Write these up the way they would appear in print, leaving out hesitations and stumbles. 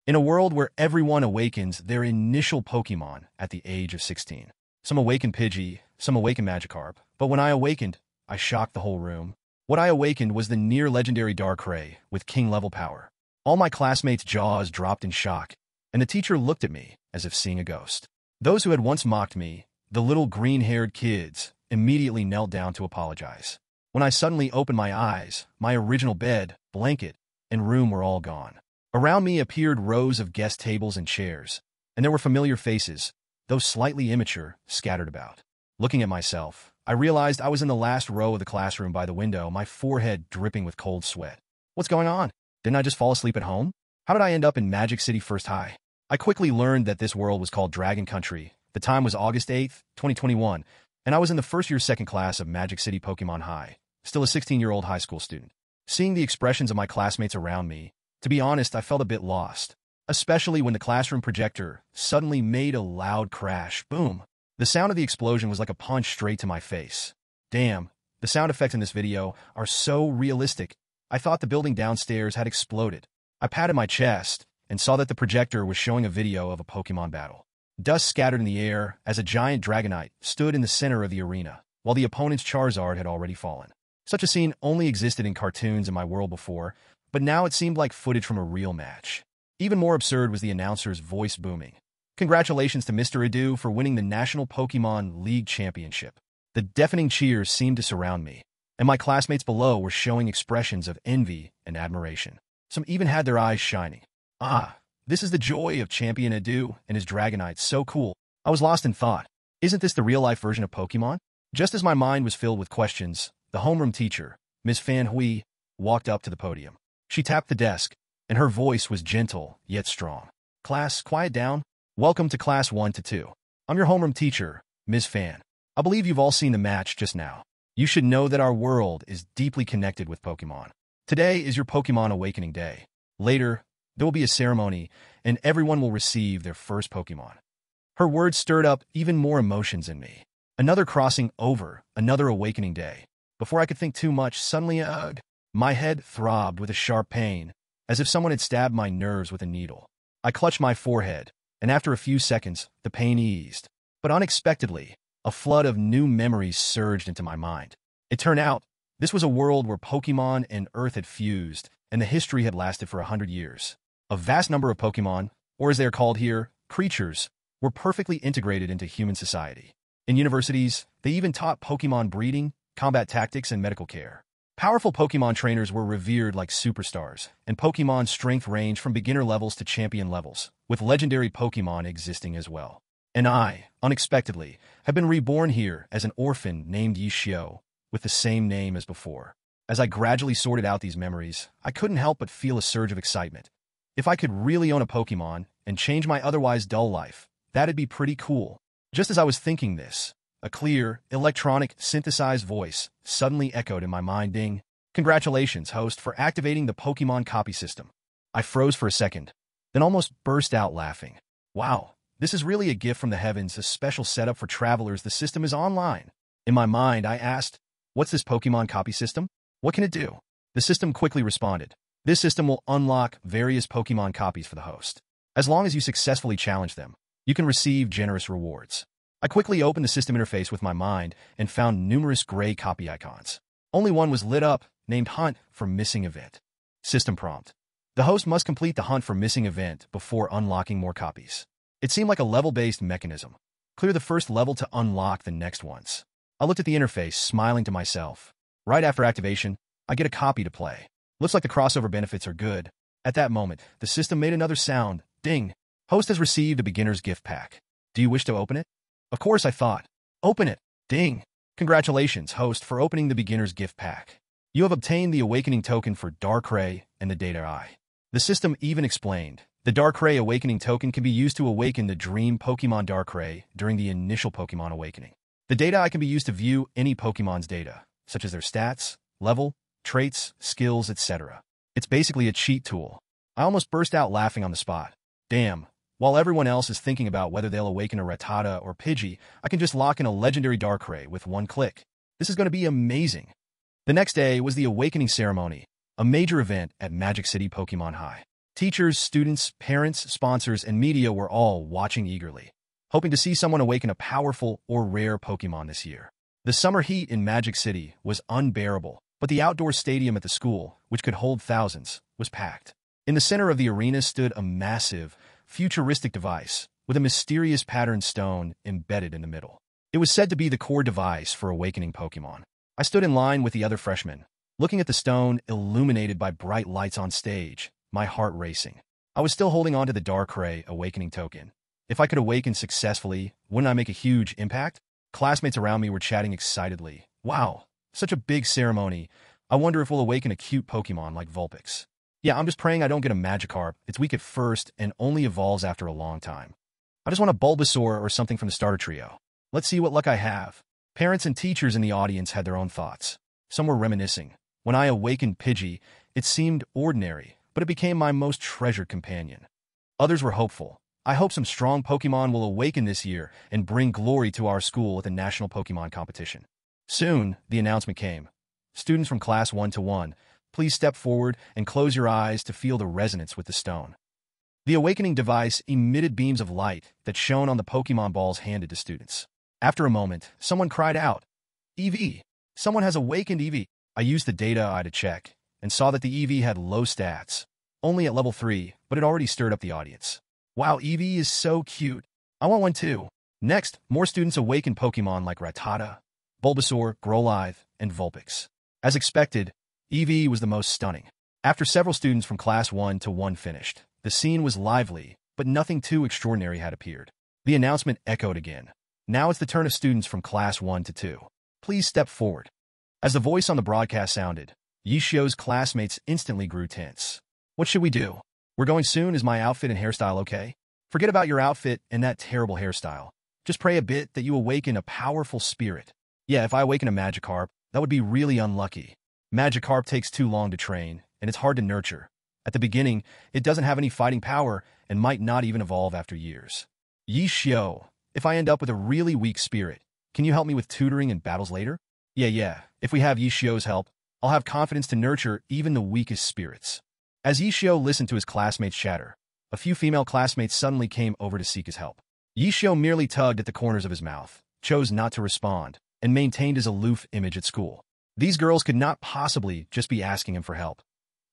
In a world where everyone awakens their initial Pokémon at the age of 16. Some awaken Pidgey, some awaken Magikarp, but when I awakened, I shocked the whole room. What I awakened was the near-legendary Darkrai with king-level power. All my classmates' jaws dropped in shock, and the teacher looked at me as if seeing a ghost. Those who had once mocked me, the little green-haired kids, immediately knelt down to apologize. When I suddenly opened my eyes, my original bed, blanket, and room were all gone. Around me appeared rows of guest tables and chairs, and there were familiar faces, though slightly immature, scattered about. Looking at myself, I realized I was in the last row of the classroom by the window, my forehead dripping with cold sweat. What's going on? Didn't I just fall asleep at home? How did I end up in Magic City First High? I quickly learned that this world was called Dragon Country. The time was August 8th, 2021, and I was in the first year second class of Magic City Pokemon High, still a 16-year-old high school student. Seeing the expressions of my classmates around me, to be honest, I felt a bit lost, especially when the classroom projector suddenly made a loud crash. Boom! The sound of the explosion was like a punch straight to my face. Damn, the sound effects in this video are so realistic. I thought the building downstairs had exploded. I patted my chest and saw that the projector was showing a video of a Pokemon battle. Dust scattered in the air as a giant Dragonite stood in the center of the arena, while the opponent's Charizard had already fallen. Such a scene only existed in cartoons in my world before, but now it seemed like footage from a real match. Even more absurd was the announcer's voice booming. Congratulations to Mr. Edu for winning the National Pokemon League Championship. The deafening cheers seemed to surround me, and my classmates below were showing expressions of envy and admiration. Some even had their eyes shining. Ah, this is the joy of Champion Edu and his Dragonite, so cool. I was lost in thought. Isn't this the real-life version of Pokemon? Just as my mind was filled with questions, the homeroom teacher, Ms. Fan Hui, walked up to the podium. She tapped the desk, and her voice was gentle yet strong. Class, quiet down. Welcome to Class 1 to 2. I'm your homeroom teacher, Ms. Fan. I believe you've all seen the match just now. You should know that our world is deeply connected with Pokemon. Today is your Pokemon Awakening Day. Later, there will be a ceremony, and everyone will receive their first Pokemon. Her words stirred up even more emotions in me. Another crossing over, another awakening day. Before I could think too much, suddenly, my head throbbed with a sharp pain, as if someone had stabbed my nerves with a needle. I clutched my forehead, and after a few seconds, the pain eased. But unexpectedly, a flood of new memories surged into my mind. It turned out, this was a world where Pokemon and Earth had fused, and the history had lasted for 100 years. A vast number of Pokemon, or as they are called here, creatures, were perfectly integrated into human society. In universities, they even taught Pokemon breeding, combat tactics, and medical care. Powerful Pokemon trainers were revered like superstars, and Pokemon's strength ranged from beginner levels to champion levels, with legendary Pokemon existing as well. And I, unexpectedly, have been reborn here as an orphan named Yishio, with the same name as before. As I gradually sorted out these memories, I couldn't help but feel a surge of excitement. If I could really own a Pokemon and change my otherwise dull life, that'd be pretty cool. Just as I was thinking this, a clear, electronic, synthesized voice suddenly echoed in my mind. Ding! Congratulations, host, for activating the Pokemon copy system. I froze for a second, then almost burst out laughing. Wow, this is really a gift from the heavens, a special setup for travelers. The system is online. In my mind, I asked, what's this Pokemon copy system? What can it do? The system quickly responded. This system will unlock various Pokemon copies for the host. As long as you successfully challenge them, you can receive generous rewards. I quickly opened the system interface with my mind and found numerous gray copy icons. Only one was lit up, named Hunt for Missing Event. System prompt. The host must complete the hunt for missing event before unlocking more copies. It seemed like a level-based mechanism. Clear the first level to unlock the next ones. I looked at the interface, smiling to myself. Right after activation, I get a copy to play. Looks like the crossover benefits are good. At that moment, the system made another sound. Ding! Host has received a beginner's gift pack. Do you wish to open it? Of course, I thought. Open it. Ding! Congratulations, host, for opening the beginner's gift pack. You have obtained the awakening token for Darkrai and the Data Eye. The system even explained, the Darkrai awakening token can be used to awaken the dream Pokemon Darkrai during the initial Pokemon awakening. The Data Eye can be used to view any Pokemon's data, such as their stats, level, traits, skills, etc. It's basically a cheat tool. I almost burst out laughing on the spot. Damn, while everyone else is thinking about whether they'll awaken a Rattata or Pidgey, I can just lock in a legendary Darkrai with one click. This is going to be amazing. The next day was the awakening ceremony, a major event at Magic City Pokemon High. Teachers, students, parents, sponsors, and media were all watching eagerly, hoping to see someone awaken a powerful or rare Pokémon this year. The summer heat in Magic City was unbearable, but the outdoor stadium at the school, which could hold thousands, was packed. In the center of the arena stood a massive, futuristic device with a mysterious patterned stone embedded in the middle. It was said to be the core device for awakening Pokémon. I stood in line with the other freshmen, looking at the stone illuminated by bright lights on stage, my heart racing. I was still holding on to the Darkrai awakening token. If I could awaken successfully, wouldn't I make a huge impact? Classmates around me were chatting excitedly. Wow, such a big ceremony. I wonder if we'll awaken a cute Pokémon like Vulpix. Yeah, I'm just praying I don't get a Magikarp. It's weak at first and only evolves after a long time. I just want a Bulbasaur or something from the starter trio. Let's see what luck I have. Parents and teachers in the audience had their own thoughts. Some were reminiscing. When I awakened Pidgey, it seemed ordinary, but it became my most treasured companion. Others were hopeful. I hope some strong Pokémon will awaken this year and bring glory to our school at the National Pokémon Competition. Soon, the announcement came. Students from Class 1-1, please step forward and close your eyes to feel the resonance with the stone. The awakening device emitted beams of light that shone on the Pokémon balls handed to students. After a moment, someone cried out, "EV! Someone has awakened EV!" I used the data eye to check and saw that the EV had low stats, only at level 3, but it already stirred up the audience. Wow, EV is so cute. I want one too. Next, more students awakened Pokémon like Rattata, Bulbasaur, Growlithe, and Vulpix. As expected, EV was the most stunning. After several students from Class 1-1 finished, the scene was lively, but nothing too extraordinary had appeared. The announcement echoed again. Now it's the turn of students from Class 1-2. Please step forward. As the voice on the broadcast sounded, Yishio's classmates instantly grew tense. What should we do? We're going soon. Is my outfit and hairstyle okay? Forget about your outfit and that terrible hairstyle. Just pray a bit that you awaken a powerful spirit. Yeah, if I awaken a Magikarp, that would be really unlucky. Magikarp takes too long to train, and it's hard to nurture. At the beginning, it doesn't have any fighting power and might not even evolve after years. Yishio, if I end up with a really weak spirit, can you help me with tutoring and battles later? Yeah. If we have Yishio's help, I'll have confidence to nurture even the weakest spirits. As Yishio listened to his classmates chatter, a few female classmates suddenly came over to seek his help. Yishio merely tugged at the corners of his mouth, chose not to respond, and maintained his aloof image at school. These girls could not possibly just be asking him for help.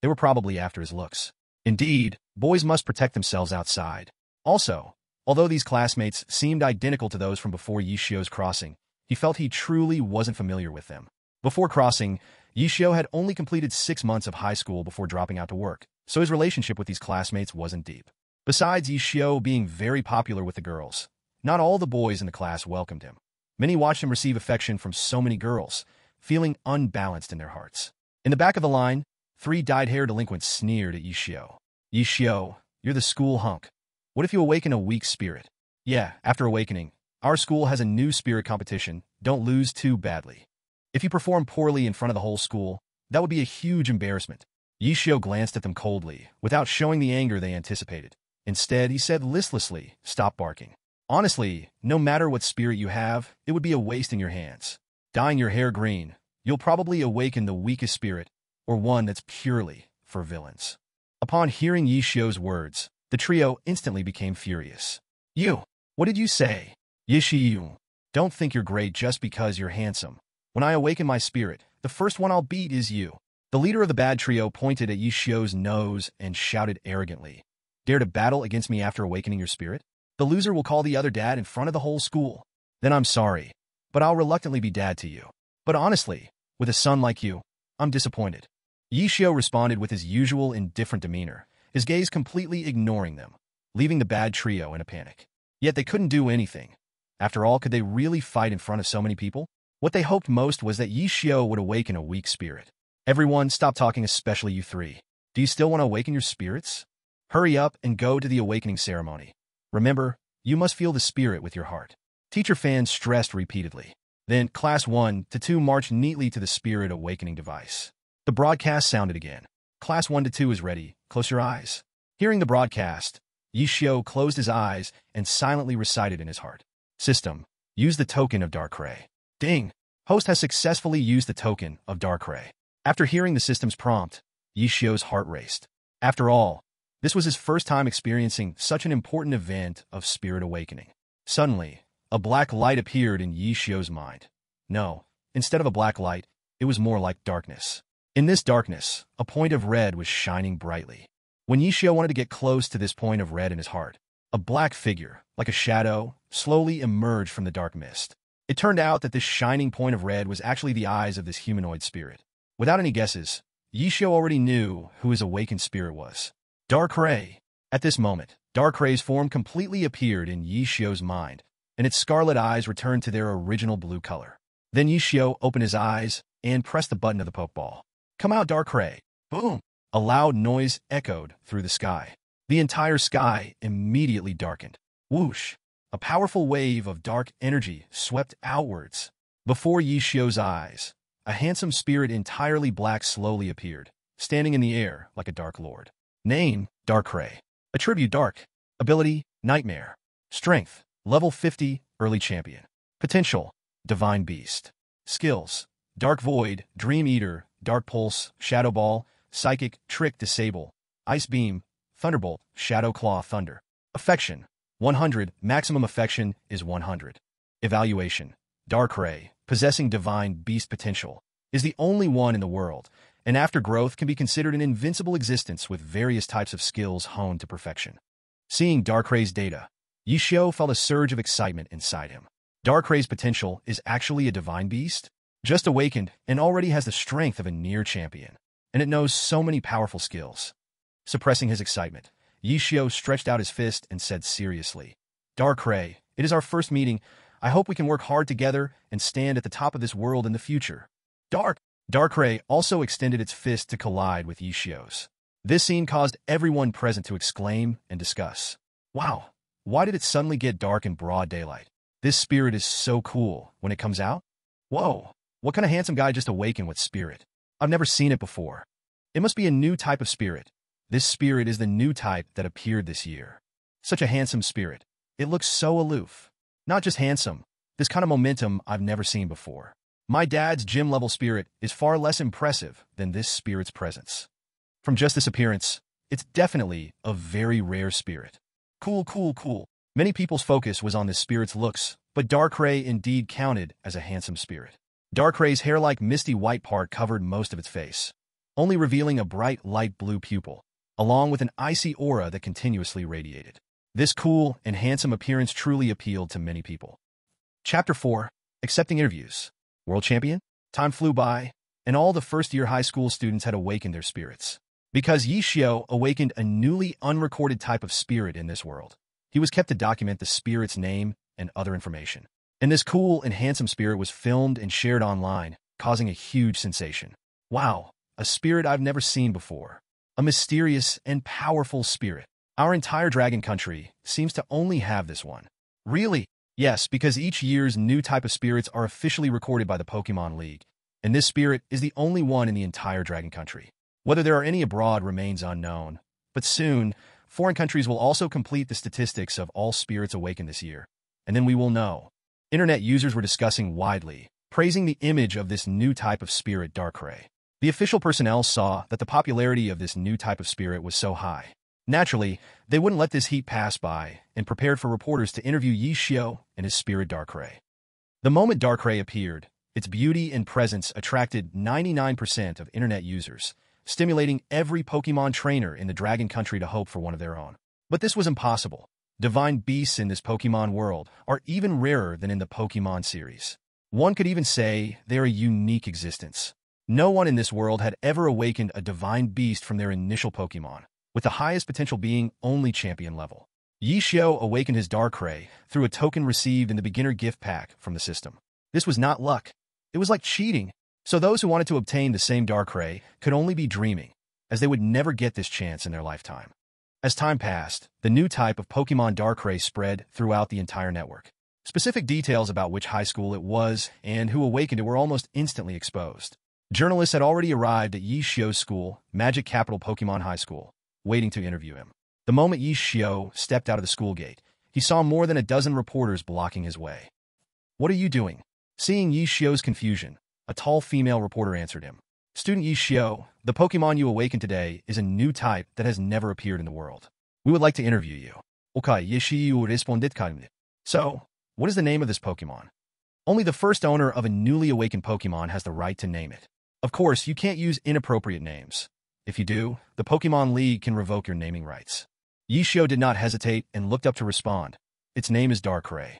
They were probably after his looks. Indeed, boys must protect themselves outside. Also, although these classmates seemed identical to those from before Yishio's crossing, he felt he truly wasn't familiar with them. Before crossing, Yishio had only completed 6 months of high school before dropping out to work, so his relationship with these classmates wasn't deep. Besides Yishio being very popular with the girls, not all the boys in the class welcomed him. Many watched him receive affection from so many girls, feeling unbalanced in their hearts. In the back of the line, 3 dyed-hair delinquents sneered at Yishio. Yishio, you're the school hunk. What if you awaken a weak spirit? Yeah, after awakening, our school has a new spirit competition. Don't lose too badly. If you perform poorly in front of the whole school, that would be a huge embarrassment. Yishio glanced at them coldly, without showing the anger they anticipated. Instead, he said listlessly, "Stop barking." Honestly, no matter what spirit you have, it would be a waste in your hands. Dyeing your hair green, you'll probably awaken the weakest spirit, or one that's purely for villains. Upon hearing Yishio's words, the trio instantly became furious. You! What did you say? Yishio, don't think you're great just because you're handsome. When I awaken my spirit, the first one I'll beat is you. The leader of the bad trio pointed at Yishio's nose and shouted arrogantly, "Dare to battle against me after awakening your spirit? The loser will call the other dad in front of the whole school. Then I'm sorry, but I'll reluctantly be dad to you. But honestly, with a son like you, I'm disappointed." Yishio responded with his usual indifferent demeanor, his gaze completely ignoring them, leaving the bad trio in a panic. Yet they couldn't do anything. After all, could they really fight in front of so many people? What they hoped most was that Yishio would awaken a weak spirit. Everyone, stop talking, especially you 3. Do you still want to awaken your spirits? Hurry up and go to the awakening ceremony. Remember, you must feel the spirit with your heart. Teacher fans stressed repeatedly. Then, Class 1-2 marched neatly to the spirit awakening device. The broadcast sounded again. Class 1-2 is ready. Close your eyes. Hearing the broadcast, Yishio closed his eyes and silently recited in his heart. System, use the token of Darkrai. Ding! Host has successfully used the token of Darkrai. After hearing the system's prompt, Yishio's heart raced. After all, This was his first time experiencing such an important event of spirit awakening. Suddenly, a black light appeared in Yi Xiu's mind. No, instead of a black light, it was more like darkness. In this darkness, a point of red was shining brightly. When Yi Xiu wanted to get close to this point of red in his heart, a black figure, like a shadow, slowly emerged from the dark mist. It turned out that this shining point of red was actually the eyes of this humanoid spirit. Without any guesses, Yi Xiu already knew who his awakened spirit was. Darkrai. At this moment, Darkrai's form completely appeared in Yi Xiu's mind, and its scarlet eyes returned to their original blue color. Then Yi Xiu opened his eyes and pressed the button of the Pokeball. "Come out, Darkrai!" Boom! A loud noise echoed through the sky. The entire sky immediately darkened. Whoosh! A powerful wave of dark energy swept outwards. Before Yi Xiu's eyes, a handsome spirit entirely black slowly appeared, standing in the air like a dark lord. Name, Darkrai. Attribute Dark. Ability, Nightmare. Strength, Level 50, Early Champion. Potential, Divine Beast. Skills, Dark Void, Dream Eater, Dark Pulse, Shadow Ball, Psychic, Trick, Disable, Ice Beam, Thunderbolt, Shadow Claw, Thunder. Affection, 100, maximum affection is 100. Evaluation, Darkrai, possessing Divine Beast potential, is the only one in the world, and after growth can be considered an invincible existence with various types of skills honed to perfection. Seeing Darkrai's data, Yi Xiu felt a surge of excitement inside him. Darkrai's potential is actually a Divine Beast? Just awakened and already has the strength of a near champion, and it knows so many powerful skills. Suppressing his excitement, Yi Xiu stretched out his fist and said seriously, "Darkrai, it is our first meeting. I hope we can work hard together and stand at the top of this world in the future." Darkrai also extended its fist to collide with Yi Xiu's. This scene caused everyone present to exclaim and discuss. Wow, why did it suddenly get dark in broad daylight? This spirit is so cool when it comes out. Whoa, what kind of handsome guy just awakened with spirit? I've never seen it before. It must be a new type of spirit. This spirit is the new type that appeared this year. Such a handsome spirit. It looks so aloof. Not just handsome, this kind of momentum I've never seen before. My dad's gym-level spirit is far less impressive than this spirit's presence. From just this appearance, it's definitely a very rare spirit. Cool. Many people's focus was on this spirit's looks, but Darkrai indeed counted as a handsome spirit. Darkrai's hair-like misty white part covered most of its face, only revealing a bright light blue pupil, along with an icy aura that continuously radiated. This cool and handsome appearance truly appealed to many people. Chapter 4. Accepting Interviews. World Champion? Time flew by, and all the first-year high school students had awakened their spirits. Because Yi Xiu awakened a newly unrecorded type of spirit in this world, he was kept to document the spirit's name and other information. And this cool and handsome spirit was filmed and shared online, causing a huge sensation. Wow, a spirit I've never seen before. A mysterious and powerful spirit. Our entire dragon country seems to only have this one. Really? Yes, because each year's new type of spirits are officially recorded by the Pokémon League, and this spirit is the only one in the entire dragon country. Whether there are any abroad remains unknown, but soon, foreign countries will also complete the statistics of all spirits awakened this year, and then we will know. Internet users were discussing widely, praising the image of this new type of spirit, Darkrai. The official personnel saw that the popularity of this new type of spirit was so high. Naturally, they wouldn't let this heat pass by and prepared for reporters to interview Yi Xiu and his spirit Darkrai. The moment Darkrai appeared, its beauty and presence attracted 99% of internet users, stimulating every Pokémon trainer in the Dragon Country to hope for one of their own. But this was impossible. Divine beasts in this Pokémon world are even rarer than in the Pokémon series. One could even say they're a unique existence. No one in this world had ever awakened a divine beast from their initial Pokémon, with the highest potential being only champion level. Yi Xiu awakened his Darkrai through a token received in the beginner gift pack from the system. This was not luck. It was like cheating. So those who wanted to obtain the same Darkrai could only be dreaming, as they would never get this chance in their lifetime. As time passed, the new type of Pokémon Darkrai spread throughout the entire network. Specific details about which high school it was and who awakened it were almost instantly exposed. Journalists had already arrived at Yi Xiu's school, Magic Capital Pokémon High School, waiting to interview him. The moment Yi Xiu stepped out of the school gate, he saw more than a dozen reporters blocking his way. "What are you doing?" Seeing Yi Xiu's confusion, a tall female reporter answered him. Student Yi Xiao, the Pokemon you awaken today is a new type that has never appeared in the world. We would like to interview you. Okay, Yi Xiao responded kindly. So, what is the name of this Pokemon? Only the first owner of a newly awakened Pokemon has the right to name it. Of course, you can't use inappropriate names. If you do, the Pokemon League can revoke your naming rights. Yi Xiao did not hesitate and looked up to respond. Its name is Darkrai.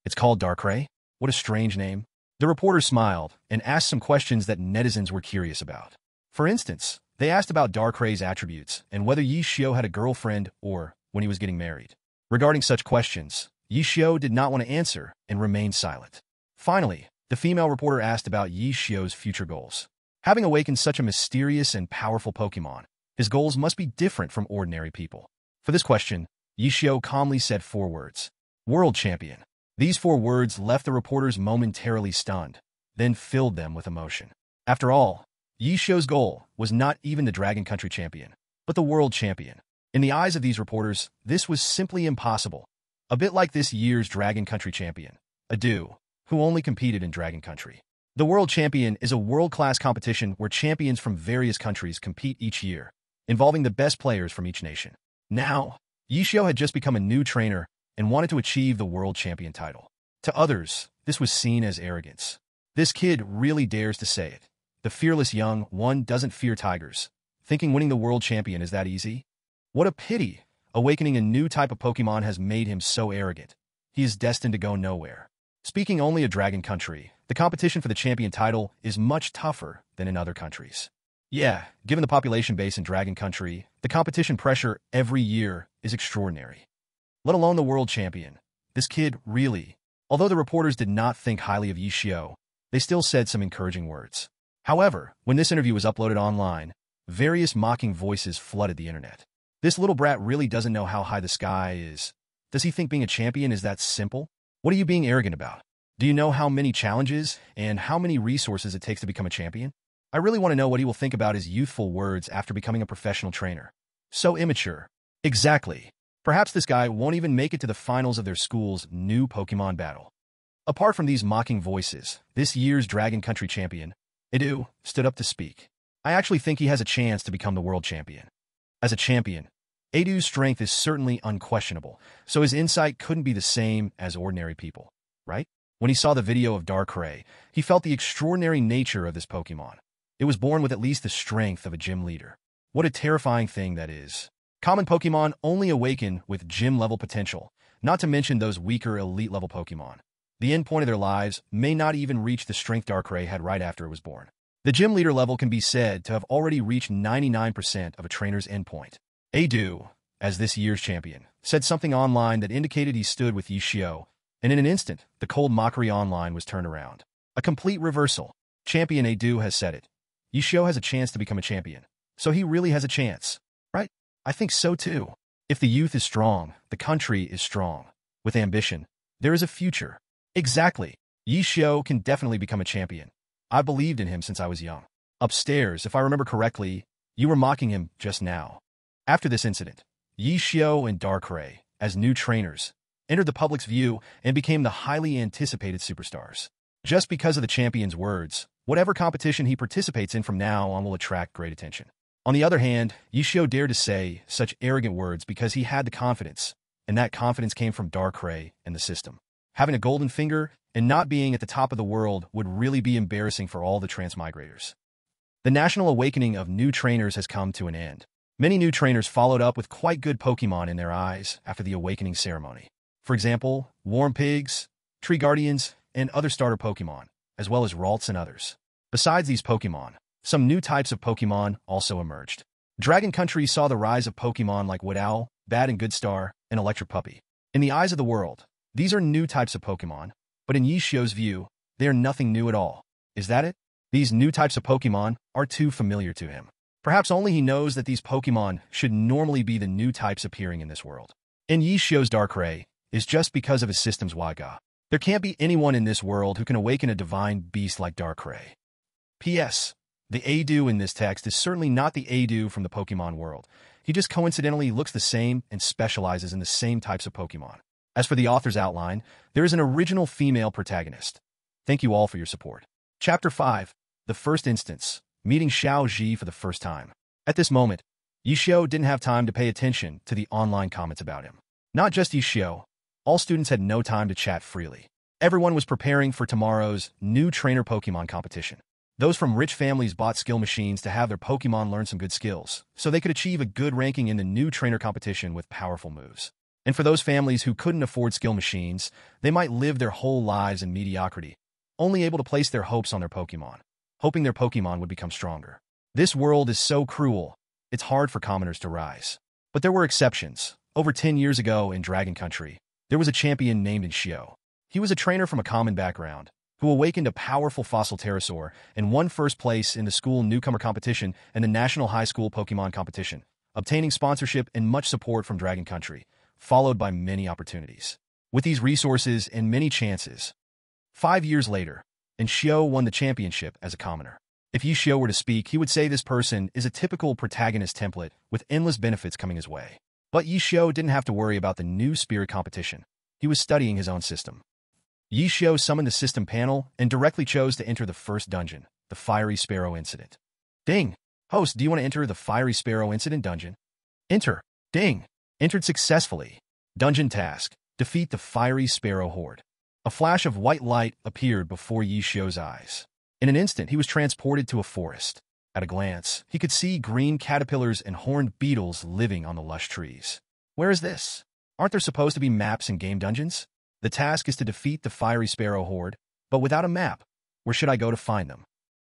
It's called Darkrai? What a strange name. The reporter smiled and asked some questions that netizens were curious about. For instance, they asked about Darkrai's attributes and whether Yi Xiao had a girlfriend or when he was getting married. Regarding such questions, Yi Xiao did not want to answer and remained silent. Finally, the female reporter asked about Yi Xiao's future goals. Having awakened such a mysterious and powerful Pokemon, his goals must be different from ordinary people. For this question, Yi Xiao calmly said 4 words. World Champion. These 4 words left the reporters momentarily stunned, then filled them with emotion. After all, Yi Xiao's goal was not even the Dragon Country champion, but the World Champion. In the eyes of these reporters, this was simply impossible. A bit like this year's Dragon Country champion, Adu, who only competed in Dragon Country. The World Champion is a world-class competition where champions from various countries compete each year, involving the best players from each nation. Now, Yi Xiao had just become a new trainer and wanted to achieve the World Champion title. To others, this was seen as arrogance. This kid really dares to say it. The fearless young one doesn't fear tigers, thinking winning the World Champion is that easy. What a pity! Awakening a new type of Pokemon has made him so arrogant. He is destined to go nowhere. Speaking only of Dragon Country, the competition for the champion title is much tougher than in other countries. Yeah, given the population base in Dragon Country, the competition pressure every year is extraordinary. Let alone the World Champion. This kid really... Although the reporters did not think highly of Yi Xiao, they still said some encouraging words. However, when this interview was uploaded online, various mocking voices flooded the internet. This little brat really doesn't know how high the sky is. Does he think being a champion is that simple? What are you being arrogant about? Do you know how many challenges and how many resources it takes to become a champion? I really want to know what he will think about his youthful words after becoming a professional trainer. So immature. Exactly. Perhaps this guy won't even make it to the finals of their school's new Pokemon battle. Apart from these mocking voices, this year's Dragon Country champion, Adu, stood up to speak. I actually think he has a chance to become the world champion. As a champion, Adu's strength is certainly unquestionable, so his insight couldn't be the same as ordinary people, right? When he saw the video of Darkrai, he felt the extraordinary nature of this Pokemon. It was born with at least the strength of a gym leader. What a terrifying thing that is. Common Pokemon only awaken with gym-level potential, not to mention those weaker elite-level Pokemon. The end point of their lives may not even reach the strength Darkrai had right after it was born. The gym leader level can be said to have already reached 99% of a trainer's endpoint. Adu, as this year's champion, said something online that indicated he stood with Yi Xiao, and in an instant, the cold mockery online was turned around. A complete reversal. Champion Adu has said it. Yi Xiao has a chance to become a champion, so he really has a chance, right? I think so too. If the youth is strong, the country is strong. With ambition, there is a future. Exactly. Yi Xiao can definitely become a champion. I believed in him since I was young. Upstairs, if I remember correctly, you were mocking him just now. After this incident, Yi Xiao and Darkrai, as new trainers, entered the public's view and became the highly anticipated superstars. Just because of the champion's words, whatever competition he participates in from now on will attract great attention. On the other hand, Yi Xiao dared to say such arrogant words because he had the confidence, and that confidence came from Darkrai and the system. Having a golden finger and not being at the top of the world would really be embarrassing for all the transmigrators. The national awakening of new trainers has come to an end. Many new trainers followed up with quite good Pokemon in their eyes after the awakening ceremony. For example, Warm Pigs, Tree Guardians, and other starter Pokemon, as well as Ralts and others. Besides these Pokemon, some new types of Pokemon also emerged. Dragon Country saw the rise of Pokemon like Wood Owl, Bad and Good Star, and Electric Puppy. In the eyes of the world, these are new types of Pokemon, but in Yi Xiao's view, they are nothing new at all. Is that it? These new types of Pokemon are too familiar to him. Perhaps only he knows that these Pokemon should normally be the new types appearing in this world. And Yi Xiao's Darkrai is just because of his system's Waga. There can't be anyone in this world who can awaken a divine beast like Darkrai. P.S. The Adu in this text is certainly not the Adu from the Pokemon world. He just coincidentally looks the same and specializes in the same types of Pokemon. As for the author's outline, there is an original female protagonist. Thank you all for your support. Chapter 5. The First Instance. meeting Xiao Ji for the first time. At this moment, Yishio didn't have time to pay attention to the online comments about him. Not just Yishio, all students had no time to chat freely. Everyone was preparing for tomorrow's new trainer Pokémon competition. Those from rich families bought skill machines to have their Pokémon learn some good skills, so they could achieve a good ranking in the new trainer competition with powerful moves. And for those families who couldn't afford skill machines, they might live their whole lives in mediocrity, only able to place their hopes on their Pokémon, hoping their Pokémon would become stronger. This world is so cruel, it's hard for commoners to rise. But there were exceptions. Over 10 years ago in Dragon Country, there was a champion named Shio. He was a trainer from a common background, who awakened a powerful fossil pterosaur and won first place in the school newcomer competition and the National High School Pokémon competition, obtaining sponsorship and much support from Dragon Country, followed by many opportunities. With these resources and many chances, 5 years later, Shio won the championship as a commoner. If Yishio were to speak, he would say this person is a typical protagonist template with endless benefits coming his way. But Yishio didn't have to worry about the new spirit competition. He was studying his own system. Yishio summoned the system panel and directly chose to enter the first dungeon, the Fiery Sparrow Incident. Ding! Host, do you want to enter the Fiery Sparrow Incident dungeon? Enter. Ding! Entered successfully. Dungeon task: defeat the Fiery Sparrow Horde. A flash of white light appeared before Yishio's eyes. In an instant, he was transported to a forest. At a glance, he could see green caterpillars and horned beetles living on the lush trees. Where is this? Aren't there supposed to be maps in game dungeons? The task is to defeat the Fiery Sparrow Horde, but without a map. Where should I go to find them?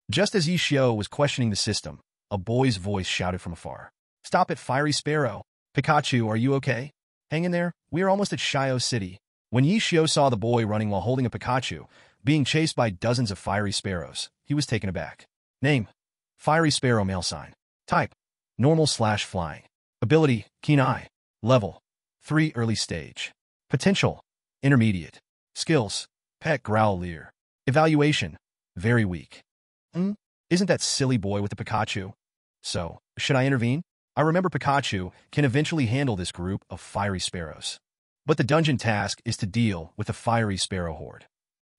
Just as Yishio was questioning the system, a boy's voice shouted from afar. Stop it, Fiery Sparrow. Pikachu, are you okay? Hang in there, we are almost at Shio City. When Yishio saw the boy running while holding a Pikachu, being chased by dozens of fiery sparrows, he was taken aback. Name: Fiery Sparrow male sign. Type: normal/flying. Ability: keen eye. Level: 3 early stage. Potential: intermediate. Skills: peck, growl, leer. Evaluation: very weak. Isn't that silly boy with the Pikachu? So, should I intervene? I remember Pikachu can eventually handle this group of fiery sparrows. But the dungeon task is to deal with the Fiery Sparrow Horde.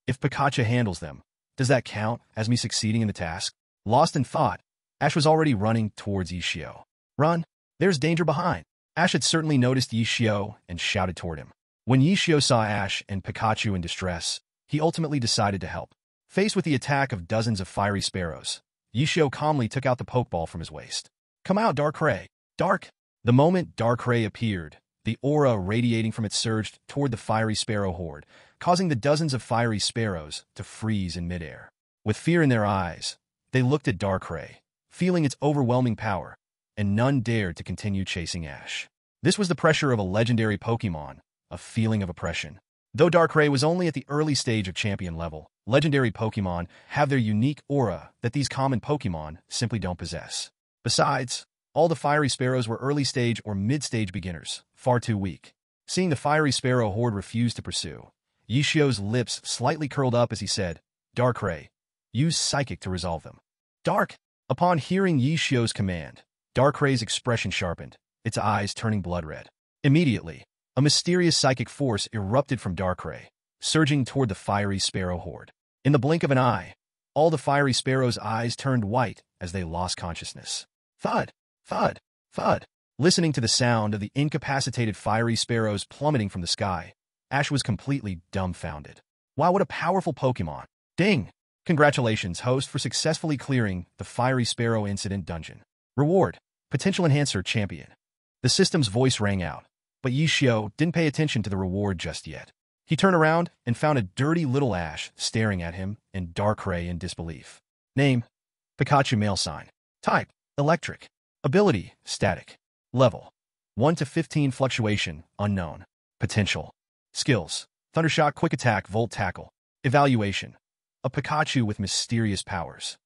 If Pikachu handles them, does that count as me succeeding in the task? Lost in thought, Ash was already running towards Yishio. Run! There's danger behind! Ash had certainly noticed Yishio and shouted toward him. When Yishio saw Ash and Pikachu in distress, he ultimately decided to help. Faced with the attack of dozens of fiery sparrows, Yishio calmly took out the Pokeball from his waist. Come out, Darkrai! Dark! The moment Darkrai appeared, the aura radiating from it surged toward the Fiery Sparrow Horde, causing the dozens of fiery sparrows to freeze in midair. With fear in their eyes, they looked at Darkrai, feeling its overwhelming power, and none dared to continue chasing Ash. This was the pressure of a legendary Pokémon, a feeling of oppression. Though Darkrai was only at the early stage of champion level, legendary Pokémon have their unique aura that these common Pokémon simply don't possess. Besides, all the fiery sparrows were early-stage or mid-stage beginners, far too weak. Seeing the Fiery Sparrow Horde refuse to pursue, Yishio's lips slightly curled up as he said, Darkrai, use Psychic to resolve them. Dark! Upon hearing Yishio's command, Darkrai's expression sharpened, its eyes turning blood-red. Immediately, a mysterious psychic force erupted from Darkrai, surging toward the Fiery Sparrow Horde. In the blink of an eye, all the fiery sparrows' eyes turned white as they lost consciousness. Thud! Thud! Thud! Listening to the sound of the incapacitated fiery sparrows plummeting from the sky, Ash was completely dumbfounded. Wow, what a powerful Pokémon! Ding! Congratulations, host, for successfully clearing the Fiery Sparrow Incident dungeon. Reward: Potential Enhancer Champion. The system's voice rang out, but Yishio didn't pay attention to the reward just yet. He turned around and found a dirty little Ash staring at him and Darkrai in disbelief. Name: Pikachu male sign. Type: electric. Ability: static. Level: 1 to 15 fluctuation, unknown. Potential. Skills: Thundershock, Quick Attack, Volt Tackle. Evaluation: a Pikachu with mysterious powers.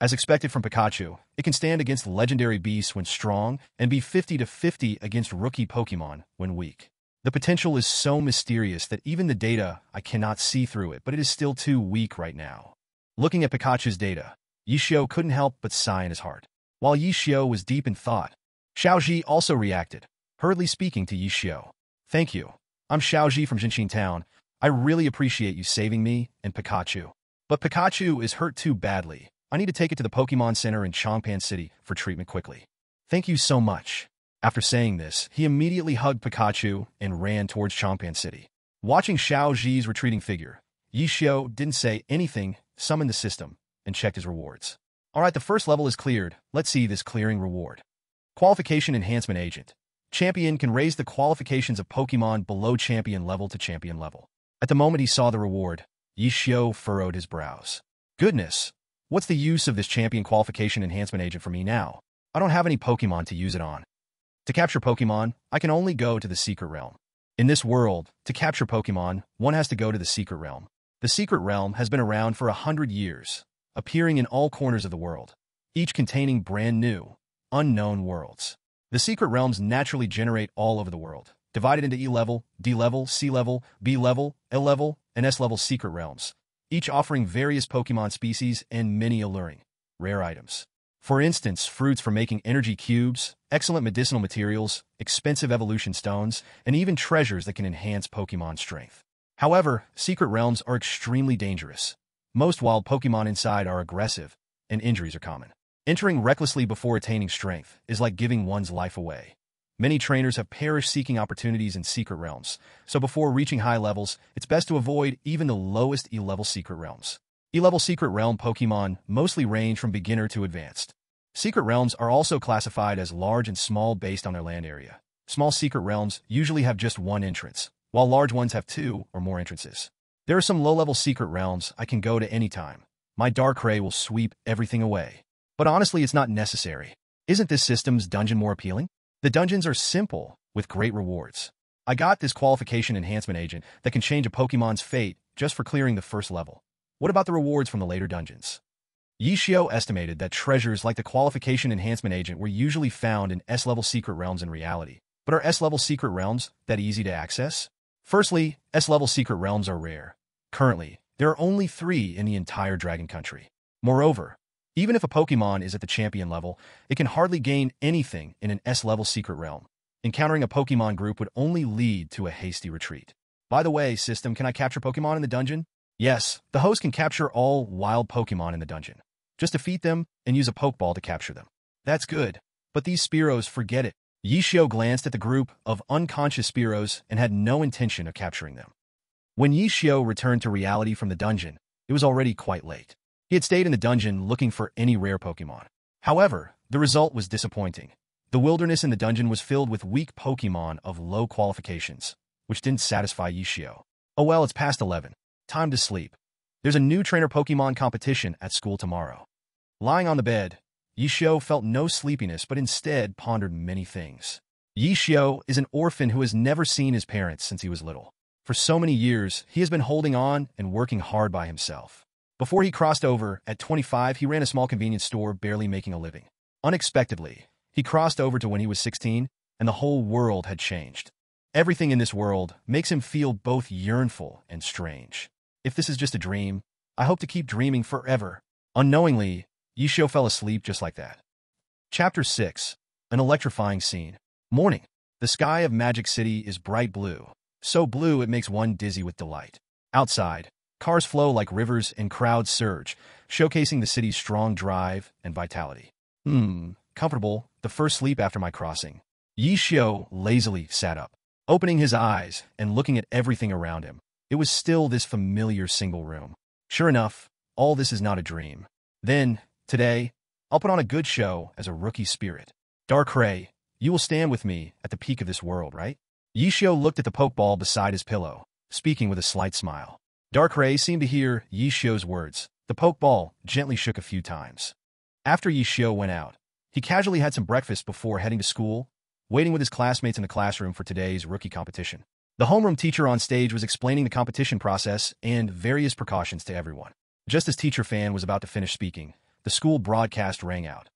As expected from Pikachu, it can stand against legendary beasts when strong and be 50 to 50 against rookie Pokemon when weak. The potential is so mysterious that even the data, I cannot see through it, but it is still too weak right now. Looking at Pikachu's data, Yishio couldn't help but sigh in his heart. While Yishio was deep in thought, Xiaoji also reacted, hurriedly speaking to Yishio. Thank you. I'm Xiaoji from Jinshin Town. I really appreciate you saving me and Pikachu. But Pikachu is hurt too badly. I need to take it to the Pokemon Center in Chongpan City for treatment quickly. Thank you so much. After saying this, he immediately hugged Pikachu and ran towards Chongpan City. Watching Xiao Zi's retreating figure, Yi Xiao didn't say anything, summoned the system, and checked his rewards. Alright, the first level is cleared. Let's see this clearing reward. Qualification Enhancement Agent. Champion can raise the qualifications of Pokemon below champion level to champion level. At the moment he saw the reward, Yi Xiao furrowed his brows. Goodness, what's the use of this champion qualification enhancement agent for me now? I don't have any Pokemon to use it on. To capture Pokemon, I can only go to the Secret Realm. In this world, to capture Pokemon, one has to go to the Secret Realm. The Secret Realm has been around for 100 years, appearing in all corners of the world, each containing brand new, unknown worlds. The Secret Realms naturally generate all over the world, divided into E-level, D-level, C-level, B-level, L-level, and S-level Secret Realms, each offering various Pokemon species and many alluring, rare items. For instance, fruits for making energy cubes, excellent medicinal materials, expensive evolution stones, and even treasures that can enhance Pokemon strength. However, Secret Realms are extremely dangerous. Most wild Pokemon inside are aggressive, and injuries are common. Entering recklessly before attaining strength is like giving one's life away. Many trainers have perished seeking opportunities in Secret Realms, so before reaching high levels, it's best to avoid even the lowest E-level Secret Realms. E-level Secret Realm Pokemon mostly range from beginner to advanced. Secret Realms are also classified as large and small based on their land area. Small Secret Realms usually have just one entrance, while large ones have 2 or more entrances. There are some low-level Secret Realms I can go to anytime. My Darkrai will sweep everything away. But honestly, it's not necessary. Isn't this system's dungeon more appealing? The dungeons are simple, with great rewards. I got this qualification enhancement agent that can change a Pokemon's fate just for clearing the first level. What about the rewards from the later dungeons? Yi Xiao estimated that treasures like the qualification enhancement agent were usually found in S-level Secret Realms in reality. But are S-level Secret Realms that easy to access? Firstly, S-level Secret Realms are rare. Currently, there are only 3 in the entire Dragon Country. Moreover, even if a Pokemon is at the champion level, it can hardly gain anything in an S-level Secret Realm. Encountering a Pokemon group would only lead to a hasty retreat. By the way, system, can I capture Pokemon in the dungeon? Yes, the host can capture all wild Pokemon in the dungeon. Just defeat them and use a Pokeball to capture them. That's good. But these Spearows, forget it. Yi Xiao glanced at the group of unconscious Spearows and had no intention of capturing them. When Yi Xiao returned to reality from the dungeon, it was already quite late. He had stayed in the dungeon looking for any rare Pokemon. However, the result was disappointing. The wilderness in the dungeon was filled with weak Pokemon of low qualifications, which didn't satisfy Yi Xiao. Oh well, it's past 11. Time to sleep. There's a new trainer Pokemon competition at school tomorrow. Lying on the bed, Yi Xiao felt no sleepiness but instead pondered many things. Yi Xiao is an orphan who has never seen his parents since he was little. For so many years, he has been holding on and working hard by himself. Before he crossed over, at 25, he ran a small convenience store, barely making a living. Unexpectedly, he crossed over to when he was 16, and the whole world had changed. Everything in this world makes him feel both yearnful and strange. If this is just a dream, I hope to keep dreaming forever. Unknowingly, Yi Xiao fell asleep just like that. Chapter 6. An electrifying scene. Morning. The sky of Magic City is bright blue. So blue it makes one dizzy with delight. Outside, cars flow like rivers and crowds surge, showcasing the city's strong drive and vitality. Comfortable, the first sleep after my crossing. Yi Xiao lazily sat up, opening his eyes and looking at everything around him. It was still this familiar single room. Sure enough, all this is not a dream. Then, today, I'll put on a good show as a rookie spirit. Darkrai, you will stand with me at the peak of this world, right? Yi Xiao looked at the Pokeball beside his pillow, speaking with a slight smile. Darkrai seemed to hear Yi Xiao's words. The Pokeball gently shook a few times. After Yi Xiao went out, he casually had some breakfast before heading to school, waiting with his classmates in the classroom for today's rookie competition. The homeroom teacher on stage was explaining the competition process and various precautions to everyone. Just as Teacher Fan was about to finish speaking, the school broadcast rang out.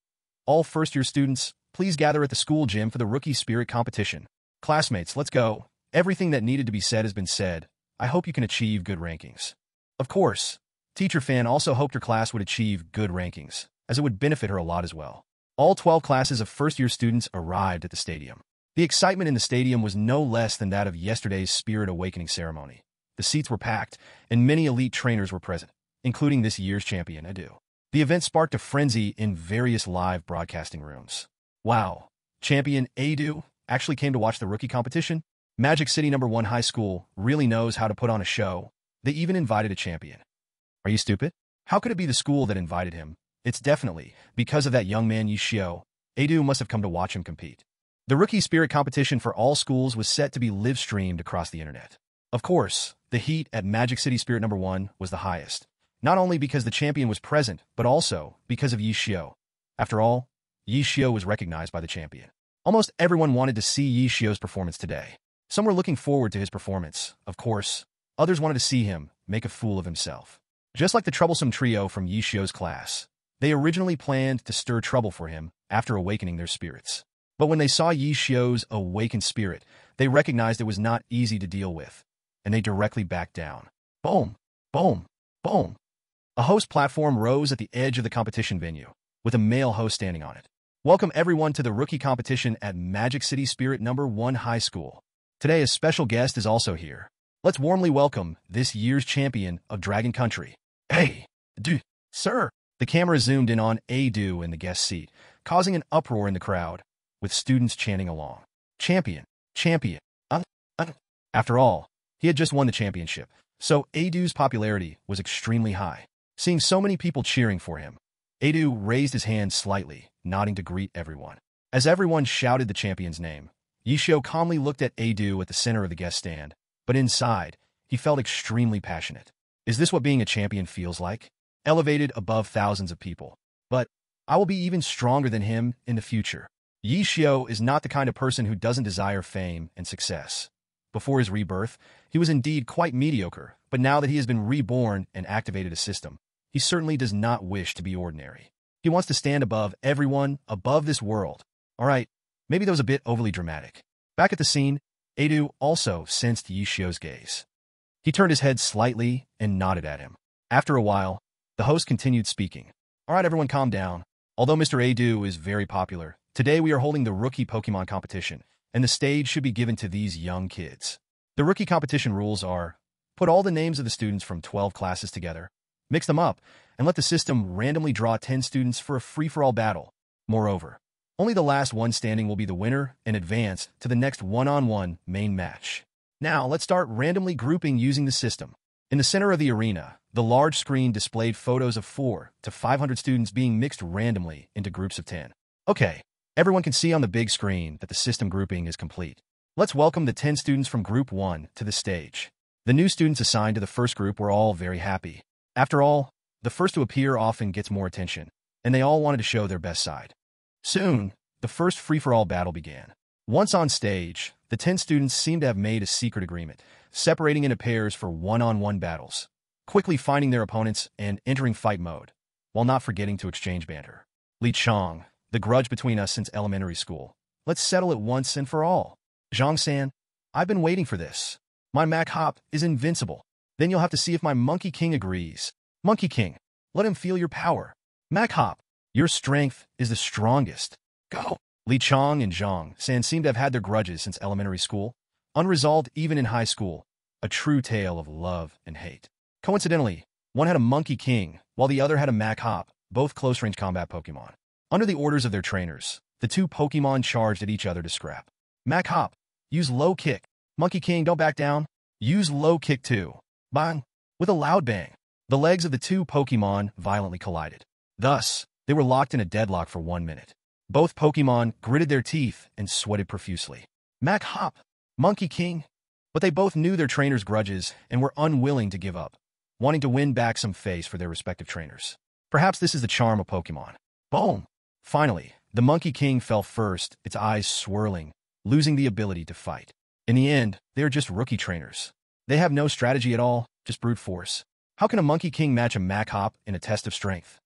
All first-year students, please gather at the school gym for the Rookie Spirit competition. Classmates, let's go. Everything that needed to be said has been said. I hope you can achieve good rankings. Of course, Teacher Fan also hoped her class would achieve good rankings, as it would benefit her a lot as well. All 12 classes of first-year students arrived at the stadium. The excitement in the stadium was no less than that of yesterday's Spirit Awakening ceremony. The seats were packed, and many elite trainers were present, including this year's champion, Adu. The event sparked a frenzy in various live broadcasting rooms. Wow, champion Adu actually came to watch the rookie competition? Magic City #1 High School really knows how to put on a show. They even invited a champion. Are you stupid? How could it be the school that invited him? It's definitely because of that young man Yishio. Adu must have come to watch him compete. The Rookie Spirit competition for all schools was set to be live-streamed across the internet. Of course, the heat at Magic City Spirit #1 was the highest, not only because the champion was present, but also because of Yishio. After all, Yishio was recognized by the champion. Almost everyone wanted to see Yishio's performance today. Some were looking forward to his performance, of course. Others wanted to see him make a fool of himself. Just like the troublesome trio from Yishio's class, they originally planned to stir trouble for him after awakening their spirits. But when they saw Yishio's awakened spirit, they recognized it was not easy to deal with, and they directly backed down. Boom, boom, boom. A host platform rose at the edge of the competition venue, with a male host standing on it. Welcome everyone to the rookie competition at Magic City Spirit #1 High School. Today, a special guest is also here. Let's warmly welcome this year's champion of Dragon Country. Hey, sir. The camera zoomed in on Adu in the guest seat, causing an uproar in the crowd, with students chanting along. Champion, champion, After all, he had just won the championship, so Adu's popularity was extremely high. Seeing so many people cheering for him, Adu raised his hand slightly, nodding to greet everyone. As everyone shouted the champion's name, Yishio calmly looked at Adu at the center of the guest stand, but inside, he felt extremely passionate. Is this what being a champion feels like? Elevated above thousands of people. But I will be even stronger than him in the future. Yishio is not the kind of person who doesn't desire fame and success. Before his rebirth, he was indeed quite mediocre, but now that he has been reborn and activated a system, he certainly does not wish to be ordinary. He wants to stand above everyone, above this world. Alright, maybe that was a bit overly dramatic. Back at the scene, Adu also sensed Yishio's gaze. He turned his head slightly and nodded at him. After a while, the host continued speaking. Alright everyone, calm down. Although Mr. Adu is very popular, today we are holding the Rookie Pokémon competition, and the stage should be given to these young kids. The Rookie competition rules are, put all the names of the students from 12 classes together, mix them up, and let the system randomly draw 10 students for a free-for-all battle. Moreover, only the last one standing will be the winner and advance to the next one-on-one main match. Now, let's start randomly grouping using the system. In the center of the arena, the large screen displayed photos of 400 to 500 students being mixed randomly into groups of 10. Okay, everyone can see on the big screen that the system grouping is complete. Let's welcome the 10 students from Group 1 to the stage. The new students assigned to the first group were all very happy. After all, the first to appear often gets more attention, and they all wanted to show their best side. Soon, the first free-for-all battle began. Once on stage, the 10 students seemed to have made a secret agreement, separating into pairs for one-on-one battles, quickly finding their opponents and entering fight mode, while not forgetting to exchange banter. Li Chong, the grudge between us since elementary school. Let's settle it once and for all. Zhang-san, I've been waiting for this. My Mac Hop is invincible. Then you'll have to see if my Monkey King agrees. Monkey King, let him feel your power. Mac Hop, your strength is the strongest. Go! Li Chong and Zhang-san seem to have had their grudges since elementary school, unresolved even in high school, a true tale of love and hate. Coincidentally, one had a Monkey King, while the other had a Mac Hop, both close-range combat Pokémon. Under the orders of their trainers, the two Pokémon charged at each other to scrap. Mac Hop, use low kick. Monkey King, don't back down. Use low kick too. Bang! With a loud bang, the legs of the two Pokémon violently collided. Thus, they were locked in a deadlock for 1 minute. Both Pokémon gritted their teeth and sweated profusely. Mac Hop, Monkey King. But they both knew their trainers' grudges and were unwilling to give up, wanting to win back some face for their respective trainers. Perhaps this is the charm of Pokémon. Boom! Finally, the Monkey King fell first, its eyes swirling, losing the ability to fight. In the end, they are just rookie trainers. They have no strategy at all, just brute force. How can a Monkey King match a Mac Hop in a test of strength?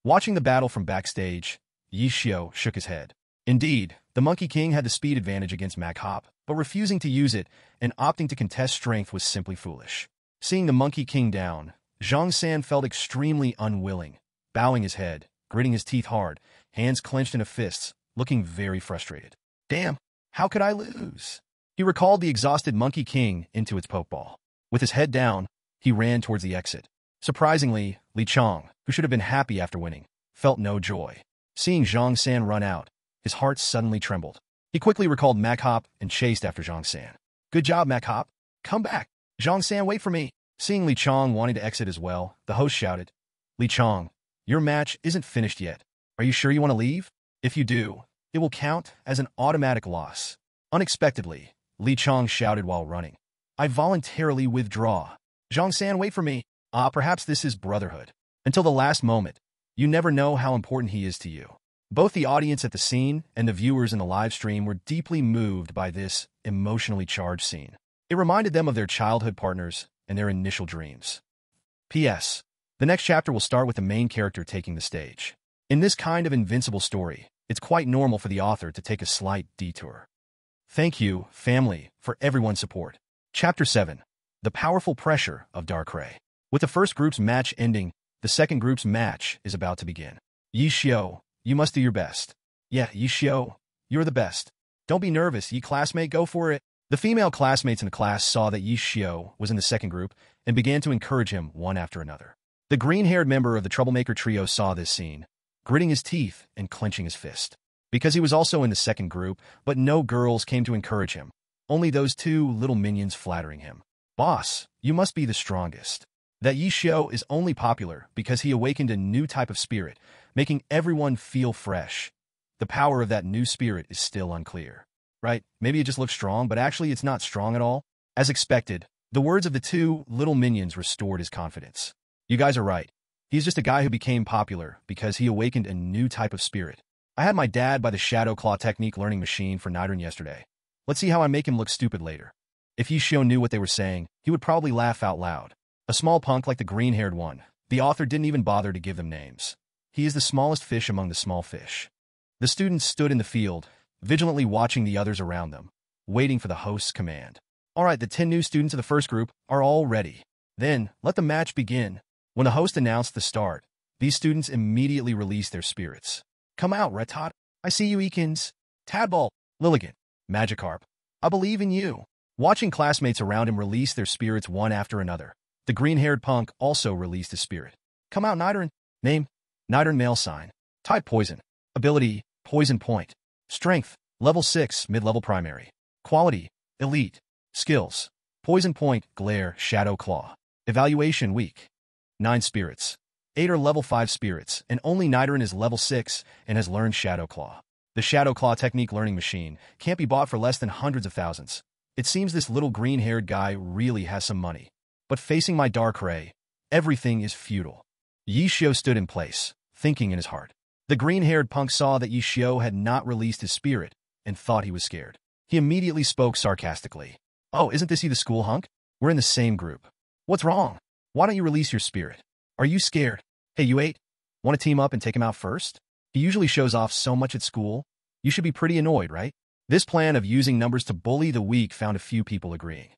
Watching the battle from backstage, Yishio shook his head. Indeed, the Monkey King had the speed advantage against Mac Hop, but refusing to use it and opting to contest strength was simply foolish. Seeing the Monkey King down, Zhang-san felt extremely unwilling, bowing his head, gritting his teeth hard, hands clenched into fists, looking very frustrated. Damn, how could I lose? He recalled the exhausted Monkey King into its Pokeball. With his head down, he ran towards the exit. Surprisingly, Li Chong, who should have been happy after winning, felt no joy. Seeing Zhang San run out, his heart suddenly trembled. He quickly recalled Mac Hop and chased after Zhang San. Good job, Mac Hop. Come back. Zhang San, wait for me. Seeing Li Chong wanting to exit as well, the host shouted, Li Chong, your match isn't finished yet. Are you sure you want to leave? If you do, it will count as an automatic loss. Unexpectedly, Li Chong shouted while running. I voluntarily withdraw. Zhang San, wait for me. Perhaps this is brotherhood. Until the last moment, you never know how important he is to you. Both the audience at the scene and the viewers in the live stream were deeply moved by this emotionally charged scene. It reminded them of their childhood partners and their initial dreams. P.S. The next chapter will start with the main character taking the stage. In this kind of invincible story, it's quite normal for the author to take a slight detour. Thank you, family, for everyone's support. Chapter 7. The Powerful Pressure of Darkrai. With the first group's match ending, the second group's match is about to begin. Yi Xiao, you must do your best. Yeah, Yi Xiao, you're the best. Don't be nervous, Yi classmate, go for it. The female classmates in the class saw that Yi Xiao was in the second group and began to encourage him one after another. The green-haired member of the troublemaker trio saw this scene, gritting his teeth and clenching his fist. Because he was also in the second group, but no girls came to encourage him. Only those two little minions flattering him. Boss, you must be the strongest. That Yi Xiao is only popular because he awakened a new type of spirit, making everyone feel fresh. The power of that new spirit is still unclear. Right? Maybe it just looks strong, but actually it's not strong at all. As expected, the words of the two little minions restored his confidence. You guys are right. He's just a guy who became popular because he awakened a new type of spirit. I had my dad buy the Shadow Claw technique learning machine for Nidron yesterday. Let's see how I make him look stupid later. If Yi Xiao knew what they were saying, he would probably laugh out loud. A small punk like the green-haired one. The author didn't even bother to give them names. He is the smallest fish among the small fish. The students stood in the field, vigilantly watching the others around them, waiting for the host's command. All right, the 10 new students of the first group are all ready. Then, let the match begin. When the host announced the start, these students immediately released their spirits. Come out, Retot. I see you, Ekins. Tadball, Lilligant, Magikarp. I believe in you. Watching classmates around him release their spirits one after another, the green-haired punk also released his spirit. Come out, Nidron. Name, Nidron male sign. Type poison. Ability, poison point. Strength, level 6, mid-level primary. Quality, elite. Skills, poison point, glare, shadow claw. Evaluation weak. 9 spirits. 8 are level 5 spirits, and only Nidron is level 6 and has learned Shadow Claw. The Shadow Claw technique learning machine can't be bought for less than hundreds of thousands. It seems this little green-haired guy really has some money. But facing my Darkrai, everything is futile. Yi Xiao stood in place, thinking in his heart. The green-haired punk saw that Yi Xiao had not released his spirit and thought he was scared. He immediately spoke sarcastically. Oh, isn't this you, the school hunk? We're in the same group. What's wrong? Why don't you release your spirit? Are you scared? Hey, you 8? Want to team up and take him out first? He usually shows off so much at school. You should be pretty annoyed, right? This plan of using numbers to bully the weak found a few people agreeing.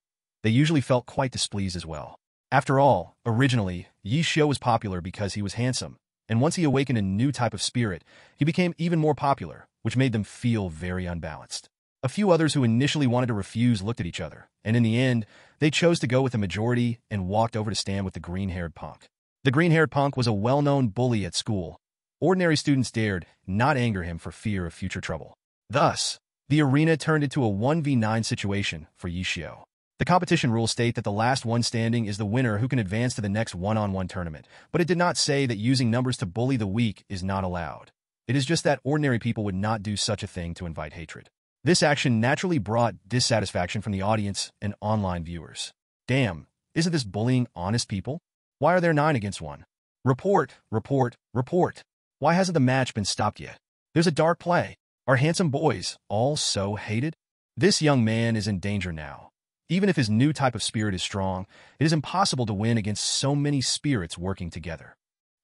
They usually felt quite displeased as well. After all, originally, Yi Xiao was popular because he was handsome, and once he awakened a new type of spirit, he became even more popular, which made them feel very unbalanced. A few others who initially wanted to refuse looked at each other, and in the end, they chose to go with the majority and walked over to stand with the green-haired punk. The green-haired punk was a well-known bully at school. Ordinary students dared not anger him for fear of future trouble. Thus, the arena turned into a 1v9 situation for Yi Xiao. The competition rules state that the last one standing is the winner who can advance to the next one-on-one tournament, but it did not say that using numbers to bully the weak is not allowed. It is just that ordinary people would not do such a thing to invite hatred. This action naturally brought dissatisfaction from the audience and online viewers. Damn, isn't this bullying honest people? Why are there 9 against 1? Report, report, report. Why hasn't the match been stopped yet? There's a dark play. Are handsome boys all so hated? This young man is in danger now. Even if his new type of spirit is strong, it is impossible to win against so many spirits working together.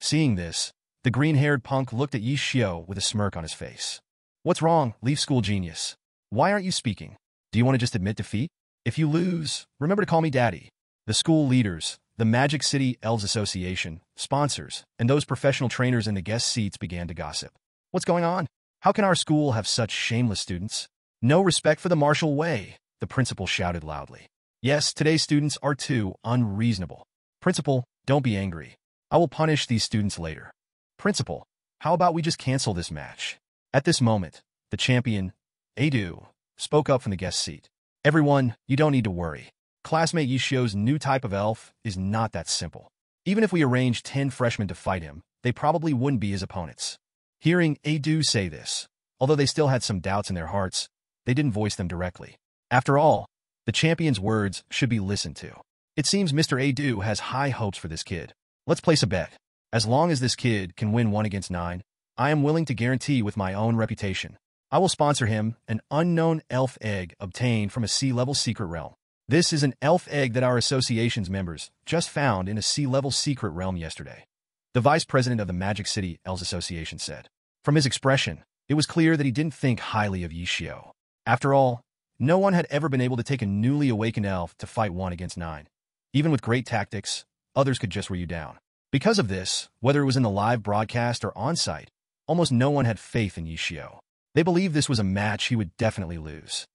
Seeing this, the green-haired punk looked at Yi Xiao with a smirk on his face. What's wrong, Leaf School Genius? Why aren't you speaking? Do you want to just admit defeat? If you lose, remember to call me Daddy. The school leaders, the Magic City Elves Association, sponsors, and those professional trainers in the guest seats began to gossip. What's going on? How can our school have such shameless students? No respect for the martial way, the principal shouted loudly. Yes, today's students are too unreasonable. Principal, Don't be angry. I will punish these students later. Principal, how about we just cancel this match? At this moment, the champion, Adu, spoke up from the guest seat. Everyone, you don't need to worry. Classmate Yishio's new type of elf is not that simple. Even if we arrange 10 freshmen to fight him, they probably wouldn't be his opponents. Hearing Adu say this, although they still had some doubts in their hearts, they didn't voice them directly. After all, the champion's words should be listened to. It seems Mr. Adu has high hopes for this kid. Let's place a bet. As long as this kid can win 1 against 9, I am willing to guarantee with my own reputation. I will sponsor him an unknown elf egg obtained from a sea-level secret realm. This is an elf egg that our association's members just found in a sea-level secret realm yesterday. The vice president of the Magic City Elves Association said. From his expression, it was clear that he didn't think highly of Yishio. After all, no one had ever been able to take a newly awakened elf to fight 1 against 9. Even with great tactics, others could just wear you down. Because of this, whether it was in the live broadcast or on-site, almost no one had faith in Yishio. They believed this was a match he would definitely lose.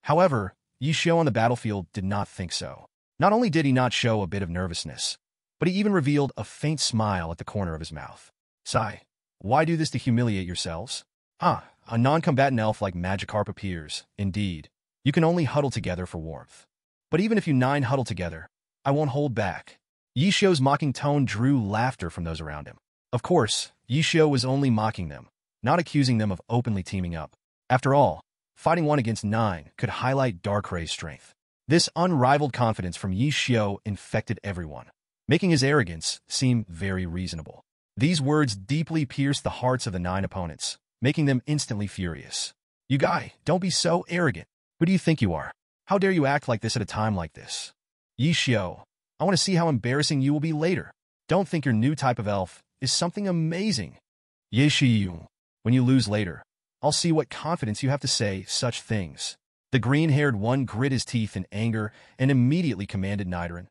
However, Yishio on the battlefield did not think so. Not only did he not show a bit of nervousness, but he even revealed a faint smile at the corner of his mouth. Sigh, why do this to humiliate yourselves? A non-combatant elf like Magikarp appears. Indeed, you can only huddle together for warmth. But even if you 9 huddle together, I won't hold back. Yishio's mocking tone drew laughter from those around him. Of course, Yishio was only mocking them, not accusing them of openly teaming up. After all, fighting 1 against 9 could highlight Darkrai's strength. This unrivaled confidence from Yishio infected everyone, making his arrogance seem very reasonable. These words deeply pierced the hearts of the 9 opponents, making them instantly furious. You guy, don't be so arrogant. Who do you think you are? How dare you act like this at a time like this? Yishio, I want to see how embarrassing you will be later. Don't think your new type of elf is something amazing. Yishio, when you lose later, I'll see what confidence you have to say such things. The green-haired one grit his teeth in anger and immediately commanded Nidoran.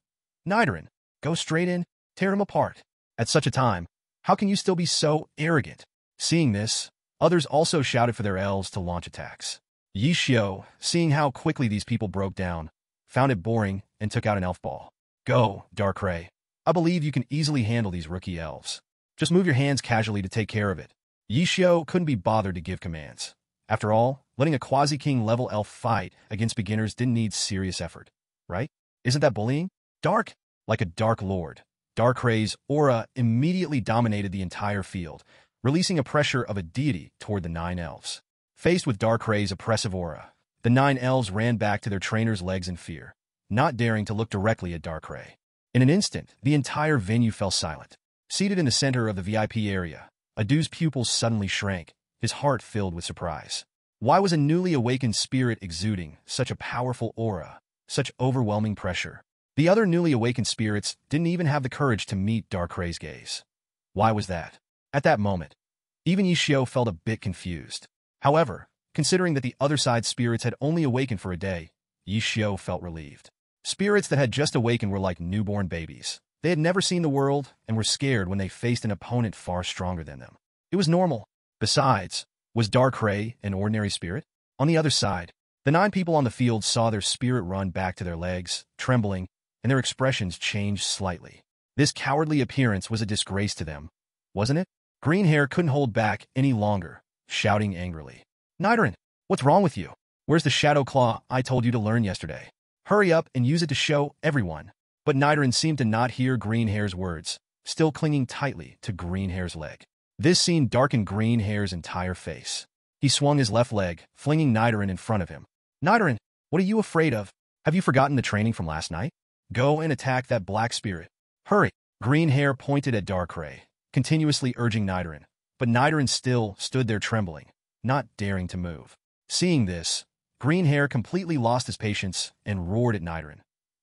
Nidoran, go straight in, tear him apart. At such a time, how can you still be so arrogant? Seeing this, others also shouted for their elves to launch attacks. Yishio, seeing how quickly these people broke down, found it boring and took out an elf ball. Go, Darkrai. I believe you can easily handle these rookie elves. Just move your hands casually to take care of it. Yishio couldn't be bothered to give commands. After all, letting a quasi-king level elf fight against beginners didn't need serious effort, right? Isn't that bullying? Dark? Like a dark lord, Darkrai's aura immediately dominated the entire field, releasing a pressure of a deity toward the 9 elves. Faced with Darkrai's oppressive aura, the 9 elves ran back to their trainer's legs in fear, not daring to look directly at Darkrai. In an instant, the entire venue fell silent. Seated in the center of the VIP area, Adu's pupils suddenly shrank, his heart filled with surprise. Why was a newly awakened spirit exuding such a powerful aura, such overwhelming pressure? The other newly awakened spirits didn't even have the courage to meet Darkrai's gaze. Why was that? At that moment, even Yishio felt a bit confused. However, considering that the other side spirits had only awakened for a day, Yishio felt relieved. Spirits that had just awakened were like newborn babies. They had never seen the world and were scared when they faced an opponent far stronger than them. It was normal. Besides, was Darkrai an ordinary spirit? On the other side, the 9 people on the field saw their spirit run back to their legs, trembling, and their expressions changed slightly. This cowardly appearance was a disgrace to them, wasn't it? Greenhair couldn't hold back any longer, shouting angrily. Nidoran, what's wrong with you? Where's the Shadow Claw I told you to learn yesterday? Hurry up and use it to show everyone. But Nidoran seemed to not hear Greenhair's words, still clinging tightly to Greenhair's leg. This scene darkened Greenhair's entire face. He swung his left leg, flinging Nidoran in front of him. Nidoran, what are you afraid of? Have you forgotten the training from last night? Go and attack that black spirit. Hurry! Greenhair pointed at Darkrai, continuously urging Nidoran, but Nidoran still stood there trembling, not daring to move. Seeing this, Greenhair completely lost his patience and roared at Nidoran.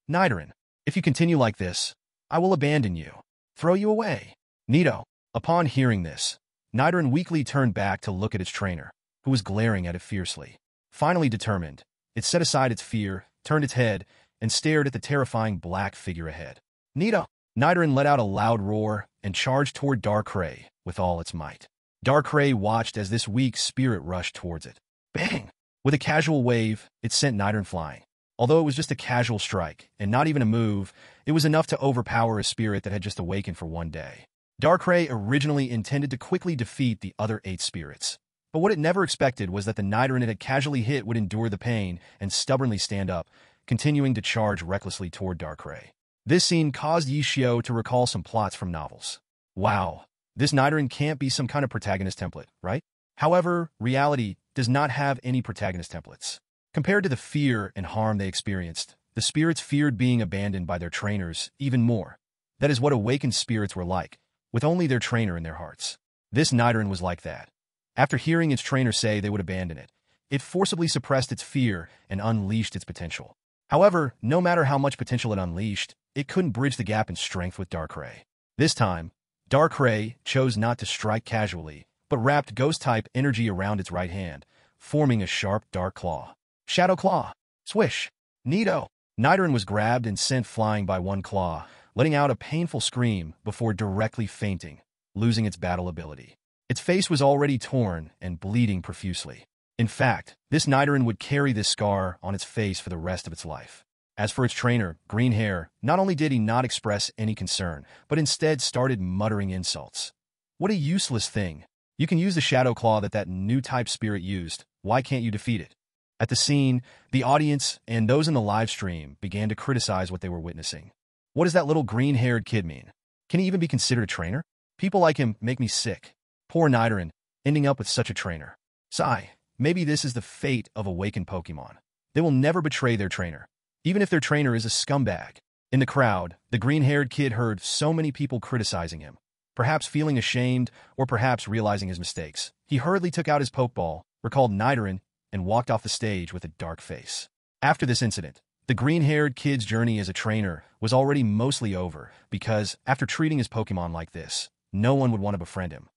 Nidoran, if you continue like this, I will abandon you. Throw you away. Nito. Upon hearing this, Nidoran weakly turned back to look at its trainer, who was glaring at it fiercely. Finally determined, it set aside its fear, turned its head, and stared at the terrifying black figure ahead. Nito! Nidoran let out a loud roar and charged toward Darkrai with all its might. Darkrai watched as this weak spirit rushed towards it. Bang! With a casual wave, it sent Nidoran flying. Although it was just a casual strike, and not even a move, it was enough to overpower a spirit that had just awakened for one day. Darkrai originally intended to quickly defeat the other 8 spirits. But what it never expected was that the Nidoran it had casually hit would endure the pain and stubbornly stand up, continuing to charge recklessly toward Darkrai. This scene caused Yishio to recall some plots from novels. Wow, this Nidoran can't be some kind of protagonist template, right? However, reality does not have any protagonist templates. Compared to the fear and harm they experienced, the spirits feared being abandoned by their trainers even more. That is what awakened spirits were like, with only their trainer in their hearts. This Nidoran was like that. After hearing its trainer say they would abandon it, it forcibly suppressed its fear and unleashed its potential. However, no matter how much potential it unleashed, it couldn't bridge the gap in strength with Darkrai. This time, Darkrai chose not to strike casually, but wrapped Ghost-type energy around its right hand, forming a sharp dark claw. Shadow Claw. Swish. Neato. Nidoran was grabbed and sent flying by one claw, letting out a painful scream before directly fainting, losing its battle ability. Its face was already torn and bleeding profusely. In fact, this Nidoran would carry this scar on its face for the rest of its life. As for its trainer, Green Hair, not only did he not express any concern, but instead started muttering insults. What a useless thing. You can use the Shadow Claw that new type spirit used. Why can't you defeat it? At the scene, the audience and those in the live stream began to criticize what they were witnessing. What does that little green-haired kid mean? Can he even be considered a trainer? People like him make me sick. Poor Nidoran, ending up with such a trainer. Sigh, maybe this is the fate of awakened Pokémon. They will never betray their trainer, even if their trainer is a scumbag. In the crowd, the green-haired kid heard so many people criticizing him, perhaps feeling ashamed or perhaps realizing his mistakes. He hurriedly took out his Pokeball, recalled Nidoran, and walked off the stage with a dark face. After this incident, the green-haired kid's journey as a trainer was already mostly over because, after treating his Pokemon like this, no one would want to befriend him.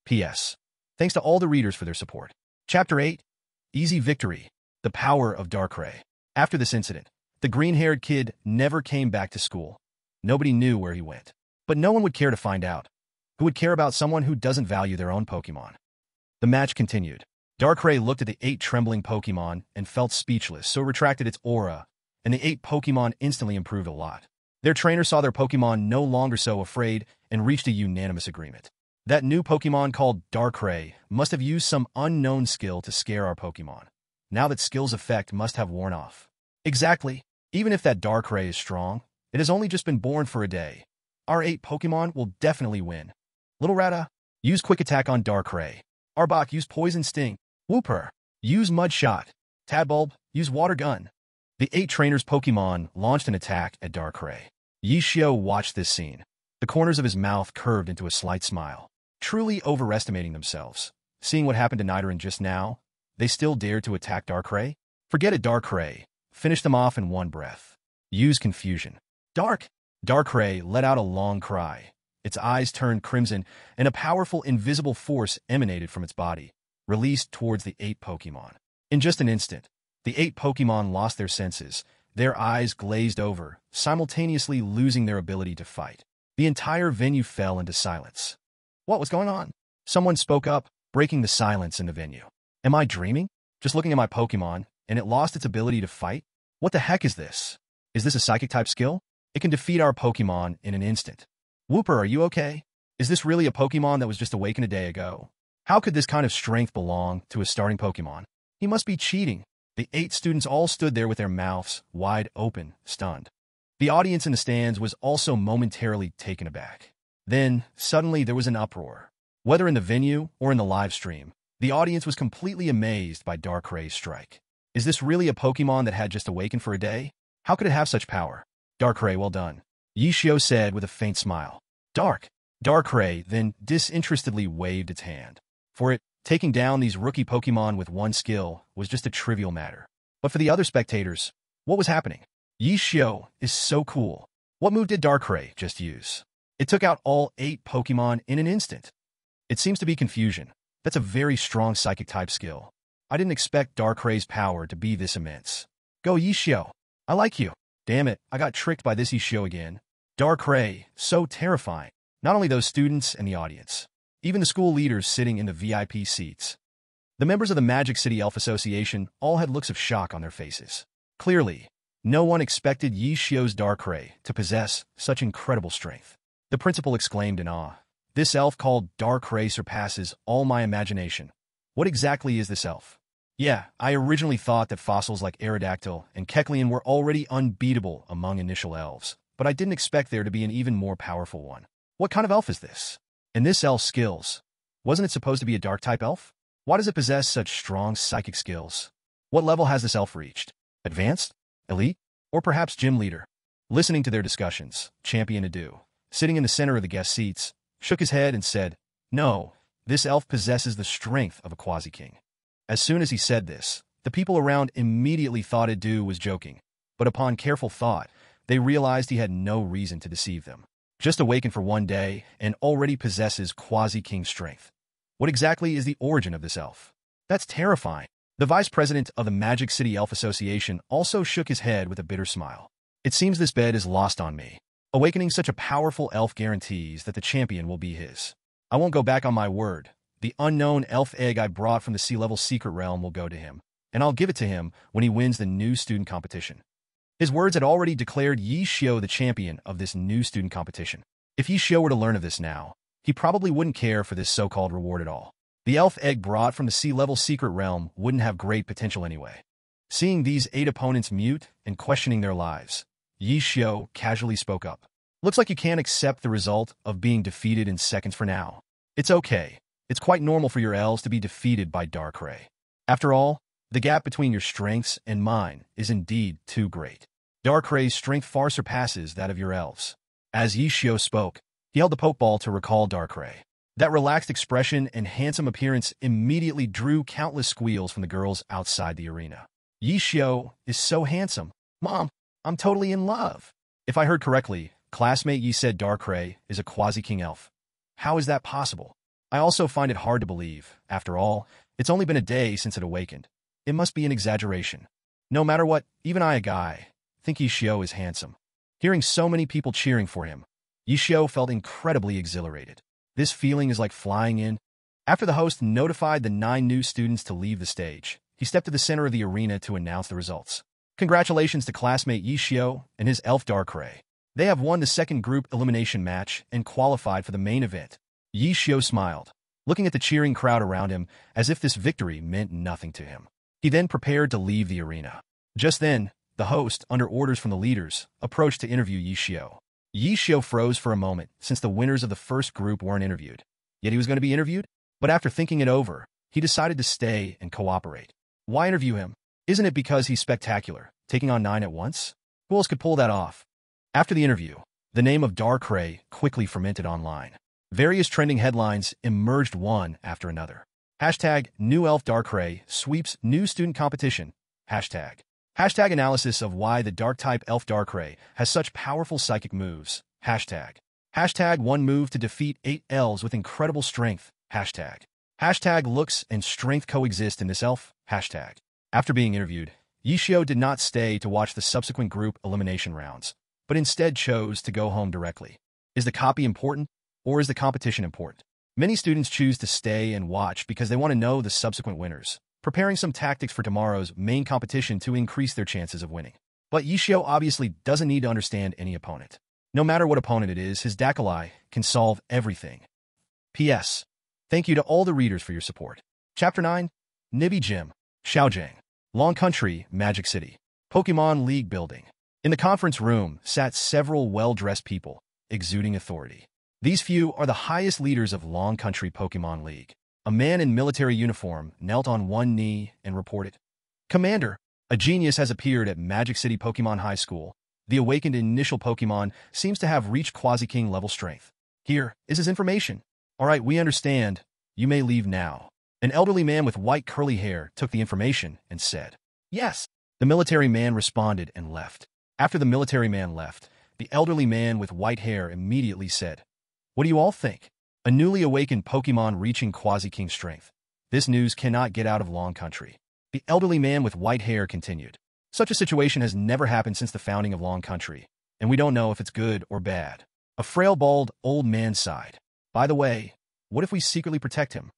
P.S. Thanks to all the readers for their support. Chapter 8. Easy Victory. The Power of Darkrai. After this incident, the green-haired kid never came back to school. Nobody knew where he went. But no one would care to find out. Who would care about someone who doesn't value their own Pokemon? The match continued. Darkrai looked at the 8 trembling Pokemon and felt speechless, so retracted its aura, and the 8 Pokemon instantly improved a lot. Their trainer saw their Pokemon no longer so afraid and reached a unanimous agreement. That new Pokemon called Darkrai must have used some unknown skill to scare our Pokemon. Now that skill's effect must have worn off. Exactly. Even if that Darkrai is strong, it has only just been born for a day. Our 8 Pokemon will definitely win. Little Rata, use Quick Attack on Darkrai. Arbok, use Poison Sting. Wooper, use Mud Shot. Tadbulb, use Water Gun. The 8 trainers' Pokemon launched an attack at Darkrai. Yishio watched this scene. The corners of his mouth curved into a slight smile. Truly overestimating themselves. Seeing what happened to Nidoran just now, they still dared to attack Darkrai? Forget it, Darkrai. Finish them off in one breath. Use Confusion. Darkrai let out a long cry. Its eyes turned crimson, and a powerful invisible force emanated from its body, released towards the 8 Pokemon. In just an instant, the 8 Pokemon lost their senses. Their eyes glazed over, simultaneously losing their ability to fight. The entire venue fell into silence. What was going on? Someone spoke up, breaking the silence in the venue. Am I dreaming? Just looking at my Pokemon, and it lost its ability to fight? What the heck is this? Is this a Psychic-type skill? It can defeat our Pokemon in an instant. Wooper, are you okay? Is this really a Pokemon that was just awakened a day ago? How could this kind of strength belong to a starting Pokemon? He must be cheating. The 8 students all stood there with their mouths wide open, stunned. The audience in the stands was also momentarily taken aback. Then, suddenly, there was an uproar. Whether in the venue or in the live stream, the audience was completely amazed by Darkrai's strike. Is this really a Pokemon that had just awakened for a day? How could it have such power? Darkrai, well done, Yishio said with a faint smile. Darkrai then disinterestedly waved its hand. For it, taking down these rookie Pokemon with one skill was just a trivial matter. But for the other spectators, what was happening? Yishio is so cool. What move did Darkrai just use? It took out all 8 Pokemon in an instant. It seems to be Confusion. That's a very strong Psychic-type skill. I didn't expect Darkrai's power to be this immense. Go Yishio. I like you. Damn it, I got tricked by this Yishio again. Darkrai, so terrifying. Not only those students and the audience, even the school leaders sitting in the VIP seats. The members of the Magic City Elf Association all had looks of shock on their faces. Clearly, No one expected Yi Xiu's Darkrai to possess such incredible strength. The principal exclaimed in awe. This elf called Darkrai surpasses all my imagination. What exactly is this elf? Yeah, I originally thought that fossils like Aerodactyl and Kecleon were already unbeatable among initial elves, but I didn't expect there to be an even more powerful one. What kind of elf is this? And this elf's skills. Wasn't it supposed to be a dark-type elf? Why does it possess such strong psychic skills? What level has this elf reached? Advanced? Elite? Or perhaps gym leader? Listening to their discussions, Champion Adu, sitting in the center of the guest seats, shook his head and said, "No, this elf possesses the strength of a quasi-king." As soon as he said this, the people around immediately thought Adu was joking, but upon careful thought, they realized he had no reason to deceive them. Just awakened for one day and already possesses quasi-king strength. What exactly is the origin of this elf? That's terrifying. The vice president of the Magic City Elf Association also shook his head with a bitter smile. It seems this bet is lost on me. Awakening such a powerful elf guarantees that the champion will be his. I won't go back on my word. The unknown elf egg I brought from the sea-level secret realm will go to him, and I'll give it to him when he wins the new student competition. His words had already declared Yi Xiu the champion of this new student competition. If Yi Xiu were to learn of this now, he probably wouldn't care for this so-called reward at all. The elf egg brought from the sea-level secret realm wouldn't have great potential anyway. Seeing these 8 opponents mute and questioning their lives, Yi Xiu casually spoke up. Looks like you can't accept the result of being defeated in seconds for now. It's okay. It's quite normal for your elves to be defeated by Darkrai. After all, the gap between your strengths and mine is indeed too great. Darkrai's strength far surpasses that of your elves. As Yi Xiu spoke, he held the Pokeball to recall Darkrai. That relaxed expression and handsome appearance immediately drew countless squeals from the girls outside the arena. Yi Xiu is so handsome. Mom, I'm totally in love. If I heard correctly, classmate Yi said Darkrai is a quasi-king elf. How is that possible? I also find it hard to believe. After all, it's only been a day since it awakened. It must be an exaggeration. No matter what, even I, a guy, think Yi Xiu is handsome. Hearing so many people cheering for him, Yi Xiu felt incredibly exhilarated. This feeling is like flying in. After the host notified the 9 new students to leave the stage, he stepped to the center of the arena to announce the results. Congratulations to classmate Yi Xiu and his elf Darkrai. They have won the second group elimination match and qualified for the main event. Yi Xiu smiled, looking at the cheering crowd around him as if this victory meant nothing to him. He then prepared to leave the arena. Just then, the host, under orders from the leaders, approached to interview Yi Xiu. Yi Xiu froze for a moment since the winners of the first group weren't interviewed. Yet he was going to be interviewed? But after thinking it over, he decided to stay and cooperate. Why interview him? Isn't it because he's spectacular, taking on 9 at once? Who else could pull that off? After the interview, the name of Darkrai quickly fermented online. Various trending headlines emerged one after another. Hashtag New Elf Darkrai sweeps new student competition. Hashtag analysis of why the dark-type elf Darkrai has such powerful psychic moves. Hashtag one move to defeat 8 elves with incredible strength. Hashtag looks and strength coexist in this elf. Hashtag. After being interviewed, Yi Xiu did not stay to watch the subsequent group elimination rounds, but instead chose to go home directly. Is the copy important, or is the competition important? Many students choose to stay and watch because they want to know the subsequent winners, preparing some tactics for tomorrow's main competition to increase their chances of winning. But Yi Xiu obviously doesn't need to understand any opponent. No matter what opponent it is, his Darkrai can solve everything. P.S. Thank you to all the readers for your support. Chapter 9, Nibi Gym, Xiaojiang, Long Country, Magic City, Pokémon League Building. In the conference room sat several well-dressed people, exuding authority. These few are the highest leaders of Long Country Pokémon League. A man in military uniform knelt on one knee and reported, "Commander, a genius has appeared at Magic City Pokémon High School. The awakened initial Pokémon seems to have reached Quasi-King level strength. Here is his information. All right, we understand. You may leave now." An elderly man with white curly hair took the information and said, "Yes." The military man responded and left. After the military man left, the elderly man with white hair immediately said, "What do you all think? A newly awakened Pokémon reaching Quasi-King strength. This news cannot get out of Long Country." The elderly man with white hair continued, "Such a situation has never happened since the founding of Long Country, and we don't know if it's good or bad." A frail, bald, old man sighed. "By the way, what if we secretly protect him?"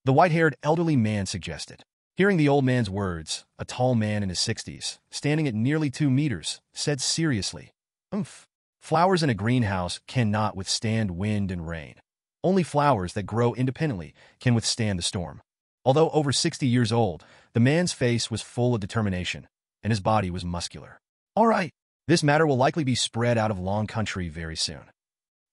The white-haired elderly man suggested. Hearing the old man's words, a tall man in his 60s, standing at nearly 2 meters, said seriously, "Oomph. Flowers in a greenhouse cannot withstand wind and rain. Only flowers that grow independently can withstand the storm." Although over 60 years old, the man's face was full of determination, and his body was muscular. "All right, this matter will likely be spread out of Long Country very soon."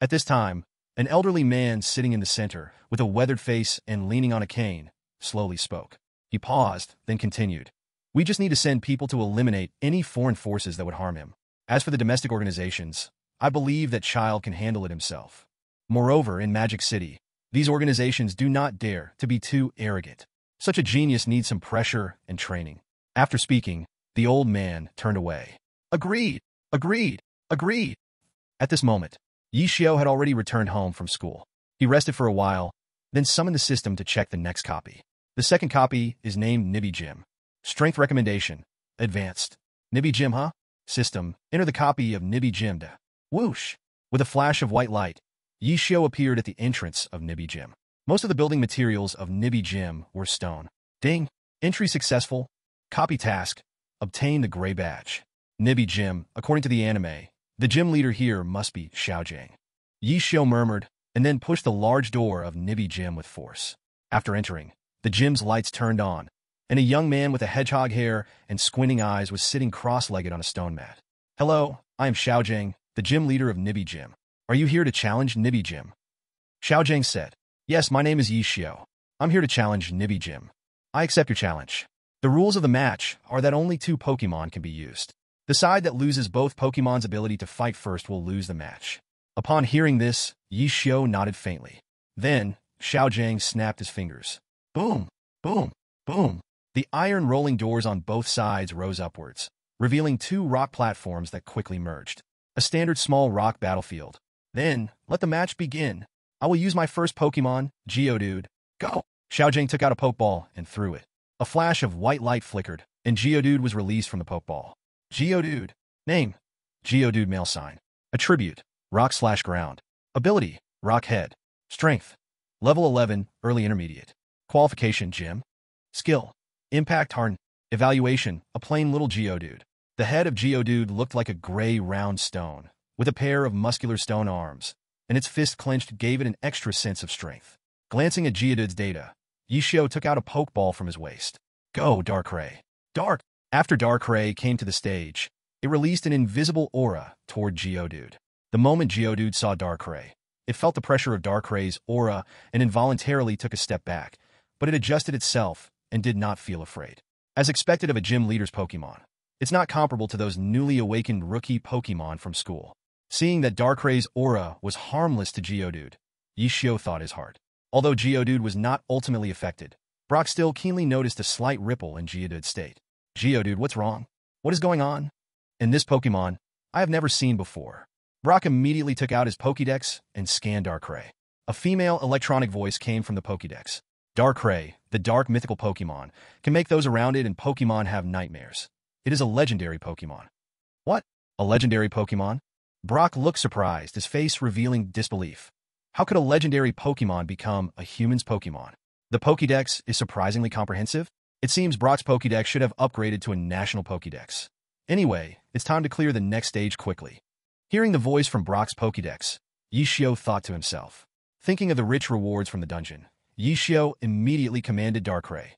At this time, an elderly man sitting in the center, with a weathered face and leaning on a cane, slowly spoke. He paused, then continued. "We just need to send people to eliminate any foreign forces that would harm him. As for the domestic organizations, I believe that Child can handle it himself. Moreover, in Magic City, these organizations do not dare to be too arrogant. Such a genius needs some pressure and training." After speaking, the old man turned away. "Agreed, agreed, agreed." At this moment, Yi Xiao had already returned home from school. He rested for a while, then summoned the system to check the next copy. The second copy is named Nibby Gym. Strength recommendation, advanced. Nibby Gym, huh? System, enter the copy of Nibby Gym. Whoosh! With a flash of white light, Yi Xiao appeared at the entrance of Nibby Gym. Most of the building materials of Nibby Gym were stone. Ding! Entry successful. Copy task. Obtain the gray badge. Nibby Gym, according to the anime, the gym leader here must be Xiaojing. Yi Xiao murmured, and then pushed the large door of Nibby Gym with force. After entering, the gym's lights turned on, and a young man with a hedgehog hair and squinting eyes was sitting cross-legged on a stone mat. "Hello, I am Xiaojing, the gym leader of Nibby Gym. Are you here to challenge Nibby Gym?" Xiaojing said. "Yes, my name is Yi Xiao. I'm here to challenge Nibby Gym. I accept your challenge. The rules of the match are that only 2 Pokémon can be used. The side that loses both Pokémon's ability to fight first will lose the match." Upon hearing this, Yi Xiao nodded faintly. Then, Xiaojing snapped his fingers. Boom, boom, boom. The iron rolling doors on both sides rose upwards, revealing 2 rock platforms that quickly merged. A standard small rock battlefield. "Then, let the match begin. I will use my first Pokémon, Geodude. Go!" Xiaojing took out a Pokeball and threw it. A flash of white light flickered, and Geodude was released from the Pokeball. Geodude. Name: Geodude male sign. Attribute: Rock/Ground. Ability: Rock Head. Strength: Level 11, Early Intermediate. Qualification: Gym. Skill: Impact Harden. Evaluation: a plain little Geodude. The head of Geodude looked like a gray round stone, with a pair of muscular stone arms, and its fist clenched gave it an extra sense of strength. Glancing at Geodude's data, Yi Xiao took out a Pokeball from his waist. Go, Darkrai. Dark! After Darkrai came to the stage, it released an invisible aura toward Geodude. The moment Geodude saw Darkrai, it felt the pressure of Darkrai's aura and involuntarily took a step back, but it adjusted itself and did not feel afraid. As expected of a gym leader's Pokemon, it's not comparable to those newly awakened rookie Pokemon from school. Seeing that Darkrai's aura was harmless to Geodude, Yi Xiao thought his heart. Although Geodude was not ultimately affected, Brock still keenly noticed a slight ripple in Geodude's state. "Geodude, what's wrong? What is going on?" "In this Pokemon, I have never seen before." Brock immediately took out his Pokédex and scanned Darkrai. A female electronic voice came from the Pokédex. Darkrai, the dark mythical Pokemon, can make those around it and Pokemon have nightmares. It is a legendary Pokemon. What? A legendary Pokemon? Brock looked surprised, his face revealing disbelief. How could a legendary Pokemon become a human's Pokemon? The Pokédex is surprisingly comprehensive. It seems Brock's Pokédex should have upgraded to a national Pokédex. Anyway, it's time to clear the next stage quickly. Hearing the voice from Brock's Pokédex, Yi Xiao thought to himself. Thinking of the rich rewards from the dungeon, Yi Xiao immediately commanded Darkrai.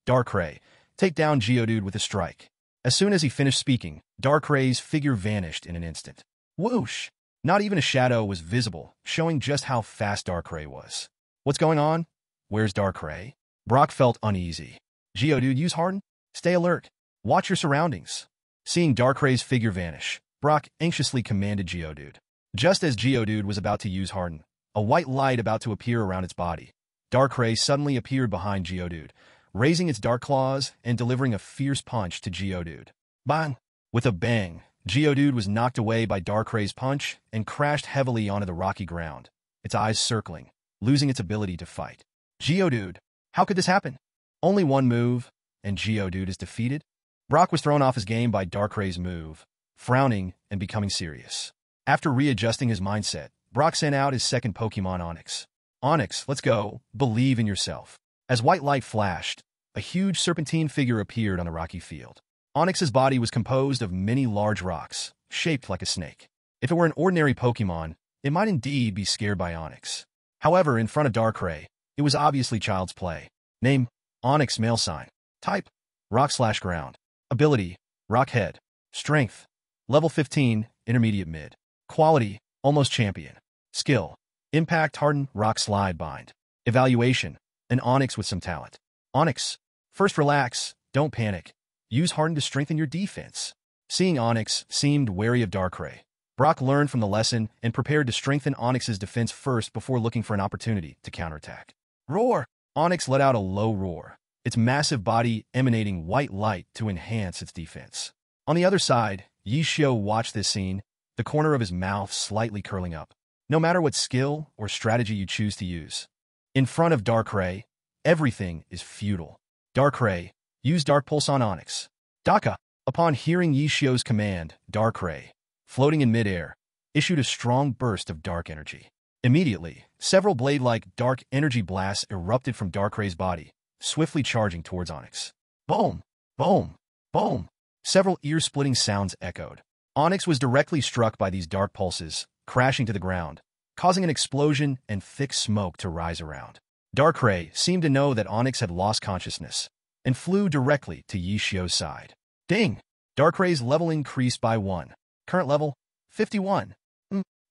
"Darkrai, take down Geodude with a strike." As soon as he finished speaking, Darkrai's figure vanished in an instant. Whoosh! Not even a shadow was visible, showing just how fast Darkrai was. What's going on? Where's Darkrai? Brock felt uneasy. Geodude, use Harden? Stay alert. Watch your surroundings. Seeing Darkrai's figure vanish, Brock anxiously commanded Geodude. Just as Geodude was about to use Harden, a white light about to appear around its body, Darkrai suddenly appeared behind Geodude, raising its dark claws and delivering a fierce punch to Geodude. Bang! With a bang, Geodude was knocked away by Darkrai's punch and crashed heavily onto the rocky ground, its eyes circling, losing its ability to fight. Geodude! How could this happen? Only one move, and Geodude is defeated? Brock was thrown off his game by Darkrai's move, frowning and becoming serious. After readjusting his mindset, Brock sent out his second Pokemon Onix. Onix, let's go. Believe in yourself. As white light flashed, a huge serpentine figure appeared on the rocky field. Onix's body was composed of many large rocks, shaped like a snake. If it were an ordinary Pokémon, it might indeed be scared by Onix. However, in front of Darkrai, it was obviously child's play. Name, Onix male sign. Type, rock/ground. Ability, rock head. Strength, level 15, intermediate mid. Quality, almost champion. Skill, impact harden, rock slide bind. Evaluation, an Onix with some talent. Onix, first relax, don't panic. Use harden to strengthen your defense. Seeing Onix seemed wary of Darkrai, Brock learned from the lesson and prepared to strengthen Onix's defense first before looking for an opportunity to counterattack. Roar! Onix let out a low roar, its massive body emanating white light to enhance its defense. On the other side, Yishio watched this scene, the corner of his mouth slightly curling up. No matter what skill or strategy you choose to use, in front of Darkrai, everything is futile. Darkrai, use Dark Pulse on Onix. Daka! Upon hearing Yishio's command, Darkrai, floating in midair, issued a strong burst of dark energy. Immediately, several blade-like dark energy blasts erupted from Darkrai's body, swiftly charging towards Onix. Boom! Boom! Boom! Several ear-splitting sounds echoed. Onix was directly struck by these dark pulses, crashing to the ground, causing an explosion and thick smoke to rise around. Darkrai seemed to know that Onix had lost consciousness, and flew directly to Yishio's side. Ding! Darkrai's level increased by 1. Current level, 51.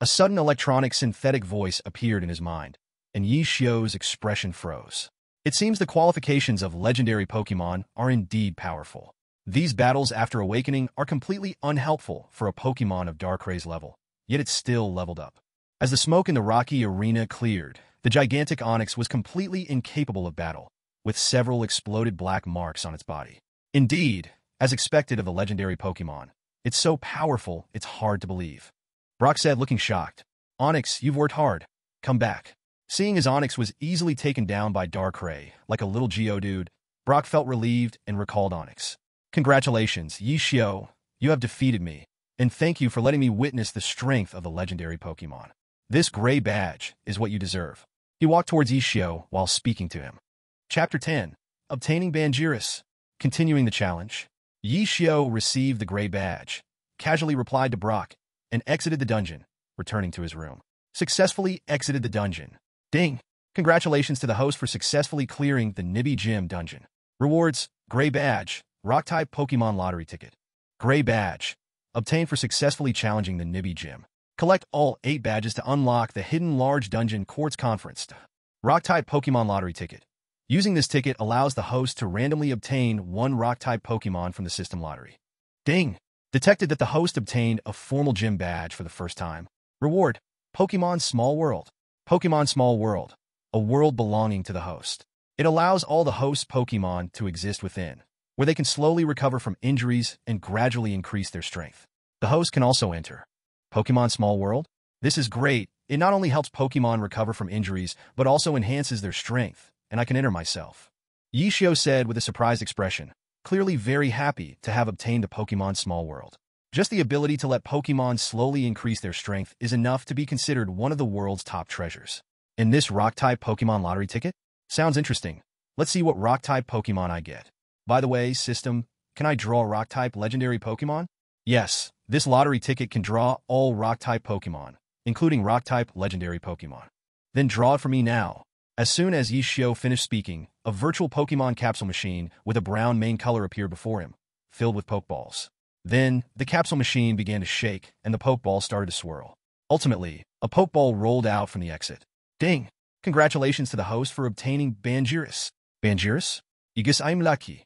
A sudden electronic synthetic voice appeared in his mind, and Yishio's expression froze. It seems the qualifications of legendary Pokémon are indeed powerful. These battles after awakening are completely unhelpful for a Pokémon of Darkrai's level, yet it still leveled up. As the smoke in the rocky arena cleared, the gigantic Onix was completely incapable of battle, with several exploded black marks on its body. Indeed, as expected of the legendary Pokémon, it's so powerful it's hard to believe. Brock said, looking shocked. Onix, you've worked hard. Come back. Seeing as Onix was easily taken down by Darkrai, like a little Geodude, Brock felt relieved and recalled Onix. Congratulations, Yishio, you have defeated me, and thank you for letting me witness the strength of the legendary Pokémon. This gray badge is what you deserve. He walked towards Yishio while speaking to him. Chapter 10. Obtaining Bangiris. Continuing the challenge, Yishio received the gray badge, casually replied to Brock, and exited the dungeon, returning to his room. Successfully exited the dungeon. Ding! Congratulations to the host for successfully clearing the Nibi Gym dungeon. Rewards, gray badge, rock-type Pokemon lottery ticket. Gray badge, obtained for successfully challenging the Nibi Gym. Collect all 8 badges to unlock the hidden large dungeon quartz conference. Rock-type Pokemon lottery ticket. Using this ticket allows the host to randomly obtain 1 rock-type Pokemon from the system lottery. Ding! Detected that the host obtained a formal gym badge for the first time. Reward, Pokemon Small World. Pokemon Small World, a world belonging to the host. It allows all the host's Pokemon to exist within, where they can slowly recover from injuries and gradually increase their strength. The host can also enter Pokemon Small World. This is great. It not only helps Pokemon recover from injuries, but also enhances their strength, and I can enter myself. Yishio said with a surprised expression, clearly very happy to have obtained the Pokemon Small World. Just the ability to let Pokemon slowly increase their strength is enough to be considered one of the world's top treasures. And this Rock-type Pokemon lottery ticket? Sounds interesting. Let's see what Rock-type Pokemon I get. By the way, system, can I draw Rock-type legendary Pokemon? Yes, this lottery ticket can draw all Rock-type Pokemon, including Rock-type legendary Pokemon. Then draw it for me now. As soon as Yishio finished speaking, a virtual Pokemon capsule machine with a brown main color appeared before him, filled with Pokeballs. Then, the capsule machine began to shake, and the Pokeball started to swirl. Ultimately, a Pokeball rolled out from the exit. Ding! Congratulations to the host for obtaining Bangiris. Bangiris? I guess I'm lucky.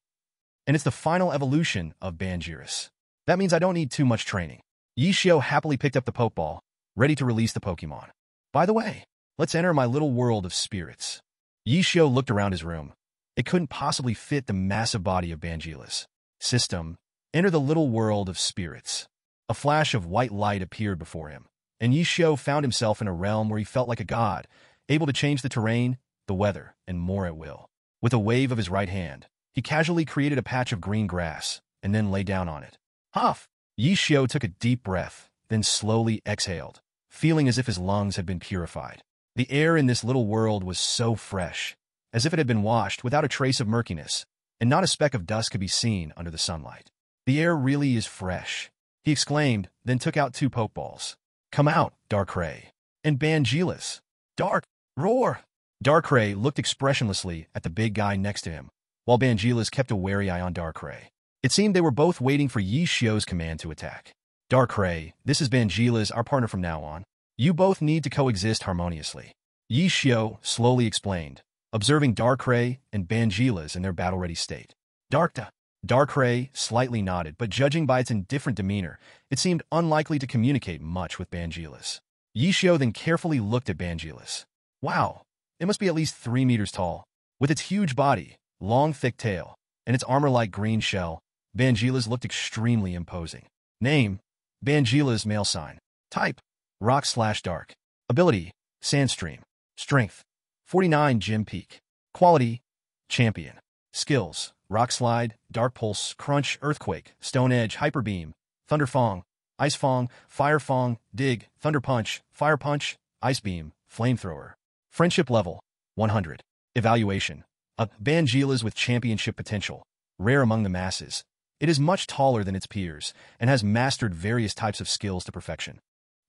And it's the final evolution of Bangiris. That means I don't need too much training. Yishio happily picked up the Pokeball, ready to release the Pokemon. By the way, let's enter my little world of spirits. Yishio looked around his room. It couldn't possibly fit the massive body of Bangiris. System, enter the little world of spirits. A flash of white light appeared before him, and Yishio found himself in a realm where he felt like a god, able to change the terrain, the weather, and more at will. With a wave of his right hand, he casually created a patch of green grass, and then lay down on it. Huff! Yishio took a deep breath, then slowly exhaled, feeling as if his lungs had been purified. The air in this little world was so fresh, as if it had been washed without a trace of murkiness, and not a speck of dust could be seen under the sunlight. The air really is fresh, he exclaimed, then took out 2 Pokeballs. Come out, Darkrai. And Bangelis. Dark, roar! Darkrai looked expressionlessly at the big guy next to him, while Bangelis kept a wary eye on Darkrai. It seemed they were both waiting for Yi Xiu's command to attack. Darkrai, this is Bangelis, our partner from now on. You both need to coexist harmoniously. Yi Xiu slowly explained, observing Darkrai and Bangelis in their battle-ready state. Darkrai slightly nodded, but judging by its indifferent demeanor, it seemed unlikely to communicate much with Bangelis. Yi Xiu then carefully looked at Bangelis. Wow, it must be at least 3 meters tall. With its huge body, long thick tail, and its armor-like green shell, Bangelis looked extremely imposing. Name, Bangelis male sign. Type, Rock/Dark. Ability, Sandstream. Strength, 49 Gym Peak. Quality, Champion. Skills, Rock Slide, Dark Pulse, Crunch, Earthquake, Stone Edge, Hyper Beam, Thunder Fong, Ice Fong, Fire Fong, Dig, Thunder Punch, Fire Punch, Ice Beam, Flamethrower. Friendship level, 100. Evaluation, a Bangelis with championship potential, rare among the masses. It is much taller than its peers, and has mastered various types of skills to perfection.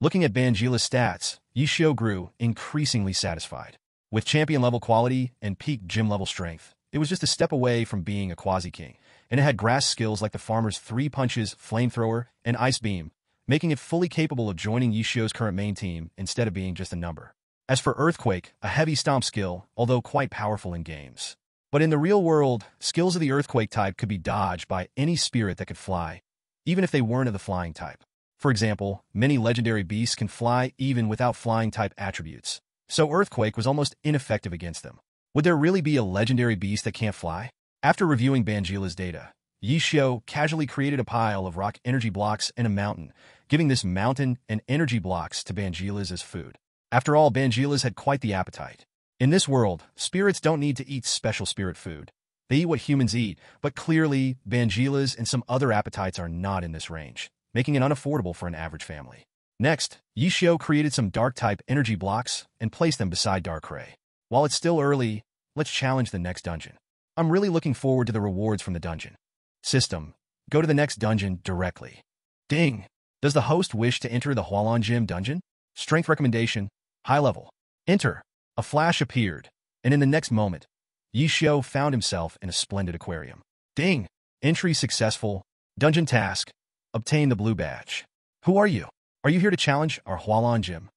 Looking at Bangelis' stats, Yi Xiu grew increasingly satisfied. With champion-level quality and peak gym-level strength, it was just a step away from being a quasi-king, and it had grass skills like the farmer's 3 punches, Flamethrower, and Ice Beam, making it fully capable of joining Yi Xiu's current main team instead of being just a number. As for Earthquake, a heavy stomp skill, although quite powerful in games. But in the real world, skills of the Earthquake type could be dodged by any spirit that could fly, even if they weren't of the flying type. For example, many legendary beasts can fly even without flying-type attributes, so Earthquake was almost ineffective against them. Would there really be a legendary beast that can't fly? After reviewing Bangelis' data, Yi Xiu casually created a pile of rock energy blocks and a mountain, giving this mountain and energy blocks to Bangelis as food. After all, Bangelis had quite the appetite. In this world, spirits don't need to eat special spirit food. They eat what humans eat, but clearly, Bangelis and some other appetites are not in this range, making it unaffordable for an average family. Next, Yi Xiu created some Dark-type energy blocks and placed them beside Darkrai. While it's still early, let's challenge the next dungeon. I'm really looking forward to the rewards from the dungeon. System, go to the next dungeon directly. Ding! Does the host wish to enter the Hualan Gym dungeon? Strength recommendation, high level. Enter. A flash appeared, and in the next moment, Yi Xiu found himself in a splendid aquarium. Ding! Entry successful. Dungeon task. Obtain the blue badge. Who are you? Are you here to challenge our Hualan Gym?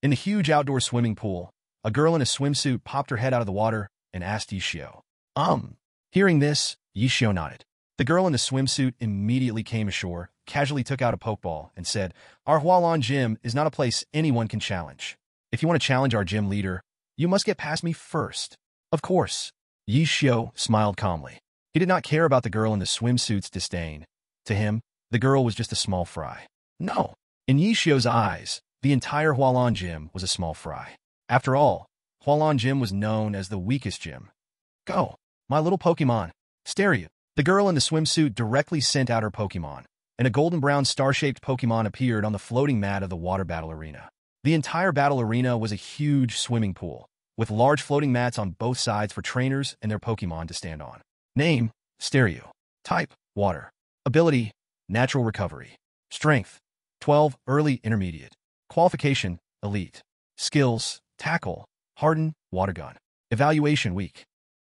In the huge outdoor swimming pool, a girl in a swimsuit popped her head out of the water and asked Yi Xiu. Hearing this, Yi Xiu nodded. The girl in the swimsuit immediately came ashore, casually took out a Pokeball, and said, Our Hualan Gym is not a place anyone can challenge. If you want to challenge our gym leader, you must get past me first. Of course. Yi Xiu smiled calmly. He did not care about the girl in the swimsuit's disdain. To him, the girl was just a small fry. No. In Yi Xiu's eyes, the entire Hualan Gym was a small fry. After all, Hualan Gym was known as the weakest gym. Go, my little Pokémon. Stare you. The girl in the swimsuit directly sent out her Pokémon, and a golden-brown star-shaped Pokémon appeared on the floating mat of the water battle arena. The entire battle arena was a huge swimming pool, with large floating mats on both sides for trainers and their Pokémon to stand on. Name, Stereo. Type, Water. Ability, Natural Recovery. Strength, 12, Early Intermediate. Qualification, Elite. Skills, Tackle, Harden, Water Gun. Evaluation Weak.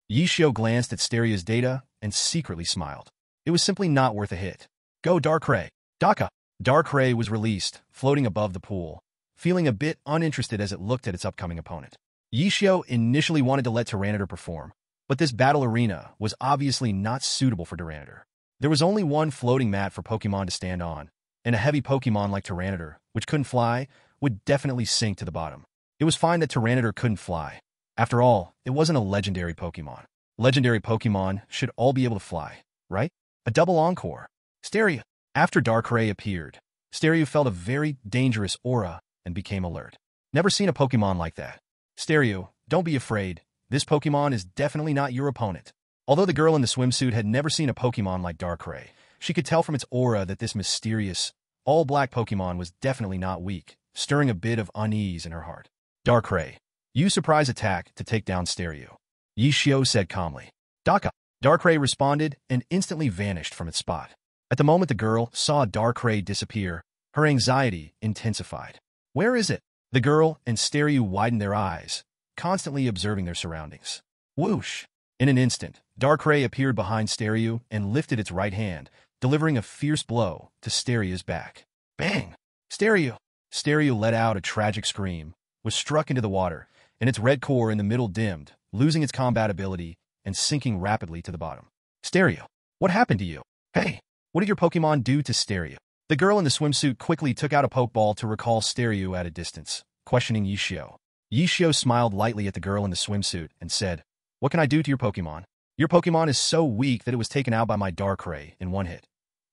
Yi Xiu glanced at Stereo's data and secretly smiled. It was simply not worth a hit. Go Darkrai. Daka. Darkrai was released, floating above the pool, feeling a bit uninterested as it looked at its upcoming opponent. Yi Xiu initially wanted to let Tyranitar perform, but this battle arena was obviously not suitable for Tyranitar. There was only one floating mat for Pokémon to stand on, and a heavy Pokémon like Tyranitar, which couldn't fly, would definitely sink to the bottom. It was fine that Tyranitar couldn't fly. After all, it wasn't a legendary Pokémon. Legendary Pokémon should all be able to fly, right? A double encore. Stereo. After Darkrai appeared, Stereo felt a very dangerous aura and became alert. Never seen a Pokémon like that. Stereo, don't be afraid. This Pokémon is definitely not your opponent. Although the girl in the swimsuit had never seen a Pokémon like Darkrai, she could tell from its aura that this mysterious, all-black Pokémon was definitely not weak, stirring a bit of unease in her heart. Darkrai, use surprise attack to take down Stereo. Yi Xiu said calmly. Daka. Darkrai responded and instantly vanished from its spot. At the moment the girl saw Darkrai disappear, her anxiety intensified. Where is it? The girl and Stereo widened their eyes, constantly observing their surroundings. Whoosh! In an instant, Darkrai appeared behind Stereo and lifted its right hand, delivering a fierce blow to Stereo's back. Bang! Stereo! Stereo let out a tragic scream, was struck into the water, and its red core in the middle dimmed, losing its combat ability and sinking rapidly to the bottom. Stereo! What happened to you? Hey! What did your Pokémon do to Stereo? The girl in the swimsuit quickly took out a Pokeball to recall Stereo at a distance, questioning Yishio. Yishio smiled lightly at the girl in the swimsuit and said, "What can I do to your Pokémon? Your Pokémon is so weak that it was taken out by my Darkrai in one hit.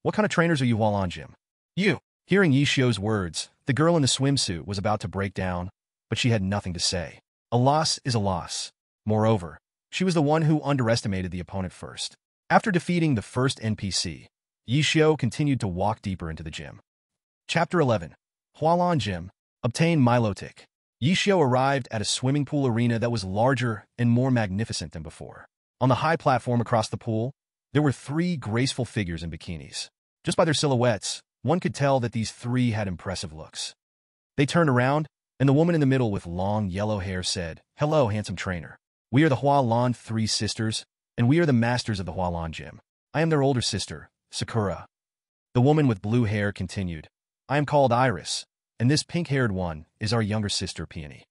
What kind of trainers are you while on gym?" You. Hearing Yishio's words, the girl in the swimsuit was about to break down, but she had nothing to say. A loss is a loss. Moreover, she was the one who underestimated the opponent first. After defeating the first NPC, Yishio continued to walk deeper into the gym. Chapter 11. Hualan Gym. Obtain Milotic. Yishio arrived at a swimming pool arena that was larger and more magnificent than before. On the high platform across the pool, there were 3 graceful figures in bikinis. Just by their silhouettes, one could tell that these 3 had impressive looks. They turned around, and the woman in the middle with long yellow hair said, "Hello, handsome trainer. We are the Hualan 3 sisters, and we are the masters of the Hualan Gym. I am their older sister, Sakura." The woman with blue hair continued, "I am called Iris, and this pink-haired one is our younger sister, Peony.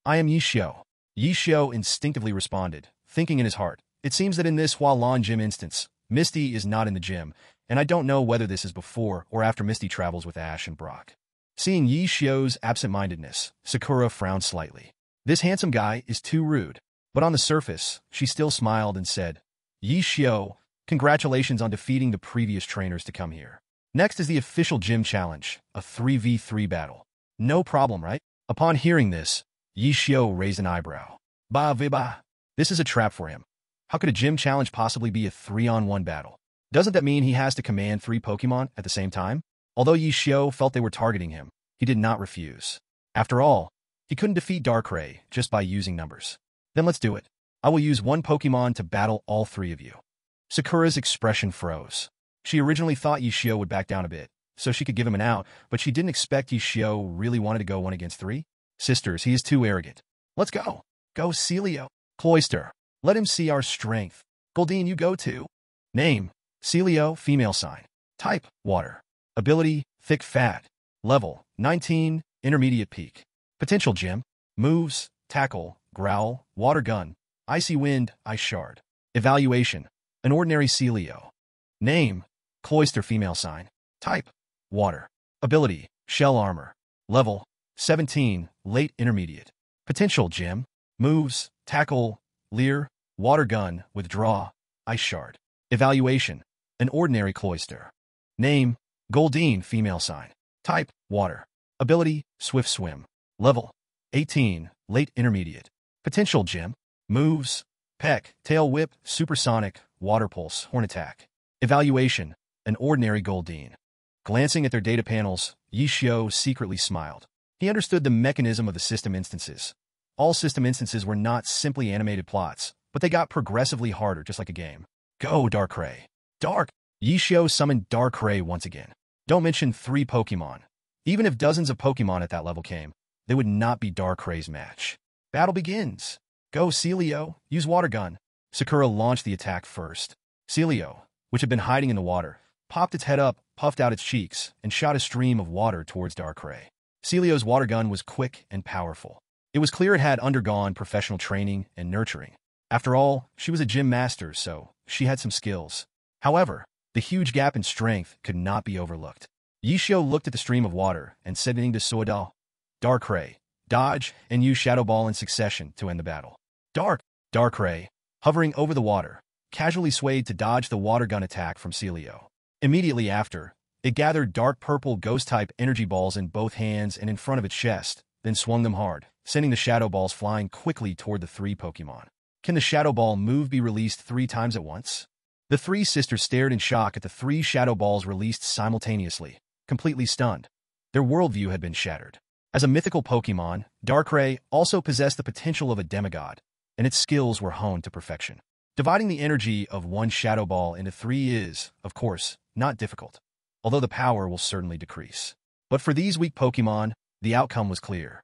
I am Yishio." Yishio instinctively responded, thinking in his heart, "It seems that in this Hualan Gym instance, Misty is not in the gym, and I don't know whether this is before or after Misty travels with Ash and Brock." Seeing Yishio's absent-mindedness, Sakura frowned slightly. This handsome guy is too rude. But on the surface, she still smiled and said, "Yishio, congratulations on defeating the previous trainers to come here. Next is the official gym challenge, a 3v3 battle. No problem, right?" Upon hearing this, Yishio raised an eyebrow. "Bah viba. This is a trap for him. How could a gym challenge possibly be a 3-on-1 battle? Doesn't that mean he has to command 3 Pokémon at the same time?" Although Yishio felt they were targeting him, he did not refuse. After all, he couldn't defeat Darkrai just by using numbers. "Then let's do it. I will use 1 Pokémon to battle all 3 of you." Sakura's expression froze. She originally thought Yishio would back down a bit, so she could give him an out, but she didn't expect Yishio really wanted to go 1 against 3. Sisters, he is too arrogant. "Let's go. Go, Celio. Cloyster. Let him see our strength. Goldeen, you go too." Name, Celio, female sign. Type, water. Ability, thick fat. Level, 19, intermediate peak. Potential gym, moves, tackle, growl, water gun, icy wind, ice shard. Evaluation, an ordinary Celio. Name, Cloyster, female sign. Type, water. Ability, shell armor. Level, 17, late intermediate. Potential gym, moves, tackle, leer, water gun, withdraw, ice shard. Evaluation, an ordinary Cloyster. Name, Goldeen, female sign. Type, water. Ability, swift swim. Level, 18, late intermediate. Potential gym, moves, peck, tail whip, supersonic, water pulse, horn attack. Evaluation, an ordinary Goldeen. Glancing at their data panels, Yishio secretly smiled. He understood the mechanism of the system instances. All system instances were not simply animated plots, but they got progressively harder just like a game. Go, Darkrai. Dark! Yishio summoned Darkrai once again. Don't mention 3 Pokémon. Even if dozens of Pokémon at that level came, they would not be Darkrai's match. Battle begins. Go, Celio. Use water gun. Sakura launched the attack first. Celio, which had been hiding in the water, popped its head up, puffed out its cheeks, and shot a stream of water towards Darkrai. Celio's water gun was quick and powerful. It was clear it had undergone professional training and nurturing. After all, she was a gym master, so she had some skills. However, the huge gap in strength could not be overlooked. Yishio looked at the stream of water and said to Suadal, "Darkrai, dodge and use Shadow Ball in succession to end the battle." Darkrai, hovering over the water, casually swayed to dodge the water gun attack from Celio. Immediately after, it gathered dark purple ghost-type energy balls in both hands and in front of its chest, then swung them hard, sending the Shadow Balls flying quickly toward the 3 Pokémon. Can the Shadow Ball move be released 3 times at once? The 3 sisters stared in shock at the 3 Shadow Balls released simultaneously, completely stunned. Their worldview had been shattered. As a mythical Pokémon, Darkrai also possessed the potential of a demigod, and its skills were honed to perfection. Dividing the energy of one Shadow Ball into 3 is, of course, not difficult, although the power will certainly decrease. But for these weak Pokémon, the outcome was clear.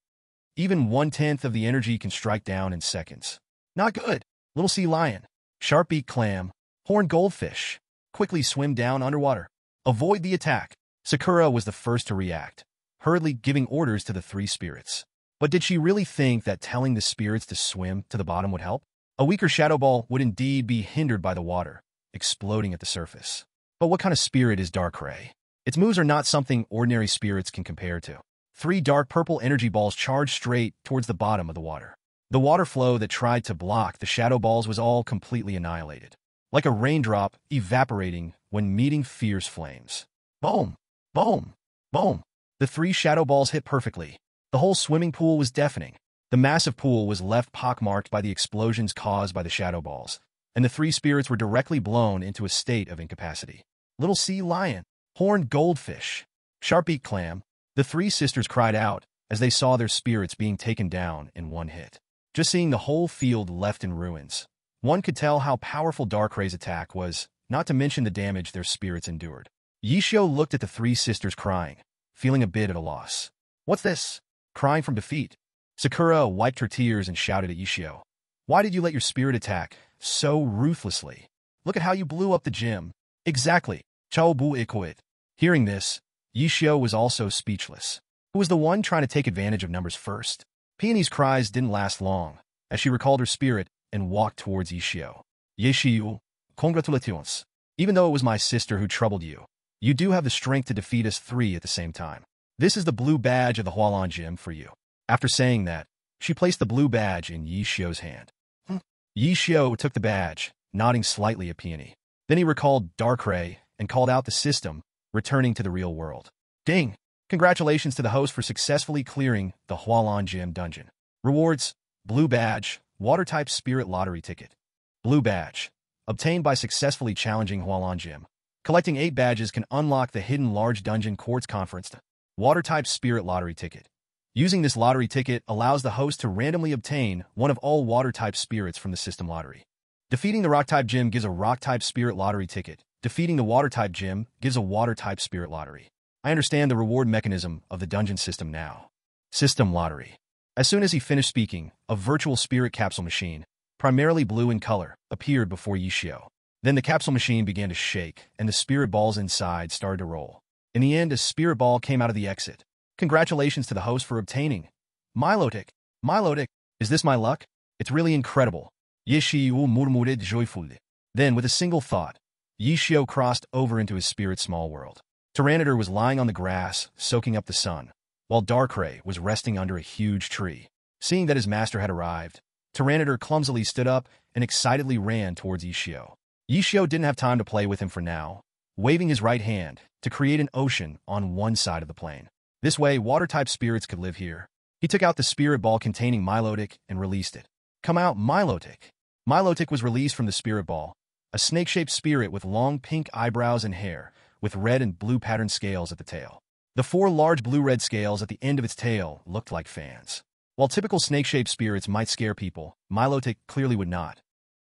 Even 1/10 of the energy can strike down in seconds. Not good. Little Sea Lion, Sharp-beaked Clam, Horned Goldfish, quickly swim down underwater. Avoid the attack. Sakura was the first to react, hurriedly giving orders to the 3 spirits. But did she really think that telling the spirits to swim to the bottom would help? A weaker Shadow Ball would indeed be hindered by the water, exploding at the surface. But what kind of spirit is Darkrai? Its moves are not something ordinary spirits can compare to. 3 dark purple energy balls charged straight towards the bottom of the water. The water flow that tried to block the Shadow Balls was all completely annihilated, like a raindrop evaporating when meeting fierce flames. Boom! Boom! Boom! The 3 Shadow Balls hit perfectly. The whole swimming pool was deafening. The massive pool was left pockmarked by the explosions caused by the Shadow Balls, and the 3 spirits were directly blown into a state of incapacity. Little Sea Lion, Horned Goldfish, Sharp-beaked Clam, the 3 sisters cried out as they saw their spirits being taken down in one hit. Just seeing the whole field left in ruins, one could tell how powerful Darkrai's attack was, not to mention the damage their spirits endured. Yishio looked at the 3 sisters crying, feeling a bit at a loss. What's this? Crying from defeat. Sakura wiped her tears and shouted at Yishio. Why did you let your spirit attack so ruthlessly? Look at how you blew up the gym. Exactly. Chao bu ikoit. Hearing this, Yishio was also speechless. Who was the one trying to take advantage of numbers first? Peony's cries didn't last long, as she recalled her spirit and walked towards Yishio. Yishio, congratulations. Even though it was my sister who troubled you, you do have the strength to defeat us 3 at the same time. This is the blue badge of the Hualan Gym for you. After saying that, she placed the blue badge in Yishio's hand. Yishio took the badge, nodding slightly at Peony. Then he recalled Darkrai and called out the system, returning to the real world. Ding! Congratulations to the host for successfully clearing the Hualan Gym dungeon. Rewards: Blue Badge, Water-type Spirit Lottery Ticket. Blue Badge, obtained by successfully challenging Hualan Gym. Collecting 8 badges can unlock the hidden large dungeon quartz conference. Water-type Spirit Lottery Ticket. Using this lottery ticket allows the host to randomly obtain one of all water-type spirits from the system lottery. Defeating the Rock-type gym gives a Rock-type Spirit Lottery Ticket. Defeating the Water-type gym gives a Water-type Spirit Lottery. I understand the reward mechanism of the dungeon system now. System Lottery. As soon as he finished speaking, a virtual spirit capsule machine, primarily blue in color, appeared before Yishio. Then the capsule machine began to shake, and the spirit balls inside started to roll. In the end, a spirit ball came out of the exit. Congratulations to the host for obtaining Milotic. Milotic, is this my luck? It's really incredible. Yishio murmured joyfully. Then, with a single thought, Yishio crossed over into his spirit's small world. Tyranitar was lying on the grass, soaking up the sun, while Darkrai was resting under a huge tree. Seeing that his master had arrived, Tyranitar clumsily stood up and excitedly ran towards Yishio. Yishio didn't have time to play with him for now, waving his right hand to create an ocean on one side of the plain. This way, water-type spirits could live here. He took out the spirit ball containing Milotic and released it. Come out, Milotic. Milotic was released from the spirit ball, a snake-shaped spirit with long pink eyebrows and hair, with red and blue patterned scales at the tail. The 4 large blue-red scales at the end of its tail looked like fans. While typical snake-shaped spirits might scare people, Milotic clearly would not.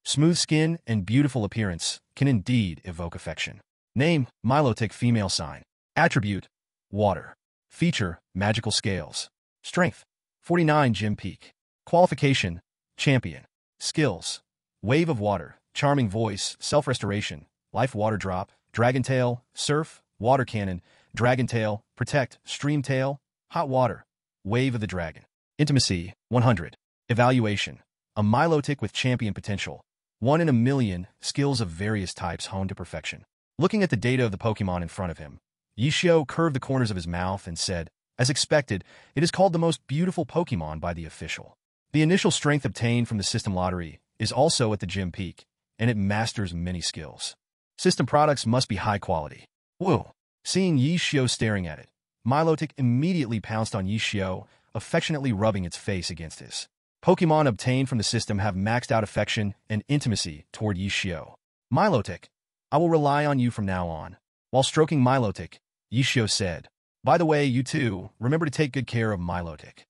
Smooth skin and beautiful appearance can indeed evoke affection. Name: Milotic, female sign. Attribute: water. Feature: magical scales. Strength: 49 gym peak. Qualification: champion. Skills: wave of water, charming voice, self-restoration, life water drop, dragon tail, surf, water cannon, dragon tail, protect, stream tail, hot water, wave of the dragon. Intimacy: 100. Evaluation: a Milotic with champion potential. 1 in a million, skills of various types honed to perfection. Looking at the data of the Pokémon in front of him, Yishio curved the corners of his mouth and said, as expected, it is called the most beautiful Pokémon by the official. The initial strength obtained from the system lottery is also at the gym peak, and it masters many skills. System products must be high quality. Whoa! Seeing Yishio staring at it, Milotic immediately pounced on Yishio, affectionately rubbing its face against his. Pokémon obtained from the system have maxed out affection and intimacy toward Yishio. Milotic, I will rely on you from now on. While stroking Milotic, Yishio said, by the way, you two, remember to take good care of Milotic.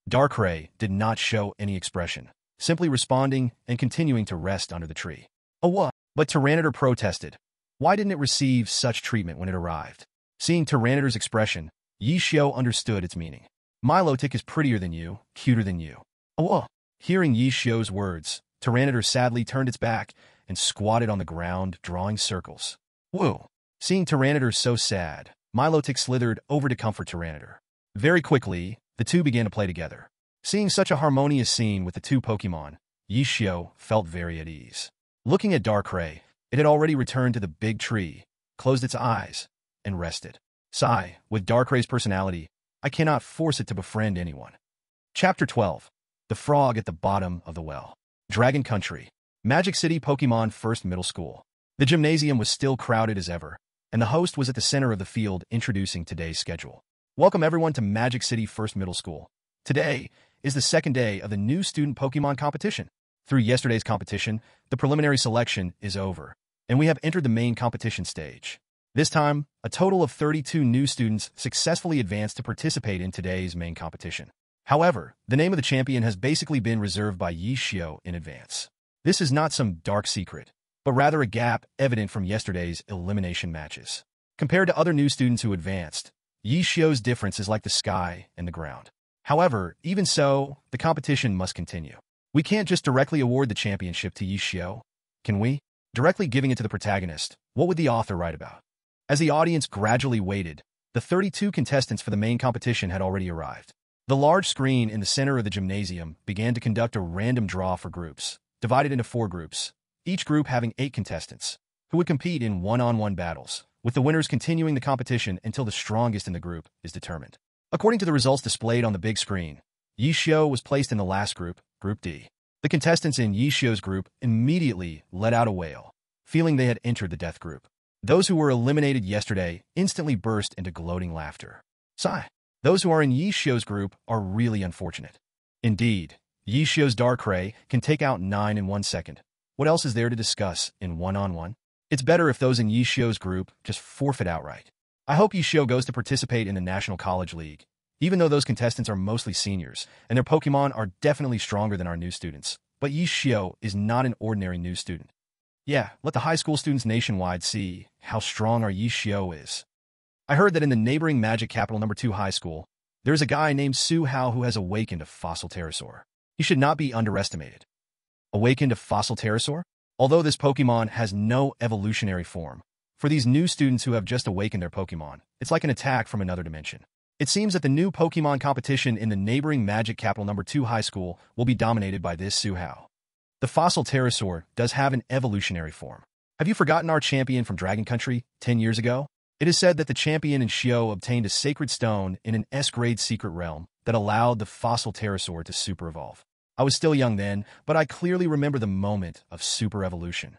Darkrai did not show any expression, simply responding and continuing to rest under the tree. Oh what? But Tyranitar protested. Why didn't it receive such treatment when it arrived? Seeing Tyranitar's expression, Yi Xiao understood its meaning. Milotic is prettier than you, cuter than you. Oh what? Hearing Yi Xiao's words, Tyranitar sadly turned its back and squatted on the ground, drawing circles. Whoa! Seeing Tyranitar so sad, Milotic slithered over to comfort Tyranitar. Very quickly, the two began to play together. Seeing such a harmonious scene with the two Pokémon, Yi Xiao felt very at ease. Looking at Darkrai, it had already returned to the big tree, closed its eyes, and rested. Sigh, with Darkrai's personality, I cannot force it to befriend anyone. Chapter 12. The Frog at the Bottom of the Well. Dragon Country. Magic City Pokémon First Middle School. The gymnasium was still crowded as ever, and the host was at the center of the field introducing today's schedule. Welcome everyone to Magic City First Middle School. Today is the second day of the new student Pokémon competition. Through yesterday's competition, the preliminary selection is over, and we have entered the main competition stage. This time, a total of 32 new students successfully advanced to participate in today's main competition. However, the name of the champion has basically been reserved by Yi Xiao in advance. This is not some dark secret, but rather a gap evident from yesterday's elimination matches. Compared to other new students who advanced, Yi Xiao's difference is like the sky and the ground. However, even so, the competition must continue. We can't just directly award the championship to Yi Xiao, can we? Directly giving it to the protagonist, what would the author write about? As the audience gradually waited, the 32 contestants for the main competition had already arrived. The large screen in the center of the gymnasium began to conduct a random draw for groups, divided into 4 groups, each group having 8 contestants, who would compete in one-on-one battles, with the winners continuing the competition until the strongest in the group is determined. According to the results displayed on the big screen, Yi Xiao was placed in the last group, Group D. The contestants in Yi Xiao's group immediately let out a wail, feeling they had entered the death group. Those who were eliminated yesterday instantly burst into gloating laughter. Sigh. Those who are in Yi Xiao's group are really unfortunate. Indeed, Yi Xiao's Darkrai can take out 9 in 1 second. What else is there to discuss in one-on-one? It's better if those in Yi Xiao's group just forfeit outright. I hope Yi Xiao goes to participate in the National College League, even though those contestants are mostly seniors, and their Pokémon are definitely stronger than our new students. But Yi Xiao is not an ordinary new student. Yeah, let the high school students nationwide see how strong our Yi Xiao is. I heard that in the neighboring Magic Capital No. 2 high school, there's a guy named Su Hao who has awakened a fossil pterosaur. He should not be underestimated. Awakened a fossil pterosaur? Although this Pokémon has no evolutionary form, for these new students who have just awakened their Pokémon, it's like an attack from another dimension. It seems that the new Pokémon competition in the neighboring Magic Capital No. 2 high school will be dominated by this Su Hao. The fossil pterosaur does have an evolutionary form. Have you forgotten our champion from Dragon Country 10 years ago? It is said that the champion in Xiao obtained a sacred stone in an S-grade secret realm that allowed the fossil pterosaur to super evolve. I was still young then, but I clearly remember the moment of super evolution.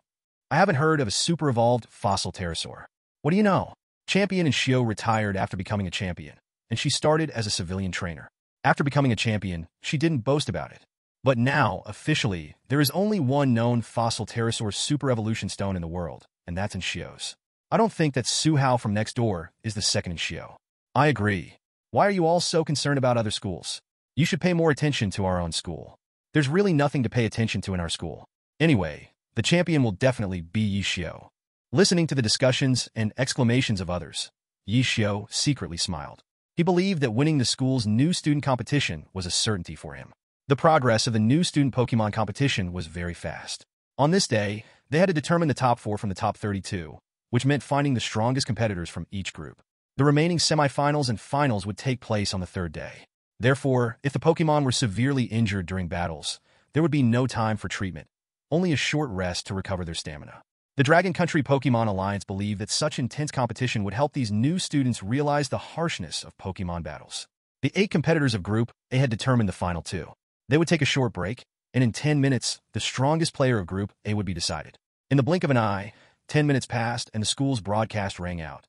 I haven't heard of a super evolved fossil pterosaur. What do you know? Champion in Xiao retired after becoming a champion, and she started as a civilian trainer. After becoming a champion, she didn't boast about it. But now, officially, there is only one known fossil pterosaur super evolution stone in the world, and that's in Xiao's. I don't think that Su Hao from next door is the second in Xiao. I agree. Why are you all so concerned about other schools? You should pay more attention to our own school. There's really nothing to pay attention to in our school. Anyway, the champion will definitely be Yi Xiao. Listening to the discussions and exclamations of others, Yi Xiao secretly smiled. He believed that winning the school's new student competition was a certainty for him. The progress of the new student Pokémon competition was very fast. On this day, they had to determine the top 4 from the top 32, which meant finding the strongest competitors from each group. The remaining semifinals and finals would take place on the 3rd day. Therefore, if the Pokémon were severely injured during battles, there would be no time for treatment, only a short rest to recover their stamina. The Dragon Country Pokémon Alliance believed that such intense competition would help these new students realize the harshness of Pokémon battles. The 8 competitors of Group A had determined the final 2. They would take a short break, and in 10 minutes, the strongest player of Group A would be decided. In the blink of an eye, 10 minutes passed and the school's broadcast rang out.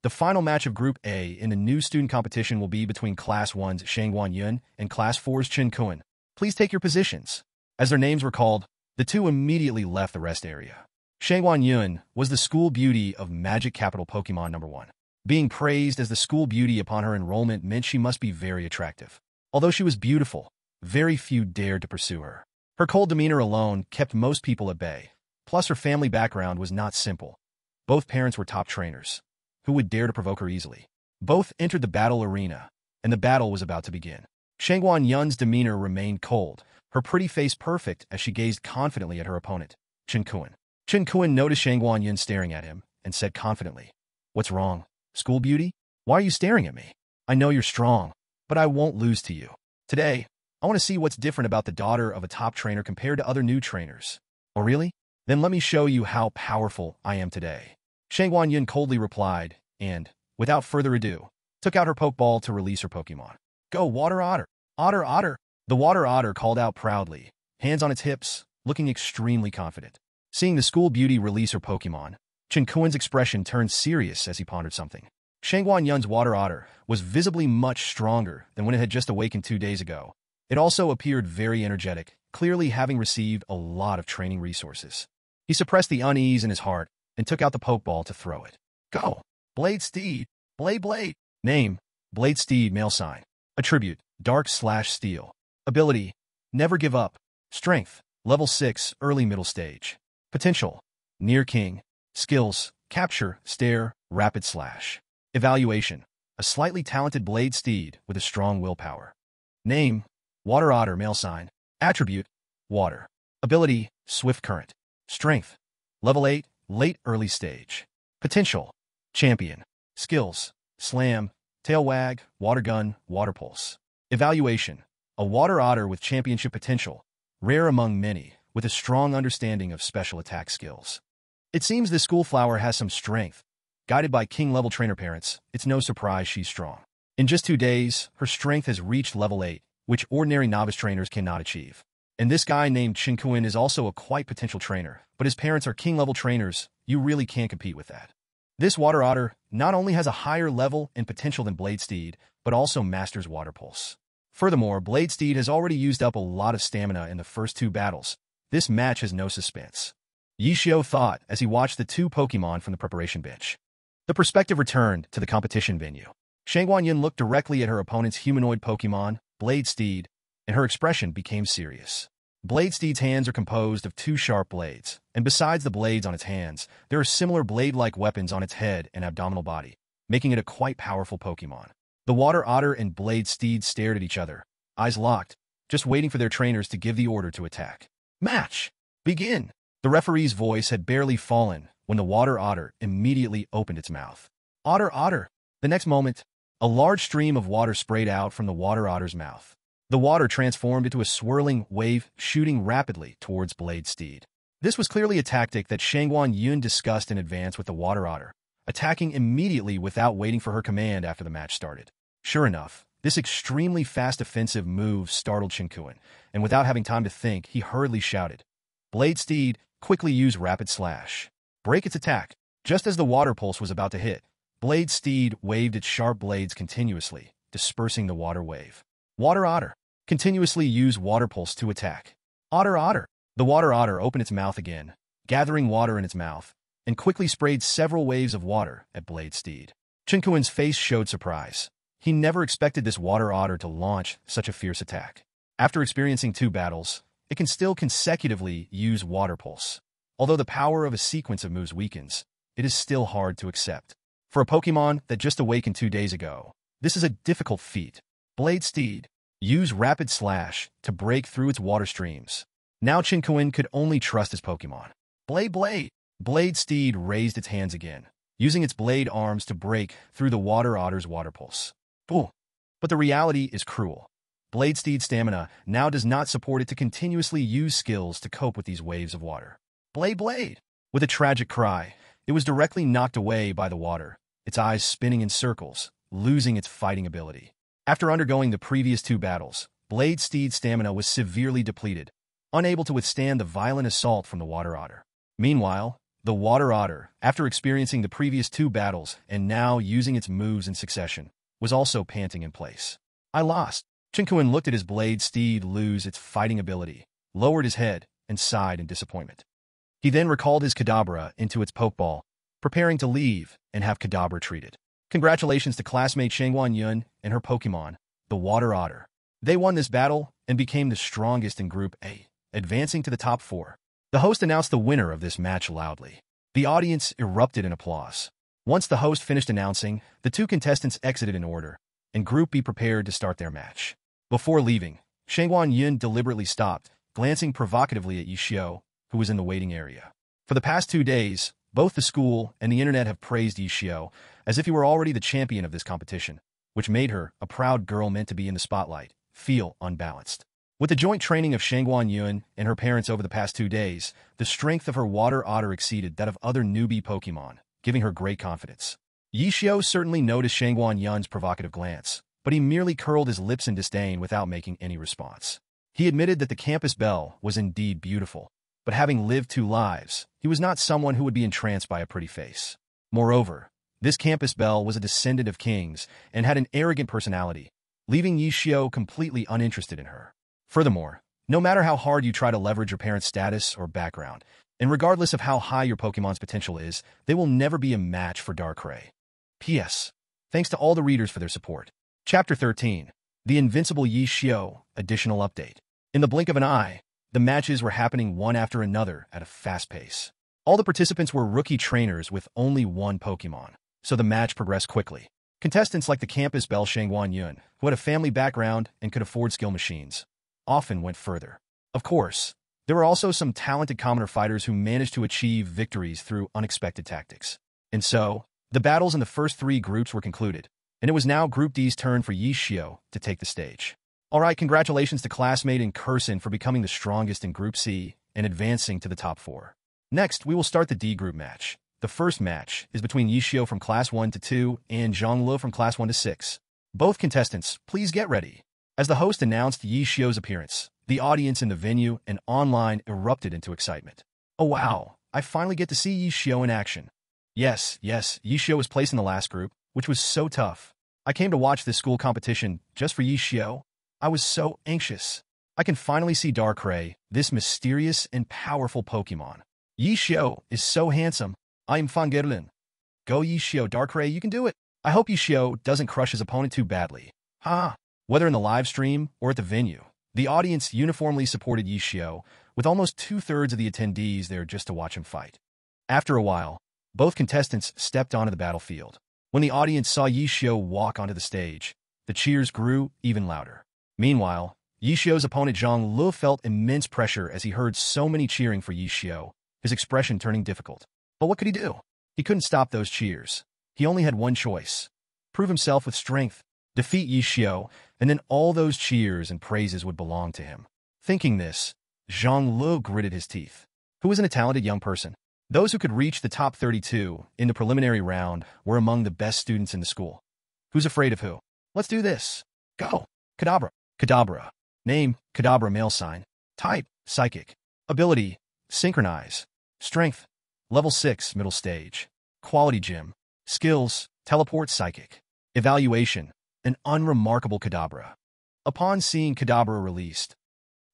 The final match of Group A in the new student competition will be between Class 1's Shangguan Yun and Class 4's Chen Kuan. Please take your positions. As their names were called, the two immediately left the rest area. Shangguan Yun was the school beauty of Magic Capital Pokémon No. 1. Being praised as the school beauty upon her enrollment meant she must be very attractive. Although she was beautiful, very few dared to pursue her. Her cold demeanor alone kept most people at bay. Plus, her family background was not simple. Both parents were top trainers. Who would dare to provoke her easily? Both entered the battle arena, and the battle was about to begin. Shangguan Yun's demeanor remained cold, her pretty face perfect as she gazed confidently at her opponent, Chen Kuan. Chen Kuan noticed Shangguan Yun staring at him and said confidently, "What's wrong, school beauty? Why are you staring at me? I know you're strong, but I won't lose to you. Today, I want to see what's different about the daughter of a top trainer compared to other new trainers." "Oh really? Then let me show you how powerful I am today." Shangguan Yun coldly replied, and, without further ado, took out her Pokeball to release her Pokemon. "Go, Water Otter! Otter, Otter!" The Water Otter called out proudly, hands on its hips, looking extremely confident. Seeing the school beauty release her Pokemon, Chen Kuan's expression turned serious as he pondered something. Shangguan Yun's Water Otter was visibly much stronger than when it had just awakened 2 days ago. It also appeared very energetic, clearly having received a lot of training resources. He suppressed the unease in his heart and took out the Pokeball to throw it. "Go! Blade Steed! Blade! Name, Blade Steed, male sign. Attribute, Dark/Steel. Ability, Never Give Up. Strength, Level 6, early middle stage. Potential, Near King. Skills, Capture, Stare, Rapid Slash. Evaluation, a slightly talented Blade Steed with a strong willpower. Name, Water Otter, male sign. Attribute, Water. Ability, Swift Current. Strength, Level 8, late early stage. Potential, Champion. Skills, Slam, Tail Wag, Water Gun, Water Pulse. Evaluation, a Water Otter with championship potential, rare among many, with a strong understanding of special attack skills. It seems this schoolflower has some strength. Guided by king-level trainer parents, it's no surprise she's strong. In just 2 days, her strength has reached level 8, which ordinary novice trainers cannot achieve. And this guy named Chen Kuan is also a quite potential trainer, but his parents are king-level trainers. You really can't compete with that. This Water Otter not only has a higher level and potential than Blade Steed, but also masters Water Pulse. Furthermore, Blade Steed has already used up a lot of stamina in the first 2 battles. This match has no suspense. Yi Xiao thought as he watched the 2 Pokemon from the preparation bench. The perspective returned to the competition venue. Shangguan Yun looked directly at her opponent's humanoid Pokemon, Blade Steed, and her expression became serious. Blade Steed's hands are composed of 2 sharp blades, and besides the blades on its hands, there are similar blade-like weapons on its head and abdominal body, making it a quite powerful Pokemon. The Water Otter and Blade Steed stared at each other, eyes locked, just waiting for their trainers to give the order to attack. "Match! Begin!" The referee's voice had barely fallen when the Water Otter immediately opened its mouth. "Otter, Otter!" The next moment, a large stream of water sprayed out from the Water Otter's mouth. The water transformed into a swirling wave shooting rapidly towards Blade Steed. This was clearly a tactic that Shangguan Yun discussed in advance with the Water Otter, attacking immediately without waiting for her command after the match started. Sure enough, this extremely fast offensive move startled Chen Kuan, and without having time to think, he hurriedly shouted, "Blade Steed, quickly use Rapid Slash. Break its attack." Just as the Water Pulse was about to hit, Blade Steed waved its sharp blades continuously, dispersing the water wave. "Water Otter, continuously use Water Pulse to attack." "Otter, Otter." The Water Otter opened its mouth again, gathering water in its mouth, and quickly sprayed several waves of water at Blade Steed. Chen Kuan's face showed surprise. He never expected this Water Otter to launch such a fierce attack. After experiencing 2 battles, it can still consecutively use Water Pulse. Although the power of a sequence of moves weakens, it is still hard to accept. For a Pokemon that just awakened 2 days ago, this is a difficult feat. Blade Steed, use Rapid Slash to break through its water streams. Now Chen Kuan could only trust his Pokemon. Blade! Blade Steed raised its hands again, using its blade arms to break through the Water Otter's Water Pulse. But the reality is cruel. Blade Steed's stamina now does not support it to continuously use skills to cope with these waves of water. Blade! With a tragic cry, it was directly knocked away by the water, its eyes spinning in circles, losing its fighting ability. After undergoing the previous 2 battles, Blade Steed's stamina was severely depleted, unable to withstand the violent assault from the Water Otter. Meanwhile, the Water Otter, after experiencing the previous 2 battles and now using its moves in succession, was also panting in place. "I lost." Chen Kuan looked at his Blade Steed lose its fighting ability, lowered his head, and sighed in disappointment. He then recalled his Kadabra into its Pokeball, preparing to leave and have Kadabra treated. Congratulations to classmate Shangguan Yun and her Pokemon, the Water Otter. They won this battle and became the strongest in Group A. advancing to the top 4. The host announced the winner of this match loudly. The audience erupted in applause. Once the host finished announcing, the 2 contestants exited in order, and Group B prepared to start their match. Before leaving, Shangguan Yun deliberately stopped, glancing provocatively at Yi Xiao, who was in the waiting area. For the past 2 days, both the school and the internet have praised Yi Xiao as if he were already the champion of this competition, which made her, a proud girl meant to be in the spotlight, feel unbalanced. With the joint training of Shangguan Yun and her parents over the past 2 days, the strength of her water otter exceeded that of other newbie Pokémon, giving her great confidence. Yi Xiao certainly noticed Shangguan Yun's provocative glance, but he merely curled his lips in disdain without making any response. He admitted that the campus belle was indeed beautiful, but having lived 2 lives, he was not someone who would be entranced by a pretty face. Moreover, this campus belle was a descendant of kings and had an arrogant personality, leaving Yi Xiao completely uninterested in her. Furthermore, no matter how hard you try to leverage your parents' status or background, and regardless of how high your Pokémon's potential is, they will never be a match for Darkrai. P.S. Thanks to all the readers for their support. Chapter 13. The Invincible Yi Xiao, Additional Update. In the blink of an eye, the matches were happening one after another at a fast pace. All the participants were rookie trainers with only 1 Pokémon, so the match progressed quickly. Contestants like the campus belle Shangguan Yun, who had a family background and could afford skill machines, often went further. Of course, there were also some talented commoner fighters who managed to achieve victories through unexpected tactics. And so, the battles in the first 3 groups were concluded, and it was now Group D's turn for Yi Xiao to take the stage. Alright, congratulations to classmate and Curson for becoming the strongest in Group C and advancing to the top 4. Next, we will start the D group match. The first match is between Yi Xiao from Class 1 to 2 and Zhang Lu from Class 1 to 6. Both contestants, please get ready. As the host announced Yi Xiao's appearance, the audience in the venue and online erupted into excitement. Oh wow, I finally get to see Yi Xiao in action. Yes, Yi Xiao was placed in the last group, which was so tough. I came to watch this school competition just for Yi Xiao. I was so anxious. I can finally see Darkrai, this mysterious and powerful Pokémon. Yi Xiao is so handsome. I am fangirling. Go Yi Xiao, Darkrai, you can do it. I hope Yi Xiao doesn't crush his opponent too badly. Whether in the live stream or at the venue, the audience uniformly supported Yi Xiao, with almost 2/3 of the attendees there just to watch him fight. After a while, both contestants stepped onto the battlefield. When the audience saw Yi Xiao walk onto the stage, the cheers grew even louder. Meanwhile, Yi Xiao's opponent Zhang Lu felt immense pressure as he heard so many cheering for Yi Xiao, his expression turning difficult. But what could he do? He couldn't stop those cheers. He only had one choice: prove himself with strength, defeat Yi Xiao, and then all those cheers and praises would belong to him. Thinking this, Zhang Lu gritted his teeth. Who wasn't a talented young person? Those who could reach the top 32 in the preliminary round were among the best students in the school. Who's afraid of who? Let's do this. Go. Kadabra. Kadabra. Name, Kadabra male sign. Type, psychic. Ability, synchronize. Strength, level 6 middle stage. Quality gym. Skills, teleport psychic. Evaluation, an unremarkable Kadabra. Upon seeing Kadabra released,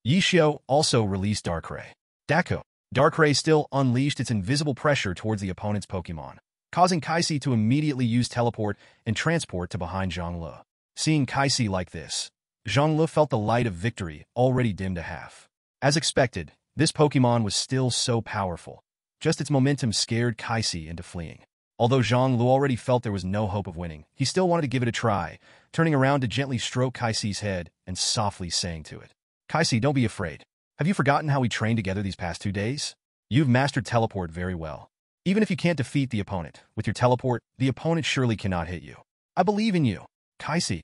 Yi Xiao also released Darkrai. Dako. Darkrai still unleashed its invisible pressure towards the opponent's Pokémon, causing Kaisi to immediately use teleport and transport to behind Zhang Lu. Seeing Kaisi like this, Zhang Lu felt the light of victory already dimmed to half. As expected, this Pokémon was still so powerful. Just its momentum scared Kaisi into fleeing. Although Zhang Lu already felt there was no hope of winning, he still wanted to give it a try, turning around to gently stroke Kaisi's head and softly saying to it, "Kaisi, don't be afraid. Have you forgotten how we trained together these past 2 days? You've mastered teleport very well. Even if you can't defeat the opponent, with your teleport, the opponent surely cannot hit you. I believe in you. Kaisi."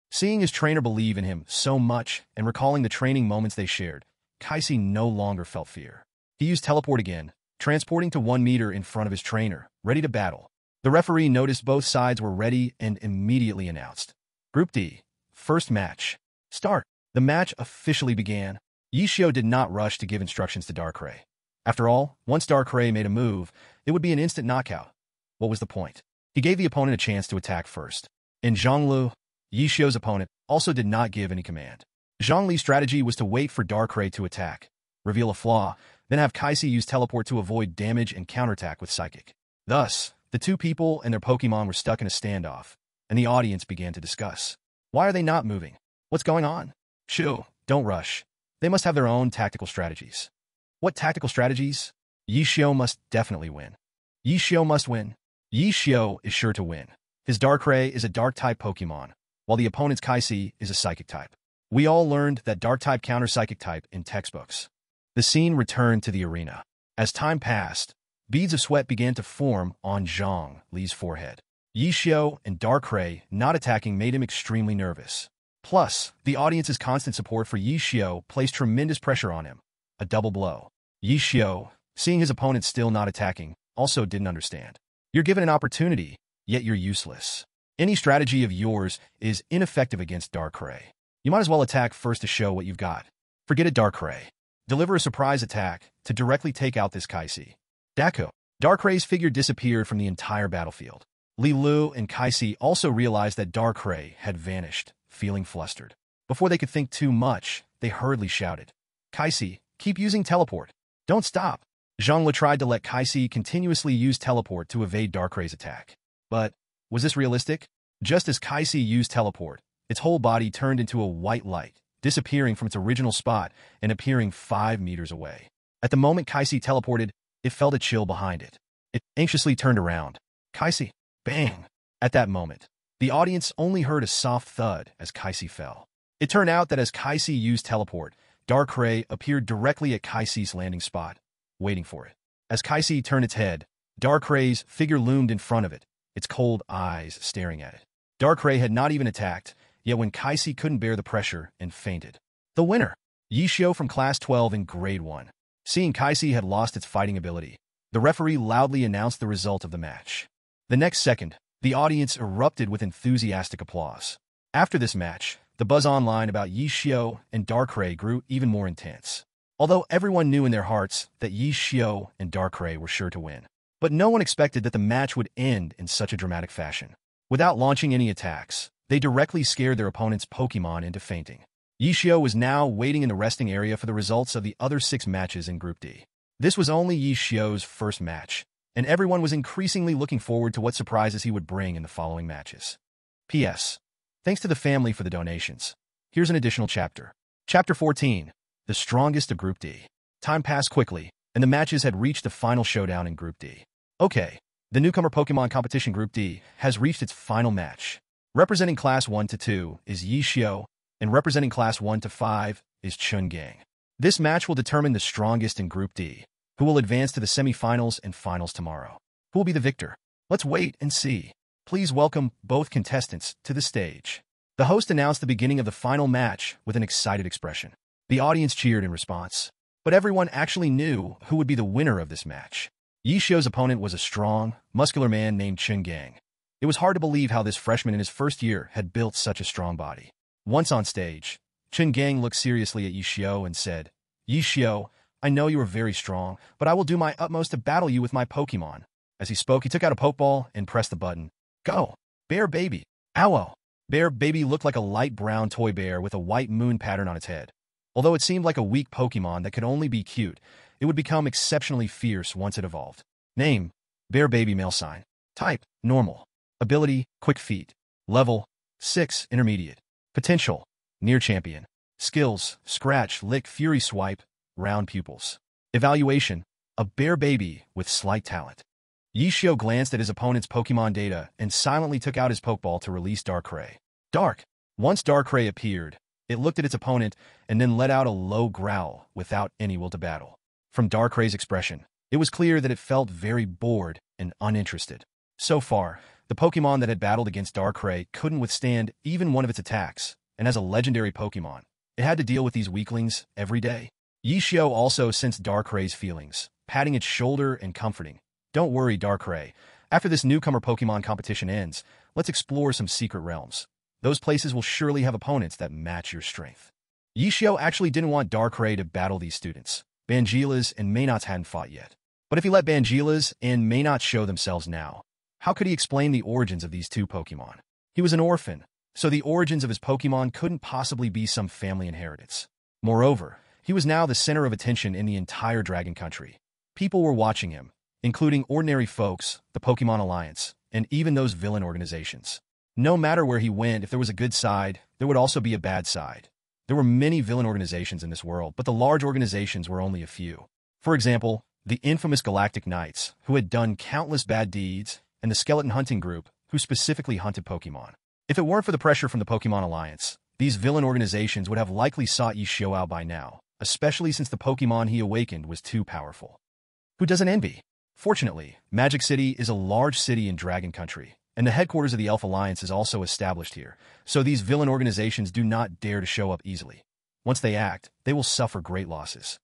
Seeing his trainer believe in him so much and recalling the training moments they shared, Kaisi no longer felt fear. He used teleport again, transporting to 1 meter in front of his trainer, ready to battle. The referee noticed both sides were ready and immediately announced, Group D, first match. Start. The match officially began. Yi Xiao did not rush to give instructions to Darkrai. After all, once Darkrai made a move, it would be an instant knockout. What was the point? He gave the opponent a chance to attack first. And Zhang Lu, Yi Xiao's opponent, also did not give any command. Zhang Li's strategy was to wait for Darkrai to attack, reveal a flaw, then have Kaisi use teleport to avoid damage and counterattack with Psychic. Thus, the two people and their Pokémon were stuck in a standoff, and the audience began to discuss. Why are they not moving? What's going on? Shoo, don't rush. They must have their own tactical strategies. What tactical strategies? Yishio must definitely win. Yishio must win. Yishio is sure to win. His Darkrai is a Dark-type Pokémon, while the opponent's Kaisi is a Psychic type. We all learned that Dark-type counters Psychic type in textbooks. The scene returned to the arena. As time passed, beads of sweat began to form on Zhang Li's forehead. Yishio and Darkrai not attacking made him extremely nervous. Plus, the audience's constant support for Yishio placed tremendous pressure on him. A double blow. Yishio, seeing his opponent still not attacking, also didn't understand. You're given an opportunity, yet you're useless. Any strategy of yours is ineffective against Darkrai. You might as well attack first to show what you've got. Forget it, Darkrai. Deliver a surprise attack to directly take out this Kaisi. Dako. Darkrai's figure disappeared from the entire battlefield. Li Lu and Kaisi also realized that Darkrai had vanished, feeling flustered. Before they could think too much, they hurriedly shouted, "Kaisi, keep using teleport. Don't stop." Zhangli tried to let Kaisi continuously use teleport to evade Darkrai's attack. But, was this realistic? Just as Kaisi used teleport, its whole body turned into a white light, disappearing from its original spot and appearing 5 meters away. At the moment Kaisi teleported, it felt a chill behind it. It anxiously turned around. Kaisi! Bang! At that moment, the audience only heard a soft thud as Kaisi fell. It turned out that as Kaisi used teleport, Darkrai appeared directly at Kaisi's landing spot, waiting for it. As Kaisi turned its head, Darkrai's figure loomed in front of it, its cold eyes staring at it. Darkrai had not even attacked, yet when Kaisi couldn't bear the pressure and fainted. The winner! Yishio from Class 12 in Grade 1. Seeing Kaisi had lost its fighting ability, the referee loudly announced the result of the match. The next second, the audience erupted with enthusiastic applause. After this match, the buzz online about Yishio and Darkrai grew even more intense. Although everyone knew in their hearts that Yishio and Darkrai were sure to win. But no one expected that the match would end in such a dramatic fashion. Without launching any attacks, they directly scared their opponent's Pokémon into fainting. Yishio was now waiting in the resting area for the results of the other 6 matches in Group D. This was only Yishio's first match, and everyone was increasingly looking forward to what surprises he would bring in the following matches. P.S. Thanks to the family for the donations. Here's an additional chapter. Chapter 14. The strongest of Group D. Time passed quickly, and the matches had reached the final showdown in Group D. Okay, the newcomer Pokémon competition Group D has reached its final match. Representing Class 1 to 2 is Yishio, and representing Class 1 to 5 is Chungang. This match will determine the strongest in Group D, who will advance to the semifinals and finals tomorrow. Who will be the victor? Let's wait and see. Please welcome both contestants to the stage. The host announced the beginning of the final match with an excited expression. The audience cheered in response, but everyone actually knew who would be the winner of this match. Yishio's opponent was a strong, muscular man named Chungang. It was hard to believe how this freshman in his first year had built such a strong body. Once on stage, Chungang looked seriously at Yishio and said, "Yishio, I know you are very strong, but I will do my utmost to battle you with my Pokémon." As he spoke, he took out a Pokeball and pressed the button. Go! Bear Baby! Ow! Bear Baby looked like a light brown toy bear with a white moon pattern on its head. Although it seemed like a weak Pokémon that could only be cute, it would become exceptionally fierce once it evolved. Name: Bear Baby Male Sign. Type: Normal. Ability: Quick Feet. Level: 6 Intermediate. Potential: Near Champion. Skills: Scratch, Lick, Fury Swipe, Round Pupils. Evaluation: A bear baby with slight talent. Yishio glanced at his opponent's Pokémon data and silently took out his Pokeball to release Darkrai. Dark! Once Darkrai appeared, it looked at its opponent and then let out a low growl without any will to battle. From Darkrai's expression, it was clear that it felt very bored and uninterested. So far, the Pokémon that had battled against Darkrai couldn't withstand even one of its attacks, and as a legendary Pokémon, it had to deal with these weaklings every day. Yishio also sensed Darkrai's feelings, patting its shoulder and comforting. "Don't worry, Darkrai. After this newcomer Pokémon competition ends, let's explore some secret realms. Those places will surely have opponents that match your strength." Yishio actually didn't want Darkrai to battle these students. Bangilas and Maynots hadn't fought yet. But if he let Bangilas and Maynots show themselves now, how could he explain the origins of these two Pokémon? He was an orphan, so the origins of his Pokémon couldn't possibly be some family inheritance. Moreover, he was now the center of attention in the entire Dragon Country. People were watching him, including ordinary folks, the Pokémon Alliance, and even those villain organizations. No matter where he went, if there was a good side, there would also be a bad side. There were many villain organizations in this world, but the large organizations were only a few. For example, the infamous Galactic Knights, who had done countless bad deeds, and the Skeleton Hunting Group, who specifically hunted Pokémon. If it weren't for the pressure from the Pokémon Alliance, these villain organizations would have likely sought Yishio out by now, especially since the Pokémon he awakened was too powerful. Who doesn't envy? Fortunately, Magic City is a large city in Dragon Country, and the headquarters of the Elf Alliance is also established here, so these villain organizations do not dare to show up easily. Once they act, they will suffer great losses.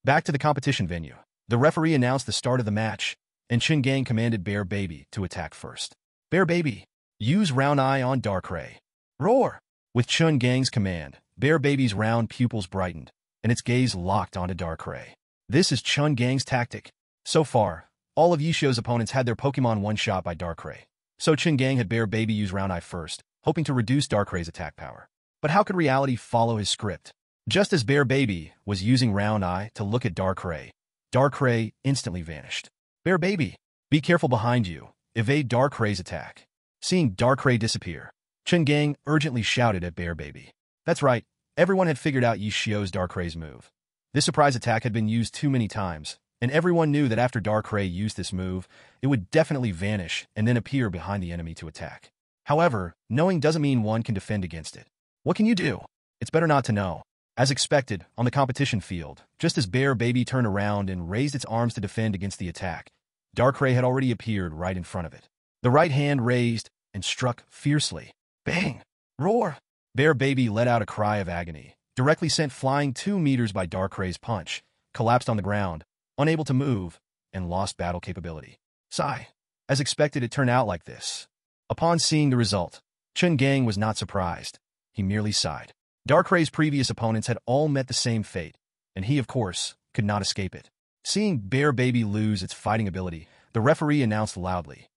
Back to the competition venue. The referee announced the start of the match, and Chin Gang commanded Bear Baby to attack first. Bear Baby, use Round Eye on Darkrai. Roar! With Chun Gang's command, Bear Baby's round pupils brightened, and its gaze locked onto Darkrai. This is Chun Gang's tactic. So far, all of Yishio's opponents had their Pokémon one-shot by Darkrai, so Chun Gang had Bear Baby use Round Eye first, hoping to reduce Darkrai's attack power. But how could reality follow his script? Just as Bear Baby was using Round Eye to look at Darkrai, Darkrai instantly vanished. Bear Baby, be careful behind you. Evade Darkrai's attack. Seeing Darkrai disappear, Chun Gang urgently shouted at Bear Baby. That's right, everyone had figured out Yishio's Darkrai's move. This surprise attack had been used too many times, and everyone knew that after Darkrai used this move, it would definitely vanish and then appear behind the enemy to attack. However, knowing doesn't mean one can defend against it. What can you do? It's better not to know. As expected, on the competition field, just as Bear Baby turned around and raised its arms to defend against the attack, Darkrai had already appeared right in front of it. The right hand raised and struck fiercely. Bang! Roar! Bear Baby let out a cry of agony, directly sent flying 2 meters by Darkrai's punch, collapsed on the ground, unable to move, and lost battle capability. Sigh. As expected, it turned out like this. Upon seeing the result, Chun Gang was not surprised. He merely sighed. Darkrai's previous opponents had all met the same fate, and he, of course, could not escape it. Seeing Bear Baby lose its fighting ability, the referee announced loudly,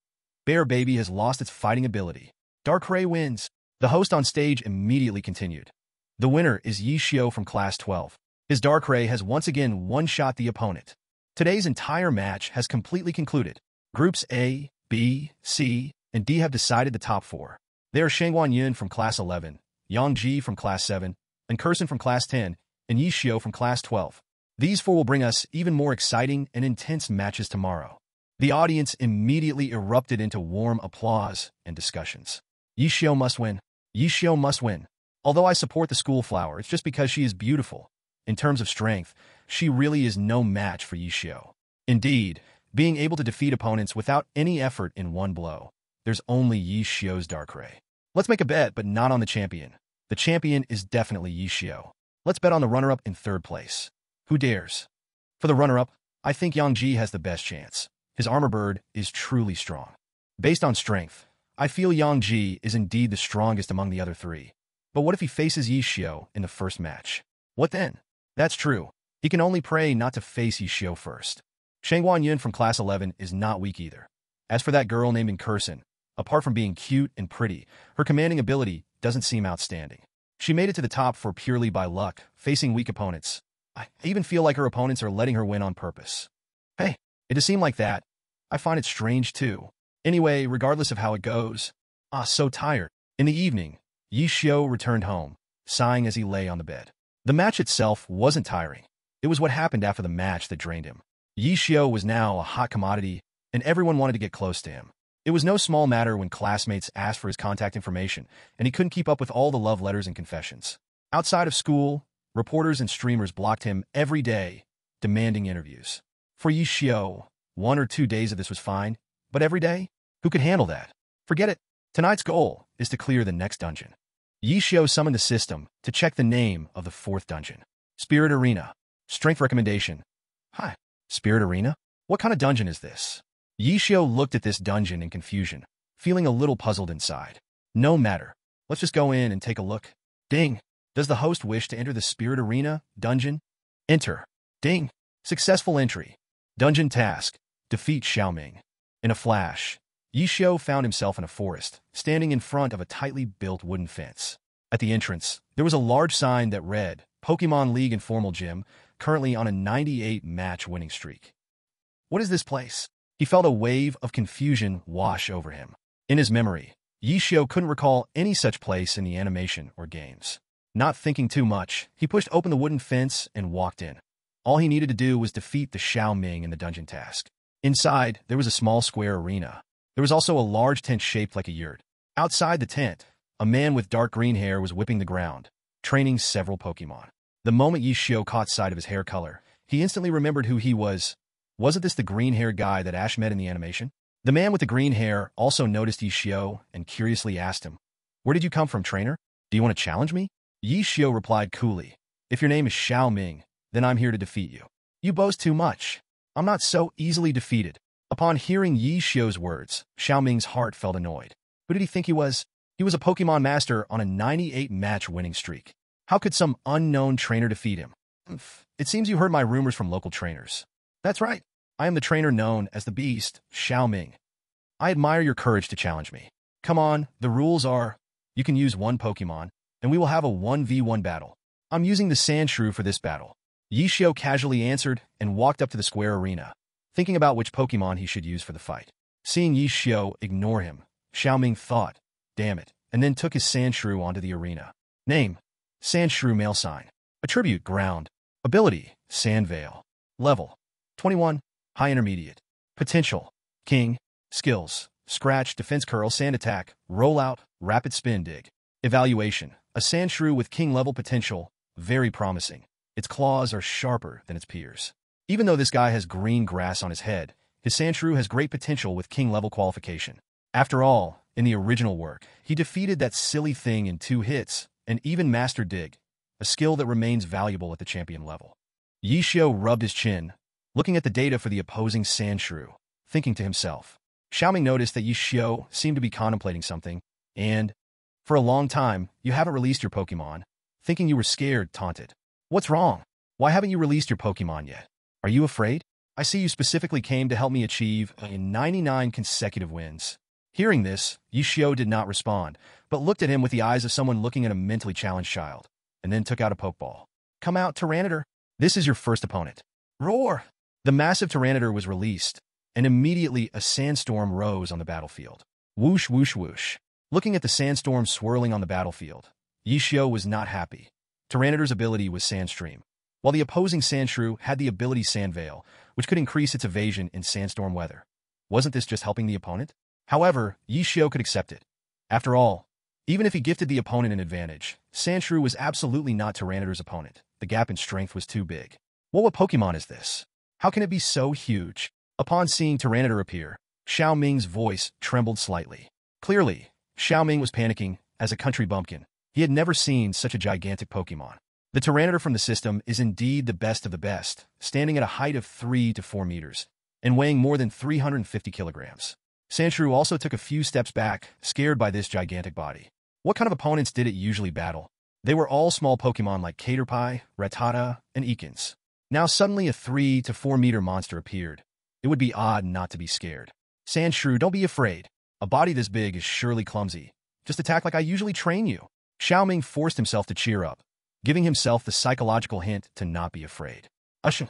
Bear Baby has lost its fighting ability. Darkrai wins. The host on stage immediately continued. The winner is Yishio from Class 12. His Darkrai has once again one-shot the opponent. Today's entire match has completely concluded. Groups A, B, C, and D have decided the top 4. They are Shangguan Yun from Class 11, Yang Ji from Class 7, and Kurson from Class 10, and Yishio from Class 12. These 4 will bring us even more exciting and intense matches tomorrow. The audience immediately erupted into warm applause and discussions. Yishio must win. Yishio must win. Although I support the school flower, it's just because she is beautiful. In terms of strength, she really is no match for Yishio. Indeed, being able to defeat opponents without any effort in one blow, there's only Yishio's Darkrai. Let's make a bet, but not on the champion. The champion is definitely Yishio. Let's bet on the runner-up in 3rd place. Who dares? For the runner-up, I think Yang Ji has the best chance. His armor bird is truly strong. Based on strength, I feel Yang Ji is indeed the strongest among the other 3. But what if he faces Yishio in the first match? What then? That's true. He can only pray not to face Yishio first. Shangguan Yun from Class 11 is not weak either. As for that girl named Kurson, apart from being cute and pretty, her commanding ability doesn't seem outstanding. She made it to the top for purely by luck, facing weak opponents. I even feel like her opponents are letting her win on purpose. Hey, it does seem like that. I find it strange too. Anyway, regardless of how it goes, so tired. In the evening, Yishio returned home, sighing as he lay on the bed. The match itself wasn't tiring. It was what happened after the match that drained him. Yishio was now a hot commodity, and everyone wanted to get close to him. It was no small matter when classmates asked for his contact information, and he couldn't keep up with all the love letters and confessions. Outside of school, reporters and streamers blocked him every day, demanding interviews. For Yishio, 1 or 2 days of this was fine, but every day? Who could handle that? Forget it. Tonight's goal is to clear the next dungeon. Yishio summoned the system to check the name of the 4th dungeon. Spirit Arena. Strength recommendation. Hi, Spirit Arena? What kind of dungeon is this? Yishio looked at this dungeon in confusion, feeling a little puzzled inside. No matter. Let's just go in and take a look. Ding. Does the host wish to enter the Spirit Arena dungeon? Enter. Ding. Successful entry. Dungeon task. Defeat Xiaoming. In a flash, Yishio found himself in a forest, standing in front of a tightly built wooden fence. At the entrance, there was a large sign that read, Pokémon League Informal Gym, currently on a 98-match winning streak. What is this place? He felt a wave of confusion wash over him. In his memory, Yishio couldn't recall any such place in the animation or games. Not thinking too much, he pushed open the wooden fence and walked in. All he needed to do was defeat the Xiao Ming in the dungeon task. Inside, there was a small square arena. There was also a large tent shaped like a yurt. Outside the tent, a man with dark green hair was whipping the ground, training several Pokémon. The moment Yi Xiao caught sight of his hair color, he instantly remembered who he was. Wasn't this the green-haired guy that Ash met in the animation? The man with the green hair also noticed Yi Xiao and curiously asked him, "Where did you come from, trainer? Do you want to challenge me?" Yi Xiao replied coolly, "If your name is Xiao Ming, then I'm here to defeat you. You boast too much. I'm not so easily defeated." Upon hearing Yi Xiao's words, Xiao Ming's heart felt annoyed. Who did he think he was? He was a Pokemon master on a 98-match winning streak. How could some unknown trainer defeat him? It seems you heard my rumors from local trainers. That's right. I am the trainer known as the Beast, Xiao Ming. I admire your courage to challenge me. Come on, the rules are, you can use one Pokemon, and we will have a 1v1 battle. I'm using the Sandshrew for this battle. Yi Xiao casually answered and walked up to the square arena, thinking about which Pokemon he should use for the fight. Seeing Yi Xiao ignore him, Xiao Ming thought, damn it, and then took his Sandshrew onto the arena. Name, Sandshrew male sign. Attribute, ground. Ability, Sand Veil. Level, 21, high intermediate. Potential, king. Skills, scratch, defense curl, sand attack, rollout, rapid spin dig. Evaluation, a Sandshrew with king level potential, very promising. Its claws are sharper than its peers. Even though this guy has green grass on his head, his Sandshrew has great potential with king level qualification. After all, in the original work, he defeated that silly thing in 2 hits, and even mastered dig, a skill that remains valuable at the champion level. Yi Xiao rubbed his chin, looking at the data for the opposing Sandshrew, thinking to himself. Xiao Ming noticed that Yi Xiao seemed to be contemplating something, and, for a long time, you haven't released your Pokemon, thinking you were scared, taunted. What's wrong? Why haven't you released your Pokemon yet? Are you afraid? I see you specifically came to help me achieve 99 consecutive wins. Hearing this, Yi Xiao did not respond, but looked at him with the eyes of someone looking at a mentally challenged child, and then took out a Pokeball. Come out, Tyranitar. This is your first opponent. Roar! The massive Tyranitar was released, and immediately a sandstorm rose on the battlefield. Whoosh, whoosh, whoosh. Looking at the sandstorm swirling on the battlefield, Yi Xiao was not happy. Tyranitar's ability was Sandstream, while the opposing Sandshrew had the ability Sand Veil, which could increase its evasion in sandstorm weather. Wasn't this just helping the opponent? However, Yi Xiao could accept it. After all, even if he gifted the opponent an advantage, Sandshrew was absolutely not Tyranitar's opponent. The gap in strength was too big. What Pokemon is this? How can it be so huge? Upon seeing Tyranitar appear, Xiao Ming's voice trembled slightly. Clearly, Xiao Ming was panicking. As a country bumpkin, he had never seen such a gigantic Pokemon. The Tyranitar from the system is indeed the best of the best, standing at a height of 3 to 4 meters, and weighing more than 350 kilograms. Sandshrew also took a few steps back, scared by this gigantic body. What kind of opponents did it usually battle? They were all small Pokemon like Caterpie, Rattata, and Ekans. Now suddenly a 3 to 4 meter monster appeared. It would be odd not to be scared. Sandshrew, don't be afraid. A body this big is surely clumsy. Just attack like I usually train you. Xiao Ming forced himself to cheer up, giving himself the psychological hint to not be afraid. Ush!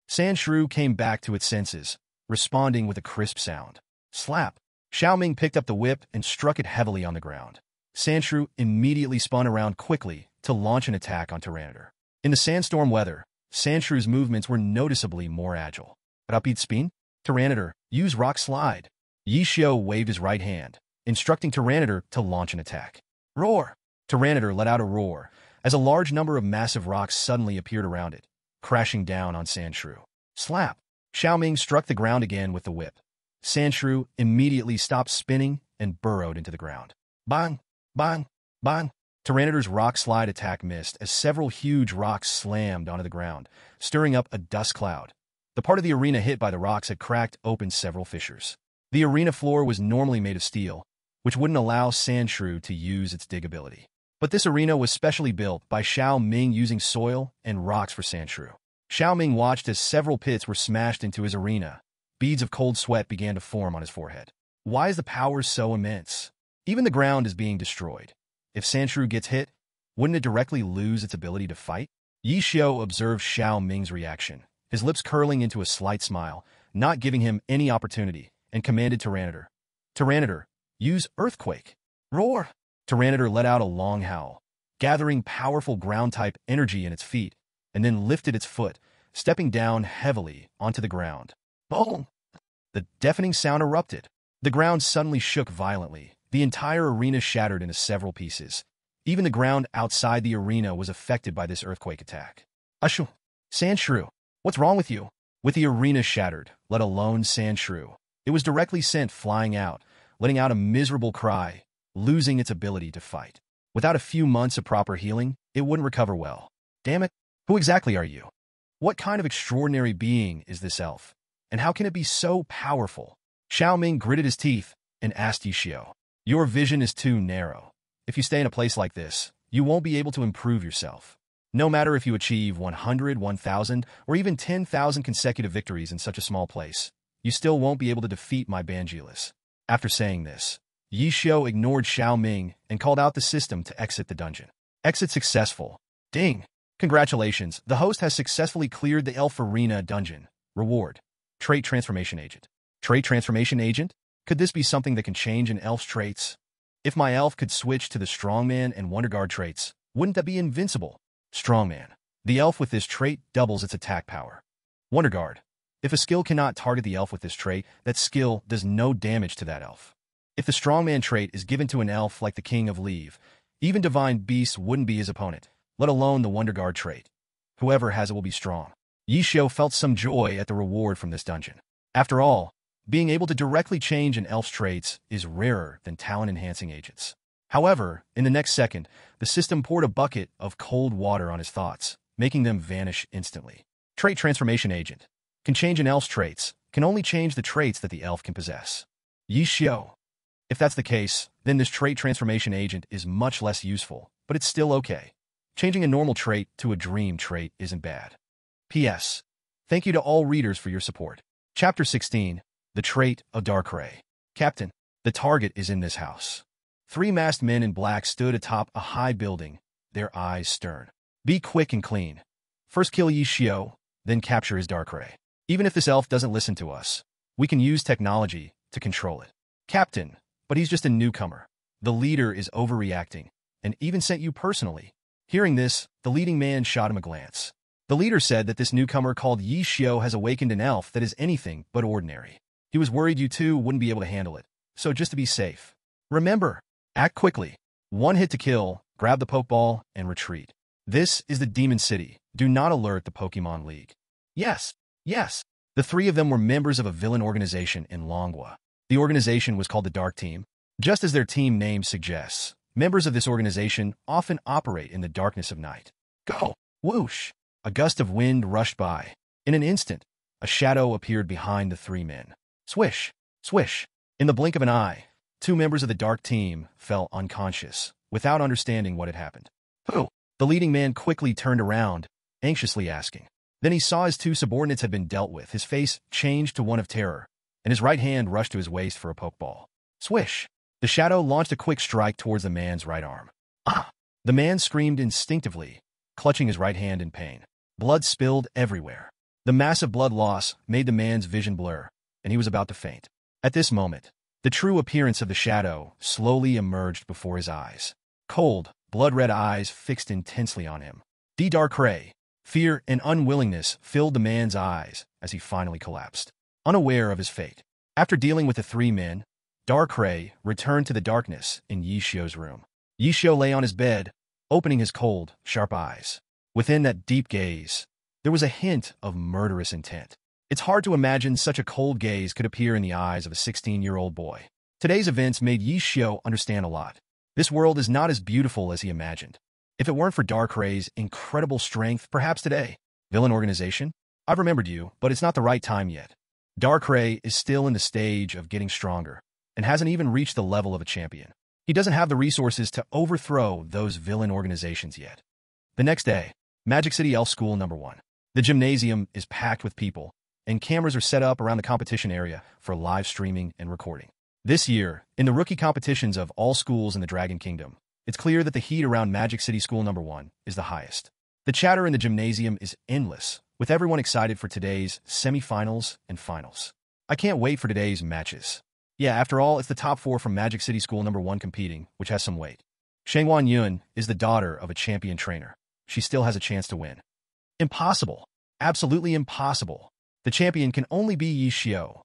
Sandshrew came back to its senses, responding with a crisp sound. Slap! Xiao Ming picked up the whip and struck it heavily on the ground. Sandshrew immediately spun around quickly to launch an attack on Tyranitar. In the sandstorm weather, Sandshrew's movements were noticeably more agile. Rapid spin? Tyranitar, use Rock Slide. Yi Xiao waved his right hand, instructing Tyranitar to launch an attack. Roar! Tyranitar let out a roar, as a large number of massive rocks suddenly appeared around it, crashing down on Sandshrew. Slap! Xiao Ming struck the ground again with the whip. Sandshrew immediately stopped spinning and burrowed into the ground. Bang! Bang! Bang! Tyranitar's rock slide attack missed as several huge rocks slammed onto the ground, stirring up a dust cloud. The part of the arena hit by the rocks had cracked open several fissures. The arena floor was normally made of steel, which wouldn't allow Sandshrew to use its dig ability. But this arena was specially built by Xiao Ming using soil and rocks for Sandshrew. Xiao Ming watched as several pits were smashed into his arena. Beads of cold sweat began to form on his forehead. Why is the power so immense? Even the ground is being destroyed. If Sandshrew gets hit, wouldn't it directly lose its ability to fight? Yi Xiao observed Xiao Ming's reaction, his lips curling into a slight smile, not giving him any opportunity, and commanded Tyranitar. Tyranitar, use Earthquake. Roar! Tyranitar let out a long howl. gathering powerful ground-type energy in its feet, and then lifted its foot, stepping down heavily onto the ground. Boom! The deafening sound erupted. The ground suddenly shook violently. The entire arena shattered into several pieces. Even the ground outside the arena was affected by this earthquake attack. Ashu! Sandshrew! What's wrong with you? With the arena shattered, let alone Sandshrew, it was directly sent flying out, letting out a miserable cry, losing its ability to fight. Without a few months of proper healing, it wouldn't recover well. Damn it! Who exactly are you? What kind of extraordinary being is this elf? And how can it be so powerful? Xiao Ming gritted his teeth and asked Yishio. Your vision is too narrow. If you stay in a place like this, you won't be able to improve yourself. No matter if you achieve 100, 1,000, or even 10,000 consecutive victories in such a small place, you still won't be able to defeat my Bangelis. After saying this, Yishio ignored Xiao Ming and called out the system to exit the dungeon. Exit successful. Ding! Congratulations, the host has successfully cleared the Elf Arena dungeon. Reward. Trait Transformation Agent. Trait Transformation Agent? Could this be something that can change an elf's traits? If my elf could switch to the Strongman and Wonder Guard traits, wouldn't that be invincible? Strongman. The elf with this trait doubles its attack power. Wonder Guard. If a skill cannot target the elf with this trait, that skill does no damage to that elf. If the Strongman trait is given to an elf like the King of Leave, even Divine Beasts wouldn't be his opponent, let alone the Wonder Guard trait. Whoever has it will be strong. Yishio felt some joy at the reward from this dungeon. After all, being able to directly change an elf's traits is rarer than talent-enhancing agents. However, in the next second, the system poured a bucket of cold water on his thoughts, making them vanish instantly. Trait Transformation Agent. Can change an elf's traits, can only change the traits that the elf can possess. Yishio. If that's the case, then this Trait Transformation Agent is much less useful, but it's still okay. Changing a normal trait to a dream trait isn't bad. P.S. Thank you to all readers for your support. Chapter 16. The Trait of Darkrai. Captain, the target is in this house. 3 masked men in black stood atop a high building, their eyes stern. Be quick and clean. First kill Yishio, then capture his Darkrai. Even if this elf doesn't listen to us, we can use technology to control it. Captain, but he's just a newcomer. The leader is overreacting, and even sent you personally. Hearing this, the leading man shot him a glance. The leader said that this newcomer called Yishio has awakened an elf that is anything but ordinary. He was worried you two wouldn't be able to handle it, so just to be safe. Remember, act quickly. 1 hit to kill, grab the Pokeball, and retreat. This is the Demon City. Do not alert the Pokémon League. Yes, yes. The 3 of them were members of a villain organization in Longwa. The organization was called the Dark Team. Just as their team name suggests, members of this organization often operate in the darkness of night. Go! Whoosh! A gust of wind rushed by. In an instant, a shadow appeared behind the 3 men. Swish! Swish! In the blink of an eye, 2 members of the Dark Team fell unconscious, without understanding what had happened. Who? The leading man quickly turned around, anxiously asking. Then he saw his 2 subordinates had been dealt with. His face changed to one of terror, and his right hand rushed to his waist for a Pokeball. Swish! The shadow launched a quick strike towards the man's right arm. Ah! The man screamed instinctively, clutching his right hand in pain. Blood spilled everywhere. The massive blood loss made the man's vision blur, and he was about to faint. At this moment, the true appearance of the shadow slowly emerged before his eyes. Cold, blood-red eyes fixed intensely on him. The Darkrai. Fear and unwillingness filled the man's eyes as he finally collapsed, unaware of his fate. After dealing with the 3 men, Darkrai returned to the darkness in Yishio's room. Yishio lay on his bed, opening his cold, sharp eyes. Within that deep gaze, there was a hint of murderous intent. It's hard to imagine such a cold gaze could appear in the eyes of a 16-year-old boy. Today's events made Yishio understand a lot. This world is not as beautiful as he imagined. If it weren't for Darkrai's incredible strength, perhaps today. Villain organization? I've remembered you, but it's not the right time yet. Darkrai is still in the stage of getting stronger, and hasn't even reached the level of a champion. He doesn't have the resources to overthrow those villain organizations yet. The next day, Magic City Elf School No. 1. The gymnasium is packed with people, and cameras are set up around the competition area for live streaming and recording. This year, in the rookie competitions of all schools in the Dragon Kingdom, it's clear that the heat around Magic City School No. 1 is the highest. The chatter in the gymnasium is endless, with everyone excited for today's semifinals and finals. I can't wait for today's matches. Yeah, after all, it's the top 4 from Magic City School No. 1 competing, which has some weight. Shangwan Yun is the daughter of a champion trainer. She still has a chance to win. Impossible. Absolutely impossible. The champion can only be Yi Xiao.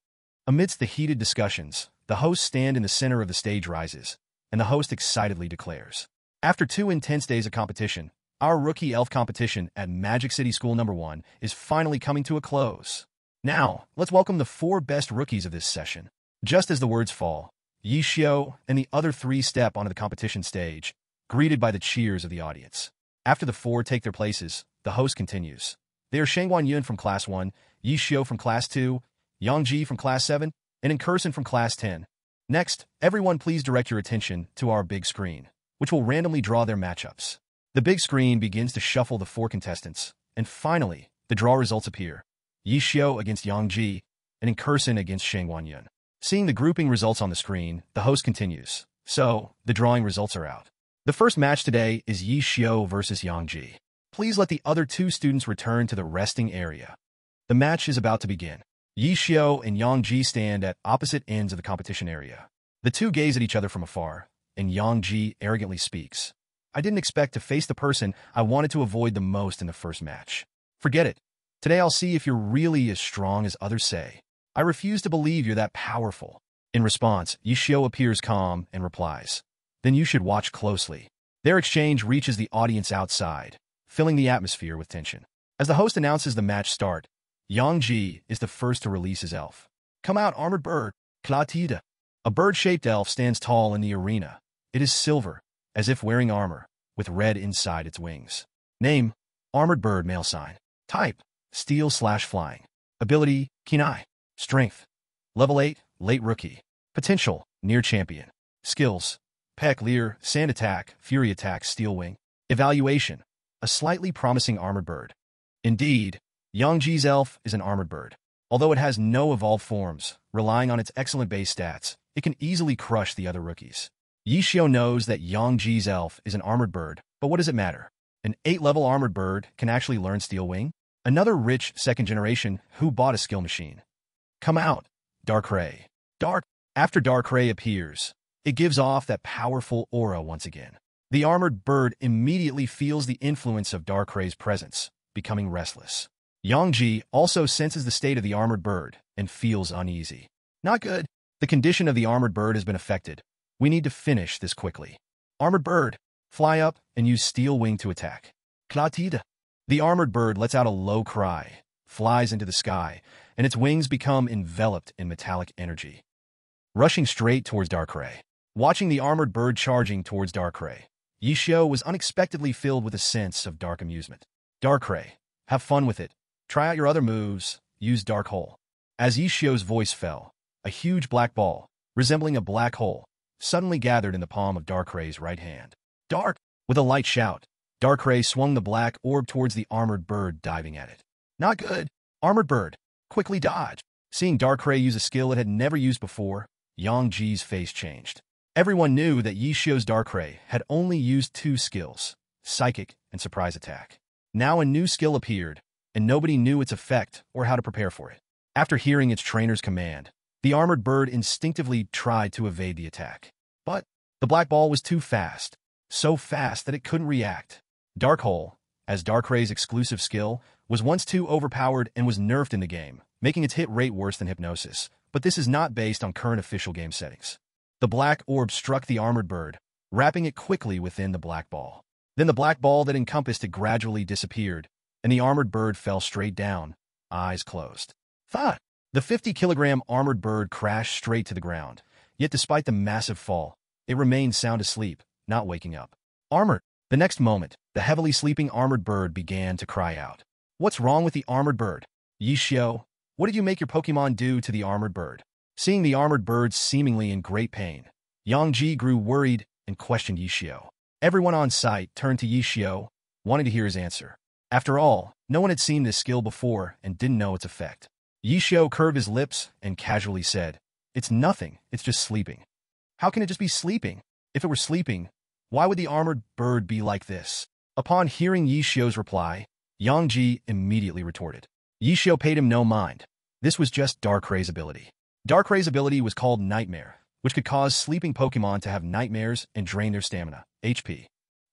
Amidst the heated discussions, the host's stand in the center of the stage rises, and the host excitedly declares, "After 2 intense days of competition, our rookie elf competition at Magic City School No. 1 is finally coming to a close. Now, let's welcome the 4 best rookies of this session." Just as the words fall, Yi Xiao and the other 3 step onto the competition stage, greeted by the cheers of the audience. After the 4 take their places, the host continues. They are Shangwan Yun from Class 1, Yi Xiao from Class 2, Yang Ji from Class 7, and Incursion from Class 10. Next, everyone please direct your attention to our big screen, which will randomly draw their matchups. The big screen begins to shuffle the 4 contestants, and finally, the draw results appear. Yi Xiao against Yang Ji, and Incursion against Shangwan Yun. Seeing the grouping results on the screen, the host continues. So, the drawing results are out. The first match today is Yi Xiao versus Yang Ji. Please let the other 2 students return to the resting area. The match is about to begin. Yi Xiao and Yang Ji stand at opposite ends of the competition area. The 2 gaze at each other from afar, and Yang Ji arrogantly speaks. "I didn't expect to face the person I wanted to avoid the most in the first match. Forget it. Today I'll see if you're really as strong as others say. I refuse to believe you're that powerful." In response, Yi Xiao appears calm and replies, "Then you should watch closely." Their exchange reaches the audience outside, filling the atmosphere with tension. As the host announces the match start, Yang Ji is the first to release his elf. "Come out, armored bird, Clatida." A bird-shaped elf stands tall in the arena. It is silver, as if wearing armor, with red inside its wings. Name, armored bird male sign. Type, steel/flying. Ability, keen eye. Strength, level 8, late rookie. Potential, near champion. Skills, Peck Leer, Sand Attack, Fury Attack, Steel Wing. Evaluation, a slightly promising armored bird. Indeed, Yang Ji's elf is an armored bird. Although it has no evolved forms, relying on its excellent base stats, it can easily crush the other rookies. Yi Xiao knows that Yang Ji's elf is an armored bird, but what does it matter? An 8-level armored bird can actually learn Steel Wing? Another rich second generation who bought a skill machine. "Come out, Darkrai." After Darkrai appears, it gives off that powerful aura once again. The armored bird immediately feels the influence of Darkrai's presence, becoming restless. Yang Ji also senses the state of the armored bird and feels uneasy. Not good. The condition of the armored bird has been affected. We need to finish this quickly. Armored bird, fly up and use Steel Wing to attack. Clatida. The armored bird lets out a low cry, flies into the sky, and its wings become enveloped in metallic energy. Rushing straight towards Darkrai. Watching the armored bird charging towards Darkrai, Yi Xiao was unexpectedly filled with a sense of dark amusement. "Darkrai, have fun with it. Try out your other moves. Use Dark Hole." As Yi Xiao's voice fell, a huge black ball, resembling a black hole, suddenly gathered in the palm of Darkrai's right hand. "Dark!" With a light shout, Darkrai swung the black orb towards the armored bird, diving at it. "Not good. Armored bird, quickly dodge." Seeing Darkrai use a skill it had never used before, Yang Ji's face changed. Everyone knew that Yi Xiao's Darkrai had only used 2 skills, Psychic and Surprise Attack. Now a new skill appeared, and nobody knew its effect or how to prepare for it. After hearing its trainer's command, the armored bird instinctively tried to evade the attack. But the black ball was too fast, so fast that it couldn't react. Dark Hole, as Darkrai's exclusive skill, was once too overpowered and was nerfed in the game, making its hit rate worse than Hypnosis, but this is not based on current official game settings. The black orb struck the armored bird, wrapping it quickly within the black ball. Then the black ball that encompassed it gradually disappeared, and the armored bird fell straight down, eyes closed. Thud! The 50-kilogram armored bird crashed straight to the ground, yet despite the massive fall, it remained sound asleep, not waking up. Armored! The next moment, the heavily sleeping armored bird began to cry out. "What's wrong with the armored bird? Yi Xiao, what did you make your Pokémon do to the armored bird?" Seeing the armored bird seemingly in great pain, Yang Ji grew worried and questioned Yi Xiao. Everyone on site turned to Yi Xiao, wanting to hear his answer. After all, no one had seen this skill before and didn't know its effect. Yi Xiao curved his lips and casually said, "It's nothing, it's just sleeping." "How can it just be sleeping? If it were sleeping, why would the armored bird be like this?" Upon hearing Yi Xiao's reply, Yang Ji immediately retorted. Yi Xiao paid him no mind. This was just Darkrai's ability. Darkrai's ability was called Nightmare, which could cause sleeping Pokémon to have nightmares and drain their stamina, HP.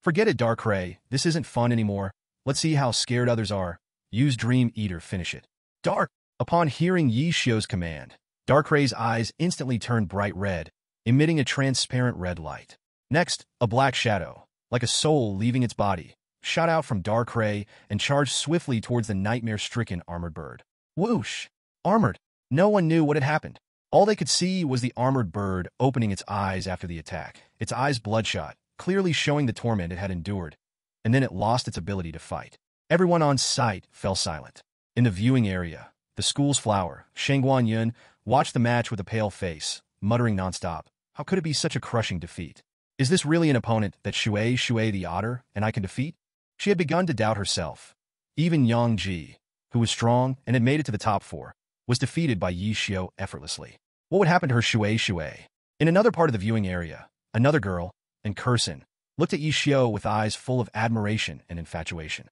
Forget it, Darkrai, this isn't fun anymore. Let's see how scared others are. Use Dream Eater, finish it. Dark! Upon hearing Yi Xiao's command, Darkrai's eyes instantly turned bright red, emitting a transparent red light. Next, a black shadow, like a soul leaving its body, shot out from Darkrai and charged swiftly towards the nightmare-stricken armored bird. Whoosh! Armored! No one knew what had happened. All they could see was the armored bird opening its eyes after the attack, its eyes bloodshot, clearly showing the torment it had endured, and then it lost its ability to fight. Everyone on site fell silent. In the viewing area, the school's flower, Shangguan Yun, watched the match with a pale face, muttering nonstop, how could it be such a crushing defeat? Is this really an opponent that Shui the otter and I can defeat? She had begun to doubt herself. Even Yang Ji, who was strong and had made it to the top 4, was defeated by Yi Xiao effortlessly. What would happen to her Shui? In another part of the viewing area, another girl, and Curson, looked at Yi Xiao with eyes full of admiration and infatuation.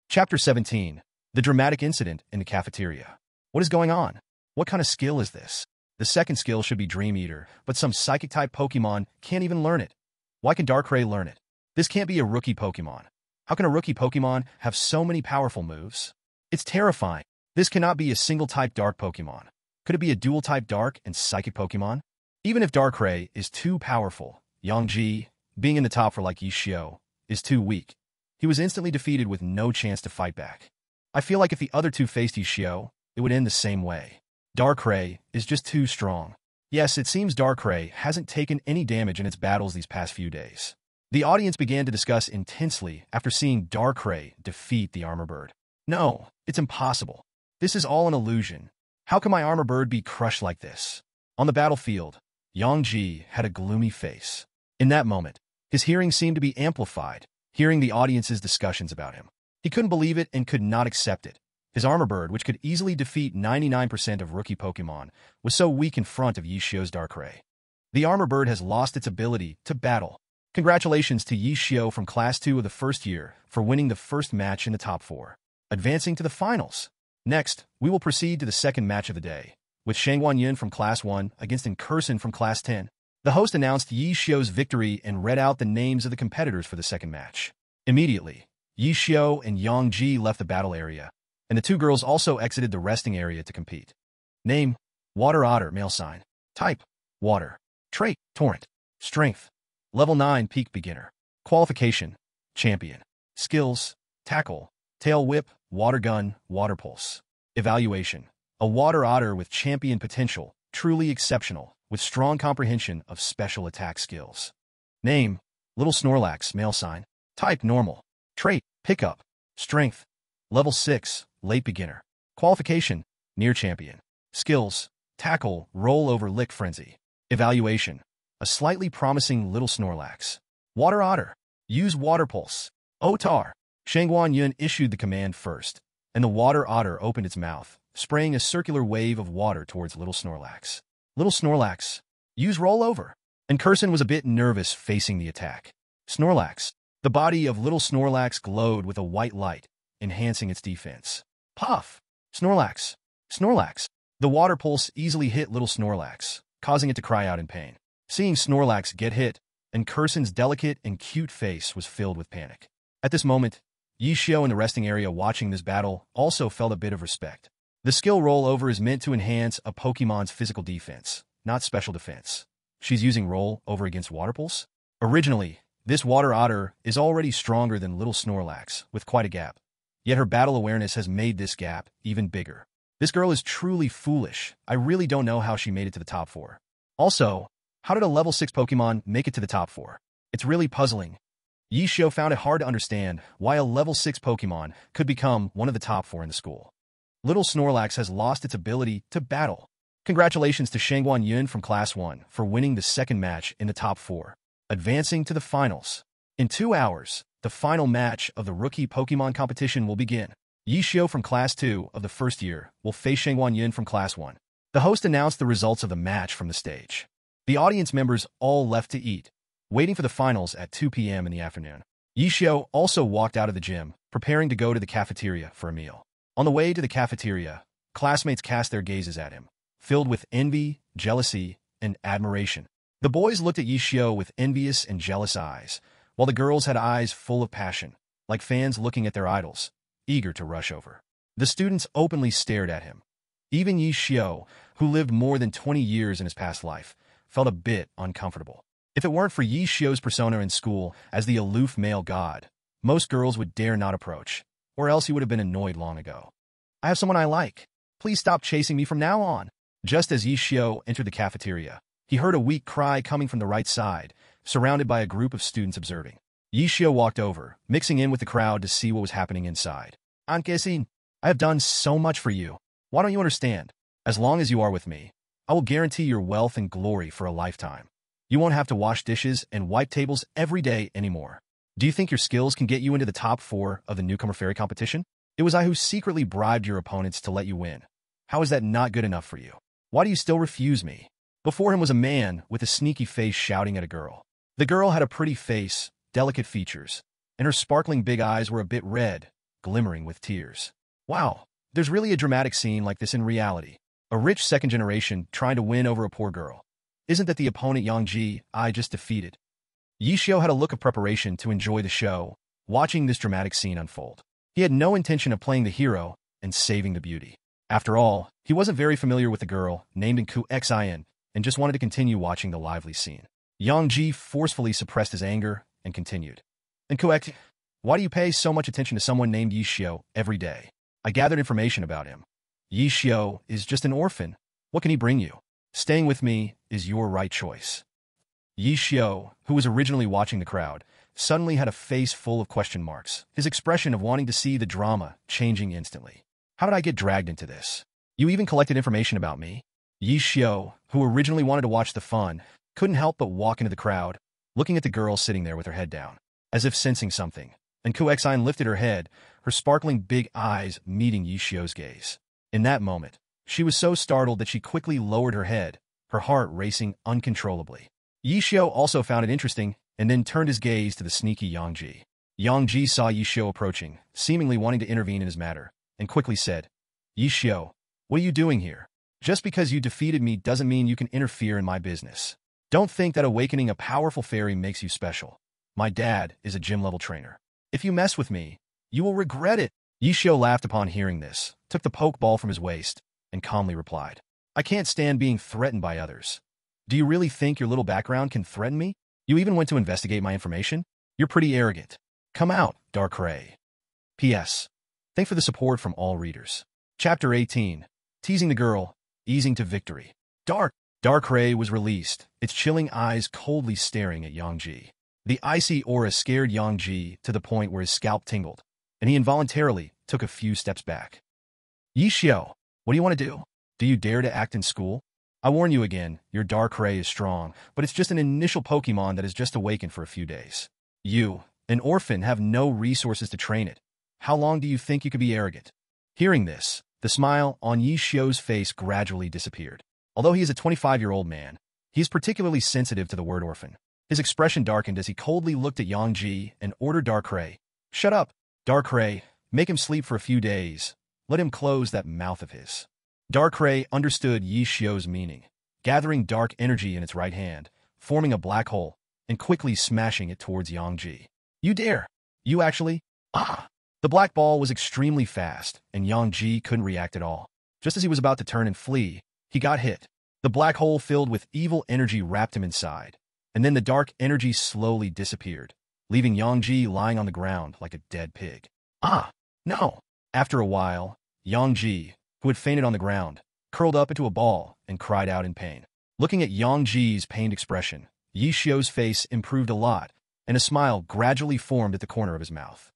Chapter 17. The dramatic incident in the cafeteria. What is going on? What kind of skill is this? The second skill should be Dream Eater, but some Psychic-type Pokémon can't even learn it. Why can Darkrai learn it? This can't be a rookie Pokémon. How can a rookie Pokémon have so many powerful moves? It's terrifying. This cannot be a single-type Dark Pokémon. Could it be a dual-type Dark and Psychic Pokémon? Even if Darkrai is too powerful, Yang Ji, being in the top for like Yi Xiao, is too weak. He was instantly defeated with no chance to fight back. I feel like if the other two faced Yi Xiao, it would end the same way. Darkrai is just too strong. Yes, it seems Darkrai hasn't taken any damage in its battles these past few days. The audience began to discuss intensely after seeing Darkrai defeat the armor bird. No, it's impossible. This is all an illusion. How can my armor bird be crushed like this? On the battlefield, Yang Ji had a gloomy face. In that moment, his hearing seemed to be amplified, hearing the audience's discussions about him. He couldn't believe it and could not accept it. His armor bird, which could easily defeat 99% of rookie Pokémon, was so weak in front of Yi Xiao's Darkrai. The armor bird has lost its ability to battle. Congratulations to Yi Xiao from Class 2 of the first year for winning the first match in the top 4, advancing to the finals. Next, we will proceed to the second match of the day, with Shangguan Yun from Class 1 against Incursion from Class 10. The host announced Yi Xiao's victory and read out the names of the competitors for the second match. Immediately, Yi Xiao and Yang Ji left the battle area, and the two girls also exited the resting area to compete. Name: Water Otter, male sign. Type: Water. Trait: Torrent. Strength: Level 9 Peak Beginner. Qualification: Champion. Skills: Tackle, Tail Whip, Water Gun, Water Pulse. Evaluation: A Water Otter with champion potential, truly exceptional, with strong comprehension of special attack skills. Name: Little Snorlax, male sign. Type: Normal. Trait: Pickup. Strength: Level 6, Late Beginner. Qualification: Near Champion. Skills: Tackle, Roll Over, Lick Frenzy. Evaluation: A slightly promising Little Snorlax. Water Otter. Use Water Pulse. Otar. Shangguan Yun issued the command first, and the Water Otter opened its mouth, spraying a circular wave of water towards Little Snorlax. Little Snorlax. Use Roll Over. And Curson was a bit nervous facing the attack. Snorlax. The body of Little Snorlax glowed with a white light, enhancing its defense. Puff! Snorlax! Snorlax! The water pulse easily hit Little Snorlax, causing it to cry out in pain. Seeing Snorlax get hit, and Curson's delicate and cute face was filled with panic. At this moment, Yi Xiao in the resting area watching this battle also felt a bit of respect. The skill Roll Over is meant to enhance a Pokémon's physical defense, not special defense. She's using Roll Over against Water Pulse? Originally, this Water Otter is already stronger than Little Snorlax, with quite a gap. Yet her battle awareness has made this gap even bigger. This girl is truly foolish. I really don't know how she made it to the top 4. Also, how did a level 6 Pokémon make it to the top 4? It's really puzzling. Yi Xiao found it hard to understand why a level 6 Pokémon could become one of the top 4 in the school. Little Snorlax has lost its ability to battle. Congratulations to Shangguan Yun from Class 1 for winning the second match in the top 4, advancing to the finals. In 2 hours, the final match of the rookie Pokémon competition will begin. Yi Xiao from Class 2 of the first year will face Shangguan Yun from Class 1. The host announced the results of the match from the stage. The audience members all left to eat, waiting for the finals at 2 p.m. in the afternoon. Yi Xiao also walked out of the gym, preparing to go to the cafeteria for a meal. On the way to the cafeteria, classmates cast their gazes at him, filled with envy, jealousy, and admiration. The boys looked at Yishio with envious and jealous eyes, while the girls had eyes full of passion, like fans looking at their idols, eager to rush over. The students openly stared at him. Even Yishio, who lived more than 20 years in his past life, felt a bit uncomfortable. If it weren't for Yishio's persona in school as the aloof male god, most girls would dare not approach, or else he would have been annoyed long ago. I have someone I like. Please stop chasing me from now on. Just as Yishio entered the cafeteria, he heard a weak cry coming from the right side, surrounded by a group of students observing. Yishio walked over, mixing in with the crowd to see what was happening inside. Ankesin, I have done so much for you. Why don't you understand? As long as you are with me, I will guarantee your wealth and glory for a lifetime. You won't have to wash dishes and wipe tables every day anymore. Do you think your skills can get you into the top 4 of the newcomer fairy competition? It was I who secretly bribed your opponents to let you win. How is that not good enough for you? Why do you still refuse me? Before him was a man with a sneaky face shouting at a girl. The girl had a pretty face, delicate features, and her sparkling big eyes were a bit red, glimmering with tears. Wow, there's really a dramatic scene like this in reality. A rich second generation trying to win over a poor girl. Isn't that the opponent Yangji I just defeated? Yishio had a look of preparation to enjoy the show, watching this dramatic scene unfold. He had no intention of playing the hero and saving the beauty. After all, he wasn't very familiar with the girl, named Nku Xin, and just wanted to continue watching the lively scene. Yangji forcefully suppressed his anger and continued. Nku, why do you pay so much attention to someone named Yishio every day? I gathered information about him. Yishio is just an orphan. What can he bring you? Staying with me is your right choice. Yishio, who was originally watching the crowd, suddenly had a face full of question marks, his expression of wanting to see the drama changing instantly. How did I get dragged into this? You even collected information about me? Yishio, who originally wanted to watch the fun, couldn't help but walk into the crowd, looking at the girl sitting there with her head down, as if sensing something. And Kuexine lifted her head, her sparkling big eyes meeting Yishio's gaze. In that moment, she was so startled that she quickly lowered her head, her heart racing uncontrollably. Yishio also found it interesting and then turned his gaze to the sneaky Yangji. Yangji saw Yishio approaching, seemingly wanting to intervene in his matter, and quickly said, Yishio, what are you doing here? Just because you defeated me doesn't mean you can interfere in my business. Don't think that awakening a powerful fairy makes you special. My dad is a gym-level trainer. If you mess with me, you will regret it. Yishio laughed upon hearing this, took the pokeball from his waist, and calmly replied, I can't stand being threatened by others. Do you really think your little background can threaten me? You even went to investigate my information? You're pretty arrogant. Come out, Darkrai. P.S. Thanks for the support from all readers. Chapter 18. Teasing the girl, easing to victory. Darkrai was released, its chilling eyes coldly staring at Yangji. The icy aura scared Yangji to the point where his scalp tingled, and he involuntarily took a few steps back. Yishio, what do you want to do? Do you dare to act in school? I warn you again, your Darkrai is strong, but it's just an initial Pokémon that has just awakened for a few days. You, an orphan, have no resources to train it. How long do you think you could be arrogant? Hearing this, the smile on Yishio's face gradually disappeared. Although he is a 25-year-old man, he is particularly sensitive to the word orphan. His expression darkened as he coldly looked at Yangji and ordered Darkrai, Shut up, Darkrai, make him sleep for a few days. Let him close that mouth of his. Darkrai understood Yishio's meaning, gathering dark energy in its right hand, forming a black hole, and quickly smashing it towards Yangji. You dare! You actually? Ah! The black ball was extremely fast, and Yangji couldn't react at all. Just as he was about to turn and flee, he got hit. The black hole filled with evil energy wrapped him inside, and then the dark energy slowly disappeared, leaving Yangji lying on the ground like a dead pig. Ah! No! After a while, Yangji, who had fainted on the ground, curled up into a ball and cried out in pain. Looking at Yangji's pained expression, Yishio's face improved a lot, and a smile gradually formed at the corner of his mouth.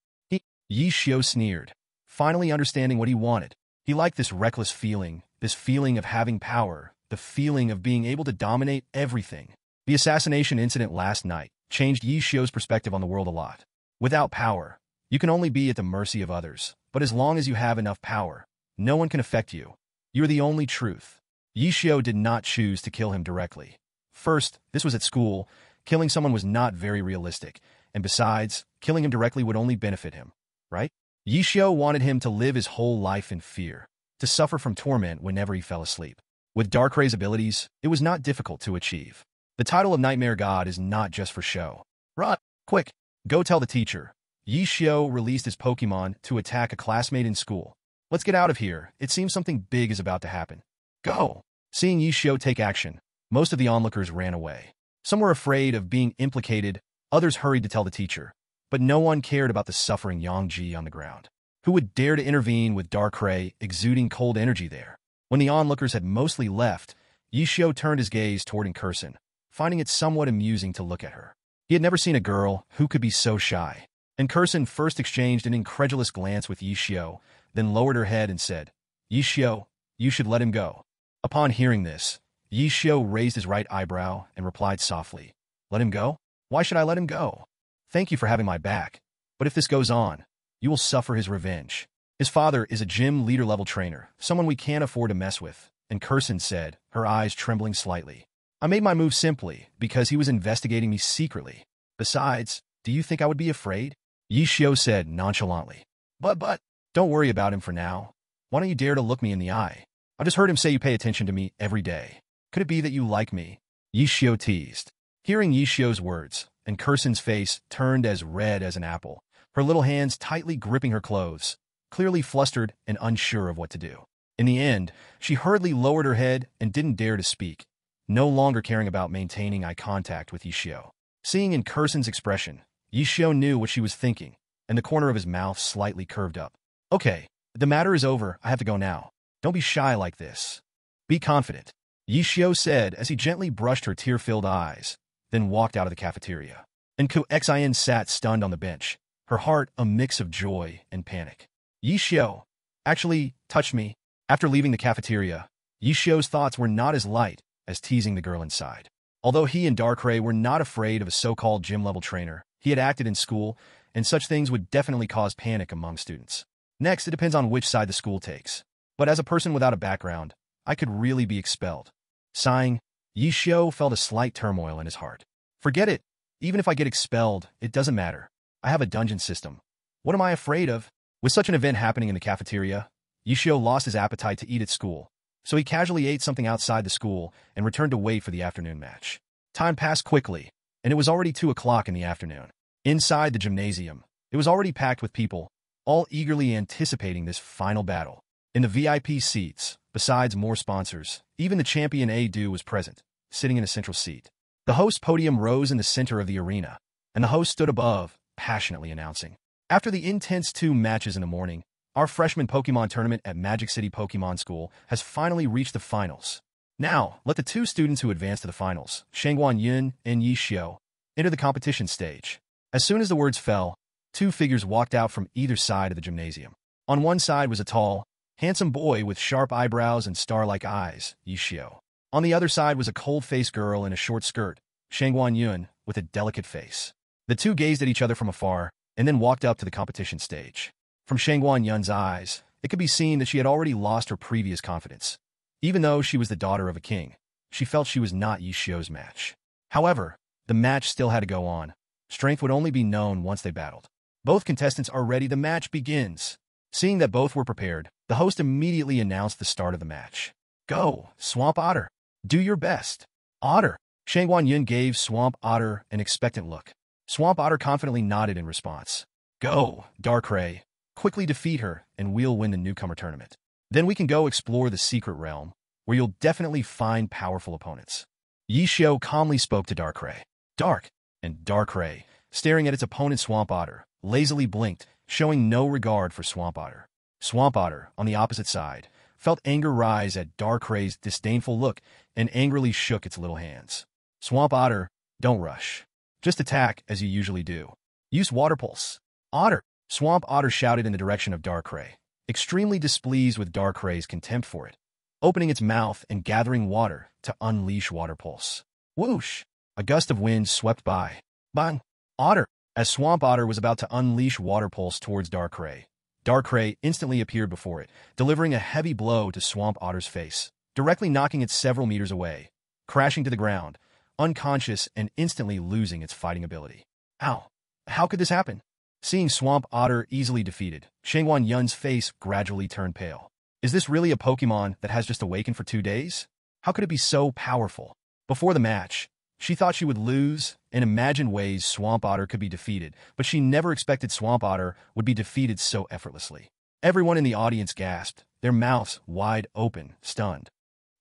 Yishio sneered, finally understanding what he wanted. He liked this reckless feeling, this feeling of having power, the feeling of being able to dominate everything. The assassination incident last night changed Yishio's perspective on the world a lot. Without power, you can only be at the mercy of others, but as long as you have enough power, no one can affect you. You're the only truth. Yishio did not choose to kill him directly. First, this was at school. Killing someone was not very realistic, and besides, killing him directly would only benefit him, right? Yishio wanted him to live his whole life in fear, to suffer from torment whenever he fell asleep. With Darkrai's abilities, it was not difficult to achieve. The title of Nightmare God is not just for show. Run! Quick! Go tell the teacher. Yi Xiao released his Pokémon to attack a classmate in school. Let's get out of here. It seems something big is about to happen. Go! Seeing Yi Xiao take action, most of the onlookers ran away. Some were afraid of being implicated, others hurried to tell the teacher. But no one cared about the suffering Yang Ji on the ground. Who would dare to intervene with Darkrai exuding cold energy there? When the onlookers had mostly left, Yi Xiao turned his gaze toward Incursion, finding it somewhat amusing to look at her. He had never seen a girl who could be so shy. Incursion first exchanged an incredulous glance with Yi Xiao, then lowered her head and said, Yi Xiao, you should let him go. Upon hearing this, Yi Xiao raised his right eyebrow and replied softly, Let him go? Why should I let him go? Thank you for having my back, but if this goes on, you will suffer his revenge. His father is a gym leader-level trainer, someone we can't afford to mess with, Incursion said, her eyes trembling slightly. I made my move simply because he was investigating me secretly. Besides, do you think I would be afraid? Yi Xiao said nonchalantly. But, don't worry about him for now. Why don't you dare to look me in the eye? I just heard him say you pay attention to me every day. Could it be that you like me? Yi Xiao teased. Hearing Yi Xiao's words, Incursion's face turned as red as an apple, her little hands tightly gripping her clothes, clearly flustered and unsure of what to do. In the end, she hurriedly lowered her head and didn't dare to speak, no longer caring about maintaining eye contact with Yi Xiao. Seeing Incursion's expression, Yi Xiao knew what she was thinking, and the corner of his mouth slightly curved up. Okay, the matter is over, I have to go now. Don't be shy like this. Be confident, Yi Xiao said as he gently brushed her tear-filled eyes, then walked out of the cafeteria. And Xin sat stunned on the bench, her heart a mix of joy and panic. Yi Xiao actually touched me. After leaving the cafeteria, Yi Xiao's thoughts were not as light as teasing the girl inside. Although he and Darkrai were not afraid of a so-called gym-level trainer, he had acted in school, and such things would definitely cause panic among students. Next, it depends on which side the school takes. But as a person without a background, I could really be expelled. Sighing, Yi Xiao felt a slight turmoil in his heart. Forget it. Even if I get expelled, it doesn't matter. I have a dungeon system. What am I afraid of? With such an event happening in the cafeteria, Yi Xiao lost his appetite to eat at school, so he casually ate something outside the school and returned to wait for the afternoon match. Time passed quickly, and it was already 2 o'clock in the afternoon. Inside the gymnasium, it was already packed with people, all eagerly anticipating this final battle. In the VIP seats, besides more sponsors, even the champion A-Do was present, sitting in a central seat. The host podium rose in the center of the arena, and the host stood above, passionately announcing, After the intense 2 matches in the morning, our freshman Pokémon tournament at Magic City Pokémon School has finally reached the finals. Now, let the 2 students who advanced to the finals, Shangguan Yun and Yi Xiao, enter the competition stage. As soon as the words fell, 2 figures walked out from either side of the gymnasium. On one side was a tall, handsome boy with sharp eyebrows and star-like eyes, Yi Xiao. On the other side was a cold-faced girl in a short skirt, Shangguan Yun, with a delicate face. The 2 gazed at each other from afar, and then walked up to the competition stage. From Shangguan Yun's eyes, it could be seen that she had already lost her previous confidence. Even though she was the daughter of a king, she felt she was not Yi Xiao's match. However, the match still had to go on. Strength would only be known once they battled. Both contestants are ready, the match begins. Seeing that both were prepared, the host immediately announced the start of the match. Go, Swamp Otter. Do your best. Otter. Shangguan Yun gave Swamp Otter an expectant look. Swamp Otter confidently nodded in response. Go, Darkrai. Quickly defeat her, and we'll win the newcomer tournament. Then we can go explore the secret realm, where you'll definitely find powerful opponents. Yi Xiao calmly spoke to Darkrai. Dark, and Darkrai, staring at its opponent Swamp Otter, lazily blinked, showing no regard for Swamp Otter. Swamp Otter, on the opposite side, felt anger rise at Darkrai's disdainful look and angrily shook its little hands. Swamp Otter, don't rush. Just attack as you usually do. Use Water Pulse. Otter. Swamp Otter shouted in the direction of Darkrai, extremely displeased with Darkrai's contempt for it, opening its mouth and gathering water to unleash Water Pulse. Whoosh! A gust of wind swept by. Bang! Otter! As Swamp Otter was about to unleash Water Pulse towards Darkrai, Darkrai instantly appeared before it, delivering a heavy blow to Swamp Otter's face, directly knocking it several meters away, crashing to the ground, unconscious and instantly losing its fighting ability. Ow! How could this happen? Seeing Swamp Otter easily defeated, Shangguan Yun's face gradually turned pale. Is this really a Pokémon that has just awakened for 2 days? How could it be so powerful? Before the match, She thought she would lose and imagined ways Swamp Otter could be defeated, but she never expected Swamp Otter would be defeated so effortlessly. Everyone in the audience gasped, their mouths wide open, stunned.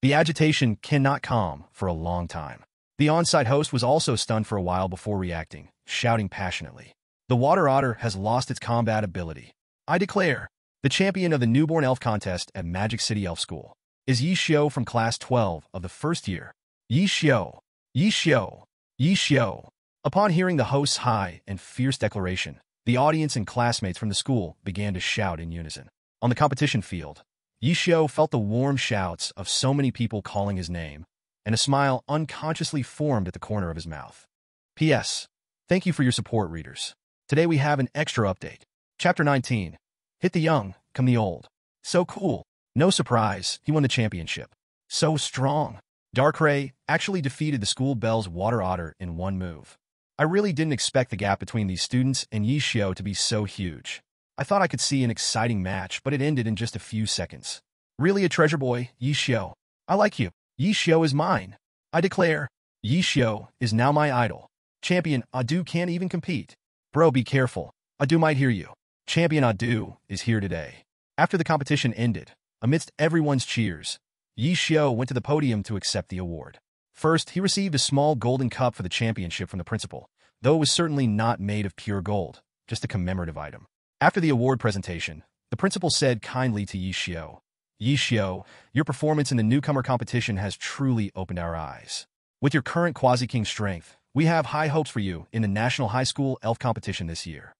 The agitation cannot calm for a long time. The on-site host was also stunned for a while before reacting, shouting passionately. The Water Otter has lost its combat ability. I declare, the champion of the newborn elf contest at Magic City Elf School is Yi Xiao from Class 12 of the first year. Yi Xiao, Yi Xiao, Yi Xiao. Upon hearing the host's high and fierce declaration, the audience and classmates from the school began to shout in unison. On the competition field, Yi Xiao felt the warm shouts of so many people calling his name, and a smile unconsciously formed at the corner of his mouth. P.S. Thank you for your support, readers. Today we have an extra update. Chapter 19. Hit the young, come the old. So cool. No surprise, he won the championship. So strong. Darkrai actually defeated the school bell's Water Otter in one move. I really didn't expect the gap between these students and Yi Xiao to be so huge. I thought I could see an exciting match, but it ended in just a few seconds. Really a treasure boy, Yi Xiao. I like you. Yi Xiao is mine. I declare, Yi Xiao is now my idol. Champion Adu can't even compete. Bro, be careful. Adu might hear you. Champion Adu is here today. After the competition ended, amidst everyone's cheers, Yi Xiao went to the podium to accept the award. First, he received a small golden cup for the championship from the principal, though it was certainly not made of pure gold, just a commemorative item. After the award presentation, the principal said kindly to Yi Xiao, Yi Xiao, your performance in the newcomer competition has truly opened our eyes. With your current Quasi-King strength, we have high hopes for you in the National High School Elf Competition this year.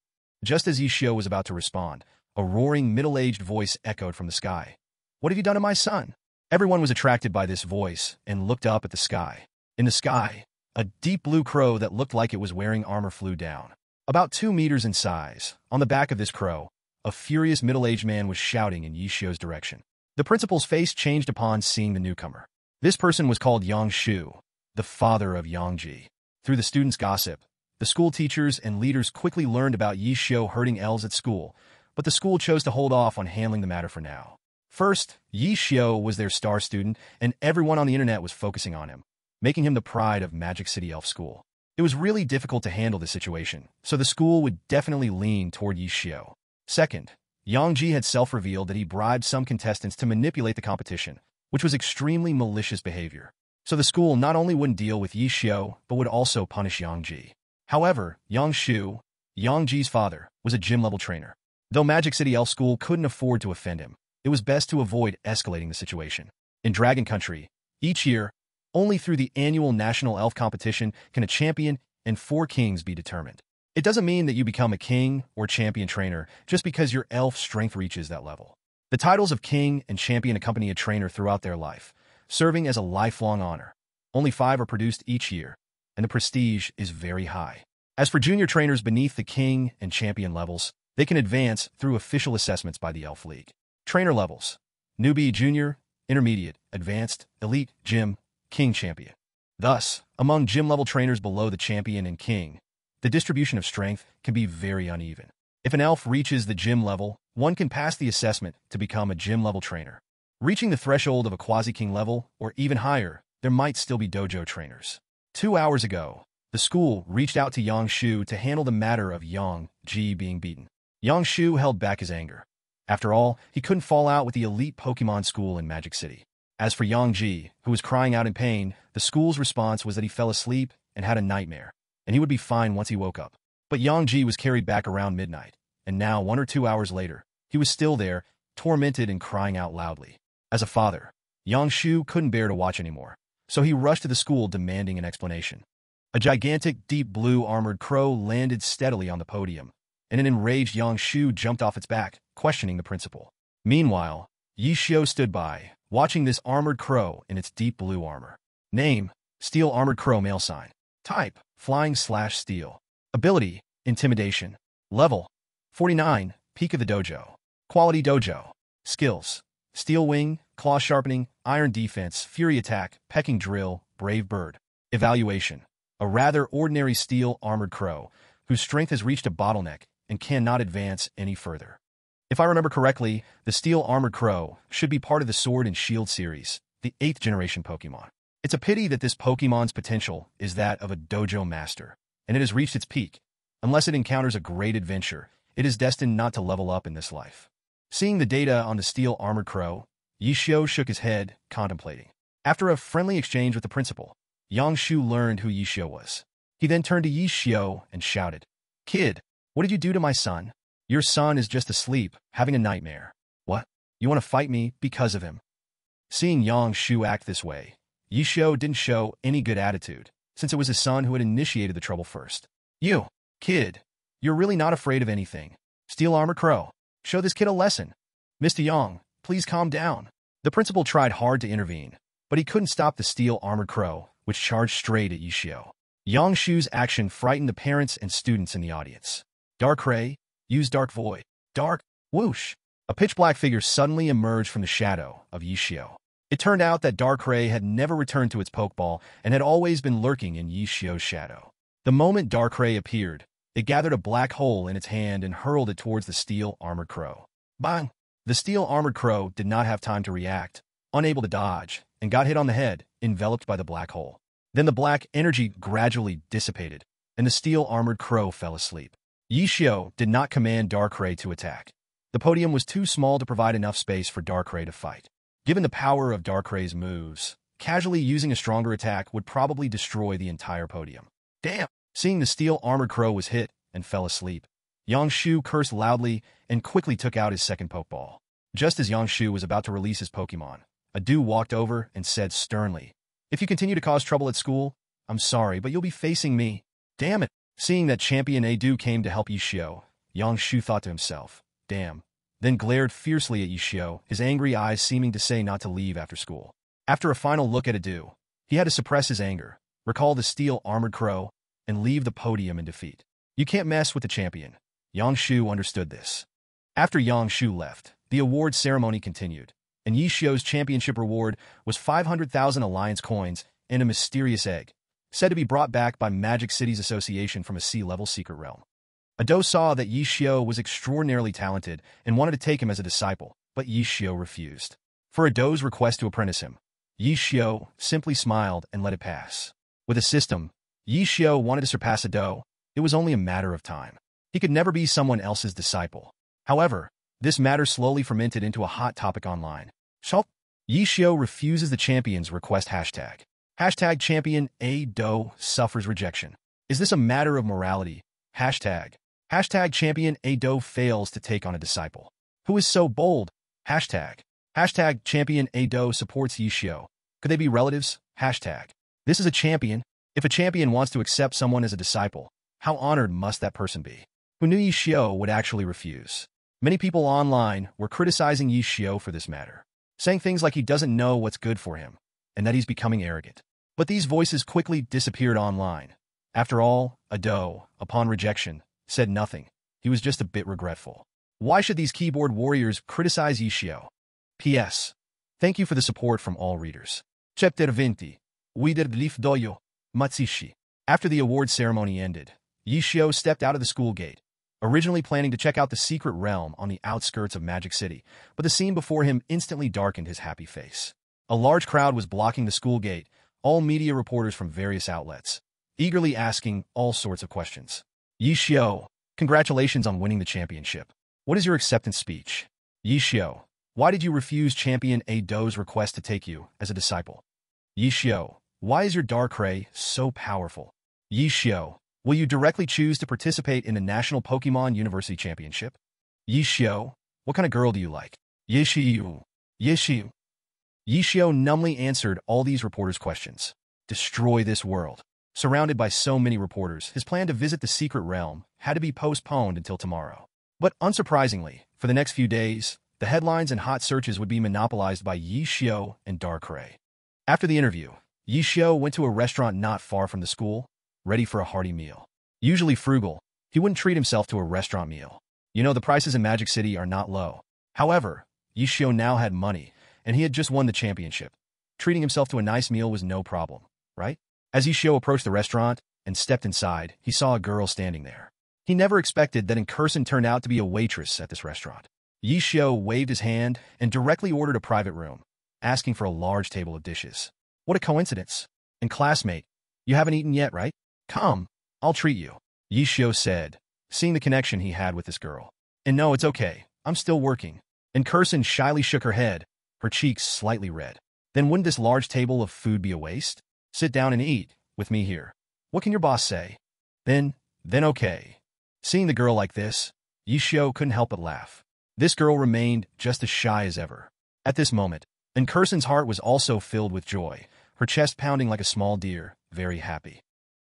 Just as Yi Xiao was about to respond, a roaring middle-aged voice echoed from the sky. What have you done to my son? Everyone was attracted by this voice and looked up at the sky. In the sky, a deep blue crow that looked like it was wearing armor flew down. About 2 meters in size, on the back of this crow, a furious middle-aged man was shouting in Yi Xiao's direction. The principal's face changed upon seeing the newcomer. This person was called Yang Shu, the father of Yang Ji. Through the students' gossip, the school teachers and leaders quickly learned about Yi Xiao hurting elves at school, but the school chose to hold off on handling the matter for now. First, Yi Xiao was their star student, and everyone on the internet was focusing on him, making him the pride of Magic City Elf School. It was really difficult to handle the situation, so the school would definitely lean toward Yi Xiao. Second, Yang Ji had self-revealed that he bribed some contestants to manipulate the competition, which was extremely malicious behavior. So the school not only wouldn't deal with Yi Xiao, but would also punish Yang Ji. However, Yang Shu, Yang Ji's father, was a gym-level trainer. Though Magic City Elf School couldn't afford to offend him, it was best to avoid escalating the situation. In Dragon Country, each year, only through the annual National Elf Competition can a champion and 4 kings be determined. It doesn't mean that you become a king or champion trainer just because your elf strength reaches that level. The titles of king and champion accompany a trainer throughout their life, serving as a lifelong honor. Only 5 are produced each year, and the prestige is very high. As for junior trainers beneath the king and champion levels, they can advance through official assessments by the Elf League. Trainer levels: newbie, junior, intermediate, advanced, elite, gym, king, champion. Thus, among gym-level trainers below the champion and king, the distribution of strength can be very uneven. If an elf reaches the gym level, one can pass the assessment to become a gym-level trainer. Reaching the threshold of a Quasi-King level, or even higher, there might still be dojo trainers. 2 hours ago, the school reached out to Yang Shu to handle the matter of Yang Ji being beaten. Yang Shu held back his anger. After all, he couldn't fall out with the elite Pokémon school in Magic City. As for Yang Ji, who was crying out in pain, the school's response was that he fell asleep and had a nightmare, and he would be fine once he woke up. But Yang Ji was carried back around midnight, and now 1 or 2 hours later, he was still there, tormented and crying out loudly. As a father, Yang Shu couldn't bear to watch anymore, so he rushed to the school demanding an explanation. A gigantic, deep blue armored crow landed steadily on the podium, and an enraged Yang Shu jumped off its back, questioning the principal. Meanwhile, Yi Xiao stood by, watching this armored crow in its deep blue armor. Name: Steel Armored Crow Male Sign. Type: Flying/Steel. Ability: Intimidation. Level: 49, Peak of the Dojo. Quality Dojo. Skills: Steel Wing, Claw Sharpening, Iron Defense, Fury Attack, Pecking Drill, Brave Bird. Evaluation: a rather ordinary steel armored crow, whose strength has reached a bottleneck and cannot advance any further. If I remember correctly, the Steel Armored Crow should be part of the Sword and Shield series, the 8th generation Pokémon. It's a pity that this Pokemon's potential is that of a dojo master, and it has reached its peak. Unless it encounters a great adventure, it is destined not to level up in this life. Seeing the data on the steel armored crow, Yishio shook his head, contemplating. After a friendly exchange with the principal, Yangshu learned who Yishio was. He then turned to Yishio and shouted, "Kid, what did you do to my son? Your son is just asleep, having a nightmare. What? You want to fight me because of him?" Seeing Yangshu act this way, Yishio didn't show any good attitude, since it was his son who had initiated the trouble first. "You, kid, you're really not afraid of anything. Steel Armor Crow, show this kid a lesson. Mr. Yang, please calm down." The principal tried hard to intervene, but he couldn't stop the Steel Armored Crow, which charged straight at Yishio. Yangshu's action frightened the parents and students in the audience. Darkrai, use Dark Void. Dark, whoosh. A pitch-black figure suddenly emerged from the shadow of Yishio. It turned out that Darkrai had never returned to its Pokeball and had always been lurking in Yishio's shadow. The moment Darkrai appeared, it gathered a black hole in its hand and hurled it towards the Steel Armored Crow. Bang! The Steel Armored Crow did not have time to react, unable to dodge, and got hit on the head, enveloped by the black hole. Then the black energy gradually dissipated, and the Steel Armored Crow fell asleep. Yishio did not command Darkrai to attack. The podium was too small to provide enough space for Darkrai to fight. Given the power of Darkrai's moves, casually using a stronger attack would probably destroy the entire podium. Damn! Seeing the Steel Armored Crow was hit and fell asleep, Yangshu cursed loudly and quickly took out his second Pokeball. Just as Yangshu was about to release his Pokemon, Adu walked over and said sternly, "If you continue to cause trouble at school, I'm sorry, but you'll be facing me." Damn it! Seeing that Champion Adu came to help Yishio, Yangshu thought to himself, "Damn," then glared fiercely at Yishio, his angry eyes seeming to say not to leave after school. After a final look at Adu, he had to suppress his anger, recall the Steel Armored Crow, and leave the podium in defeat. You can't mess with the champion. Yangshu understood this. After Yangshu left, the award ceremony continued, and Yishio's championship reward was 500,000 Alliance coins and a mysterious egg, said to be brought back by Magic City's association from a sea-level secret realm. Ado saw that Yishio was extraordinarily talented and wanted to take him as a disciple, but Yishio refused. For Ado's request to apprentice him, Yishio simply smiled and let it pass. With a system, Yishio wanted to surpass Ado. It was only a matter of time. He could never be someone else's disciple. However, this matter slowly fermented into a hot topic online. So, Yishio refuses the champion's request hashtag. Hashtag champion Ado suffers rejection. Is this a matter of morality? Hashtag. Hashtag champion Ado fails to take on a disciple. Who is so bold? Hashtag. Hashtag champion Ado supports Yishio. Could they be relatives? Hashtag. This is a champion. If a champion wants to accept someone as a disciple, how honored must that person be? Who knew Yishio would actually refuse? Many people online were criticizing Yishio for this matter, saying things like he doesn't know what's good for him, and that he's becoming arrogant. But these voices quickly disappeared online. After all, Ado, upon rejection, said nothing. He was just a bit regretful. Why should these keyboard warriors criticize Yishio? P.S. Thank you for the support from all readers. Chapter 20. Wider Leaf Doyo, Matsushi. After the award ceremony ended, Yishio stepped out of the school gate, originally planning to check out the secret realm on the outskirts of Magic City, but the scene before him instantly darkened his happy face. A large crowd was blocking the school gate, all media reporters from various outlets, eagerly asking all sorts of questions. Yishio, congratulations on winning the championship. What is your acceptance speech? Yishio, why did you refuse Champion Ado's request to take you as a disciple? Yishio, why is your Darkrai so powerful? Yishio, will you directly choose to participate in the National Pokémon University Championship? Yishio, what kind of girl do you like? Yishio. Yishio numbly answered all these reporters' questions. Destroy this world. Surrounded by so many reporters, his plan to visit the secret realm had to be postponed until tomorrow. But unsurprisingly, for the next few days, the headlines and hot searches would be monopolized by Yishio and Darkrai. After the interview, Yishio went to a restaurant not far from the school, ready for a hearty meal. Usually frugal, he wouldn't treat himself to a restaurant meal. You know, the prices in Magic City are not low. However, Yishio now had money, and he had just won the championship. Treating himself to a nice meal was no problem, right? As Yishio approached the restaurant and stepped inside, he saw a girl standing there. He never expected that Incursion turned out to be a waitress at this restaurant. Yishio waved his hand and directly ordered a private room, asking for a large table of dishes. What a coincidence. And classmate, you haven't eaten yet, right? Come, I'll treat you, Yishio said, seeing the connection he had with this girl. And no, it's okay. I'm still working. And Kirsten shyly shook her head, her cheeks slightly red. Then wouldn't this large table of food be a waste? Sit down and eat, with me here. What can your boss say? Then okay. Seeing the girl like this, Yishio couldn't help but laugh. This girl remained just as shy as ever. At this moment, and Kirsten's heart was also filled with joy, her chest pounding like a small deer, very happy.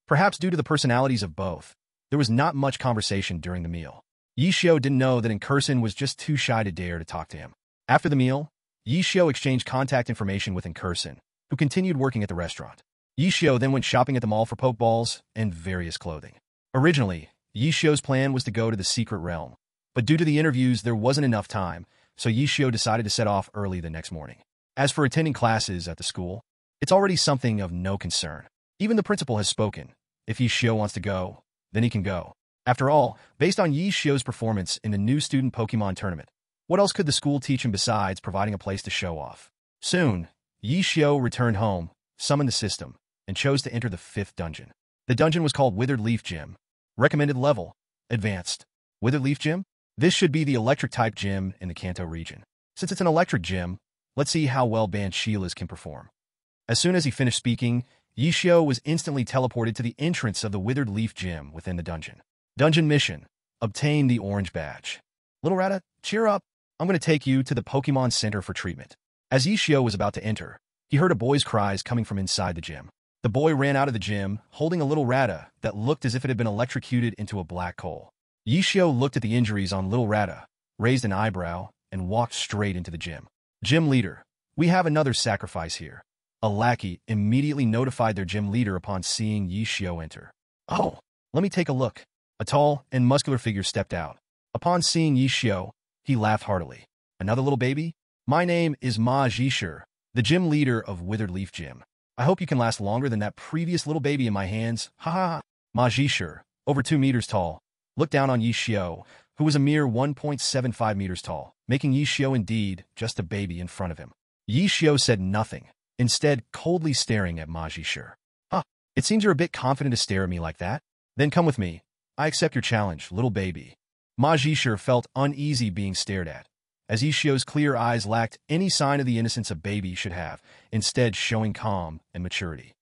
Perhaps due to the personalities of both, there was not much conversation during the meal. Yishio didn't know that Kirsten was just too shy to dare to talk to him. After the meal, Yishio exchanged contact information with Kirsten, who continued working at the restaurant. Yishio then went shopping at the mall for Pokeballs and various clothing. Originally, Yishio's plan was to go to the secret realm, but due to the interviews there wasn't enough time, so Yishio decided to set off early the next morning. As for attending classes at the school, it's already something of no concern. Even the principal has spoken. If Yishio wants to go, then he can go. After all, based on Yishio's performance in the new student Pokemon tournament, what else could the school teach him besides providing a place to show off? Soon, Yishio returned home, summoned the system, and chose to enter the 5th dungeon. The dungeon was called Withered Leaf Gym. Recommended level, Advanced. Withered Leaf Gym? This should be the electric-type gym in the Kanto region. Since it's an electric gym, let's see how well Bansheilas can perform. As soon as he finished speaking, Yishio was instantly teleported to the entrance of the Withered Leaf Gym within the dungeon. Dungeon mission. Obtain the orange badge. Little Rata, cheer up. I'm going to take you to the Pokemon Center for treatment. As Yishio was about to enter, he heard a boy's cries coming from inside the gym. The boy ran out of the gym, holding a little Rata that looked as if it had been electrocuted into a black coal. Yishio looked at the injuries on little Rata, raised an eyebrow, and walked straight into the gym. Gym leader, we have another sacrifice here. A lackey immediately notified their gym leader upon seeing Yishio enter. Oh, let me take a look. A tall and muscular figure stepped out. Upon seeing Yishio, he laughed heartily. Another little baby? My name is Ma Jishur, the gym leader of Withered Leaf Gym. I hope you can last longer than that previous little baby in my hands. Ha ha ha. Ma Jishur, over 2 meters tall, looked down on Yishio, who was a mere 1.75 meters tall, making Yishio indeed just a baby in front of him. Yishio said nothing, instead coldly staring at Ma Jishur. Huh, it seems you're a bit confident to stare at me like that. Then come with me. I accept your challenge, little baby. Ma Jishur felt uneasy being stared at, as Yishio's clear eyes lacked any sign of the innocence a baby should have, instead showing calm and maturity.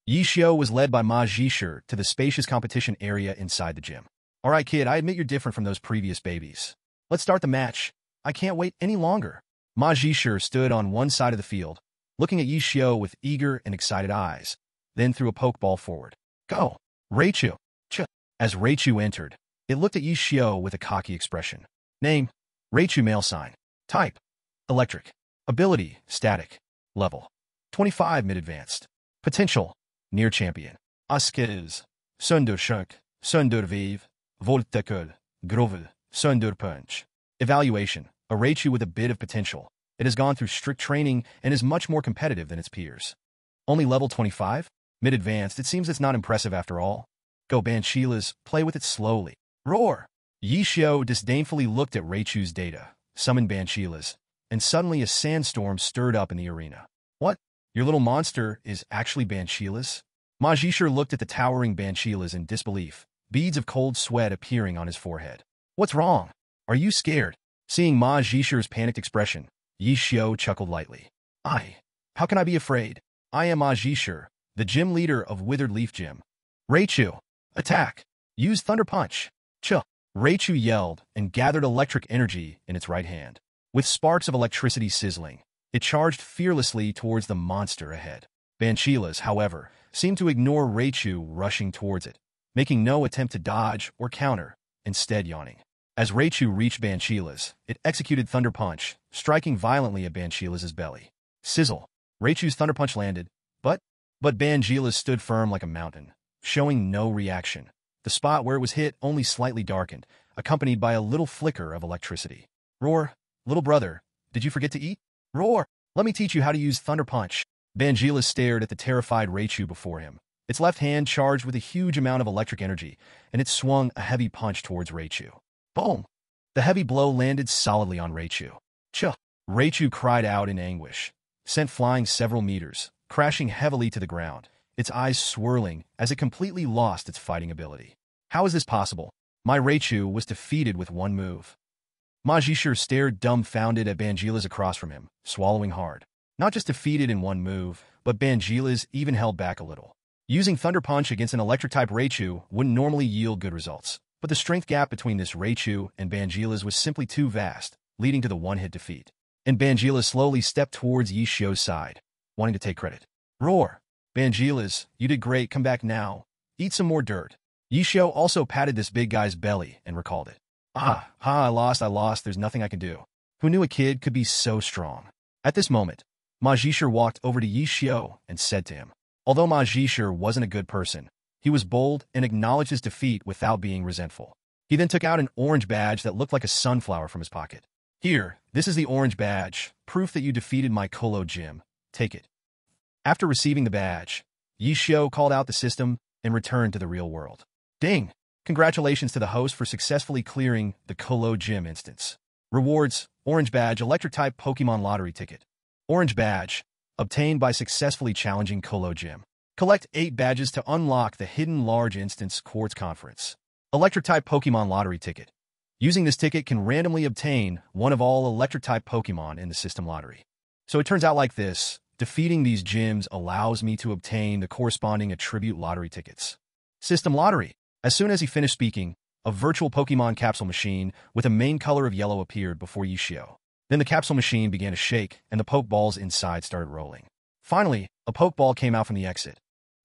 Yishio was led by Ma Jishur to the spacious competition area inside the gym. All right, kid, I admit you're different from those previous babies. Let's start the match. I can't wait any longer. Ma Jishur stood on one side of the field, looking at Yishio with eager and excited eyes, then threw a pokeball forward. Go! Raichu! Ch! As Raichu entered, it looked at Yishio with a cocky expression. Name: Raichu male sign. Type: Electric. Ability: Static. Level: 25 mid-advanced. Potential: Near champion. Skills: Sundur Shunk, Sundur Vive, Voltecul, Grovel, Sundur Punch. Evaluation: A Raichu with a bit of potential. It has gone through strict training and is much more competitive than its peers. Only level 25? Mid-advanced, it seems it's not impressive after all. Go Bansheilas, play with it slowly. Roar! Yishio disdainfully looked at Raichu's data, summoned Bansheilas, and suddenly a sandstorm stirred up in the arena. What? Your little monster is actually Bansheilas? Ma Jishur looked at the towering Bansheilas in disbelief, beads of cold sweat appearing on his forehead. What's wrong? Are you scared? Seeing Ma Jishur's panicked expression, Yishio chuckled lightly. How can I be afraid? I am Ma Jishur, the gym leader of Withered Leaf Gym. Raichu, attack! Use Thunder Punch! Chill! Raichu yelled and gathered electric energy in its right hand. With sparks of electricity sizzling, it charged fearlessly towards the monster ahead. Bansheilas, however, seemed to ignore Raichu rushing towards it, making no attempt to dodge or counter, instead yawning. As Raichu reached Bansheilas, it executed Thunder Punch, striking violently at Bansheilas' belly. Sizzle! Raichu's Thunder Punch landed, but Bansheilas stood firm like a mountain, showing no reaction. The spot where it was hit only slightly darkened, accompanied by a little flicker of electricity. Roar! Little brother, did you forget to eat? Roar! Let me teach you how to use Thunder Punch. Bansheilas stared at the terrified Raichu before him, its left hand charged with a huge amount of electric energy, and it swung a heavy punch towards Raichu. Boom! The heavy blow landed solidly on Raichu. Chuh! Raichu cried out in anguish, sent flying several meters, crashing heavily to the ground, its eyes swirling as it completely lost its fighting ability. How is this possible? My Raichu was defeated with one move. Majishir stared dumbfounded at Bangila's across from him, swallowing hard. Not just defeated in one move, but Bangila's even held back a little. Using Thunder Punch against an Electric-type Raichu wouldn't normally yield good results, but the strength gap between this Raichu and Bangila's was simply too vast, leading to the one-hit defeat. And Bangila slowly stepped towards Yishio's side, wanting to take credit. Roar! Bangila's, you did great, come back now. Eat some more dirt. Yishio also patted this big guy's belly and recalled it. I lost, there's nothing I can do. Who knew a kid could be so strong? At this moment, Majishir walked over to Yishio and said to him. Although Majishir wasn't a good person, he was bold and acknowledged his defeat without being resentful. He then took out an orange badge that looked like a sunflower from his pocket. Here, this is the orange badge, proof that you defeated my Colo Gym. Take it. After receiving the badge, Yishio called out the system and returned to the real world. Ding! Congratulations to the host for successfully clearing the Colo Gym instance. Rewards, orange badge, electric-type Pokemon lottery ticket. Orange badge, obtained by successfully challenging Colo Gym. Collect 8 badges to unlock the hidden large instance quartz conference. Electric-type Pokemon lottery ticket. Using this ticket can randomly obtain one of all electric-type Pokemon in the system lottery. So it turns out like this. Defeating these gyms allows me to obtain the corresponding attribute lottery tickets. System lottery. As soon as he finished speaking, a virtual Pokemon capsule machine with a main color of yellow appeared before Yishio. Then the capsule machine began to shake, and the Pokeballs inside started rolling. Finally, a Pokeball came out from the exit.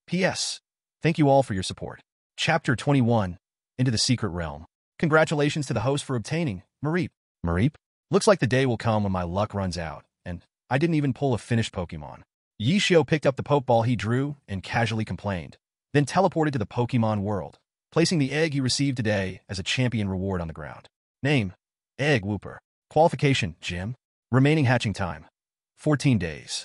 P.S. Thank you all for your support. Chapter 21, Into the Secret Realm. Congratulations to the host for obtaining Mareep. Mareep? Looks like the day will come when my luck runs out, and I didn't even pull a finished Pokemon. Yishio picked up the Pokeball he drew and casually complained, then teleported to the Pokemon world, placing the egg he received today as a champion reward on the ground. Name: Egg Wooper. Qualification: Gym. Remaining hatching time: 14 days.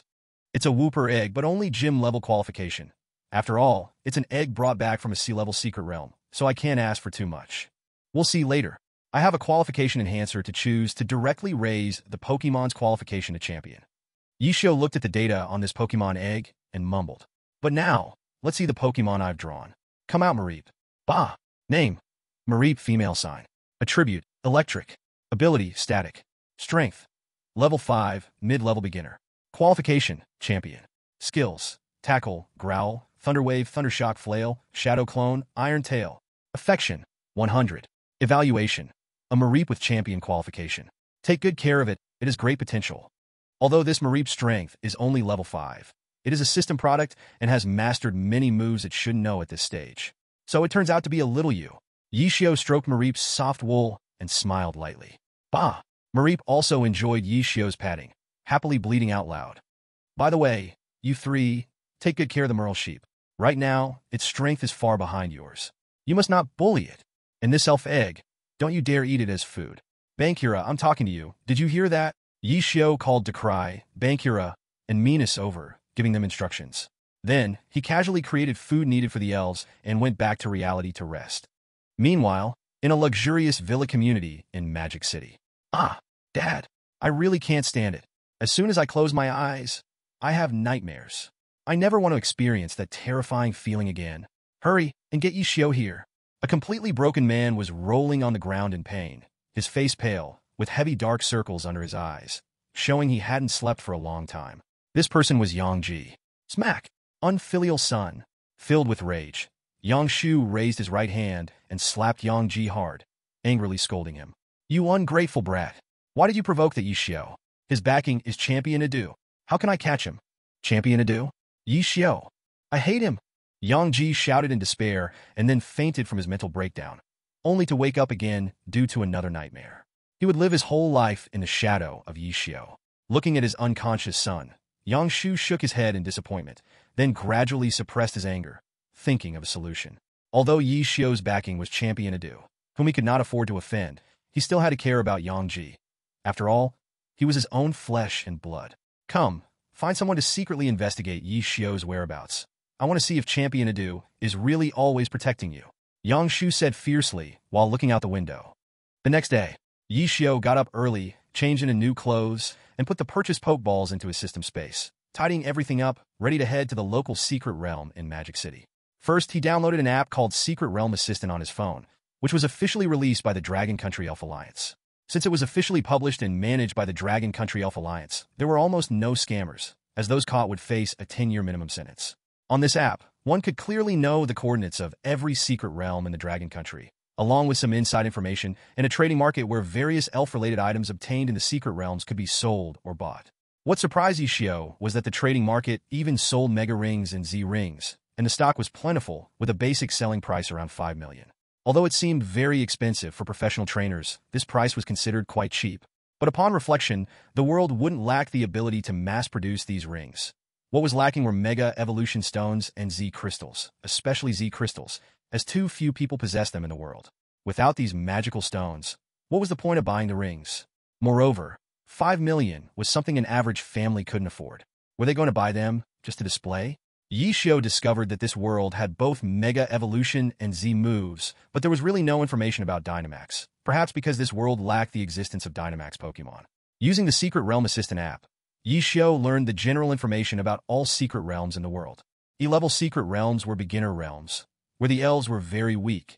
It's a Wooper egg, but only gym-level qualification. After all, it's an egg brought back from a sea-level secret realm, so I can't ask for too much. We'll see later. I have a qualification enhancer to choose to directly raise the Pokemon's qualification to champion. Yishio looked at the data on this Pokemon egg and mumbled. But now, let's see the Pokemon I've drawn. Come out, Mareep. Bah! Name: Mareep, female sign. Attribute: Electric. Ability: Static. Strength: Level 5, mid-level beginner. Qualification: Champion. Skills: Tackle, Growl, Thunder Wave, Thunder Shock, Flail, Shadow Clone, Iron Tail. Affection: 100. Evaluation: a Mareep with champion qualification. Take good care of it, it has great potential. Although this Mareep's strength is only level 5, it is a system product and has mastered many moves it shouldn't know at this stage. So it turns out to be a little you. Yishio stroked Mareep's soft wool and smiled lightly. Bah! Mareep also enjoyed Yishio's patting, happily bleating out loud. By the way, you 3, take good care of the Merle sheep. Right now, its strength is far behind yours. You must not bully it. And this elf egg, don't you dare eat it as food. Bankura, I'm talking to you. Did you hear that? Yishio called Darkrai, Bankura, and Minas over, giving them instructions. Then, he casually created food needed for the elves and went back to reality to rest. Meanwhile, in a luxurious villa community in Magic City. Dad, I really can't stand it. As soon as I close my eyes, I have nightmares. I never want to experience that terrifying feeling again. Hurry and get Yishio here. A completely broken man was rolling on the ground in pain, his face pale, with heavy dark circles under his eyes, showing he hadn't slept for a long time. This person was Yangji. Smack! Unfilial son. Filled with rage, Yangshu raised his right hand and slapped Yangji hard, angrily scolding him. You ungrateful brat. Why did you provoke the Yishio? His backing is Champion Adu. How can I catch him? Champion Adu? Yishio. I hate him. Yangji shouted in despair and then fainted from his mental breakdown, only to wake up again due to another nightmare. He would live his whole life in the shadow of Yishio. Looking at his unconscious son, Yangshu shook his head in disappointment, then gradually suppressed his anger, thinking of a solution. Although Yishio's backing was Champion Adu, whom he could not afford to offend, he still had to care about Yangji. After all, he was his own flesh and blood. Come, find someone to secretly investigate Yishio's whereabouts. I want to see if Champion Adu is really always protecting you. Yangshu said fiercely while looking out the window. The next day, Yishio got up early, changed into new clothes, and put the purchased Pokeballs into his system space. tidying everything up, ready to head to the local secret realm in Magic City. First, he downloaded an app called Secret Realm Assistant on his phone, which was officially released by the Dragon Country Elf Alliance. Since it was officially published and managed by the Dragon Country Elf Alliance, there were almost no scammers, as those caught would face a 10-year minimum sentence. On this app, one could clearly know the coordinates of every secret realm in the Dragon Country, along with some inside information and a trading market where various elf-related items obtained in the secret realms could be sold or bought. What surprised Ishio was that the trading market even sold Mega Rings and Z Rings, and the stock was plentiful, with a basic selling price around 5 million. Although it seemed very expensive for professional trainers, this price was considered quite cheap. But upon reflection, the world wouldn't lack the ability to mass-produce these rings. What was lacking were Mega Evolution Stones and Z Crystals, especially Z Crystals, as too few people possessed them in the world. Without these magical stones, what was the point of buying the rings? Moreover, 5 million was something an average family couldn't afford. Were they going to buy them just to display? Yishio discovered that this world had both Mega Evolution and Z moves, but there was really no information about Dynamax, perhaps because this world lacked the existence of Dynamax Pokémon. Using the Secret Realm Assistant app, Yishio learned the general information about all secret realms in the world. E-level secret realms were beginner realms, where the elves were very weak.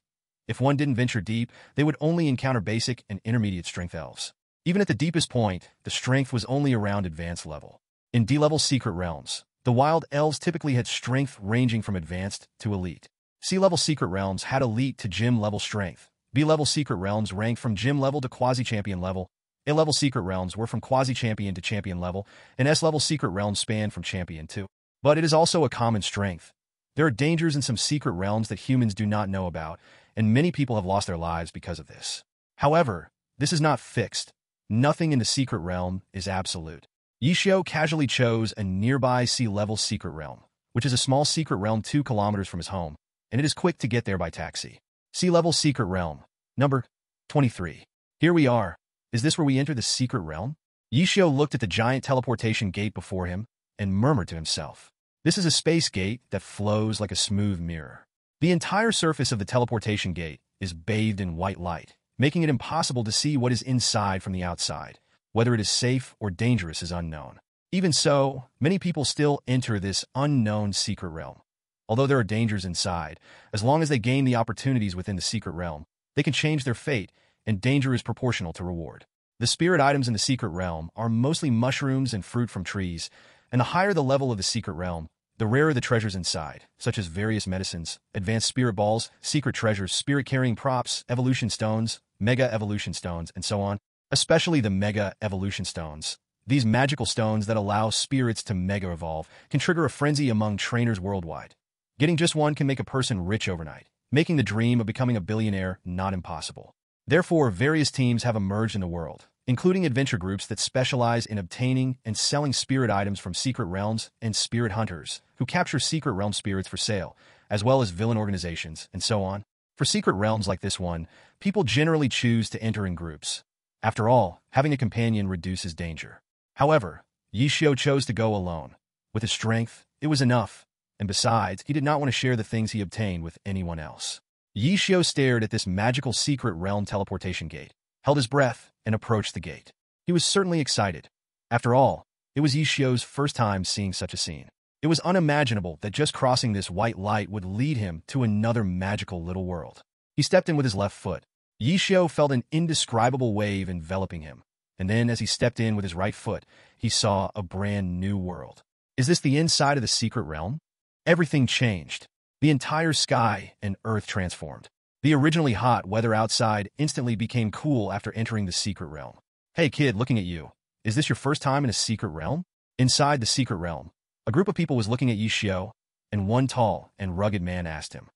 If one didn't venture deep, they would only encounter basic and intermediate strength elves. Even at the deepest point, the strength was only around advanced level. In D-level secret realms, the wild elves typically had strength ranging from advanced to elite. C-level secret realms had elite to gym-level strength. B-level secret realms ranked from gym level to quasi-champion level. A-level secret realms were from quasi-champion to champion level, and S-level secret realms spanned from champion to. But it is also a common strength. There are dangers in some secret realms that humans do not know about, and many people have lost their lives because of this. However, this is not fixed. Nothing in the secret realm is absolute. Yishio casually chose a nearby C-level secret realm, which is a small secret realm 2 kilometers from his home, and it is quick to get there by taxi. C-level secret realm, number 23. Here we are. Is this where we enter the secret realm? Yishio looked at the giant teleportation gate before him and murmured to himself. This is a space gate that flows like a smooth mirror. The entire surface of the teleportation gate is bathed in white light, making it impossible to see what is inside from the outside. Whether it is safe or dangerous is unknown. Even so, many people still enter this unknown secret realm. Although there are dangers inside, as long as they gain the opportunities within the secret realm, they can change their fate, and danger is proportional to reward. The spirit items in the secret realm are mostly mushrooms and fruit from trees, and the higher the level of the secret realm, the rarer the treasures inside, such as various medicines, advanced spirit balls, secret treasures, spirit-carrying props, evolution stones, mega evolution stones, and so on. Especially the Mega Evolution Stones. These magical stones that allow spirits to Mega Evolve can trigger a frenzy among trainers worldwide. Getting just one can make a person rich overnight, making the dream of becoming a billionaire not impossible. Therefore, various teams have emerged in the world, including adventure groups that specialize in obtaining and selling spirit items from secret realms and spirit hunters, who capture secret realm spirits for sale, as well as villain organizations, and so on. For secret realms like this one, people generally choose to enter in groups. After all, having a companion reduces danger. However, Yishio chose to go alone. With his strength, it was enough, and besides, he did not want to share the things he obtained with anyone else. Yishio stared at this magical secret realm teleportation gate, held his breath, and approached the gate. He was certainly excited. After all, it was Yishio's first time seeing such a scene. It was unimaginable that just crossing this white light would lead him to another magical little world. He stepped in with his left foot. Yishio felt an indescribable wave enveloping him, and then as he stepped in with his right foot, he saw a brand new world. Is this the inside of the secret realm? Everything changed. The entire sky and earth transformed. The originally hot weather outside instantly became cool after entering the secret realm. Hey kid, looking at you. Is this your first time in a secret realm? Inside the secret realm, a group of people was looking at Yishio, and one tall and rugged man asked him.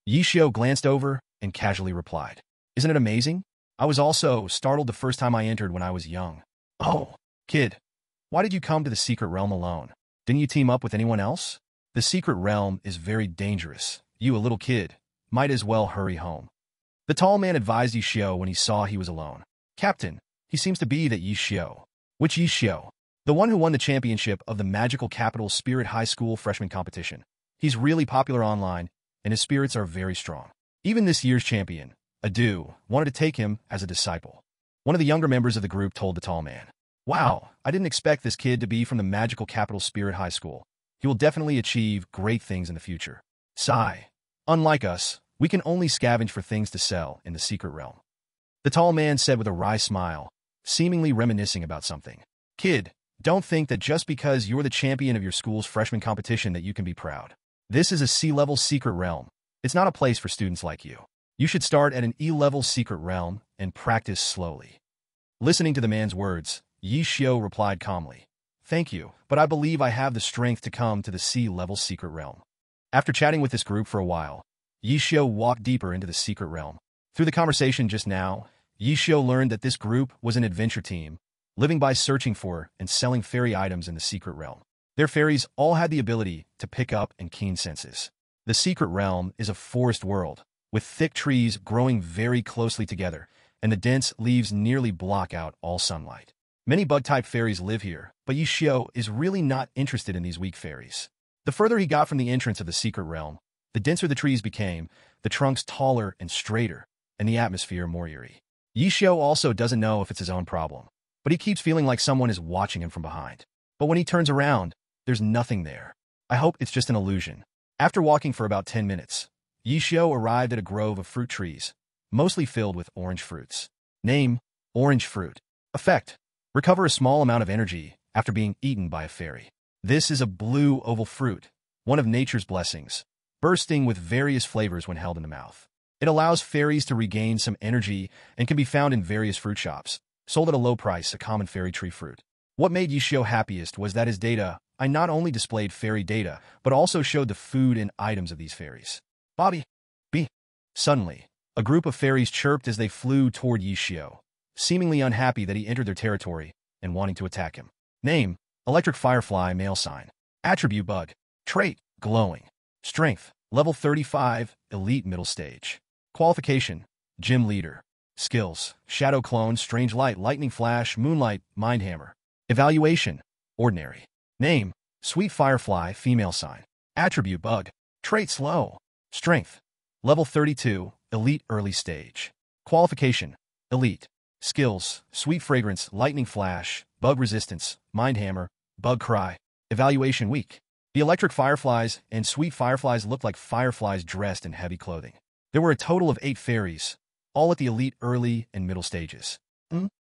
Yishio glanced over and casually replied, "Isn't it amazing? I was also startled the first time I entered when I was young." "Oh, kid, why did you come to the secret realm alone? Didn't you team up with anyone else? The secret realm is very dangerous. You, a little kid, might as well hurry home." The tall man advised Yishio when he saw he was alone. "Captain, he seems to be that Yishio." "Which Yishio?" "The one who won the championship of the Magical Capital Spirit High School freshman competition. He's really popular online, and his spirits are very strong. Even this year's champion, Adu, wanted to take him as a disciple." One of the younger members of the group told the tall man. Wow, I didn't expect this kid to be from the magical capital Spirit High School. He will definitely achieve great things in the future. Sigh. Unlike us, we can only scavenge for things to sell in the secret realm. The tall man said with a wry smile, seemingly reminiscing about something. Kid, don't think that just because you're the champion of your school's freshman competition that you can be proud. This is a C-level secret realm. It's not a place for students like you. You should start at an E-level secret realm and practice slowly. Listening to the man's words, Yi Xiao replied calmly, "Thank you, but I believe I have the strength to come to the C-level secret realm." After chatting with this group for a while, Yi Xiao walked deeper into the secret realm. Through the conversation just now, Yi Xiao learned that this group was an adventure team, living by searching for and selling fairy items in the secret realm. Their fairies all had the ability to pick up and keen senses. The secret realm is a forest world, with thick trees growing very closely together, and the dense leaves nearly block out all sunlight. Many bug-type fairies live here, but Yi Xiao is really not interested in these weak fairies. The further he got from the entrance of the secret realm, the denser the trees became, the trunks taller and straighter, and the atmosphere more eerie. Yi Xiao also doesn't know if it's his own problem, but he keeps feeling like someone is watching him from behind. But when he turns around, there's nothing there. I hope it's just an illusion. After walking for about 10 minutes, Yi Xiao arrived at a grove of fruit trees, mostly filled with orange fruits. Name: Orange Fruit. Effect: recover a small amount of energy after being eaten by a fairy. This is a blue oval fruit, one of nature's blessings, bursting with various flavors when held in the mouth. It allows fairies to regain some energy and can be found in various fruit shops, sold at a low price, a common fairy tree fruit. What made Yi Xiao happiest was that his data I not only displayed fairy data, but also showed the food and items of these fairies. Bobby! B. Suddenly, a group of fairies chirped as they flew toward Yi Xiao, seemingly unhappy that he entered their territory and wanting to attack him. Name: Electric Firefly, male sign. Attribute: Bug. Trait: Glowing. Strength: Level 35, Elite Middle Stage. Qualification: Gym Leader. Skills: Shadow Clone, Strange Light, Lightning Flash, Moonlight, Mind Hammer. Evaluation: Ordinary. Name: Sweet Firefly, female sign. Attribute: Bug. Trait: Slow. Strength: Level 32, Elite Early Stage. Qualification: Elite. Skills: Sweet Fragrance, Lightning Flash, Bug Resistance, Mind Hammer, Bug Cry. Evaluation: Weak. The electric fireflies and sweet fireflies looked like fireflies dressed in heavy clothing. There were a total of 8 fairies, all at the elite early and middle stages.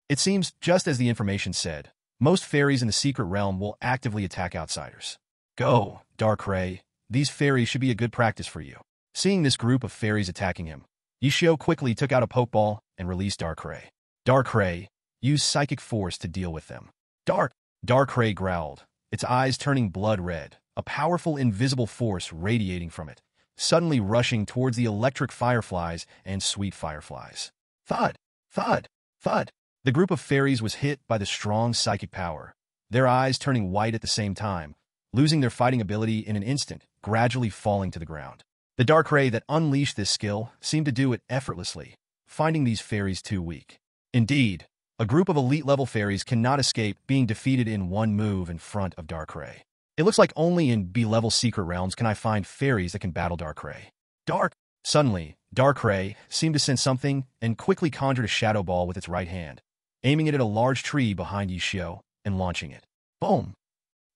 It seems, just as the information said, most fairies in the secret realm will actively attack outsiders. Go, Darkrai. These fairies should be a good practice for you. Seeing this group of fairies attacking him, Yi Xiao quickly took out a Pokeball and released Darkrai. Darkrai, use Psychic Force to deal with them. Darkrai growled, its eyes turning blood red, a powerful invisible force radiating from it, suddenly rushing towards the electric fireflies and sweet fireflies. Thud! Thud! Thud! The group of fairies was hit by the strong psychic power, their eyes turning white at the same time, losing their fighting ability in an instant, gradually falling to the ground. The Darkrai that unleashed this skill seemed to do it effortlessly, finding these fairies too weak. Indeed, a group of elite-level fairies cannot escape being defeated in one move in front of Darkrai. It looks like only in B-level secret realms can I find fairies that can battle Darkrai. Suddenly, Darkrai seemed to sense something and quickly conjured a shadow ball with its right hand, aiming it at a large tree behind Yi Xiao and launching it. Boom!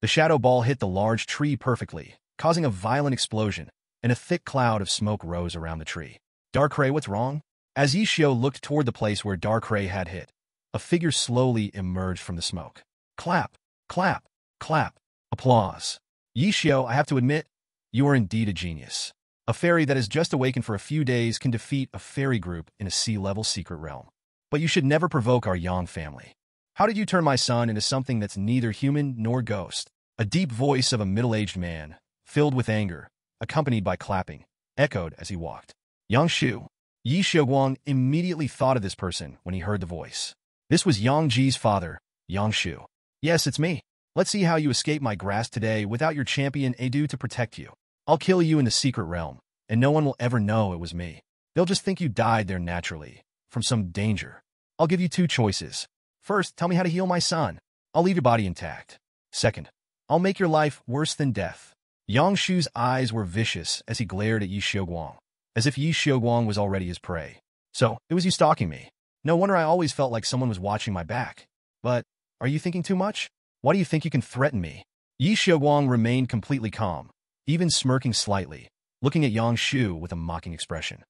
The shadow ball hit the large tree perfectly, causing a violent explosion, and a thick cloud of smoke rose around the tree. Darkrai, what's wrong? As Yi Xiao looked toward the place where Darkrai had hit, a figure slowly emerged from the smoke. Clap! Clap! Clap! Applause. Yi Xiao, I have to admit, you are indeed a genius. A fairy that has just awakened for a few days can defeat a fairy group in a C-level secret realm. But you should never provoke our Yang family. How did you turn my son into something that's neither human nor ghost? A deep voice of a middle-aged man, filled with anger, accompanied by clapping, echoed as he walked. Yang Shu. Yi Xiaoguang immediately thought of this person when he heard the voice. This was Yang Ji's father, Yang Shu. Yes, it's me. Let's see how you escape my grasp today without your champion Edu to protect you. I'll kill you in the secret realm, and no one will ever know it was me. They'll just think you died there naturally, from some danger. I'll give you 2 choices. First, tell me how to heal my son. I'll leave your body intact. Second, I'll make your life worse than death. Yang Shu's eyes were vicious as he glared at Yi Xiaoguang, as if Yi Xiaoguang was already his prey. So, it was you stalking me. No wonder I always felt like someone was watching my back. But, Are you thinking too much? Why do you think you can threaten me? Yi Xiaoguang remained completely calm, even smirking slightly, looking at Yang Shu with a mocking expression.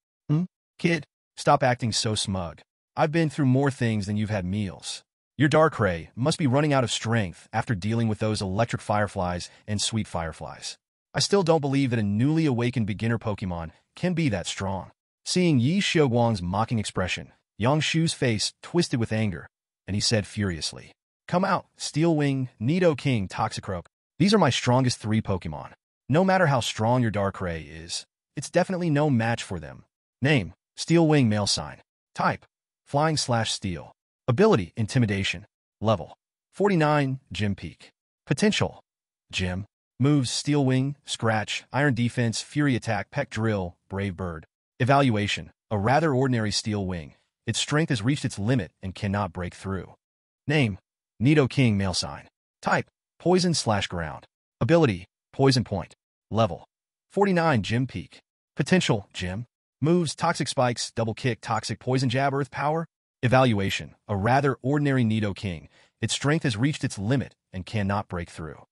Kid, stop acting so smug. I've been through more things than you've had meals. Your Darkrai must be running out of strength after dealing with those electric fireflies and sweet fireflies. I still don't believe that a newly awakened beginner Pokémon can be that strong. Seeing Yi Xiaoguang's mocking expression, Yang Shu's face twisted with anger, and he said furiously, "Come out, Steel Wing, Nidoking, Toxicroak. These are my strongest 3 Pokémon. No matter how strong your Darkrai is, it's definitely no match for them. Name, Steel Wing male sign. Type, Flying/Steel. Ability, Intimidation. Level, 49, Gym Peak. Potential, Gym. Moves, Steel Wing, Scratch, Iron Defense, Fury Attack, Peck Drill, Brave Bird. Evaluation, a rather ordinary Steel Wing. Its strength has reached its limit and cannot break through. Name, Nidoking male sign. Type, Poison/Ground. Ability, Poison Point. Level, 49, Gym Peak. Potential, Gym. Moves, Toxic Spikes, Double Kick, Toxic Poison Jab, Earth Power. Evaluation, a rather ordinary Nidoking. Its strength has reached its limit and cannot break through.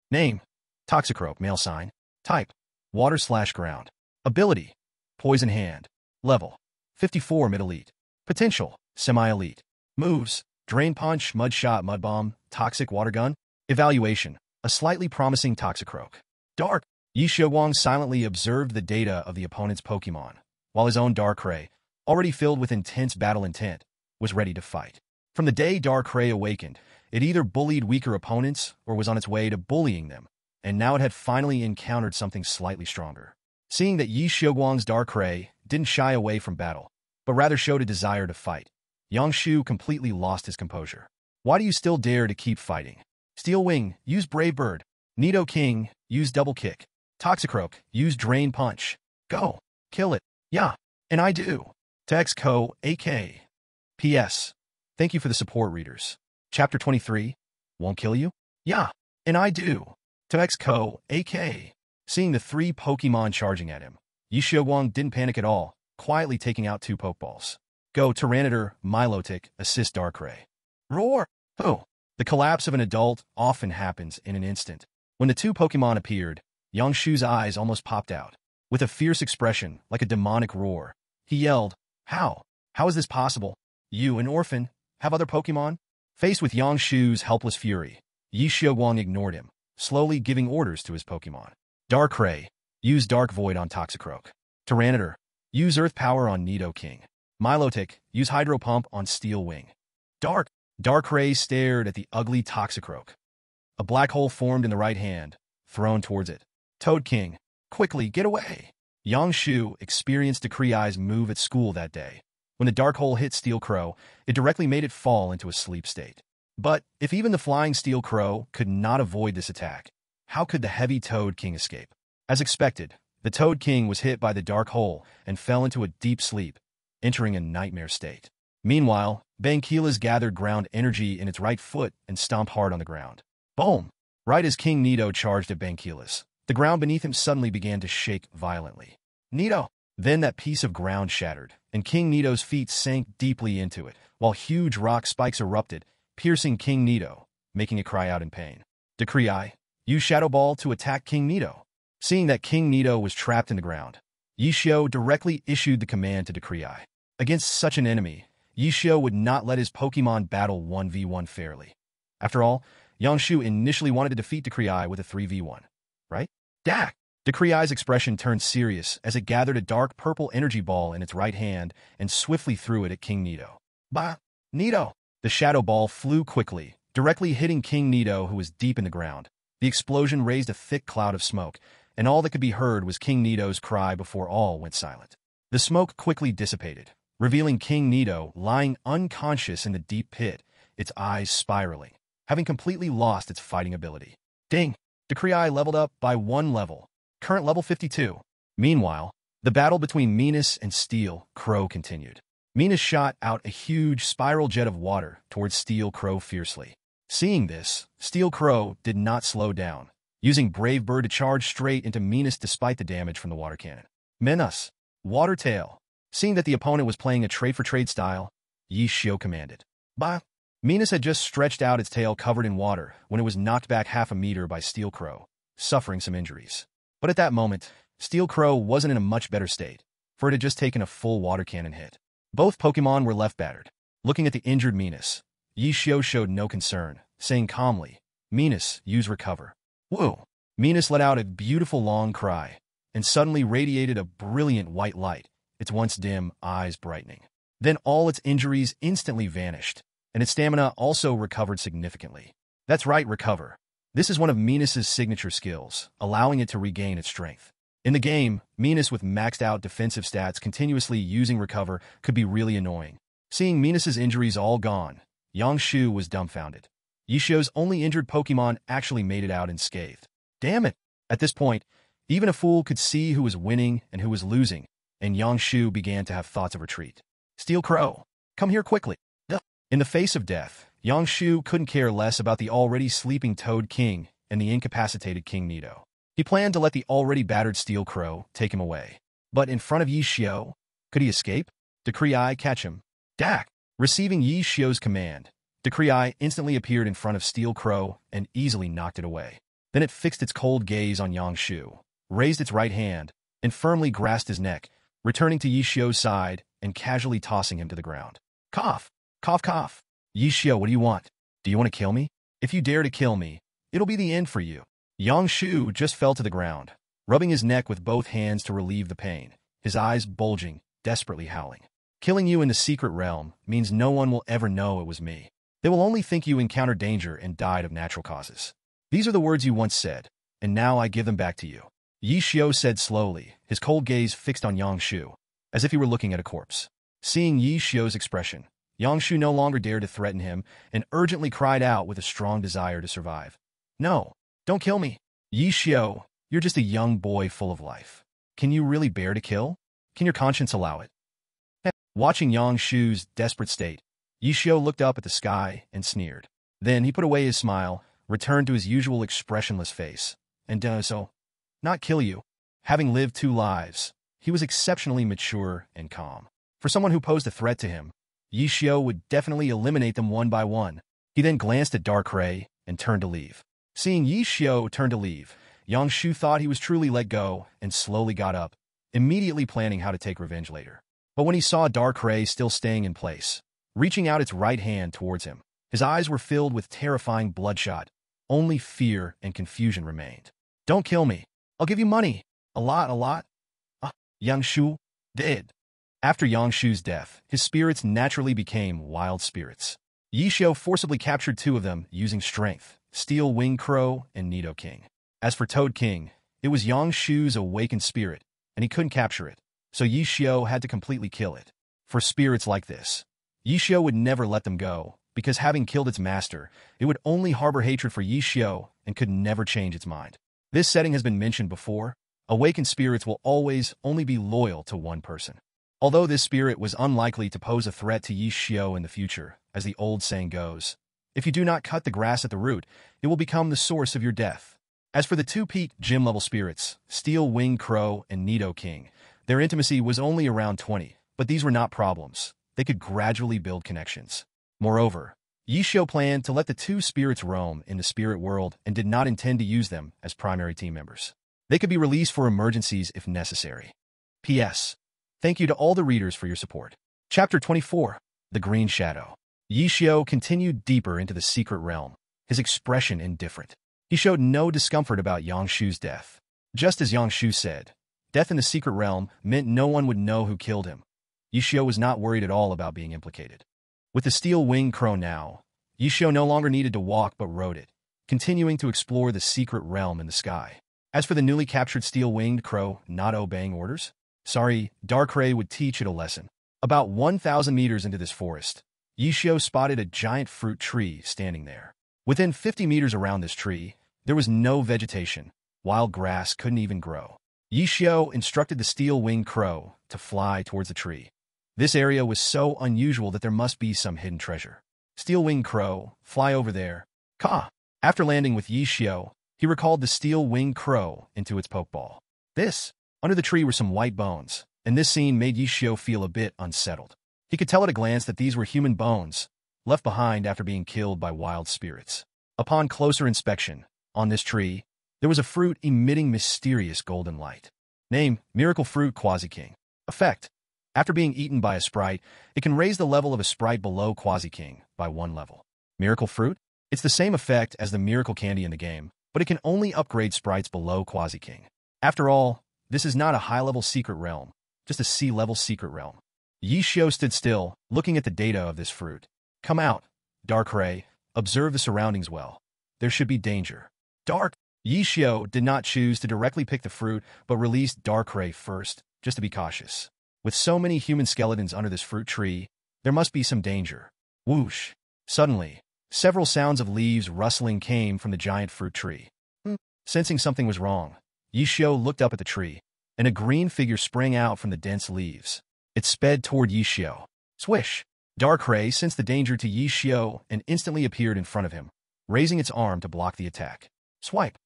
Name, Toxicroak male sign. Type, Water/Ground. Ability, Poison Hand. Level, 54, Mid-Elite. Potential, Semi-Elite. Moves, Drain Punch, Mud Shot, Mud Bomb, Toxic Water Gun. Evaluation, a slightly promising Toxicroak. Dark. Yi Xiaoguang silently observed the data of the opponent's Pokémon, while his own Darkrai, already filled with intense battle intent, was ready to fight. From the day Darkrai awakened, it either bullied weaker opponents or was on its way to bullying them, and now it had finally encountered something slightly stronger. Seeing that Yi Xiaoguang's Darkrai didn't shy away from battle, but rather showed a desire to fight, Yang Shu completely lost his composure. Why do you still dare to keep fighting? Steel Wing, use Brave Bird. Nidoking, use Double Kick. Toxicroak, use Drain Punch. Go. Kill it. Yeah. And I do. Text Co. AK. P.S. Thank you for the support, readers. Chapter 23. Won't kill you? Yeah. And I do. Text Co. AK. Seeing the 3 Pokémon charging at him, Yi Xiaoguang didn't panic at all, quietly taking out 2 Pokeballs. Go Tyranitar, Milotic, assist Darkrai. Roar! Oh! The collapse of an adult often happens in an instant. When the 2 Pokémon appeared, Yang Shu's eyes almost popped out. With a fierce expression, like a demonic roar, he yelled, How? How is this possible? You, an orphan, have other Pokémon? Faced with Yang Shu's helpless fury, Yi Xiaoguang ignored him, slowly giving orders to his Pokémon. Darkrai, use Dark Void on Toxicroak. Tyranitar, use Earth Power on Nidoking. Milotic, use Hydro Pump on Steel Wing. Darkrai stared at the ugly Toxicroak. A black hole formed in the right hand, thrown towards it. Toad King, quickly get away! Yang Shu experienced Darkrai's move at school that day. When the dark hole hit Steel Crow, it directly made it fall into a sleep state. But if even the flying Steel Crow could not avoid this attack, how could the heavy Toad King escape? As expected, the Toad King was hit by the dark hole and fell into a deep sleep, entering a nightmare state. Meanwhile, Banquila's gathered ground energy in its right foot and stomped hard on the ground. Boom! Right as King Nido charged at Banquila's, the ground beneath him suddenly began to shake violently. Nido! Then that piece of ground shattered, and King Nido's feet sank deeply into it, while huge rock spikes erupted, piercing King Nido, making it cry out in pain. Darkrai, use Shadow Ball to attack King Nido. Seeing that King Nido was trapped in the ground, Yi Xiao directly issued the command to Darkrai. Against such an enemy, Yi Xiao would not let his Pokémon battle 1v1 fairly. After all, Yang Shu initially wanted to defeat Darkrai with a 3v1, right? Dak! Darkrai's expression turned serious as it gathered a dark purple energy ball in its right hand and swiftly threw it at King Nido. Bah! Nido! The shadow ball flew quickly, directly hitting King Nido, who was deep in the ground. The explosion raised a thick cloud of smoke, and all that could be heard was King Nido's cry before all went silent. The smoke quickly dissipated, revealing King Nido lying unconscious in the deep pit, its eyes spiraling, having completely lost its fighting ability. Ding! Darkrai leveled up by 1 level. Current level 52. Meanwhile, the battle between Venus and Steel Crow continued. Venus shot out a huge spiral jet of water towards Steel Crow fiercely. Seeing this, Steel Crow did not slow down, using Brave Bird to charge straight into Venus despite the damage from the water cannon. Menace! Water Tail! Seeing that the opponent was playing a trade-for-trade style, Yi Xiao commanded. Bah! Venus had just stretched out its tail covered in water when it was knocked back half a meter by Steel Crow, suffering some injuries. But at that moment, Steel Crow wasn't in a much better state, for it had just taken a full water cannon hit. Both Pokémon were left battered. Looking at the injured Venus, Yishio showed no concern, saying calmly, "Venus, use Recover." Whoa! Venus let out a beautiful long cry, and suddenly radiated a brilliant white light, its once dim eyes brightening. Then all its injuries instantly vanished, and its stamina also recovered significantly. That's right, Recover. This is one of Venus's signature skills, allowing it to regain its strength. In the game, Venus with maxed out defensive stats continuously using Recover could be really annoying. Seeing Venus's injuries all gone, Yangshu was dumbfounded. Yishio's only injured Pokémon actually made it out unscathed. Damn it! At this point, even a fool could see who was winning and who was losing, and Yangshu began to have thoughts of retreat. Steel Crow, come here quickly. In the face of death, Yangshu couldn't care less about the already sleeping Toad King and the incapacitated King Nito. He planned to let the already battered Steel Crow take him away. But in front of Yishio, could he escape? Darkrai catch him. Dak! Receiving Yishio's command, Darkrai instantly appeared in front of Steel Crow and easily knocked it away. Then it fixed its cold gaze on Yangshu, raised its right hand, and firmly grasped his neck, returning to Yishio's side and casually tossing him to the ground. Cough! Cough, cough. Yishio, what do you want? Do you want to kill me? If you dare to kill me, it'll be the end for you. Yangshu just fell to the ground, rubbing his neck with both hands to relieve the pain, his eyes bulging, desperately howling. Killing you in the secret realm means no one will ever know it was me. They will only think you encountered danger and died of natural causes. These are the words you once said, and now I give them back to you. Yishio said slowly, his cold gaze fixed on Yangshu, as if he were looking at a corpse. Seeing Yishio's expression, Yangshu no longer dared to threaten him and urgently cried out with a strong desire to survive. No, don't kill me. Yishio, you're just a young boy full of life. Can you really bear to kill? Can your conscience allow it? Watching Yangshu's desperate state, Yishio looked up at the sky and sneered. Then he put away his smile, returned to his usual expressionless face, and not kill you. Having lived 2 lives, he was exceptionally mature and calm. For someone who posed a threat to him, Yishio would definitely eliminate them one by one. He then glanced at Darkrai and turned to leave. Seeing Yishio turn to leave, Yangshu thought he was truly let go and slowly got up, immediately planning how to take revenge later. But when he saw Darkrai still staying in place, reaching out its right hand towards him, his eyes were filled with terrifying bloodshot. Only fear and confusion remained. Don't kill me. I'll give you money. A lot. Yangshu dead. After Yangshu's death, his spirits naturally became wild spirits. Yishio forcibly captured 2 of them using strength, Steel Wing Crow and Nidoking. As for Toad King, it was Yangshu's awakened spirit, and he couldn't capture it, so Yishio had to completely kill it. For spirits like this, Yishio would never let them go, because having killed its master, it would only harbor hatred for Yishio and could never change its mind. This setting has been mentioned before. Awakened spirits will always only be loyal to one person. Although this spirit was unlikely to pose a threat to Yishio in the future, as the old saying goes, if you do not cut the grass at the root, it will become the source of your death. As for the 2 peak gym-level spirits, Steel Wing Crow and Nidoking, their intimacy was only around 20, but these were not problems. They could gradually build connections. Moreover, Yishio planned to let the 2 spirits roam in the spirit world and did not intend to use them as primary team members. They could be released for emergencies if necessary. P.S. Thank you to all the readers for your support. Chapter 24, The Green Shadow. Yishio continued deeper into the secret realm, his expression indifferent. He showed no discomfort about Yangshu's death. Just as Yangshu said, death in the secret realm meant no one would know who killed him. Yishio was not worried at all about being implicated. With the Steel Wing Crow now, Yishio no longer needed to walk but rode it, continuing to explore the secret realm in the sky. As for the newly captured Steel-Winged Crow not obeying orders, Darkrai would teach it a lesson. About 1,000 meters into this forest, Yishio spotted a giant fruit tree standing there. Within 50 meters around this tree, there was no vegetation. Wild grass couldn't even grow. Yishio instructed the Steel-Winged Crow to fly towards the tree. This area was so unusual that there must be some hidden treasure. Steel-Winged Crow, fly over there. Caw! After landing with Yishio, he recalled the Steel-Winged Crow into its pokeball. Under the tree were some white bones, and this scene made Yishio feel a bit unsettled. He could tell at a glance that these were human bones, left behind after being killed by wild spirits. Upon closer inspection, on this tree, there was a fruit emitting mysterious golden light. Name, Miracle Fruit Quasi-King. Effect. After being eaten by a sprite, it can raise the level of a sprite below Quasi-King by 1 level. Miracle Fruit? It's the same effect as the Miracle Candy in the game, but it can only upgrade sprites below Quasi-King. After all, this is not a high-level secret realm, just a C-level secret realm. Yishio stood still, looking at the data of this fruit. Come out, Darkrai. Observe the surroundings well. There should be danger. Yishio did not choose to directly pick the fruit, but released Darkrai first, just to be cautious. With so many human skeletons under this fruit tree, there must be some danger. Whoosh! Suddenly, several sounds of leaves rustling came from the giant fruit tree. Sensing something was wrong, Yishio looked up at the tree, and a green figure sprang out from the dense leaves. It sped toward Yishio. Swish! Darkrai sensed the danger to Yishio and instantly appeared in front of him, raising its arm to block the attack. Swipe!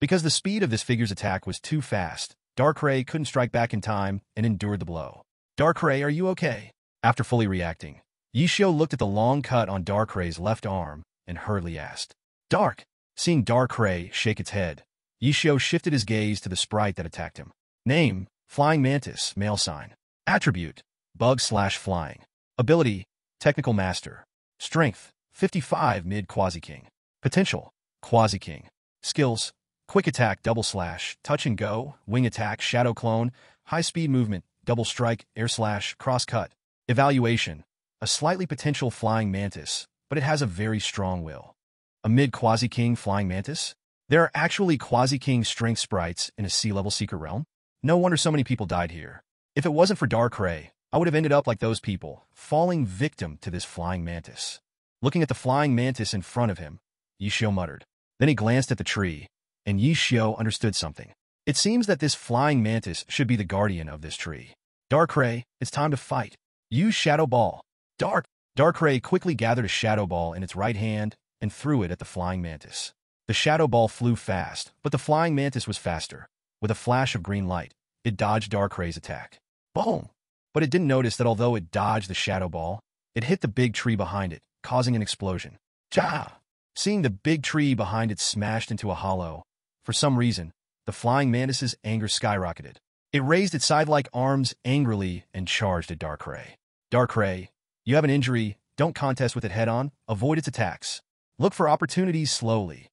Because the speed of this figure's attack was too fast, Darkrai couldn't strike back in time and endured the blow. Darkrai, are you okay? After fully reacting, Yishio looked at the long cut on Darkrai's left arm and hurriedly asked, Dark! Seeing Darkrai shake its head, Yishio shifted his gaze to the sprite that attacked him. Name, Flying Mantis, male sign. Attribute, Bug/Flying. Ability, Technical Master. Strength, 55 mid Quasi-King. Potential, Quasi-King. Skills, Quick Attack /, Touch and Go, Wing Attack, Shadow Clone, High Speed Movement, Double Strike, Air Slash, Cross Cut. Evaluation, a slightly potential flying mantis, but it has a very strong will. A mid Quasi-King flying mantis? There are actually Quasi-King strength sprites in a C-level secret realm? No wonder so many people died here. If it wasn't for Darkrai, I would have ended up like those people, falling victim to this flying mantis. Looking at the flying mantis in front of him, Yishio muttered. Then he glanced at the tree, and Yishio understood something. It seems that this flying mantis should be the guardian of this tree. Darkrai, it's time to fight. Use Shadow Ball. Darkrai quickly gathered a Shadow Ball in its right hand and threw it at the flying mantis. The Shadow Ball flew fast, but the flying mantis was faster. With a flash of green light, it dodged Darkrai's attack. Boom! But it didn't notice that although it dodged the Shadow Ball, it hit the big tree behind it, causing an explosion. Ja! Seeing the big tree behind it smashed into a hollow, for some reason, the flying mantis's anger skyrocketed. It raised its scythe-like arms angrily and charged at Darkrai. Darkrai, you have an injury, don't contest with it head-on, avoid its attacks. Look for opportunities slowly.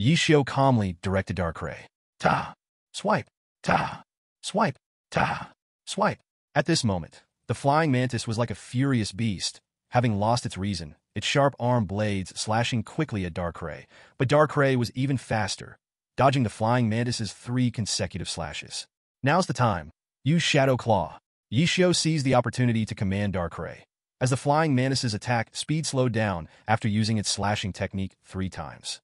Yishio calmly directed Darkrai. Ta! Swipe! Ta! Swipe! Ta! Swipe! At this moment, the flying mantis was like a furious beast, having lost its reason, its sharp arm blades slashing quickly at Darkrai, but Darkrai was even faster, dodging the flying mantis's 3 consecutive slashes. Now's the time. Use Shadow Claw. Yishio seized the opportunity to command Darkrai. As the flying mantis's attack speed slowed down after using its slashing technique 3 times.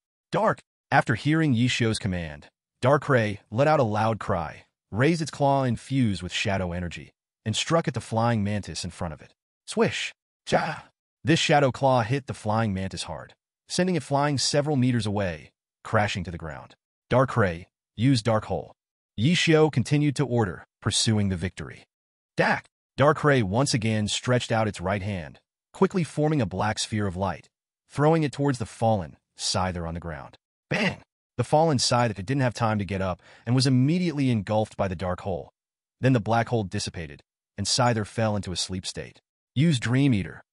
After hearing Yishio's command, Darkrai let out a loud cry, raised its claw infused with shadow energy, and struck at the flying mantis in front of it. Swish! Ja! This shadow claw hit the flying mantis hard, sending it flying several meters away, crashing to the ground. Darkrai, use Dark Hole. Yishio continued to order, pursuing the victory. Darkrai once again stretched out its right hand, quickly forming a black sphere of light, throwing it towards the fallen Scyther on the ground. Bang! The fallen Scyther didn't have time to get up and was immediately engulfed by the dark hole. Then the black hole dissipated, and Scyther fell into a sleep state. Use Dream Eater.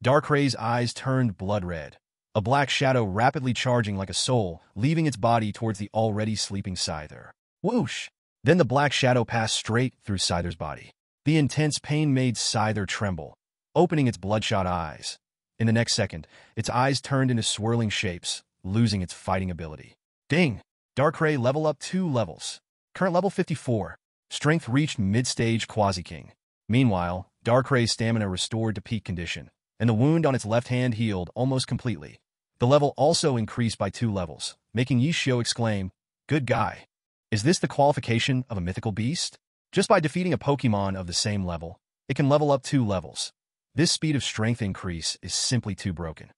Darkrai's eyes turned blood red, a black shadow rapidly charging like a soul, leaving its body towards the already sleeping Scyther. Whoosh! Then the black shadow passed straight through Scyther's body. The intense pain made Scyther tremble, opening its bloodshot eyes. In the next second, its eyes turned into swirling shapes, losing its fighting ability. Ding! Darkrai level up 2 levels. Current level 54. Strength reached mid-stage Quasi-King. Meanwhile, Darkrai's stamina restored to peak condition, and the wound on its left hand healed almost completely. The level also increased by 2 levels, making Yishio exclaim, "Good guy. Is this the qualification of a mythical beast?" Just by defeating a Pokémon of the same level, it can level up 2 levels. This speed of strength increase is simply too broken.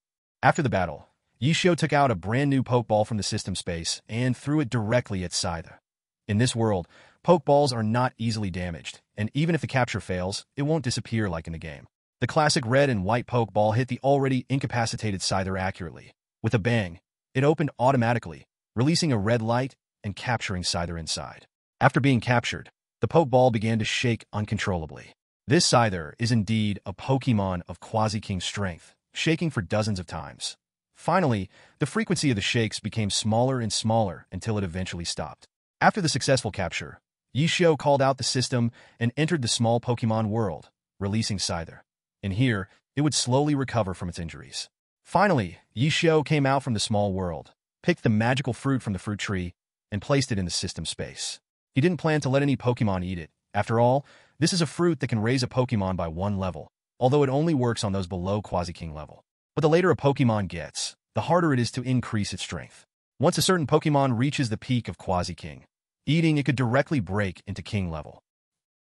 After the battle, Yishio took out a brand new Pokeball from the system space and threw it directly at Scyther. In this world, Pokeballs are not easily damaged, and even if the capture fails, it won't disappear like in the game. The classic red and white Pokeball hit the already incapacitated Scyther accurately. With a bang, it opened automatically, releasing a red light and capturing Scyther inside. After being captured, the Pokeball began to shake uncontrollably. This Scyther is indeed a Pokémon of Quasi-King strength, shaking for dozens of times. Finally, the frequency of the shakes became smaller and smaller until it eventually stopped. After the successful capture, Yishio called out the system and entered the small Pokémon world, releasing Scyther. In here, it would slowly recover from its injuries. Finally, Yishio came out from the small world, picked the magical fruit from the fruit tree, and placed it in the system space. He didn't plan to let any Pokémon eat it. After all, this is a fruit that can raise a Pokémon by 1 level, although it only works on those below Quasi-King level. But the later a Pokémon gets, the harder it is to increase its strength. Once a certain Pokémon reaches the peak of Quasi-King, eating it could directly break into King level.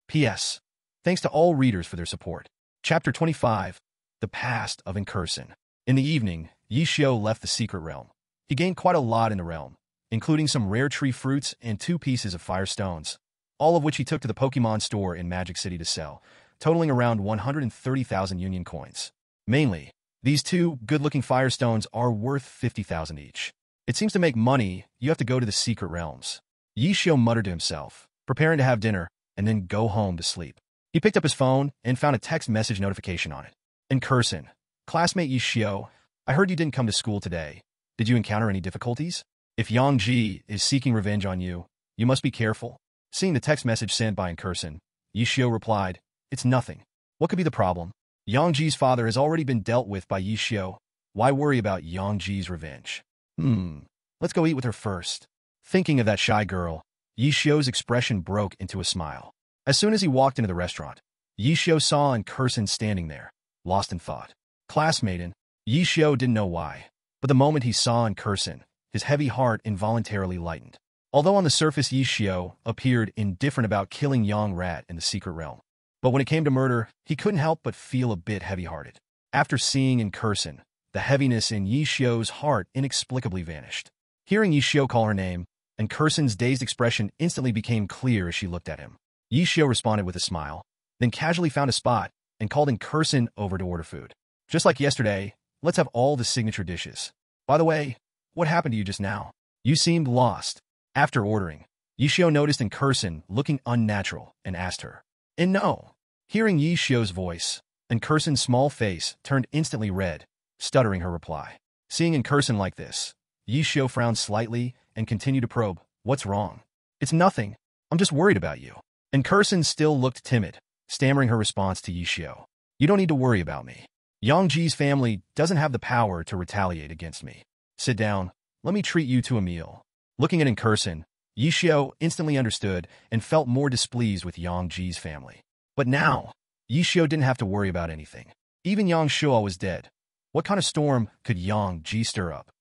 P.S. Thanks to all readers for their support. Chapter 25, The Past of Incursion. In the evening, Yishio left the secret realm. He gained quite a lot in the realm, including some rare tree fruits and 2 pieces of fire stones, all of which he took to the Pokemon store in Magic City to sell, totaling around 130,000 Union coins. Mainly, these 2 good-looking fire stones are worth 50,000 each. It seems to make money, you have to go to the secret realms. Yishio muttered to himself, preparing to have dinner and then go home to sleep. He picked up his phone and found a text message notification on it. Incursion. Classmate Yishio, I heard you didn't come to school today. Did you encounter any difficulties? If Yangji is seeking revenge on you, you must be careful. Seeing the text message sent by Incursion, Yishio replied, It's nothing. What could be the problem? Yangji's father has already been dealt with by Yishio. Why worry about Yangji's revenge? Let's go eat with her first. Thinking of that shy girl, Yishio's expression broke into a smile. As soon as he walked into the restaurant, Yishio saw Incursion standing there, lost in thought. Classmaten, Yishio didn't know why, but the moment he saw Incursion, his heavy heart involuntarily lightened. Although on the surface Yishio appeared indifferent about killing Yang Rat in the secret realm, but when it came to murder, he couldn't help but feel a bit heavy-hearted. After seeing Incursion, the heaviness in Yishio's heart inexplicably vanished. Hearing Yishio call her name, Incursion's dazed expression instantly became clear as she looked at him. Yishio responded with a smile, then casually found a spot and called Incursion over to order food. Just like yesterday, let's have all the signature dishes. By the way, what happened to you just now? You seemed lost. After ordering, Yishio noticed Incursion looking unnatural and asked her. And no. Hearing Yishio's voice, Incursion's small face turned instantly red, stuttering her reply. Seeing Incursion like this, Yishio frowned slightly and continued to probe. What's wrong? It's nothing. I'm just worried about you. Incursion still looked timid, stammering her response to Yishio. You don't need to worry about me. Yangji's family doesn't have the power to retaliate against me. Sit down. Let me treat you to a meal. Looking at Incursion, Yishio instantly understood and felt more displeased with Yangji's family. But now, Yishio didn't have to worry about anything. Even Yang Shuo was dead. What kind of storm could Yangji stir up?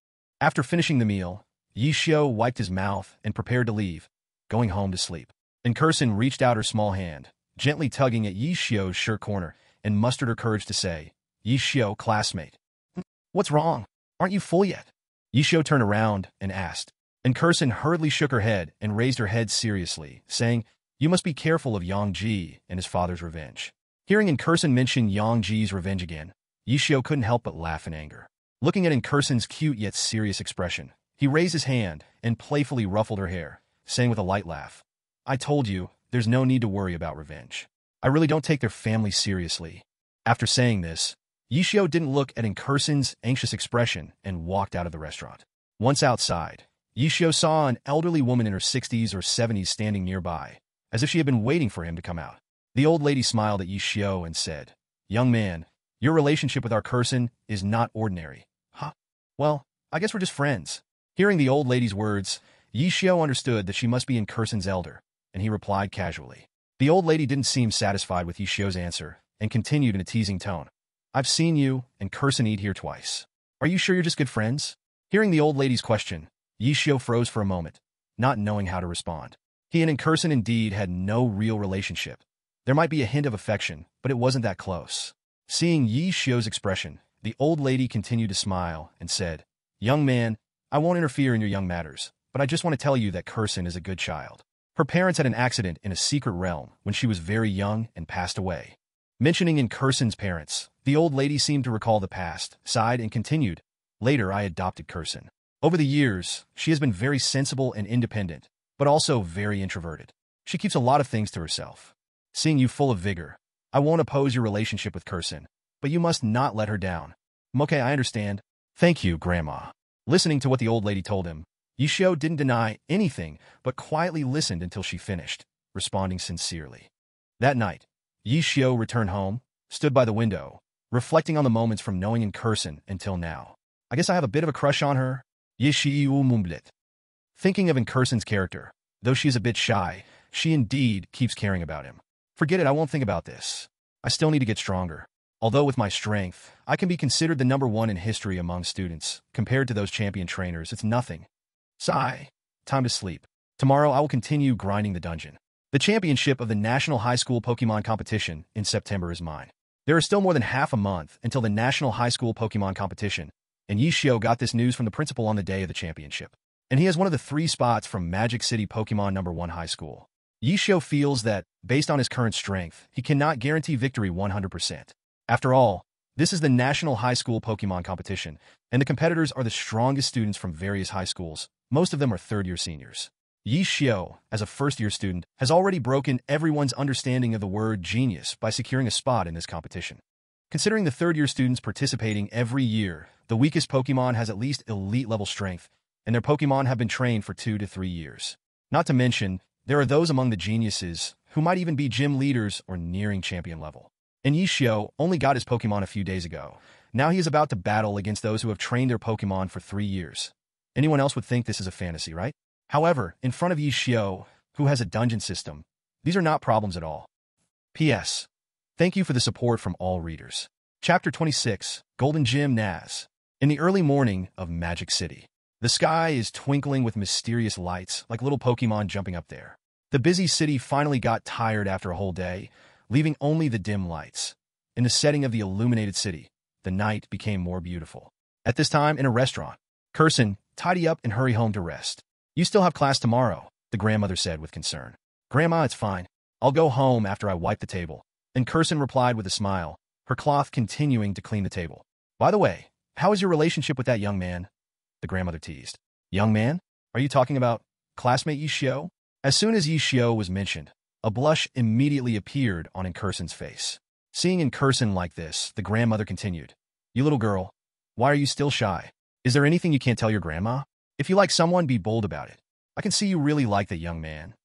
After finishing the meal, Yishio wiped his mouth and prepared to leave, going home to sleep. Incursion reached out her small hand, gently tugging at Yishio's shirt corner, and mustered her courage to say, Yishio, classmate. What's wrong? Aren't you full yet? Yishio turned around and asked. Incursion hurriedly shook her head and raised her head seriously, saying, You must be careful of Yangji and his father's revenge. Hearing Incursion mention Yangji's revenge again, Yishio couldn't help but laugh in anger. Looking at Incursion's cute yet serious expression, he raised his hand and playfully ruffled her hair, saying with a light laugh, I told you, there's no need to worry about revenge. I really don't take their family seriously. After saying this, Yishio didn't look at Incursion's anxious expression and walked out of the restaurant. Once outside, Yishio saw an elderly woman in her 60s or 70s standing nearby, as if she had been waiting for him to come out. The old lady smiled at Yishio and said, Young man, your relationship with our Incursion is not ordinary. Huh? Well, I guess we're just friends. Hearing the old lady's words, Yishio understood that she must be Incursion's elder, and he replied casually. The old lady didn't seem satisfied with Yishio's answer and continued in a teasing tone. I've seen you and Incursion eat here twice. Are you sure you're just good friends? Hearing the old lady's question, Yishio froze for a moment, not knowing how to respond. He and Incursion indeed had no real relationship. There might be a hint of affection, but it wasn't that close. Seeing Yishio's expression, the old lady continued to smile and said, Young man, I won't interfere in your young matters, but I just want to tell you that Incursion is a good child. Her parents had an accident in a secret realm when she was very young and passed away. Mentioning in Kurson's parents, the old lady seemed to recall the past, sighed, and continued, "Later, I adopted Kurson. Over the years, she has been very sensible and independent, but also very introverted. She keeps a lot of things to herself. Seeing you full of vigor, I won't oppose your relationship with Kurson, but you must not let her down." "Okay, I understand." "Thank you, Grandma." Listening to what the old lady told him, Yishio didn't deny anything, but quietly listened until she finished, responding sincerely. That night, Yishio returned home, stood by the window, reflecting on the moments from knowing in Kurson until now. "I guess I have a bit of a crush on her." Yishio mumbled. Thinking of Incurson's character, though she is a bit shy, she indeed keeps caring about him. "Forget it, I won't think about this. I still need to get stronger. Although with my strength, I can be considered the #1 in history among students. Compared to those champion trainers, it's nothing." Sigh. Time to sleep. Tomorrow I will continue grinding the dungeon. The championship of the National High School Pokemon Competition in September is mine. There is still more than half a month until the National High School Pokemon Competition, and Yishio got this news from the principal on the day of the championship. And he has one of the 3 spots from Magic City Pokemon #1 High School. Yishio feels that, based on his current strength, he cannot guarantee victory 100%. After all, this is the National High School Pokemon Competition, and the competitors are the strongest students from various high schools. Most of them are third-year seniors. Yishio, as a first-year student, has already broken everyone's understanding of the word genius by securing a spot in this competition. Considering the third-year students participating every year, the weakest Pokemon has at least elite-level strength, and their Pokemon have been trained for 2 to 3 years. Not to mention, there are those among the geniuses who might even be gym leaders or nearing champion level. And Yishio only got his Pokemon a few days ago. Now he is about to battle against those who have trained their Pokemon for 3 years. Anyone else would think this is a fantasy, right? However, in front of Yishio, who has a dungeon system, these are not problems at all. P.S. Thank you for the support from all readers. Chapter 26, Golden Gym Naz. In the early morning of Magic City, the sky is twinkling with mysterious lights like little Pokemon jumping up there. The busy city finally got tired after a whole day, leaving only the dim lights. In the setting of the illuminated city, the night became more beautiful. At this time, in a restaurant, Kurson, tidy up and hurry home to rest. "You still have class tomorrow," the grandmother said with concern. "Grandma, it's fine. I'll go home after I wipe the table." And Kurson replied with a smile, her cloth continuing to clean the table. "By the way, how is your relationship with that young man?" the grandmother teased. "Young man? Are you talking about classmate Yishio?" As soon as Yishio was mentioned, a blush immediately appeared on Incurson's face. Seeing Incurson like this, the grandmother continued, "You little girl, why are you still shy? Is there anything you can't tell your grandma? If you like someone, be bold about it. I can see you really like the young man."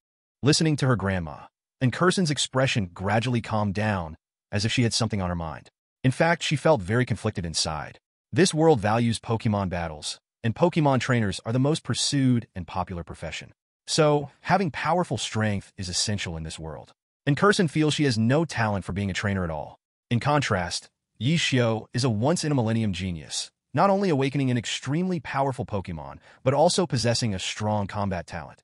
Listening to her grandma, Incurson's expression gradually calmed down, as if she had something on her mind. In fact, she felt very conflicted inside. This world values Pokemon battles, and Pokemon trainers are the most pursued and popular profession. So, having powerful strength is essential in this world. Incurson feels she has no talent for being a trainer at all. In contrast, Yishio is a once-in-a-millennium genius, not only awakening an extremely powerful Pokemon, but also possessing a strong combat talent.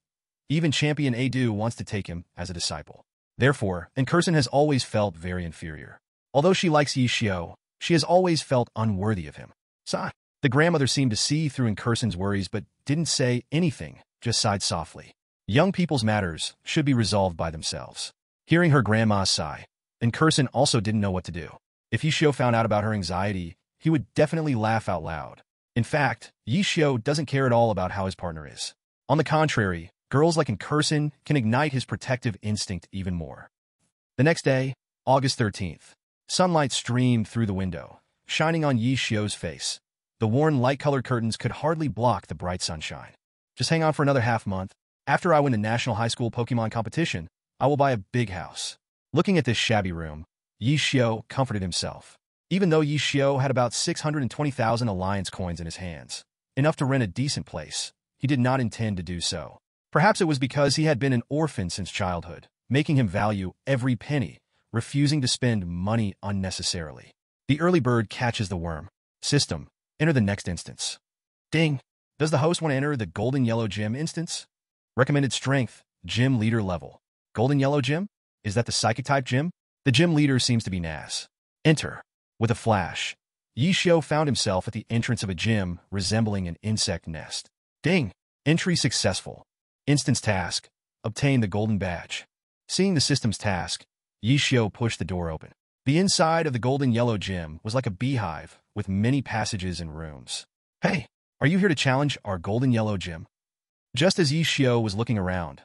Even Champion Adu wants to take him as a disciple. Therefore, Incurson has always felt very inferior. Although she likes Yishio, she has always felt unworthy of him. Sigh. The grandmother seemed to see through Incurson's worries but didn't say anything, just sighed softly. Young people's matters should be resolved by themselves. Hearing her grandma's sigh, Incurson also didn't know what to do. If Yishio found out about her anxiety, he would definitely laugh out loud. In fact, Yishio doesn't care at all about how his partner is. On the contrary, girls like Incurson can ignite his protective instinct even more. The next day, August 13th, sunlight streamed through the window, shining on Yishio's face. The worn light-colored curtains could hardly block the bright sunshine. "Just hang on for another half-month. After I win the National High School Pokemon Competition, I will buy a big house." Looking at this shabby room, Yishio comforted himself. Even though Yishio had about 620,000 Alliance coins in his hands, enough to rent a decent place, he did not intend to do so. Perhaps it was because he had been an orphan since childhood, making him value every penny, refusing to spend money unnecessarily. The early bird catches the worm. System. Enter the next instance. Ding! Does the host want to enter the Golden Yellow Gym instance? Recommended strength, Gym Leader level. Golden Yellow Gym? Is that the Psychic-type gym? The gym leader seems to be Naz. Enter. With a flash, Yishio found himself at the entrance of a gym resembling an insect nest. Ding! Entry successful. Instance task. Obtain the golden badge. Seeing the system's task, Yishio pushed the door open. The inside of the golden yellow gym was like a beehive with many passages and rooms. Hey, are you here to challenge our golden yellow gym? Just as Yi Xiao was looking around,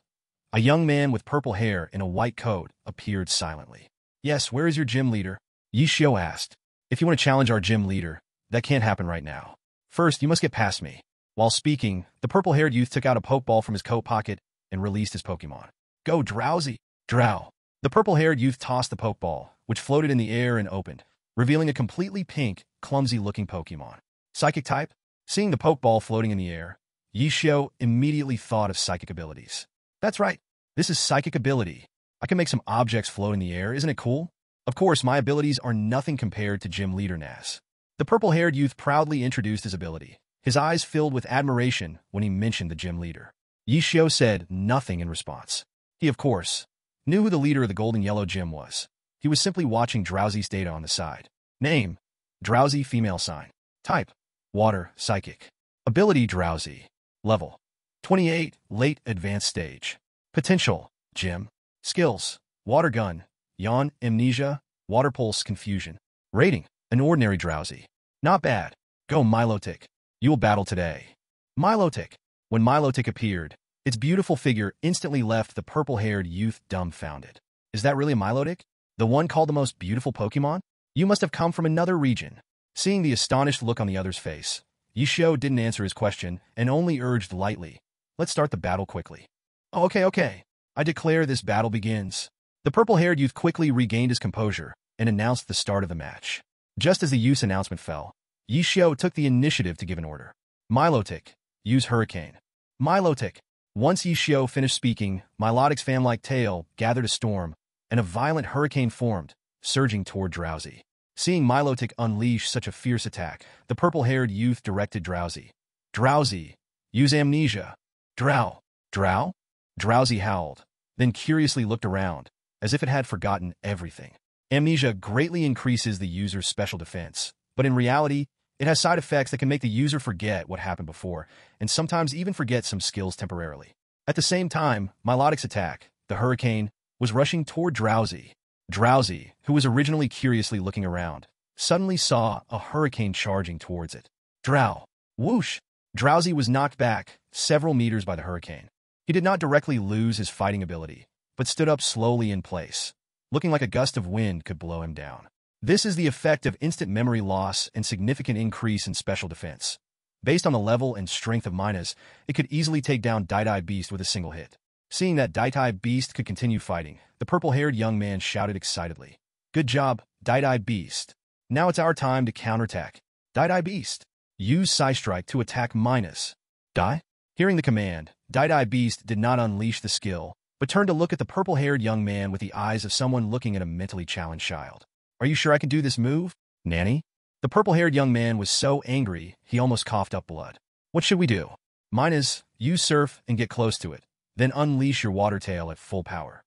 a young man with purple hair in a white coat appeared silently. Yes, where is your gym leader? Yi Xiao asked. If you want to challenge our gym leader, that can't happen right now. First, you must get past me. While speaking, the purple-haired youth took out a Pokeball from his coat pocket and released his Pokémon. Go, Drowsy! Drow! The purple-haired youth tossed the Pokeball, which floated in the air and opened, revealing a completely pink, clumsy-looking Pokémon. Psychic type? Seeing the Pokeball floating in the air, Yi Xiao immediately thought of psychic abilities. That's right. This is psychic ability. I can make some objects float in the air, isn't it cool? Of course, my abilities are nothing compared to Gym Leader Nas. The purple-haired youth proudly introduced his ability, his eyes filled with admiration when he mentioned the gym leader. Yi Xiao said nothing in response. He, of course, knew who the leader of the Golden Yellow Gym was. He was simply watching Drowsy's data on the side. Name: Drowsy female sign. Type: Water, Psychic. Ability: Drowsy. Level: 28, late advanced stage. Potential: Gym. Skills: Water Gun, Yawn, Amnesia, Water Pulse, Confusion. Rating: an ordinary Drowsy. Not bad. Go, Milotic. You will battle today. Milotic. When Milotic appeared, its beautiful figure instantly left the purple-haired youth dumbfounded. Is that really a Milotic? The one called the most beautiful Pokemon? You must have come from another region. Seeing the astonished look on the other's face, Yi Xiao didn't answer his question and only urged lightly, let's start the battle quickly. Oh, okay. I declare this battle begins. The purple-haired youth quickly regained his composure and announced the start of the match. Just as the youth's announcement fell, Yi Xiao took the initiative to give an order. Milotic, use Hurricane. Milotic. Once Yi Xiao finished speaking, Milotic's fan-like tail gathered a storm, and a violent hurricane formed, surging toward Drowsy. Seeing Milotic unleash such a fierce attack, the purple-haired youth directed Drowsy. Drowsy, use Amnesia. Drow. Drow? Drowsy howled, then curiously looked around, as if it had forgotten everything. Amnesia greatly increases the user's special defense, but in reality, it has side effects that can make the user forget what happened before, and sometimes even forget some skills temporarily. At the same time, Milotic's attack, the Hurricane, was rushing toward Drowsy. Drowsy, who was originally curiously looking around, suddenly saw a hurricane charging towards it. Drow. Whoosh! Drowsy was knocked back several meters by the hurricane. He did not directly lose his fighting ability, but stood up slowly in place, looking like a gust of wind could blow him down. This is the effect of instant memory loss and significant increase in special defense. Based on the level and strength of Minas, it could easily take down Dai Beast with a single hit. Seeing that Dai Beast could continue fighting, the purple-haired young man shouted excitedly. Good job, Dai Beast. Now it's our time to counterattack. Dai Beast. Use Psystrike to attack Minas. Die? Hearing the command, Dai Beast did not unleash the skill, but turned to look at the purple-haired young man with the eyes of someone looking at a mentally challenged child. Are you sure I can do this move, Nanny? The purple-haired young man was so angry, he almost coughed up blood. What should we do? Minas, use Surf and get close to it, then unleash your water tail at full power.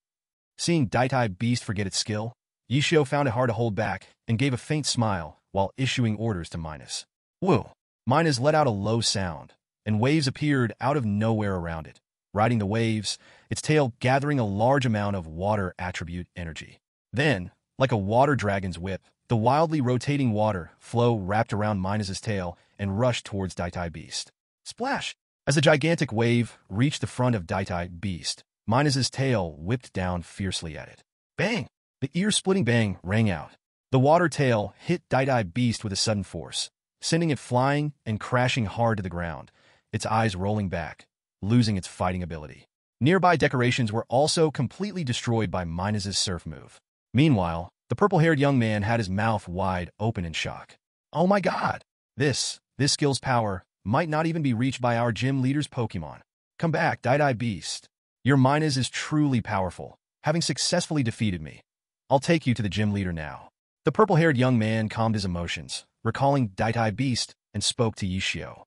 Seeing Dai Beast forget its skill, Yi Xiao found it hard to hold back and gave a faint smile while issuing orders to Minas. Whoa! Minas let out a low sound, and waves appeared out of nowhere around it. Riding the waves, its tail gathering a large amount of water attribute energy. Then, like a water dragon's whip, the wildly rotating water flow wrapped around Minas's tail and rushed towards Dai Beast. Splash! As the gigantic wave reached the front of Dai Beast, Minas's tail whipped down fiercely at it. Bang! The ear-splitting bang rang out. The water tail hit Dai Beast with a sudden force, sending it flying and crashing hard to the ground, its eyes rolling back, losing its fighting ability. Nearby decorations were also completely destroyed by Minas's surf move. Meanwhile, the purple-haired young man had his mouth wide open in shock. Oh my god! This skill's power might not even be reached by our gym leader's Pokémon. Come back, Dai Beast. Your Minas is truly powerful, having successfully defeated me. I'll take you to the gym leader now. The purple-haired young man calmed his emotions, recalling Dai Beast, and spoke to Yi Xiao.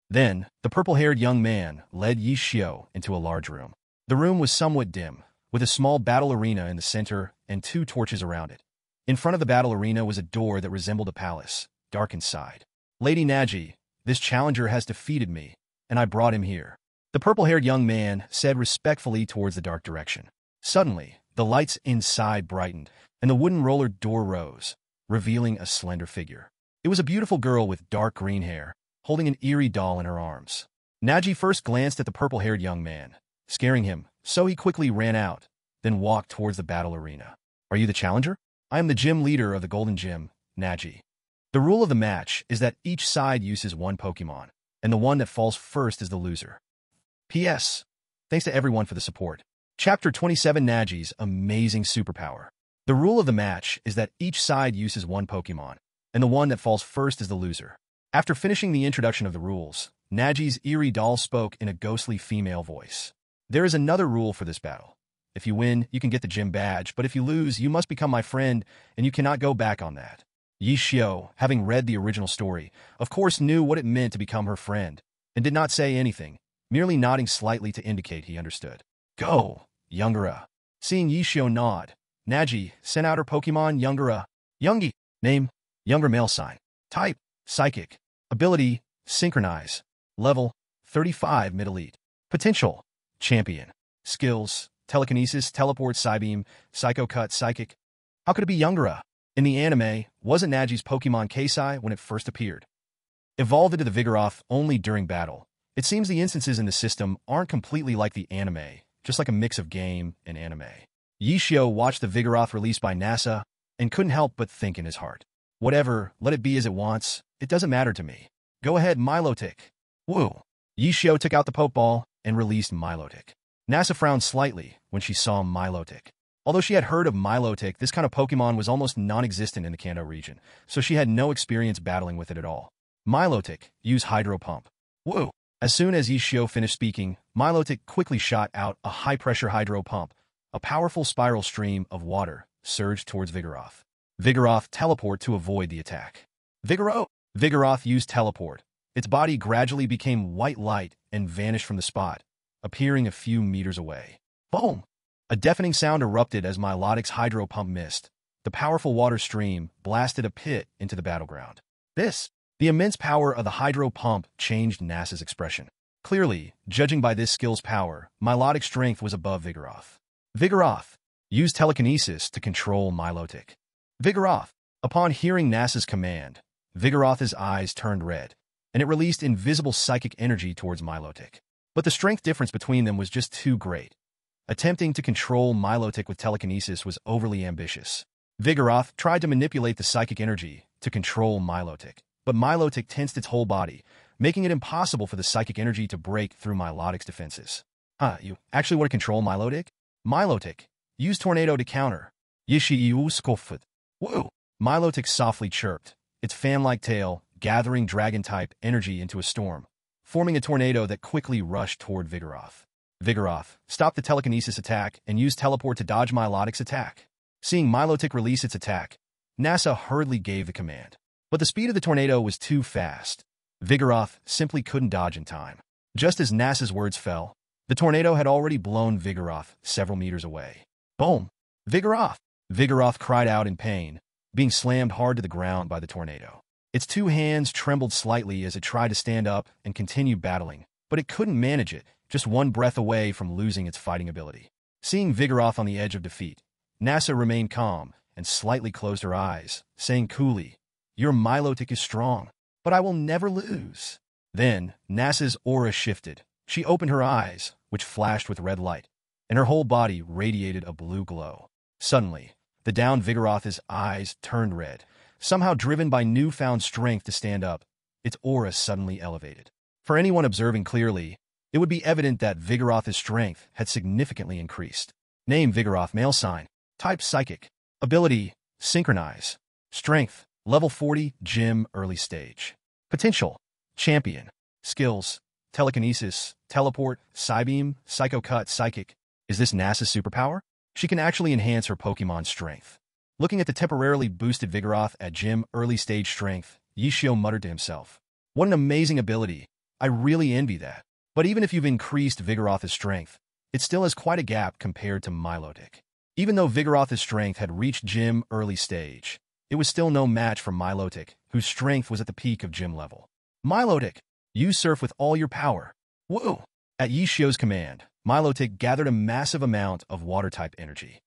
Then, the purple-haired young man led Yi Xiao into a large room. The room was somewhat dim, with a small battle arena in the center and 2 torches around it. In front of the battle arena was a door that resembled a palace, dark inside. Lady Naji, this challenger has defeated me, and I brought him here. The purple-haired young man said respectfully towards the dark direction. Suddenly, the lights inside brightened, and the wooden roller door rose, revealing a slender figure. It was a beautiful girl with dark green hair, holding an eerie doll in her arms. Naji first glanced at the purple-haired young man, scaring him, so he quickly ran out, then walked towards the battle arena. Are you the challenger? I am the gym leader of the Golden Gym, Naji. The rule of the match is that each side uses one Pokémon, and the one that falls first is the loser. P.S. Thanks to everyone for the support. Chapter 27 Naji's Amazing Superpower. The rule of the match is that each side uses one Pokémon, and the one that falls first is the loser. After finishing the introduction of the rules, Naji's eerie doll spoke in a ghostly female voice. There is another rule for this battle. If you win, you can get the gym badge, but if you lose, you must become my friend, and you cannot go back on that. Yi Xiao, having read the original story, of course knew what it meant to become her friend, and did not say anything, merely nodding slightly to indicate he understood. Go, Youngera. Seeing Yi Xiao nod, Naji sent out her Pokemon Youngera. Youngie. Name, younger male sign. Type, Psychic. Ability, Synchronize. Level, 35 mid-elite. Potential, Champion. Skills, Telekinesis, Teleport, Psybeam, Psycho Cut, Psychic. How could it be Youngera? In the anime, wasn't Naji's Pokemon Keisai when it first appeared? Evolved into the Vigoroth only during battle. It seems the instances in the system aren't completely like the anime, just like a mix of game and anime. Yi Xiao watched the Vigoroth released by NASA and couldn't help but think in his heart. Whatever, let it be as it wants. It doesn't matter to me. Go ahead, Milotic. Woo. Yi Xiao took out the Pokeball and released Milotic. NASA frowned slightly when she saw Milotic. Although she had heard of Milotic, this kind of Pokemon was almost non-existent in the Kanto region, so she had no experience battling with it at all. Milotic used Hydro Pump. Woo! As soon as Yi Xiao finished speaking, Milotic quickly shot out a high-pressure Hydro Pump. A powerful spiral stream of water surged towards Vigoroth. Vigoroth teleport to avoid the attack. Vigoroth used Teleport. Its body gradually became white light and vanished from the spot, appearing a few meters away. Boom! A deafening sound erupted as Milotic's Hydro Pump missed. The powerful water stream blasted a pit into the battleground. The immense power of the Hydro Pump changed NASA's expression. Clearly, judging by this skill's power, Milotic's strength was above Vigoroth. Vigoroth used Telekinesis to control Milotic. Vigoroth. Upon hearing NASA's command, Vigoroth's eyes turned red, and it released invisible psychic energy towards Milotic. But the strength difference between them was just too great. Attempting to control Milotic with telekinesis was overly ambitious. Vigoroth tried to manipulate the psychic energy to control Milotic, but Milotic tensed its whole body, making it impossible for the psychic energy to break through Milotic's defenses. You actually want to control Milotic? Milotic, use Tornado to counter. Yishiyu Skofut. Woo! Milotic softly chirped, its fan-like tail gathering dragon-type energy into a storm, forming a tornado that quickly rushed toward Vigoroth. Vigoroth stopped the telekinesis attack and used Teleport to dodge Milotic's attack. Seeing Milotic release its attack, NASA hurriedly gave the command. But the speed of the tornado was too fast. Vigoroth simply couldn't dodge in time. Just as NASA's words fell, the tornado had already blown Vigoroth several meters away. Boom! Vigoroth! Vigoroth cried out in pain, being slammed hard to the ground by the tornado. Its two hands trembled slightly as it tried to stand up and continue battling, but it couldn't manage it, just one breath away from losing its fighting ability. Seeing Vigoroth on the edge of defeat, NASA remained calm and slightly closed her eyes, saying coolly, "Your Milotic is strong, but I will never lose." Then, NASA's aura shifted. She opened her eyes, which flashed with red light, and her whole body radiated a blue glow. Suddenly, the downed Vigoroth's eyes turned red. Somehow driven by newfound strength to stand up, its aura suddenly elevated. For anyone observing clearly, it would be evident that Vigoroth's strength had significantly increased. Name Vigoroth male sign. Type Psychic. Ability, Synchronize. Strength, Level 40, Gym early stage. Potential, Champion. Skills, Telekinesis, Teleport, Psybeam, Psycho Cut, Psychic. Is this NASA's superpower? She can actually enhance her Pokemon's strength. Looking at the temporarily boosted Vigoroth at Gym early stage strength, Yi Xiao muttered to himself, "What an amazing ability. I really envy that." But even if you've increased Vigoroth's strength, it still has quite a gap compared to Milotic. Even though Vigoroth's strength had reached Gym early stage, it was still no match for Milotic, whose strength was at the peak of Gym level. Milotic, use Surf with all your power. Woo! At Yi Xiao's command, Milotic gathered a massive amount of water-type energy.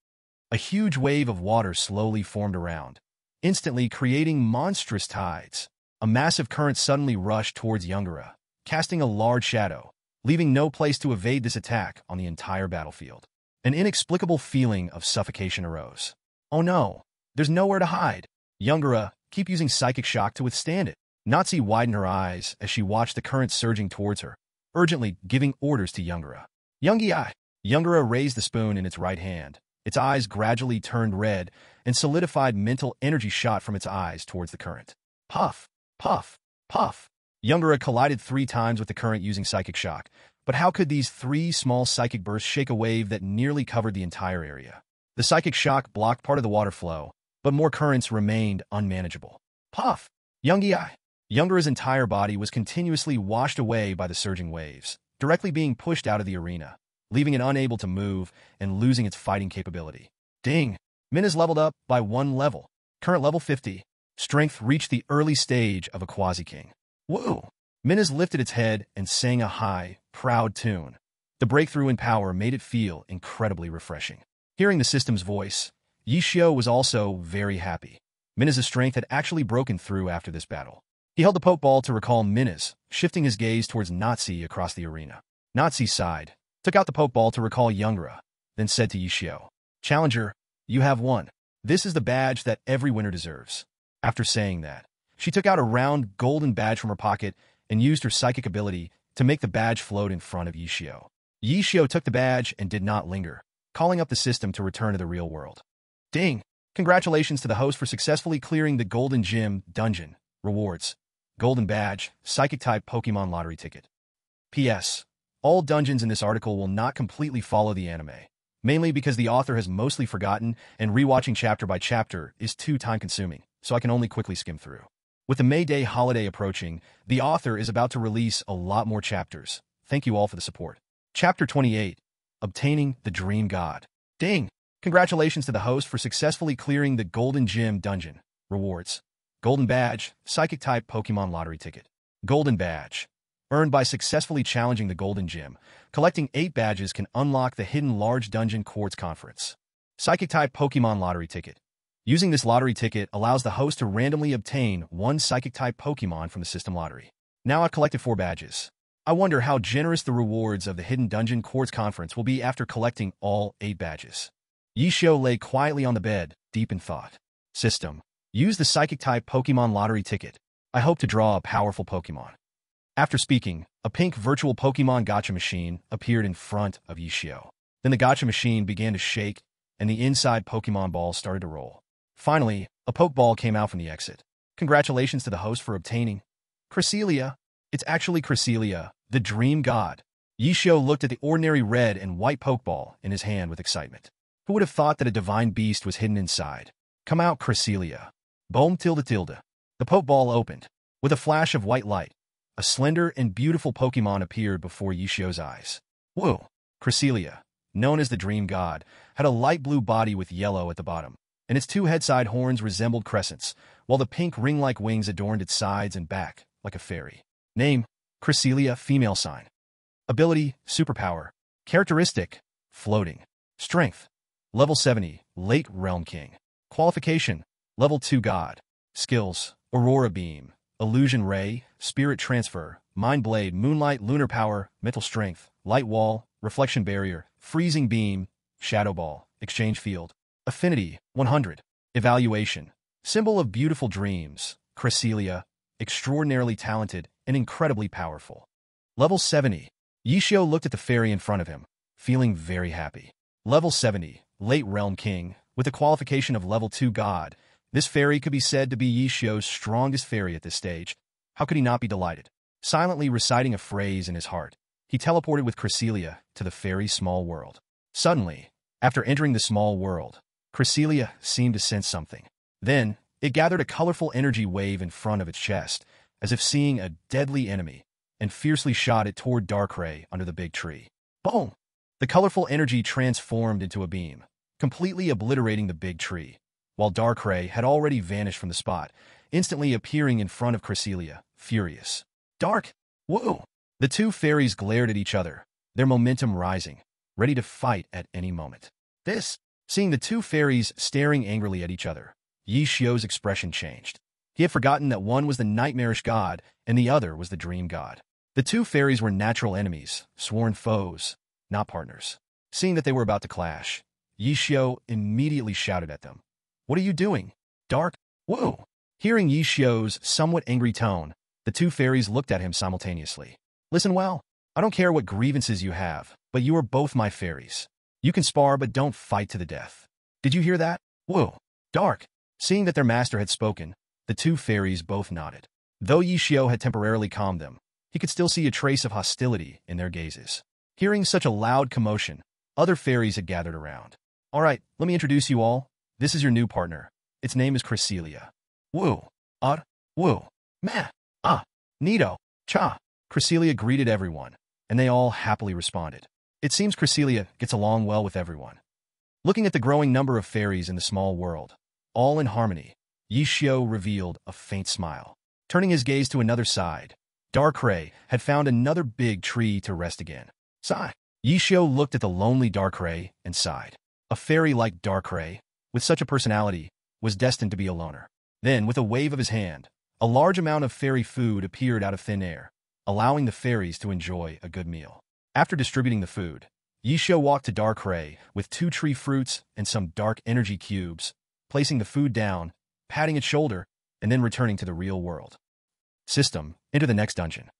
A huge wave of water slowly formed around, instantly creating monstrous tides. A massive current suddenly rushed towards Youngura, casting a large shadow, leaving no place to evade this attack on the entire battlefield. An inexplicable feeling of suffocation arose. Oh no, there's nowhere to hide. Youngura, keep using Psychic Shock to withstand it. Natsu widened her eyes as she watched the current surging towards her, urgently giving orders to Youngura. Youngi-ai! Youngura raised the spoon in its right hand. Its eyes gradually turned red, and solidified mental energy shot from its eyes towards the current. Puff! Puff! Puff! Youngura collided 3 times with the current using Psychic Shock, but how could these 3 small psychic bursts shake a wave that nearly covered the entire area? The Psychic Shock blocked part of the water flow, but more currents remained unmanageable. Puff! Youngi-ai! Youngura's entire body was continuously washed away by the surging waves, directly being pushed out of the arena, leaving it unable to move and losing its fighting capability. Ding! Min is leveled up by 1 level. Current level 50. Strength reached the early stage of a Quasi-King. Whoa! Min has lifted its head and sang a high, proud tune. The breakthrough in power made it feel incredibly refreshing. Hearing the system's voice, Yishio was also very happy. Mina's strength had actually broken through after this battle. He held the Pokeball to recall Mina's, shifting his gaze towards Natsu across the arena. Natsu sighed, took out the Pokeball to recall Youngura, then said to Yishio, "Challenger, you have won. This is the badge that every winner deserves." After saying that, she took out a round golden badge from her pocket and used her psychic ability to make the badge float in front of Yishio. Yishio took the badge and did not linger, calling up the system to return to the real world. Ding! Congratulations to the host for successfully clearing the Golden Gym dungeon. Rewards: Golden Badge, Psychic-type Pokemon Lottery Ticket. P.S. All dungeons in this article will not completely follow the anime, mainly because the author has mostly forgotten and rewatching chapter by chapter is too time-consuming, so I can only quickly skim through. With the May Day holiday approaching, the author is about to release a lot more chapters. Thank you all for the support. Chapter 28, Obtaining the Dream God. Ding! Congratulations to the host for successfully clearing the Golden Gym dungeon. Rewards: Golden Badge, Psychic-type Pokemon Lottery Ticket. Golden Badge. Earned by successfully challenging the Golden Gym, collecting 8 badges can unlock the hidden large dungeon quartz conference. Psychic-type Pokemon Lottery Ticket. Using this lottery ticket allows the host to randomly obtain 1 Psychic-type Pokemon from the system lottery. Now I've collected 4 badges. I wonder how generous the rewards of the hidden dungeon quartz conference will be after collecting all 8 badges. Yishio lay quietly on the bed, deep in thought. System. Use the Psychic-type Pokemon Lottery Ticket. I hope to draw a powerful Pokemon. After speaking, a pink virtual Pokemon gacha machine appeared in front of Yishio. Then the gacha machine began to shake, and the inside Pokemon balls started to roll. Finally, a Pokeball came out from the exit. Congratulations to the host for obtaining Cresselia. It's actually Cresselia, the Dream God. Yishio looked at the ordinary red and white Pokeball in his hand with excitement. Who would have thought that a divine beast was hidden inside? Come out, Cresselia. Boom tilde tilde. The Pokeball opened. With a flash of white light, a slender and beautiful Pokemon appeared before Yishio's eyes. Whoa! Cresselia, known as the Dream God, had a light blue body with yellow at the bottom, and its 2 head-side horns resembled crescents, while the pink ring-like wings adorned its sides and back, like a fairy. Name: Cresselia, female sign. Ability: Superpower. Characteristic: Floating. Strength: Level 70, Late Realm King. Qualification: Level 2 God. Skills: Aurora Beam, Illusion Ray, Spirit Transfer, Mind Blade, Moonlight, Lunar Power, Mental Strength, Light Wall, Reflection Barrier, Freezing Beam, Shadow Ball, Exchange Field. Affinity: 100. Evaluation: Symbol of Beautiful Dreams, Cresselia, extraordinarily talented and incredibly powerful. Level 70. Yishio looked at the fairy in front of him, feeling very happy. Level 70, Late Realm King, with a qualification of Level 2 God. This fairy could be said to be Yishio's strongest fairy at this stage. How could he not be delighted? Silently reciting a phrase in his heart, he teleported with Cresselia to the fairy's small world. Suddenly, after entering the small world, Cresselia seemed to sense something. Then, it gathered a colorful energy wave in front of its chest, as if seeing a deadly enemy, and fiercely shot it toward Darkrai under the big tree. Boom! The colorful energy transformed into a beam, completely obliterating the big tree, while Darkrai had already vanished from the spot, instantly appearing in front of Cresselia, furious. Dark! Whoa! The 2 fairies glared at each other, their momentum rising, ready to fight at any moment. This Seeing the two fairies staring angrily at each other, Yi Xiu's expression changed. He had forgotten that one was the nightmarish god and the other was the dream god. The two fairies were natural enemies, sworn foes, not partners. Seeing that they were about to clash, Yi Xiu immediately shouted at them. "What are you doing? Dark? Whoa!" Hearing Yi Xiu's somewhat angry tone, the two fairies looked at him simultaneously. "Listen well. I don't care what grievances you have, but you are both my fairies. You can spar, but don't fight to the death. Did you hear that? Whoa! Dark!" Seeing that their master had spoken, the two fairies both nodded. Though Yi Xiu had temporarily calmed them, he could still see a trace of hostility in their gazes. Hearing such a loud commotion, other fairies had gathered around. "All right, let me introduce you all. This is your new partner. Its name is Cresselia." "Woo! Woo! Meh! Nito! Cha!" Cresselia greeted everyone, and they all happily responded. It seems Cresselia gets along well with everyone. Looking at the growing number of fairies in the small world, all in harmony, Yi Xiu revealed a faint smile. Turning his gaze to another side, Darkrai had found another big tree to rest again. Sigh. Yi Xiu looked at the lonely Darkrai and sighed. A fairy like Darkrai, with such a personality, was destined to be a loner. Then, with a wave of his hand, a large amount of fairy food appeared out of thin air, allowing the fairies to enjoy a good meal. After distributing the food, Yi Xiu walked to Darkrai with 2 tree fruits and some dark energy cubes, placing the food down, patting its shoulder, and then returning to the real world. System, enter the next dungeon.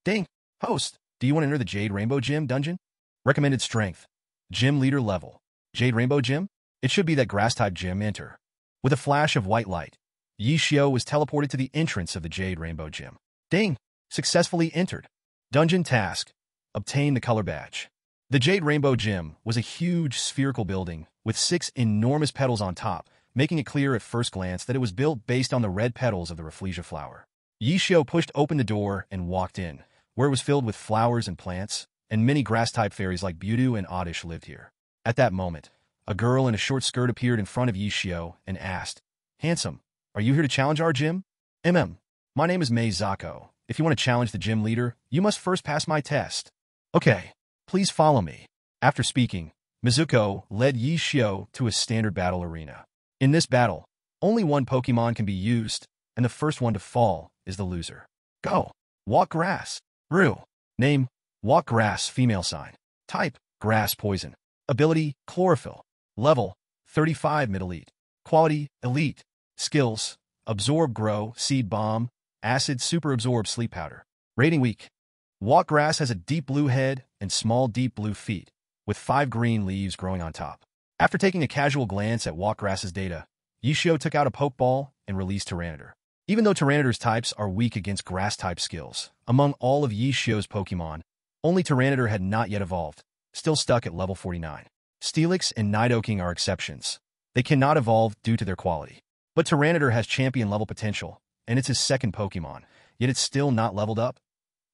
Ding! Host, do you want to enter the Jade Rainbow Gym dungeon? Recommended strength. Gym leader level. Jade Rainbow Gym? It should be that grass-type gym. Enter. With a flash of white light, Yi Xiu was teleported to the entrance of the Jade Rainbow Gym. Ding! Successfully entered. Dungeon task. Obtain the color badge. The Jade Rainbow Gym was a huge spherical building with 6 enormous petals on top, making it clear at first glance that it was built based on the red petals of the Rafflesia flower. Yi Xiu pushed open the door and walked in, where it was filled with flowers and plants, and many grass-type fairies like Budu and Oddish lived here. At that moment, a girl in a short skirt appeared in front of Yi Xiu and asked, "Handsome, are you here to challenge our gym?" My name is Mei Zako. If you want to challenge the gym leader, you must first pass my test." "Okay, please follow me." After speaking, Mizuko led Yi Xiu to a standard battle arena. In this battle, only one Pokémon can be used, and the first one to fall is the loser. Go! Walk grass. Rue. Name, walk grass, female sign. Type, grass poison. Ability, chlorophyll. Level, 35 mid-elite. Quality, elite. Skills, absorb grow, seed bomb, acid super absorb sleep powder. Rating weak. Walk grass has a deep blue head and small deep blue feet, with 5 green leaves growing on top. After taking a casual glance at walk grass's data, Yi Xiu took out a Pokeball and released Tyranitar. Even though Tyranitar's types are weak against grass-type skills, among all of Yi Xiu's Pokemon, only Tyranitar had not yet evolved, still stuck at level 49. Steelix and Nidoking are exceptions. They cannot evolve due to their quality. But Tyranitar has champion-level potential, and it's his second Pokemon, yet it's still not leveled up.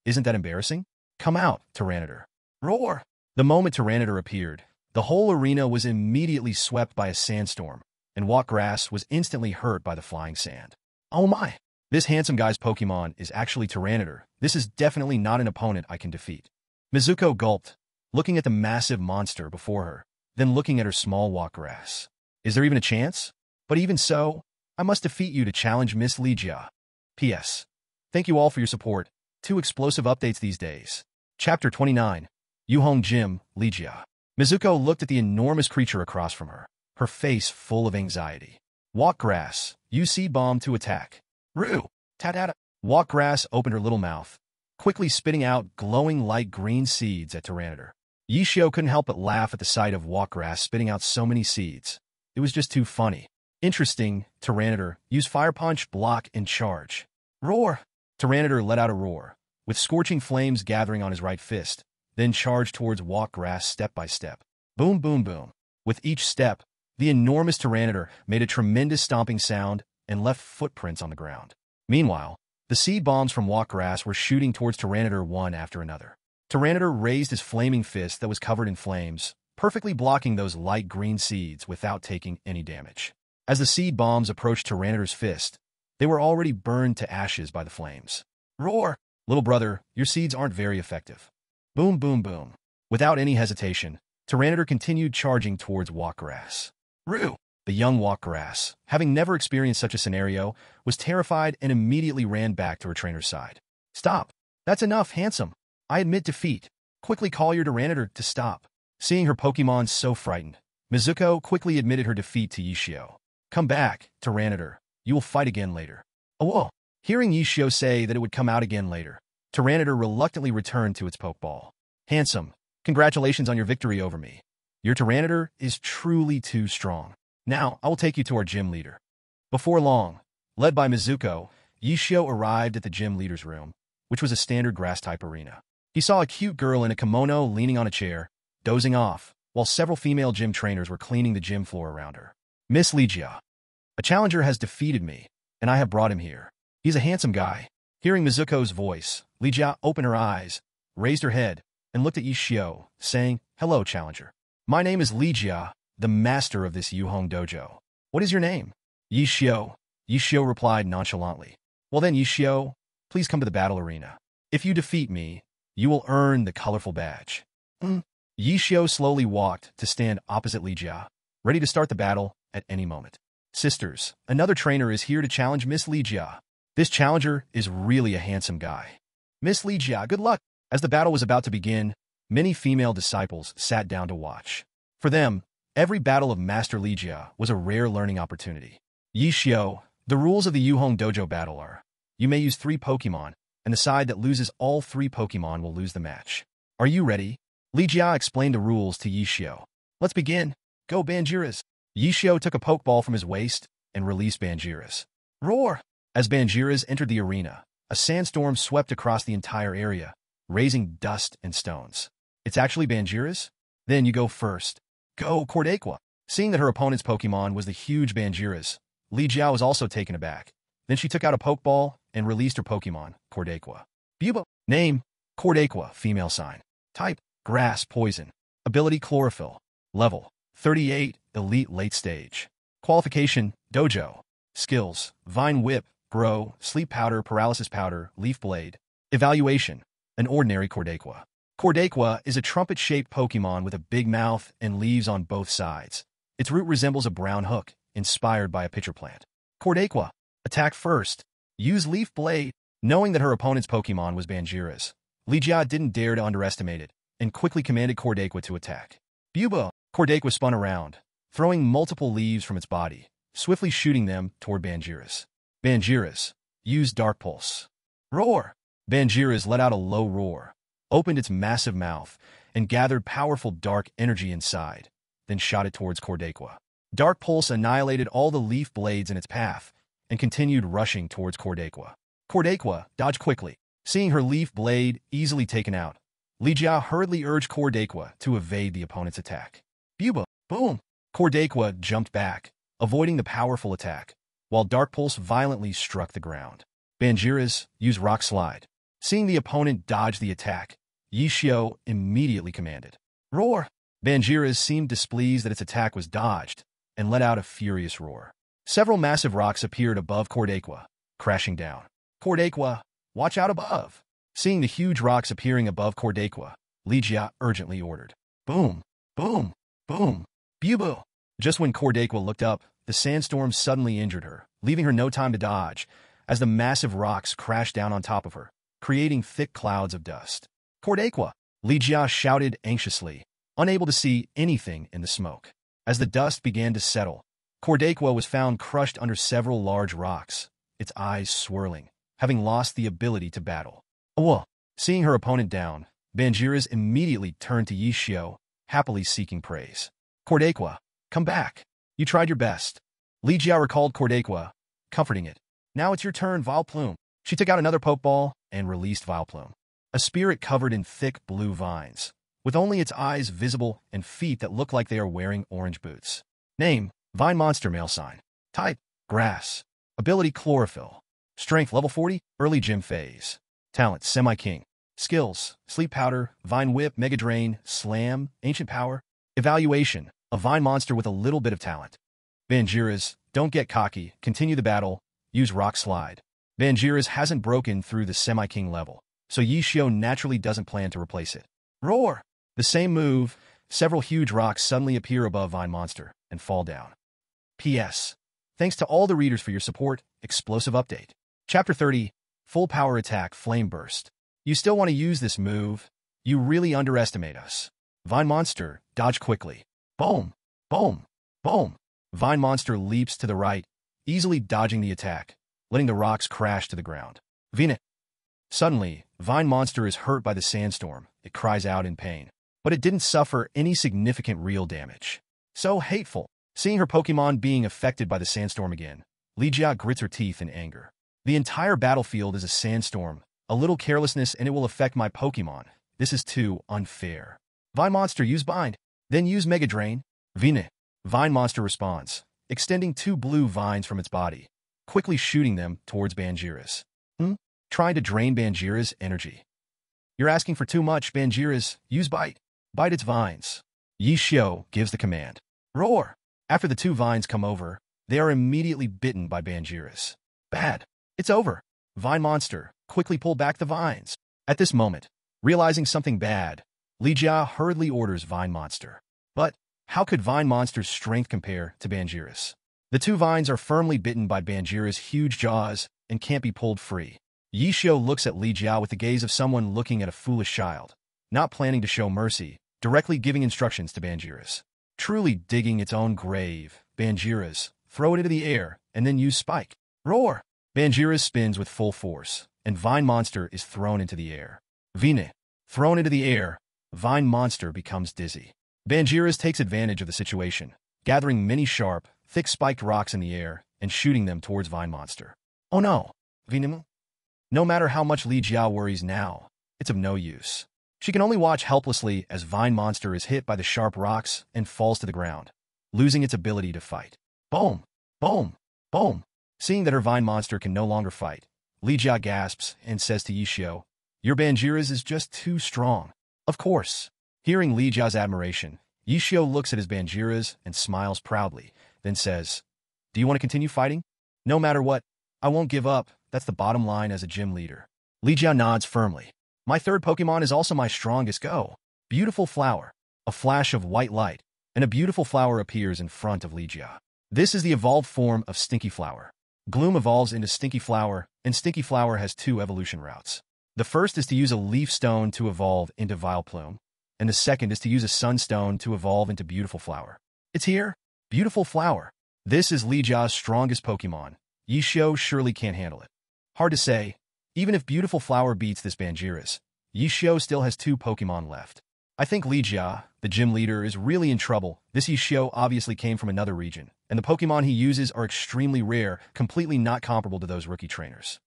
Isn't that embarrassing? Come out, Tyranitar. Roar! The moment Tyranitar appeared, the whole arena was immediately swept by a sandstorm, and walk grass was instantly hurt by the flying sand. Oh my! This handsome guy's Pokemon is actually Tyranitar. This is definitely not an opponent I can defeat. Mizuko gulped, looking at the massive monster before her, then looking at her small walk grass. Is there even a chance? But even so, I must defeat you to challenge Miss Ligia. P.S. Thank you all for your support. 2 explosive updates these days. Chapter 29. Yuhong Gym, Ligia. Mizuko looked at the enormous creature across from her, her face full of anxiety. Walk grass, use seed bomb to attack. Roo! Ta-da-da! Walk grass opened her little mouth, quickly spitting out glowing light green seeds at Tyranitar. Yi Xiu couldn't help but laugh at the sight of walk grass spitting out so many seeds. It was just too funny. Interesting, Tyranitar, use Fire Punch, block, and charge. Roar! Tyranitar let out a roar, with scorching flames gathering on his right fist, then charged towards walk grass step by step. Boom, boom, boom. With each step, the enormous Tyranitar made a tremendous stomping sound and left footprints on the ground. Meanwhile, the seed bombs from walk grass were shooting towards Tyranitar one after another. Tyranitar raised his flaming fist that was covered in flames, perfectly blocking those light green seeds without taking any damage. As the seed bombs approached Tyranitar's fist, they were already burned to ashes by the flames. Roar! Little brother, your seeds aren't very effective. Boom, boom, boom. Without any hesitation, Tyranitar continued charging towards Walkgrass. Roo! The young Walkgrass, having never experienced such a scenario, was terrified and immediately ran back to her trainer's side. Stop! That's enough, handsome. I admit defeat. Quickly call your Tyranitar to stop. Seeing her Pokémon so frightened, Mizuko quickly admitted her defeat to Yishio. Come back, Tyranitar. You will fight again later. Oh, whoa. Hearing Yishio say that it would come out again later, Tyranitar reluctantly returned to its Pokeball. Handsome, congratulations on your victory over me. Your Tyranitar is truly too strong. Now, I will take you to our gym leader. Before long, led by Mizuko, Yishio arrived at the gym leader's room, which was a standard grass-type arena. He saw a cute girl in a kimono leaning on a chair, dozing off, while several female gym trainers were cleaning the gym floor around her. Miss Ligia, a challenger has defeated me, and I have brought him here. He's a handsome guy. Hearing Mizuko's voice, Ligia opened her eyes, raised her head, and looked at Yishio, saying, Hello, challenger. My name is Ligia, the master of this Yuhong dojo. What is your name? Yishio. Yishio replied nonchalantly. Well then, Yishio, please come to the battle arena. If you defeat me, you will earn the colorful badge. Yishio slowly walked to stand opposite Ligia, ready to start the battle at any moment. Sisters, another trainer is here to challenge Miss Ligia. This challenger is really a handsome guy. Miss Ligia, good luck. As the battle was about to begin, many female disciples sat down to watch. For them, every battle of Master Ligia was a rare learning opportunity. Yishio, the rules of the Yuhong Dojo battle are, you may use 3 Pokemon, and the side that loses all 3 Pokemon will lose the match. Are you ready? Ligia explained the rules to Yishio. Let's begin. Go Banjiras. Yishio took a Pokeball from his waist and released Banjiras. Roar! As Banjiras entered the arena, a sandstorm swept across the entire area, raising dust and stones. It's actually Banjiras? Then you go first. Go Cordaqua. Seeing that her opponent's Pokemon was the huge Banjiras, Ligia was also taken aback. Then she took out a Pokeball and released her Pokemon, Cordaqua. Bubo. Name, Cordaqua, female sign. Type, grass, poison. Ability, chlorophyll. Level, 38, elite late stage. Qualification, dojo. Skills, vine whip, grow, sleep powder, paralysis powder, leaf blade. Evaluation, an ordinary Cordaqua. Cordaqua is a trumpet-shaped Pokemon with a big mouth and leaves on both sides. Its root resembles a brown hook, inspired by a pitcher plant. Cordaqua, attack first. Use Leaf Blade. Knowing that her opponent's Pokemon was Banjiras, Ligia didn't dare to underestimate it, and quickly commanded Cordaqua to attack. Bubo. Cordaqua spun around, throwing multiple leaves from its body, swiftly shooting them toward Banjiras. Banjiras, use Dark Pulse. Roar. Banjiras let out a low roar, opened its massive mouth, and gathered powerful dark energy inside, then shot it towards Cordaqua. Dark Pulse annihilated all the leaf blades in its path and continued rushing towards Cordaqua. Cordaqua dodged quickly. Seeing her leaf blade easily taken out, Ligia hurriedly urged Cordaqua to evade the opponent's attack. Bubo. Boom! Cordaqua jumped back, avoiding the powerful attack, while Dark Pulse violently struck the ground. Banjiras used Rock Slide. Seeing the opponent dodge the attack, Yishio immediately commanded. Roar! Banjiras seemed displeased that its attack was dodged, and let out a furious roar. Several massive rocks appeared above Cordaqua, crashing down. Cordaqua, watch out above! Seeing the huge rocks appearing above Cordaqua, Ligia urgently ordered. Boom! Boom! Boom! Bubo! Just when Cordaqua looked up, the sandstorm suddenly injured her, leaving her no time to dodge, as the massive rocks crashed down on top of her, creating thick clouds of dust. Cordaqua! Ligia shouted anxiously, unable to see anything in the smoke. As the dust began to settle, Cordaqua was found crushed under several large rocks, its eyes swirling, having lost the ability to battle. Whoa! Seeing her opponent down, Banjiras immediately turned to Yishio, happily seeking praise. Cordaqua, come back. You tried your best. Ligia recalled Cordaqua, comforting it. Now it's your turn, Vileplume. She took out another Pokeball and released Vileplume, a spirit covered in thick blue vines, with only its eyes visible and feet that look like they are wearing orange boots. Name, Vine Monster male sign. Type, grass. Ability, chlorophyll. Strength, level 40, early gym phase. Talent, Semi-King. Skills, Sleep Powder, Vine Whip, Mega Drain, Slam, Ancient Power. Evaluation, a Vine Monster with a little bit of talent. Banjiras, don't get cocky, continue the battle, use Rock Slide. Banjiras hasn't broken through the Semi-King level, so Yishio naturally doesn't plan to replace it. Roar! The same move, several huge rocks suddenly appear above Vine Monster and fall down. P.S. Thanks to all the readers for your support. Explosive update. Chapter 30, Full Power Attack Flame Burst. You still want to use this move? You really underestimate us. Vine Monster, dodge quickly. Boom, boom, boom. Vine Monster leaps to the right, easily dodging the attack, letting the rocks crash to the ground. Vina. Suddenly, Vine Monster is hurt by the sandstorm. It cries out in pain. But it didn't suffer any significant real damage. So hateful. Seeing her Pokémon being affected by the sandstorm again, Ligia grits her teeth in anger. The entire battlefield is a sandstorm. A little carelessness and it will affect my Pokémon. This is too unfair. Vine Monster, use Bind. Then use Mega Drain. Vina. Vine Monster responds, extending 2 blue vines from its body, quickly shooting them towards Banjira's. Trying to drain Banjira's energy. You're asking for too much, Banjira's. Use Bite. Bite its vines. Yishio gives the command. Roar! After the 2 vines come over, they are immediately bitten by Banjira's. Bad. It's over. Vine Monster, quickly pull back the vines. At this moment, realizing something bad, Ligia hurriedly orders Vine Monster. But how could Vine Monster's strength compare to Banjira's? The 2 vines are firmly bitten by Banjira's huge jaws and can't be pulled free. Yishio looks at Ligia with the gaze of someone looking at a foolish child, not planning to show mercy, directly giving instructions to Banjira's. Truly digging its own grave, Banjira's, throw it into the air, and then use Spike. Roar! Banjira's spins with full force, and Vine Monster is thrown into the air. Vina. Thrown into the air, Vine Monster becomes dizzy. Banjira's takes advantage of the situation, gathering many sharp, thick-spiked rocks in the air and shooting them towards Vine Monster. Oh no! Vina. No matter how much Ligia worries now, it's of no use. She can only watch helplessly as Vine Monster is hit by the sharp rocks and falls to the ground, losing its ability to fight. Boom! Boom! Boom! Seeing that her Vine Monster can no longer fight, Ligia gasps and says to Yishio, your Banjira's is just too strong. Of course. Hearing Ligia's admiration, Yishio looks at his Banjira's and smiles proudly, then says, do you want to continue fighting? No matter what, I won't give up. That's the bottom line as a gym leader. Ligia nods firmly. My 3rd Pokémon is also my strongest. Go. Beautiful flower. A flash of white light, and a beautiful flower appears in front of Ligia. This is the evolved form of Stinky Flower. Gloom evolves into Stinky Flower, and Stinky Flower has 2 evolution routes. The first is to use a Leaf Stone to evolve into Vileplume, and the second is to use a Sunstone to evolve into Beautiful Flower. It's here. Beautiful Flower. This is Ligia's strongest Pokémon. Yishio surely can't handle it. Hard to say. Even if Beautiful Flower beats this Banjira's, Yishio still has 2 Pokémon left. I think Ligia, the gym leader, is really in trouble. This Yishio obviously came from another region, and the Pokémon he uses are extremely rare, completely not comparable to those rookie trainers.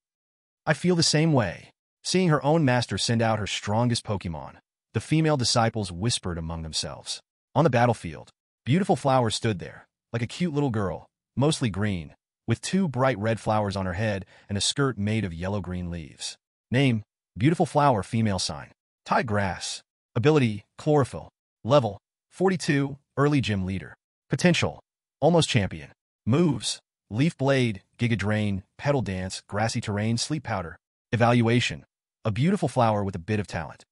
I feel the same way. Seeing her own master send out her strongest Pokémon, the female disciples whispered among themselves. On the battlefield, Beautiful Flower stood there, like a cute little girl, mostly green, with 2 bright red flowers on her head and a skirt made of yellow-green leaves. Name, Beautiful Flower, female sign. Type Grass. Ability, Chlorophyll. Level, 42, early gym leader. Potential, almost champion. Moves, Leaf Blade, Giga Drain, Petal Dance, Grassy Terrain, Sleep Powder. Evaluation, a beautiful flower with a bit of talent.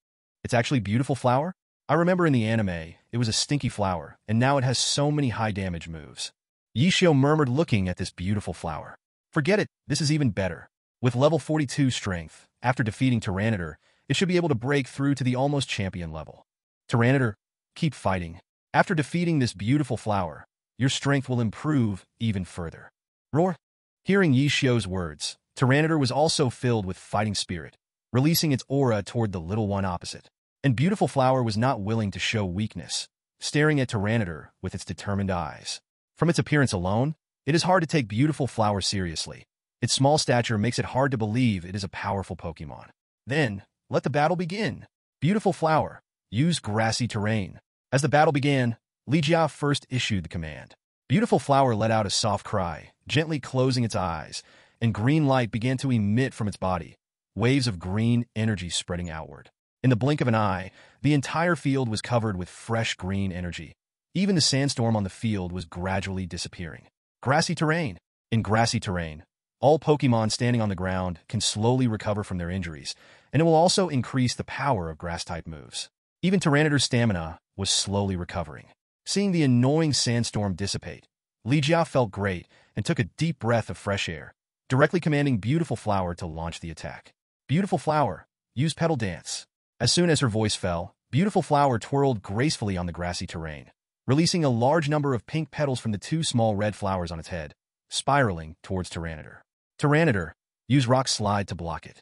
It's actually Beautiful Flower? I remember in the anime, it was a Stinky Flower, and now it has so many high damage moves. Yishio murmured looking at this beautiful flower. Forget it, this is even better. With level 42 strength, after defeating Tyranitar, it should be able to break through to the almost champion level. Tyranitar, keep fighting. After defeating this beautiful flower, your strength will improve even further. Roar! Hearing Yishio's words, Tyranitar was also filled with fighting spirit, releasing its aura toward the little one opposite. And Beautiful Flower was not willing to show weakness, staring at Tyranitar with its determined eyes. From its appearance alone, it is hard to take Beautiful Flower seriously. Its small stature makes it hard to believe it is a powerful Pokémon. Then, let the battle begin. Beautiful Flower, use Grassy Terrain. As the battle began, Ligia first issued the command. Beautiful Flower let out a soft cry, gently closing its eyes, and green light began to emit from its body, waves of green energy spreading outward. In the blink of an eye, the entire field was covered with fresh green energy. Even the sandstorm on the field was gradually disappearing. Grassy Terrain. In Grassy Terrain, all Pokémon standing on the ground can slowly recover from their injuries, and it will also increase the power of Grass-type moves. Even Tyranidar's stamina was slowly recovering. Seeing the annoying sandstorm dissipate, Li Jia felt great and took a deep breath of fresh air, directly commanding Beautiful Flower to launch the attack. Beautiful Flower, use Petal Dance. As soon as her voice fell, Beautiful Flower twirled gracefully on the grassy terrain, releasing a large number of pink petals from the two small red flowers on its head, spiraling towards Tyranitar. Tyranitar, use Rock Slide to block it.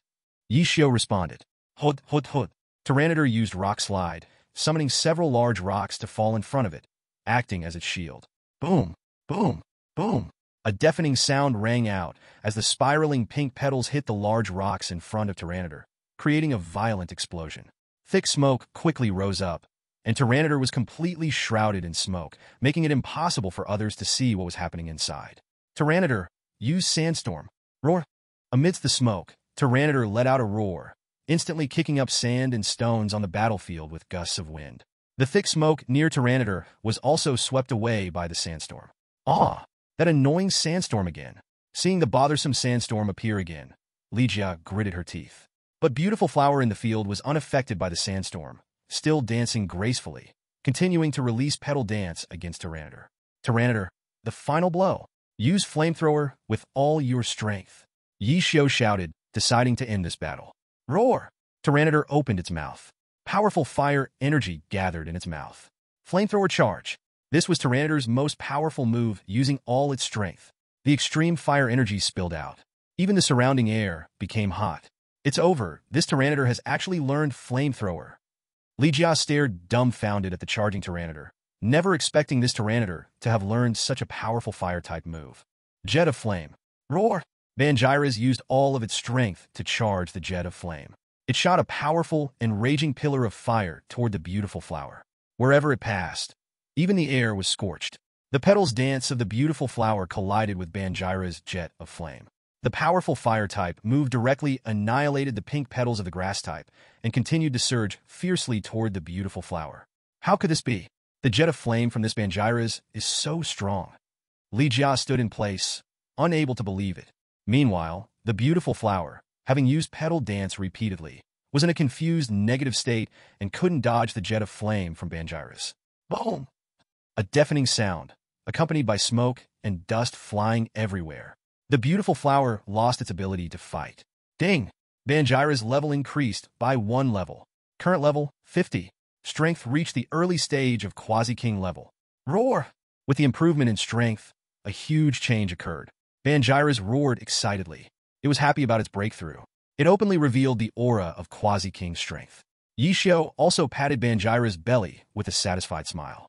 Yi Xiao responded. Hud, hud, hud. Tyranitar used Rock Slide, summoning several large rocks to fall in front of it, acting as its shield. Boom, boom, boom. A deafening sound rang out as the spiraling pink petals hit the large rocks in front of Tyranitar, creating a violent explosion. Thick smoke quickly rose up, and Tyranitar was completely shrouded in smoke, making it impossible for others to see what was happening inside. Tyranitar, use Sandstorm. Roar. Amidst the smoke, Tyranitar let out a roar, instantly kicking up sand and stones on the battlefield with gusts of wind. The thick smoke near Tyranitar was also swept away by the sandstorm. Ah, that annoying sandstorm again. Seeing the bothersome sandstorm appear again, Li Jia gritted her teeth. But Beautiful Flower in the field was unaffected by the sandstorm, still dancing gracefully, continuing to release Petal Dance against Tyranitar. Tyranitar, the final blow. Use Flamethrower with all your strength. Yi Xiao shouted, deciding to end this battle. Roar! Tyranitar opened its mouth. Powerful fire energy gathered in its mouth. Flamethrower charge. This was Tyranitar's most powerful move, using all its strength. The extreme fire energy spilled out. Even the surrounding air became hot. It's over. This Tyranitar has actually learned Flamethrower. Li Jia stared dumbfounded at the charging Tyranitar, never expecting this Tyranitar to have learned such a powerful fire-type move. Jet of Flame. Roar! Banjira's used all of its strength to charge the Jet of Flame. It shot a powerful and raging pillar of fire toward the Beautiful Flower. Wherever it passed, even the air was scorched. The petals dance of the Beautiful Flower collided with Banjira's Jet of Flame. The powerful fire type move directly annihilated the pink petals of the grass type and continued to surge fiercely toward the Beautiful Flower. How could this be? The Jet of Flame from this Banjira's is so strong. Li Jia stood in place, unable to believe it. Meanwhile, the Beautiful Flower, having used Petal Dance repeatedly, was in a confused negative state and couldn't dodge the Jet of Flame from Banjira's. Boom! A deafening sound, accompanied by smoke and dust flying everywhere. The Beautiful Flower lost its ability to fight. Ding! Banjira's level increased by 1 level. Current level, 50. Strength reached the early stage of Quasi-King level. Roar! With the improvement in strength, a huge change occurred. Banjira's roared excitedly. It was happy about its breakthrough. It openly revealed the aura of Quasi-King strength. Yi Xiao also patted Banjira's belly with a satisfied smile.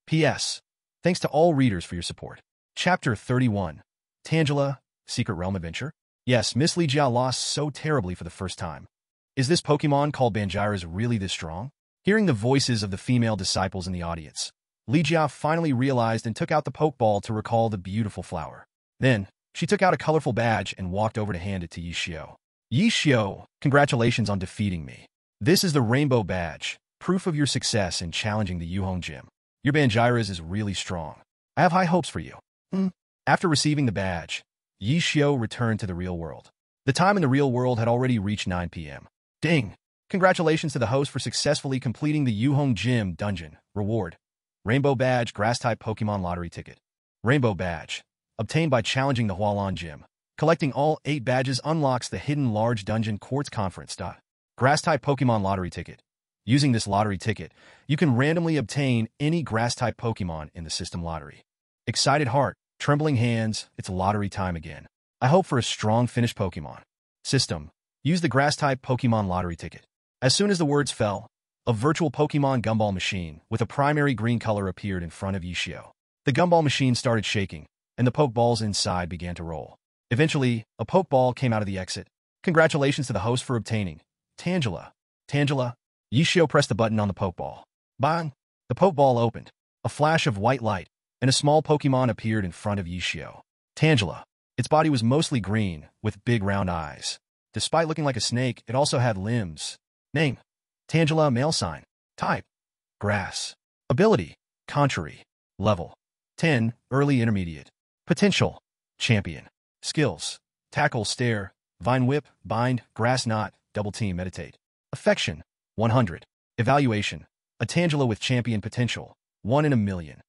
P.S. Thanks to all readers for your support. Chapter 31. Tangela, Secret Realm Adventure? Yes, Miss Li Jia lost so terribly for the first time. Is this Pokemon called Banjira's really this strong? Hearing the voices of the female disciples in the audience, Li Jia finally realized and took out the Pokeball to recall the Beautiful Flower. Then, she took out a colorful badge and walked over to hand it to Yi Xiao. Yi Xiao, congratulations on defeating me. This is the Rainbow Badge, proof of your success in challenging the Yuhong Gym. Your Banjira's is really strong. I have high hopes for you. After receiving the badge, Yi Xiao returned to the real world. The time in the real world had already reached 9 p.m. Ding! Congratulations to the host for successfully completing the Yuhong Gym dungeon. Reward. Rainbow Badge, Grass-type Pokemon Lottery Ticket. Rainbow Badge. Obtained by challenging the Hualan Gym. Collecting all 8 badges unlocks the hidden large dungeon Quartz Conference. Grass-type Pokemon Lottery Ticket. Using this lottery ticket, you can randomly obtain any Grass-type Pokemon in the system lottery. Excited heart, trembling hands, it's lottery time again. I hope for a strong finished Pokemon. System. Use the Grass-type Pokemon Lottery Ticket. As soon as the words fell, a virtual Pokemon Gumball machine with a primary green color appeared in front of Yi Xiao. The Gumball machine started shaking, and the Pokeballs inside began to roll. Eventually, a Pokeball came out of the exit. Congratulations to the host for obtaining. Tangela. Tangela. Yi Xiao pressed the button on the Pokeball. Bang! The Pokeball opened. A flash of white light, and a small Pokemon appeared in front of Yi Xiao. Tangela. Its body was mostly green, with big round eyes. Despite looking like a snake, it also had limbs. Name. Tangela, male sign. Type. Grass. Ability. Contrary. Level. 10, early intermediate. Potential. Champion. Skills. Tackle, stare, vine whip, bind, grass knot, double team, meditate. Affection. 100. Evaluation. A Tangela with champion potential. 1 in a million.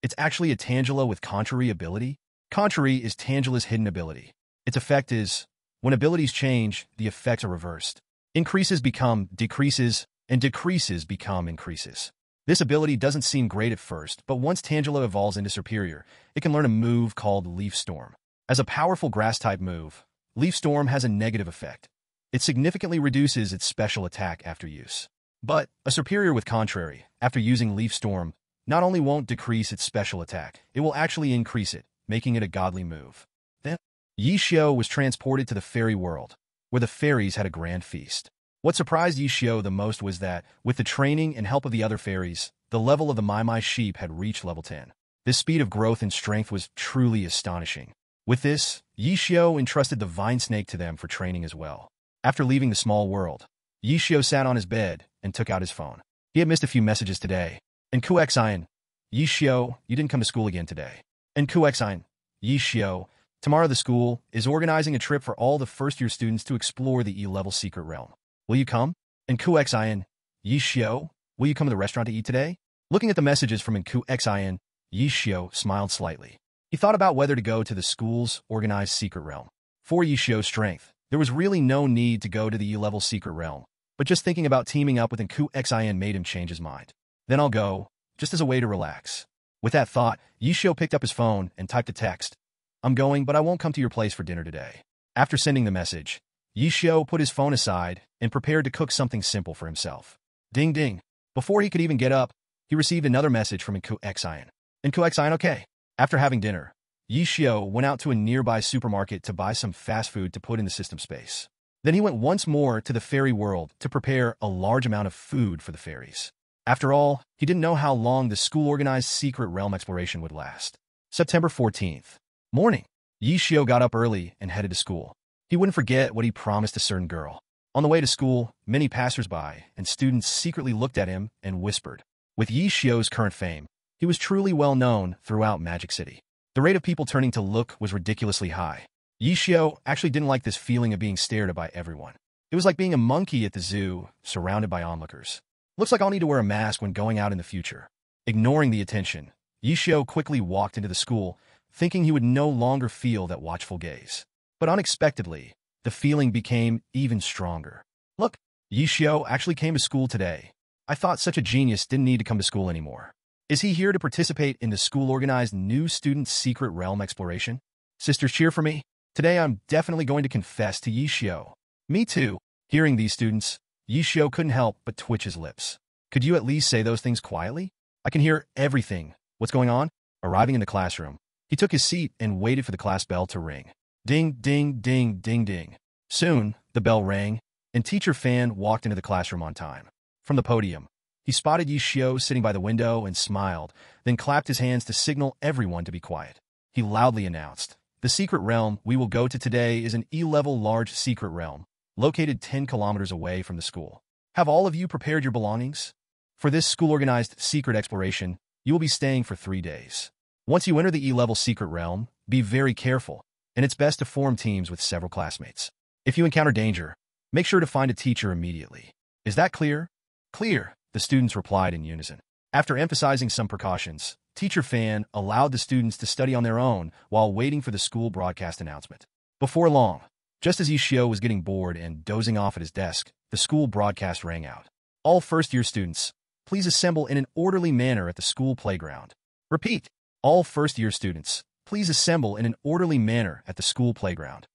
It's actually a Tangela with contrary ability. Contrary is Tangela's hidden ability. Its effect is, when abilities change, the effects are reversed. Increases become decreases, and decreases become increases. This ability doesn't seem great at first, but once Tangela evolves into superior, it can learn a move called Leaf Storm. As a powerful grass-type move, Leaf Storm has a negative effect. It significantly reduces its special attack after use. But a superior with contrary, after using Leaf Storm, not only won't decrease its special attack, it will actually increase it, making it a godly move. Then, Yi Xiao was transported to the fairy world, where the fairies had a grand feast. What surprised Yi Xiao the most was that, with the training and help of the other fairies, the level of the Mai sheep had reached level 10. This speed of growth and strength was truly astonishing. With this, Yi Xiao entrusted the vine snake to them for training as well. After leaving the small world, Yi Xiao sat on his bed and took out his phone. He had missed a few messages today. And Kuexian, Yi Xiao, you didn't come to school again today. And Kuexian, Yi Xiao, tomorrow the school is organizing a trip for all the first-year students to explore the E-level secret realm. Will you come? And Kuexian, Yi Xiao, will you come to the restaurant to eat today? Looking at the messages from Kuexian, Yi Xiao smiled slightly. He thought about whether to go to the school's organized secret realm. For Yi Xiao's strength, there was really no need to go to the E-level secret realm, but just thinking about teaming up with Kuexian made him change his mind. Then I'll go, just as a way to relax. With that thought, Yi Xiao picked up his phone and typed a text. I'm going, but I won't come to your place for dinner today. After sending the message, Yi Xiao put his phone aside and prepared to cook something simple for himself. Ding ding. Before he could even get up, he received another message from Kuexian. Kuexian, okay. After having dinner, Yi Xiao went out to a nearby supermarket to buy some fast food to put in the system space. Then he went once more to the fairy world to prepare a large amount of food for the fairies. After all, he didn't know how long the school-organized secret realm exploration would last. September 14th. Morning. Yi Xiao got up early and headed to school. He wouldn't forget what he promised a certain girl. On the way to school, many passersby and students secretly looked at him and whispered. With Yi Xiao's current fame, he was truly well known throughout Magic City. The rate of people turning to look was ridiculously high. Yi Xiao actually didn't like this feeling of being stared at by everyone. It was like being a monkey at the zoo, surrounded by onlookers. Looks like I'll need to wear a mask when going out in the future. Ignoring the attention, Yi Xiao quickly walked into the school, thinking he would no longer feel that watchful gaze. But unexpectedly, the feeling became even stronger. Look, Yi Xiao actually came to school today. I thought such a genius didn't need to come to school anymore. Is he here to participate in the school-organized new student secret realm exploration? Sisters, cheer for me. Today I'm definitely going to confess to Yi Xiao. Me too. Hearing these students, Yi Xiao couldn't help but twitch his lips. Could you at least say those things quietly? I can hear everything. What's going on? Arriving in the classroom, he took his seat and waited for the class bell to ring. Ding, ding, ding, ding, ding. Soon, the bell rang, and Teacher Fan walked into the classroom on time. From the podium, he spotted Yi Xiao sitting by the window and smiled, then clapped his hands to signal everyone to be quiet. He loudly announced, "The secret realm we will go to today is an E-level large secret realm, located 10 kilometers away from the school. Have all of you prepared your belongings? For this school-organized secret exploration, you will be staying for 3 days. Once you enter the E-level secret realm, be very careful, and it's best to form teams with several classmates. If you encounter danger, make sure to find a teacher immediately. Is that clear?" "Clear," the students replied in unison. After emphasizing some precautions, Teacher Fan allowed the students to study on their own while waiting for the school broadcast announcement. Before long, just as Yi Xiao was getting bored and dozing off at his desk, the school broadcast rang out. "All first-year students, please assemble in an orderly manner at the school playground." Repeat. "All first-year students, please assemble in an orderly manner at the school playground."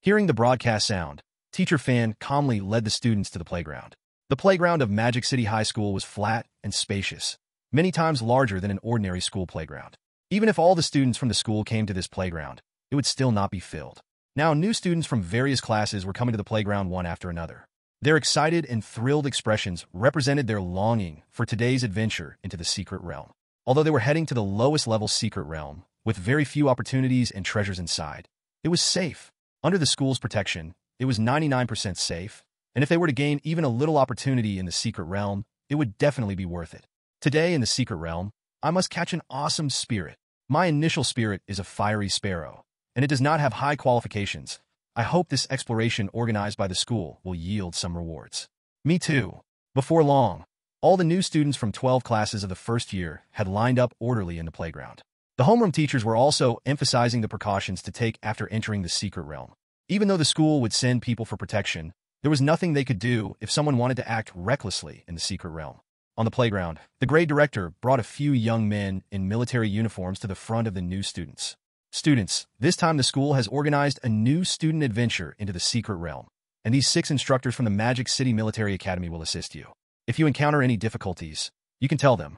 Hearing the broadcast sound, Teacher Fan calmly led the students to the playground. The playground of Magic City High School was flat and spacious, many times larger than an ordinary school playground. Even if all the students from the school came to this playground, it would still not be filled. Now, new students from various classes were coming to the playground one after another. Their excited and thrilled expressions represented their longing for today's adventure into the secret realm. Although they were heading to the lowest level secret realm, with very few opportunities and treasures inside, it was safe. Under the school's protection, it was 99% safe, and if they were to gain even a little opportunity in the secret realm, it would definitely be worth it. Today in the secret realm, I must catch an awesome spirit. My initial spirit is a fiery sparrow, and it does not have high qualifications. I hope this exploration organized by the school will yield some rewards. Me too. Before long, All the new students from 12 classes of the first year had lined up orderly in the playground. The homeroom teachers were also emphasizing the precautions to take after entering the secret realm. Even though the school would send people for protection, there was nothing they could do if someone wanted to act recklessly in the secret realm. On the playground, the grade director brought a few young men in military uniforms to the front of the new students. Students, this time the school has organized a new student adventure into the secret realm, and these 6 instructors from the Magic City Military Academy will assist you. If you encounter any difficulties, you can tell them.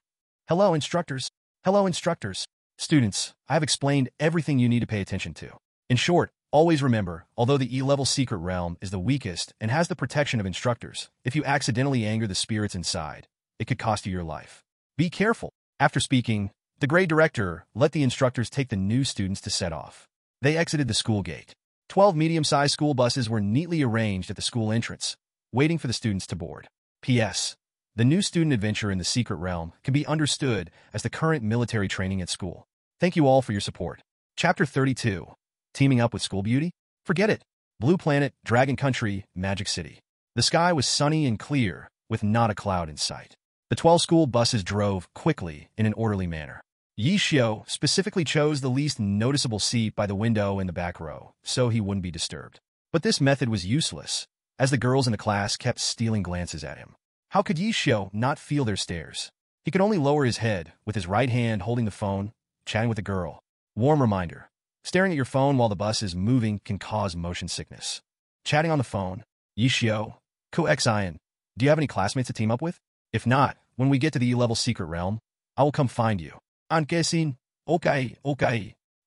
Hello, instructors. Hello, instructors. Students, I have explained everything you need to pay attention to. In short, always remember, although the E-level secret realm is the weakest and has the protection of instructors, if you accidentally anger the spirits inside, it could cost you your life. Be careful. After speaking, the grade director let the instructors take the new students to set off. They exited the school gate. 12 medium-sized school buses were neatly arranged at the school entrance, waiting for the students to board. P.S. The new student adventure in the secret realm can be understood as the current military training at school. Thank you all for your support. Chapter 32. Teaming up with School Beauty? Forget it. Blue Planet, Dragon Country, Magic City. The sky was sunny and clear, with not a cloud in sight. The 12 school buses drove quickly in an orderly manner. Yi Xiao specifically chose the least noticeable seat by the window in the back row, so he wouldn't be disturbed. But this method was useless, as the girls in the class kept stealing glances at him. How could Yi Xiao not feel their stares? He could only lower his head, with his right hand holding the phone, chatting with a girl. Warm reminder. Staring at your phone while the bus is moving can cause motion sickness. Chatting on the phone. Yi Xiao, Ku-Xian, do you have any classmates to team up with? If not, when we get to the E-level secret realm, I will come find you. I'm guessing. Okay.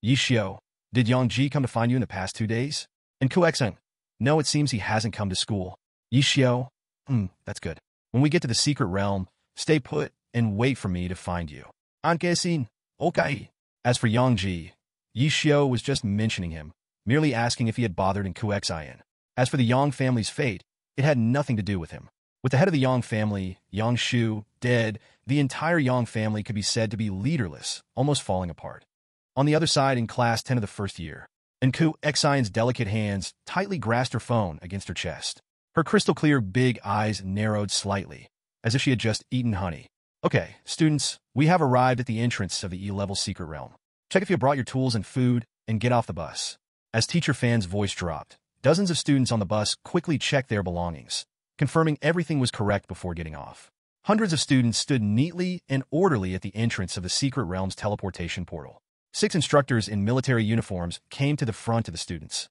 Yi Xiao, did Yang Ji come to find you in the past 2 days? And Ku-Xian, no, it seems he hasn't come to school. Yi Xiao, that's good. When we get to the secret realm, stay put and wait for me to find you. I'm guessing. Okay. As for Yang Ji, Yi Xiao was just mentioning him, merely asking if he had bothered in Ku-Xian. As for the Yang family's fate, it had nothing to do with him. With the head of the Yang family, Yang Shu, dead, the entire Yang family could be said to be leaderless, almost falling apart. On the other side, in class 10 of the first year, and Ku-Xian's delicate hands tightly grasped her phone against her chest. Her crystal-clear big eyes narrowed slightly, as if she had just eaten honey. Okay, students, we have arrived at the entrance of the E-level secret realm. Check if you brought your tools and food, and get off the bus. As Teacher Fan's voice dropped, dozens of students on the bus quickly checked their belongings, confirming everything was correct before getting off. Hundreds of students stood neatly and orderly at the entrance of the secret realm's teleportation portal. 6 instructors in military uniforms came to the front of the students.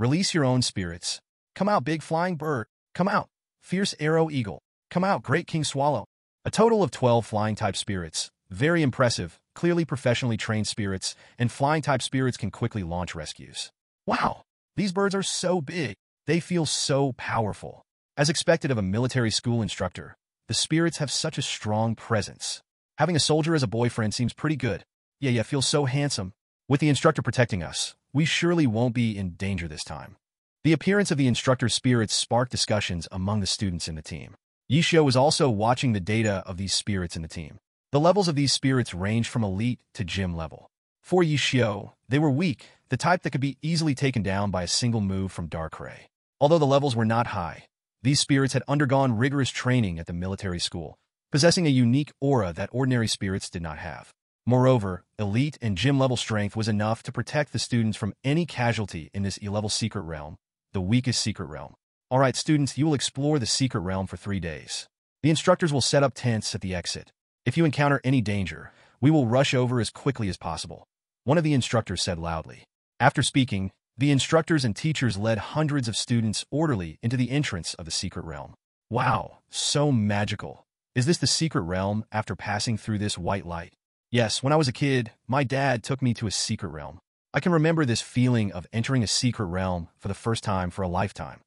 Release your own spirits. Come out, big flying bird. Come out, fierce arrow eagle. Come out, great king swallow. A total of 12 flying-type spirits. Very impressive, clearly professionally trained spirits, and flying-type spirits can quickly launch rescues. Wow, these birds are so big. They feel so powerful. As expected of a military school instructor, the spirits have such a strong presence. Having a soldier as a boyfriend seems pretty good. Yeah, feels so handsome. With the instructor protecting us, we surely won't be in danger this time. The appearance of the instructor's spirits sparked discussions among the students in the team. Yi Xiao was also watching the data of these spirits in the team. The levels of these spirits ranged from elite to gym level. For Yi Xiao, they were weak, the type that could be easily taken down by a single move from Darkrai. Although the levels were not high, these spirits had undergone rigorous training at the military school, possessing a unique aura that ordinary spirits did not have. Moreover, elite and gym-level strength was enough to protect the students from any casualty in this E-level secret realm, the weakest secret realm. Alright students, you will explore the secret realm for 3 days. The instructors will set up tents at the exit. If you encounter any danger, we will rush over as quickly as possible, one of the instructors said loudly. After speaking, the instructors and teachers led hundreds of students orderly into the entrance of the secret realm. Wow, so magical. Is this the secret realm after passing through this white light? Yes, when I was a kid, my dad took me to a secret realm. I can remember this feeling of entering a secret realm for the first time for a lifetime.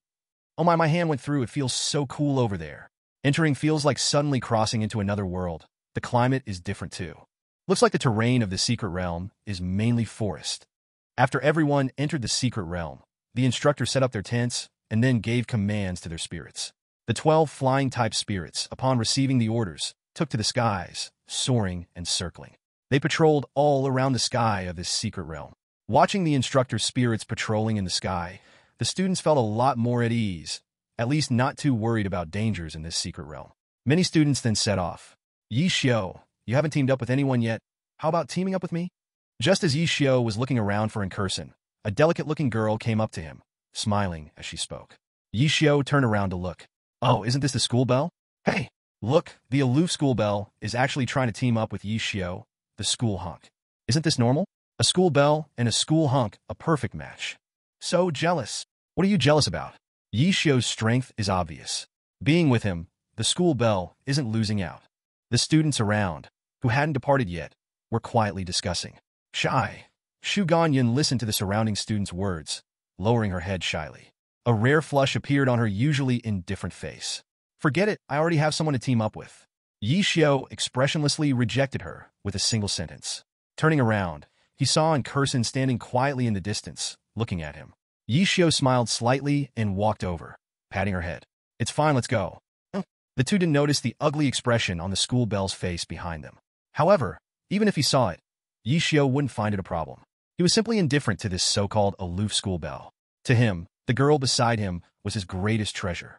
Oh my hand went through, it feels so cool over there. Entering feels like suddenly crossing into another world. The climate is different too. Looks like the terrain of the secret realm is mainly forest. After everyone entered the secret realm, the instructor set up their tents and then gave commands to their spirits. The 12 flying-type spirits, upon receiving the orders, took to the skies, soaring and circling. They patrolled all around the sky of this secret realm. Watching the instructor's spirits patrolling in the sky, the students felt a lot more at ease, at least not too worried about dangers in this secret realm. Many students then set off. Yi Xiao, you haven't teamed up with anyone yet. How about teaming up with me? Just as Yi Xiao was looking around for Incursion, a delicate-looking girl came up to him, smiling as she spoke. Yi Xiao turned around to look. Oh, isn't this the school bell? Hey, look, the aloof school bell is actually trying to team up with Yi Xiao, the school hunk. Isn't this normal? A school bell and a school hunk, a perfect match. So jealous. What are you jealous about? Yi Xiao's strength is obvious. Being with him, the school bell isn't losing out. The students around, who hadn't departed yet, were quietly discussing. Shy. Shu Ganyan listened to the surrounding students' words, lowering her head shyly. A rare flush appeared on her usually indifferent face. Forget it, I already have someone to team up with. Yi Xiao expressionlessly rejected her with a single sentence. Turning around, he saw Incursion standing quietly in the distance, looking at him. Yi Xiao smiled slightly and walked over, patting her head. It's fine, let's go. The two didn't notice the ugly expression on the school bell's face behind them. However, even if he saw it, Yi Xiao wouldn't find it a problem. He was simply indifferent to this so-called aloof school bell. To him, the girl beside him was his greatest treasure.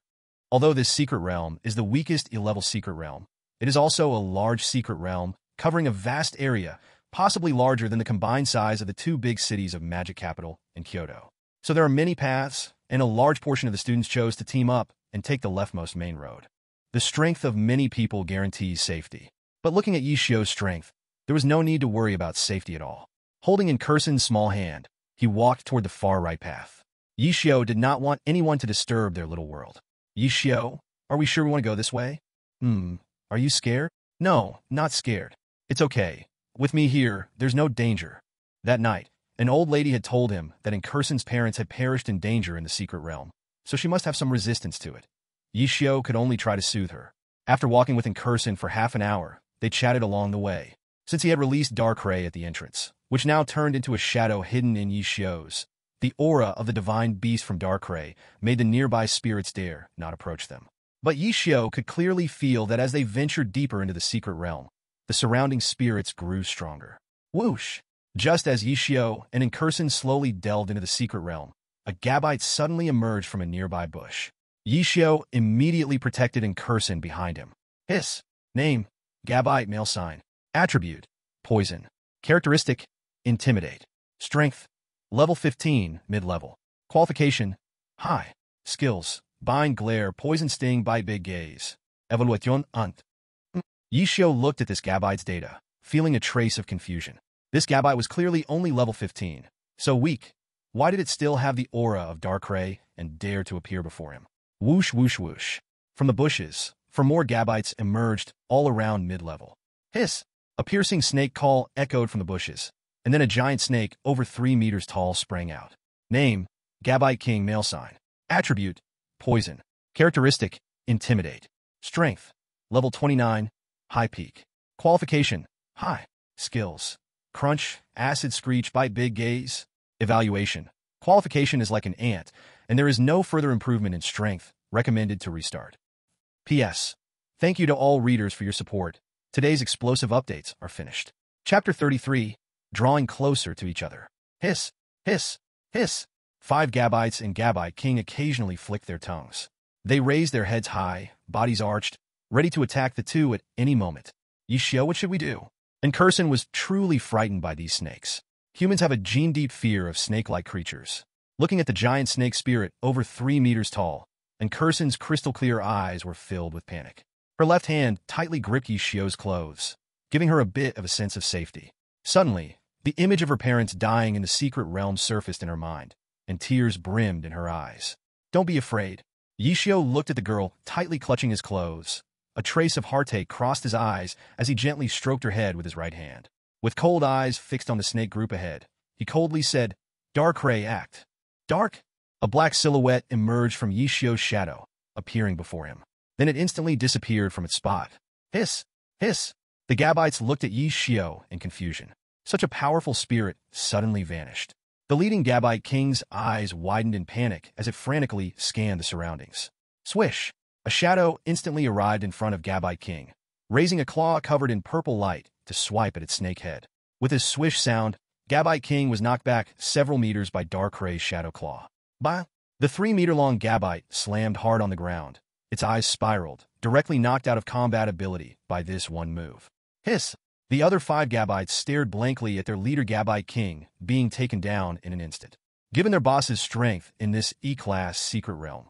Although this secret realm is the weakest E-level secret realm, it is also a large secret realm covering a vast area, possibly larger than the combined size of the two big cities of Magic Capital and Kyoto. So there are many paths, and a large portion of the students chose to team up and take the leftmost main road. The strength of many people guarantees safety. But looking at Yi Xiao's strength, there was no need to worry about safety at all. Holding Incursion's small hand, he walked toward the far right path. Yi Xiao did not want anyone to disturb their little world. Yi Xiao, are we sure we want to go this way? Are you scared? No, not scared. It's okay. With me here, there's no danger. That night, an old lady had told him that Incursion's parents had perished in danger in the secret realm, so she must have some resistance to it. Yi Xiao could only try to soothe her. After walking with Incursion for half an hour, they chatted along the way. Since he had released Darkrai at the entrance, which now turned into a shadow hidden in Yi Xiao's, the aura of the divine beast from Darkrai made the nearby spirits dare not approach them. But Yi Xiao could clearly feel that as they ventured deeper into the secret realm, the surrounding spirits grew stronger. Whoosh! Just as Yi Xiao and Incursion slowly delved into the secret realm, a Gabite suddenly emerged from a nearby bush. Yi Xiao immediately protected Incursion behind him. Hiss. Name, Gabite male sign. Attribute, poison. Characteristic, intimidate. Strength, level 15, mid-level. Qualification, high. Skills, bind, glare, poison, sting, bite, big gaze. Evaluation, unt. Yi Xiao looked at this Gabite's data, feeling a trace of confusion. This Gabite was clearly only level 15, so weak. Why did it still have the aura of Darkrai and dare to appear before him? Whoosh, whoosh, whoosh. From the bushes, for more Gabites emerged all around mid-level. Hiss! A piercing snake call echoed from the bushes, and then a giant snake over 3 meters tall sprang out. Name, Gabite King male sign. Attribute, poison. Characteristic, intimidate. Strength, level 29, high peak. Qualification, high. Skills, crunch, acid screech, bite, big gaze. Evaluation. Qualification is like an ant, and there is no further improvement in strength, recommended to restart. P.S. Thank you to all readers for your support. Today's explosive updates are finished. Chapter 33, Drawing Closer to Each Other. Hiss, hiss, hiss. 5 Gabites and Gabite King occasionally flicked their tongues. They raised their heads high, bodies arched, ready to attack the two at any moment. Yi Xiao, what should we do? Incursion was truly frightened by these snakes. Humans have a gene-deep fear of snake-like creatures. Looking at the giant snake spirit over 3 meters tall, Incursion's crystal-clear eyes were filled with panic. Her left hand tightly gripped Yi Xiao's clothes, giving her a bit of a sense of safety. Suddenly, the image of her parents dying in the secret realm surfaced in her mind, and tears brimmed in her eyes. Don't be afraid. Yi Xiao looked at the girl, tightly clutching his clothes. A trace of heartache crossed his eyes as he gently stroked her head with his right hand. With cold eyes fixed on the snake group ahead, he coldly said, Darkrai act. Dark? A black silhouette emerged from Yi Xiao's shadow, appearing before him. Then it instantly disappeared from its spot. Hiss! Hiss! The Gabites looked at Yi Xiao in confusion. Such a powerful spirit suddenly vanished. The leading Gabite King's eyes widened in panic as it frantically scanned the surroundings. Swish! A shadow instantly arrived in front of Gabite King, raising a claw covered in purple light to swipe at its snake head. With his swish sound, Gabite King was knocked back several meters by Darkrai's shadow claw. Bah! The 3-meter-long Gabite slammed hard on the ground, Its eyes spiraled, directly knocked out of combat ability by this one move. Hiss! The other 5 Gabites stared blankly at their leader Gabite King being taken down in an instant. Given their boss's strength in this E-class secret realm,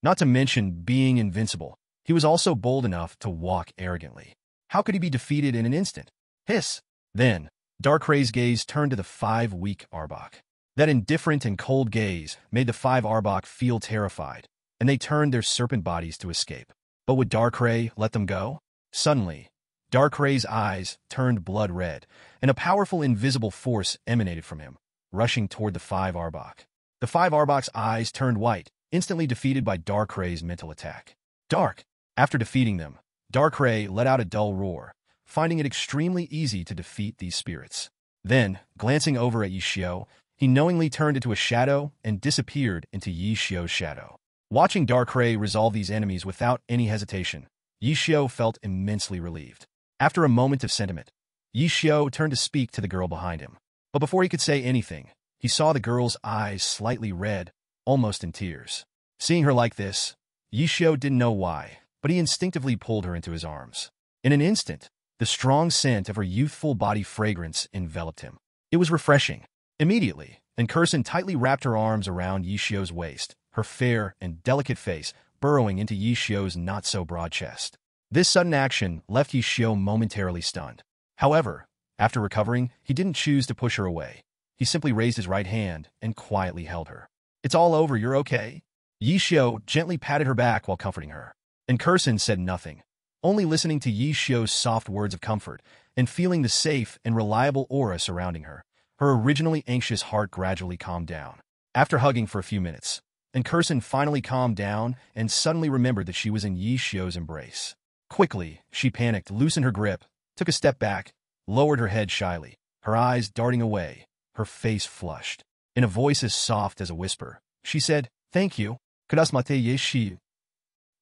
not to mention being invincible, he was also bold enough to walk arrogantly. How could he be defeated in an instant? Hiss! Then, Darkrai's gaze turned to the 5 weak Arbok. That indifferent and cold gaze made the 5 Arbok feel terrified, and they turned their serpent bodies to escape. But would Darkrai let them go? Suddenly, Darkrai's eyes turned blood red, and a powerful invisible force emanated from him, rushing toward the 5 Arbok. The 5 Arbok's eyes turned white, instantly defeated by Darkrai's mental attack. Dark! After defeating them, Darkrai let out a dull roar, finding it extremely easy to defeat these spirits. Then, glancing over at Yishio, he knowingly turned into a shadow and disappeared into Yishio's shadow. Watching Darkrai resolve these enemies without any hesitation, Yishio felt immensely relieved. After a moment of sentiment, Yishio turned to speak to the girl behind him. But before he could say anything, he saw the girl's eyes slightly red, almost in tears. Seeing her like this, Yishio didn't know why, but he instinctively pulled her into his arms. In an instant, the strong scent of her youthful body fragrance enveloped him. It was refreshing. Immediately, Incursion tightly wrapped her arms around Yishio's waist, her fair and delicate face burrowing into Yishio's not-so-broad chest. This sudden action left Yishio momentarily stunned. However, after recovering, he didn't choose to push her away. He simply raised his right hand and quietly held her. "It's all over, you're okay?" Yishio gently patted her back while comforting her. Incursion said nothing, only listening to Yishio's soft words of comfort and feeling the safe and reliable aura surrounding her. Her originally anxious heart gradually calmed down. After hugging for a few minutes, Incursion finally calmed down and suddenly remembered that she was in Yishio's embrace. Quickly, she panicked, loosened her grip, took a step back, lowered her head shyly, her eyes darting away, her face flushed. In a voice as soft as a whisper, she said, "Thank you. Kurasmate Yeshiyu.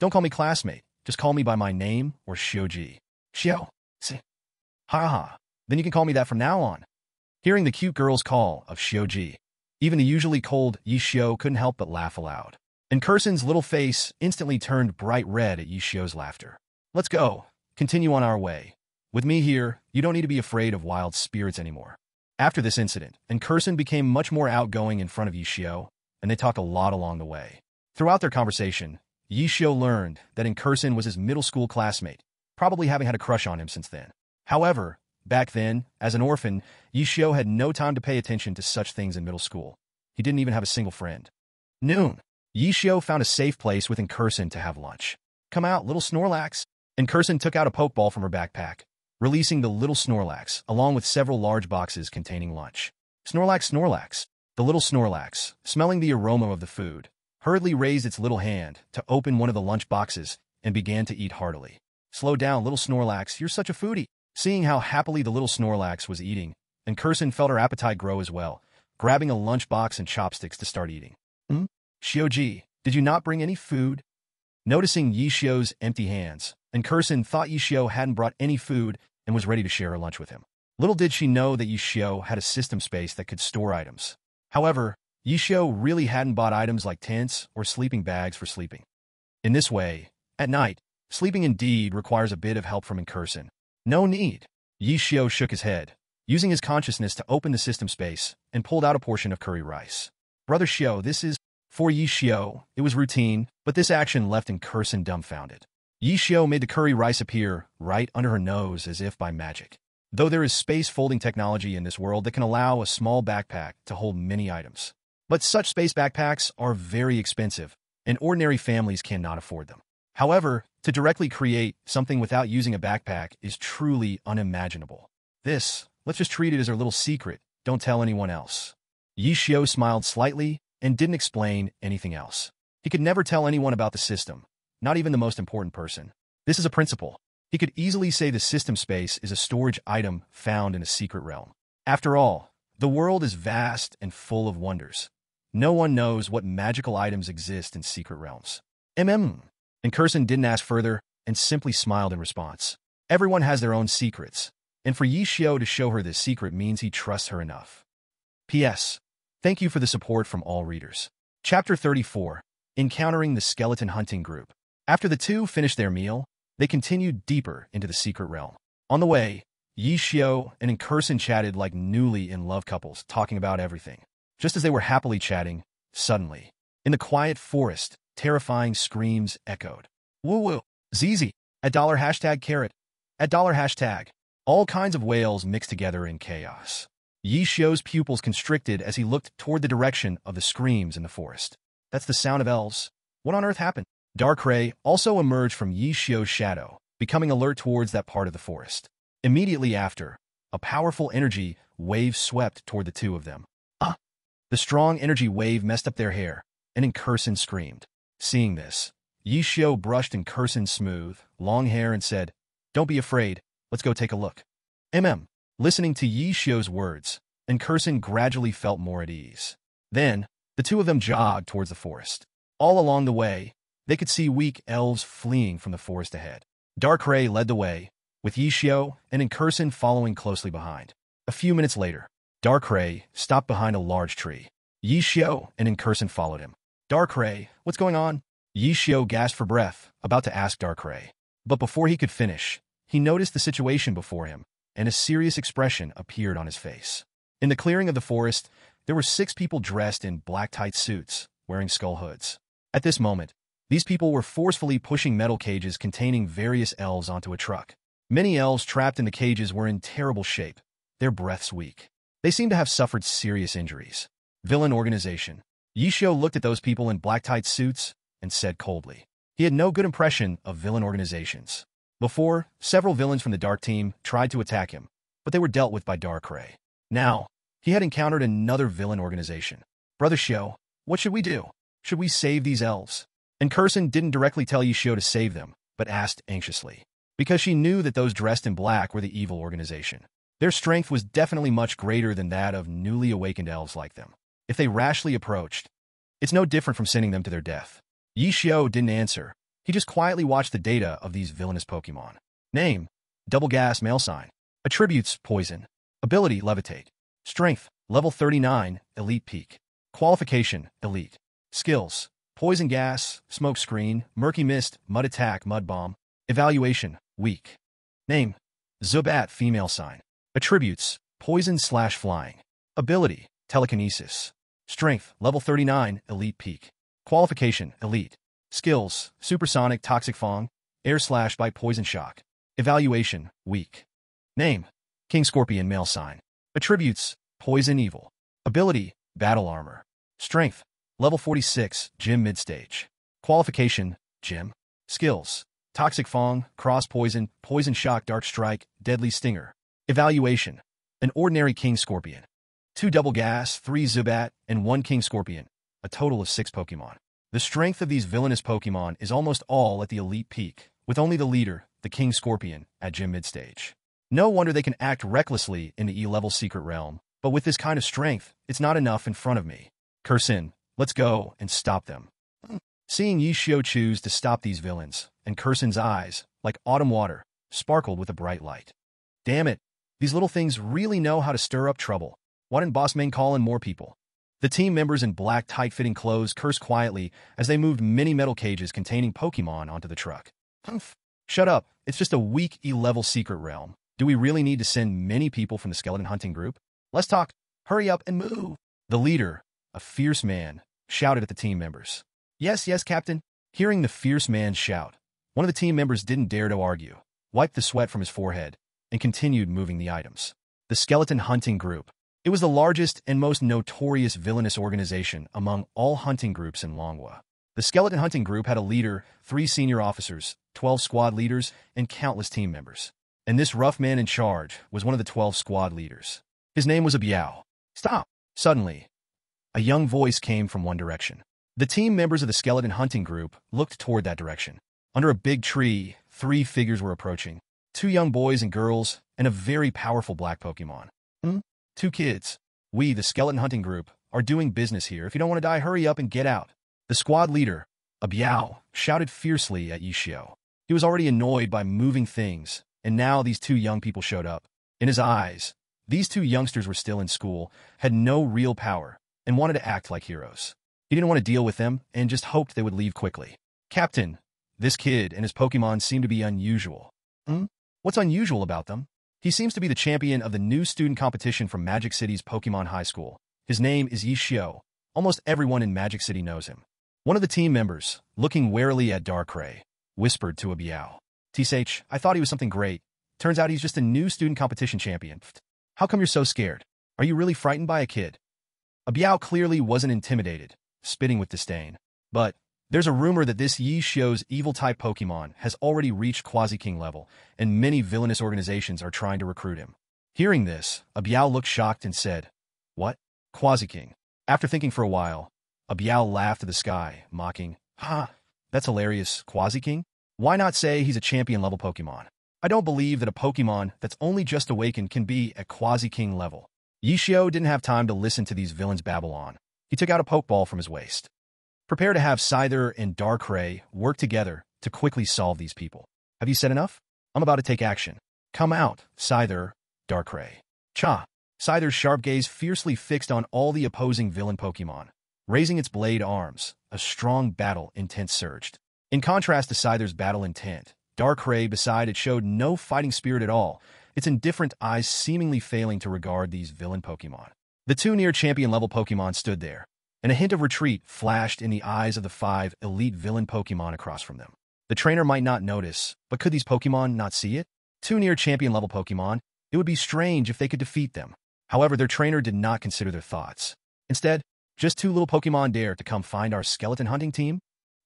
Don't call me classmate, just call me by my name or Shioji." "Shio. Si. Ha ha. Then you can call me that from now on." Hearing the cute girl's call of Shioji, even the usually cold Yishio couldn't help but laugh aloud. Incursion's little face instantly turned bright red at Yishio's laughter. "Let's go. Continue on our way. With me here, you don't need to be afraid of wild spirits anymore." After this incident, Incursion became much more outgoing in front of Yishio, and they talked a lot along the way. Throughout their conversation, Yishio learned that Incursion was his middle school classmate, probably having had a crush on him since then. However, back then, as an orphan, Yishio had no time to pay attention to such things in middle school. He didn't even have a single friend. Noon. Yishio found a safe place with Incursion to have lunch. "Come out, little Snorlax." Incursion took out a Pokeball from her backpack, releasing the little Snorlax, along with several large boxes containing lunch. "Snorlax, Snorlax." The little Snorlax, smelling the aroma of the food, hurriedly raised its little hand to open one of the lunch boxes and began to eat heartily. "Slow down, little Snorlax, you're such a foodie." Seeing how happily the little Snorlax was eating, Incursion felt her appetite grow as well, grabbing a lunchbox and chopsticks to start eating. "Shioji, did you not bring any food?" Noticing Yishio's empty hands, Incursion thought Yishio hadn't brought any food and was ready to share her lunch with him. Little did she know that Yishio had a system space that could store items. However, Yishio really hadn't bought items like tents or sleeping bags for sleeping. In this way, at night, sleeping indeed requires a bit of help from Incursion. "No need." Yishio shook his head, using his consciousness to open the system space and pulled out a portion of curry rice. "Brother Shio, this is..." For Yishio, it was routine, but this action left Incursion dumbfounded. Yishio made the curry rice appear right under her nose as if by magic. Though there is space folding technology in this world that can allow a small backpack to hold many items. But such space backpacks are very expensive, and ordinary families cannot afford them. However, to directly create something without using a backpack is truly unimaginable. Let's just treat it as our little secret, don't tell anyone else." Yishio smiled slightly and didn't explain anything else. He could never tell anyone about the system, not even the most important person. This is a principle. He could easily say the system space is a storage item found in a secret realm. After all, the world is vast and full of wonders. No one knows what magical items exist in secret realms. Incursion didn't ask further and simply smiled in response. Everyone has their own secrets, and for Yishio to show her this secret means he trusts her enough. P.S. Thank you for the support from all readers. Chapter 34. Encountering the Skeleton Hunting Group. After the two finished their meal, they continued deeper into the secret realm. On the way, Yi Xiao and Incursion chatted like newly in love couples, talking about everything. Just as they were happily chatting, suddenly, in the quiet forest, terrifying screams echoed. Woo woo, ZZ, @$carrot, @$. All kinds of wails mixed together in chaos. Yi Xiao's pupils constricted as he looked toward the direction of the screams in the forest. That's the sound of elves. What on earth happened? Darkrai also emerged from Yi Xiao's shadow, becoming alert towards that part of the forest. Immediately after, a powerful energy wave swept toward the two of them. Ah! The strong energy wave messed up their hair, and Incursion screamed. Seeing this, Yi Xiao brushed Incursion's smooth, long hair and said, "Don't be afraid, let's go take a look." Listening to Yi Xiao's words, Incursion gradually felt more at ease. Then, the two of them jogged towards the forest. All along the way, they could see weak elves fleeing from the forest ahead. Darkrai led the way, with Yi Xiao and Incursion following closely behind. A few minutes later, Darkrai stopped behind a large tree. Yi Xiao and Incursion followed him. "Darkrai, what's going on?" Yi Xiao gasped for breath, about to ask Darkrai. But before he could finish, he noticed the situation before him, and a serious expression appeared on his face. In the clearing of the forest, there were 6 people dressed in black tight suits, wearing skull hoods. At this moment, these people were forcefully pushing metal cages containing various elves onto a truck. Many elves trapped in the cages were in terrible shape, their breaths weak. They seemed to have suffered serious injuries. Villain organization. Yi Xiao looked at those people in black tight suits and said coldly. He had no good impression of villain organizations. Before, several villains from the Dark Team tried to attack him, but they were dealt with by Darkrai. Now, he had encountered another villain organization. "Brother Xiao, what should we do? Should we save these elves?" Incursion didn't directly tell Yi Xiao to save them, but asked anxiously. Because she knew that those dressed in black were the evil organization. Their strength was definitely much greater than that of newly awakened elves like them. If they rashly approached, it's no different from sending them to their death. Yi Xiao didn't answer. He just quietly watched the data of these villainous Pokémon. Name, double gas male sign. Attributes, poison. Ability, levitate. Strength, level 39, elite peak. Qualification, elite. Skills, poison gas, smoke screen, murky mist, mud attack, mud bomb. Evaluation, weak. Name, Zubat female sign. Attributes, poison/flying. Ability, telekinesis. Strength, level 39, elite peak. Qualification, elite. Skills, supersonic toxic fong, air/bite poison shock. Evaluation, weak. Name, King Scorpion male sign. Attributes, poison evil. Ability, battle armor. Strength, level 46, gym mid-stage. Qualification, gym. Skills, toxic fong, cross poison, poison shock, dark strike, deadly stinger. Evaluation, an ordinary King Scorpion. 2 double gas, 3 Zubat, and 1 King Scorpion, a total of 6 Pokemon. The strength of these villainous Pokemon is almost all at the elite peak, with only the leader, the King Scorpion, at gym mid-stage. No wonder they can act recklessly in the E-level secret realm, but with this kind of strength, it's not enough in front of me. Cursin, let's go and stop them. Seeing Yi Xiao choose to stop these villains, and Cursin's eyes, like autumn water, sparkled with a bright light. Damn it, these little things really know how to stir up trouble. Why didn't Boss Mane call in more people? The team members in black, tight-fitting clothes cursed quietly as they moved many metal cages containing Pokemon onto the truck. Humph. Shut up, it's just a weak E-level secret realm. Do we really need to send many people from the skeleton hunting group? Let's talk. Hurry up and move. The leader, a fierce man, shouted at the team members. Yes, yes, Captain. Hearing the fierce man shout, one of the team members didn't dare to argue, wiped the sweat from his forehead, and continued moving the items. The skeleton hunting group. It was the largest and most notorious villainous organization among all hunting groups in Longwa. The skeleton hunting group had a leader, 3 senior officers, 12 squad leaders, and countless team members. And this rough man in charge was one of the 12 squad leaders. His name was Biao. Stop! Suddenly, a young voice came from one direction. The team members of the skeleton hunting group looked toward that direction. Under a big tree, 3 figures were approaching. 2 young boys and girls, and a very powerful black Pokemon. 2 kids. We, the skeleton hunting group, are doing business here. If you don't want to die, hurry up and get out. The squad leader, Biao, shouted fiercely at Yi Xiao. He was already annoyed by moving things, and now these 2 young people showed up. In his eyes, these 2 youngsters were still in school, had no real power, and wanted to act like heroes. He didn't want to deal with them, and just hoped they would leave quickly. Captain, This kid and his Pokémon seem to be unusual. Hmm? What's unusual about them? He seems to be the champion of the new student competition from Magic City's Pokémon High School. His name is Yi Xiu. Almost everyone in Magic City knows him. One of the team members, looking warily at Darkrai, whispered to a Biao. "Tsh, I thought he was something great. Turns out he's just a new student competition champion. How come you're so scared? Are you really frightened by a kid?" A Biao clearly wasn't intimidated, spitting with disdain. "But there's a rumor that this Yi Xiu's evil-type Pokémon has already reached Quasi-King level, and many villainous organizations are trying to recruit him." Hearing this, a Biao looked shocked and said, "What? Quasi-King?" After thinking for a while, a Biao laughed at the sky, mocking, "Ha, that's hilarious, Quasi-King? Why not say he's a champion-level Pokémon? I don't believe that a Pokémon that's only just awakened can be at Quasi-King level." Yi Xiu didn't have time to listen to these villains babble on. He took out a Pokeball from his waist. "Prepare to have Scyther and Darkrai work together to quickly solve these people. Have you said enough? I'm about to take action. Come out, Scyther, Darkrai." Cha! Scyther's sharp gaze fiercely fixed on all the opposing villain Pokémon. Raising its blade arms, a strong battle intent surged. In contrast to Scyther's battle intent, Darkrai beside it showed no fighting spirit at all, its indifferent eyes seemingly failing to regard these villain Pokémon. The two near champion-level Pokémon stood there, and a hint of retreat flashed in the eyes of the 5 elite villain Pokémon across from them. The trainer might not notice, but could these Pokémon not see it? Two near champion-level Pokémon, it would be strange if they could defeat them. However, their trainer did not consider their thoughts. Instead, just 2 little Pokémon dared to come find our skeleton hunting team?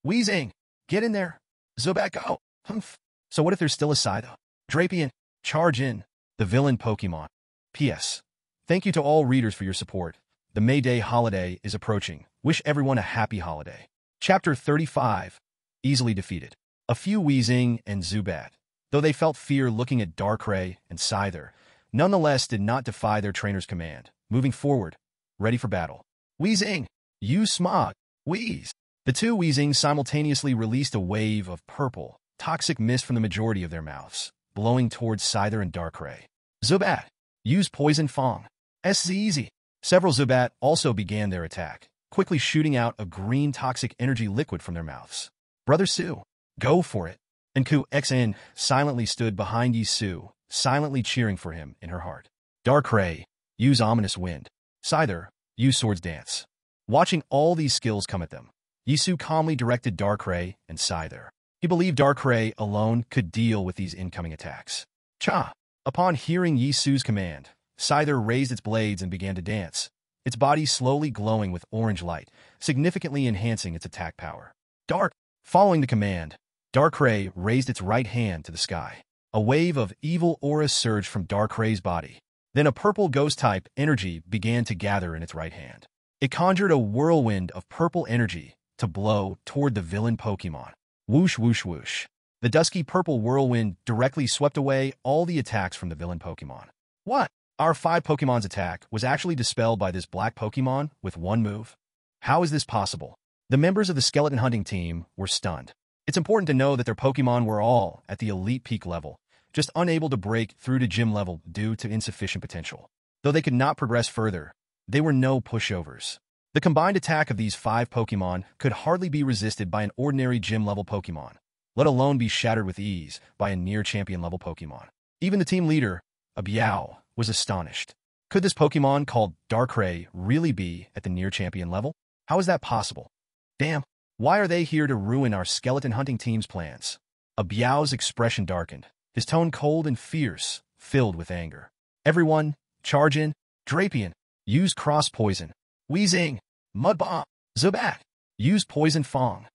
Weezing! Get in there! Zubat, go! Humph! So what if there's still a Scyther? Drapion! Charge in! The villain Pokémon. P.S. Thank you to all readers for your support. The May Day holiday is approaching. Wish everyone a happy holiday. Chapter 35. Easily defeated. A few Weezing and Zubat, though they felt fear looking at Darkrai and Scyther, nonetheless did not defy their trainer's command. Moving forward, ready for battle. Weezing! Use Smog! Wheeze! The 2 Weezing simultaneously released a wave of purple, toxic mist from the majority of their mouths, blowing towards Scyther and Darkrai. Zubat! Use Poison Fang! Easy! Several Zubat also began their attack, quickly shooting out a green toxic energy liquid from their mouths. Brother Su, go for it! And Ku Xn silently stood behind Yi Su, silently cheering for him in her heart. Darkrai, use Ominous Wind. Scyther, use Swords Dance. Watching all these skills come at them, Yi Su calmly directed Darkrai and Scyther. He believed Darkrai alone could deal with these incoming attacks. Cha! Upon hearing Yi Su's command, Scyther raised its blades and began to dance, its body slowly glowing with orange light, significantly enhancing its attack power. Following the command, Darkrai raised its right hand to the sky. A wave of evil aura surged from Darkrai's body. Then a purple ghost-type energy began to gather in its right hand. It conjured a whirlwind of purple energy to blow toward the villain Pokémon. Whoosh, whoosh, whoosh. The dusky purple whirlwind directly swept away all the attacks from the villain Pokémon. What? Our 5 Pokémon's attack was actually dispelled by this black Pokémon with 1 move? How is this possible? The members of the skeleton hunting team were stunned. It's important to know that their Pokémon were all at the elite peak level, just unable to break through to gym level due to insufficient potential. Though they could not progress further, they were no pushovers. The combined attack of these 5 Pokémon could hardly be resisted by an ordinary gym-level Pokémon, let alone be shattered with ease by a near-champion-level Pokémon. Even the team leader, a Biao, was astonished. Could this Pokémon called Darkrai really be at the near-champion level? How is that possible? Damn, why are they here to ruin our skeleton hunting team's plans? A Biao's expression darkened, his tone cold and fierce, filled with anger. Everyone, charge in, Drapion, use Cross Poison. Weezing, Mud Bomb, Zubat, use Poison Fang.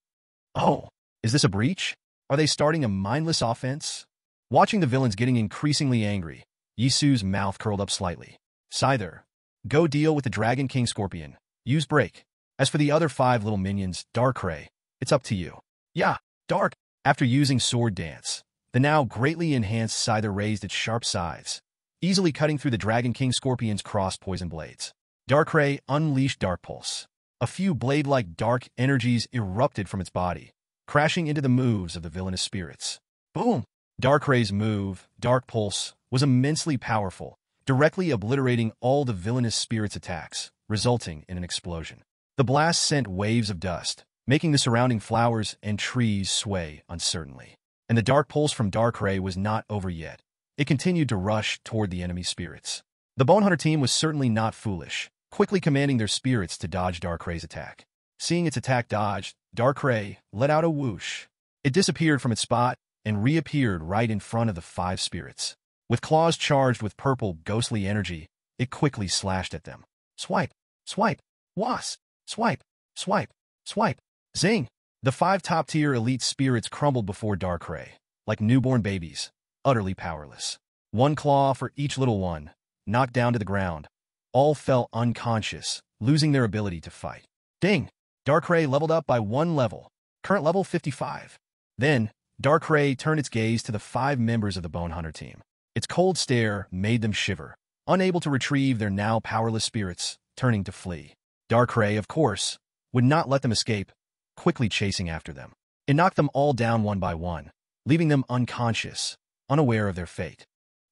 Oh, is this a breach? Are they starting a mindless offense? Watching the villains getting increasingly angry, Yi Su's mouth curled up slightly. Scyther, go deal with the Dragon King Scorpion. Use Break. As for the other 5 little minions, Darkrai, it's up to you. Yeah, Dark. After using Sword Dance, the now greatly enhanced Scyther raised its sharp scythes, easily cutting through the Dragon King Scorpion's cross-poison blades. Darkrai unleashed Dark Pulse. A few blade-like dark energies erupted from its body, crashing into the moves of the villainous spirits. Boom! Darkrai's move, Dark Pulse, was immensely powerful, directly obliterating all the villainous spirits' attacks, resulting in an explosion. The blast sent waves of dust, making the surrounding flowers and trees sway uncertainly. And the dark pulse from Darkrai was not over yet. It continued to rush toward the enemy spirits. The Bone Hunter team was certainly not foolish, quickly commanding their spirits to dodge Darkrai's attack. Seeing its attack dodged, Darkrai let out a whoosh. It disappeared from its spot and reappeared right in front of the 5 spirits. With claws charged with purple, ghostly energy, it quickly slashed at them. Swipe, swipe, wasp, swipe, swipe, swipe, zing! The 5 top-tier elite spirits crumbled before Darkrai, like newborn babies, utterly powerless. One claw for each little one, knocked down to the ground. All fell unconscious, losing their ability to fight. Ding! Darkrai leveled up by 1 level, current level 55. Then, Darkrai turned its gaze to the 5 members of the Bone Hunter team. Its cold stare made them shiver, unable to retrieve their now powerless spirits, turning to flee. Darkrai, of course, would not let them escape, quickly chasing after them. It knocked them all down one by one, leaving them unconscious, unaware of their fate.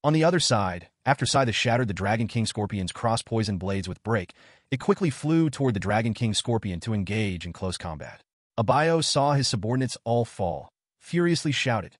On the other side, after Scythe shattered the Dragon King Scorpion's cross-poison blades with Break, it quickly flew toward the Dragon King Scorpion to engage in close combat. Abayo saw his subordinates all fall, furiously shouted,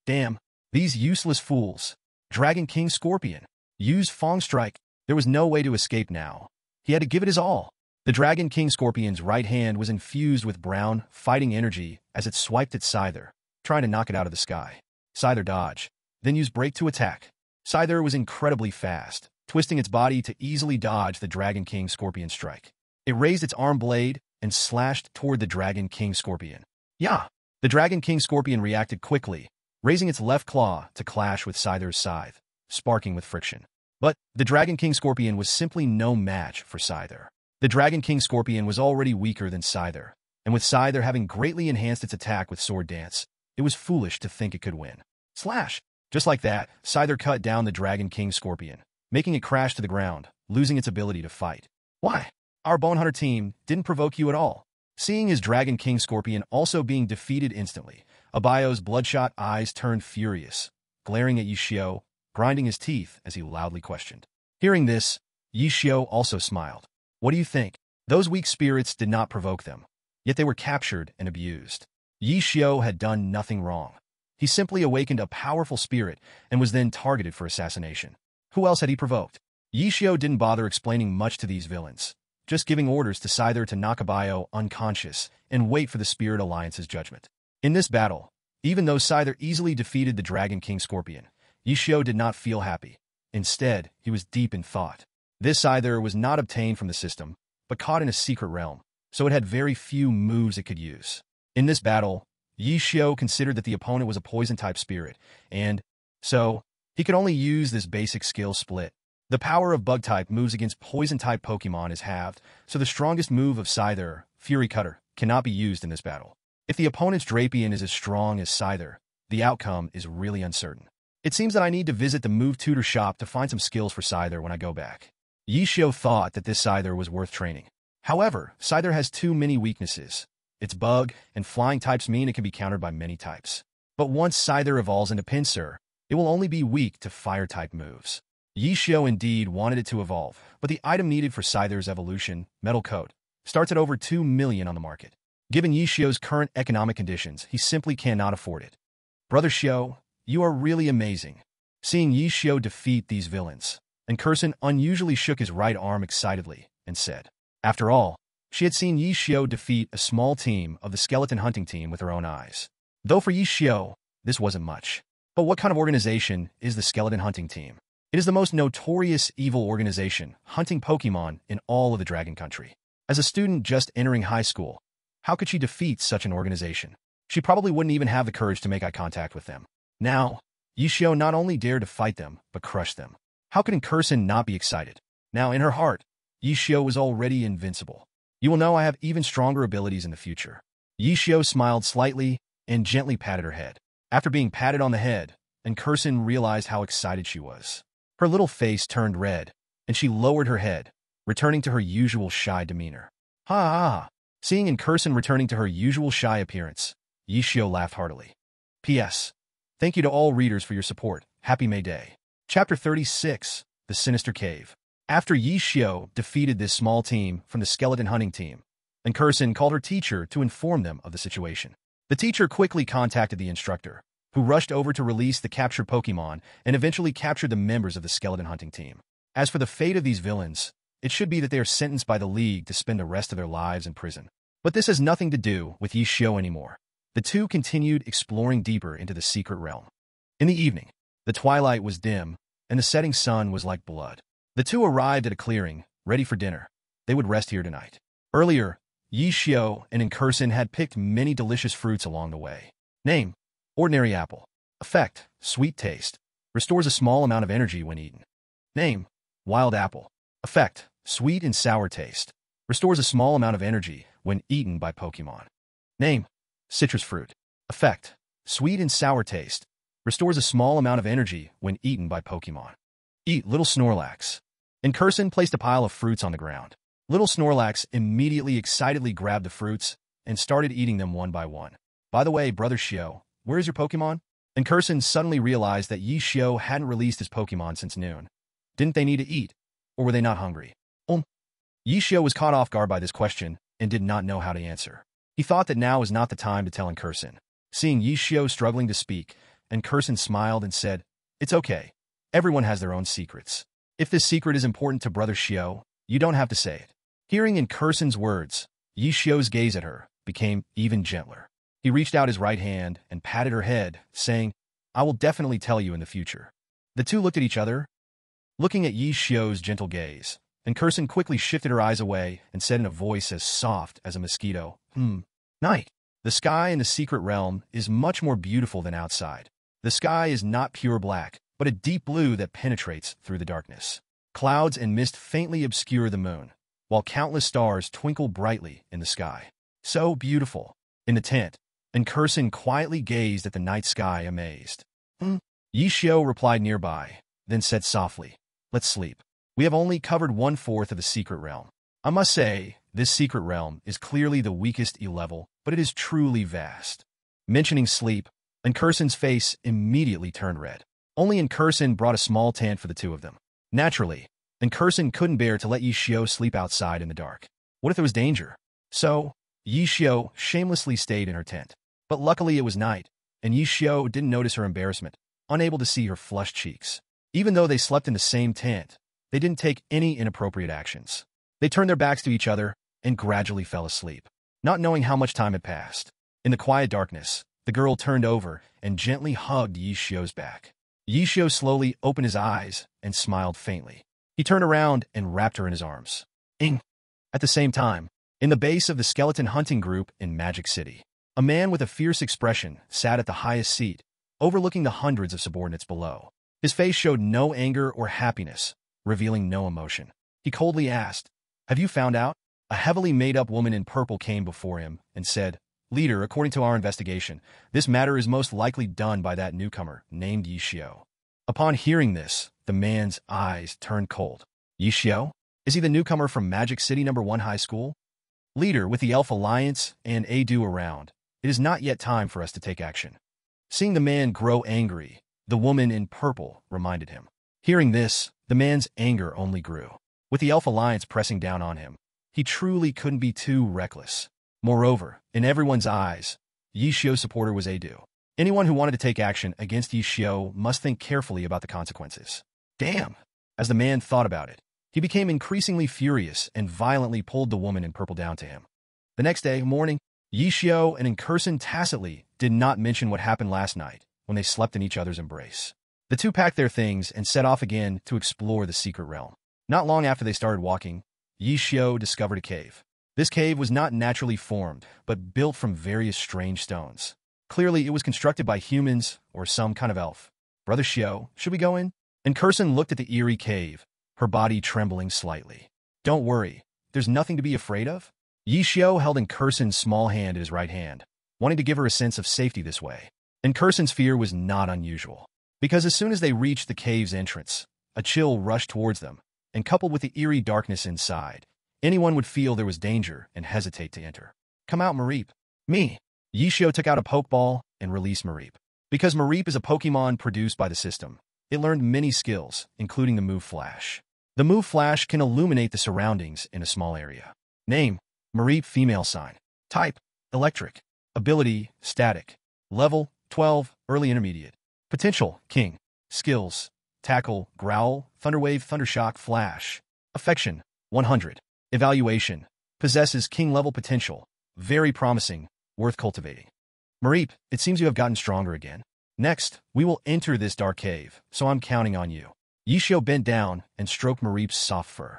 "Damn, these useless fools! Dragon King Scorpion, use Fong Strike!" There was no way to escape now. He had to give it his all. The Dragon King Scorpion's right hand was infused with brown, fighting energy as it swiped at Scyther, trying to knock it out of the sky. Scyther dodged, then used Break to attack. Scyther was incredibly fast, twisting its body to easily dodge the Dragon King Scorpion strike. It raised its arm blade and slashed toward the Dragon King Scorpion. Yeah! The Dragon King Scorpion reacted quickly, raising its left claw to clash with Scyther's scythe, sparking with friction. But the Dragon King Scorpion was simply no match for Scyther. The Dragon King Scorpion was already weaker than Scyther, and with Scyther having greatly enhanced its attack with Sword Dance, it was foolish to think it could win. Slash! Just like that, Scyther cut down the Dragon King Scorpion, making it crash to the ground, losing its ability to fight. Why? Our Bone Hunter team didn't provoke you at all. Seeing his Dragon King Scorpion also being defeated instantly, Abayo's bloodshot eyes turned furious, glaring at Yishio, grinding his teeth as he loudly questioned. Hearing this, Yishio also smiled. What do you think? Those weak spirits did not provoke them, yet they were captured and abused. Yishio had done nothing wrong. He simply awakened a powerful spirit and was then targeted for assassination. Who else had he provoked? Yishio didn't bother explaining much to these villains, just giving orders to Scyther to knock Abayo unconscious and wait for the Spirit Alliance's judgment. In this battle, even though Scyther easily defeated the Dragon King Scorpion, Yishio did not feel happy. Instead, he was deep in thought. This Scyther was not obtained from the system, but caught in a secret realm, so it had very few moves it could use. In this battle, Yishio considered that the opponent was a poison-type spirit, and so he could only use this basic skill split. The power of bug-type moves against poison-type Pokémon is halved, so the strongest move of Scyther, Fury Cutter, cannot be used in this battle. If the opponent's Drapion is as strong as Scyther, the outcome is really uncertain. It seems that I need to visit the Move Tutor shop to find some skills for Scyther when I go back. Yishio thought that this Scyther was worth training. However, Scyther has too many weaknesses. Its bug and flying types mean it can be countered by many types. But once Scyther evolves into Pinsir, it will only be weak to fire-type moves. Yishio indeed wanted it to evolve, but the item needed for Scyther's evolution, Metal Coat, starts at over 2 million on the market. Given Yishio's current economic conditions, he simply cannot afford it. Brother Shio, you are really amazing. Seeing Yishio defeat these villains, and Kursen unusually shook his right arm excitedly and said, after all, she had seen Yishio defeat a small team of the skeleton hunting team with her own eyes. Though for Yishio, this wasn't much. But what kind of organization is the skeleton hunting team? It is the most notorious evil organization hunting Pokémon in all of the Dragon Country. As a student just entering high school, how could she defeat such an organization? She probably wouldn't even have the courage to make eye contact with them. Now, Yishio not only dared to fight them, but crush them. How could Kursen not be excited? Now, in her heart, Yishio was already invincible. You will know I have even stronger abilities in the future. Yishio smiled slightly and gently patted her head. After being patted on the head, and Kursen realized how excited she was. Her little face turned red, and she lowered her head, returning to her usual shy demeanor. Ha ha! Seeing Kursen returning to her usual shy appearance, Yishio laughed heartily. P.S. Thank you to all readers for your support. Happy May Day. Chapter 36, The Sinister Cave. After Yishio defeated this small team from the skeleton hunting team, and Kurson called her teacher to inform them of the situation. The teacher quickly contacted the instructor, who rushed over to release the captured Pokémon and eventually captured the members of the skeleton hunting team. As for the fate of these villains, it should be that they are sentenced by the League to spend the rest of their lives in prison. But this has nothing to do with Yishio anymore. The two continued exploring deeper into the secret realm. In the evening, the twilight was dim, and the setting sun was like blood. The two arrived at a clearing, ready for dinner. They would rest here tonight. Earlier, Yishio and Kurson had picked many delicious fruits along the way. Name: ordinary apple. Effect: sweet taste. Restores a small amount of energy when eaten. Name: wild apple. Effect: sweet and sour taste. Restores a small amount of energy when eaten by Pokémon. Name: citrus fruit. Effect: sweet and sour taste. Restores a small amount of energy when eaten by Pokémon. Eat Little Snorlax. And Kurson placed a pile of fruits on the ground. Little Snorlax immediately excitedly grabbed the fruits and started eating them one by one. By the way, Brother Shio, where is your Pokémon? And Kurson suddenly realized that Yishio hadn't released his Pokémon since noon. Didn't they need to eat? Or were they not hungry? Yishio was caught off guard by this question and did not know how to answer. He thought that now was not the time to tell Kurson. Seeing Yishio struggling to speak, Kurson smiled and said, "It's okay. Everyone has their own secrets. If this secret is important to Brother Shio, you don't have to say it." Hearing Kurson's words, Yishio's gaze at her became even gentler. He reached out his right hand and patted her head, saying, "I will definitely tell you in the future." The two looked at each other, looking at Yishio's gentle gaze, and Kurson quickly shifted her eyes away and said in a voice as soft as a mosquito, "Night. The sky in the secret realm is much more beautiful than outside. The sky is not pure black, but a deep blue that penetrates through the darkness. Clouds and mist faintly obscure the moon, while countless stars twinkle brightly in the sky. So beautiful." In the tent, Kurson quietly gazed at the night sky, amazed. Yishio replied nearby, then said softly, "Let's sleep. We have only covered 1/4 of the secret realm. I must say, this secret realm is clearly the weakest level, but it is truly vast." Mentioning sleep, Kurson's face immediately turned red. Only Kurson brought a small tent for the two of them. Naturally, Kurson couldn't bear to let Yishio sleep outside in the dark. What if there was danger? So, Yishio shamelessly stayed in her tent. But luckily it was night, and Yishio didn't notice her embarrassment, unable to see her flushed cheeks. Even though they slept in the same tent, they didn't take any inappropriate actions. They turned their backs to each other and gradually fell asleep, not knowing how much time had passed. In the quiet darkness, the girl turned over and gently hugged Yishio's back. Yishio slowly opened his eyes and smiled faintly. He turned around and wrapped her in his arms. At the same time, in the base of the skeleton hunting group in Magic City, a man with a fierce expression sat at the highest seat, overlooking the hundreds of subordinates below. His face showed no anger or happiness, revealing no emotion. He coldly asked, "Have you found out?" A heavily made-up woman in purple came before him and said, "Leader, according to our investigation, this matter is most likely done by that newcomer named Yishio." Upon hearing this, the man's eyes turned cold. "Yishio? Is he the newcomer from Magic City No. 1 High School?" "Leader, with the Elf Alliance and Adu around, it is not yet time for us to take action." Seeing the man grow angry, the woman in purple reminded him. Hearing this, the man's anger only grew. With the Elf Alliance pressing down on him, he truly couldn't be too reckless. Moreover, in everyone's eyes, Yishio's supporter was Adu. Anyone who wanted to take action against Yishio must think carefully about the consequences. Damn! As the man thought about it, he became increasingly furious and violently pulled the woman in purple down to him. The next day morning, Yishio and Kurson tacitly did not mention what happened last night when they slept in each other's embrace. The two packed their things and set off again to explore the secret realm. Not long after they started walking, Yishio discovered a cave. This cave was not naturally formed, but built from various strange stones. Clearly, it was constructed by humans or some kind of elf. "Brother Shio, should we go in?" And Kurson looked at the eerie cave, her body trembling slightly. "Don't worry, there's nothing to be afraid of." Yishio held Kurson's small hand in his right hand, wanting to give her a sense of safety this way. And Kurson's fear was not unusual, because as soon as they reached the cave's entrance, a chill rushed towards them, and coupled with the eerie darkness inside, anyone would feel there was danger and hesitate to enter. "Come out, Mareep." "Me." Yishio took out a Pokeball and released Mareep. Because Mareep is a Pokemon produced by the system, it learned many skills, including the move Flash. The move Flash can illuminate the surroundings in a small area. Name: Mareep female sign. Type, electric. Ability, static. Level, 12, early intermediate. Potential, king. Skills, tackle, growl, thunderwave, thundershock, flash. Affection, 100. Evaluation, possesses king level potential. Very promising, worth cultivating. Mareep, it seems you have gotten stronger again. Next, we will enter this dark cave, so I'm counting on you. Yishio bent down and stroked Mareep's soft fur.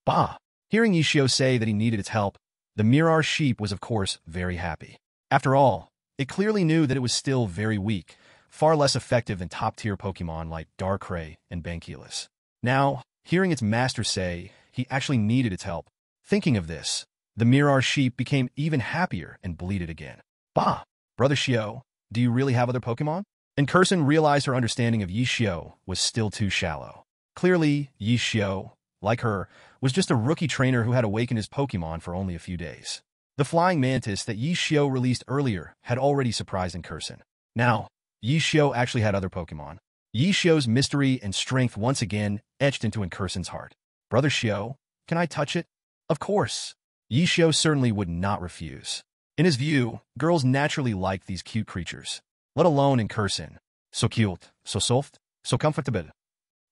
Bah! Hearing Yishio say that he needed its help, the Mirar sheep was of course very happy. After all, it clearly knew that it was still very weak, far less effective than top-tier Pokémon like Darkrai and Bankelis. Now, hearing its master say he actually needed its help, thinking of this, the Mirar sheep became even happier and bleated again. Bah! Brother Shio, do you really have other Pokémon? And Kurson realized her understanding of Yishio was still too shallow. Clearly, Yishio, like her, was just a rookie trainer who had awakened his Pokémon for only a few days. The flying mantis that Yishio released earlier had already surprised Kurson. Now, Yishio actually had other Pokémon. Yishio's mystery and strength once again etched into Kurson's heart. Brother Shio, can I touch it? Of course. Yishio certainly would not refuse. In his view, girls naturally like these cute creatures. Let alone Kurson. So cute, so soft, so comfortable.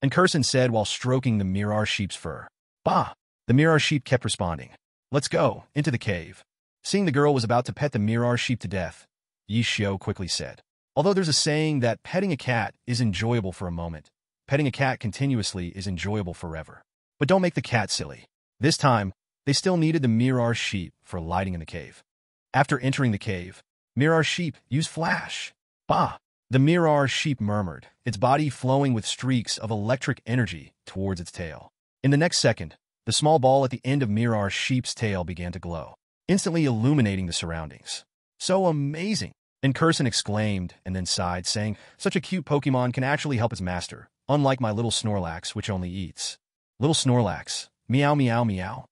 Kurson said while stroking the Mirar sheep's fur. Bah! The Mirar sheep kept responding. Let's go, into the cave. Seeing the girl was about to pet the Mirar sheep to death, Yishio quickly said. Although there's a saying that petting a cat is enjoyable for a moment, petting a cat continuously is enjoyable forever. But don't make the cat silly. This time, they still needed the Mirar sheep for lighting in the cave. After entering the cave, Mirar sheep used flash. Bah! The Mirar sheep murmured, its body flowing with streaks of electric energy towards its tail. In the next second, the small ball at the end of Mirar sheep's tail began to glow, instantly illuminating the surroundings. So amazing! Kurson exclaimed and then sighed, saying, such a cute Pokémon can actually help its master, unlike my little Snorlax, which only eats. Little Snorlax, meow meow meow.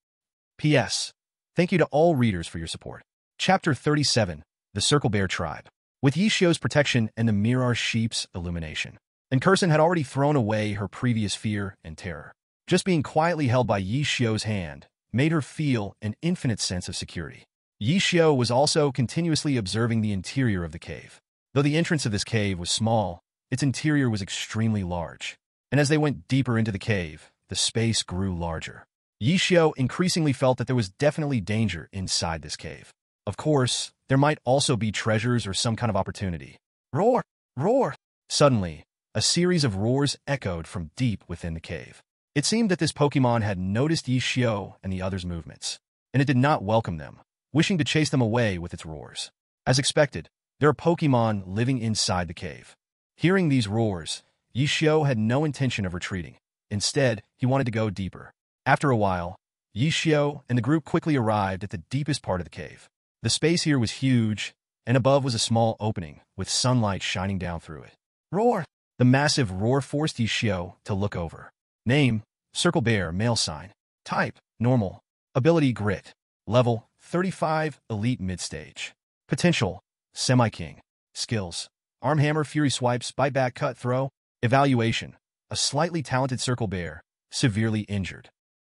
P.S. Thank you to all readers for your support. Chapter 37, The Circle Bear Tribe. With Yishio's protection and the Mirar sheep's illumination, Kurson had already thrown away her previous fear and terror. Just being quietly held by Yishio's hand made her feel an infinite sense of security. Yishio was also continuously observing the interior of the cave. Though the entrance of this cave was small, its interior was extremely large. And as they went deeper into the cave, the space grew larger. Yishio increasingly felt that there was definitely danger inside this cave. Of course, there might also be treasures or some kind of opportunity. Roar! Roar! Suddenly, a series of roars echoed from deep within the cave. It seemed that this Pokémon had noticed Yishio and the others' movements, and it did not welcome them, wishing to chase them away with its roars. As expected, there are Pokémon living inside the cave. Hearing these roars, Yishio had no intention of retreating. Instead, he wanted to go deeper. After a while, Yishio and the group quickly arrived at the deepest part of the cave. The space here was huge, and above was a small opening, with sunlight shining down through it. Roar! The massive roar forced Yishio to look over. Name, Circle Bear, male sign. Type, normal. Ability, grit. Level, 35, elite mid-stage. Potential, semi-king. Skills, arm hammer, fury swipes, bite back, cut, throw. Evaluation, a slightly talented Circle Bear, severely injured.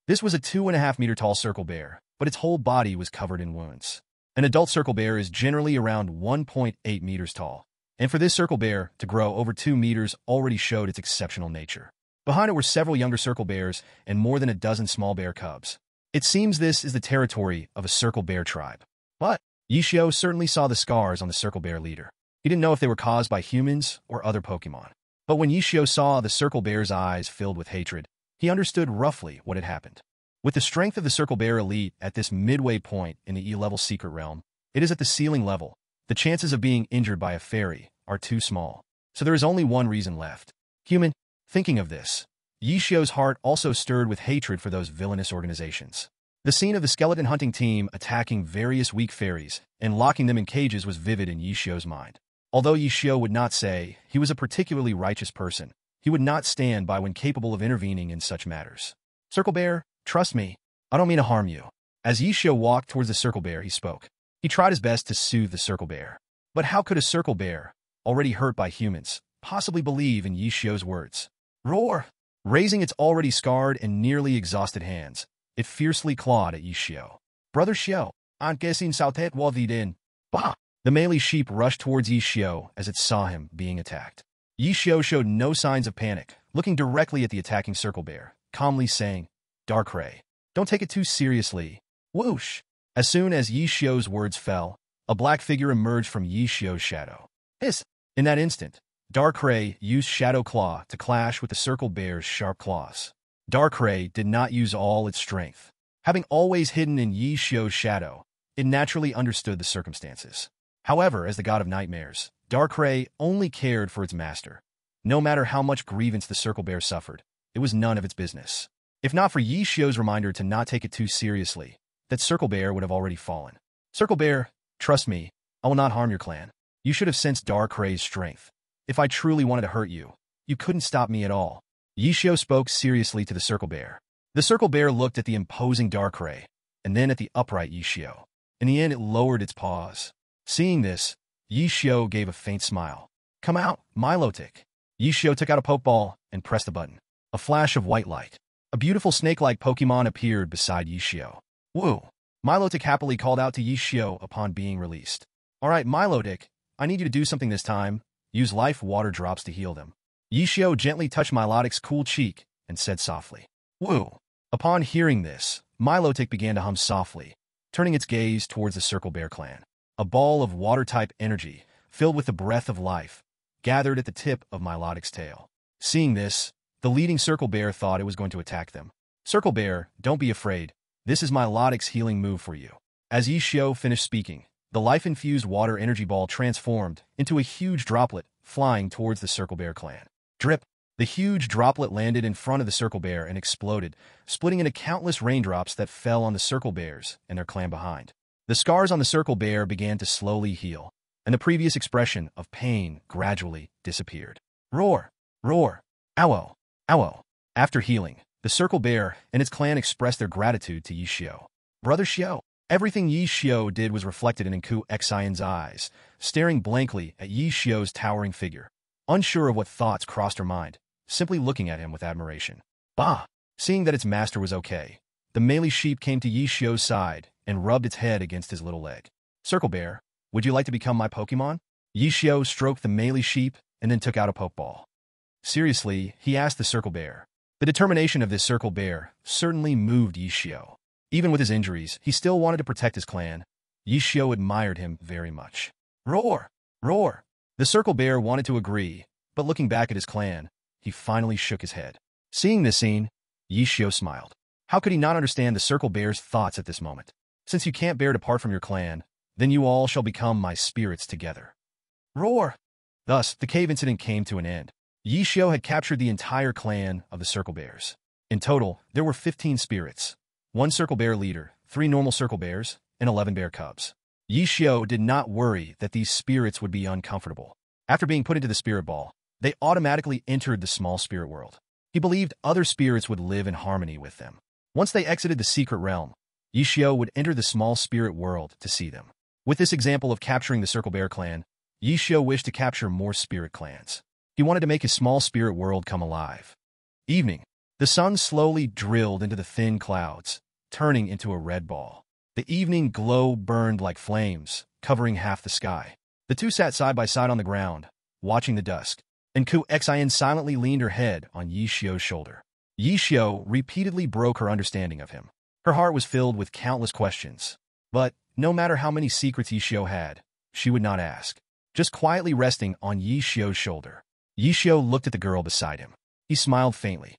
This was a 2.5-meter tall Circle Bear, but its whole body was covered in wounds. An adult Circle Bear is generally around 1.8 meters tall, and for this Circle Bear to grow over 2 meters already showed its exceptional nature. Behind it were several younger Circle Bears and more than a dozen small bear cubs. It seems this is the territory of a Circle Bear tribe. But Yishio certainly saw the scars on the Circle Bear leader. He didn't know if they were caused by humans or other Pokémon. But when Yishio saw the Circle Bear's eyes filled with hatred, he understood roughly what had happened. With the strength of the Circle Bear elite at this midway point in the E-level secret realm, it is at the ceiling level. The chances of being injured by a fairy are too small. So there is only one reason left. Human. Thinking of this, Yishio's heart also stirred with hatred for those villainous organizations. The scene of the skeleton hunting team attacking various weak fairies and locking them in cages was vivid in Yishio's mind. Although Yishio would not say he was a particularly righteous person, he would not stand by when capable of intervening in such matters. Circle Bear, trust me, I don't mean to harm you. As Yishio walked towards the Circle Bear, he spoke. He tried his best to soothe the Circle Bear. But how could a Circle Bear, already hurt by humans, possibly believe in Yishio's words? Roar! Raising its already scarred and nearly exhausted hands, it fiercely clawed at Yishio. Brother Xiao, I'm guessing Sautet Waviden. Bah! The melee sheep rushed towards Yi Xiao as it saw him being attacked. Yi Xiao showed no signs of panic, looking directly at the attacking circle bear, calmly saying, Darkrai, don't take it too seriously. Whoosh! As soon as Yi Xiao's words fell, a black figure emerged from Yi Xiao's shadow. Hiss! In that instant, Darkrai used Shadow Claw to clash with the circle bear's sharp claws. Darkrai did not use all its strength. Having always hidden in Yi Xiao's shadow, it naturally understood the circumstances. However, as the god of nightmares, Darkrai only cared for its master. No matter how much grievance the circle bear suffered, it was none of its business. If not for Yi Xiao's reminder to not take it too seriously, that circle bear would have already fallen. Circle bear, trust me, I will not harm your clan. You should have sensed Darkrai's strength. If I truly wanted to hurt you, you couldn't stop me at all. Yi Xiao spoke seriously to the circle bear. The circle bear looked at the imposing Darkrai, and then at the upright Yi Xiao. In the end, it lowered its paws. Seeing this, Yi Xiao gave a faint smile. Come out, Milotic. Yi Xiao took out a Pokeball and pressed the button. A flash of white light. A beautiful snake-like Pokemon appeared beside Yi Xiao. Woo! Milotic happily called out to Yi Xiao upon being released. Alright, Milotic, I need you to do something this time. Use life water drops to heal them. Yi Xiao gently touched Milotic's cool cheek and said softly, Woo! Upon hearing this, Milotic began to hum softly, turning its gaze towards the Circle Bear clan. A ball of water-type energy, filled with the breath of life, gathered at the tip of Milotic's tail. Seeing this, the leading Circle Bear thought it was going to attack them. Circle Bear, don't be afraid. This is Milotic's healing move for you. As Yi Xiao finished speaking, the life-infused water energy ball transformed into a huge droplet, flying towards the Circle Bear clan. Drip! The huge droplet landed in front of the Circle Bear and exploded, splitting into countless raindrops that fell on the Circle Bears and their clan behind. The scars on the Circle Bear began to slowly heal, and the previous expression of pain gradually disappeared. Roar! Roar! Ow! Ow! After healing, the Circle Bear and its clan expressed their gratitude to Yi Xiao. Brother Xiao! Everything Yi Xiao did was reflected in Nku Xian's eyes, staring blankly at Yi Xiao's towering figure, unsure of what thoughts crossed her mind, simply looking at him with admiration. Bah! Seeing that its master was okay, the melee sheep came to Yi Xiao's side and rubbed its head against his little leg. Circle Bear, would you like to become my Pokémon? Yi Xiao stroked the melee sheep and then took out a Pokeball. Seriously, he asked the Circle Bear. The determination of this Circle Bear certainly moved Yi Xiao. Even with his injuries, he still wanted to protect his clan. Yi Xiao admired him very much. Roar! Roar! The Circle Bear wanted to agree, but looking back at his clan, he finally shook his head. Seeing this scene, Yi Xiao smiled. How could he not understand the Circle Bear's thoughts at this moment? Since you can't bear to part from your clan, then you all shall become my spirits together. Roar! Thus, the cave incident came to an end. Yi Xiao had captured the entire clan of the Circle Bears. In total, there were 15 spirits, 1 Circle Bear leader, 3 normal Circle Bears, and 11 bear cubs. Yi Xiao did not worry that these spirits would be uncomfortable. After being put into the spirit ball, they automatically entered the small spirit world. He believed other spirits would live in harmony with them. Once they exited the secret realm, Yi Xiao would enter the small spirit world to see them. With this example of capturing the Circle Bear clan, Yi Xiao wished to capture more spirit clans. He wanted to make his small spirit world come alive. Evening. The sun slowly drilled into the thin clouds, turning into a red ball. The evening glow burned like flames, covering half the sky. The two sat side by side on the ground, watching the dusk, and Nku Xian silently leaned her head on Yi Xiao's shoulder. Yi Xiao repeatedly broke her understanding of him. Her heart was filled with countless questions. But, no matter how many secrets Yi Xiao had, she would not ask. Just quietly resting on Yi Xiao's shoulder, Yi Xiao looked at the girl beside him. He smiled faintly.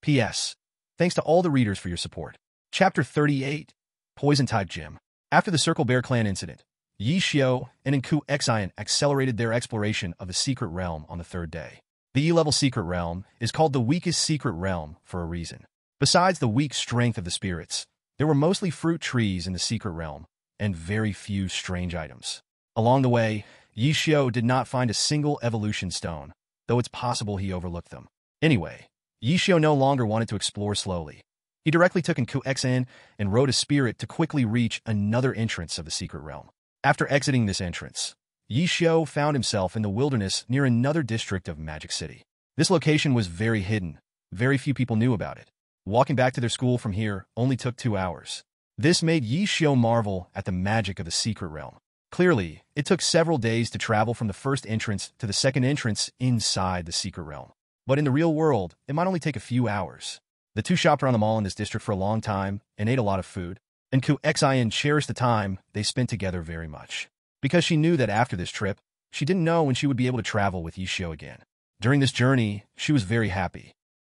P.S. Thanks to all the readers for your support. Chapter 38, Poison-type Gym. After the Circle Bear clan incident, Yi Xiao and Nku Xian accelerated their exploration of the secret realm on the 3rd day. The E-level secret realm is called the weakest secret realm for a reason. Besides the weak strength of the spirits, there were mostly fruit trees in the secret realm, and very few strange items. Along the way, Yi Xiao did not find a single evolution stone, though it's possible he overlooked them. Anyway, Yi Xiao no longer wanted to explore slowly. He directly took Nku Xian and rode a spirit to quickly reach another entrance of the secret realm. After exiting this entrance, Yi Xiao found himself in the wilderness near another district of Magic City. This location was very hidden. Very few people knew about it. Walking back to their school from here only took 2 hours. This made Yi Xiao marvel at the magic of the secret realm. Clearly, it took several days to travel from the first entrance to the second entrance inside the secret realm. But in the real world, it might only take a few hours. The two shopped around the mall in this district for a long time and ate a lot of food, and Ku Xian cherished the time they spent together very much. Because she knew that after this trip, she didn't know when she would be able to travel with Yi Xiao again. During this journey, she was very happy.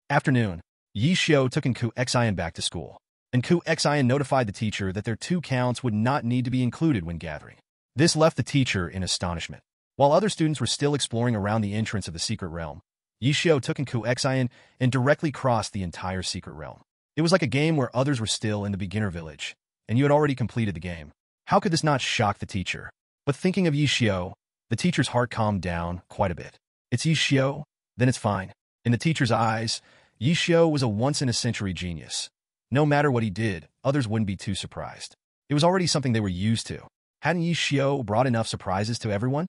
Afternoon, Yi Xiao took Ku Xian back to school, and Ku Xian notified the teacher that their 2 counts would not need to be included when gathering. This left the teacher in astonishment. While other students were still exploring around the entrance of the secret realm, Yi Xiao took Ku Xian and directly crossed the entire secret realm. It was like a game where others were still in the beginner village, and you had already completed the game. How could this not shock the teacher? But thinking of Yi Xiao, the teacher's heart calmed down quite a bit. It's Yi Xiao? Then it's fine. In the teacher's eyes, Yi Xiao was a once-in-a-century genius. No matter what he did, others wouldn't be too surprised. It was already something they were used to. Hadn't Yi Xiao brought enough surprises to everyone?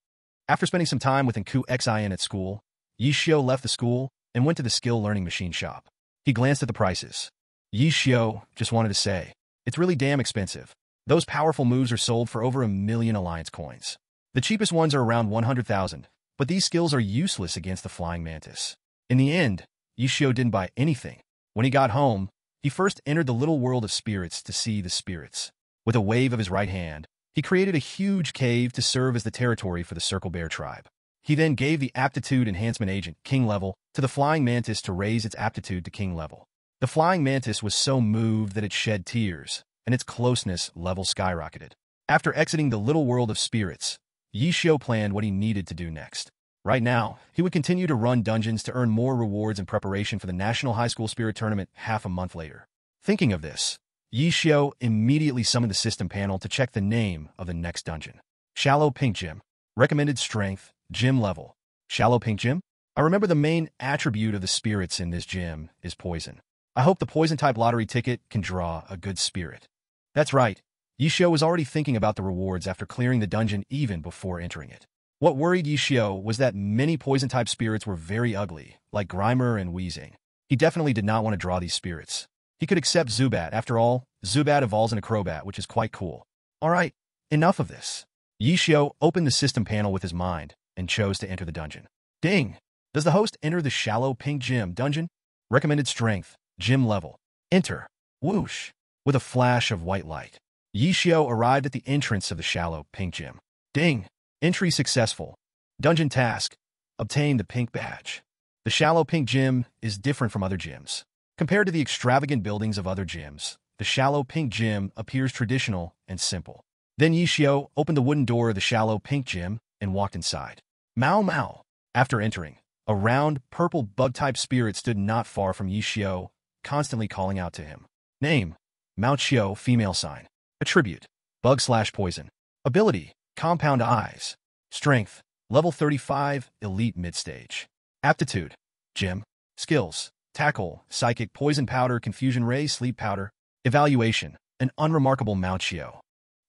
After spending some time with Ku Xian at school, Yi Xiao left the school and went to the skill learning machine shop. He glanced at the prices. Yi Xiao just wanted to say, it's really damn expensive. Those powerful moves are sold for over 1 million alliance coins. The cheapest ones are around 100,000, but these skills are useless against the flying mantis. In the end, Yi Xiao didn't buy anything. When he got home, he first entered the little world of spirits to see the spirits. With a wave of his right hand, he created a huge cave to serve as the territory for the Circle Bear tribe. He then gave the Aptitude Enhancement Agent, King Level, to the Flying Mantis to raise its aptitude to King Level. The Flying Mantis was so moved that it shed tears, and its closeness level skyrocketed. After exiting the little world of spirits, Yi Xiao planned what he needed to do next. Right now, he would continue to run dungeons to earn more rewards in preparation for the National High School Spirit Tournament half a month later. Thinking of this, Yi Xiao immediately summoned the system panel to check the name of the next dungeon. Shallow Pink Gym. Recommended Strength, Gym Level. Shallow Pink Gym? I remember the main attribute of the spirits in this gym is poison. I hope the poison-type lottery ticket can draw a good spirit. That's right. Yi Xiao was already thinking about the rewards after clearing the dungeon even before entering it. What worried Yi Xiao was that many poison-type spirits were very ugly, like Grimer and Weezing. He definitely did not want to draw these spirits. He could accept Zubat. After all, Zubat evolves in a Crobat, which is quite cool. Alright, enough of this. Yi Xiao opened the system panel with his mind and chose to enter the dungeon. Ding! Does the host enter the Shallow Pink Gym dungeon? Recommended Strength, Gym Level. Enter. Whoosh! With a flash of white light, Yi Xiao arrived at the entrance of the Shallow Pink Gym. Ding! Entry successful. Dungeon task. Obtain the pink badge. The Shallow Pink Gym is different from other gyms. Compared to the extravagant buildings of other gyms, the Shallow Pink Gym appears traditional and simple. Then Yi Xiao opened the wooden door of the Shallow Pink Gym and walked inside. Mao Mao. After entering, a round, purple bug-type spirit stood not far from Yi Xiao, constantly calling out to him. Name: Mao Qiao, female sign. Attribute: Bug/Poison. Ability: Compound Eyes. Strength: Level 35, Elite Mid-Stage. Aptitude: Gym. Skills: Tackle, Psychic, Poison Powder, Confusion Ray, Sleep Powder. Evaluation: An unremarkable Mao Qiao.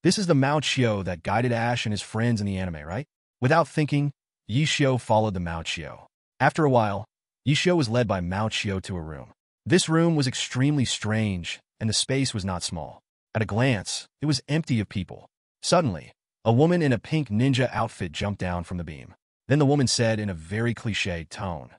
This is the Mao Qiao that guided Ash and his friends in the anime, right? Without thinking, Yi Xiao followed the Mao Qiao. After a while, Yi Xiao was led by Mao Qiao to a room. This room was extremely strange, and the space was not small. At a glance, it was empty of people. Suddenly, a woman in a pink ninja outfit jumped down from the beam. Then the woman said in a very cliché tone,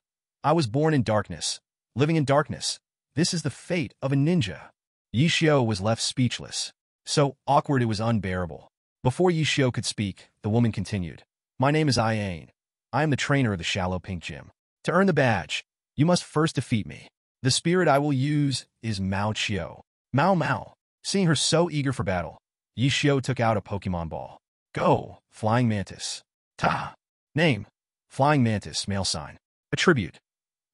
I was born in darkness, living in darkness. This is the fate of a ninja. Yi Xiao was left speechless. So awkward it was unbearable. Before Yi Xiao could speak, the woman continued. My name is Iane. I am the trainer of the Shallow Pink Gym. To earn the badge, you must first defeat me. The spirit I will use is Mao Qiao. Mao Mao. Seeing her so eager for battle, Yi Xiao took out a Pokemon ball. Go, Flying Mantis. Ta. Name: Flying Mantis, male sign. Attribute: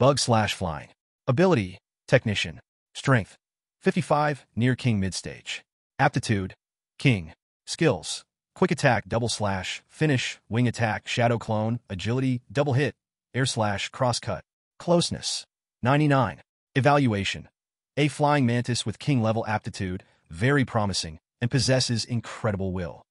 Bug/Flying. Ability: Technician. Strength: 55, near King Mid-Stage. Aptitude: King. Skills: Quick Attack, Finish, Wing Attack, Shadow Clone, Agility, Double Hit, Cross Cut. Closeness: 99. Evaluation: A Flying Mantis with King level aptitude, very promising, and possesses incredible will.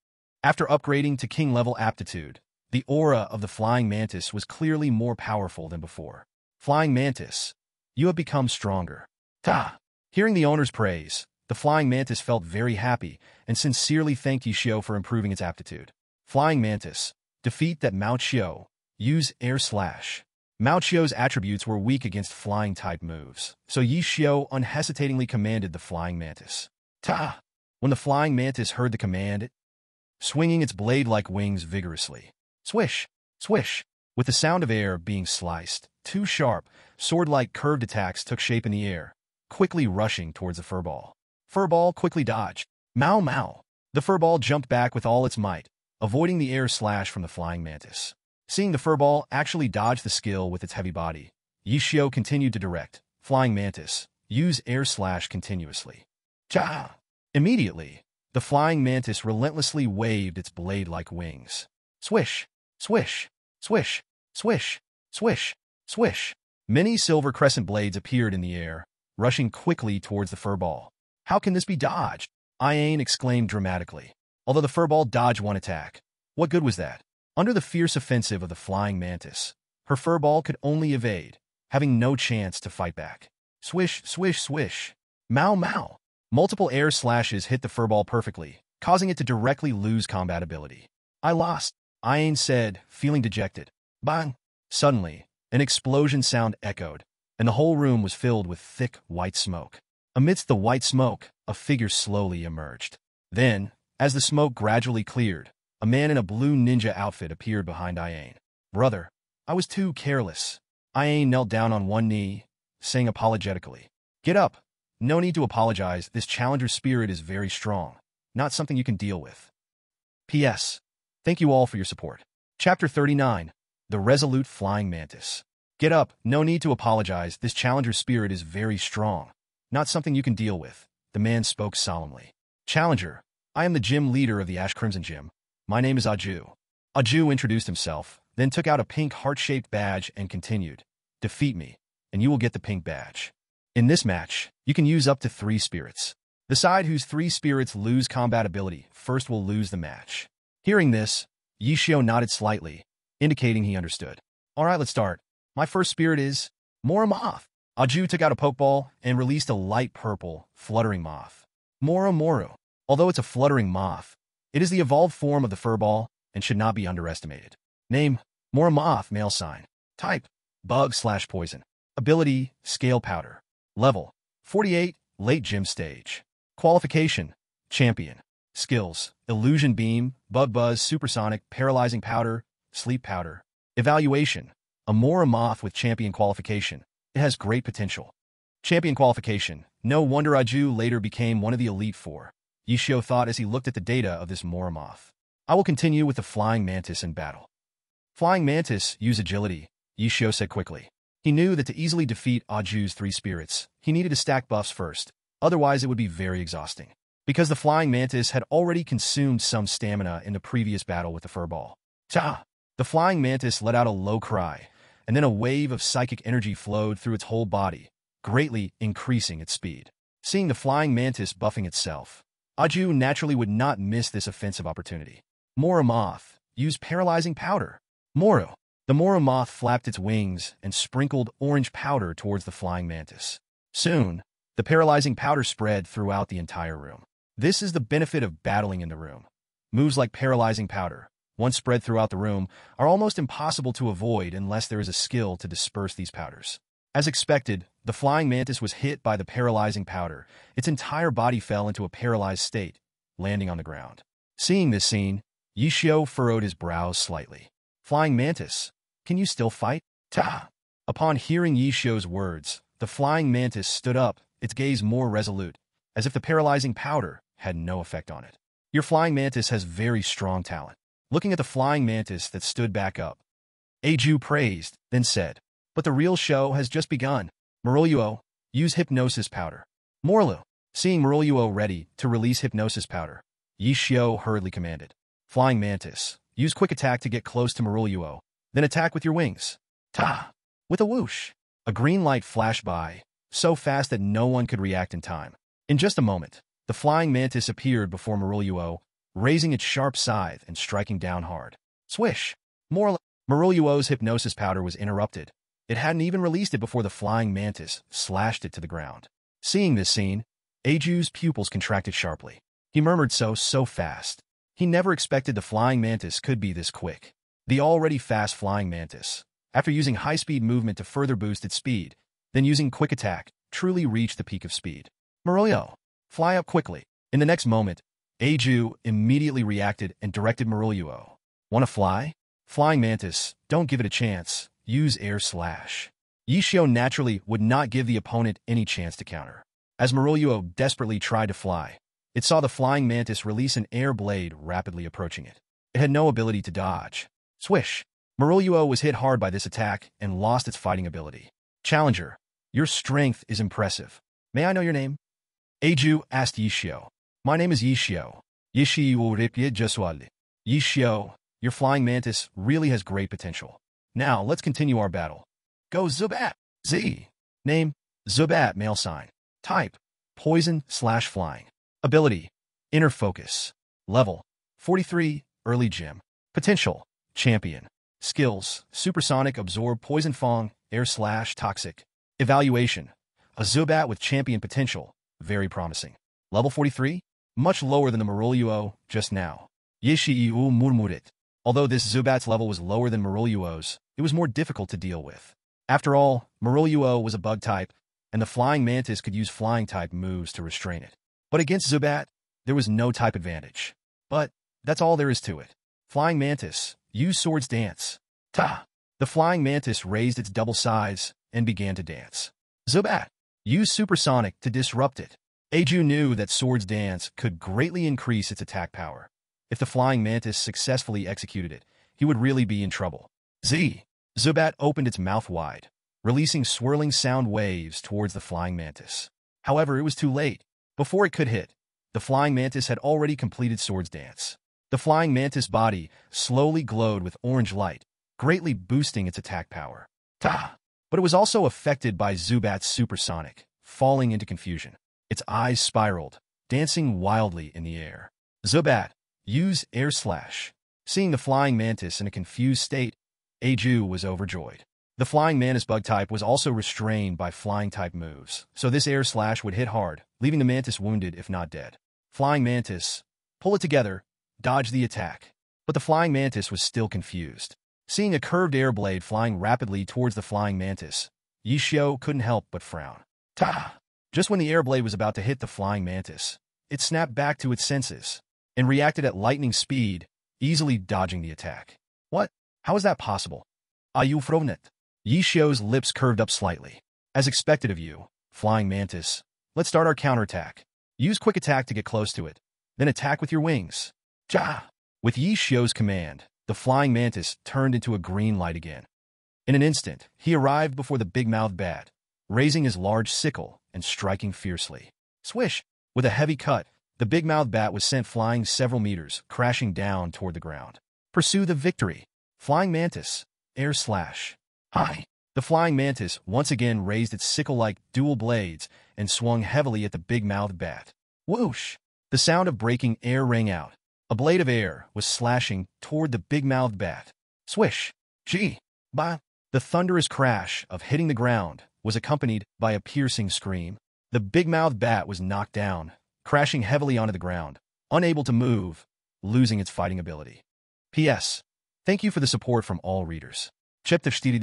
After upgrading to King level aptitude, the aura of the Flying Mantis was clearly more powerful than before. Flying Mantis, you have become stronger. Ta! Hearing the owner's praise, The flying mantis felt very happy and sincerely thanked Yishio for improving its aptitude. Flying mantis. Defeat that Mao Qiao. Use air slash. Mao Qiao's attributes were weak against flying-type moves, so Yishio unhesitatingly commanded the flying mantis. Ta! When the flying mantis heard the command, swinging its blade-like wings vigorously. Swish! Swish! With the sound of air being sliced, two sharp, sword-like curved attacks took shape in the air, quickly rushing towards the furball. Furball quickly dodged. Mao Mao! The furball jumped back with all its might, avoiding the air slash from the flying mantis. Seeing the furball actually dodge the skill with its heavy body, Yishio continued to direct, flying mantis, use air slash continuously. Cha! Immediately, the flying mantis relentlessly waved its blade-like wings. Swish! Swish! Swish! Swish! Swish! Swish! Many silver crescent blades appeared in the air, rushing quickly towards the furball. How can this be dodged? Iane exclaimed dramatically. Although the furball dodged one attack, what good was that? Under the fierce offensive of the flying mantis, her furball could only evade, having no chance to fight back. Swish, swish, swish. Mao, Mao. Multiple air slashes hit the furball perfectly, causing it to directly lose combat ability. I lost, Iane said, feeling dejected. Bang! Suddenly, an explosion sound echoed, and the whole room was filled with thick, white smoke. Amidst the white smoke, a figure slowly emerged. Then, as the smoke gradually cleared, a man in a blue ninja outfit appeared behind Iane. Brother, I was too careless. Iane knelt down on one knee, saying apologetically. Get up. No need to apologize. This challenger spirit is very strong, not something you can deal with. P.S. Thank you all for your support. Chapter 39. The Resolute Flying Mantis. Get up. No need to apologize. This challenger spirit is very strong, not something you can deal with. The man spoke solemnly. Challenger, I am the gym leader of the Ash Crimson Gym. My name is Aju. Aju introduced himself, then took out a pink heart-shaped badge and continued. Defeat me, and you will get the pink badge. In this match, you can use up to 3 spirits. The side whose 3 spirits lose combat ability first will lose the match. Hearing this, Yishio nodded slightly, indicating he understood. Alright, let's start. My first spirit is Mora Moth. Aju took out a Pokeball and released a light purple, fluttering moth. Mora Moru. Although it's a fluttering moth, it is the evolved form of the furball and should not be underestimated. Name, Mora Moth, male sign. Type, bug/poison. Ability, Scale Powder. Level, 48, late gym stage. Qualification, Champion. Skills, Illusion Beam, Bug Buzz, Supersonic, Paralyzing Powder, Sleep Powder. Evaluation, a Mora Moth with Champion Qualification. It has great potential. Champion Qualification. No wonder Aju later became one of the Elite Four. Yishio thought as he looked at the data of this Mora Moth. I will continue with the Flying Mantis in battle. Flying Mantis, use agility, Yishio said quickly. He knew that to easily defeat Aju's 3 spirits, he needed to stack buffs first, otherwise it would be very exhausting. Because the Flying Mantis had already consumed some stamina in the previous battle with the furball. Ta! The Flying Mantis let out a low cry, and then a wave of psychic energy flowed through its whole body, greatly increasing its speed. Seeing the Flying Mantis buffing itself, Aju naturally would not miss this offensive opportunity. Mora Moth, use Paralyzing Powder. Moru. The Mora Moth flapped its wings and sprinkled orange powder towards the Flying Mantis. Soon, the paralyzing powder spread throughout the entire room. This is the benefit of battling in the room. Moves like Paralyzing Powder, once spread throughout the room, are almost impossible to avoid unless there is a skill to disperse these powders. As expected, the Flying Mantis was hit by the paralyzing powder. Its entire body fell into a paralyzed state, landing on the ground. Seeing this scene, Yishio furrowed his brows slightly. Flying Mantis, can you still fight? Ta! Upon hearing Yishio's words, the Flying Mantis stood up, its gaze more resolute, as if the paralyzing powder had no effect on it. Your Flying Mantis has very strong talent. Looking at the Flying Mantis that stood back up, Aju praised, then said, but the real show has just begun. Moroluo, use Hypnosis Powder. Morlu. Seeing Moroluo ready to release Hypnosis Powder, Yishio hurriedly commanded. Flying Mantis, use Quick Attack to get close to Moroluo, then attack with your wings. Ta! With a whoosh, a green light flashed by, so fast that no one could react in time. In just a moment, the Flying Mantis appeared before Moroluo, raising its sharp scythe and striking down hard. Swish! Moroluo's Hypnosis Powder was interrupted. It hadn't even released it before the Flying Mantis slashed it to the ground. Seeing this scene, Aju's pupils contracted sharply. He murmured so fast. He never expected the flying mantis could be this quick. The already fast flying mantis, after using high-speed movement to further boost its speed, then using quick attack, truly reached the peak of speed. Marulio, fly up quickly. In the next moment, Aju immediately reacted and directed Marulio. Wanna fly? Flying mantis, don't give it a chance. Use air slash. Yishio naturally would not give the opponent any chance to counter. As Marulio desperately tried to fly, it saw the flying mantis release an air blade rapidly approaching it. It had no ability to dodge. Swish! Marulio was hit hard by this attack and lost its fighting ability. Challenger, your strength is impressive. May I know your name? Aju asked Yishio. My name is Yishio. Yishio, your flying mantis really has great potential. Now, let's continue our battle. Go Zubat! Z. Name, Zubat male sign. Type, poison/flying. Ability, inner focus. Level, 43, early gym. Potential, champion. Skills, supersonic, absorb, poison fong, air/toxic. Evaluation, a Zubat with champion potential, very promising. Level 43, much lower than the Marulio just now. Yishiu murmurit. Although this Zubat's level was lower than Marulio's, it was more difficult to deal with. After all, Marulio was a bug type, and the flying mantis could use flying type moves to restrain it. But against Zubat, there was no type advantage. But that's all there is to it. Flying mantis, use Swords Dance. Ta! The flying mantis raised its double size and began to dance. Zubat, use Supersonic to disrupt it. Aju knew that Swords Dance could greatly increase its attack power. If the flying mantis successfully executed it, he would really be in trouble. Z. Zubat opened its mouth wide, releasing swirling sound waves towards the flying mantis. However, it was too late. Before it could hit, the flying mantis had already completed Swords Dance. The flying mantis body slowly glowed with orange light, greatly boosting its attack power. Ta! But it was also affected by Zubat's supersonic, falling into confusion. Its eyes spiraled, dancing wildly in the air. Zubat, use air slash. Seeing the flying mantis in a confused state, Aju was overjoyed. The flying mantis bug type was also restrained by flying type moves, so this air slash would hit hard, leaving the mantis wounded if not dead. Flying mantis, pull it together, dodge the attack. But the flying mantis was still confused. Seeing a curved air blade flying rapidly towards the flying mantis, Yishio couldn't help but frown. Ta! Just when the air blade was about to hit the flying mantis, it snapped back to its senses and reacted at lightning speed, easily dodging the attack. What? How is that possible? Are you frovnet? Yishio's lips curved up slightly. As expected of you, flying mantis, let's start our counterattack. Use quick attack to get close to it, then attack with your wings. Ja! With Yishio's command, the flying mantis turned into a green light again. In an instant, he arrived before the big-mouthed bat, raising his large sickle and striking fiercely. Swish! With a heavy cut, the big-mouthed bat was sent flying several meters, crashing down toward the ground. Pursue the victory. Flying mantis, air slash. Hi! The flying mantis once again raised its sickle-like dual blades and swung heavily at the big-mouthed bat. Whoosh! The sound of breaking air rang out. A blade of air was slashing toward the big-mouthed bat. Swish! Gee! Bah! The thunderous crash of hitting the ground was accompanied by a piercing scream. The big-mouthed bat was knocked down, crashing heavily onto the ground, unable to move, losing its fighting ability. P.S. Thank you for the support from all readers. Chapter 40,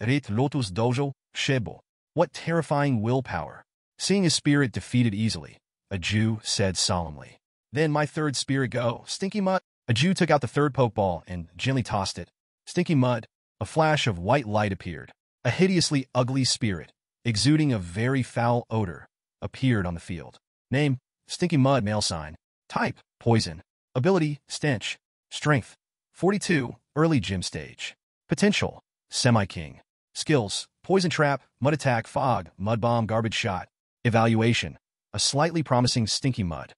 Rate Lotus Dojo, Shebo. What terrifying willpower. Seeing his spirit defeated easily, Aju said solemnly. Then my third spirit go, Stinky Mud. Aju took out the third Pokeball and gently tossed it. Stinky Mud. A flash of white light appeared. A hideously ugly spirit, exuding a very foul odor, appeared on the field. Name, Stinky Mud male sign. Type, poison. Ability, stench. Strength, 42, early gym stage. Potential, semi-king. Skills, poison trap, mud attack, fog, mud bomb, garbage shot. Evaluation, a slightly promising Stinky Mud.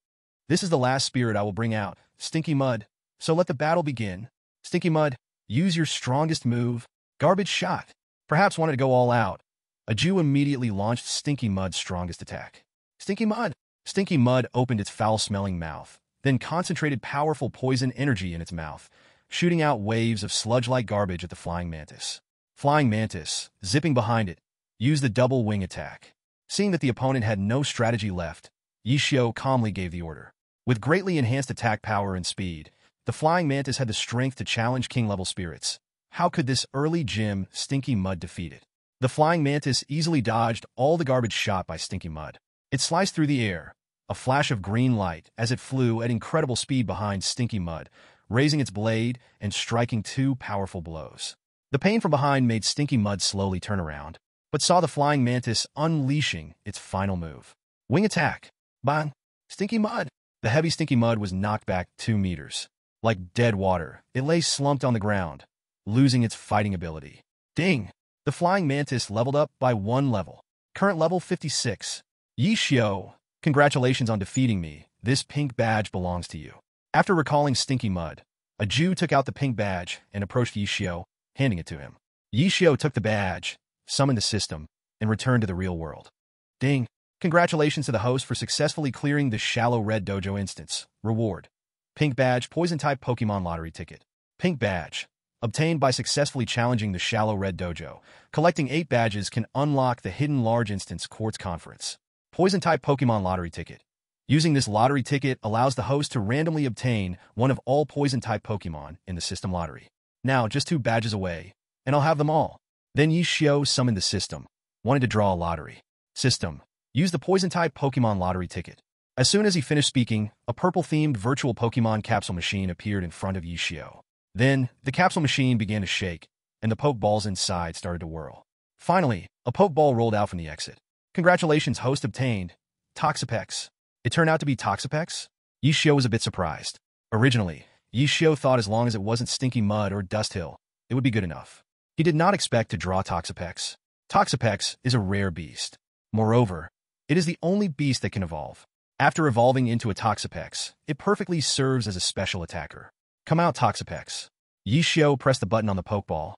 This is the last spirit I will bring out, Stinky Mud, so let the battle begin. Stinky Mud, use your strongest move, garbage shot. Perhaps wanted to go all out. Aju immediately launched Stinky Mud's strongest attack. Stinky Mud! Stinky Mud opened its foul-smelling mouth, then concentrated powerful poison energy in its mouth, shooting out waves of sludge-like garbage at the flying mantis. Flying mantis, zipping behind it, used the double wing attack. Seeing that the opponent had no strategy left, Yi Xiao calmly gave the order. With greatly enhanced attack power and speed, the flying mantis had the strength to challenge king-level spirits. How could this early gym Stinky Mud defeat it? The flying mantis easily dodged all the garbage shot by Stinky Mud. It sliced through the air, a flash of green light as it flew at incredible speed behind Stinky Mud, raising its blade and striking two powerful blows. The pain from behind made Stinky Mud slowly turn around, but saw the flying mantis unleashing its final move. Wing attack. Bang! Stinky Mud! The heavy Stinky Mud was knocked back 2 meters. Like dead water, it lay slumped on the ground, losing its fighting ability. Ding! The flying mantis leveled up by 1 level. Current level 56. Yi Xiao, congratulations on defeating me. This pink badge belongs to you. After recalling Stinky Mud, a Jew took out the pink badge and approached Yi Xiao, handing it to him. Yi Xiao took the badge, summoned the system, and returned to the real world. Ding! Congratulations to the host for successfully clearing the Shallow Red Dojo instance. Reward. Pink badge, Poison-type Pokemon lottery ticket. Pink badge. Obtained by successfully challenging the Shallow Red Dojo. Collecting 8 badges can unlock the hidden large instance Quartz Conference. Poison-type Pokemon lottery ticket. Using this lottery ticket allows the host to randomly obtain one of all Poison-type Pokemon in the system lottery. Now, just 2 badges away, and I'll have them all. Then Yi Xiao summoned the system, wanted to draw a lottery. System. Use the Poison-type Pokemon lottery ticket. As soon as he finished speaking, a purple-themed virtual Pokemon capsule machine appeared in front of Yi Xiao. Then, the capsule machine began to shake, and the Pokeballs inside started to whirl. Finally, a Pokeball rolled out from the exit. Congratulations, host obtained. Toxapex. It turned out to be Toxapex? Yi Xiao was a bit surprised. Originally, Yi Xiao thought as long as it wasn't Stinky Mud or Dust Hill, it would be good enough. He did not expect to draw Toxapex. Toxapex is a rare beast. Moreover, it is the only beast that can evolve. After evolving into a Toxapex, it perfectly serves as a special attacker. Come out, Toxapex. Yi Xiao pressed the button on the Pokeball.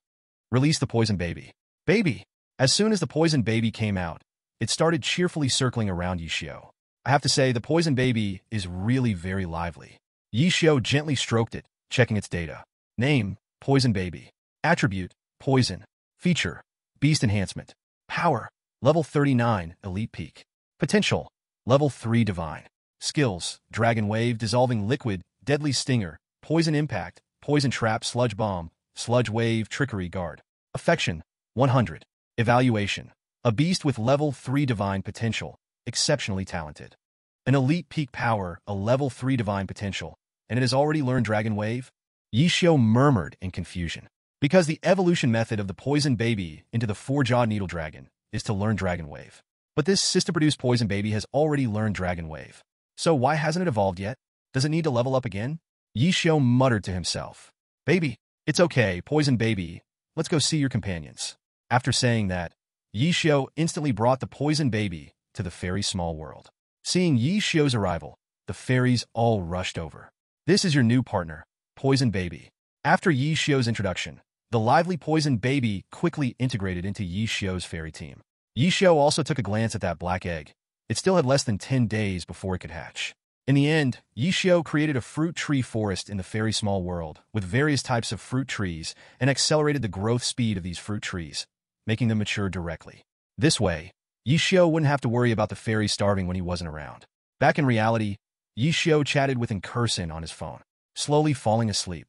Release the Poison Baby. Baby! As soon as the Poison Baby came out, it started cheerfully circling around Yi Xiao. I have to say, the Poison Baby is really very lively. Yi Xiao gently stroked it, checking its data. Name, Poison Baby. Attribute, Poison. Feature, Beast Enhancement. Power, Level 39, Elite Peak. Potential, Level 3 Divine. Skills, Dragon Wave, Dissolving Liquid, Deadly Stinger, Poison Impact, Poison Trap, Sludge Bomb, Sludge Wave, Trickery Guard. Affection, 100. Evaluation, a beast with Level 3 Divine Potential, exceptionally talented. An Elite Peak Power, a Level 3 Divine Potential, and it has already learned Dragon Wave? Yi Xiao murmured in confusion. Because the evolution method of the Poison Baby into the 4-Jawed Needle Dragon is to learn Dragon Wave. But this system-produced Poison Baby has already learned Dragon Wave. So why hasn't it evolved yet? Does it need to level up again? Yi Xiao muttered to himself. Baby, it's okay, Poison Baby. Let's go see your companions. After saying that, Yi Xiao instantly brought the Poison Baby to the fairy small world. Seeing Yi Xiao's arrival, the fairies all rushed over. This is your new partner, Poison Baby. After Yi Xiao's introduction, the lively Poison Baby quickly integrated into Yi Xiao's fairy team. Yi Xiao also took a glance at that black egg. It still had less than 10 days before it could hatch. In the end, Yi Xiao created a fruit tree forest in the fairy small world with various types of fruit trees and accelerated the growth speed of these fruit trees, making them mature directly. This way, Yi Xiao wouldn't have to worry about the fairies starving when he wasn't around. Back in reality, Yi Xiao chatted with Incursion on his phone, slowly falling asleep.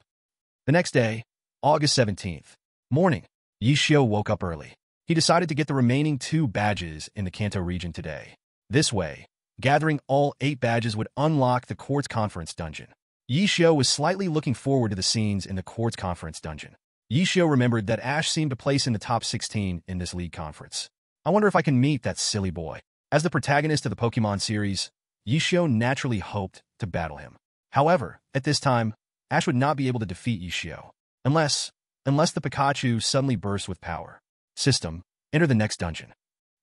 The next day, August 17th, morning, Yi Xiao woke up early. He decided to get the remaining 2 badges in the Kanto region today. This way, gathering all 8 badges would unlock the Quartz Conference dungeon. Yi Xiao was slightly looking forward to the scenes in the Quartz Conference dungeon. Yi Xiao remembered that Ash seemed to place in the top 16 in this league conference. I wonder if I can meet that silly boy. As the protagonist of the Pokemon series, Yi Xiao naturally hoped to battle him. However, at this time, Ash would not be able to defeat Yi Xiao, unless the Pikachu suddenly bursts with power. System, enter the next dungeon.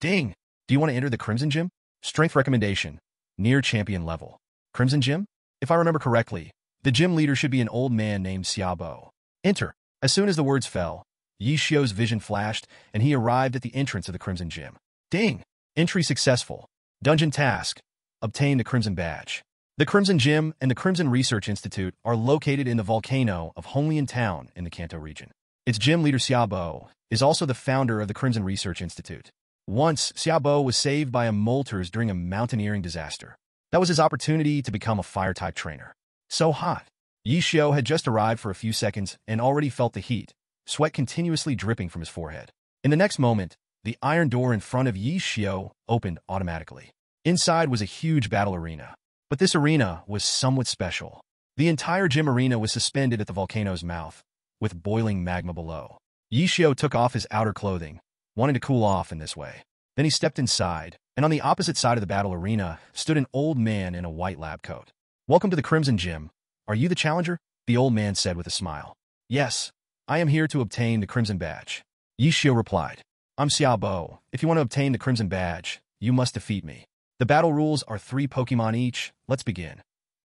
Ding! Do you want to enter the Crimson Gym? Strength recommendation, near champion level. Crimson Gym? If I remember correctly, the gym leader should be an old man named Xiaobo. Enter. As soon as the words fell, Yi Xiao's vision flashed, and he arrived at the entrance of the Crimson Gym. Ding! Entry successful. Dungeon task. Obtain the Crimson Badge. The Crimson Gym and the Crimson Research Institute are located in the volcano of Honglian Town in the Kanto region. Its gym leader Xiaobo is also the founder of the Crimson Research Institute. Once, Xiaobo was saved by a Moltres during a mountaineering disaster. That was his opportunity to become a fire-type trainer. So hot. Yi Xiao had just arrived for a few seconds and already felt the heat, sweat continuously dripping from his forehead. In the next moment, the iron door in front of Yi Xiao opened automatically. Inside was a huge battle arena. But this arena was somewhat special. The entire gym arena was suspended at the volcano's mouth, with boiling magma below. Yi Xiao took off his outer clothing, wanting to cool off in this way. Then he stepped inside, and on the opposite side of the battle arena stood an old man in a white lab coat. "Welcome to the Crimson Gym. Are you the challenger?" the old man said with a smile. "Yes, I am here to obtain the Crimson Badge." Yi Xiao replied. "I'm Xiaobo. If you want to obtain the Crimson Badge, you must defeat me. The battle rules are 3 Pokemon each. Let's begin."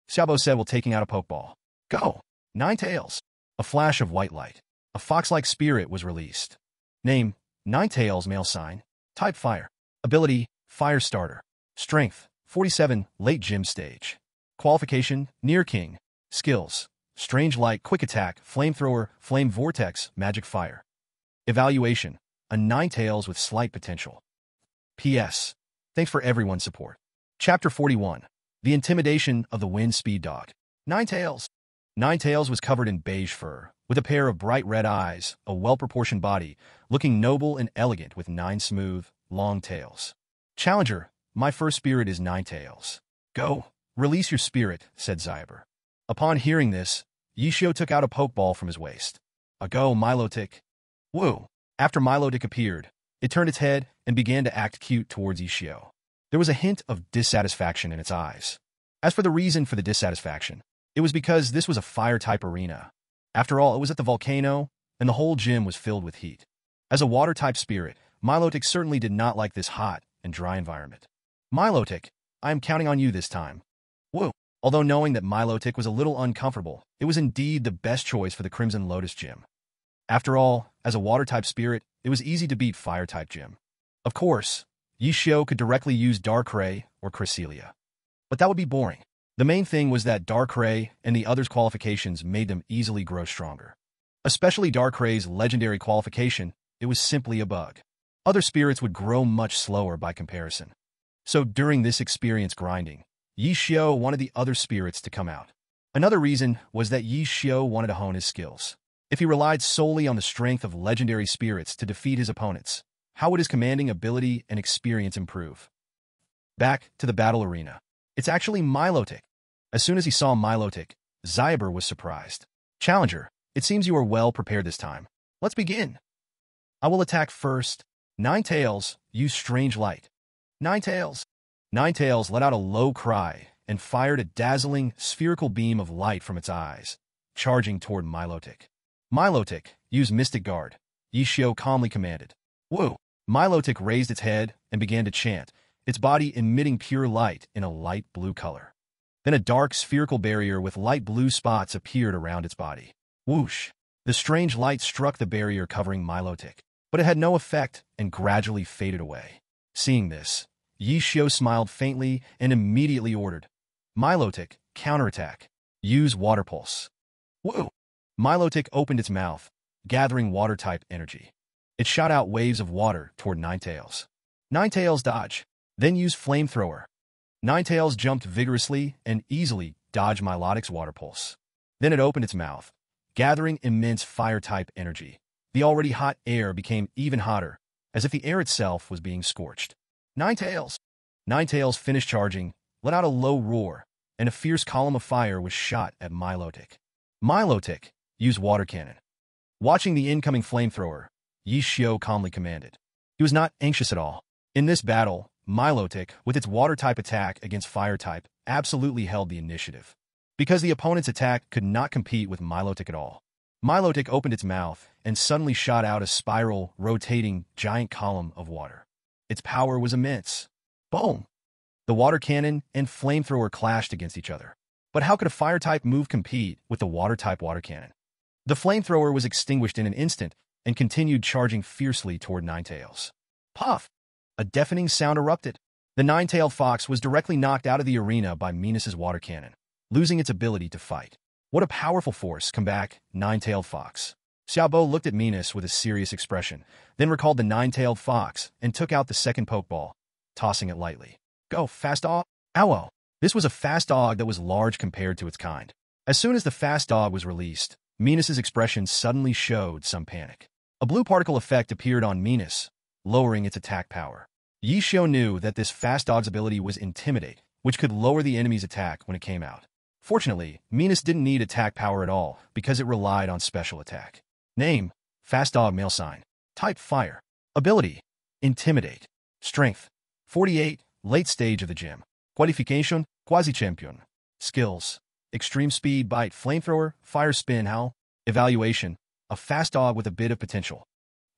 Xiaobo said while taking out a Pokeball. "Go!" Ninetales. A flash of white light. A fox-like spirit was released. Name, Ninetales, male sign. Type Fire. Ability, Fire Starter. Strength, 47, late gym stage. Qualification, Near King. Skills, Strange Light, Quick Attack, Flamethrower, Flame Vortex, Magic Fire. Evaluation, a Ninetales with slight potential. P.S. Thanks for everyone's support. Chapter 41. The Intimidation of the Wind Speed Dog. Ninetales. Ninetales was covered in beige fur, with a pair of bright red eyes, a well-proportioned body, looking noble and elegant with 9 smooth, long tails. "Challenger, my first spirit is Ninetales." "Go, release your spirit," said Zyber. Upon hearing this, Yi Xiao took out a Pokeball from his waist. "A go, Milotic." Woo! After Milotic appeared, it turned its head and began to act cute towards Yi Xiao. There was a hint of dissatisfaction in its eyes. As for the reason for the dissatisfaction, it was because this was a fire-type arena. After all, it was at the volcano, and the whole gym was filled with heat. As a water-type spirit, Milotic certainly did not like this hot and dry environment. "Milotic, I am counting on you this time." Woo! Although knowing that Milotic was a little uncomfortable, it was indeed the best choice for the Crimson Lotus Gym. After all, as a water-type spirit, it was easy to beat fire-type gym. Of course, Yi Xiao could directly use Darkrai or Cresselia. But that would be boring. The main thing was that Darkrai and the others' qualifications made them easily grow stronger. Especially Darkrai's legendary qualification, it was simply a bug. Other spirits would grow much slower by comparison. So during this experience grinding, Yi Xiao wanted the other spirits to come out. Another reason was that Yi Xiao wanted to hone his skills. If he relied solely on the strength of legendary spirits to defeat his opponents, how would his commanding ability and experience improve? Back to the battle arena. It's actually Milotic. As soon as he saw Milotic, Zyber was surprised. "Challenger, it seems you are well prepared this time. Let's begin." "I will attack first." Ninetales, use Strange Light. Ninetales. Ninetales let out a low cry and fired a dazzling, spherical beam of light from its eyes, charging toward Milotic. "Milotic, use Mystic Guard," Yi Xiao calmly commanded. Woo! Milotic raised its head and began to chant, its body emitting pure light in a light blue color. Then a dark spherical barrier with light blue spots appeared around its body. Whoosh! The strange light struck the barrier covering Milotic, but it had no effect and gradually faded away. Seeing this, Yi Xiao smiled faintly and immediately ordered, "Milotic, counterattack. Use Water Pulse." Woo! Milotic opened its mouth, gathering water-type energy. It shot out waves of water toward Ninetales. Ninetales dodge, then use Flamethrower. Ninetales jumped vigorously and easily dodged Milotic's Water Pulse. Then it opened its mouth, gathering immense fire-type energy. The already hot air became even hotter, as if the air itself was being scorched. Ninetales! Ninetales finished charging, let out a low roar, and a fierce column of fire was shot at Milotic. Milotic, use Water Cannon. Watching the incoming flamethrower, Yi Xiao calmly commanded. He was not anxious at all. In this battle, Milotic, with its water-type attack against fire-type, absolutely held the initiative. Because the opponent's attack could not compete with Milotic at all. Milotic opened its mouth and suddenly shot out a spiral, rotating, giant column of water. Its power was immense. Boom! The water cannon and flamethrower clashed against each other. But how could a fire-type move compete with the water-type water cannon? The flamethrower was extinguished in an instant and continued charging fiercely toward Ninetales. Puff! A deafening sound erupted. The nine-tailed fox was directly knocked out of the arena by Minus's water cannon, losing its ability to fight. What a powerful force! Come back, nine-tailed fox. Xiaobo looked at Minus with a serious expression, then recalled the nine-tailed fox and took out the second Pokeball, tossing it lightly. Go, fast off! Ow! This was a fast dog that was large compared to its kind. As soon as the fast dog was released, Minus's expression suddenly showed some panic. A blue particle effect appeared on Minus, lowering its attack power. Yishio knew that this fast dog's ability was Intimidate, which could lower the enemy's attack when it came out. Fortunately, Minus didn't need attack power at all because it relied on special attack. Name: Fast Dog Male Sign. Type: Fire. Ability: Intimidate. Strength: 48, late stage of the gym. Qualification: Quasi-Champion. Skills: Extreme Speed, Bite, Flamethrower, Fire Spin, Howl. Evaluation: a fast dog with a bit of potential.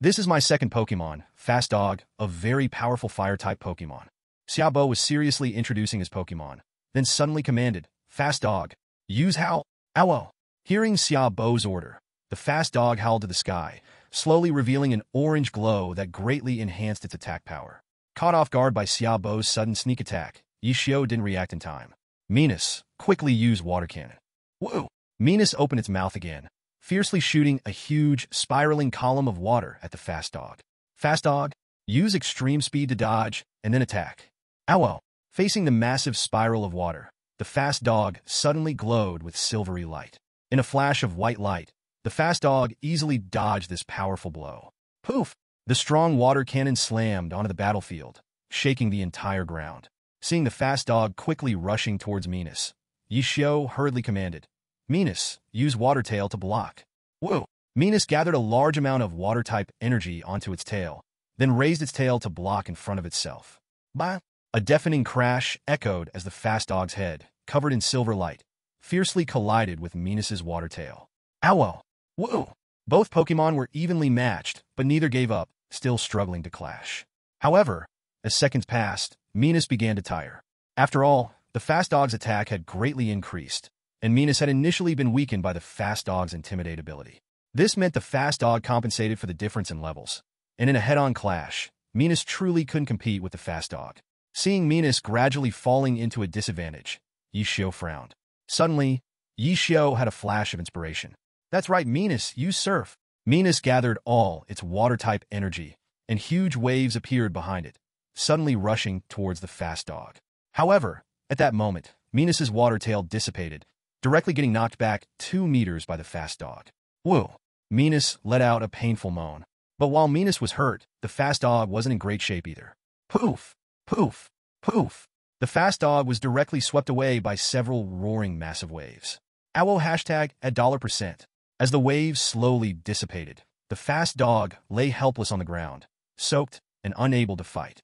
This is my second Pokemon, Fast Dog, a very powerful Fire-type Pokemon. Xiaobo was seriously introducing his Pokemon, then suddenly commanded, Fast Dog, use Howl. Ow! Hearing Xiaobo's order, the Fast Dog howled to the sky, slowly revealing an orange glow that greatly enhanced its attack power. Caught off guard by Xiaobo's sudden sneak attack, Yishio didn't react in time. Minus quickly used Water Cannon. Whoa! Minus opened its mouth again, fiercely shooting a huge, spiraling column of water at the Fast Dog. Fast Dog, use Extreme Speed to dodge, and then attack. Ow! Facing the massive spiral of water, the Fast Dog suddenly glowed with silvery light. In a flash of white light, the Fast Dog easily dodged this powerful blow. Poof! The strong water cannon slammed onto the battlefield, shaking the entire ground. Seeing the Fast Dog quickly rushing towards Minus, Yishio hurriedly commanded, Minus, use Water Tail to block. Whoa! Minus gathered a large amount of Water-type energy onto its tail, then raised its tail to block in front of itself. Bah! A deafening crash echoed as the Fast Dog's head, covered in silver light, fiercely collided with Minus's Water Tail. Ow! Whoa! Both Pokemon were evenly matched, but neither gave up, still struggling to clash. However, as seconds passed, Minus began to tire. After all, the Fast Dog's attack had greatly increased, and Minus had initially been weakened by the Fast Dog's Intimidate ability. This meant the Fast Dog compensated for the difference in levels, and in a head-on clash, Minus truly couldn't compete with the Fast Dog. Seeing Minus gradually falling into a disadvantage, Yishio frowned. Suddenly, Yishio had a flash of inspiration. That's right, Minus, use Surf. Minus gathered all its Water-type energy, and huge waves appeared behind it, suddenly rushing towards the Fast Dog. However, at that moment, Minus's Water Tail dissipated, directly getting knocked back 2 meters by the Fast Dog. Whoa! Minus let out a painful moan. But while Minus was hurt, the Fast Dog wasn't in great shape either. Poof! Poof! Poof! The Fast Dog was directly swept away by several roaring massive waves. Owo hashtag at $%. As the waves slowly dissipated, the Fast Dog lay helpless on the ground, soaked and unable to fight.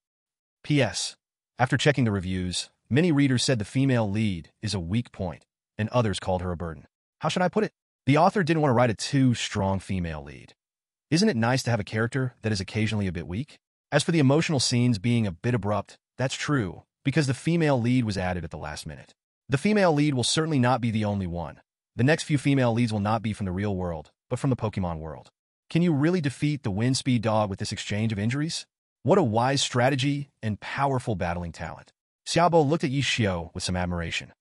P.S. After checking the reviews, many readers said the female lead is a weak point, and others called her a burden. How should I put it? The author didn't want to write a too strong female lead. Isn't it nice to have a character that is occasionally a bit weak? As for the emotional scenes being a bit abrupt, that's true, because the female lead was added at the last minute. The female lead will certainly not be the only one. The next few female leads will not be from the real world, but from the Pokemon world. Can you really defeat the Wind Speed Dog with this exchange of injuries? What a wise strategy and powerful battling talent. Xiaobo looked at Yishio with some admiration.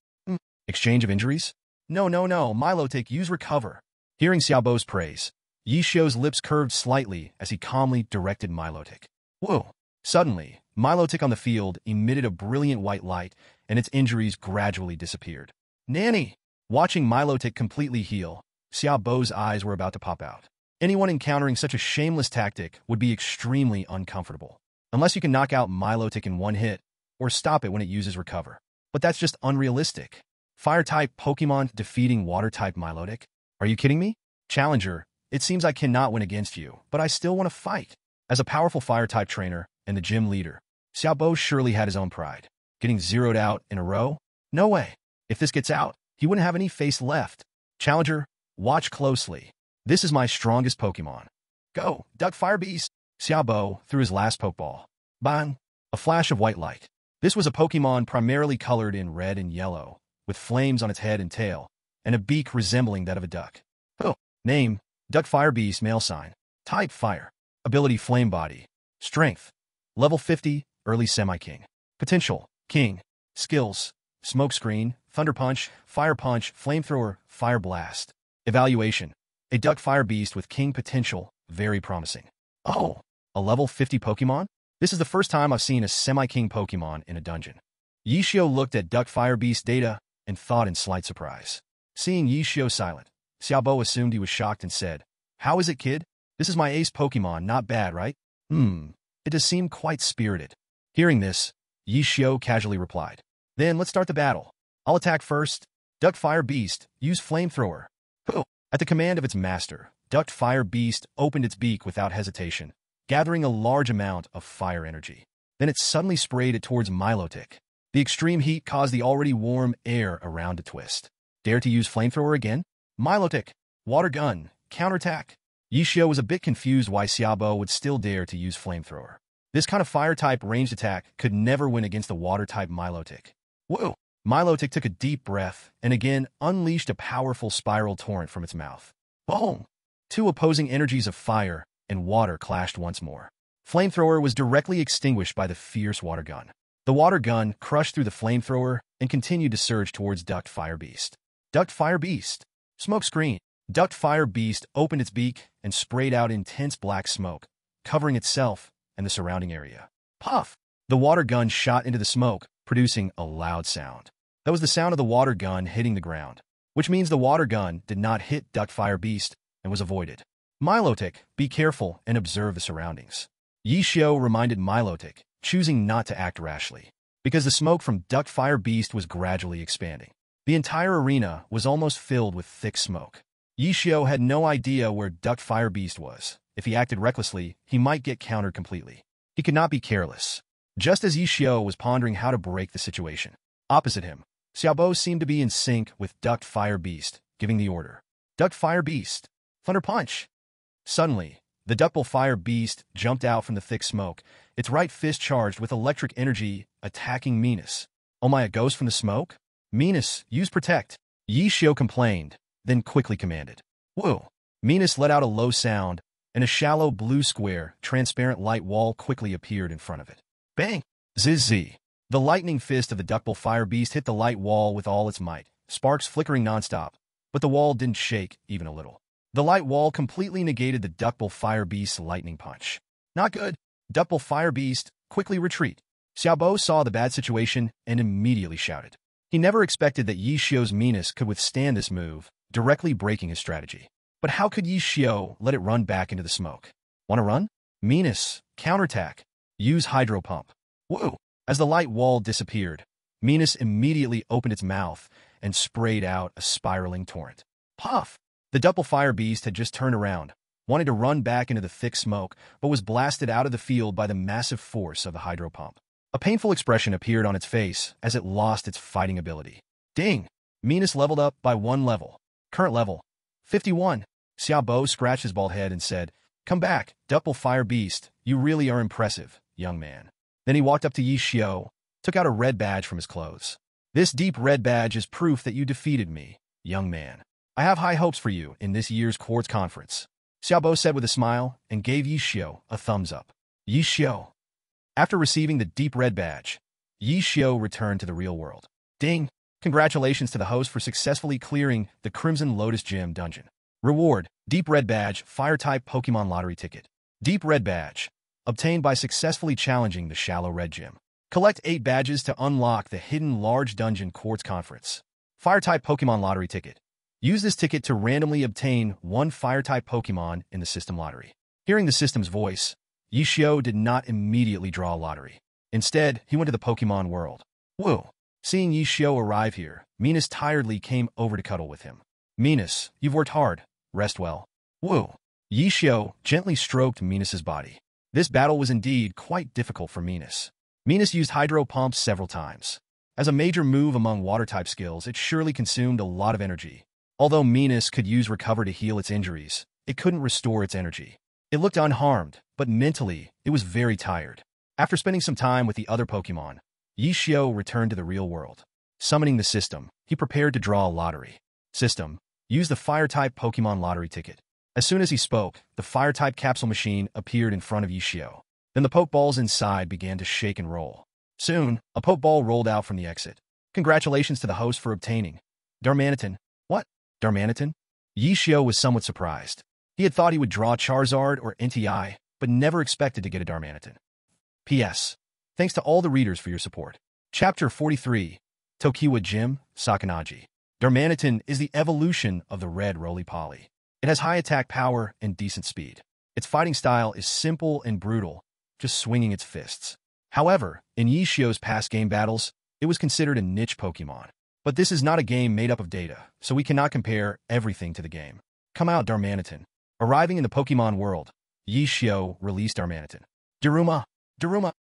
Exchange of injuries? No, Milotic, use Recover. Hearing Xiaobo's praise, Yishio's lips curved slightly as he calmly directed Milotic. Whoa! Suddenly, Milotic on the field emitted a brilliant white light, and its injuries gradually disappeared. Nanny! Watching Milotic completely heal, Xiaobo's eyes were about to pop out. Anyone encountering such a shameless tactic would be extremely uncomfortable, unless you can knock out Milotic in one hit, or stop it when it uses Recover. But that's just unrealistic. Fire-type Pokemon defeating Water-type Milotic? Are you kidding me? Challenger, it seems I cannot win against you, but I still want to fight. As a powerful Fire-type trainer and the gym leader, Xiaobo surely had his own pride. Getting zeroed out in a row? No way. If this gets out, he wouldn't have any face left. Challenger, watch closely. This is my strongest Pokemon. Go, Duck Fire Beast! Xiaobo threw his last Pokeball. Bang! A flash of white light. This was a Pokemon primarily colored in red and yellow, with flames on its head and tail, and a beak resembling that of a duck. Oh, name, Duck Fire Beast, male sign. Type Fire. Ability Flame Body. Strength. Level 50, early Semi-King. Potential, King. Skills, Smokescreen, Thunder Punch, Fire Punch, Flamethrower, Fire Blast. Evaluation. A Duck Fire Beast with King potential, very promising. Oh, a level 50 Pokemon? This is the first time I've seen a Semi-King Pokemon in a dungeon. Yishio looked at Duck Fire Beast data and thought in slight surprise. Seeing Yishio silent, Xiaobo assumed he was shocked and said, "How is it, kid? This is my ace Pokemon, not bad, right? It does seem quite spirited." Hearing this, Yishio casually replied, "Then let's start the battle. I'll attack first. Duck Fire Beast, use Flamethrower." Pooh! At the command of its master, Duck Fire Beast opened its beak without hesitation, gathering a large amount of fire energy. Then it suddenly sprayed it towards Milotic. The extreme heat caused the already warm air around to twist. Dare to use Flamethrower again? Milotic, Water Gun, Counterattack. Yishio was a bit confused why Xiaobo would still dare to use Flamethrower. This kind of fire-type ranged attack could never win against the water-type Milotic. Whoa! Milotic took a deep breath and again unleashed a powerful spiral torrent from its mouth. Boom! Two opposing energies of fire and water clashed once more. Flamethrower was directly extinguished by the fierce water gun. The water gun crushed through the flamethrower and continued to surge towards Duck Fire Beast. Duck Fire Beast! Smoke screen! Duck Fire Beast opened its beak and sprayed out intense black smoke, covering itself and the surrounding area. Puff! The water gun shot into the smoke, producing a loud sound. That was the sound of the water gun hitting the ground, which means the water gun did not hit Duck Fire Beast and was avoided. Milotic, be careful and observe the surroundings. Yishio reminded Milotic, choosing not to act rashly, because the smoke from Duck Fire Beast was gradually expanding. The entire arena was almost filled with thick smoke. Yishio had no idea where Duck Fire Beast was. If he acted recklessly, he might get countered completely. He could not be careless. Just as Yishio was pondering how to break the situation, opposite him, Xiaobo seemed to be in sync with Duck Fire Beast, giving the order. Duck Fire Beast, Thunder Punch! Suddenly, the Duckbull Fire Beast jumped out from the thick smoke, its right fist charged with electric energy, attacking Minus. "Oh my, a ghost from the smoke? Minus, use Protect!" Yishio complained, then quickly commanded. Whoa! Minus let out a low sound, and a shallow blue square, transparent light wall quickly appeared in front of it. Bang! Zzz! The lightning fist of the Duckbull Fire Beast hit the light wall with all its might, sparks flickering nonstop, but the wall didn't shake even a little. The light wall completely negated the Duckbull Fire Beast's lightning punch. Not good. Duckbull Fire Beast, quickly retreat. Xiaobo saw the bad situation and immediately shouted. He never expected that Yishio's Minus could withstand this move, directly breaking his strategy. But how could Yishio let it run back into the smoke? Want to run? Minus, counterattack. Use Hydro Pump. Whoa! As the light wall disappeared, Minus immediately opened its mouth and sprayed out a spiraling torrent. Puff! The Duckbull Fire Beast had just turned around, wanted to run back into the thick smoke, but was blasted out of the field by the massive force of the Hydro Pump. A painful expression appeared on its face as it lost its fighting ability. Ding! Minus leveled up by 1 level. Current level, 51. Xiaobo scratched his bald head and said, "Come back, Duckbull Fire Beast. You really are impressive, young man." Then he walked up to Yishio, took out a red badge from his clothes. "This deep red badge is proof that you defeated me, young man. I have high hopes for you in this year's Quartz Conference," Xiaobo said with a smile and gave Yishio a thumbs up. Yishio. After receiving the deep red badge, Yishio returned to the real world. Ding! Congratulations to the host for successfully clearing the Crimson Lotus Gym dungeon. Reward, Deep Red Badge, Fire-type Pokemon Lottery Ticket. Deep Red Badge, obtained by successfully challenging the Shallow Red Gym. Collect 8 badges to unlock the hidden large dungeon Quartz Conference. Fire-type Pokemon Lottery Ticket. Use this ticket to randomly obtain 1 Fire-type Pokemon in the system lottery. Hearing the system's voice, Yishio did not immediately draw a lottery. Instead, he went to the Pokemon world. Whoa! Seeing Yishio arrive here, Minus tiredly came over to cuddle with him. "Minus, you've worked hard. Rest well." Whoa! Yishio gently stroked Minus's body. This battle was indeed quite difficult for Minus. Minus used Hydro Pump several times. As a major move among water-type skills, it surely consumed a lot of energy. Although Minus could use Recover to heal its injuries, it couldn't restore its energy. It looked unharmed, but mentally, it was very tired. After spending some time with the other Pokemon, Yishio returned to the real world. Summoning the system, he prepared to draw a lottery. System, use the Fire-type Pokemon Lottery Ticket. As soon as he spoke, the Fire-type capsule machine appeared in front of Yishio. Then the Pokeballs inside began to shake and roll. Soon, a Pokeball rolled out from the exit. Congratulations to the host for obtaining Darmanitan. What? Darmanitan? Yishio was somewhat surprised. He had thought he would draw Charizard or NTI, but never expected to get a Darmanitan. P.S. Thanks to all the readers for your support. Chapter 43, Tokiwa Gym, Sakanaji. Darmanitan is the evolution of the red roly-poly. It has high attack power and decent speed. Its fighting style is simple and brutal, just swinging its fists. However, in Yishio's past game battles, it was considered a niche Pokémon. But this is not a game made up of data, so we cannot compare everything to the game. Come out, Darmanitan. Arriving in the Pokémon world, Yishio released Darmanitan. Daruma.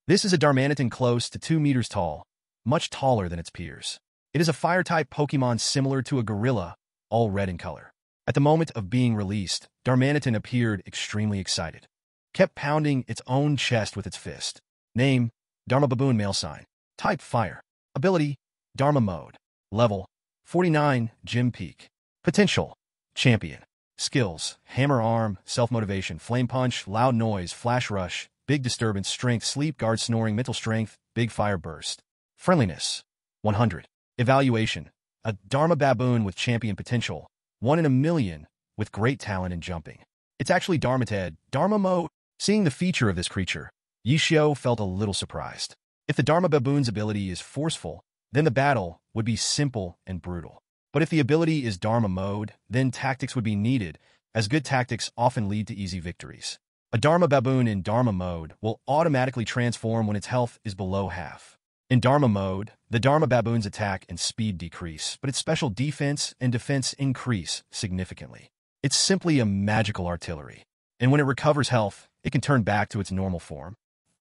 This is a Darmanitan close to 2 meters tall, much taller than its peers. It is a fire-type Pokémon similar to a gorilla, all red in color. At the moment of being released, Darmanitan appeared extremely excited. Kept pounding its own chest with its fist. Name, Dharma Baboon male sign. Type, fire. Ability, Dharma mode. Level, 49, Gym Peak. Potential, champion. Skills, hammer arm, self-motivation, flame punch, loud noise, flash rush, big disturbance, strength, sleep, guard snoring, mental strength, big fire burst. Friendliness, 100. Evaluation, a Dharma Baboon with champion potential, 1 in a million, with great talent in jumping. It's actually Darmated, Dharma mode. Seeing the feature of this creature, Yishio felt a little surprised. If the Dharma Baboon's ability is forceful, then the battle would be simple and brutal. But if the ability is Dharma mode, then tactics would be needed, as good tactics often lead to easy victories. A Dharma Baboon in Dharma mode will automatically transform when its health is below half. In Dharma mode, the Dharma Baboon's attack and speed decrease, but its special defense and defense increase significantly. It's simply a magical artillery, and when it recovers health, it can turn back to its normal form.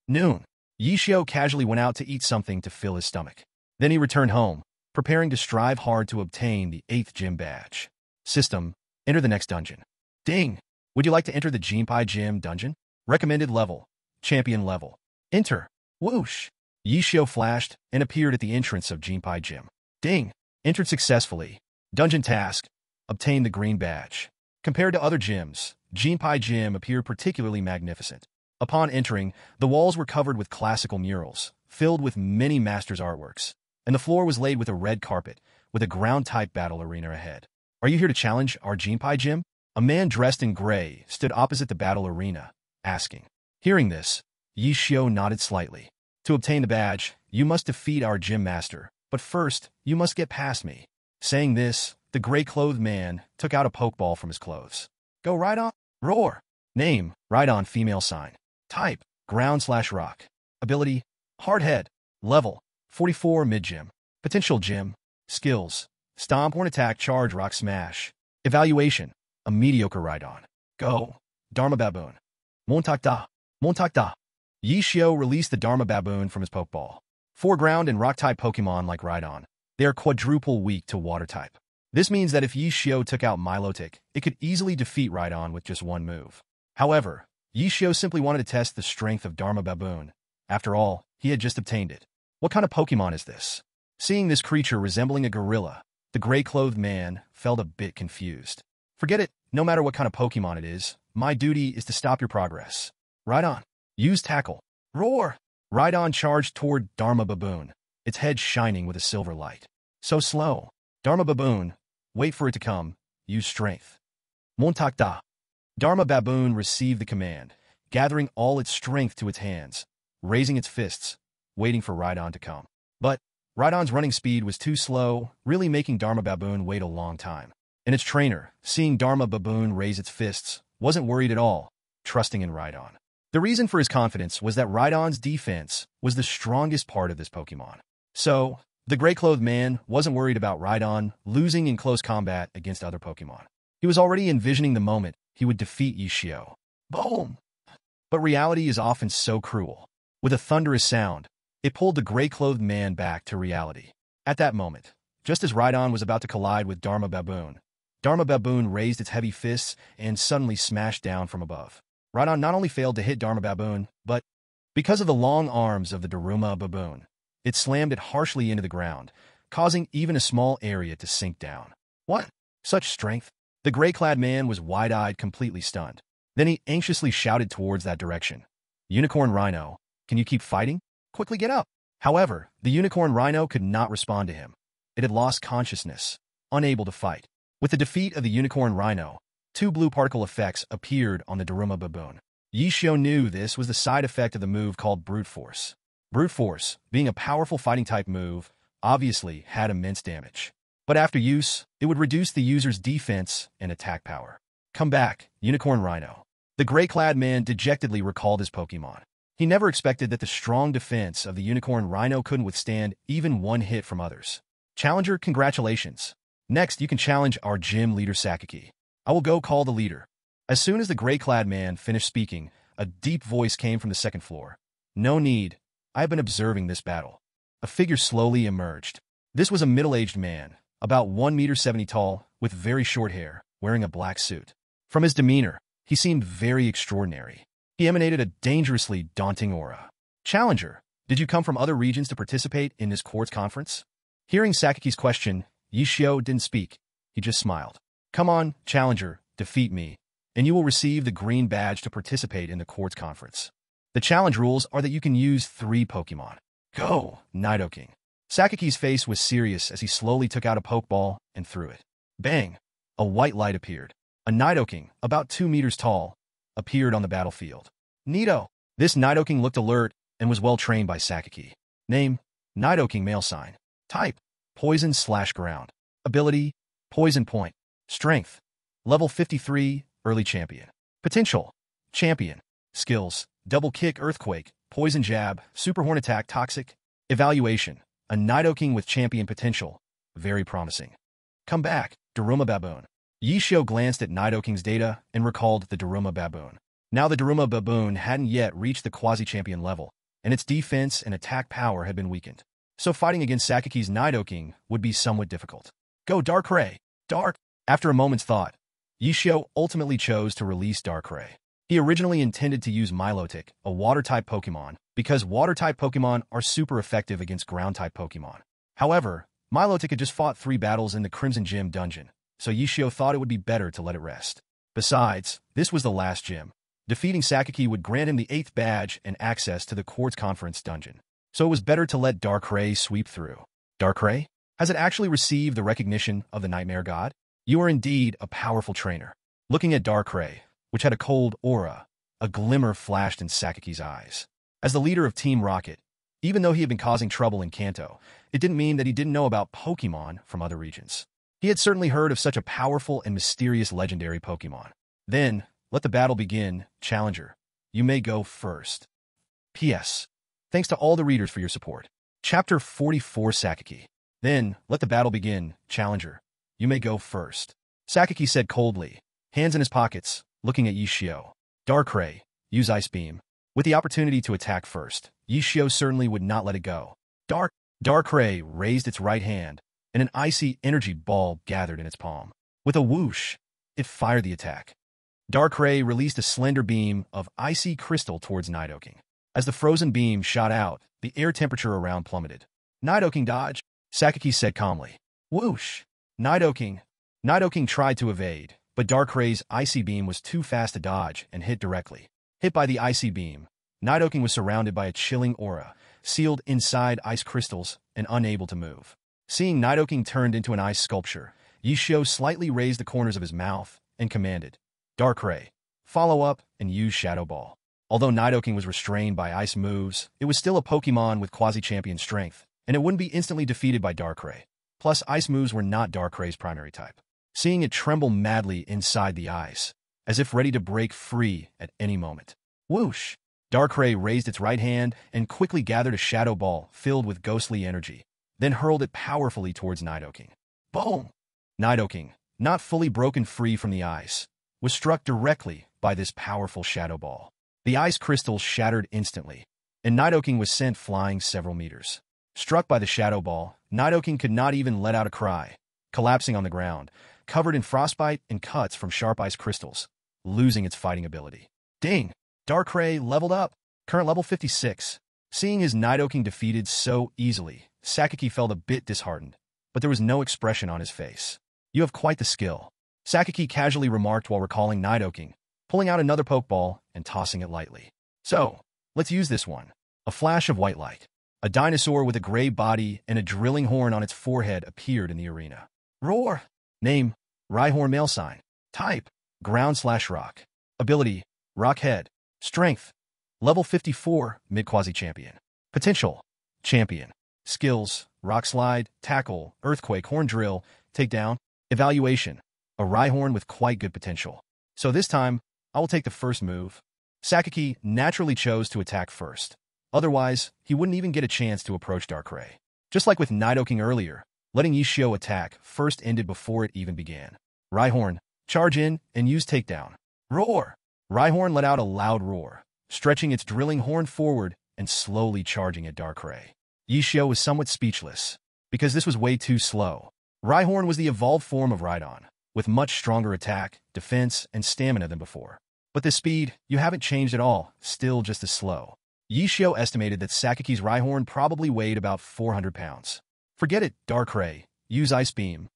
Noon. Yishio casually went out to eat something to fill his stomach. Then he returned home, preparing to strive hard to obtain the 8th gym badge. System, enter the next dungeon. Ding! Would you like to enter the Jinpai Gym dungeon? Recommended level, champion level. Enter. Whoosh! Yishio flashed and appeared at the entrance of Jinpai Gym. Ding! Entered successfully. Dungeon task, obtain the green badge. Compared to other gyms, Jinpai Gym appeared particularly magnificent. Upon entering, the walls were covered with classical murals, filled with many masters' artworks, and the floor was laid with a red carpet, with a ground-type battle arena ahead. Are you here to challenge our Jinpai Gym? A man dressed in gray stood opposite the battle arena, asking. Hearing this, Yishio nodded slightly. To obtain the badge, you must defeat our gym master, but first, you must get past me. Saying this, the gray-clothed man took out a pokeball from his clothes. Go Rhydon, roar. Name, Rhydon female sign. Type, ground/rock. Ability, hard head. Level, 44 mid-gym. Potential gym. Skills, stomp, horn attack, charge, rock smash. Evaluation, a mediocre Rhydon. Go, Dharma Baboon. Montakda. Yishio released the Dharma Baboon from his pokeball. For ground and rock-type Pokemon like Rhydon, they are quadruple weak to water-type. This means that if Yishio took out Milotic, it could easily defeat Rhydon with just one move. However, Yishio simply wanted to test the strength of Dharma Baboon. After all, he had just obtained it. What kind of Pokemon is this? Seeing this creature resembling a gorilla, the gray-clothed man felt a bit confused. Forget it, no matter what kind of Pokemon it is, my duty is to stop your progress. Rhydon, use tackle. Roar! Rhydon charged toward Dharma Baboon, its head shining with a silver light. So slow. Dharma Baboon, wait for it to come, use strength. Montakda. Dharma Baboon received the command, gathering all its strength to its hands, raising its fists, waiting for Rhydon to come. But Rhydon's running speed was too slow, really making Dharma Baboon wait a long time. And its trainer, seeing Dharma Baboon raise its fists, wasn't worried at all, trusting in Rhydon. The reason for his confidence was that Rhydon's defense was the strongest part of this Pokemon. So, the gray-clothed man wasn't worried about Rhydon losing in close combat against other Pokemon. He was already envisioning the moment he would defeat Yishio. Boom! But reality is often so cruel. With a thunderous sound, it pulled the gray-clothed man back to reality. At that moment, just as Rhydon was about to collide with Dharma Baboon raised its heavy fists and suddenly smashed down from above. Rhydon not only failed to hit Dharma Baboon, but, because of the long arms of the Daruma Baboon, it slammed it harshly into the ground, causing even a small area to sink down. What? Such strength? The gray-clad man was wide-eyed, completely stunned. Then he anxiously shouted towards that direction. Unicorn Rhino, can you keep fighting? Quickly get up. However, the Unicorn Rhino could not respond to him. It had lost consciousness, unable to fight. With the defeat of the Unicorn Rhino, 2 blue particle effects appeared on the Daruma Baboon. Yishio knew this was the side effect of the move called Brute Force. Brute Force, being a powerful fighting-type move, obviously had immense damage. But after use, it would reduce the user's defense and attack power. Come back, Unicorn Rhino. The gray-clad man dejectedly recalled his Pokémon. He never expected that the strong defense of the Unicorn Rhino couldn't withstand even one hit from others. Challenger, congratulations. Next, you can challenge our gym leader Sakaki. I will go call the leader. As soon as the gray-clad man finished speaking, a deep voice came from the second floor. No need. I have been observing this battle. A figure slowly emerged. This was a middle-aged man, about 1.70 meters tall, with very short hair, wearing a black suit. From his demeanor, he seemed very extraordinary. He emanated a dangerously daunting aura. Challenger, did you come from other regions to participate in this quartz conference? Hearing Sakaki's question, Yishio didn't speak. He just smiled. Come on, Challenger, defeat me, and you will receive the green badge to participate in the quartz conference. The challenge rules are that you can use 3 Pokémon. Go, Nidoking. Sakaki's face was serious as he slowly took out a Pokeball and threw it. Bang! A white light appeared. A Nidoking, about 2 meters tall, appeared on the battlefield. Nido! This Nidoking looked alert and was well trained by Sakaki. Name, Nidoking male sign. Type, Poison/Ground. Ability, Poison Point. Strength, Level 53, Early Champion. Potential, Champion. Skills, Double Kick Earthquake, Poison Jab, Super Horn Attack Toxic. Evaluation, a Nidoking with Champion Potential. Very promising. Come back, Daruma Baboon. Yishio glanced at Nidoking's data and recalled the Daruma Baboon. Now the Daruma Baboon hadn't yet reached the quasi-champion level, and its defense and attack power had been weakened. So fighting against Sakaki's Nidoking would be somewhat difficult. Go Darkrai! Dark! After a moment's thought, Yishio ultimately chose to release Darkrai. He originally intended to use Milotic, a water-type Pokémon, because water-type Pokémon are super effective against ground-type Pokémon. However, Milotic had just fought 3 battles in the Crimson Gym dungeon, so Yishio thought it would be better to let it rest. Besides, this was the last gym. Defeating Sakaki would grant him the 8th badge and access to the Quartz Conference dungeon. So it was better to let Darkrai sweep through. Darkrai? Has it actually received the recognition of the Nightmare God? You are indeed a powerful trainer. Looking at Darkrai, which had a cold aura, a glimmer flashed in Sakaki's eyes. As the leader of Team Rocket, even though he had been causing trouble in Kanto, it didn't mean that he didn't know about Pokémon from other regions. He had certainly heard of such a powerful and mysterious legendary Pokémon. Then, let the battle begin, Challenger. You may go first. P.S. Thanks to all the readers for your support. Chapter 44 Sakaki. Then, let the battle begin, Challenger. You may go first. Sakaki said coldly, hands in his pockets, looking at Yishio. Darkrai, use Ice Beam. With the opportunity to attack first, Yishio certainly would not let it go. Darkrai raised its right hand, and an icy energy ball gathered in its palm. With a whoosh, it fired the attack. Darkrai released a slender beam of icy crystal towards Nidoking. As the frozen beam shot out, the air temperature around plummeted. Nidoking dodge, Sakaki said calmly. Whoosh! Nidoking tried to evade, but Darkrai's icy beam was too fast to dodge and hit directly. Hit by the icy beam, Nidoking was surrounded by a chilling aura, sealed inside ice crystals and unable to move. Seeing Nidoking turned into an ice sculpture, Yishio slightly raised the corners of his mouth and commanded, Darkrai, follow up and use Shadow Ball. Although Nidoking was restrained by ice moves, it was still a Pokémon with quasi-champion strength, and it wouldn't be instantly defeated by Darkrai. Plus, ice moves were not Darkrai's primary type. Seeing it tremble madly inside the ice, as if ready to break free at any moment. Whoosh! Darkrai raised its right hand and quickly gathered a Shadow Ball filled with ghostly energy, then hurled it powerfully towards Nidoking. Boom! Nidoking, not fully broken free from the ice, was struck directly by this powerful Shadow Ball. The ice crystals shattered instantly, and Nidoking was sent flying several meters. Struck by the Shadow Ball, Nidoking could not even let out a cry, collapsing on the ground, covered in frostbite and cuts from sharp ice crystals, losing its fighting ability. Ding! Darkrai leveled up, current level 56. Seeing his Nidoking defeated so easily, Sakaki felt a bit disheartened, but there was no expression on his face. You have quite the skill, Sakaki casually remarked while recalling Nidoking, pulling out another Pokeball and tossing it lightly. So, let's use this one. A flash of white light. A dinosaur with a gray body and a drilling horn on its forehead appeared in the arena. Roar! Name, Rhyhorn male sign. Type, Ground/Rock. Ability, Rock Head. Strength, Level 54, mid-quasi champion. Potential. Champion. Skills. Rock Slide, Tackle, Earthquake, Horn Drill, Takedown. Evaluation. A Rhyhorn with quite good potential. So this time, I will take the first move. Sakaki naturally chose to attack first. Otherwise, he wouldn't even get a chance to approach Darkrai. Just like with Nidoking earlier, letting Yishio attack first ended before it even began. Rhyhorn, charge in and use Takedown. Roar! Rhyhorn let out a loud roar, stretching its drilling horn forward and slowly charging at Darkrai. Yishio was somewhat speechless, because this was way too slow. Rhyhorn was the evolved form of Rhydon, with much stronger attack, defense, and stamina than before. But the speed, you haven't changed at all, still just as slow. Yishio estimated that Sakaki's Rhyhorn probably weighed about 400 pounds. Forget it, Darkrai. Use Ice Beam.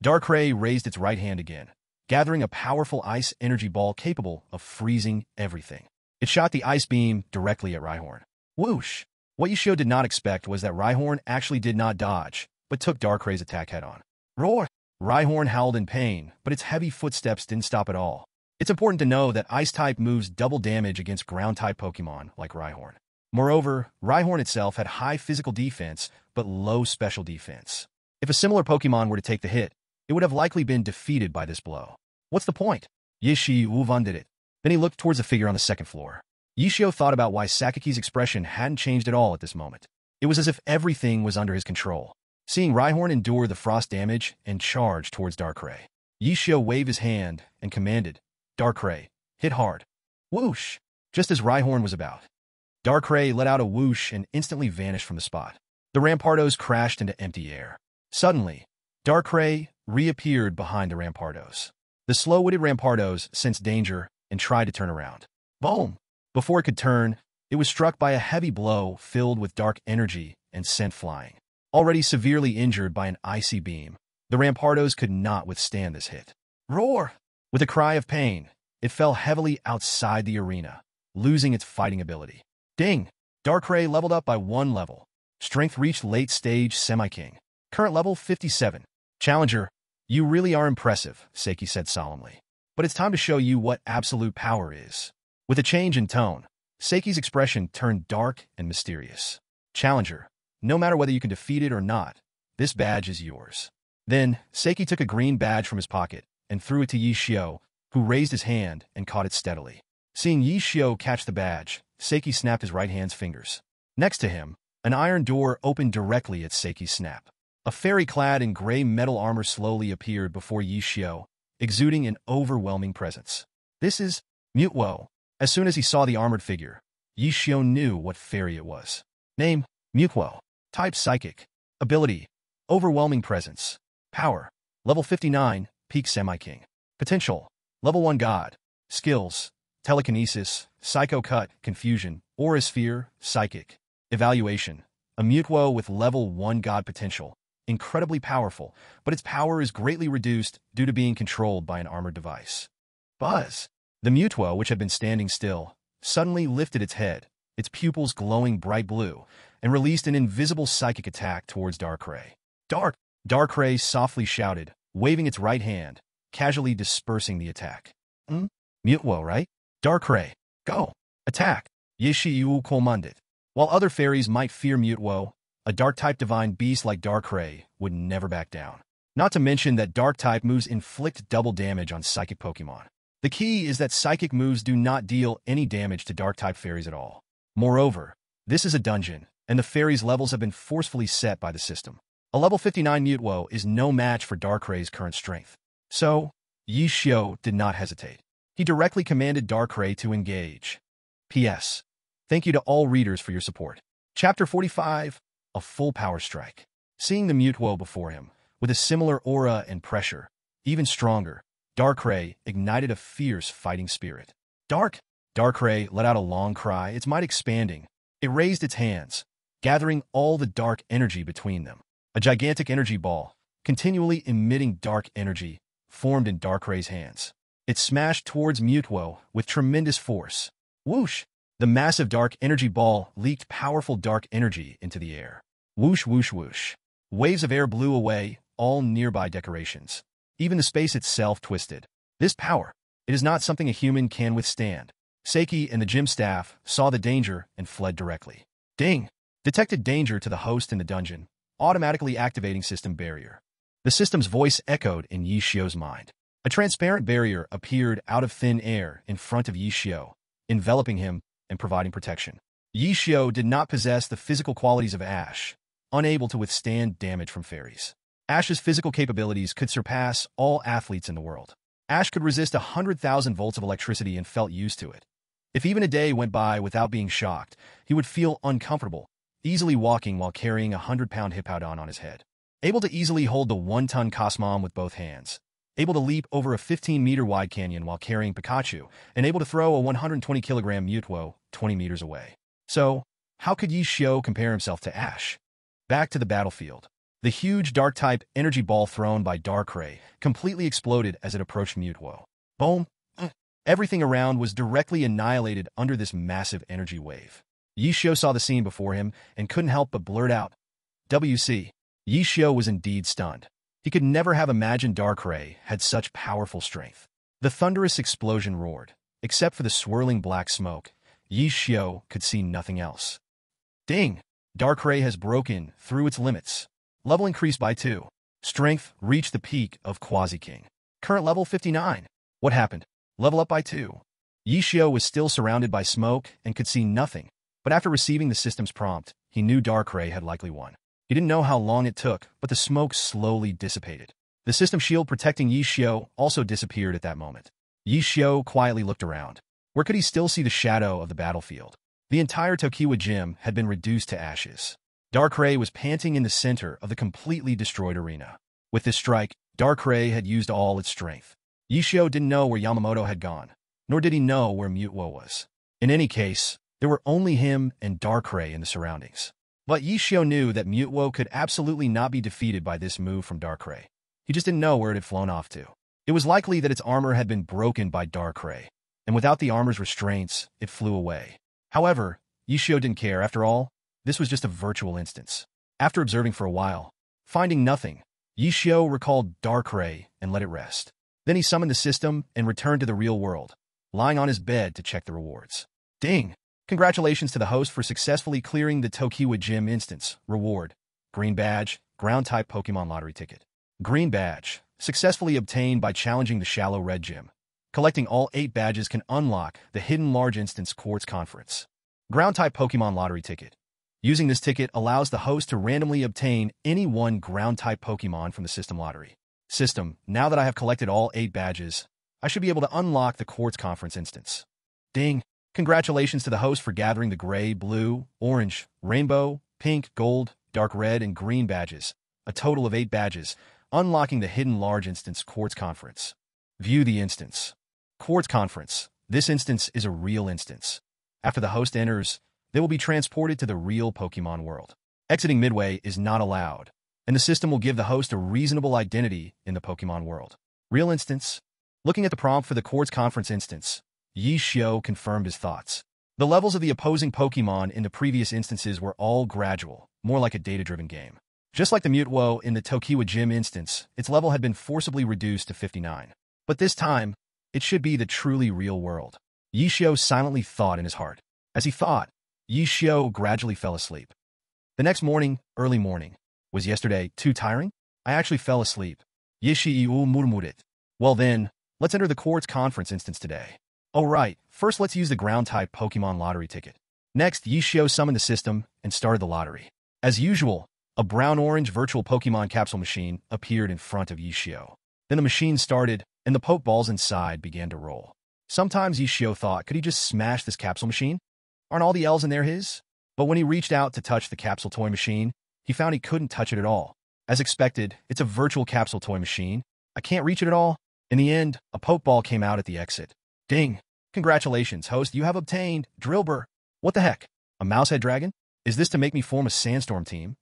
Darkrai raised its right hand again, gathering a powerful ice energy ball capable of freezing everything. It shot the Ice Beam directly at Rhyhorn. Whoosh! What Yishio did not expect was that Rhyhorn actually did not dodge, but took Darkrai's attack head-on. Roar! Rhyhorn howled in pain, but its heavy footsteps didn't stop at all. It's important to know that Ice-type moves double damage against Ground-type Pokémon like Rhyhorn. Moreover, Rhyhorn itself had high physical defense, but low special defense. If a similar Pokémon were to take the hit, it would have likely been defeated by this blow. What's the point? Yishio did it. Then he looked towards the figure on the second floor. Yishio thought about why Sakaki's expression hadn't changed at all at this moment. It was as if everything was under his control. Seeing Rhyhorn endure the frost damage and charge towards Darkrai, Yishio waved his hand and commanded, Darkrai, hit hard. Whoosh! Just as Rhyhorn was about. Darkrai let out a whoosh and instantly vanished from the spot. The Rampardos crashed into empty air. Suddenly, Darkrai reappeared behind the Rampardos. The slow-witted Rampardos sensed danger and tried to turn around. Boom! Before it could turn, it was struck by a heavy blow filled with dark energy and sent flying. Already severely injured by an icy beam, the Rampardos could not withstand this hit. Roar! With a cry of pain, it fell heavily outside the arena, losing its fighting ability. Ding! Darkrai leveled up by 1 level. Strength reached late-stage Semi-King. Current level 57. Challenger, you really are impressive, Saki said solemnly. But it's time to show you what absolute power is. With a change in tone, Saki's expression turned dark and mysterious. Challenger, no matter whether you can defeat it or not, this badge is yours. Then, Saki took a green badge from his pocket and threw it to Yishio, who raised his hand and caught it steadily. Seeing Yishio catch the badge, Saki snapped his right hand's fingers. Next to him, an iron door opened directly at Saki's snap. A fairy clad in gray metal armor slowly appeared before Yishio, exuding an overwhelming presence. This is Mutwo. As soon as he saw the armored figure, Yishio knew what fairy it was. Name, Mutwo. Type Psychic. Ability, Overwhelming Presence. Power, Level 59, Peak Semi-King. Potential, Level 1 God. Skills, Telekinesis, Psycho Cut, Confusion, Aura Sphere, Psychic. Evaluation, a Mutwo with Level 1 God potential. Incredibly powerful, but its power is greatly reduced due to being controlled by an armored device. Buzz! The Mutwo, which had been standing still, suddenly lifted its head, its pupils glowing bright blue, and released an invisible psychic attack towards Darkrai. Darkrai softly shouted, waving its right hand, casually dispersing the attack. Mutwo, right? Darkrai, go! Attack! Yishio commanded. While other fairies might fear Mutwo, a Dark-type divine beast like Darkrai would never back down. Not to mention that Dark-type moves inflict double damage on Psychic Pokémon. The key is that Psychic moves do not deal any damage to Dark-type fairies at all. Moreover, this is a dungeon, and the fairies' levels have been forcefully set by the system. A level 59 Mutwo is no match for Darkrai's current strength. So, Yishio did not hesitate. He directly commanded Darkrai to engage. P.S. Thank you to all readers for your support. Chapter 45, A Full Power Strike. Seeing the Mutwo before him, with a similar aura and pressure, even stronger, Darkrai ignited a fierce fighting spirit. Darkrai let out a long cry, its might expanding. It raised its hands, gathering all the dark energy between them. A gigantic energy ball, continually emitting dark energy, formed in Darkrai's hands. It smashed towards Mutwo with tremendous force. Whoosh! The massive dark energy ball leaked powerful dark energy into the air. Whoosh, whoosh, whoosh. Waves of air blew away all nearby decorations. Even the space itself twisted. This power, it is not something a human can withstand. Saki and the gym staff saw the danger and fled directly. Ding! Detected danger to the host in the dungeon, automatically activating system barrier. The system's voice echoed in Yi Xiu's mind. A transparent barrier appeared out of thin air in front of Yi Xiu, enveloping him and providing protection. Yi Xiu did not possess the physical qualities of Ash, unable to withstand damage from fairies. Ash's physical capabilities could surpass all athletes in the world. Ash could resist 100,000 volts of electricity and felt used to it. If even a day went by without being shocked, he would feel uncomfortable, easily walking while carrying a 100-pound Hippowdon on his head. Able to easily hold the 1-ton Cosmom with both hands. Able to leap over a 15-meter-wide canyon while carrying Pikachu, and able to throw a 120-kilogram Mutwo 20 meters away. So, how could Yi Xiu compare himself to Ash? Back to the battlefield. The huge Dark-type energy ball thrown by Darkrai completely exploded as it approached Mutwo. Boom! Everything around was directly annihilated under this massive energy wave. Yi Xiu saw the scene before him and couldn't help but blurt out, "WC." Yi Xiu was indeed stunned. He could never have imagined Darkrai had such powerful strength. The thunderous explosion roared. Except for the swirling black smoke, Yi Xiu could see nothing else. Ding! Darkrai has broken through its limits. Level increased by 2. Strength reached the peak of Quasi-King. Current level 59. What happened? Level up by 2. Yi Xiu was still surrounded by smoke and could see nothing, but after receiving the system's prompt, he knew Darkrai had likely won. He didn't know how long it took, but the smoke slowly dissipated. The system shield protecting Yi Xiu also disappeared at that moment. Yi Xiu quietly looked around. Where could he still see the shadow of the battlefield? The entire Tokiwa gym had been reduced to ashes. Darkrai was panting in the center of the completely destroyed arena. With this strike, Darkrai had used all its strength. Yi Xiu didn't know where Yamamoto had gone, nor did he know where Mutwo was. In any case, there were only him and Darkrai in the surroundings. But Yi Xiu knew that Mutwo could absolutely not be defeated by this move from Darkrai. He just didn't know where it had flown off to. It was likely that its armor had been broken by Darkrai, and without the armor's restraints, it flew away. However, Yi Xiu didn't care. After all, this was just a virtual instance. After observing for a while, finding nothing, Yi Xiu recalled Darkrai and let it rest. Then he summoned the system and returned to the real world, lying on his bed to check the rewards. Ding! Congratulations to the host for successfully clearing the Tokiwa Gym instance. Reward: Green Badge, Ground-type Pokemon Lottery Ticket. Green Badge, successfully obtained by challenging the Shallow Red Gym. Collecting all 8 badges can unlock the Hidden Large Instance Quartz Conference. Ground-type Pokemon Lottery Ticket. Using this ticket allows the host to randomly obtain any one Ground-type Pokemon from the system lottery. System, now that I have collected all 8 badges, I should be able to unlock the Quartz Conference instance. Ding! Congratulations to the host for gathering the gray, blue, orange, rainbow, pink, gold, dark red, and green badges, a total of 8 badges, unlocking the Hidden Large Instance Quartz Conference. View the instance. Quartz Conference. This instance is a real instance. After the host enters, they will be transported to the real Pokemon world. Exiting midway is not allowed, and the system will give the host a reasonable identity in the Pokemon world. Real instance. Looking at the prompt for the Quartz Conference instance, Yi Xiu confirmed his thoughts. The levels of the opposing Pokemon in the previous instances were all gradual, more like a data-driven game. Just like the Mutwo in the Tokiwa Gym instance, its level had been forcibly reduced to 59. But this time, it should be the truly real world. Yi Xiu silently thought in his heart. As he thought, Yi Xiu gradually fell asleep. The next morning, early morning. Was yesterday too tiring? I actually fell asleep. Yi Xiu murmured. Well then, let's enter the Quartz Conference instance today. Oh right, first let's use the ground-type Pokemon lottery ticket. Next, Yi Xiu summoned the system and started the lottery. As usual, a brown-orange virtual Pokemon capsule machine appeared in front of Yi Xiu. Then the machine started, and the Pokeballs inside began to roll. Sometimes Yi Xiu thought, could he just smash this capsule machine? Aren't all the L's in there his? But when he reached out to touch the capsule toy machine, he found he couldn't touch it at all. As expected, it's a virtual capsule toy machine. I can't reach it at all. In the end, a Pokeball came out at the exit. Ding! Congratulations, host, you have obtained Drillbur. What the heck? A Mousehead Dragon? Is this to make me form a Sandstorm team?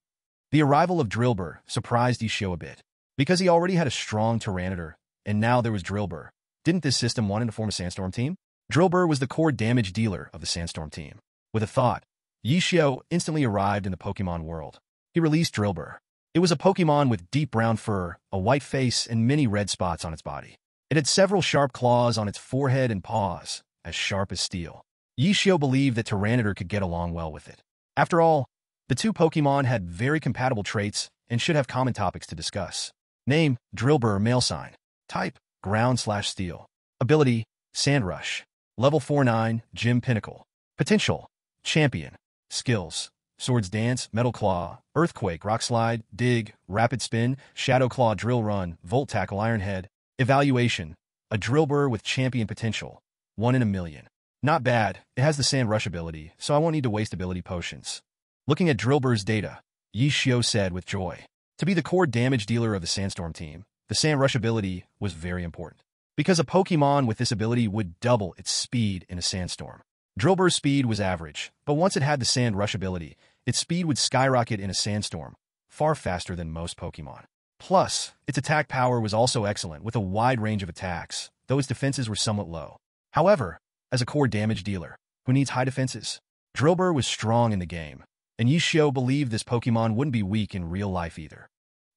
The arrival of Drillbur surprised Yi Xiu a bit. Because he already had a strong Tyranitar, and now there was Drillbur. Didn't this system want him to form a Sandstorm team? Drillbur was the core damage dealer of the Sandstorm team. With a thought, Yi Xiu instantly arrived in the Pokemon world. He released Drillbur. It was a Pokemon with deep brown fur, a white face, and many red spots on its body. It had several sharp claws on its forehead and paws, as sharp as steel. Yi Xiu believed that Tyranitar could get along well with it. After all, the two Pokémon had very compatible traits and should have common topics to discuss. Name, Drillbur male sign. Type, ground/steel. Ability, Sand Rush. Level 49, Gym Pinnacle. Potential, Champion. Skills, Swords Dance, Metal Claw, Earthquake, Rock Slide, Dig, Rapid Spin, Shadow Claw, Drill Run, Volt Tackle, Iron Head. Evaluation, a Drillbur with champion potential. 1 in a million. Not bad, it has the Sand Rush ability, so I won't need to waste ability potions. Looking at Drillbur's data, Yi Xiao said with joy. To be the core damage dealer of the Sandstorm team, the Sand Rush ability was very important, because a Pokémon with this ability would double its speed in a sandstorm. Drillbur's speed was average, but once it had the Sand Rush ability, its speed would skyrocket in a sandstorm, far faster than most Pokémon. Plus, its attack power was also excellent with a wide range of attacks, though its defenses were somewhat low. However, as a core damage dealer, who needs high defenses, Drillbur was strong in the game, and Yi Xiao believed this Pokémon wouldn't be weak in real life either.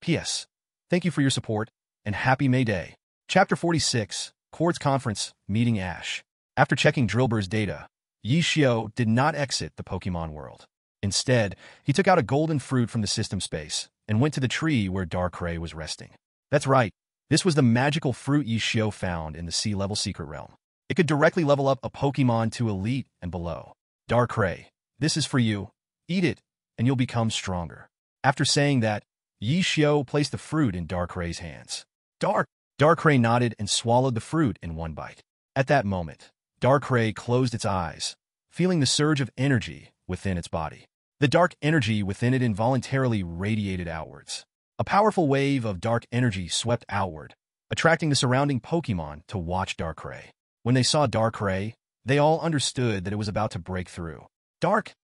P.S. Thank you for your support, and happy May Day. Chapter 46, Quartz Conference, Meeting Ash. After checking Drillbur's data, Yi Xiao did not exit the Pokémon world. Instead, he took out a golden fruit from the system space and went to the tree where Darkrai was resting. That's right, this was the magical fruit Yi Xiao found in the sea-level secret realm. It could directly level up a Pokémon to Elite and below. Darkrai, this is for you. Eat it, and you'll become stronger. After saying that, Yi Xiao placed the fruit in Darkrai's hands. Darkrai nodded and swallowed the fruit in one bite. At that moment, Darkrai closed its eyes, feeling the surge of energy within its body. The dark energy within it involuntarily radiated outwards. A powerful wave of dark energy swept outward, attracting the surrounding Pokémon to watch Darkrai. When they saw Darkrai, they all understood that it was about to break through.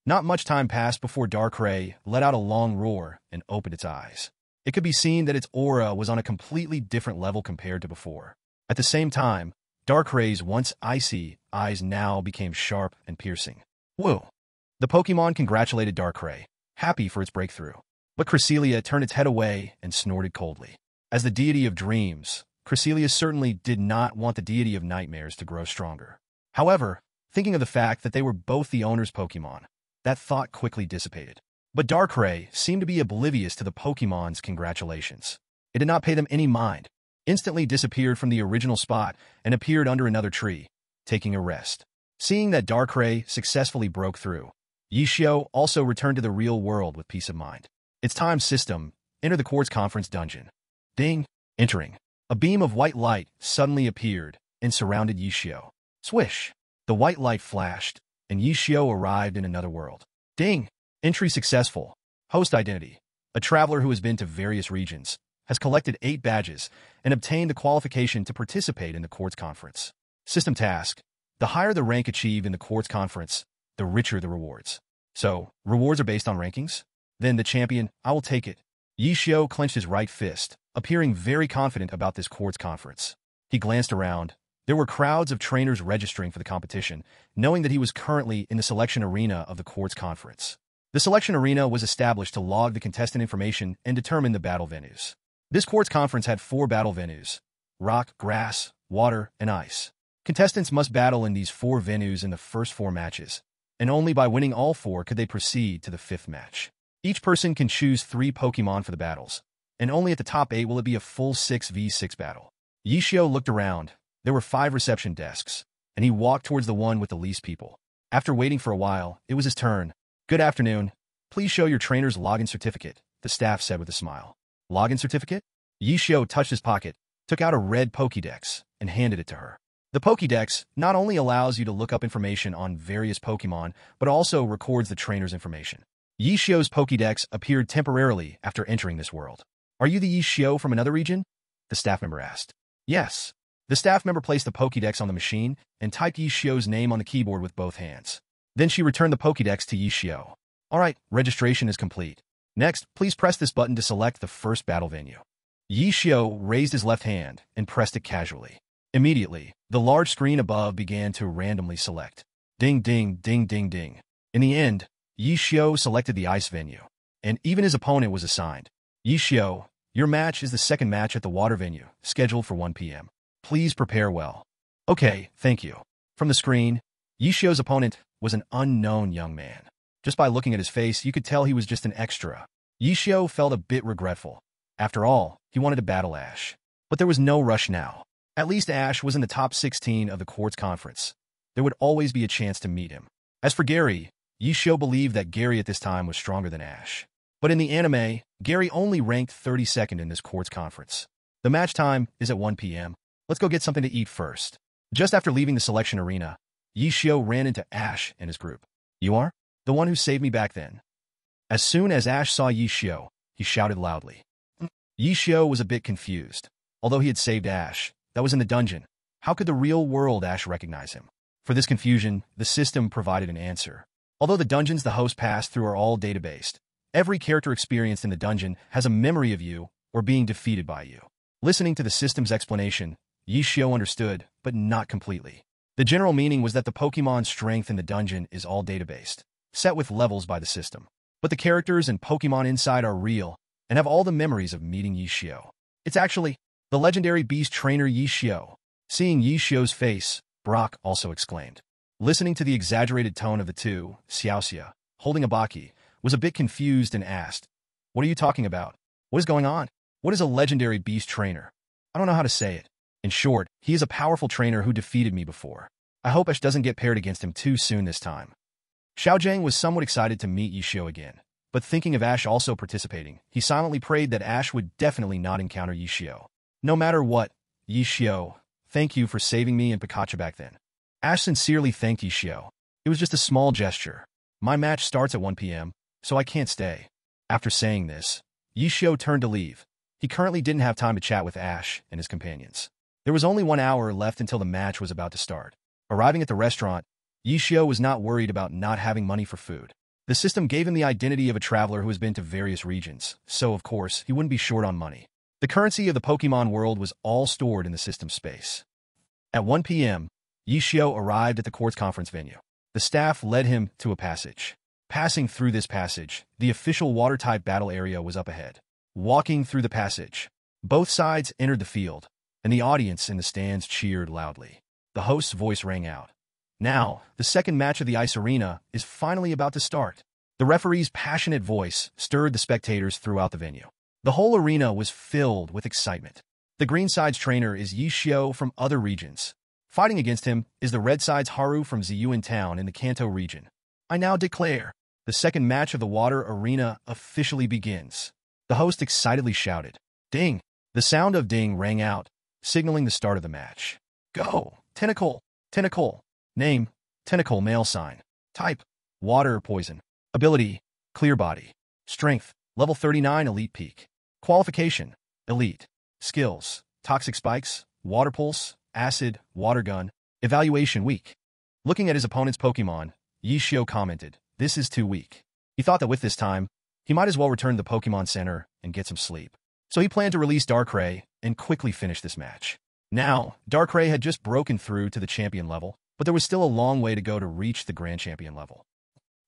Not much time passed before Darkrai let out a long roar and opened its eyes. It could be seen that its aura was on a completely different level compared to before. At the same time, Darkrai's once icy eyes now became sharp and piercing. Whoa! The Pokémon congratulated Darkrai, happy for its breakthrough. But Cresselia turned its head away and snorted coldly. As the deity of dreams, Cresselia certainly did not want the deity of nightmares to grow stronger. However, thinking of the fact that they were both the owner's Pokémon, that thought quickly dissipated. But Darkrai seemed to be oblivious to the Pokémon's congratulations. It did not pay them any mind, instantly disappeared from the original spot and appeared under another tree, taking a rest. Seeing that Darkrai successfully broke through, Yi Xiao also returned to the real world with peace of mind. Its time system, enter the Quartz Conference dungeon. Ding! Entering. A beam of white light suddenly appeared and surrounded Yi Xiao. Swish! The white light flashed, and Yi Xiao arrived in another world. Ding! Entry successful. Host identity. A traveler who has been to various regions, has collected 8 badges, and obtained the qualification to participate in the Quartz Conference. System task. The higher the rank achieved in the Quartz Conference, the richer the rewards. So, rewards are based on rankings? Then the champion, I will take it. Yi Xiao clenched his right fist, appearing very confident about this Quartz Conference. He glanced around. There were crowds of trainers registering for the competition, knowing that he was currently in the selection arena of the Quartz Conference. The selection arena was established to log the contestant information and determine the battle venues. This Quartz Conference had 4 battle venues: rock, grass, water, and ice. Contestants must battle in these 4 venues in the first 4 matches, and only by winning all 4 could they proceed to the 5th match. Each person can choose 3 Pokémon for the battles, and only at the top 8 will it be a full 6v6 battle. Yi Xiao looked around. There were 5 reception desks, and he walked towards the one with the least people. After waiting for a while, it was his turn. Good afternoon. Please show your trainer's login certificate, the staff said with a smile. Login certificate? Yi Xiao touched his pocket, took out a red Pokédex, and handed it to her. The Pokédex not only allows you to look up information on various Pokémon, but also records the trainer's information. Yi Xiao's Pokédex appeared temporarily after entering this world. Are you the Yi Xiao from another region? The staff member asked. Yes. The staff member placed the Pokédex on the machine and typed Yi Xiao's name on the keyboard with both hands. Then she returned the Pokédex to Yi Xiao. Alright, registration is complete. Next, please press this button to select the first battle venue. Yi Xiao raised his left hand and pressed it casually. Immediately, the large screen above began to randomly select. Ding ding ding ding ding. In the end, Yi Xiao selected the ice venue, and even his opponent was assigned. Yi Xiao, your match is the second match at the water venue, scheduled for 1 p.m. Please prepare well. Okay, thank you. From the screen, Yi Xiao's opponent was an unknown young man. Just by looking at his face, you could tell he was just an extra. Yishio felt a bit regretful. After all, he wanted to battle Ash. But there was no rush now. At least Ash was in the top 16 of the Quartz Conference. There would always be a chance to meet him. As for Gary, Yishio believed that Gary at this time was stronger than Ash. But in the anime, Gary only ranked 32nd in this Quartz Conference. The match time is at 1 p.m. Let's go get something to eat first. Just after leaving the selection arena, Yishio ran into Ash and his group. You are? The one who saved me back then. As soon as Ash saw Yishio, he shouted loudly. Yishio was a bit confused. Although he had saved Ash, that was in the dungeon. How could the real-world Ash recognize him? For this confusion, the system provided an answer. Although the dungeons the host passed through are all databased, every character experienced in the dungeon has a memory of you or being defeated by you. Listening to the system's explanation, Yishio understood, but not completely. The general meaning was that the Pokémon's strength in the dungeon is all databased, set with levels by the system. But the characters and Pokémon inside are real and have all the memories of meeting Yishio. It's actually the legendary beast trainer Yishio. Seeing Yishio's face, Brock also exclaimed. Listening to the exaggerated tone of the two, Xiaoxia, holding a Baki, was a bit confused and asked, "What are you talking about? What is going on? What is a legendary beast trainer? I don't know how to say it. In short, he is a powerful trainer who defeated me before. I hope Ash doesn't get paired against him too soon this time." Xiaojang was somewhat excited to meet Yishio again, but thinking of Ash also participating, he silently prayed that Ash would definitely not encounter Yishio. No matter what, Yishio, thank you for saving me and Pikachu back then. Ash sincerely thanked Yishio. It was just a small gesture. My match starts at 1 p.m., so I can't stay. After saying this, Yishio turned to leave. He currently didn't have time to chat with Ash and his companions. There was only 1 hour left until the match was about to start. Arriving at the restaurant, Yishio was not worried about not having money for food. The system gave him the identity of a traveler who has been to various regions, so of course, he wouldn't be short on money. The currency of the Pokémon world was all stored in the system space. At 1 p.m., Yishio arrived at the Quartz Conference venue. The staff led him to a passage. Passing through this passage, the official water-type battle area was up ahead. Walking through the passage, both sides entered the field, and the audience in the stands cheered loudly. The host's voice rang out. Now, the second match of the ice arena is finally about to start. The referee's passionate voice stirred the spectators throughout the venue. The whole arena was filled with excitement. The green side's trainer is Yishio from other regions. Fighting against him is the red side's Haru from Ziyuan Town in the Kanto region. I now declare, the second match of the water arena officially begins. The host excitedly shouted, "Ding!" The sound of ding rang out, signaling the start of the match. Go! Tentacle! Tentacle! Name, Tentacle male sign. Type, water or poison. Ability, clear body. Strength, level 39 elite peak. Qualification, elite. Skills, toxic spikes, water pulse, acid, water gun. Evaluation weak. Looking at his opponent's Pokemon, Yishio commented, "This is too weak." He thought that with this time, he might as well return to the Pokemon Center and get some sleep. So he planned to release Darkrai and quickly finish this match. Now, Darkrai had just broken through to the champion level, but there was still a long way to go to reach the Grand Champion level.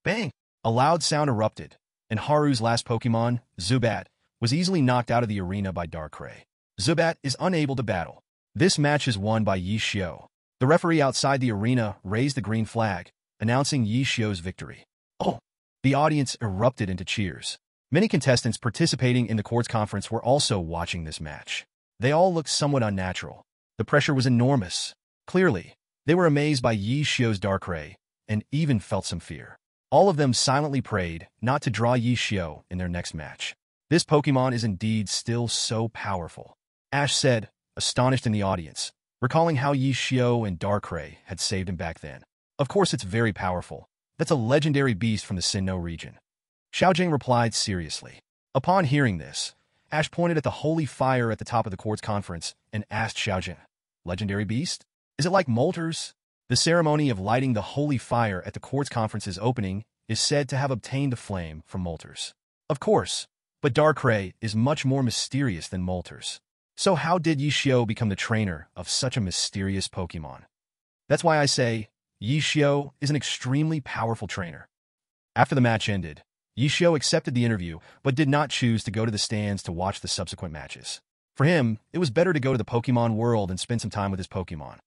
Bang! A loud sound erupted, and Haru's last Pokemon, Zubat, was easily knocked out of the arena by Darkrai. Zubat is unable to battle. This match is won by Yishio. The referee outside the arena raised the green flag, announcing Yishio's victory. Oh! The audience erupted into cheers. Many contestants participating in the Quartz Conference were also watching this match. They all looked somewhat unnatural. The pressure was enormous. Clearly, they were amazed by Yishio's Darkrai, and even felt some fear. All of them silently prayed not to draw Yishio in their next match. This Pokemon is indeed still so powerful, Ash said, astonished in the audience, recalling how Yishio and Darkrai had saved him back then. Of course it's very powerful. That's a legendary beast from the Sinnoh region. Xiaojing replied seriously. Upon hearing this, Ash pointed at the holy fire at the top of the Quartz Conference and asked Xiaojing, "Legendary beast? Is it like Moltres?" The ceremony of lighting the holy fire at the Quartz Conference's opening is said to have obtained a flame from Moltres. Of course, but Darkrai is much more mysterious than Moltres. So how did Yishio become the trainer of such a mysterious Pokemon? That's why I say, Yishio is an extremely powerful trainer. After the match ended, Yishio accepted the interview, but did not choose to go to the stands to watch the subsequent matches. For him, it was better to go to the Pokemon world and spend some time with his Pokemon.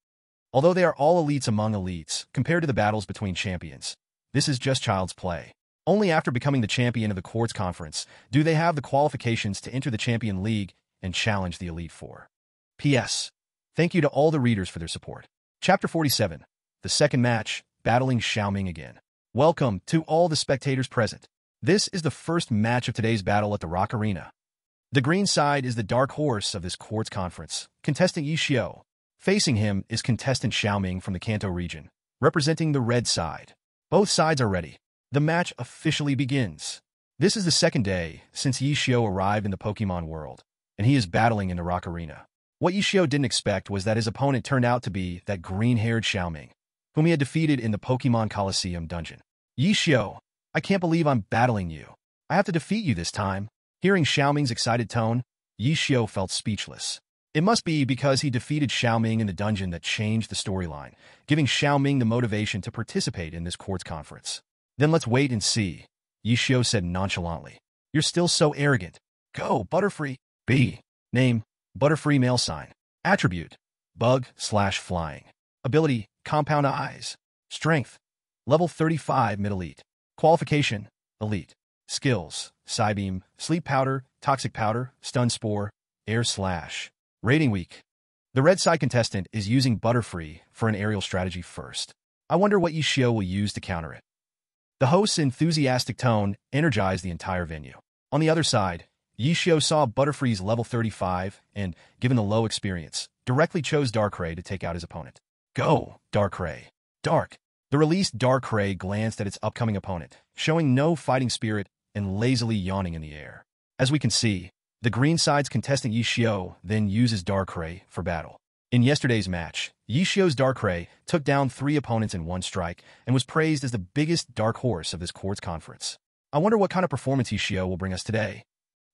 Although they are all elites among elites, compared to the battles between champions, this is just child's play. Only after becoming the champion of the Quartz Conference do they have the qualifications to enter the Champion League and challenge the Elite Four. P.S. Thank you to all the readers for their support. Chapter 47. The second match, battling Xiaoming again. Welcome to all the spectators present. This is the first match of today's battle at the Rock Arena. The green side is the dark horse of this Quartz Conference, contestant Yishio. Facing him is contestant Xiaoming from the Kanto region, representing the red side. Both sides are ready. The match officially begins. This is the second day since Yishio arrived in the Pokémon world, and he is battling in the Rock Arena. What Yishio didn't expect was that his opponent turned out to be that green-haired Xiaoming, whom he had defeated in the Pokémon Coliseum dungeon. Yishio, I can't believe I'm battling you. I have to defeat you this time. Hearing Xiaoming's excited tone, Yishio felt speechless. It must be because he defeated Xiaoming in the dungeon that changed the storyline, giving Xiaoming the motivation to participate in this Quartz Conference. Then let's wait and see, Yishio said nonchalantly. You're still so arrogant. Go, Butterfree. B. Name, Butterfree male sign. Attribute, bug/flying. Ability, compound eyes. Strength, level 35 mid-elite. Qualification, elite. Skills, Psybeam, Sleep Powder, Toxic Powder, Stun Spore, Air Slash. Rating weak. The red side contestant is using Butterfree for an aerial strategy first. I wonder what Yishio will use to counter it. The host's enthusiastic tone energized the entire venue. On the other side, Yishio saw Butterfree's level 35 and, given the low experience, directly chose Darkrai to take out his opponent. Go, Darkrai. Dark. The released Darkrai glanced at its upcoming opponent, showing no fighting spirit and lazily yawning in the air. As we can see, the green side's contestant Yishio then uses Darkrai for battle. In yesterday's match, Yishio's Darkrai took down 3 opponents in one strike and was praised as the biggest dark horse of this Quartz Conference. I wonder what kind of performance Yishio will bring us today.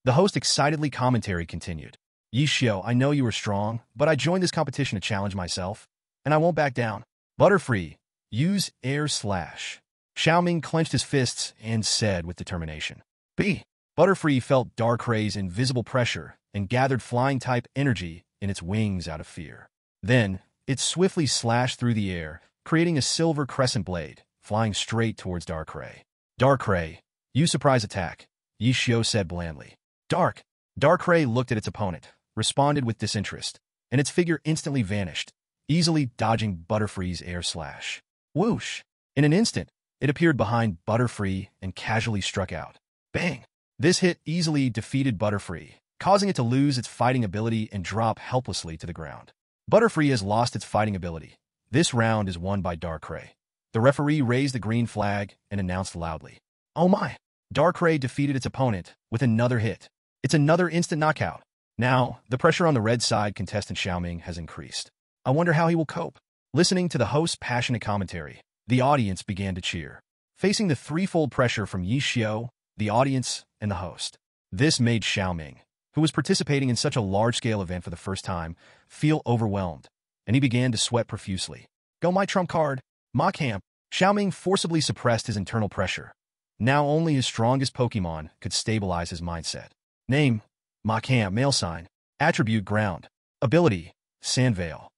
The host excitedly commentary continued. Yishio, I know you are strong, but I joined this competition to challenge myself, and I won't back down. Butterfree, use Air Slash. Xiaoming clenched his fists and said with determination. B. Butterfree felt Darkrai's invisible pressure and gathered flying-type energy in its wings out of fear. Then, it swiftly slashed through the air, creating a silver crescent blade, flying straight towards Darkrai. Darkrai, use surprise attack, Yishio said blandly. Darkrai looked at its opponent, responded with disinterest, and its figure instantly vanished, easily dodging Butterfree's Air Slash. Whoosh! In an instant, it appeared behind Butterfree and casually struck out. Bang! This hit easily defeated Butterfree, causing it to lose its fighting ability and drop helplessly to the ground. Butterfree has lost its fighting ability. This round is won by Darkrai. The referee raised the green flag and announced loudly. Oh my! Darkrai defeated its opponent with another hit. It's another instant knockout. Now, the pressure on the red side contestant Xiaoming has increased. I wonder how he will cope. Listening to the host's passionate commentary, the audience began to cheer. Facing the threefold pressure from Yishio, the audience, and the host. This made Xiaoming, who was participating in such a large-scale event for the first time, feel overwhelmed, and he began to sweat profusely. Go my trump card, Machamp. Xiaoming forcibly suppressed his internal pressure. Now only his strongest Pokémon could stabilize his mindset. Name, Machamp male sign. Attribute ground. Ability, Sandveil.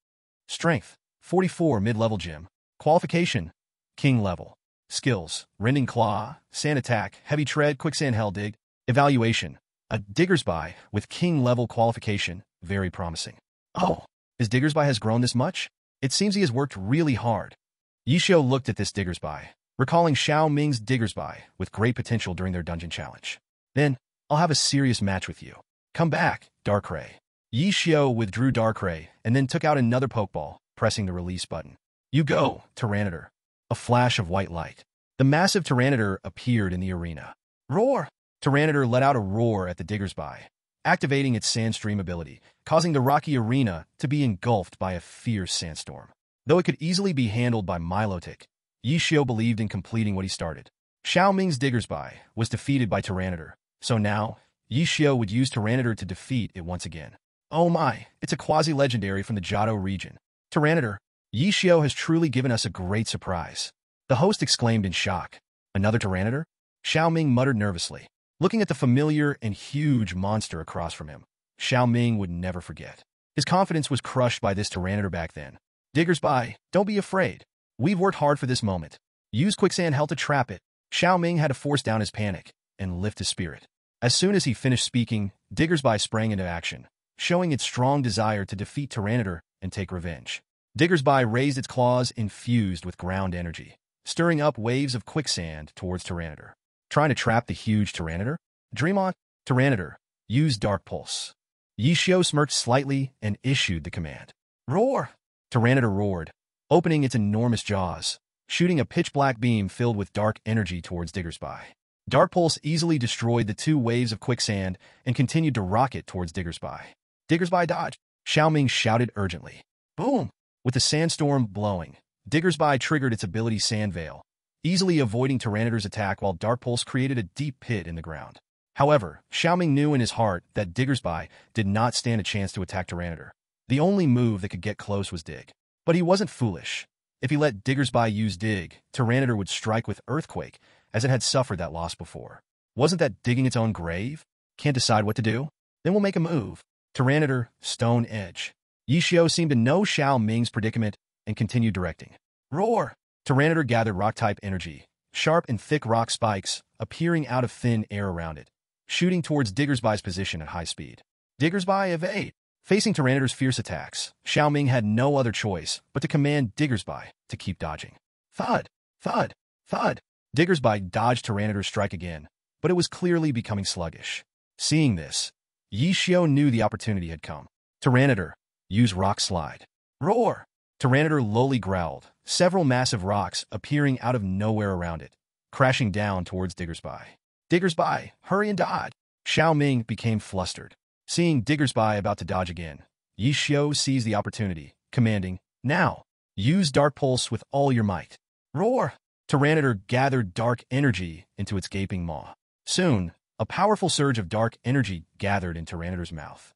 Strength, 44 mid-level gym. Qualification, king level. Skills, Rending Claw, Sand Attack, Heavy Tread, Quicksand Hell Dig. Evaluation, a Diggersby with king level qualification, very promising. Oh, his Diggersby has grown this much? It seems he has worked really hard. Yishio looked at this Diggersby, recalling Xiaoming's Diggersby with great potential during their dungeon challenge. Then, I'll have a serious match with you. Come back, Darkrai. Yishio withdrew Darkrai and then took out another Pokeball, pressing the release button. You go, Tyranitar. A flash of white light. The massive Tyranitar appeared in the arena. Roar! Tyranitar let out a roar at the Diggersby, activating its Sandstream ability, causing the rocky arena to be engulfed by a fierce sandstorm. Though it could easily be handled by Milotic, Yishio believed in completing what he started. Xiaoming's Diggersby was defeated by Tyranitar, so now, Yishio would use Tyranitar to defeat it once again. Oh my, it's a quasi-legendary from the Johto region. Tyranitar, Yishio has truly given us a great surprise. The host exclaimed in shock. Another Tyranitar? Xiaoming muttered nervously. Looking at the familiar and huge monster across from him, Xiaoming would never forget. His confidence was crushed by this Tyranitar back then. Diggersby, don't be afraid. We've worked hard for this moment. Use Quicksand Hell to trap it. Xiao Ming had to force down his panic and lift his spirit. As soon as he finished speaking, Diggersby sprang into action, showing its strong desire to defeat Tyranitar and take revenge. Diggersby raised its claws infused with ground energy, stirring up waves of quicksand towards Tyranitar. Trying to trap the huge Tyranitar? Dream on, Tyranitar. Use Dark Pulse. Yishio smirked slightly and issued the command. Roar! Tyranitar roared, opening its enormous jaws, shooting a pitch-black beam filled with dark energy towards Diggersby. Dark Pulse easily destroyed the two waves of quicksand and continued to rocket towards Diggersby. Diggersby dodged. Xiao Ming shouted urgently. Boom! With the sandstorm blowing, Diggersby triggered its ability Sand Veil, easily avoiding Tyranitar's attack while Dark Pulse created a deep pit in the ground. However, Xiao Ming knew in his heart that Diggersby did not stand a chance to attack Tyranitar. The only move that could get close was Dig. But he wasn't foolish. If he let Diggersby use Dig, Tyranitar would strike with Earthquake, as it had suffered that loss before. Wasn't that digging its own grave? Can't decide what to do? Then we'll make a move. Tyranitar, Stone Edge. Yishio seemed to know Xiao Ming's predicament and continued directing. Roar! Tyranitar gathered rock-type energy, sharp and thick rock spikes appearing out of thin air around it, shooting towards Diggersby's position at high speed. Diggersby evade. Facing Tyranitar's fierce attacks, Xiao Ming had no other choice but to command Diggersby to keep dodging. Thud! Thud! Thud! Diggersby dodged Tyranitar's strike again, but it was clearly becoming sluggish. Seeing this, Yishio knew the opportunity had come. Tyranitar, use Rock Slide. Roar! Tyranitar lowly growled, several massive rocks appearing out of nowhere around it, crashing down towards Diggersby. Diggersby, hurry and dodge! Xiao Ming became flustered. Seeing Diggersby about to dodge again, Yishio seized the opportunity, commanding, Now! Use Dark Pulse with all your might. Roar! Tyranitar gathered dark energy into its gaping maw. Soon, a powerful surge of dark energy gathered in Tyranitar's mouth.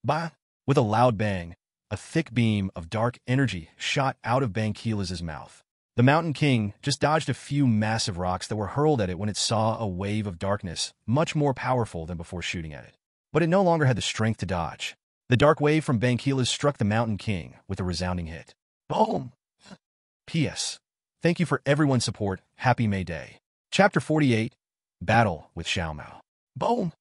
Bah! With a loud bang, a thick beam of dark energy shot out of Banquila's mouth. The Mountain King just dodged a few massive rocks that were hurled at it when it saw a wave of darkness much more powerful than before shooting at it. But it no longer had the strength to dodge. The dark wave from Banquila's struck the Mountain King with a resounding hit. Boom! P.S. Thank you for everyone's support. Happy May Day. Chapter 48, Battle with Xiao Mao. Boom!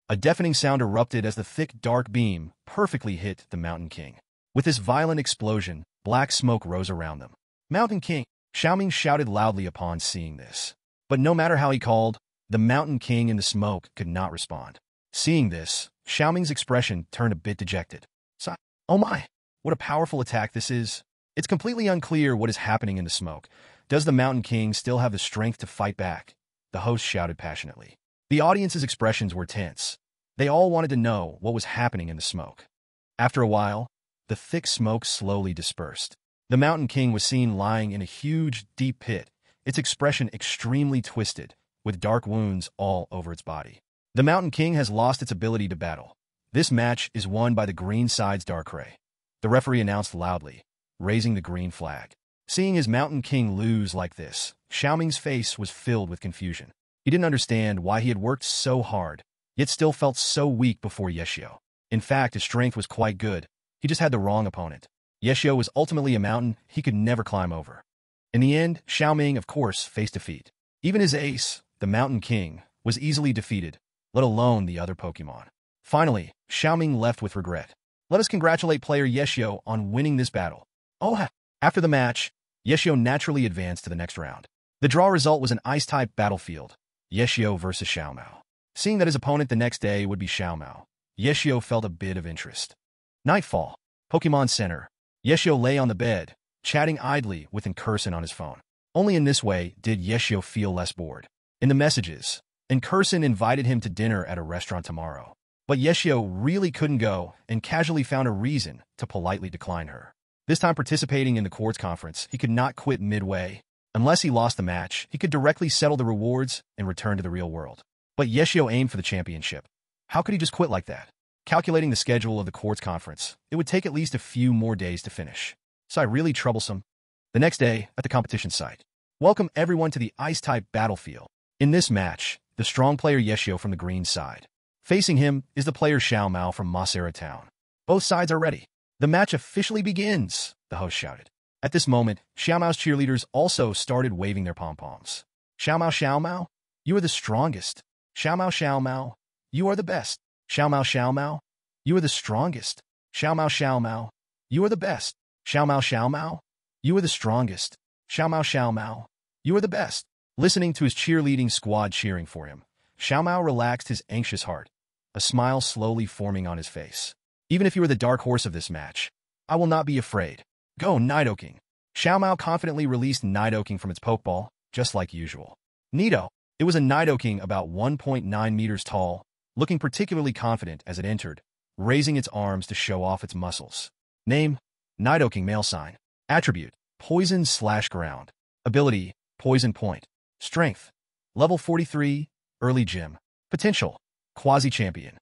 A deafening sound erupted as the thick dark beam perfectly hit the Mountain King. With this violent explosion, black smoke rose around them. Mountain King! Xiao Ming shouted loudly upon seeing this. But no matter how he called, the Mountain King in the smoke could not respond. Seeing this, Xiao Ming's expression turned a bit dejected. Oh my! What a powerful attack this is! It's completely unclear what is happening in the smoke. Does the Mountain King still have the strength to fight back? The host shouted passionately. The audience's expressions were tense. They all wanted to know what was happening in the smoke. After a while, the thick smoke slowly dispersed. The Mountain King was seen lying in a huge, deep pit, its expression extremely twisted, with dark wounds all over its body. The Mountain King has lost its ability to battle. This match is won by the green side's Darkrai. The referee announced loudly, raising the green flag. Seeing his Mountain King lose like this, Xiao Ming's face was filled with confusion. He didn't understand why he had worked so hard, yet still felt so weak before Yeshio. In fact, his strength was quite good. He just had the wrong opponent. Yeshio was ultimately a mountain he could never climb over. In the end, Xiao Ming, of course, faced defeat. Even his ace, the Mountain King, was easily defeated, let alone the other Pokémon. Finally, Xiao Ming left with regret. Let us congratulate player Yeshio on winning this battle. After the match, Yeshio naturally advanced to the next round. The draw result was an Ice-type battlefield, Yeshio versus Xiao Mao. Seeing that his opponent the next day would be Xiao Mao, Yeshio felt a bit of interest. Nightfall, Pokémon Center. Yeshio lay on the bed, chatting idly with Incursion on his phone. Only in this way did Yeshio feel less bored. In the messages, Incursion invited him to dinner at a restaurant tomorrow. But Yeshio really couldn't go and casually found a reason to politely decline her. This time participating in the Quartz Conference, he could not quit midway. Unless he lost the match, he could directly settle the rewards and return to the real world. But Yeshio aimed for the championship. How could he just quit like that? Calculating the schedule of the Quartz Conference, it would take at least a few more days to finish. So really troublesome. The next day, at the competition site. Welcome everyone to the Ice-type battlefield. In this match, the strong player Yeshio from the green side. Facing him is the player Xiao Mao from Masera Town. Both sides are ready. The match officially begins, the host shouted. At this moment, Xiao Mao's cheerleaders also started waving their pom-poms. Xiao Mao, you are the strongest. Xiao Mao, you are the best. Xiao Mao, you are the strongest. Xiao Mao, you are the best. Xiao Mao, you are the strongest. Xiao Mao, you are the best. Listening to his cheerleading squad cheering for him, Xiao Mao relaxed his anxious heart, a smile slowly forming on his face. Even if you are the dark horse of this match, I will not be afraid. Go, Nidoking. Xiao Mao confidently released Nidoking from its Pokeball, just like usual. Nido. It was a Nidoking about 1.9 meters tall, looking particularly confident as it entered, raising its arms to show off its muscles. Name, Nidoking male sign. Attribute, Poison/Ground. Ability, Poison Point. Strength, Level 43, Early Gym. Potential, Quasi-Champion.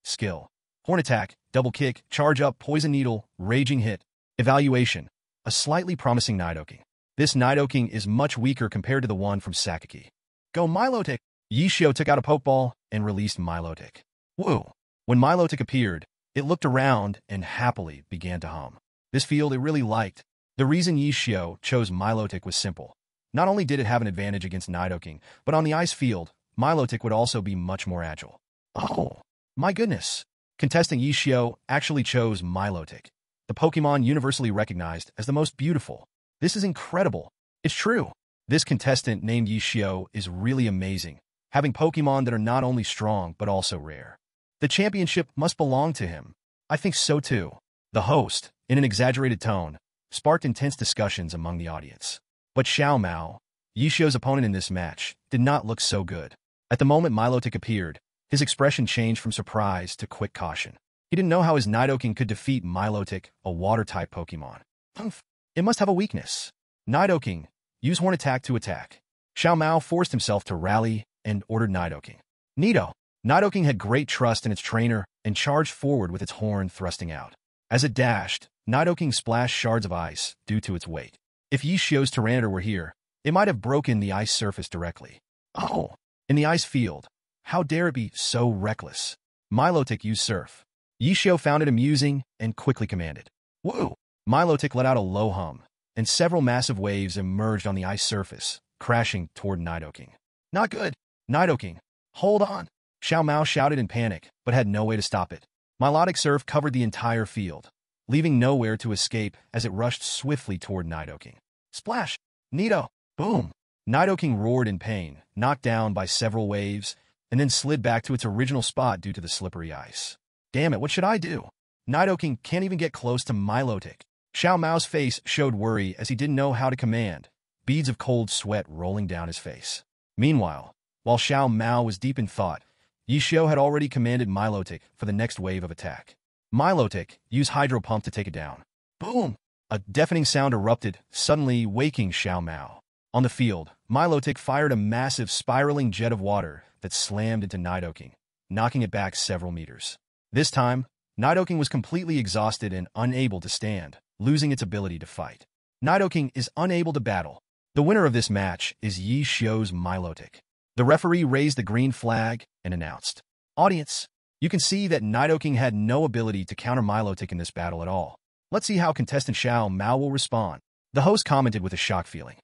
Skill, Horn Attack, Double Kick, Charge Up, Poison Needle, Raging Hit. Evaluation, a slightly promising Nidoking. This Nidoking is much weaker compared to the one from Sakaki. Go Milotic! Yishio took out a Pokeball and released Milotic. Woo! When Milotic appeared, it looked around and happily began to hum. This field it really liked. The reason Yishio chose Milotic was simple. Not only did it have an advantage against Nidoking, but on the ice field, Milotic would also be much more agile. Oh, my goodness! Contestant Yishio actually chose Milotic, the Pokemon universally recognized as the most beautiful. This is incredible. It's true. This contestant named Yishio is really amazing, having Pokemon that are not only strong but also rare. The championship must belong to him. I think so too. The host, in an exaggerated tone, sparked intense discussions among the audience. But Xiao Mao, Yishio's opponent in this match, did not look so good. At the moment Milotic appeared, his expression changed from surprise to quick caution. He didn't know how his Nidoking could defeat Milotic, a water-type Pokemon. Humph! It must have a weakness. Nidoking, use Horn Attack to attack. Xiao Mao forced himself to rally and ordered Nidoking. Nido. Nidoking had great trust in its trainer and charged forward with its horn thrusting out. As it dashed, Nidoking splashed shards of ice due to its weight. If Yishio's Tyranitar were here, it might have broken the ice surface directly. Oh! In the ice field, how dare it be so reckless? Milotic used Surf. Yishio found it amusing and quickly commanded. Woo! Milotic let out a low hum, and several massive waves emerged on the ice surface, crashing toward Nidoking. Not good! Nidoking, hold on! Xiao Mao shouted in panic, but had no way to stop it. Milotic Surf covered the entire field, leaving nowhere to escape as it rushed swiftly toward Nidoking. Splash! Nido! Boom! Nidoking roared in pain, knocked down by several waves, and then slid back to its original spot due to the slippery ice. Damn it, what should I do? Nidoking can't even get close to Milotic. Xiao Mao's face showed worry as he didn't know how to command, beads of cold sweat rolling down his face. Meanwhile, while Xiao Mao was deep in thought, Yishio had already commanded Milotic for the next wave of attack. Milotic used Hydro Pump to take it down. Boom! A deafening sound erupted, suddenly waking Xiao Mao. On the field, Milotic fired a massive spiraling jet of water that slammed into Nidoking, knocking it back several meters. This time, Nidoking was completely exhausted and unable to stand, losing its ability to fight. Nidoking is unable to battle. The winner of this match is Yishio's Milotic. The referee raised the green flag and announced, "Audience, you can see that Nidoking had no ability to counter Milotic in this battle at all. Let's see how contestant Xiao Mao will respond." The host commented with a shocked feeling.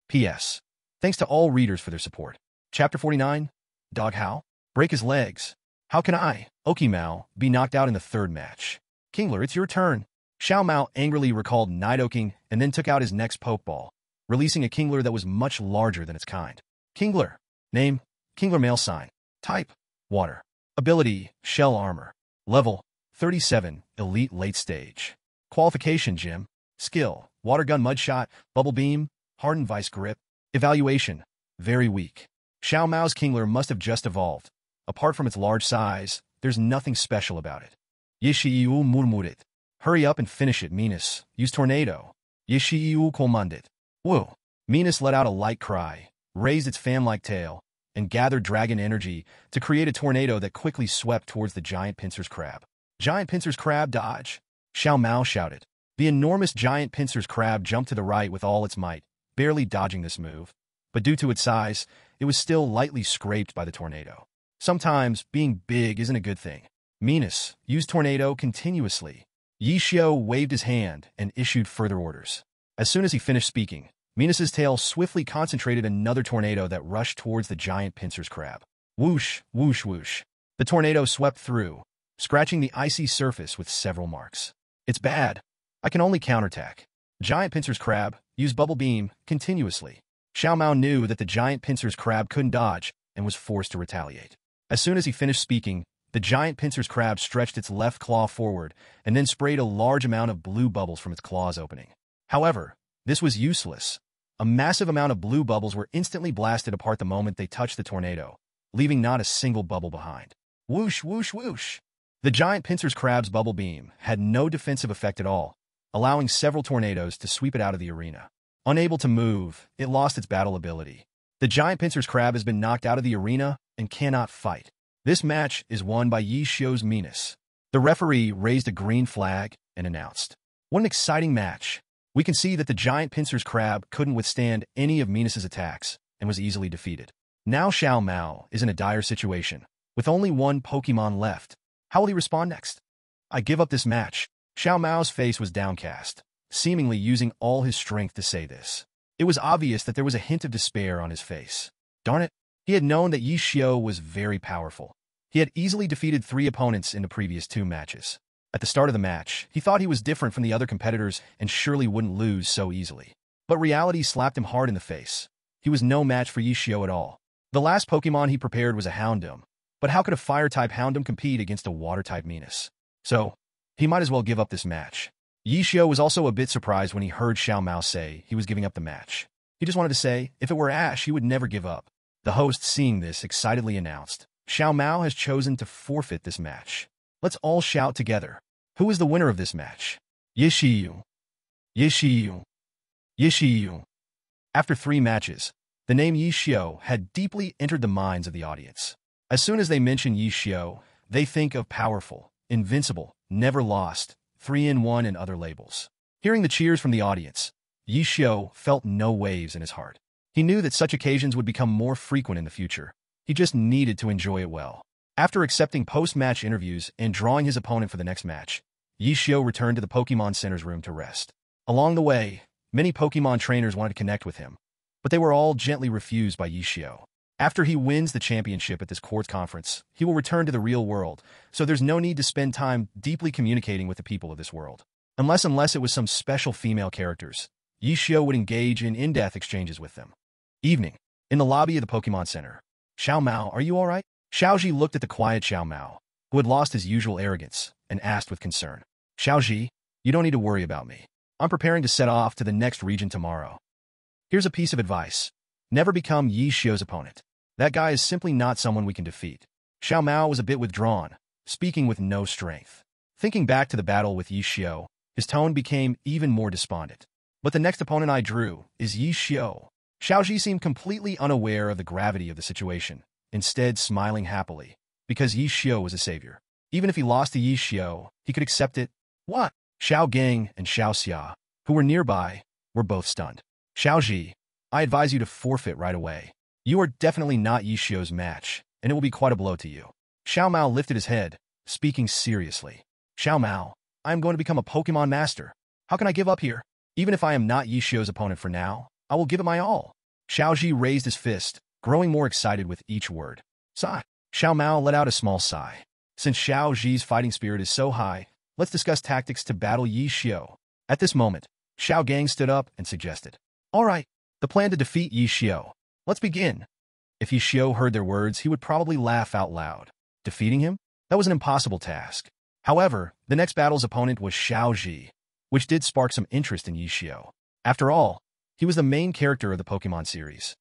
P.S. Thanks to all readers for their support. Chapter 49, Dog How? Break his legs. How can I, Okimao, be knocked out in the third match? Kingler, it's your turn. Xiao Mao angrily recalled Nidoking and then took out his next Pokeball, releasing a Kingler that was much larger than its kind. Kingler. Name, Kingler male sign. Type, Water. Ability, Shell Armor. Level, 37, Elite Late Stage. Qualification, Gym. Skill, Water Gun Mudshot, Bubble Beam, Hardened Vice Grip. Evaluation, very weak. Xiao Mao's Kingler must have just evolved. Apart from its large size, there's nothing special about it. Yishiu murmurit. Hurry up and finish it, Minus. Use Tornado. Yishiu commanded. Woo. Minus let out a light cry, raised its fan-like tail, and gathered dragon energy to create a tornado that quickly swept towards the giant Pinsir's crab. Giant Pinsir's crab dodge. Xiao Mao shouted. The enormous giant Pinsir's crab jumped to the right with all its might, barely dodging this move, but due to its size, it was still lightly scraped by the tornado. Sometimes, being big isn't a good thing. Minus used Tornado continuously. Yishio waved his hand and issued further orders. As soon as he finished speaking, Venus's tail swiftly concentrated another tornado that rushed towards the giant pincer's crab. Whoosh, whoosh, whoosh. The tornado swept through, scratching the icy surface with several marks. It's bad. I can only counterattack. Giant pincer's crab used bubble beam continuously. Xiao Mao knew that the giant pincer's crab couldn't dodge and was forced to retaliate. As soon as he finished speaking, the giant pincer's crab stretched its left claw forward and then sprayed a large amount of blue bubbles from its claw's opening. However, this was useless. A massive amount of blue bubbles were instantly blasted apart the moment they touched the tornado, leaving not a single bubble behind. Whoosh, whoosh, whoosh. The giant pincer's crab's bubble beam had no defensive effect at all, allowing several tornadoes to sweep it out of the arena. Unable to move, it lost its battle ability. The giant pincer's crab has been knocked out of the arena and cannot fight. This match is won by Yi Xiu's meanness. The referee raised a green flag and announced, "What an exciting match. We can see that the giant pincer's crab couldn't withstand any of Venus's attacks and was easily defeated. Now Xiao Mao is in a dire situation, with only one Pokémon left. How will he respond next? I give up this match." Xiao Mao's face was downcast, seemingly using all his strength to say this. It was obvious that there was a hint of despair on his face. Darn it, he had known that Yi Xiu was very powerful. He had easily defeated 3 opponents in the previous 2 matches. At the start of the match, he thought he was different from the other competitors and surely wouldn't lose so easily. But reality slapped him hard in the face. He was no match for Yi Xiu at all. The last Pokemon he prepared was a Houndoom, but how could a Fire-type Houndoom compete against a Water-type Venus? So, he might as well give up this match. Yi Xiu was also a bit surprised when he heard Xiao Mao say he was giving up the match. He just wanted to say, if it were Ash, he would never give up. The host, seeing this, excitedly announced, "Xiao Mao has chosen to forfeit this match. Let's all shout together. Who is the winner of this match?" Yi Xiu. Yi Xiu. Yi Xiu. After 3 matches, the name Yi Xiu had deeply entered the minds of the audience. As soon as they mention Yi Xiu, they think of powerful, invincible, never lost, 3-in-1 and other labels. Hearing the cheers from the audience, Yi Xiu felt no waves in his heart. He knew that such occasions would become more frequent in the future. He just needed to enjoy it well. After accepting post-match interviews and drawing his opponent for the next match, Yi Xiu returned to the Pokemon Center's room to rest. Along the way, many Pokemon trainers wanted to connect with him, but they were all gently refused by Yi Xiu. After he wins the championship at this court conference, he will return to the real world, so there's no need to spend time deeply communicating with the people of this world. Unless it was some special female characters, Yi Xiu would engage in in-depth exchanges with them. Evening. In the lobby of the Pokemon Center. "Xiao Mao, are you all right?" Xiaoji looked at the quiet Xiao Mao, who had lost his usual arrogance, and asked with concern, "Xiaoji, you don't need to worry about me. I'm preparing to set off to the next region tomorrow. Here's a piece of advice. Never become Yi Xiu's opponent. That guy is simply not someone we can defeat." Xiao Mao was a bit withdrawn, speaking with no strength. Thinking back to the battle with Yi Xiu, his tone became even more despondent. "But the next opponent I drew is Yi Xiu." Xiaoji seemed completely unaware of the gravity of the situation, instead smiling happily, because Yi Xiu was a savior. Even if he lost to Yi Xiu, he could accept it. What? Xiao Gang and Xiao Xia, who were nearby, were both stunned. "Xiaoji, I advise you to forfeit right away. You are definitely not Yi Xiu's match, and it will be quite a blow to you." Xiao Mao lifted his head, speaking seriously. "Xiao Mao, I am going to become a Pokemon master. How can I give up here? Even if I am not Yi Xiu's opponent for now, I will give it my all." Xiaoji raised his fist, growing more excited with each word. "Sigh." Xiao Mao let out a small sigh. Since Xiaoji's fighting spirit is so high, let's discuss tactics to battle Yi Xiu. At this moment, Xiao Gang stood up and suggested, "All right, the plan to defeat Yi Xiu. Let's begin." If Yi Xiu heard their words, he would probably laugh out loud. Defeating him? That was an impossible task. However, the next battle's opponent was Xiaoji, which did spark some interest in Yi Xiu. After all, he was the main character of the Pokemon series.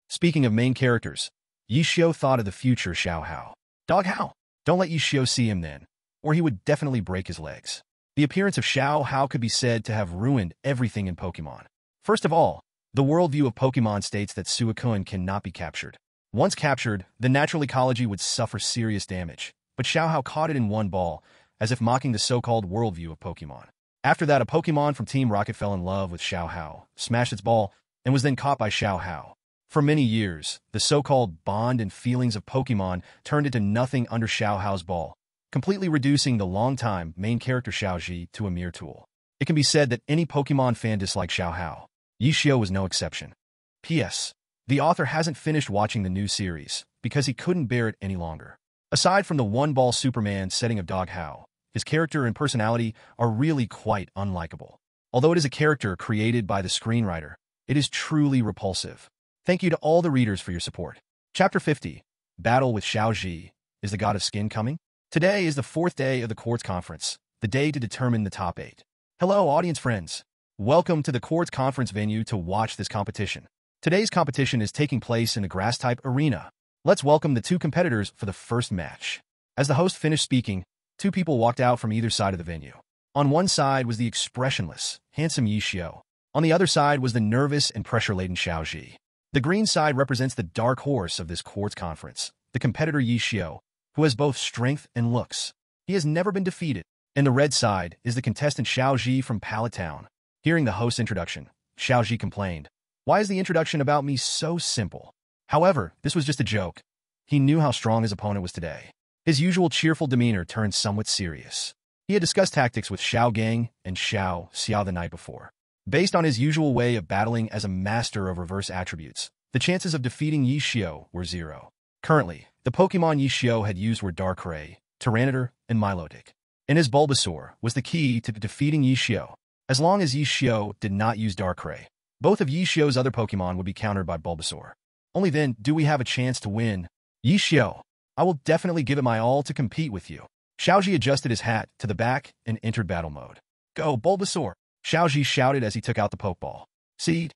Speaking of main characters, Yi Xiu thought of the future Xiao Hao. Dog Hao. Don't let Yi Xiu see him then, or he would definitely break his legs. The appearance of Xiao Hao could be said to have ruined everything in Pokemon. First of all, the worldview of Pokemon states that Suicune cannot be captured. Once captured, the natural ecology would suffer serious damage, but Xiao Hao caught it in one ball, as if mocking the so-called worldview of Pokemon. After that, a Pokemon from Team Rocket fell in love with Xiao Hao, smashed its ball, and was then caught by Xiao Hao. For many years, the so-called bond and feelings of Pokemon turned into nothing under Xiao Hao's ball, completely reducing the long-time main character Xiaoji to a mere tool. It can be said that any Pokemon fan disliked Xiao Hao. Xiao was no exception. P.S. The author hasn't finished watching the new series because he couldn't bear it any longer. Aside from the one-ball Superman setting of Dog Hao, his character and personality are really quite unlikable. Although it is a character created by the screenwriter, it is truly repulsive. Thank you to all the readers for your support. Chapter 50, Battle with Xiaoji. Is the God of Skin coming? Today is the 4th day of the Quartz Conference, the day to determine the top 8. Hello, audience friends. Welcome to the Quartz Conference venue to watch this competition. Today's competition is taking place in the grass-type arena. Let's welcome the 2 competitors for the first match. As the host finished speaking, 2 people walked out from either side of the venue. On one side was the expressionless, handsome Xiao. On the other side was the nervous and pressure-laden Xiaoji. The green side represents the dark horse of this Quartz Conference, the competitor Xiao, who has both strength and looks. He has never been defeated. And the red side is the contestant Xiaoji from Pallet Town. Hearing the host's introduction, Xiaoji complained, "Why is the introduction about me so simple?" However, this was just a joke. He knew how strong his opponent was today. His usual cheerful demeanor turned somewhat serious. He had discussed tactics with Xiao Gang and Xiao Xiao the night before. Based on his usual way of battling as a master of reverse attributes, the chances of defeating Xiao were 0. Currently, the Pokémon Xiao had used were Darkrai, Tyranitar, and Milotic. And his Bulbasaur was the key to defeating Xiao. As long as Xiao did not use Darkrai, both of Xiao's other Pokémon would be countered by Bulbasaur. Only then do we have a chance to win. Xiao, I will definitely give it my all to compete with you. Xiaoji adjusted his hat to the back and entered battle mode. Go, Bulbasaur! Xiaoji shouted as he took out the Pokeball. Seed!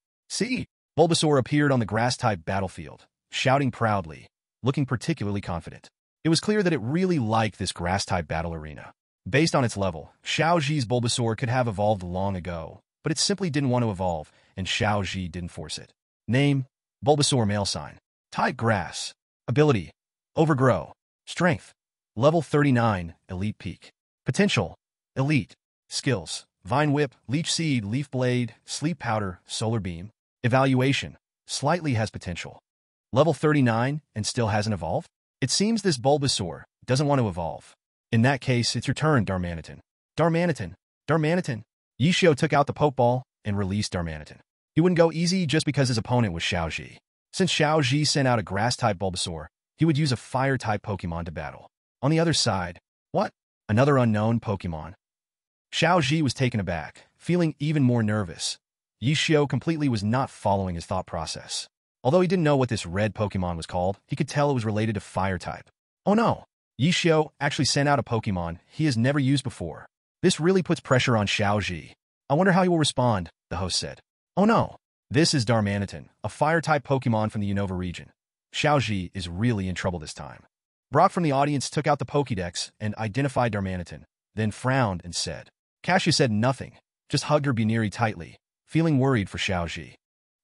Bulbasaur appeared on the grass-type battlefield, shouting proudly, looking particularly confident. It was clear that it really liked this grass-type battle arena. Based on its level, Xiaoji's Bulbasaur could have evolved long ago, but it simply didn't want to evolve, and Xiaoji didn't force it. Name: Bulbasaur male sign. Type grass. Ability: Overgrow. Strength: Level 39, Elite Peak. Potential: Elite. Skills: Vine Whip, Leech Seed, Leaf Blade, Sleep Powder, Solar Beam. Evaluation: Slightly has potential. Level 39 and still hasn't evolved? It seems this Bulbasaur doesn't want to evolve. In that case, it's your turn, Darmanitan. Darmanitan. Xiao took out the Pokeball and released Darmanitan. He wouldn't go easy just because his opponent was Xiaoji. Since Xiaoji sent out a Grass-type Bulbasaur, he would use a Fire-type Pokemon to battle. On the other side, what? Another unknown Pokemon? Xiaoji was taken aback, feeling even more nervous. Xiao completely was not following his thought process. Although he didn't know what this red Pokemon was called, he could tell it was related to Fire-type. Oh no! Xiao actually sent out a Pokemon he has never used before. This really puts pressure on Xiaoji. I wonder how he will respond, the host said. Oh no! This is Darmanitan, a Fire-type Pokemon from the Unova region. Xiaoji is really in trouble this time. Brock from the audience took out the Pokédex and identified Darmanitan, then frowned and said. Kasia said nothing, just hugged her Buniri tightly, feeling worried for Xiaoji.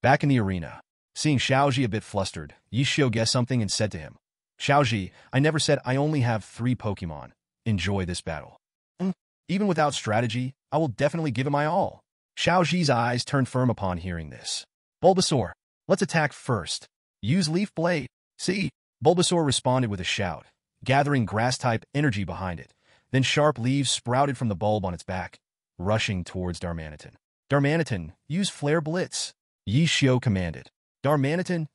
Back in the arena, seeing Xiaoji a bit flustered, Xiao guessed something and said to him, Xiaoji, I never said I only have 3 Pokemon. Enjoy this battle. Even without strategy, I will definitely give it my all. Xiaoji's eyes turned firm upon hearing this. Bulbasaur, let's attack first. Use Leaf Blade. See? Bulbasaur responded with a shout, gathering grass-type energy behind it. Then sharp leaves sprouted from the bulb on its back, rushing towards Darmanitan. Darmanitan, use Flare Blitz. Xiao commanded. Darmanitan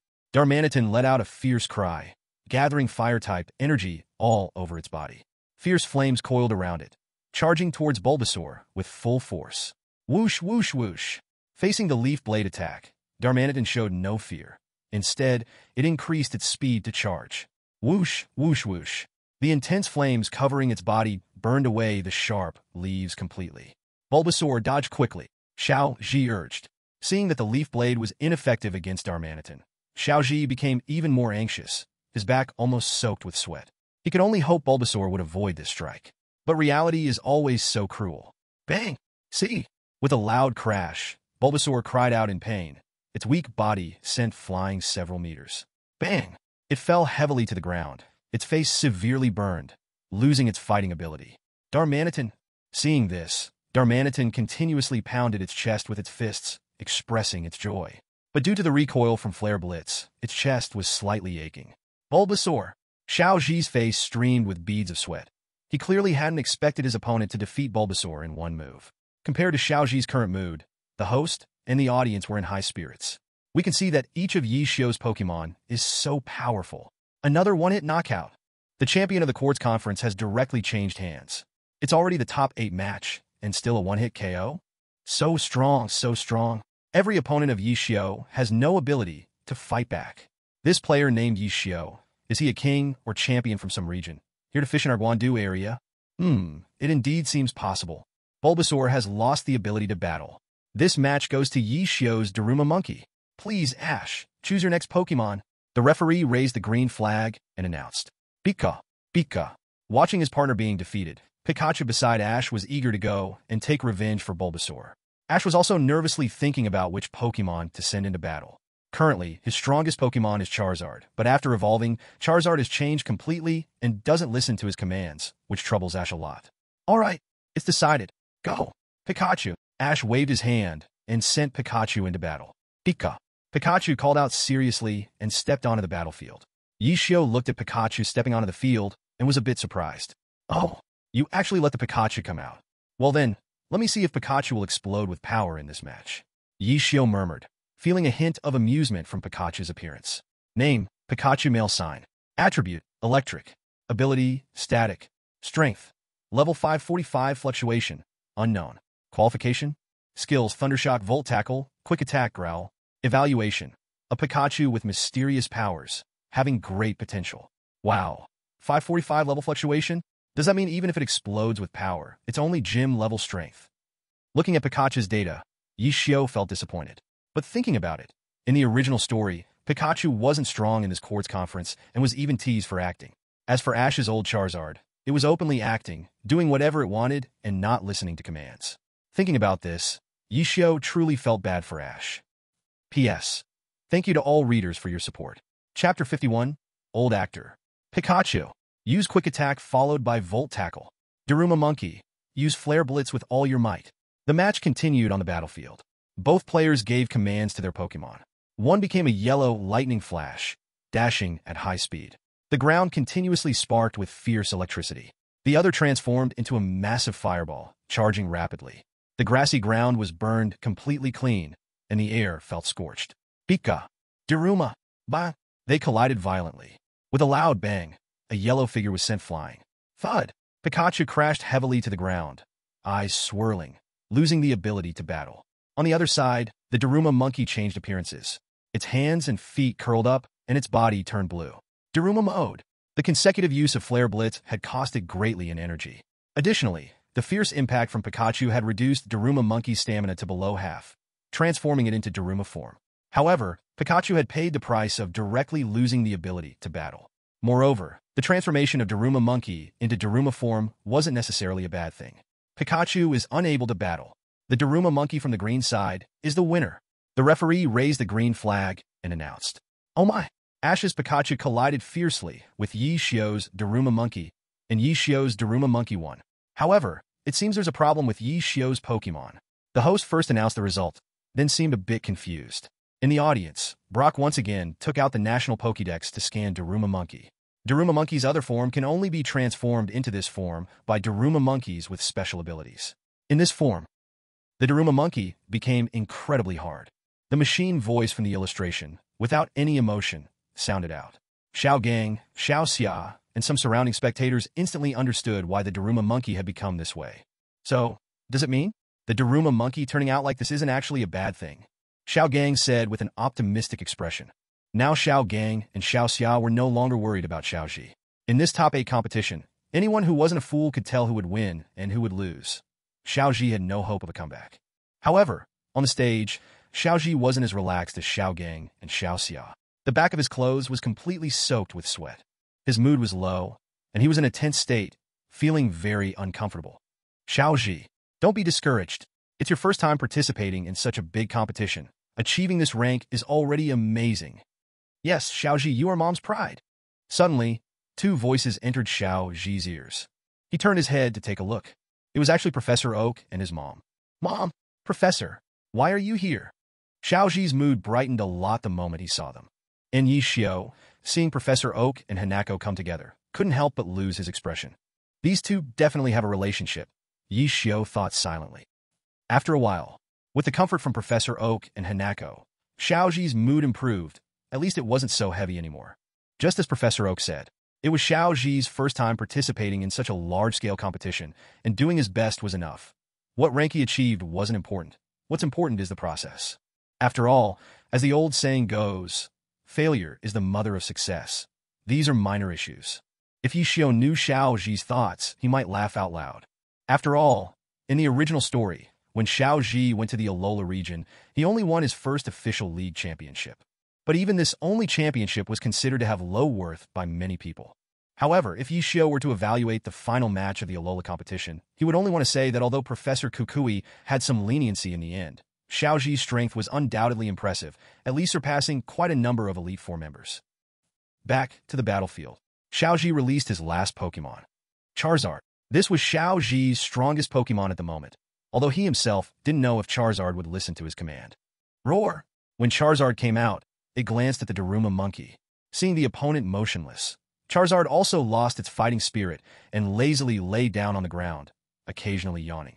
let out a fierce cry, gathering Fire-type energy all over its body. Fierce flames coiled around it, charging towards Bulbasaur with full force. Whoosh, whoosh, whoosh. Facing the Leaf Blade attack, Darmanitan showed no fear. Instead, it increased its speed to charge. Whoosh, whoosh, whoosh. The intense flames covering its body burned away the sharp leaves completely. Bulbasaur dodged quickly. Xiaoji urged. Seeing that the Leaf Blade was ineffective against Darmanitan, Xiaoji became even more anxious, his back almost soaked with sweat. He could only hope Bulbasaur would avoid this strike. But reality is always so cruel. Bang! See? With a loud crash, Bulbasaur cried out in pain. Its weak body sent flying several meters. Bang! It fell heavily to the ground, its face severely burned, losing its fighting ability. Darmanitan. Seeing this, Darmanitan continuously pounded its chest with its fists, expressing its joy. But due to the recoil from Flare Blitz, its chest was slightly aching. Bulbasaur! Xiaoji's face streamed with beads of sweat. He clearly hadn't expected his opponent to defeat Bulbasaur in one move. Compared to Xiaoji's current mood, the host and the audience were in high spirits. We can see that each of Yi Xiu's Pokémon is so powerful. Another one-hit knockout. The champion of the Quartz Conference has directly changed hands. It's already the top 8 match, and still a one-hit KO? So strong, so strong. Every opponent of Yi Xiu has no ability to fight back. This player named Yi Xiu, is he a king or champion from some region? Here to fish in our Guandu area? It indeed seems possible. Bulbasaur has lost the ability to battle. This match goes to Yi Xiu's Daruma Monkey. Please, Ash, choose your next Pokémon. The referee raised the green flag and announced, Pika, Pika. Watching his partner being defeated, Pikachu beside Ash was eager to go and take revenge for Bulbasaur. Ash was also nervously thinking about which Pokémon to send into battle. Currently, his strongest Pokémon is Charizard, but after evolving, Charizard has changed completely and doesn't listen to his commands, which troubles Ash a lot. Alright, it's decided. Go! Pikachu! Ash waved his hand and sent Pikachu into battle. Pika! Pikachu called out seriously and stepped onto the battlefield. Yi Xiu looked at Pikachu stepping onto the field and was a bit surprised. Oh, you actually let the Pikachu come out. Well then, let me see if Pikachu will explode with power in this match. Yi Xiu murmured, feeling a hint of amusement from Pikachu's appearance. Name, Pikachu male sign. Attribute, electric. Ability, static. Strength, level 545 fluctuation, unknown. Qualification, skills Thundershock Volt Tackle, Quick Attack Growl. Evaluation, a Pikachu with mysterious powers, having great potential. Wow, 545 level fluctuation? Does that mean even if it explodes with power, it's only gym level strength? Looking at Pikachu's data, Yi Xiu felt disappointed. But thinking about it, in the original story, Pikachu wasn't strong in this Quartz Conference and was even teased for acting. As for Ash's old Charizard, it was openly acting, doing whatever it wanted, and not listening to commands. Thinking about this, Yi Xiu truly felt bad for Ash. P.S. Thank you to all readers for your support. Chapter 51, Old Actor. Pikachu. Use Quick Attack followed by Volt Tackle. Daruma Monkey. Use Flare Blitz with all your might. The match continued on the battlefield. Both players gave commands to their Pokémon. One became a yellow lightning flash, dashing at high speed. The ground continuously sparked with fierce electricity. The other transformed into a massive fireball, charging rapidly. The grassy ground was burned completely clean, and the air felt scorched. Pika! Daruma! Ba! They collided violently. With a loud bang, a yellow figure was sent flying. Thud! Pikachu crashed heavily to the ground, eyes swirling, losing the ability to battle. On the other side, the Daruma Monkey changed appearances. Its hands and feet curled up, and its body turned blue. Daruma Mode. The consecutive use of Flare Blitz had cost it greatly in energy. Additionally, the fierce impact from Pikachu had reduced Daruma Monkey's stamina to below half, transforming it into Daruma form. However, Pikachu had paid the price of directly losing the ability to battle. Moreover, the transformation of Daruma Monkey into Daruma form wasn't necessarily a bad thing. Pikachu is unable to battle. The Daruma Monkey from the green side is the winner. The referee raised the green flag and announced, "Oh my!" Ash's Pikachu collided fiercely with Yi Xiu's Daruma Monkey, and Yi Xiu's Daruma Monkey won. However, it seems there's a problem with Yi Xiu's Pokémon. The host first announced the result, then seemed a bit confused. In the audience, Brock once again took out the National Pokédex to scan Daruma Monkey. Daruma Monkey's other form can only be transformed into this form by Daruma Monkeys with special abilities. In this form, the Daruma Monkey became incredibly hard. The machine voice from the illustration, without any emotion, sounded out. Xiao Gang, Xiao Xia, and some surrounding spectators instantly understood why the Daruma Monkey had become this way. So, does it mean the Daruma Monkey turning out like this isn't actually a bad thing? Xiao Gang said with an optimistic expression. Now Xiao Gang and Xiao Xia were no longer worried about Xiao Ji. In this top 8 competition, anyone who wasn't a fool could tell who would win and who would lose. Xiao Ji had no hope of a comeback. However, on the stage, Xiao Ji wasn't as relaxed as Xiao Gang and Xiao Xia. The back of his clothes was completely soaked with sweat. His mood was low, and he was in a tense state, feeling very uncomfortable. Xiao Ji, don't be discouraged. It's your first time participating in such a big competition. Achieving this rank is already amazing. Yes, Xiao Ji, you are Mom's pride. Suddenly, 2 voices entered Xiao Ji's ears. He turned his head to take a look. It was actually Professor Oak and his mom. Mom, Professor, why are you here? Xiao Ji's mood brightened a lot the moment he saw them. And Yi Xiu, seeing Professor Oak and Hanako come together, couldn't help but lose his expression. These two definitely have a relationship, Yi Xiu thought silently. After a while, With the comfort from Professor Oak and Hanako, Xiaoji's mood improved. At least it wasn't so heavy anymore. Just as Professor Oak said, it was Xiaoji's first time participating in such a large-scale competition, and doing his best was enough. What rank he achieved wasn't important. What's important is the process. After all, as the old saying goes, failure is the mother of success. These are minor issues. If Yishio knew Xiaoji's thoughts, he might laugh out loud. After all, in the original story, when Xiaoji went to the Alola region, he only won his first official league championship. But even this only championship was considered to have low worth by many people. However, if Yishio were to evaluate the final match of the Alola competition, he would only want to say that although Professor Kukui had some leniency in the end, Xiaoji's strength was undoubtedly impressive, at least surpassing quite a number of Elite Four members. Back to the battlefield. Xiaoji released his last Pokémon, Charizard. This was Xiaoji's strongest Pokémon at the moment, although he himself didn't know if Charizard would listen to his command. Roar! When Charizard came out, it glanced at the Daruma monkey. Seeing the opponent motionless, Charizard also lost its fighting spirit and lazily lay down on the ground, occasionally yawning.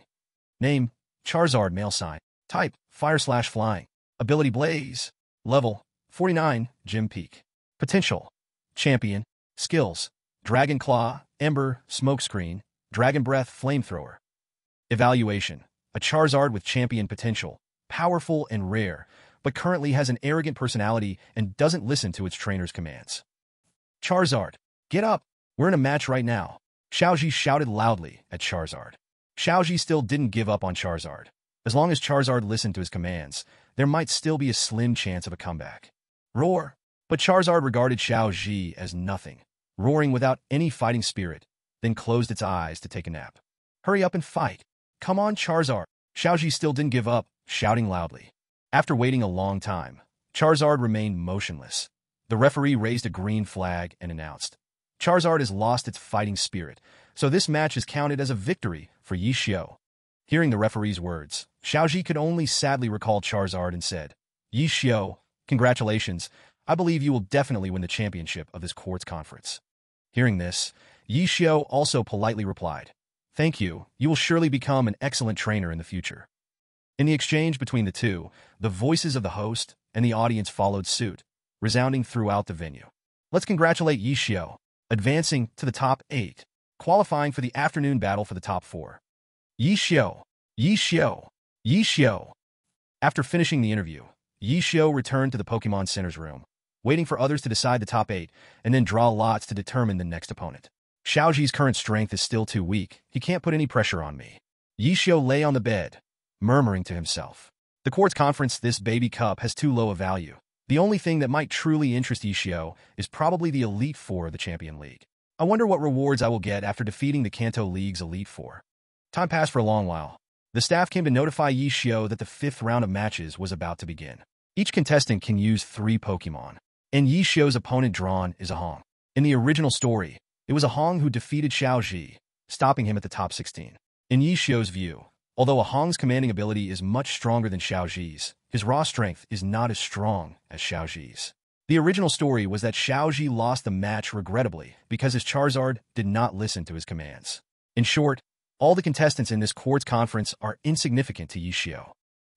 Name, Charizard male sign. Type, Fire/Flying. Ability Blaze. Level, 49, Gym Peak. Potential, Champion. Skills, Dragon Claw, Ember, Smokescreen, Dragon Breath, Flamethrower. Evaluation, a Charizard with champion potential, powerful and rare, but currently has an arrogant personality and doesn't listen to its trainer's commands. Charizard, get up! We're in a match right now. Xiaoji shouted loudly at Charizard. Xiaoji still didn't give up on Charizard. As long as Charizard listened to his commands, there might still be a slim chance of a comeback. Roar! But Charizard regarded Xiaoji as nothing, roaring without any fighting spirit, then closed its eyes to take a nap. Hurry up and fight! Come on, Charizard! Xiaoji still didn't give up, shouting loudly. After waiting a long time, Charizard remained motionless. The referee raised a green flag and announced, Charizard has lost its fighting spirit, so this match is counted as a victory for Yishio. Hearing the referee's words, Xiaoji could only sadly recall Charizard and said, Yishio, congratulations, I believe you will definitely win the championship of this quartz conference. Hearing this, Yishio also politely replied, Thank you, you will surely become an excellent trainer in the future. In the exchange between the two, the voices of the host and the audience followed suit, resounding throughout the venue. Let's congratulate Yishio, advancing to the top 8, qualifying for the afternoon battle for the top 4. Yishio! Yishio! Yishio! After finishing the interview, Yishio returned to the Pokemon Center's room, waiting for others to decide the top 8, and then draw lots to determine the next opponent. Xiaoji's current strength is still too weak. He can't put any pressure on me. Yishio lay on the bed, murmuring to himself. The quartz conference, this baby cup, has too low a value. The only thing that might truly interest Yishio is probably the Elite Four of the Champion League. I wonder what rewards I will get after defeating the Kanto League's Elite Four. Time passed for a long while. The staff came to notify Yishio that the 5th round of matches was about to begin. Each contestant can use 3 Pokemon, and Yishio's opponent drawn is a Hong. In the original story, it was a Hong who defeated Xiaoji, stopping him at the top 16. In Yishio's view, although a Hong's commanding ability is much stronger than Xiaoji's, his raw strength is not as strong as Xiaoji's. The original story was that Xiaoji lost the match regrettably because his Charizard did not listen to his commands. In short, all the contestants in this quartz conference are insignificant to Yishio.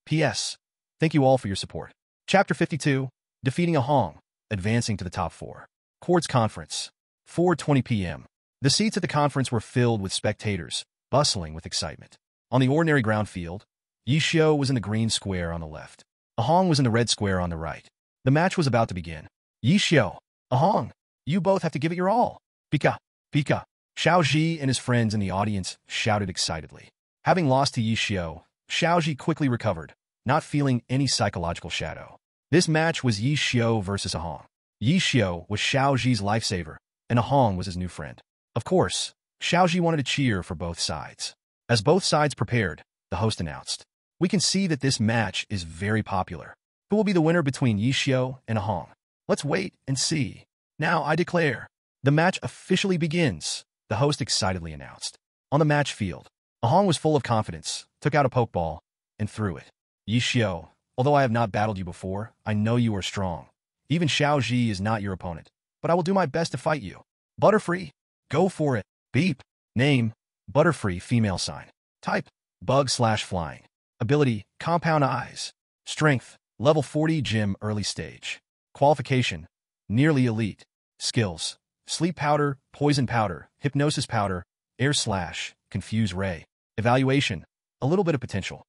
P.S. Thank you all for your support. Chapter 52, Defeating a Hong, advancing to the top 4. Quartz Conference, 4:20 p.m. The seats at the conference were filled with spectators, bustling with excitement. On the ordinary ground field, Yishio was in the green square on the left. Ahong was in the red square on the right. The match was about to begin. Yishio, Ahong, you both have to give it your all. Pika, Pika. Xiaoji and his friends in the audience shouted excitedly. Having lost to Yishio, Xiaoji quickly recovered, not feeling any psychological shadow. This match was Yishio versus Ahong. Yishio was Xiaoji's lifesaver, and Ahong was his new friend. Of course, Xiaoji wanted to cheer for both sides. As both sides prepared, the host announced, We can see that this match is very popular. Who will be the winner between Yishio and Ahong? Let's wait and see. Now I declare, the match officially begins, the host excitedly announced. On the match field, Ahong was full of confidence, took out a Pokeball, and threw it. Yishio, although I have not battled you before, I know you are strong. Even Xiaoji is not your opponent, but I will do my best to fight you. Butterfree, go for it. Beep. Name, Butterfree female sign. Type, Bug/Flying. Ability, Compound Eyes. Strength, Level 40 Gym Early Stage. Qualification, Nearly Elite. Skills, Sleep Powder, Poison Powder, Hypnosis Powder, Air Slash, Confuse Ray. Evaluation, a little bit of potential.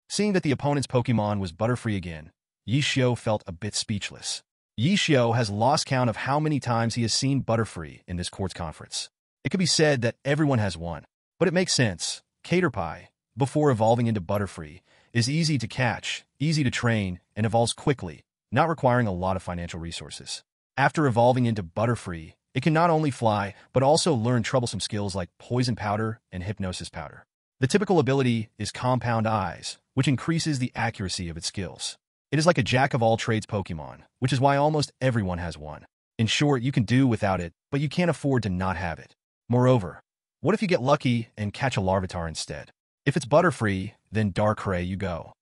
Seeing that the opponent's Pokemon was Butterfree again, Yishio felt a bit speechless. Yishio has lost count of how many times he has seen Butterfree in this quartz conference. It could be said that everyone has one, but it makes sense. Caterpie, before evolving into Butterfree, is easy to catch, easy to train, and evolves quickly, not requiring a lot of financial resources. After evolving into Butterfree, it can not only fly, but also learn troublesome skills like Poison Powder and Hypnosis Powder. The typical ability is Compound Eyes, which increases the accuracy of its skills. It is like a jack-of-all-trades Pokemon, which is why almost everyone has one. In short, you can do without it, but you can't afford to not have it. Moreover, what if you get lucky and catch a Larvitar instead? If it's Butterfree, then Darkrai you go.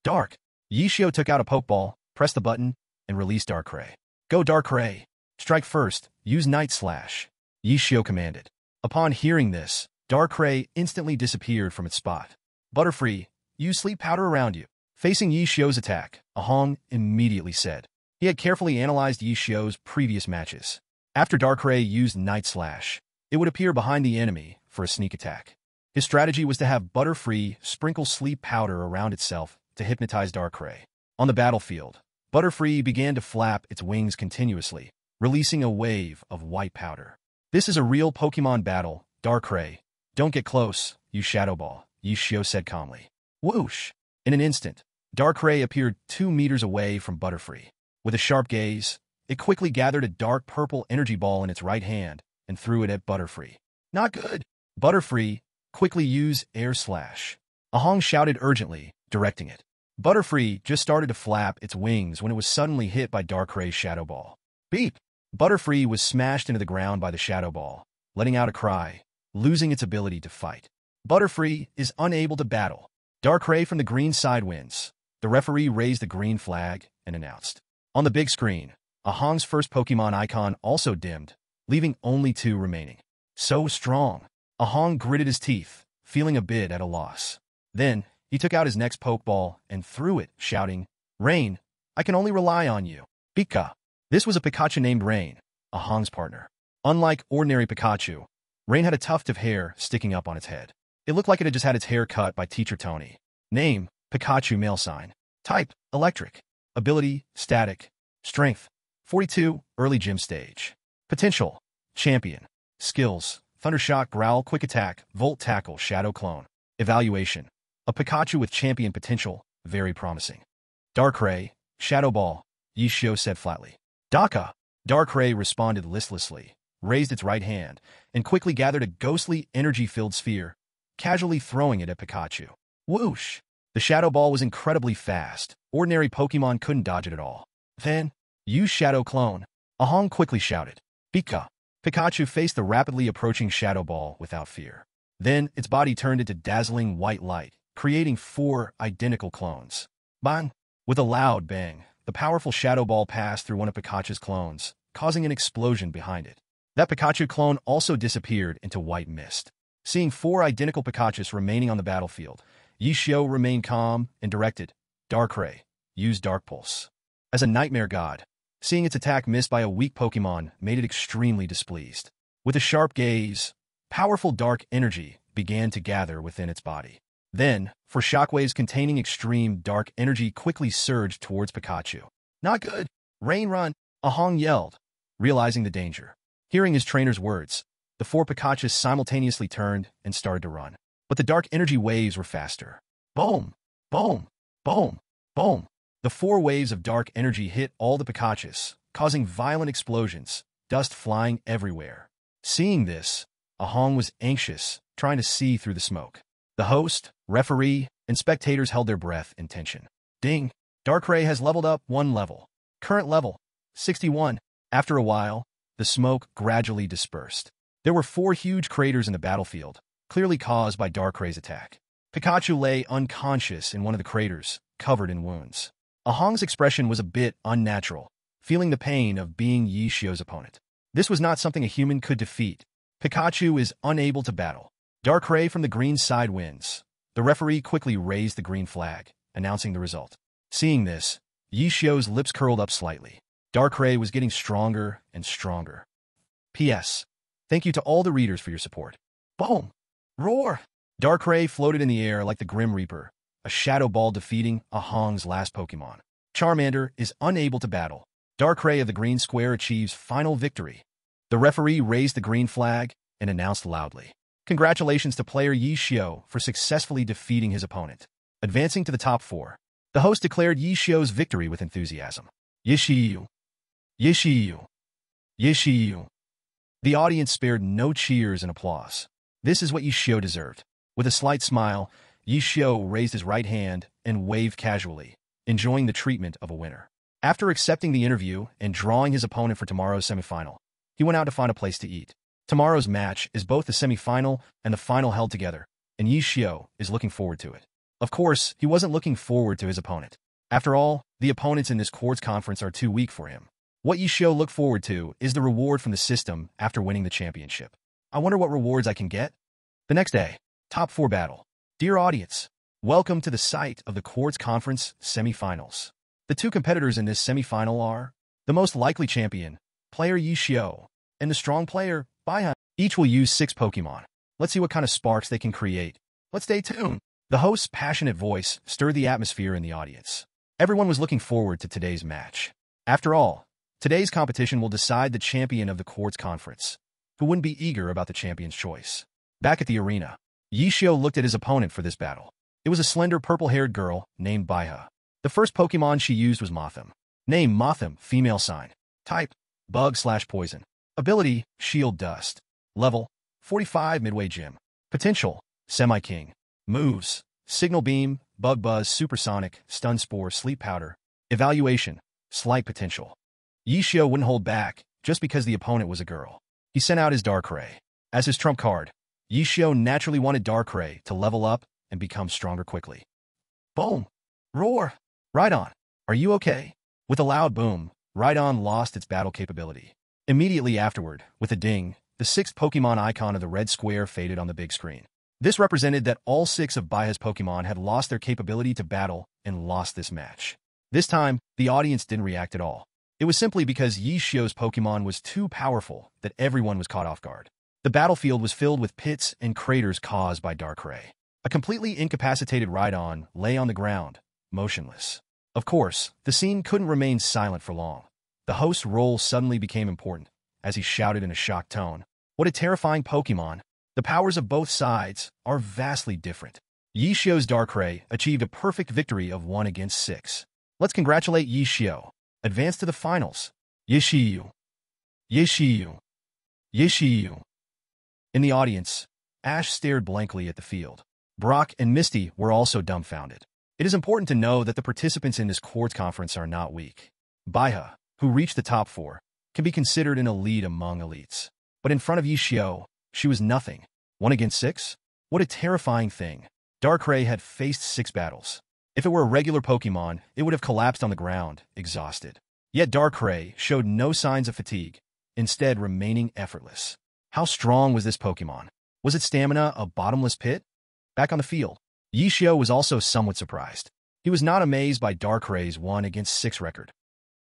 Dark. Yishio took out a Pokeball, pressed the button, and released Darkrai. Go Darkrai. Strike first. Use Night Slash. Yishio commanded. Upon hearing this, Darkrai instantly disappeared from its spot. Butterfree, use Sleep Powder around you. Facing Yishio's attack, Ahong immediately said. He had carefully analyzed Yishio's previous matches. After Darkrai used Night Slash, it would appear behind the enemy for a sneak attack. His strategy was to have Butterfree sprinkle Sleep Powder around itself to hypnotize Darkrai. On the battlefield, Butterfree began to flap its wings continuously, releasing a wave of white powder. This is a real Pokemon battle, Darkrai. Don't get close, use Shadow Ball, Yishio said calmly. Whoosh! In an instant, Darkrai appeared 2 meters away from Butterfree. With a sharp gaze, it quickly gathered a dark purple energy ball in its right hand and threw it at Butterfree. Not good! Butterfree, quickly use Air Slash. Ahong shouted urgently, directing it. Butterfree just started to flap its wings when it was suddenly hit by Darkrai's Shadow Ball. Beep! Butterfree was smashed into the ground by the Shadow Ball, letting out a cry, losing its ability to fight. Butterfree is unable to battle. Darkrai from the green side wins. The referee raised the green flag and announced. On the big screen, Ahong's first Pokemon icon also dimmed, leaving only 2 remaining. So strong. Ahong gritted his teeth, feeling a bit at a loss. Then, he took out his next Pokeball and threw it, shouting, Rain, I can only rely on you. Pika. This was a Pikachu named Rain, Ahong's partner. Unlike ordinary Pikachu, Rain had a tuft of hair sticking up on its head. It looked like it had just had its hair cut by Teacher Tony. Name, Pikachu male sign. Type, Electric. Ability, Static. Strength, 42, Early Gym Stage. Potential, Champion. Skills, Thundershock, Growl, Quick Attack, Volt Tackle, Shadow Clone. Evaluation, a Pikachu with champion potential, very promising. Darkrai, Shadow Ball, Yishio said flatly. Daka. Darkrai responded listlessly, raised its right hand, and quickly gathered a ghostly, energy-filled sphere, casually throwing it at Pikachu. Whoosh! The Shadow Ball was incredibly fast. Ordinary Pokemon couldn't dodge it at all. Then, use Shadow Clone. Ahong quickly shouted. Pika. Pikachu faced the rapidly approaching Shadow Ball without fear. Then, its body turned into dazzling white light, creating 4 identical clones. Bang! With a loud bang, the powerful Shadow Ball passed through one of Pikachu's clones, causing an explosion behind it. That Pikachu clone also disappeared into white mist. Seeing 4 identical Pikachus remaining on the battlefield, Yishio remained calm and directed, Darkrai, use Dark Pulse. As a nightmare god, seeing its attack missed by a weak Pokemon made it extremely displeased. With a sharp gaze, powerful dark energy began to gather within its body. Then, for shockwaves containing extreme dark energy quickly surged towards Pikachu. Not good! Rain run! Ahong yelled, realizing the danger. Hearing his trainer's words, the 4 Pikachus simultaneously turned and started to run. But the dark energy waves were faster. Boom! Boom! Boom! Boom! The 4 waves of dark energy hit all the Pikachus, causing violent explosions, dust flying everywhere. Seeing this, Ahong was anxious, trying to see through the smoke. The host, referee, and spectators held their breath in tension. Ding! Darkrai has leveled up 1 level. Current level, 61. After a while, the smoke gradually dispersed. There were 4 huge craters in the battlefield, clearly caused by Darkrai's attack. Pikachu lay unconscious in one of the craters, covered in wounds. Ahong's expression was a bit unnatural, feeling the pain of being Yishio's opponent. This was not something a human could defeat. Pikachu is unable to battle. Darkrai from the green side wins. The referee quickly raised the green flag, announcing the result. Seeing this, Yi Xiu's lips curled up slightly. Darkrai was getting stronger and stronger. P.S. Thank you to all the readers for your support. Boom! Roar! Darkrai floated in the air like the Grim Reaper, a shadow ball defeating Ahang's last Pokémon. Charmander is unable to battle. Darkrai of the green square achieves final victory. The referee raised the green flag and announced loudly. Congratulations to player Yi Xiu for successfully defeating his opponent. Advancing to the top 4. The host declared Yi Xiu's victory with enthusiasm. Yi Xiu! Yi Xiu! Yi Xiu! The audience spared no cheers and applause. This is what Yi Xiu deserved. With a slight smile, Yi Xiu raised his right hand and waved casually, enjoying the treatment of a winner. After accepting the interview and drawing his opponent for tomorrow's semifinal, he went out to find a place to eat. Tomorrow's match is both the semifinal and the final held together, and Yi Xiu is looking forward to it. Of course, he wasn't looking forward to his opponent. After all, the opponents in this quartz conference are too weak for him. What Yi Xiu looked forward to is the reward from the system after winning the championship. I wonder what rewards I can get? The next day, top 4 battle. Dear audience, welcome to the site of the quartz conference semifinals. The 2 competitors in this semifinal are the most likely champion, player Yi Xiu, and the strong player, Baihe. Each will use 6 Pokemon. Let's see what kind of sparks they can create. Let's stay tuned. The host's passionate voice stirred the atmosphere in the audience. Everyone was looking forward to today's match. After all, today's competition will decide the champion of the quartz conference. Who wouldn't be eager about the champion's choice? Back at the arena, Yi Xiu looked at his opponent for this battle. It was a slender purple-haired girl named Baihe. The first Pokemon she used was Mothim. Name Mothim, female sign. Type, bug/poison. Ability, Shield Dust. Level, 45 Midway Gym. Potential, Semi-King. Moves, Signal Beam, Bug Buzz, Supersonic, Stun Spore, Sleep Powder. Evaluation, Slight Potential. Yi Xiu wouldn't hold back just because the opponent was a girl. He sent out his Darkrai. As his trump card, Yi Xiu naturally wanted Darkrai to level up and become stronger quickly. Boom! Roar! Rhydon, are you okay? With a loud boom, Rhydon lost its battle capability. Immediately afterward, with a ding, the 6th Pokemon icon of the red square faded on the big screen. This represented that all 6 of Baihe's Pokemon had lost their capability to battle and lost this match. This time, the audience didn't react at all. It was simply because Yi Xiu's Pokemon was too powerful that everyone was caught off guard. The battlefield was filled with pits and craters caused by Darkrai. A completely incapacitated Rhydon lay on the ground, motionless. Of course, the scene couldn't remain silent for long. The host's role suddenly became important, as he shouted in a shocked tone, "What a terrifying Pokemon! The powers of both sides are vastly different." Yi Xiu's Darkrai achieved a perfect victory of 1 against 6. Let's congratulate Yi Xiu. Advance to the finals. Yi Xiu. Yi Xiu. Yi Xiu. In the audience, Ash stared blankly at the field. Brock and Misty were also dumbfounded. It is important to know that the participants in this quartz conference are not weak. Baihe, who reached the top 4, can be considered an elite among elites. But in front of Yi Xiu, she was nothing. 1 against 6? What a terrifying thing. Darkrai had faced 6 battles. If it were a regular Pokemon, it would have collapsed on the ground, exhausted. Yet Darkrai showed no signs of fatigue, instead remaining effortless. How strong was this Pokemon? Was its stamina a bottomless pit? Back on the field, Yi Xiu was also somewhat surprised. He was not amazed by Darkrai's 1 against 6 record.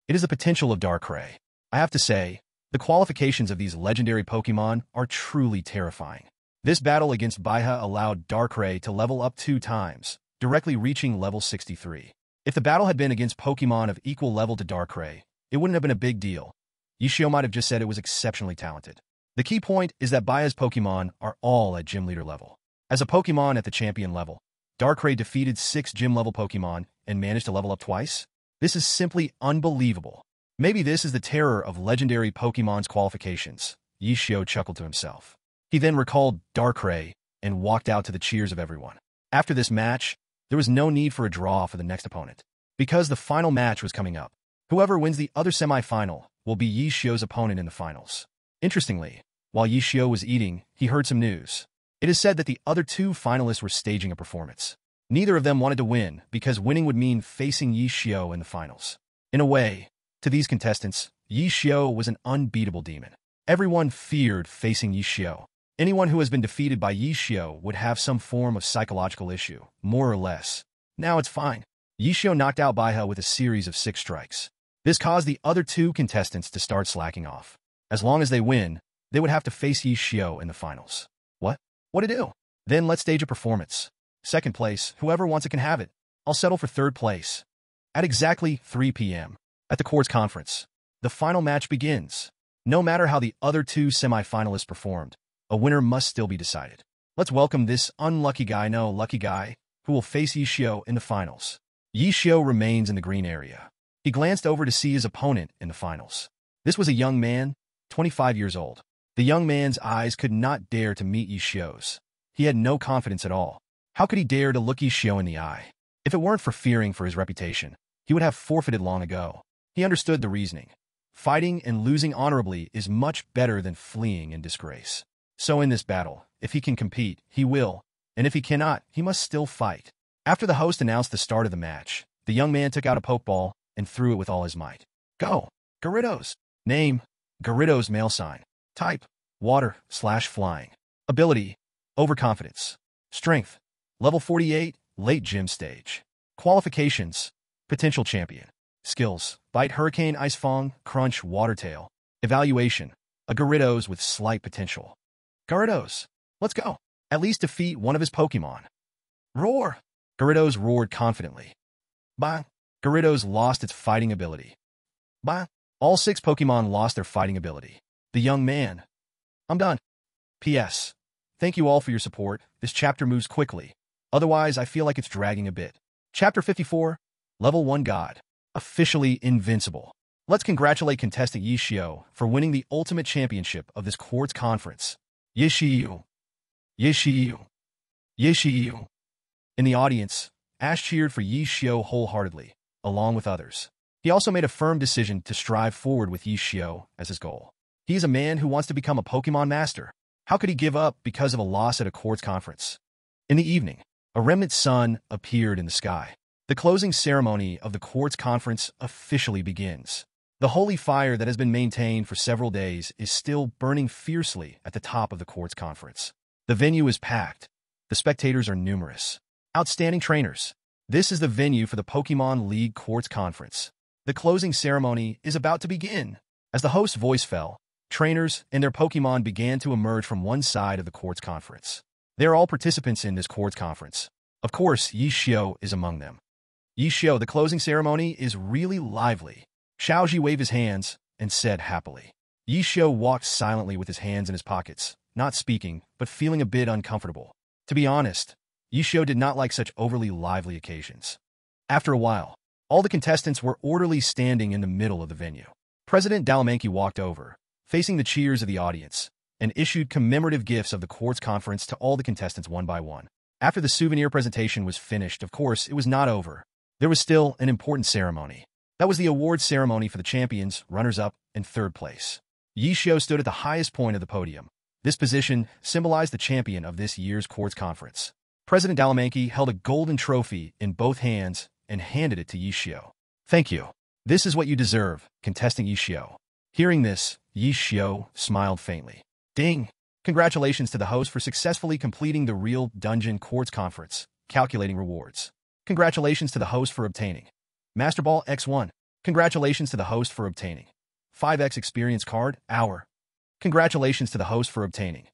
It is the potential of Darkrai. I have to say, the qualifications of these legendary Pokemon are truly terrifying. This battle against Baihe allowed Darkrai to level up 2 times, directly reaching level 63. If the battle had been against Pokemon of equal level to Darkrai, it wouldn't have been a big deal. Yi Xiu might have just said it was exceptionally talented. The key point is that Baihe's Pokemon are all at Gym Leader level. As a Pokemon at the champion level, Darkrai defeated 6 gym-level Pokemon and managed to level up twice? This is simply unbelievable. Maybe this is the terror of legendary Pokemon's qualifications, Yi Xiu chuckled to himself. He then recalled Darkrai and walked out to the cheers of everyone. After this match, there was no need for a draw for the next opponent, because the final match was coming up. Whoever wins the other semi-final will be Yi Xiu's opponent in the finals. Interestingly, while Yi Xiu was eating, he heard some news. It is said that the other 2 finalists were staging a performance. Neither of them wanted to win because winning would mean facing Yi Xiu in the finals. In a way, to these contestants, Yi Xiu was an unbeatable demon. Everyone feared facing Yi Xiu. Anyone who has been defeated by Yi Xiao would have some form of psychological issue, more or less. Now it's fine. Yi Xiao knocked out Baihe with a series of 6 strikes. This caused the other 2 contestants to start slacking off. As long as they win, they would have to face Yi Xiao in the finals. What? What to do? Then let's stage a performance. Second place, whoever wants it can have it. I'll settle for third place. At exactly 3 p.m. at the court's conference, the final match begins. No matter how the other 2 semi-finalists performed, a winner must still be decided. Let's welcome this lucky guy, who will face Yi Xiao in the finals. Yi Xiao remains in the green area. He glanced over to see his opponent in the finals. This was a young man, 25 years old. The young man's eyes could not dare to meet Yi Xiao's. He had no confidence at all. How could he dare to look Yi Xiao in the eye? If it weren't for fearing for his reputation, he would have forfeited long ago. He understood the reasoning. Fighting and losing honorably is much better than fleeing in disgrace. So in this battle, if he can compete, he will, and if he cannot, he must still fight. After the host announced the start of the match, the young man took out a pokeball and threw it with all his might. Go! Gyarados. Name: Gyarados male sign. Type: Water/Flying. Ability: Overconfidence. Strength: Level 48, Late Gym Stage. Qualifications: Potential Champion. Skills: Bite, Hurricane, Ice Fang, Crunch, Water Tail. Evaluation: A Gyarados with slight potential. Gyarados, let's go. At least defeat one of his Pokémon. Roar! Gyarados roared confidently. Bah! Gyarados lost its fighting ability. Bah! All 6 Pokémon lost their fighting ability. The young man. I'm done. P.S. Thank you all for your support. This chapter moves quickly. Otherwise, I feel like it's dragging a bit. Chapter 54, Level 1 God. Officially invincible. Let's congratulate contestant Yi Xiao for winning the ultimate championship of this quartz conference. Yi Xiao. Yi Xiao. Yi Xiao. In the audience, Ash cheered for Yi Xiao wholeheartedly, along with others. He also made a firm decision to strive forward with Yi Xiao as his goal. He is a man who wants to become a Pokémon master. How could he give up because of a loss at a quartz conference? In the evening, a remnant sun appeared in the sky. The closing ceremony of the quartz conference officially begins. The holy fire that has been maintained for several days is still burning fiercely at the top of the quartz conference. The venue is packed. The spectators are numerous. Outstanding trainers. This is the venue for the Pokémon League Quartz Conference. The closing ceremony is about to begin. As the host's voice fell, trainers and their Pokémon began to emerge from one side of the Quartz Conference. They are all participants in this Quartz Conference. Of course, Yi Xiao is among them. Yi Xiao, the closing ceremony is really lively. Xiaoji waved his hands and said happily. Yi Xiao walked silently with his hands in his pockets, not speaking, but feeling a bit uncomfortable. To be honest, Yi Xiao did not like such overly lively occasions. After a while, all the contestants were orderly standing in the middle of the venue. President Dalamanki walked over, facing the cheers of the audience, and issued commemorative gifts of the Quartz Conference to all the contestants one by one. After the souvenir presentation was finished, of course, it was not over. There was still an important ceremony. That was the award ceremony for the champions, runners-up, and third place. Yi Xiao stood at the highest point of the podium. This position symbolized the champion of this year's Quartz Conference. President Dalamanki held a golden trophy in both hands and handed it to Yi Xiao. Thank you. This is what you deserve, contesting Yi Xiao. Hearing this, Yi Xiao smiled faintly. Ding! Congratulations to the host for successfully completing the Real Dungeon Quartz Conference. Calculating rewards. Congratulations to the host for obtaining Master Ball X1. Congratulations to the host for obtaining 5x Experience Card Hour. Congratulations to the host for obtaining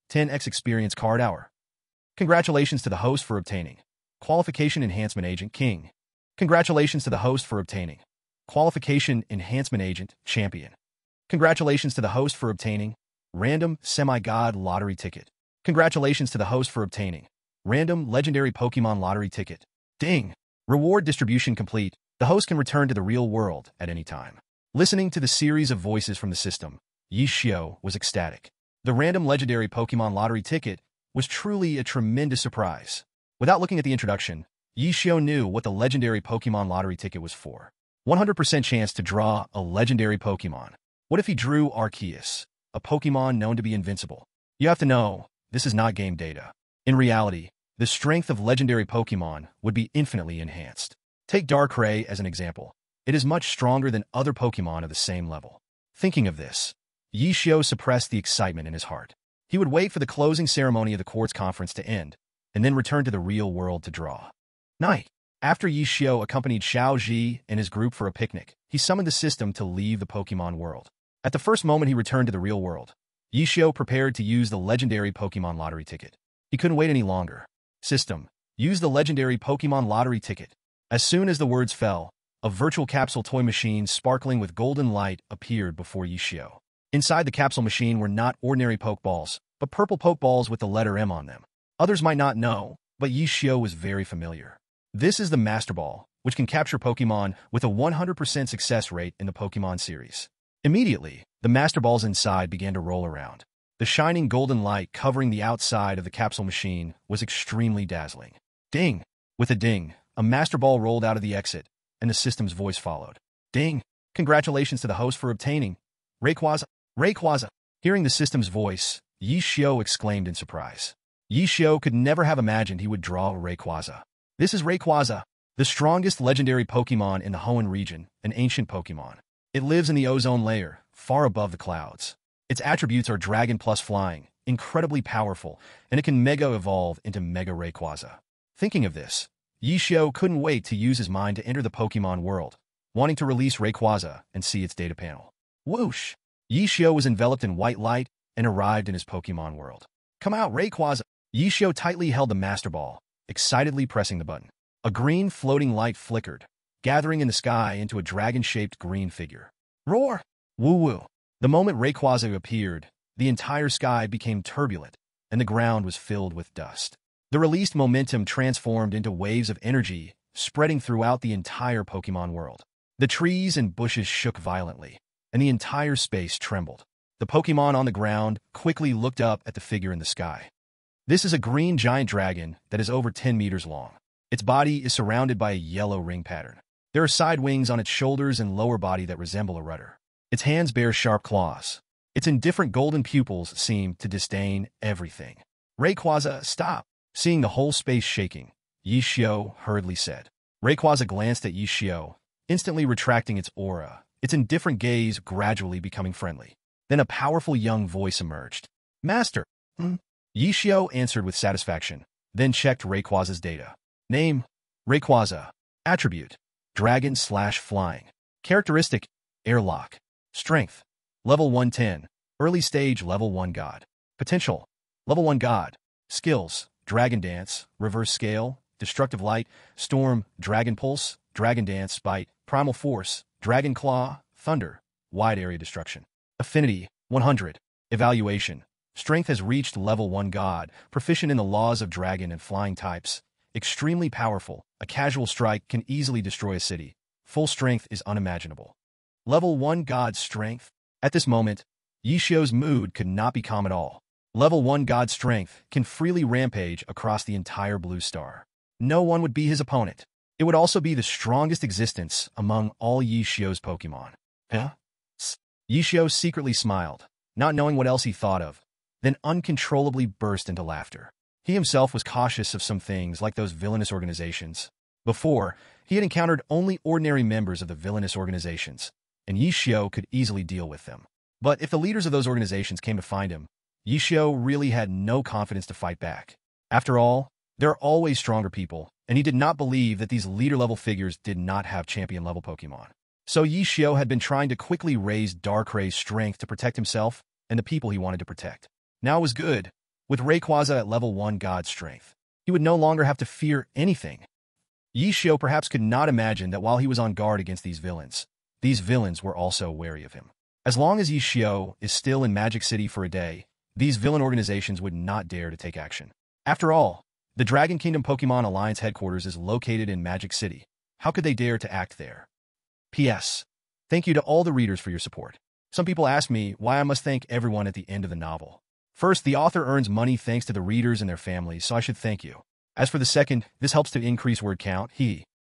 10x Experience Card Hour. Congratulations to the host for obtaining Qualification Enhancement Agent King. Congratulations to the host for obtaining Qualification Enhancement Agent Champion. Congratulations to the host for obtaining Random Semi-God Lottery Ticket. Congratulations to the host for obtaining Random Legendary Pokemon Lottery Ticket. Ding! Reward distribution complete. The host can return to the real world at any time. Listening to the series of voices from the system, Yi Xiao was ecstatic. The Random Legendary Pokemon Lottery Ticket was truly a tremendous surprise. Without looking at the introduction, Yi Xiao knew what the Legendary Pokemon Lottery Ticket was for. 100% chance to draw a legendary Pokemon. What if he drew Arceus, a Pokemon known to be invincible? You have to know, this is not game data. In reality, the strength of legendary Pokemon would be infinitely enhanced. Take Darkrai as an example. It is much stronger than other Pokemon of the same level. Thinking of this, Yi Xiao suppressed the excitement in his heart. He would wait for the closing ceremony of the quartz conference to end, and then return to the real world to draw. Night. After Yi Xiao accompanied Xiao Ji and his group for a picnic, he summoned the system to leave the Pokémon world. At the first moment he returned to the real world, Yi Xiao prepared to use the legendary Pokémon lottery ticket. He couldn't wait any longer. System, use the legendary Pokémon lottery ticket. As soon as the words fell, a virtual capsule toy machine sparkling with golden light appeared before Yi Xiao. Inside the capsule machine were not ordinary Pokeballs, but purple Pokeballs with the letter M on them. Others might not know, but Yi Xiao was very familiar. This is the Master Ball, which can capture Pokémon with a 100% success rate in the Pokémon series. Immediately, the Master Balls inside began to roll around. The shining golden light covering the outside of the capsule machine was extremely dazzling. Ding! With a ding, a Master Ball rolled out of the exit, and the system's voice followed. Ding! Congratulations to the host for obtaining Rayquaza. Rayquaza! Hearing the system's voice, Yi Xiao exclaimed in surprise. Yi Xiao could never have imagined he would draw a Rayquaza. This is Rayquaza, the strongest legendary Pokémon in the Hoenn region, an ancient Pokémon. It lives in the ozone layer, far above the clouds. Its attributes are Dragon plus Flying, incredibly powerful, and it can Mega Evolve into Mega Rayquaza. Thinking of this, Yi Xiao couldn't wait to use his mind to enter the Pokémon world, wanting to release Rayquaza and see its data panel. Whoosh! Yi Xiao was enveloped in white light and arrived in his Pokémon world. Come out, Rayquaza! Yi Xiao tightly held the Master Ball, excitedly pressing the button. A green floating light flickered, gathering in the sky into a dragon-shaped green figure. Roar! Woo-woo! The moment Rayquaza appeared, the entire sky became turbulent, and the ground was filled with dust. The released momentum transformed into waves of energy, spreading throughout the entire Pokémon world. The trees and bushes shook violently, and the entire space trembled. The Pokémon on the ground quickly looked up at the figure in the sky. This is a green giant dragon that is over 10 meters long. Its body is surrounded by a yellow ring pattern. There are side wings on its shoulders and lower body that resemble a rudder. Its hands bear sharp claws. Its indifferent golden pupils seem to disdain everything. Rayquaza, stop! Seeing the whole space shaking, Yi Xiao hurriedly said. Rayquaza glanced at Yi Xiao, instantly retracting its aura, its indifferent gaze gradually becoming friendly. Then a powerful young voice emerged. Master! Yi Xiao answered with satisfaction, then checked Rayquaza's data. Name, Rayquaza. Attribute, Dragon/Flying. Characteristic, Airlock. Strength, Level 110. Early stage Level 1 God. Potential, Level 1 God. Skills, Dragon Dance, Reverse Scale, Destructive Light, Storm, Dragon Pulse, Dragon Dance, Bite, Primal Force, Dragon Claw, Thunder, Wide Area Destruction. Affinity, 100. Evaluation. Strength has reached Level 1 God, proficient in the laws of dragon and flying types. Extremely powerful, a casual strike can easily destroy a city. Full strength is unimaginable. Level 1 God Strength. At this moment, Yi Xiao's mood could not be calm at all. Level 1 God Strength can freely rampage across the entire blue star. No one would be his opponent. It would also be the strongest existence among all Yi Xiao's Pokémon. Huh? Yi Xiao secretly smiled, not knowing what else he thought of, then uncontrollably burst into laughter. He himself was cautious of some things like those villainous organizations. Before, he had encountered only ordinary members of the villainous organizations, and Yi Xiao could easily deal with them. But if the leaders of those organizations came to find him, Yi Xiao really had no confidence to fight back. After all, there are always stronger people, and he did not believe that these leader-level figures did not have champion-level Pokémon. So Yi Xiao had been trying to quickly raise Darkrai's strength to protect himself and the people he wanted to protect. Now it was good. With Rayquaza at Level 1 God Strength, he would no longer have to fear anything. Yi Xiao perhaps could not imagine that while he was on guard against these villains were also wary of him. As long as Yi Xiao is still in Magic City for a day, these villain organizations would not dare to take action. After all, the Dragon Kingdom Pokémon Alliance headquarters is located in Magic City. How could they dare to act there? P.S. Thank you to all the readers for your support. Some people ask me why I must thank everyone at the end of the novel. First, the author earns money thanks to the readers and their families, so I should thank you. As for the second, this helps to increase word count.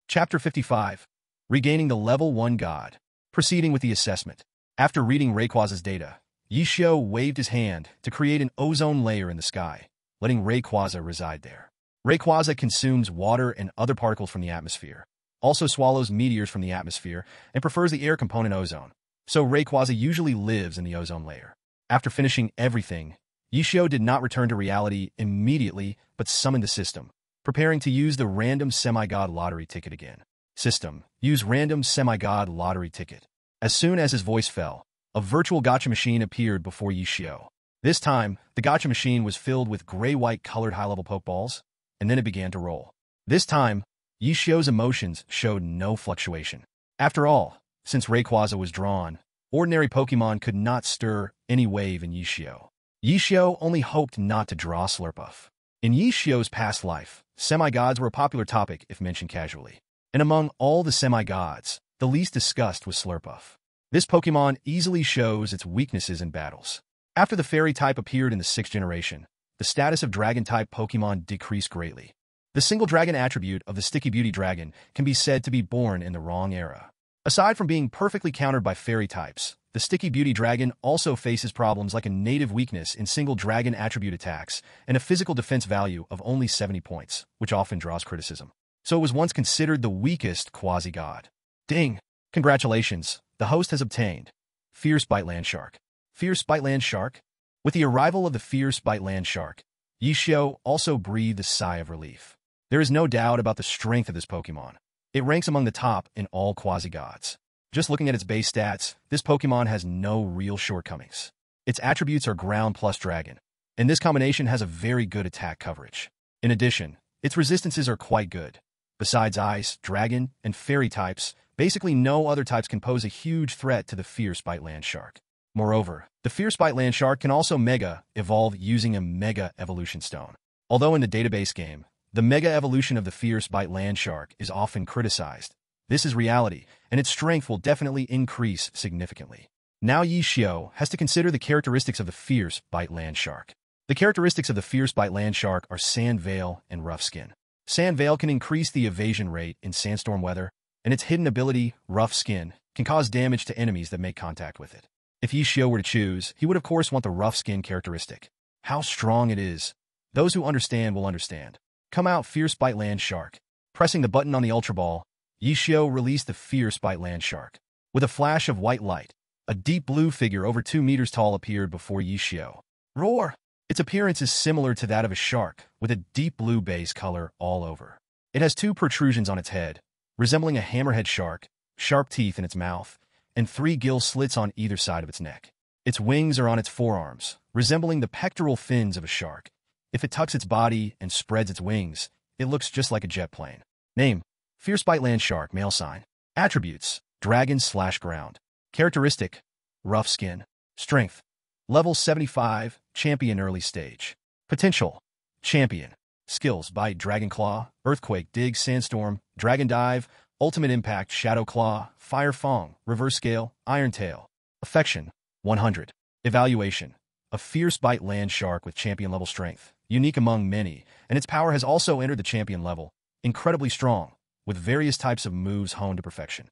Chapter 55. Regaining the Level 1 God. Proceeding with the assessment. After reading Rayquaza's data, Yi Xiao waved his hand to create an ozone layer in the sky, letting Rayquaza reside there. Rayquaza consumes water and other particles from the atmosphere, also swallows meteors from the atmosphere, and prefers the air component ozone. So Rayquaza usually lives in the ozone layer. After finishing everything, Yishio did not return to reality immediately, but summoned the system, preparing to use the random semi-god lottery ticket again. System, use random semi-god lottery ticket. As soon as his voice fell, a virtual gacha machine appeared before Yishio. This time, the gacha machine was filled with gray-white colored high-level Pokeballs, and then it began to roll. This time, Yishio's emotions showed no fluctuation. After all, since Rayquaza was drawn, ordinary Pokemon could not stir any wave in Yishio. Yishio only hoped not to draw Slurpuff. In Yishio's past life, semi-gods were a popular topic if mentioned casually. And among all the semi-gods, the least discussed was Slurpuff. This Pokemon easily shows its weaknesses in battles. After the Fairy type appeared in the 6th generation, the status of Dragon-type Pokemon decreased greatly. The single dragon attribute of the Sticky Beauty Dragon can be said to be born in the wrong era. Aside from being perfectly countered by Fairy types, the Sticky Beauty Dragon also faces problems like a native weakness in single dragon attribute attacks and a physical defense value of only 70 points, which often draws criticism. So it was once considered the weakest quasi-god. Ding! Congratulations, the host has obtained Fierce Bite Land Shark. Fierce Bite Land Shark? With the arrival of the Fierce Bite Land Shark, Yishio also breathed a sigh of relief. There is no doubt about the strength of this Pokemon. It ranks among the top in all quasi-gods. Just looking at its base stats, this Pokemon has no real shortcomings. Its attributes are Ground plus Dragon, and this combination has a very good attack coverage. In addition, its resistances are quite good. Besides Ice, Dragon, and Fairy types, basically no other types can pose a huge threat to the Fierce Bite Land Shark. Moreover, the Fierce Bite Land Shark can also Mega evolve using a Mega Evolution Stone. Although in the database game, the Mega Evolution of the Fierce Bite Land Shark is often criticized, this is reality, and its strength will definitely increase significantly. Now Yishio has to consider the characteristics of the Fierce Bite Land Shark. The characteristics of the Fierce Bite Land Shark are Sand Veil and Rough Skin. Sand Veil can increase the evasion rate in sandstorm weather, and its hidden ability, Rough Skin, can cause damage to enemies that make contact with it. If Yishio were to choose, he would of course want the Rough Skin characteristic. How strong it is. Those who understand will understand. Come out, Fierce Bite Land Shark. Pressing the button on the Ultra Ball, Yishio released the Fierce Bite Land Shark. With a flash of white light, a deep blue figure over 2 meters tall appeared before Yishio. Roar! Its appearance is similar to that of a shark, with a deep blue base color all over. It has 2 protrusions on its head, resembling a hammerhead shark, sharp teeth in its mouth, and 3 gill slits on either side of its neck. Its wings are on its forearms, resembling the pectoral fins of a shark. If it tucks its body and spreads its wings, it looks just like a jet plane. Name: Fierce Bite Land Shark, male sign. Attributes: Dragon/Ground. Characteristic: Rough Skin. Strength: Level 75, Champion early stage. Potential: Champion. Skills: Bite, Dragon Claw, Earthquake, Dig, Sandstorm, Dragon Dive, Ultimate Impact, Shadow Claw, Fire Fang, Reverse Scale, Iron Tail. Affection: 100. Evaluation: A Fierce Bite Land Shark with champion level strength, unique among many, and its power has also entered the champion level, incredibly strong, with various types of moves honed to perfection.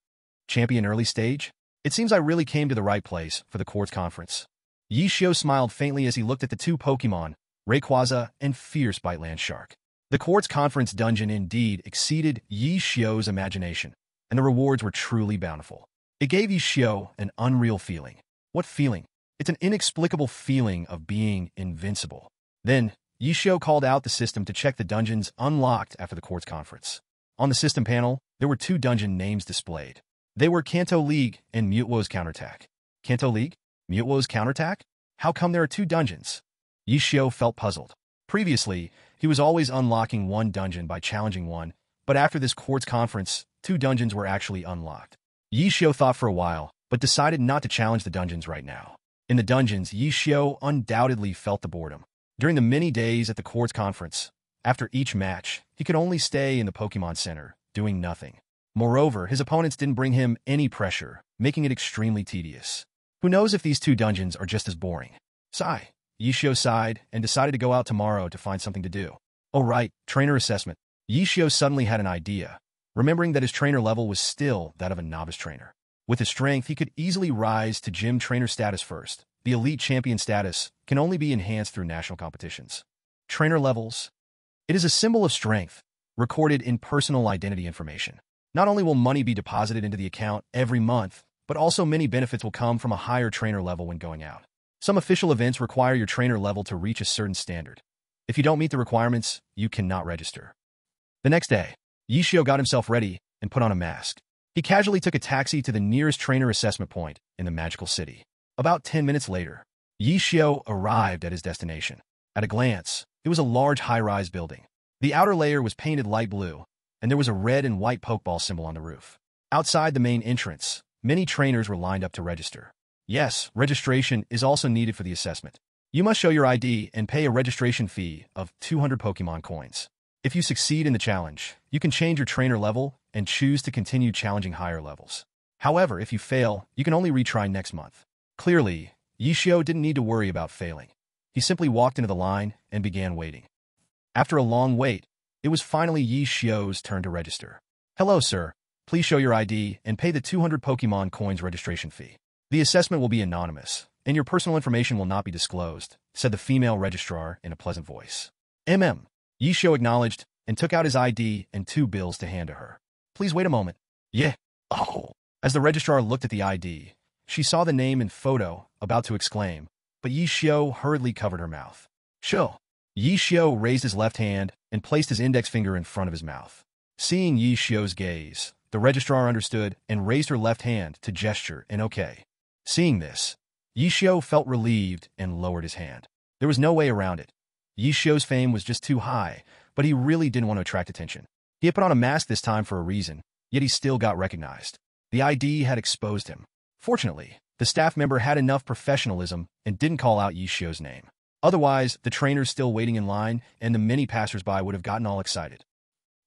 Champion early stage? It seems I really came to the right place for the Quartz Conference. Yishio smiled faintly as he looked at the 2 Pokemon, Rayquaza and Fierce Bite Land Shark. The Quartz Conference dungeon indeed exceeded Yishio's imagination, and the rewards were truly bountiful. It gave Yishio an unreal feeling. What feeling? It's an inexplicable feeling of being invincible. Then, Yishio called out the system to check the dungeons unlocked after the Quartz Conference. On the system panel, there were 2 dungeon names displayed. They were Kanto League and Mutewo's Counterattack. Kanto League? Mutewo's Counterattack? How come there are 2 dungeons? Yishio felt puzzled. Previously, he was always unlocking one dungeon by challenging one, but after this Quartz Conference, 2 dungeons were actually unlocked. Yishio thought for a while, but decided not to challenge the dungeons right now. In the dungeons, Yishio undoubtedly felt the boredom. During the many days at the Quartz Conference, after each match, he could only stay in the Pokemon Center, doing nothing. Moreover, his opponents didn't bring him any pressure, making it extremely tedious. Who knows if these 2 dungeons are just as boring? Sigh. Yishio sighed and decided to go out tomorrow to find something to do. Oh right, trainer assessment. Yishio suddenly had an idea, remembering that his trainer level was still that of a novice trainer. With his strength, he could easily rise to gym trainer status first. The elite champion status can only be enhanced through national competitions. Trainer levels. It is a symbol of strength, recorded in personal identity information. Not only will money be deposited into the account every month, but also many benefits will come from a higher trainer level when going out. Some official events require your trainer level to reach a certain standard. If you don't meet the requirements, you cannot register. The next day, Yishio got himself ready and put on a mask. He casually took a taxi to the nearest trainer assessment point in the magical city. About 10 minutes later, Yishio arrived at his destination. At a glance, it was a large high-rise building. The outer layer was painted light blue, and there was a red and white Pokeball symbol on the roof. Outside the main entrance, many trainers were lined up to register. Yes, registration is also needed for the assessment. You must show your ID and pay a registration fee of 200 Pokemon coins. If you succeed in the challenge, you can change your trainer level and choose to continue challenging higher levels. However, if you fail, you can only retry next month. Clearly, Yishio didn't need to worry about failing. He simply walked into the line and began waiting. After a long wait, it was finally Yishio's turn to register. Hello, sir. Please show your ID and pay the 200 Pokemon coins registration fee. The assessment will be anonymous, and your personal information will not be disclosed, said the female registrar in a pleasant voice. Yishio acknowledged and took out his ID and 2 bills to hand to her. Please wait a moment. Yeah. Oh. As the registrar looked at the ID, she saw the name and photo, about to exclaim, but Yishio hurriedly covered her mouth. Show. Yishio raised his left hand and placed his index finger in front of his mouth. Seeing Yishio's gaze, the registrar understood and raised her left hand to gesture in OK. Seeing this, Yishio felt relieved and lowered his hand. There was no way around it. Yishio's fame was just too high, but he really didn't want to attract attention. He had put on a mask this time for a reason, yet he still got recognized. The ID had exposed him. Fortunately, the staff member had enough professionalism and didn't call out Yishio's name. Otherwise, the trainers still waiting in line and the many passersby would have gotten all excited.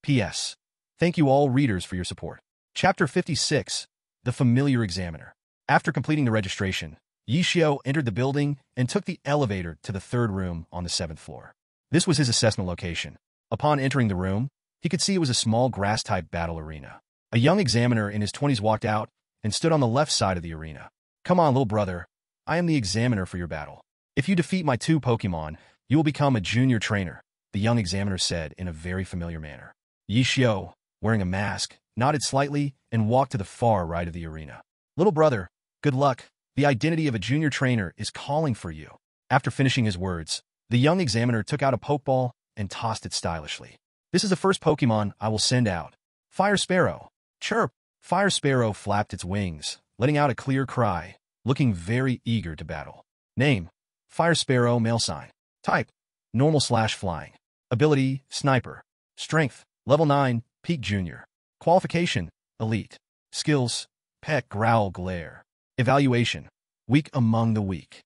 P.S. Thank you all readers for your support. Chapter 56, The Familiar Examiner. After completing the registration, Yishio entered the building and took the elevator to the 3rd room on the 7th floor. This was his assessment location. Upon entering the room, he could see it was a small grass-type battle arena. A young examiner in his 20s walked out and stood on the left side of the arena. Come on, little brother. I am the examiner for your battle. If you defeat my 2 Pokemon, you will become a junior trainer, the young examiner said in a very familiar manner. Yishio, wearing a mask, nodded slightly and walked to the far right of the arena. Little brother, good luck. The identity of a junior trainer is calling for you. After finishing his words, the young examiner took out a Pokeball and tossed it stylishly. This is the first Pokemon I will send out. Fire Sparrow. Chirp. Fire Sparrow flapped its wings, letting out a clear cry, looking very eager to battle. Name: Fire Sparrow, male sign. Type: normal/flying. Ability: Sniper. Strength: level 9, Peak Junior. Qualification: Elite. Skills: Peck, Growl, Glare. Evaluation: weak among the weak.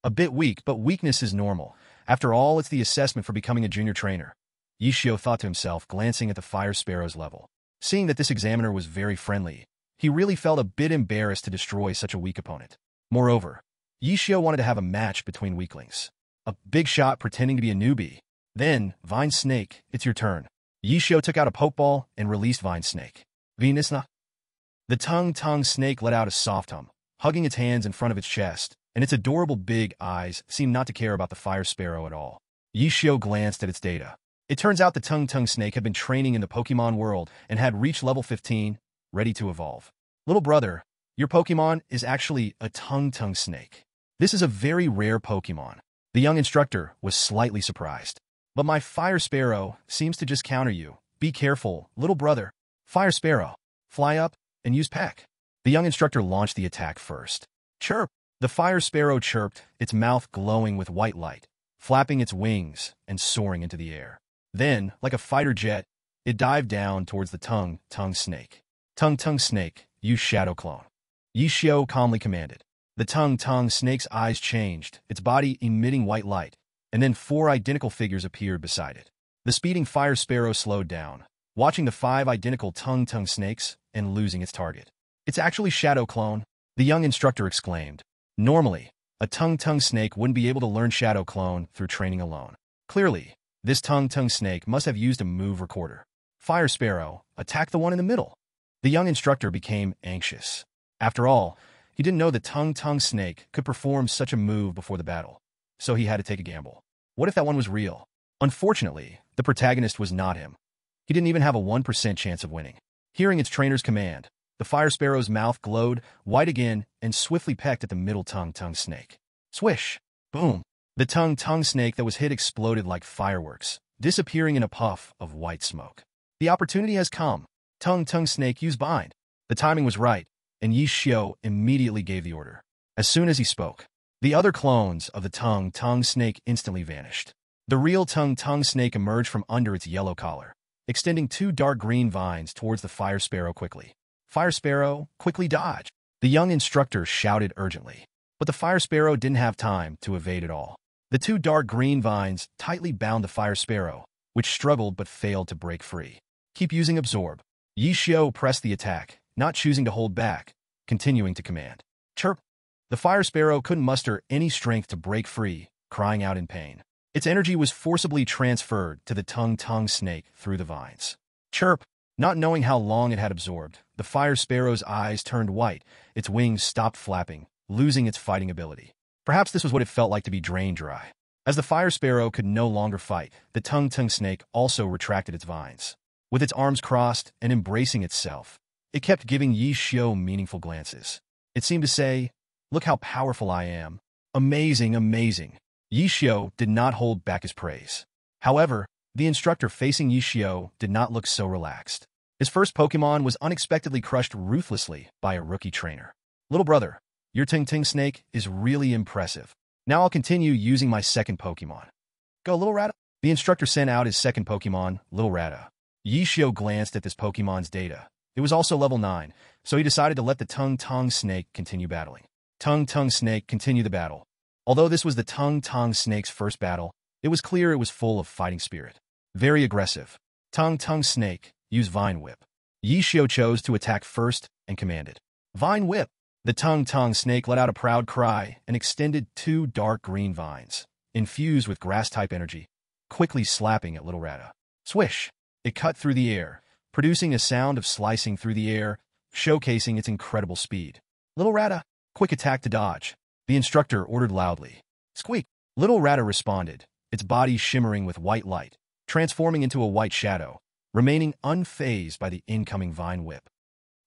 A bit weak, but weakness is normal. After all, it's the assessment for becoming a junior trainer. Yishio thought to himself, glancing at the Fire Sparrow's level. Seeing that this examiner was very friendly, he really felt a bit embarrassed to destroy such a weak opponent. Moreover, Yishio wanted to have a match between weaklings. A big shot pretending to be a newbie. Then, Vine Snake, it's your turn. Yishio took out a Pokeball and released Vine Snake. Venusna. The tongue snake let out a soft hum, hugging its hands in front of its chest, and its adorable big eyes seemed not to care about the Fire Sparrow at all. Yishio glanced at its data. It turns out the tongue snake had been training in the Pokemon world and had reached level 15, ready to evolve. Little brother, your Pokemon is actually a tongue snake. This is a very rare Pokemon. The young instructor was slightly surprised. But my Fire Sparrow seems to just counter you. Be careful, little brother. Fire Sparrow, fly up and use Peck. The young instructor launched the attack first. Chirp! The Fire Sparrow chirped, its mouth glowing with white light, flapping its wings and soaring into the air. Then, like a fighter jet, it dived down towards the tongue snake. Tongue snake, use Shadow Clone. Yishio calmly commanded. The tongue snake's eyes changed, its body emitting white light, and then 4 identical figures appeared beside it. The speeding Fire Sparrow slowed down, watching the 5 identical tongue snakes and losing its target. It's actually Shadow Clone, the young instructor exclaimed. Normally, a tongue snake wouldn't be able to learn Shadow Clone through training alone. Clearly, this tongue snake must have used a move recorder. Fire Sparrow, attack the one in the middle. The young instructor became anxious. After all, he didn't know the tongue snake could perform such a move before the battle, so he had to take a gamble. What if that one was real? Unfortunately, the protagonist was not him. He didn't even have a 1% chance of winning. Hearing its trainer's command, the Fire Sparrow's mouth glowed white again and swiftly pecked at the middle tongue snake. Swish! Boom! The tongue snake that was hit exploded like fireworks, disappearing in a puff of white smoke. The opportunity has come. Tongue snake use bind. The timing was right, and Yi Xiao immediately gave the order. As soon as he spoke, the other clones of the tongue snake instantly vanished. The real tongue snake emerged from under its yellow collar, extending two dark green vines towards the fire sparrow quickly. Fire sparrow, quickly dodge! The young instructor shouted urgently. But the fire sparrow didn't have time to evade at all. The two dark green vines tightly bound the fire sparrow, which struggled but failed to break free. Keep using absorb. Yi Xiao pressed the attack, not choosing to hold back, continuing to command. Chirp! The fire sparrow couldn't muster any strength to break free, crying out in pain. Its energy was forcibly transferred to the tongue snake through the vines. Chirp! Not knowing how long it had absorbed, the fire sparrow's eyes turned white, its wings stopped flapping, losing its fighting ability. Perhaps this was what it felt like to be drained dry. As the fire sparrow could no longer fight, the tongue snake also retracted its vines. With its arms crossed and embracing itself, it kept giving Yi Xiao meaningful glances. It seemed to say, "Look how powerful I am. Amazing, amazing." Yi Xiao did not hold back his praise. However, the instructor facing Yi Xiao did not look so relaxed. His first Pokémon was unexpectedly crushed ruthlessly by a rookie trainer. "Little brother, your tongue snake is really impressive. Now I'll continue using my second Pokémon. Go, Little Rata." The instructor sent out his second Pokémon, Little Rata. Yi Xiao glanced at this Pokémon's data. It was also level 9, so he decided to let the tongue snake continue battling. Tongue snake continued the battle. Although this was the tongue snake's first battle, it was clear it was full of fighting spirit. Very aggressive. Tongue snake, use Vine Whip. Yi Xiao chose to attack first and commanded. Vine Whip! The tongue snake let out a proud cry and extended two dark green vines, infused with grass-type energy, quickly slapping at Little Rata. Swish! It cut through the air, producing a sound of slicing through the air, showcasing its incredible speed. Little Rata, quick attack to dodge. The instructor ordered loudly. Squeak! Little Rata responded, its body shimmering with white light, transforming into a white shadow, remaining unfazed by the incoming Vine Whip.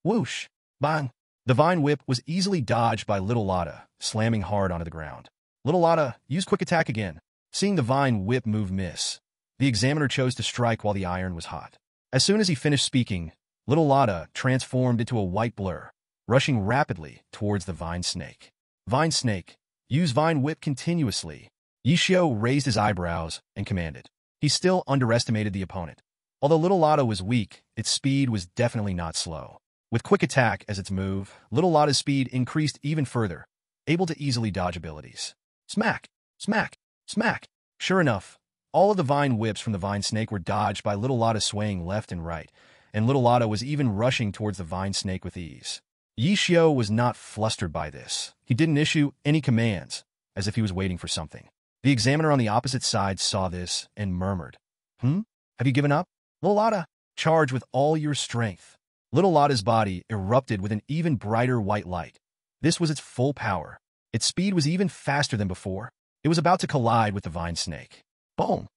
Whoosh! Bang! The Vine Whip was easily dodged by Little Lotta, slamming hard onto the ground. Little Lotta, use quick attack again. Seeing the Vine Whip move miss, the examiner chose to strike while the iron was hot. As soon as he finished speaking, Little Lotta transformed into a white blur, rushing rapidly towards the Vine Snake. Vine Snake, use Vine Whip continuously. Yi Xiao raised his eyebrows and commanded. He still underestimated the opponent. Although Little Lotta was weak, its speed was definitely not slow. With quick attack as its move, Little Lotta's speed increased even further, able to easily dodge abilities. Smack! Smack! Smack! Sure enough, all of the Vine Whips from the Vine Snake were dodged by Little Lotta swaying left and right, and Little Lotta was even rushing towards the Vine Snake with ease. Yi Xiao was not flustered by this. He didn't issue any commands, as if he was waiting for something. The examiner on the opposite side saw this and murmured, Have you given up? Little Lotta, charge with all your strength. Little Lotta's body erupted with an even brighter white light. This was its full power. Its speed was even faster than before. It was about to collide with the Vine Snake. Boom!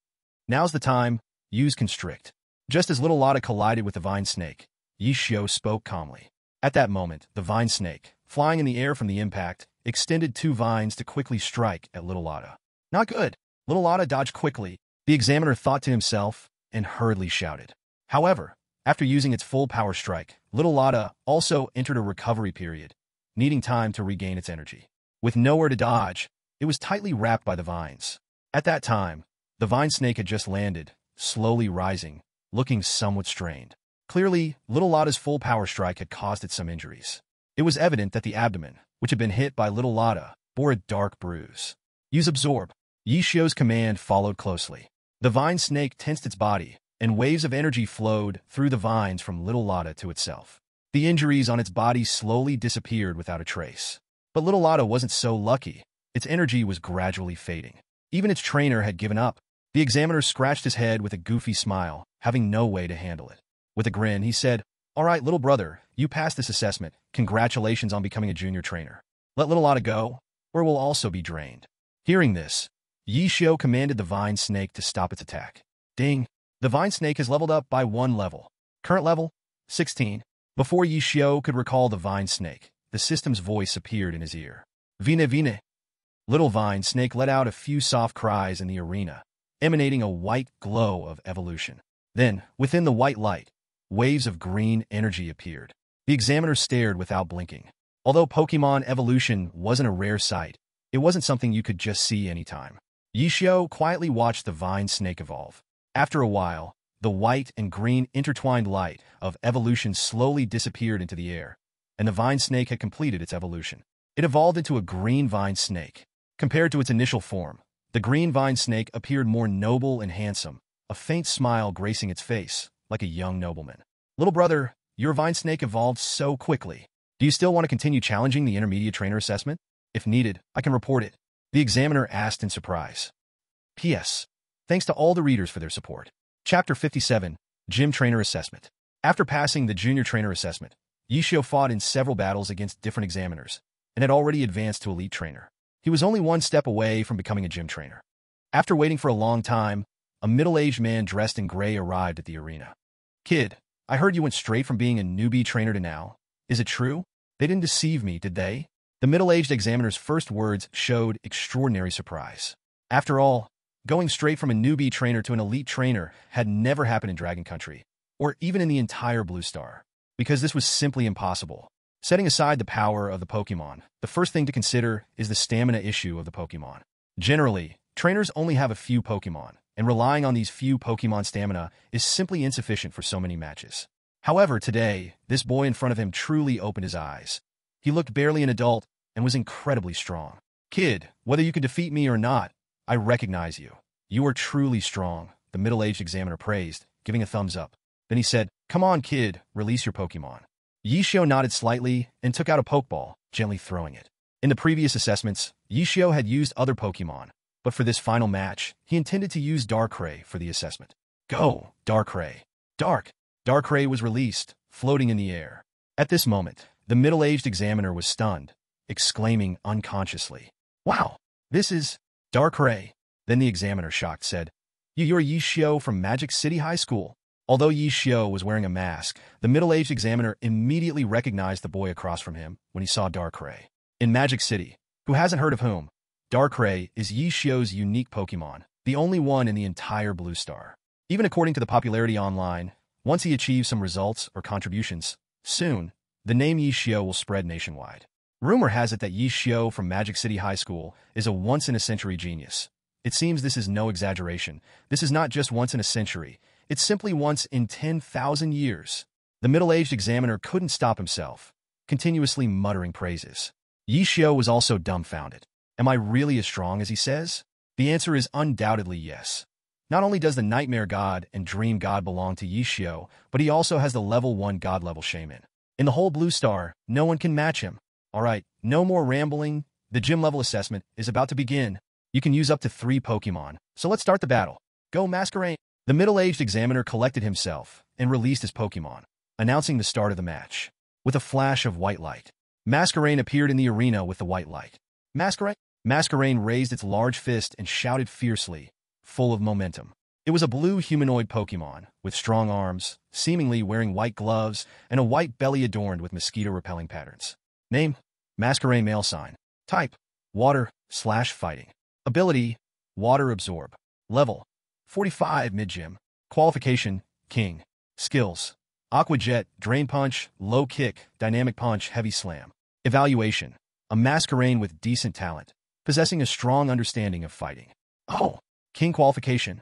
Now's the time. Use Constrict. Just as Little Lotta collided with the Vine Snake, Yi Xiao spoke calmly. At that moment, the Vine Snake, flying in the air from the impact, extended two vines to quickly strike at Little Lotta. Not good. Little Lotta dodged quickly. The examiner thought to himself and hurriedly shouted. However, after using its full power strike, Little Lotta also entered a recovery period, needing time to regain its energy. With nowhere to dodge, it was tightly wrapped by the vines. At that time, the Vine Snake had just landed, slowly rising, looking somewhat strained. Clearly, Little Lotta's full power strike had caused it some injuries. It was evident that the abdomen, which had been hit by Little Lotta, bore a dark bruise. Use Absorb. Yi Xiao's command followed closely. The Vine Snake tensed its body, and waves of energy flowed through the vines from Little Lotta to itself. The injuries on its body slowly disappeared without a trace. But Little Lotta wasn't so lucky. Its energy was gradually fading. Even its trainer had given up. The examiner scratched his head with a goofy smile, having no way to handle it. With a grin, he said, All right, little brother, you passed this assessment. Congratulations on becoming a junior trainer. Let Little Lotta go, or it will also be drained. Hearing this, Yi Xiao commanded the Vine Snake to stop its attack. Ding! The Vine Snake has leveled up by 1 level. Current level, 16. Before Yi Xiao could recall the Vine Snake, the system's voice appeared in his ear. Vine. Little Vine Snake let out a few soft cries in the arena, emanating a white glow of evolution. Then, within the white light, waves of green energy appeared. The examiner stared without blinking. Although Pokémon evolution wasn't a rare sight, it wasn't something you could just see anytime. Yishio quietly watched the vine snake evolve. After a while, the white and green intertwined light of evolution slowly disappeared into the air, and the vine snake had completed its evolution. It evolved into a green vine snake. Compared to its initial form, the green vine snake appeared more noble and handsome, a faint smile gracing its face, like a young nobleman. Little brother, your vine snake evolved so quickly. Do you still want to continue challenging the intermediate trainer assessment? If needed, I can report it. The examiner asked in surprise. P.S. Thanks to all the readers for their support. Chapter 57, Gym Trainer Assessment. After passing the Junior Trainer Assessment, Yishio fought in several battles against different examiners, and had already advanced to Elite Trainer. He was only one step away from becoming a gym trainer. After waiting for a long time, a middle-aged man dressed in gray arrived at the arena. Kid, I heard you went straight from being a newbie trainer to now. Is it true? They didn't deceive me, did they? The middle-aged examiner's first words showed extraordinary surprise. After all, going straight from a newbie trainer to an elite trainer had never happened in Dragon Country, or even in the entire Blue Star, because this was simply impossible. Setting aside the power of the Pokémon, the first thing to consider is the stamina issue of the Pokémon. Generally, trainers only have a few Pokémon, and relying on these few Pokémon stamina is simply insufficient for so many matches. However, today, this boy in front of him truly opened his eyes. He looked barely an adult and was incredibly strong. Kid, whether you can defeat me or not, I recognize you. You are truly strong, the middle-aged examiner praised, giving a thumbs up. Then he said, Come on, kid, release your Pokémon. Yishio nodded slightly and took out a Pokeball, gently throwing it. In the previous assessments, Yishio had used other Pokémon, but for this final match, he intended to use Darkrai for the assessment. Go, Darkrai. Darkrai was released, floating in the air. At this moment, the middle-aged examiner was stunned, exclaiming unconsciously, Wow, this is Darkrai. Then the examiner, shocked, said, You're Yishio from Magic City High School. Although Yishio was wearing a mask, the middle-aged examiner immediately recognized the boy across from him when he saw Darkrai. In Magic City, who hasn't heard of whom, Darkrai is Yishio's unique Pokémon, the only one in the entire Blue Star. Even according to the popularity online, once he achieves some results or contributions, soon, the name Yishio will spread nationwide. Rumor has it that Yishio from Magic City High School is a once-in-a-century genius. It seems this is no exaggeration. This is not just once in a century. It's simply once in 10,000 years. The middle-aged examiner couldn't stop himself, continuously muttering praises. Yishio was also dumbfounded. Am I really as strong as he says? The answer is undoubtedly yes. Not only does the Nightmare God and Dream God belong to Yishio, but he also has the level 1 God-level Shaman. In the whole Blue Star, no one can match him. Alright, no more rambling. The gym level assessment is about to begin. You can use up to 3 Pokémon, so let's start the battle. Go Masquerain! The middle-aged examiner collected himself and released his Pokémon, announcing the start of the match. With a flash of white light, Masquerain appeared in the arena with the white light. Masquerain raised its large fist and shouted fiercely, full of momentum. It was a blue humanoid Pokémon, with strong arms, seemingly wearing white gloves, and a white belly adorned with mosquito-repelling patterns. Name: Masquerain male sign. Type: Water/Fighting. Ability: Water Absorb. Level: 45 mid-gym. Qualification: King. Skills: Aqua Jet, Drain Punch, Low Kick, Dynamic Punch, Heavy Slam. Evaluation: a Masquerain with decent talent, possessing a strong understanding of fighting. Oh, King qualification.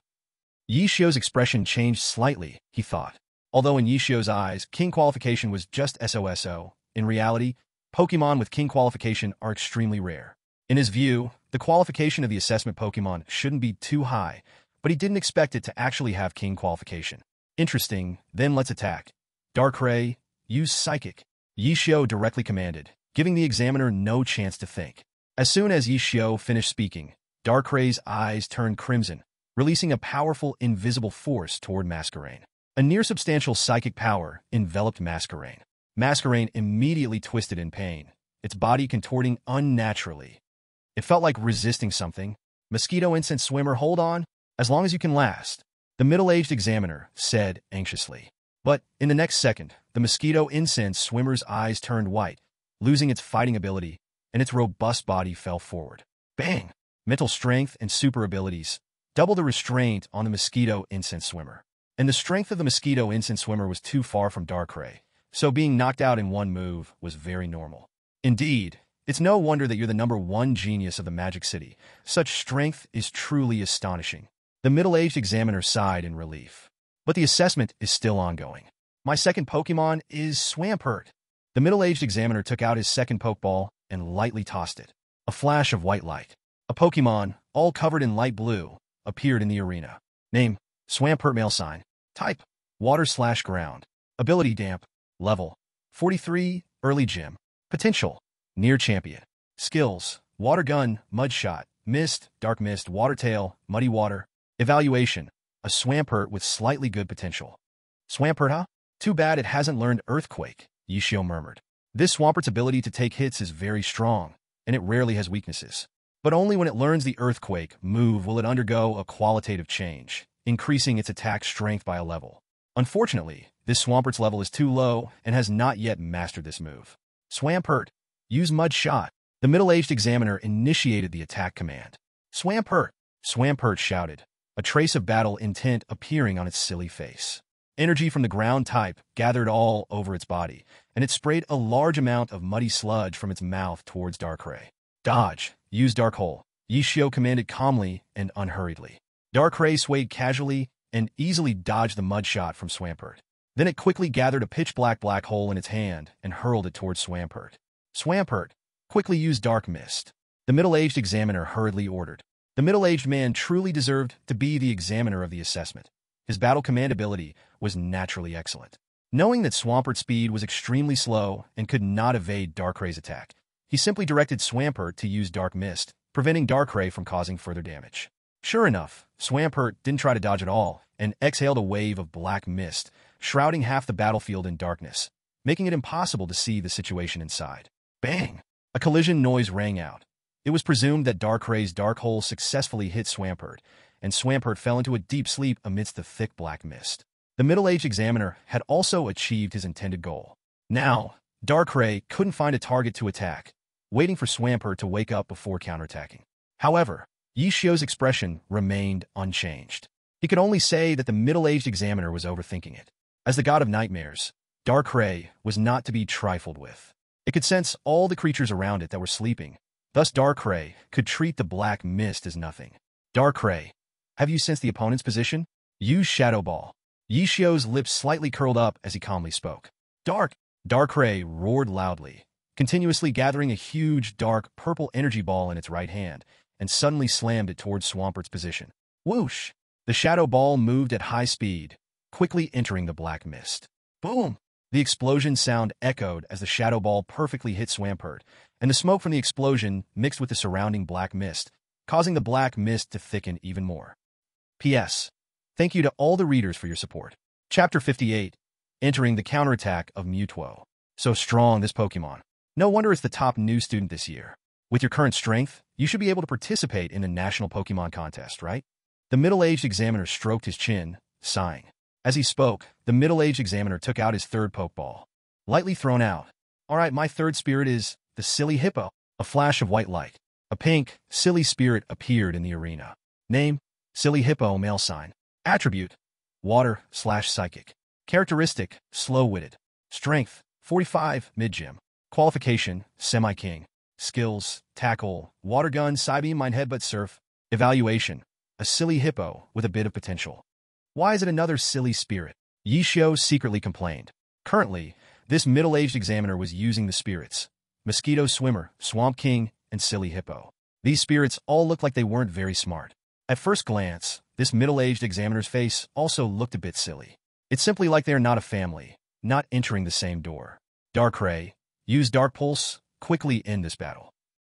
Yishio's expression changed slightly, he thought. Although in Yishio's eyes, King qualification was just SOSO, in reality, Pokémon with King qualification are extremely rare. In his view, the qualification of the assessment Pokémon shouldn't be too high, but he didn't expect it to actually have King qualification. Interesting, then let's attack. Darkrai, use Psychic. Yishio directly commanded, giving the examiner no chance to think. As soon as Yishio finished speaking, Darkrai's eyes turned crimson, releasing a powerful invisible force toward Masquerain. A near-substantial psychic power enveloped Masquerain. Masquerain immediately twisted in pain, its body contorting unnaturally. It felt like resisting something. Mosquito Incense Swimmer, hold on, as long as you can last, the middle-aged examiner said anxiously. But in the next second, the Mosquito Incense Swimmer's eyes turned white, losing its fighting ability, and its robust body fell forward. Bang! Mental strength and super abilities. Double the restraint on the Mosquito Incense Swimmer. And the strength of the Mosquito Incense Swimmer was too far from Darkrai, so being knocked out in one move was very normal. Indeed, it's no wonder that you're the #1 genius of the Magic City. Such strength is truly astonishing. The middle-aged examiner sighed in relief. But the assessment is still ongoing. My second Pokemon is Swampert. The middle-aged examiner took out his second Pokeball and lightly tossed it. A flash of white light. A Pokemon, all covered in light blue, appeared in the arena. Name, Swampert male sign. Type, water/ground. Ability damp. Level, 43, early gym. Potential, near champion. Skills, water gun, mud shot, mist, dark mist, water tail, muddy water. Evaluation, a Swampert with slightly good potential. Swampert, huh? Too bad it hasn't learned Earthquake, Yishio murmured. This Swampert's ability to take hits is very strong, and it rarely has weaknesses. But only when it learns the Earthquake move will it undergo a qualitative change, increasing its attack strength by a level. Unfortunately, this Swampert's level is too low and has not yet mastered this move. Swampert, use Mud Shot. The middle-aged examiner initiated the attack command. Swampert, Swampert shouted, a trace of battle intent appearing on its silly face. Energy from the ground type gathered all over its body, and it sprayed a large amount of muddy sludge from its mouth towards Darkrai. Dodge, use Dark Hole, Yishio commanded calmly and unhurriedly. Darkrai swayed casually and easily dodged the mud shot from Swampert. Then it quickly gathered a pitch-black hole in its hand and hurled it towards Swampert. Swampert, quickly use Dark Mist. The middle-aged examiner hurriedly ordered. The middle-aged man truly deserved to be the examiner of the assessment. His battle command ability was naturally excellent. Knowing that Swampert's speed was extremely slow and could not evade Darkrai's attack, he simply directed Swampert to use Dark Mist, preventing Darkrai from causing further damage. Sure enough, Swampert didn't try to dodge at all and exhaled a wave of black mist, shrouding half the battlefield in darkness, making it impossible to see the situation inside. Bang! A collision noise rang out. It was presumed that Darkrai's Dark Hole successfully hit Swampert, and Swampert fell into a deep sleep amidst the thick black mist. The middle-aged examiner had also achieved his intended goal. Now, Darkrai couldn't find a target to attack, waiting for Swampert to wake up before counterattacking. However, Yishio's expression remained unchanged. He could only say that the middle-aged examiner was overthinking it. As the god of nightmares, Darkrai was not to be trifled with. It could sense all the creatures around it that were sleeping. Thus Darkrai could treat the black mist as nothing. Darkrai, have you sensed the opponent's position? Use Shadow Ball. Yishio's lips slightly curled up as he calmly spoke. Darkrai roared loudly, continuously gathering a huge, dark, purple energy ball in its right hand, and suddenly slammed it towards Swampert's position. Whoosh! The Shadow Ball moved at high speed, quickly entering the black mist. Boom! The explosion sound echoed as the Shadow Ball perfectly hit Swampert, and the smoke from the explosion mixed with the surrounding black mist, causing the black mist to thicken even more. P.S. Thank you to all the readers for your support. Chapter 58, Entering the Counterattack of Mewtwo. So strong, this Pokemon. No wonder it's the top new student this year. With your current strength, you should be able to participate in the National Pokemon Contest, right? The middle-aged examiner stroked his chin, sighing. As he spoke, the middle-aged examiner took out his third Pokeball. Lightly thrown out. All right, my third spirit is the Silly Hippo. A flash of white light. A pink, silly spirit appeared in the arena. Name, Silly Hippo male sign. Attribute, water/psychic. Characteristic, slow-witted. Strength, 45, mid-gym. Qualification, semi-king. Skills, tackle, water gun, Psybeam, mine headbutt, surf. Evaluation, a silly hippo with a bit of potential. Why is it another silly spirit? Yishio secretly complained. Currently, this middle-aged examiner was using the spirits. Mosquito Swimmer, Swamp King, and Silly Hippo. These spirits all looked like they weren't very smart. At first glance, this middle-aged examiner's face also looked a bit silly. It's simply like they are not a family, not entering the same door. Darkrai, use Dark Pulse, quickly end this battle.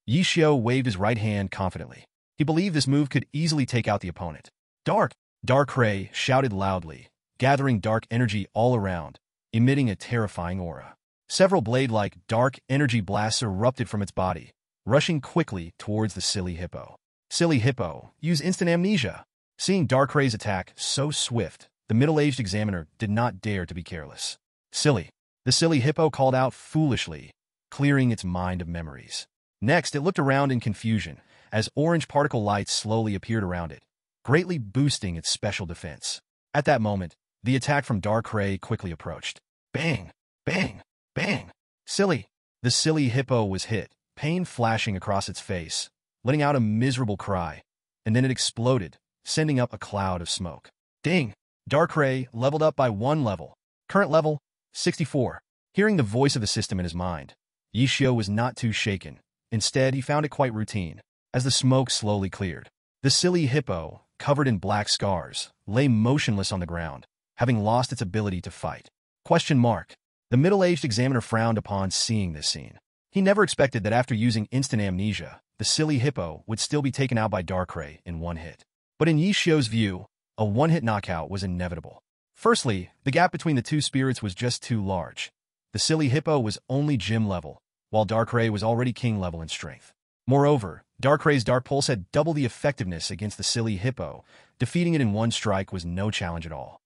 Yishio waved his right hand confidently. He believed this move could easily take out the opponent. Darkrai shouted loudly, gathering dark energy all around, emitting a terrifying aura. Several blade-like dark energy blasts erupted from its body, rushing quickly towards the Silly Hippo. Silly Hippo, use Instant Amnesia. Seeing Darkrai's attack so swift, the middle-aged examiner did not dare to be careless. Silly. The Silly Hippo called out foolishly, clearing its mind of memories. Next, it looked around in confusion, as orange particle lights slowly appeared around it, greatly boosting its special defense. At that moment, the attack from Darkrai quickly approached. Bang! Bang! Bang! Silly! The silly hippo was hit, pain flashing across its face, letting out a miserable cry, and then it exploded, sending up a cloud of smoke. Ding! Darkrai leveled up by 1 level. Current level, 64. Hearing the voice of the system in his mind, Yishio was not too shaken. Instead, he found it quite routine. As the smoke slowly cleared, the silly hippo, covered in black scars, lay motionless on the ground, having lost its ability to fight. Question mark. The middle-aged examiner frowned upon seeing this scene. He never expected that after using instant amnesia, the silly hippo would still be taken out by Darkrai in 1 hit. But in Yishio's view, a 1-hit knockout was inevitable. Firstly, the gap between the two spirits was just too large. The silly hippo was only gym level, while Darkrai was already king level in strength. Moreover, Darkrai's Dark Pulse had double the effectiveness against the silly hippo. Defeating it in 1 strike was no challenge at all.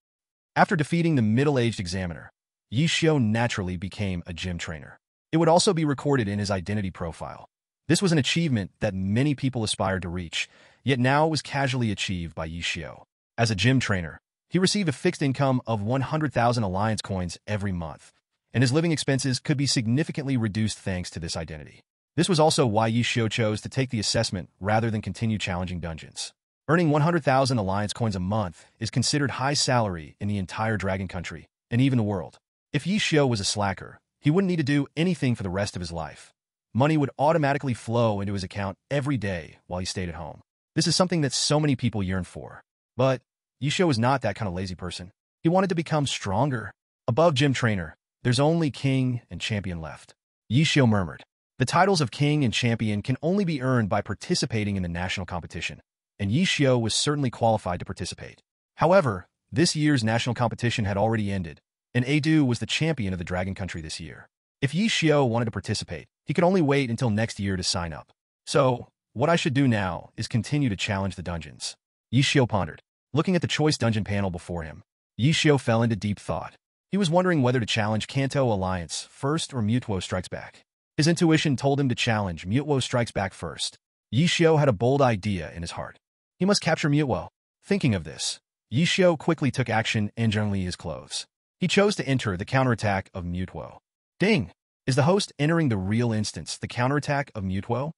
After defeating the middle-aged examiner, Yishio naturally became a gym trainer. It would also be recorded in his identity profile. This was an achievement that many people aspired to reach, yet now it was casually achieved by Yishio. As a gym trainer, he received a fixed income of 100,000 alliance coins every month, and his living expenses could be significantly reduced thanks to this identity. This was also why Yishio chose to take the assessment rather than continue challenging dungeons. Earning 100,000 alliance coins a month is considered high salary in the entire Dragon Country, and even the world. If Yishio was a slacker, he wouldn't need to do anything for the rest of his life. Money would automatically flow into his account every day while he stayed at home. This is something that so many people yearn for. But Yishio was not that kind of lazy person. He wanted to become stronger. Above gym trainer, there's only king and champion left. Yishio murmured. The titles of king and champion can only be earned by participating in the national competition, and Yishio was certainly qualified to participate. However, this year's national competition had already ended, and Adu was the champion of the Dragon Country this year. If Yishio wanted to participate, he could only wait until next year to sign up. So, what I should do now is continue to challenge the dungeons. Yishio pondered. Looking at the choice dungeon panel before him, Yishio fell into deep thought. He was wondering whether to challenge Kanto Alliance first or Mutuo Strikes Back. His intuition told him to challenge Mutuo Strikes Back first. Yishio had a bold idea in his heart. He must capture Mutuo. Thinking of this, Yishio quickly took action and generally his clothes. He chose to enter the counterattack of Mutuo. Ding! Is the host entering the real instance, the counterattack of Mutuo?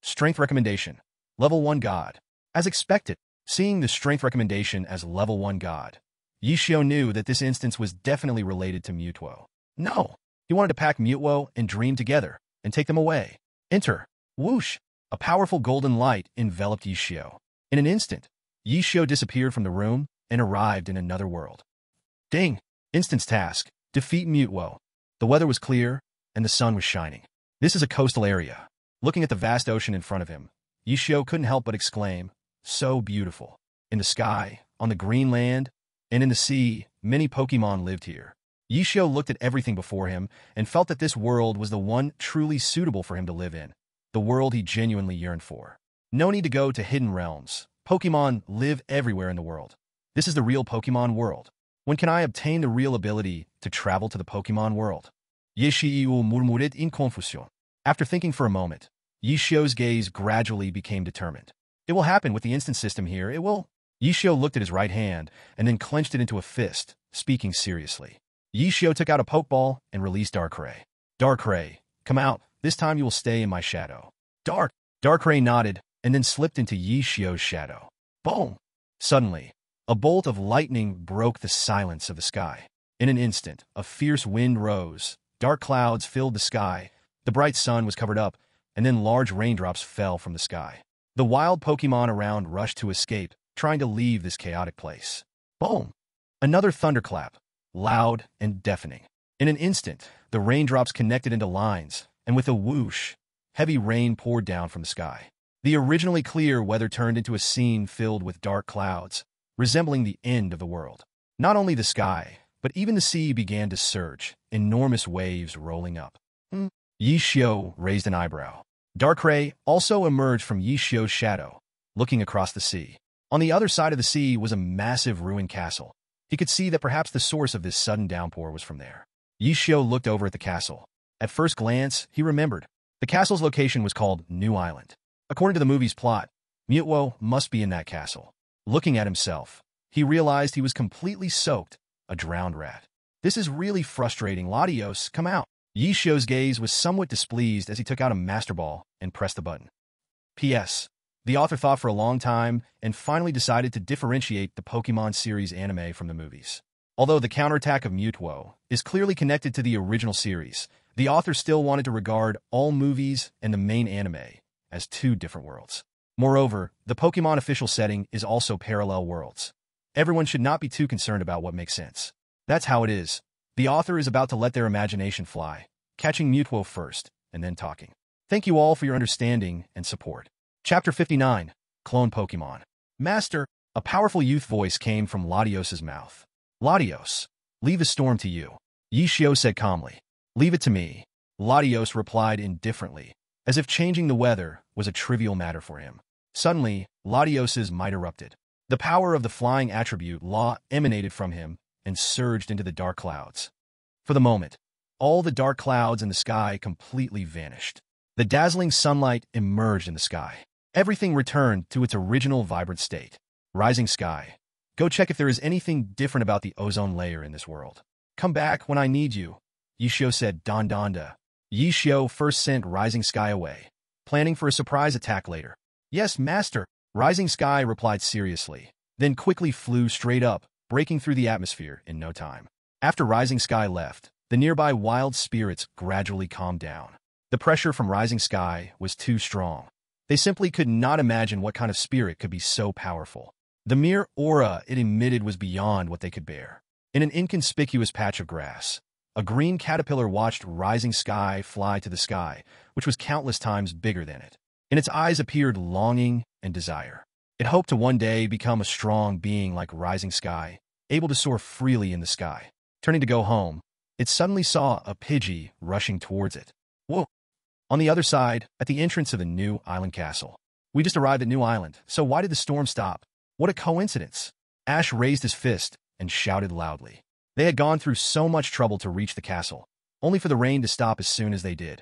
Strength recommendation. Level 1 God. As expected, seeing the strength recommendation as level 1 God, Yishio knew that this instance was definitely related to Mutuo. No! He wanted to pack Mutuo and Dream together and take them away. Enter. Whoosh! A powerful golden light enveloped Yishio. In an instant, Yishio disappeared from the room and arrived in another world. Ding! Instance task. Defeat Mutuo. The weather was clear, and the sun was shining. This is a coastal area. Looking at the vast ocean in front of him, Yishio couldn't help but exclaim, so beautiful. In the sky, on the green land, and in the sea, many Pokémon lived here. Yishio looked at everything before him and felt that this world was the one truly suitable for him to live in, the world he genuinely yearned for. No need to go to hidden realms. Pokémon live everywhere in the world. This is the real Pokémon world. When can I obtain the real ability to travel to the Pokémon world? Yishio murmured in confusion. After thinking for a moment, Yishio's gaze gradually became determined. It will happen with the instant system here, it will. Yishio looked at his right hand and then clenched it into a fist, speaking seriously. Yishio took out a Pokeball and released Darkrai. Darkrai, come out. This time you will stay in my shadow. Darkrai nodded and then slipped into Yishio's shadow. Boom! Suddenly, a bolt of lightning broke the silence of the sky. In an instant, a fierce wind rose. Dark clouds filled the sky. The bright sun was covered up, and then large raindrops fell from the sky. The wild Pokémon around rushed to escape, trying to leave this chaotic place. Boom! Another thunderclap, loud and deafening. In an instant, the raindrops connected into lines, and with a whoosh, heavy rain poured down from the sky. The originally clear weather turned into a scene filled with dark clouds, resembling the end of the world. Not only the sky, but even the sea began to surge, enormous waves rolling up. Yishio raised an eyebrow. Darkrai also emerged from Yishio's shadow, looking across the sea. On the other side of the sea was a massive ruined castle. He could see that perhaps the source of this sudden downpour was from there. Yishio looked over at the castle. At first glance, he remembered. The castle's location was called New Island. According to the movie's plot, Mutwo must be in that castle. Looking at himself, he realized he was completely soaked, a drowned rat. This is really frustrating. Latios, come out. Yishio's gaze was somewhat displeased as he took out a Master Ball and pressed the button. P.S. The author thought for a long time and finally decided to differentiate the Pokémon series anime from the movies. Although the counterattack of Mutwo is clearly connected to the original series, the author still wanted to regard all movies and the main anime as two different worlds. Moreover, the Pokémon official setting is also parallel worlds. Everyone should not be too concerned about what makes sense. That's how it is. The author is about to let their imagination fly, catching Mutwo first, and then talking. Thank you all for your understanding and support. Chapter 59, Clone Pokémon. Master, a powerful youth voice came from Latios's mouth. Latios, leave the storm to you. Yishio said calmly. Leave it to me. Latios replied indifferently, as if changing the weather was a trivial matter for him. Suddenly, Latios's might erupted. The power of the flying attribute Law emanated from him and surged into the dark clouds. For the moment, all the dark clouds in the sky completely vanished. The dazzling sunlight emerged in the sky. Everything returned to its original vibrant state. Rising sky. Go check if there is anything different about the ozone layer in this world. Come back when I need you, Yishio said Donda. Yishio first sent Rising Sky away, planning for a surprise attack later. Yes, master, Rising Sky replied seriously, then quickly flew straight up, breaking through the atmosphere in no time. After Rising Sky left, the nearby wild spirits gradually calmed down. The pressure from Rising Sky was too strong. They simply could not imagine what kind of spirit could be so powerful. The mere aura it emitted was beyond what they could bear. In an inconspicuous patch of grass, a green caterpillar watched Rising Sky fly to the sky, which was countless times bigger than it. In its eyes appeared longing and desire. It hoped to one day become a strong being like Rising Sky, able to soar freely in the sky. Turning to go home, it suddenly saw a Pidgey rushing towards it. Whoa! On the other side, at the entrance of the New Island Castle. We just arrived at New Island, so why did the storm stop? What a coincidence! Ash raised his fist and shouted loudly. They had gone through so much trouble to reach the castle, only for the rain to stop as soon as they did.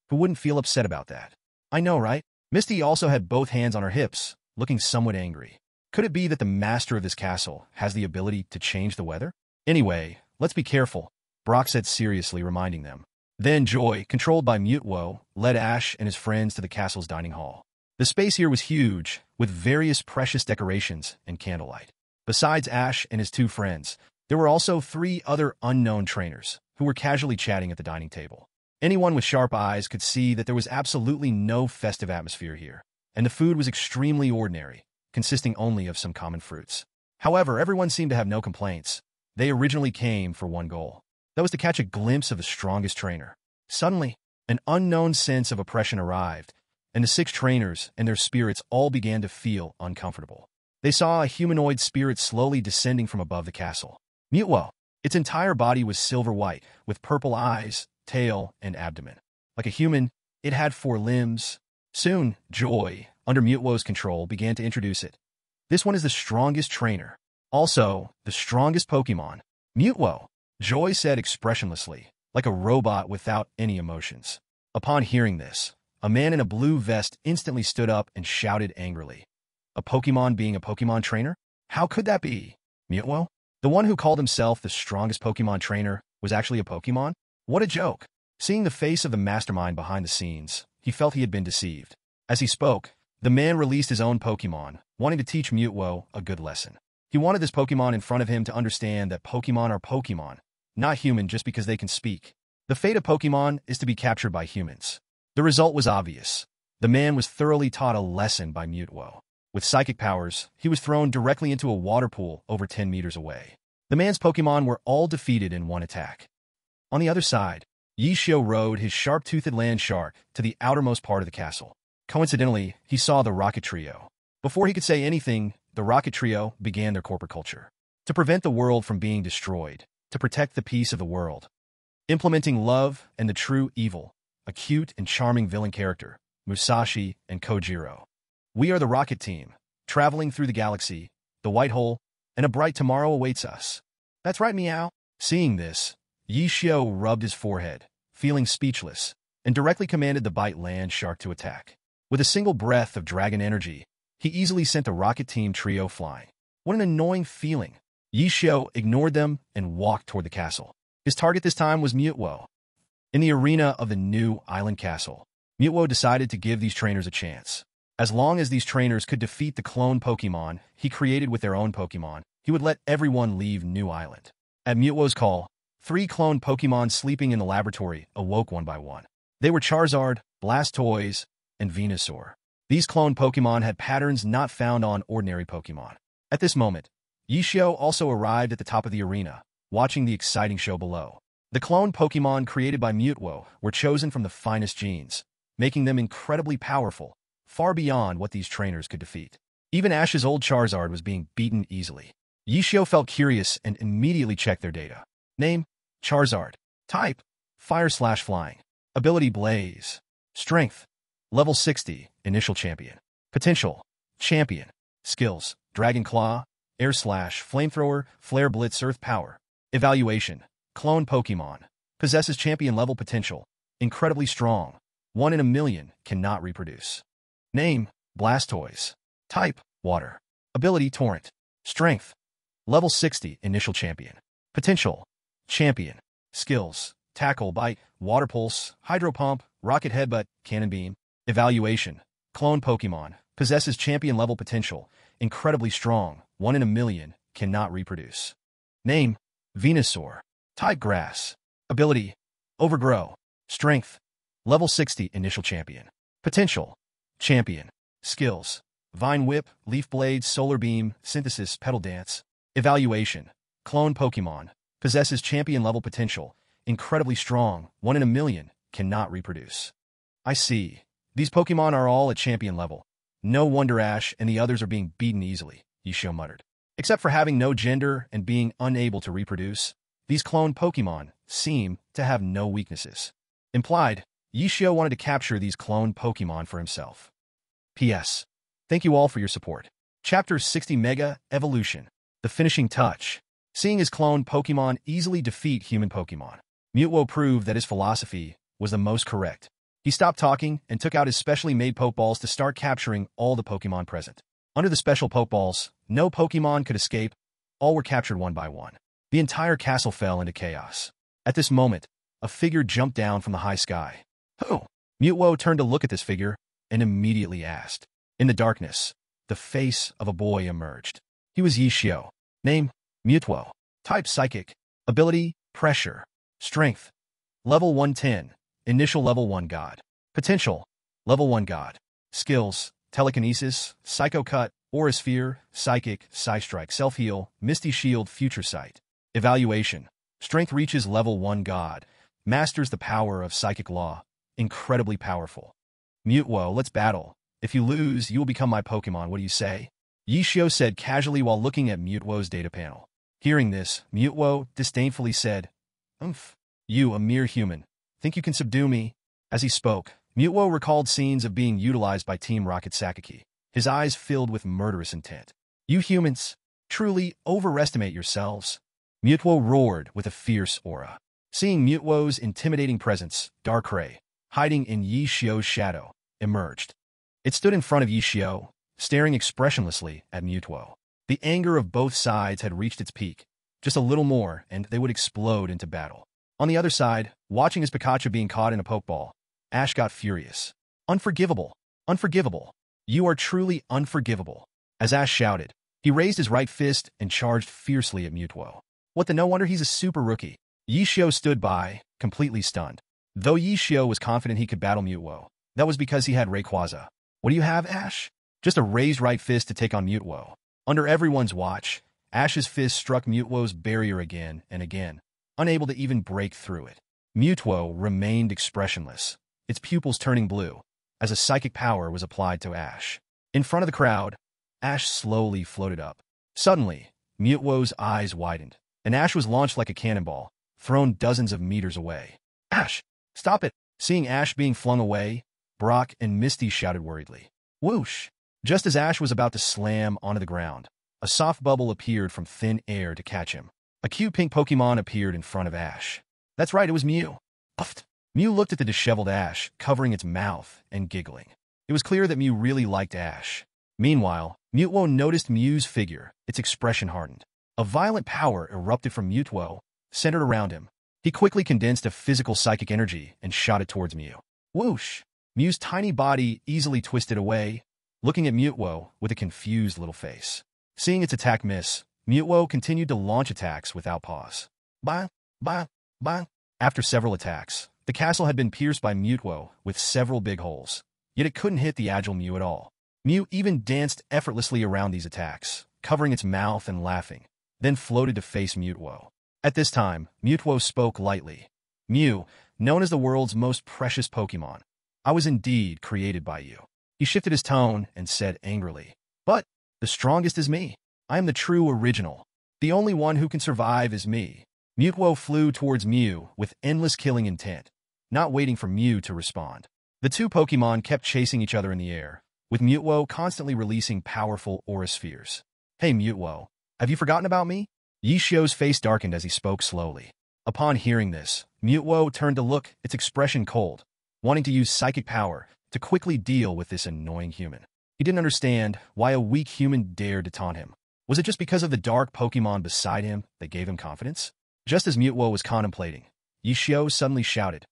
Who wouldn't feel upset about that? I know, right? Misty also had both hands on her hips, looking somewhat angry. Could it be that the master of this castle has the ability to change the weather? Anyway, let's be careful, Brock said seriously, reminding them. Then Joy, controlled by Mutwo, led Ash and his friends to the castle's dining hall. The space here was huge, with various precious decorations and candlelight. Besides Ash and his two friends, there were also 3 other unknown trainers who were casually chatting at the dining table. Anyone with sharp eyes could see that there was absolutely no festive atmosphere here, and the food was extremely ordinary, consisting only of some common fruits. However, everyone seemed to have no complaints. They originally came for one goal. That was to catch a glimpse of the strongest trainer. Suddenly, an unknown sense of oppression arrived, and the 6 trainers and their spirits all began to feel uncomfortable. They saw a humanoid spirit slowly descending from above the castle. Mutwo. Its entire body was silver white, with purple eyes, tail, and abdomen. Like a human, it had 4 limbs. Soon, Joy, under Mutwo's control, began to introduce it. This one is the strongest trainer. Also, the strongest Pokémon. Mutwo, Joy said expressionlessly, like a robot without any emotions. Upon hearing this, a man in a blue vest instantly stood up and shouted angrily. A Pokémon being a Pokémon trainer? How could that be? Mutwo? The one who called himself the strongest Pokémon trainer was actually a Pokémon? What a joke! Seeing the face of the mastermind behind the scenes, he felt he had been deceived. As he spoke, the man released his own Pokémon, wanting to teach Mutwo a good lesson. He wanted this Pokémon in front of him to understand that Pokémon are Pokémon, not human just because they can speak. The fate of Pokémon is to be captured by humans. The result was obvious. The man was thoroughly taught a lesson by Mutwo. With psychic powers, he was thrown directly into a water pool over 10 meters away. The man's Pokémon were all defeated in one attack. On the other side, Yishio rode his sharp-toothed land shark to the outermost part of the castle. Coincidentally, he saw the Rocket Trio. Before he could say anything, the Rocket Trio began their corporate culture. To prevent the world from being destroyed, to protect the peace of the world. Implementing love and the true evil, a cute and charming villain character, Musashi and Kojiro. We are the Rocket Team, traveling through the galaxy, the white hole, and a bright tomorrow awaits us. That's right, Meow. Seeing this, Yishio rubbed his forehead, feeling speechless, and directly commanded the bite land shark to attack. With a single breath of dragon energy, he easily sent the rocket team trio flying. What an annoying feeling. Yi Xiao ignored them and walked toward the castle. His target this time was Mutwo. In the arena of the new island castle, Mutwo decided to give these trainers a chance. As long as these trainers could defeat the clone Pokémon he created with their own Pokémon, he would let everyone leave New Island. At Mutwo's call, 3 clone Pokémon sleeping in the laboratory awoke one by one. They were Charizard, Blastoise, and Venusaur. These clone Pokémon had patterns not found on ordinary Pokémon. At this moment, Yi Xiao also arrived at the top of the arena, watching the exciting show below. The clone Pokémon created by Mutwo were chosen from the finest genes, making them incredibly powerful, far beyond what these trainers could defeat. Even Ash's old Charizard was being beaten easily. Yi Xiao felt curious and immediately checked their data. Name: Charizard. Type: Fire/Flying. Ability: Blaze. Strength: Level 60, Initial Champion. Potential: Champion. Skills: Dragon Claw, Air Slash, Flamethrower, Flare Blitz, Earth Power. Evaluation: Clone Pokémon. Possesses champion level potential. Incredibly strong. 1 in a million, cannot reproduce. Name: Blastoise. Type: Water. Ability: Torrent. Strength: Level 60, Initial Champion. Potential: Champion. Skills: Tackle, Bite, Water Pulse, Hydro Pump, Rocket Headbutt, Cannon Beam. Evaluation: Clone Pokémon. Possesses champion level potential. Incredibly strong. 1 in a million, cannot reproduce. Name: Venusaur. Type: Grass. Ability: Overgrow. Strength: Level 60, Initial Champion. Potential: Champion. Skills: Vine Whip, Leaf Blade, Solar Beam, Synthesis, Petal Dance. Evaluation: Clone Pokémon. Possesses champion level potential. Incredibly strong. 1 in a million, cannot reproduce. I see. These Pokémon are all at champion level. No wonder Ash and the others are being beaten easily, Yi Xiao muttered. Except for having no gender and being unable to reproduce, these clone Pokémon seem to have no weaknesses. Implied, Yi Xiao wanted to capture these clone Pokémon for himself. P.S. Thank you all for your support. Chapter 60 Mega Evolution. The finishing touch. Seeing his clone Pokémon easily defeat human Pokémon, Mutwo proved that his philosophy was the most correct. He stopped talking and took out his specially made Pokeballs to start capturing all the Pokémon present. Under the special Pokeballs, no Pokémon could escape. All were captured one by one. The entire castle fell into chaos. At this moment, a figure jumped down from the high sky. Who? Mutwo turned to look at this figure and immediately asked. In the darkness, the face of a boy emerged. He was Yi Xiao. Name: Mutwo. Type: Psychic. Ability: Pressure. Strength: Level 110. Initial Level 1 God. Potential: Level 1 God. Skills: Telekinesis, Psycho Cut, Aura Sphere, Psychic, Psystrike, Self-Heal, Misty Shield, Future Sight. Evaluation: Strength reaches Level 1 God. Masters the power of Psychic Law. Incredibly powerful. Mutwo, let's battle. If you lose, you will become my Pokémon. What do you say? Yi Xiao said casually while looking at Mutwo's data panel. Hearing this, Mutwo disdainfully said, "Umph, you, a mere human, think you can subdue me?" As he spoke, Mutwo recalled scenes of being utilized by Team Rocket Sakaki. His eyes filled with murderous intent. "You humans truly overestimate yourselves." Mutwo roared with a fierce aura. Seeing Mutwo's intimidating presence, Darkrai, hiding in Yi Xiao's shadow, emerged. It stood in front of Yi Xiao, staring expressionlessly at Mutwo. The anger of both sides had reached its peak. Just a little more, and they would explode into battle. On the other side, watching his Pikachu being caught in a Pokeball, Ash got furious. "Unforgivable! Unforgivable! You are truly unforgivable!" As Ash shouted, he raised his right fist and charged fiercely at Mutwo. What the no wonder he's a super rookie. Yi Xiao stood by, completely stunned. Though Yi Xiao was confident he could battle Mutwo, that was because he had Rayquaza. What do you have, Ash? Just a raised right fist to take on Mutwo. Under everyone's watch, Ash's fist struck Mutwo's barrier again and again, unable to even break through it. Mutwo remained expressionless, its pupils turning blue, as a psychic power was applied to Ash. In front of the crowd, Ash slowly floated up. Suddenly, Mutwo's eyes widened, and Ash was launched like a cannonball, thrown dozens of meters away. "Ash, stop it!" Seeing Ash being flung away, Brock and Misty shouted worriedly. Whoosh! Just as Ash was about to slam onto the ground, a soft bubble appeared from thin air to catch him. A cute pink Pokémon appeared in front of Ash. That's right, it was Mew. Puffed. Mew looked at the disheveled Ash, covering its mouth and giggling. It was clear that Mew really liked Ash. Meanwhile, Mutwo noticed Mew's figure, its expression hardened. A violent power erupted from Mutwo, centered around him. He quickly condensed a physical psychic energy and shot it towards Mew. Whoosh! Mew's tiny body easily twisted away, looking at Mutwo with a confused little face. Seeing its attack miss, Mutwo continued to launch attacks without pause. Bang! Bang! Bang! After several attacks, the castle had been pierced by Mutwo with several big holes. Yet it couldn't hit the agile Mew at all. Mew even danced effortlessly around these attacks, covering its mouth and laughing, then floated to face Mutwo. At this time, Mutwo spoke lightly. Mew, known as the world's most precious Pokémon, I was indeed created by you. He shifted his tone and said angrily, but the strongest is me. I am the true original. The only one who can survive is me. Mutwo flew towards Mew with endless killing intent, not waiting for Mew to respond. The two Pokémon kept chasing each other in the air, with Mutwo constantly releasing powerful aura spheres. Hey Mutwo, have you forgotten about me? Yishio's face darkened as he spoke slowly. Upon hearing this, Mutwo turned to look, its expression cold, wanting to use psychic power to quickly deal with this annoying human. He didn't understand why a weak human dared to taunt him. Was it just because of the dark Pokémon beside him that gave him confidence? Just as Mutwo was contemplating, Yishio suddenly shouted,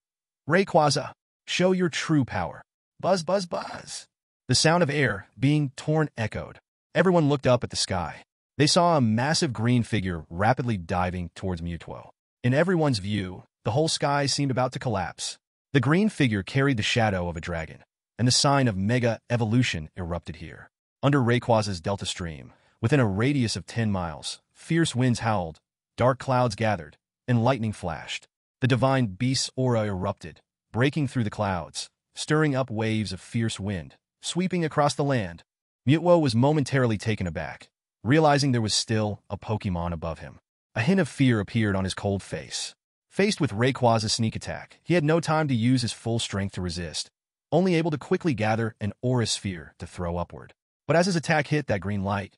Rayquaza, show your true power. Buzz, buzz, buzz. The sound of air being torn echoed. Everyone looked up at the sky. They saw a massive green figure rapidly diving towards Mutwo. In everyone's view, the whole sky seemed about to collapse. The green figure carried the shadow of a dragon, and the sign of Mega Evolution erupted here. Under Rayquaza's delta stream, within a radius of 10 miles, fierce winds howled, dark clouds gathered, and lightning flashed. The divine beast's aura erupted, breaking through the clouds, stirring up waves of fierce wind, sweeping across the land. Mutwo was momentarily taken aback, realizing there was still a Pokémon above him. A hint of fear appeared on his cold face. Faced with Rayquaza's sneak attack, he had no time to use his full strength to resist, only able to quickly gather an aura sphere to throw upward. But as his attack hit that green light,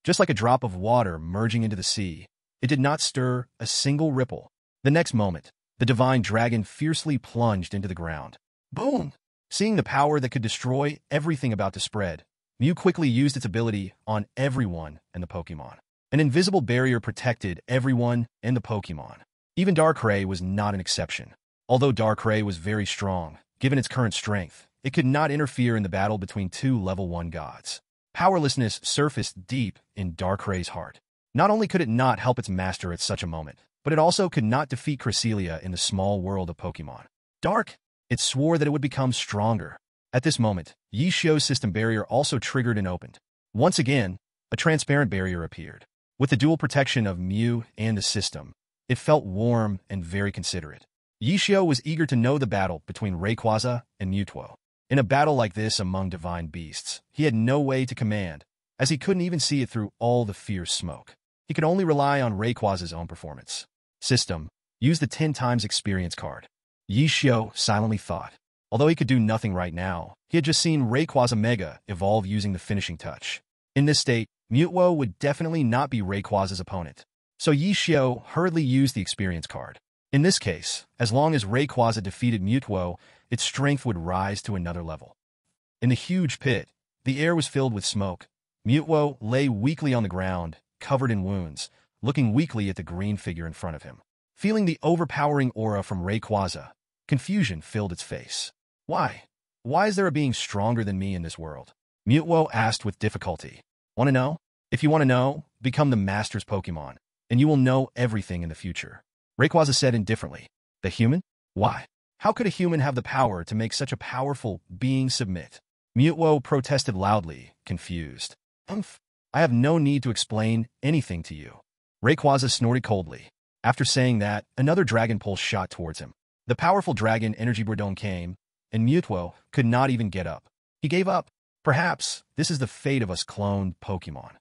just like a drop of water merging into the sea, it did not stir a single ripple. The next moment, the divine dragon fiercely plunged into the ground. Boom! Seeing the power that could destroy everything about to spread, Mew quickly used its ability on everyone and the Pokémon. An invisible barrier protected everyone and the Pokémon. Even Darkrai was not an exception. Although Darkrai was very strong, given its current strength, it could not interfere in the battle between two level 1 gods. Powerlessness surfaced deep in Darkrai's heart. Not only could it not help its master at such a moment, but it also could not defeat Cresselia in the small world of Pokémon. Dark! It swore that it would become stronger. At this moment, Yishio's system barrier also triggered and opened. Once again, a transparent barrier appeared. With the dual protection of Mew and the system, it felt warm and very considerate. Yishio was eager to know the battle between Rayquaza and Mutwo. In a battle like this among divine beasts, he had no way to command, as he couldn't even see it through all the fierce smoke. He could only rely on Rayquaza's own performance. System, use the 10 times experience card. Yishio silently thought. Although he could do nothing right now, he had just seen Rayquaza Mega evolve using the finishing touch. In this state, Mutwo would definitely not be Rayquaza's opponent. So Yishio hurriedly used the experience card. In this case, as long as Rayquaza defeated Mutwo, its strength would rise to another level. In the huge pit, the air was filled with smoke. Mutwo lay weakly on the ground, covered in wounds, looking weakly at the green figure in front of him. Feeling the overpowering aura from Rayquaza, confusion filled its face. Why? Why is there a being stronger than me in this world? Mutwo asked with difficulty. Want to know? If you want to know, become the Master's Pokémon, and you will know everything in the future. Rayquaza said indifferently. The human? Why? How could a human have the power to make such a powerful being submit? Mutwo protested loudly, confused. I have no need to explain anything to you. Rayquaza snorted coldly. After saying that, another dragon pulse shot towards him. The powerful dragon Energy Bourdon came, and Mutwo could not even get up. He gave up. Perhaps this is the fate of us cloned Pokémon.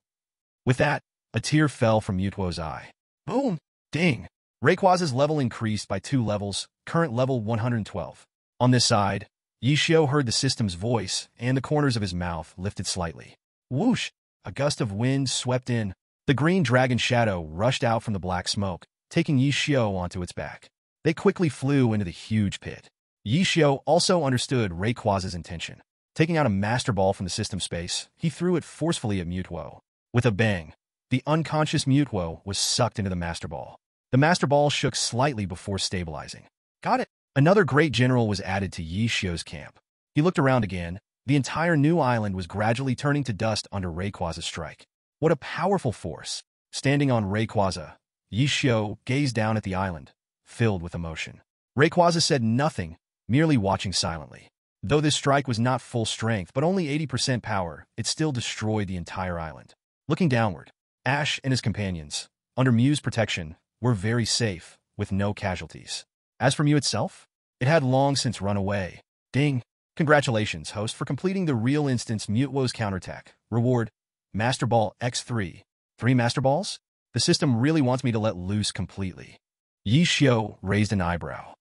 With that, a tear fell from Mutwo's eye. Boom! Ding! Rayquaza's level increased by 2 levels, current level 112. On this side, Yishio heard the system's voice, and the corners of his mouth lifted slightly. Whoosh! A gust of wind swept in. The green dragon shadow rushed out from the black smoke, taking Yishio onto its back. They quickly flew into the huge pit. Yishio also understood Rayquaza's intention. Taking out a Master Ball from the system space, he threw it forcefully at Mutwo. With a bang, the unconscious Mutwo was sucked into the Master Ball. The Master Ball shook slightly before stabilizing. Got it! Another great general was added to Yi Xiu's camp. He looked around again. The entire new island was gradually turning to dust under Rayquaza's strike. What a powerful force! Standing on Rayquaza, Yi Xiu gazed down at the island, filled with emotion. Rayquaza said nothing, merely watching silently. Though this strike was not full strength but only 80% power, it still destroyed the entire island. Looking downward, Ash and his companions, under Mew's protection, were very safe, with no casualties. As for Mew itself, it had long since run away. Ding! Congratulations, host, for completing the real instance Mutwo's counterattack. Reward, Master Ball X3. 3 Master Balls? The system really wants me to let loose completely. Yi Xiu raised an eyebrow.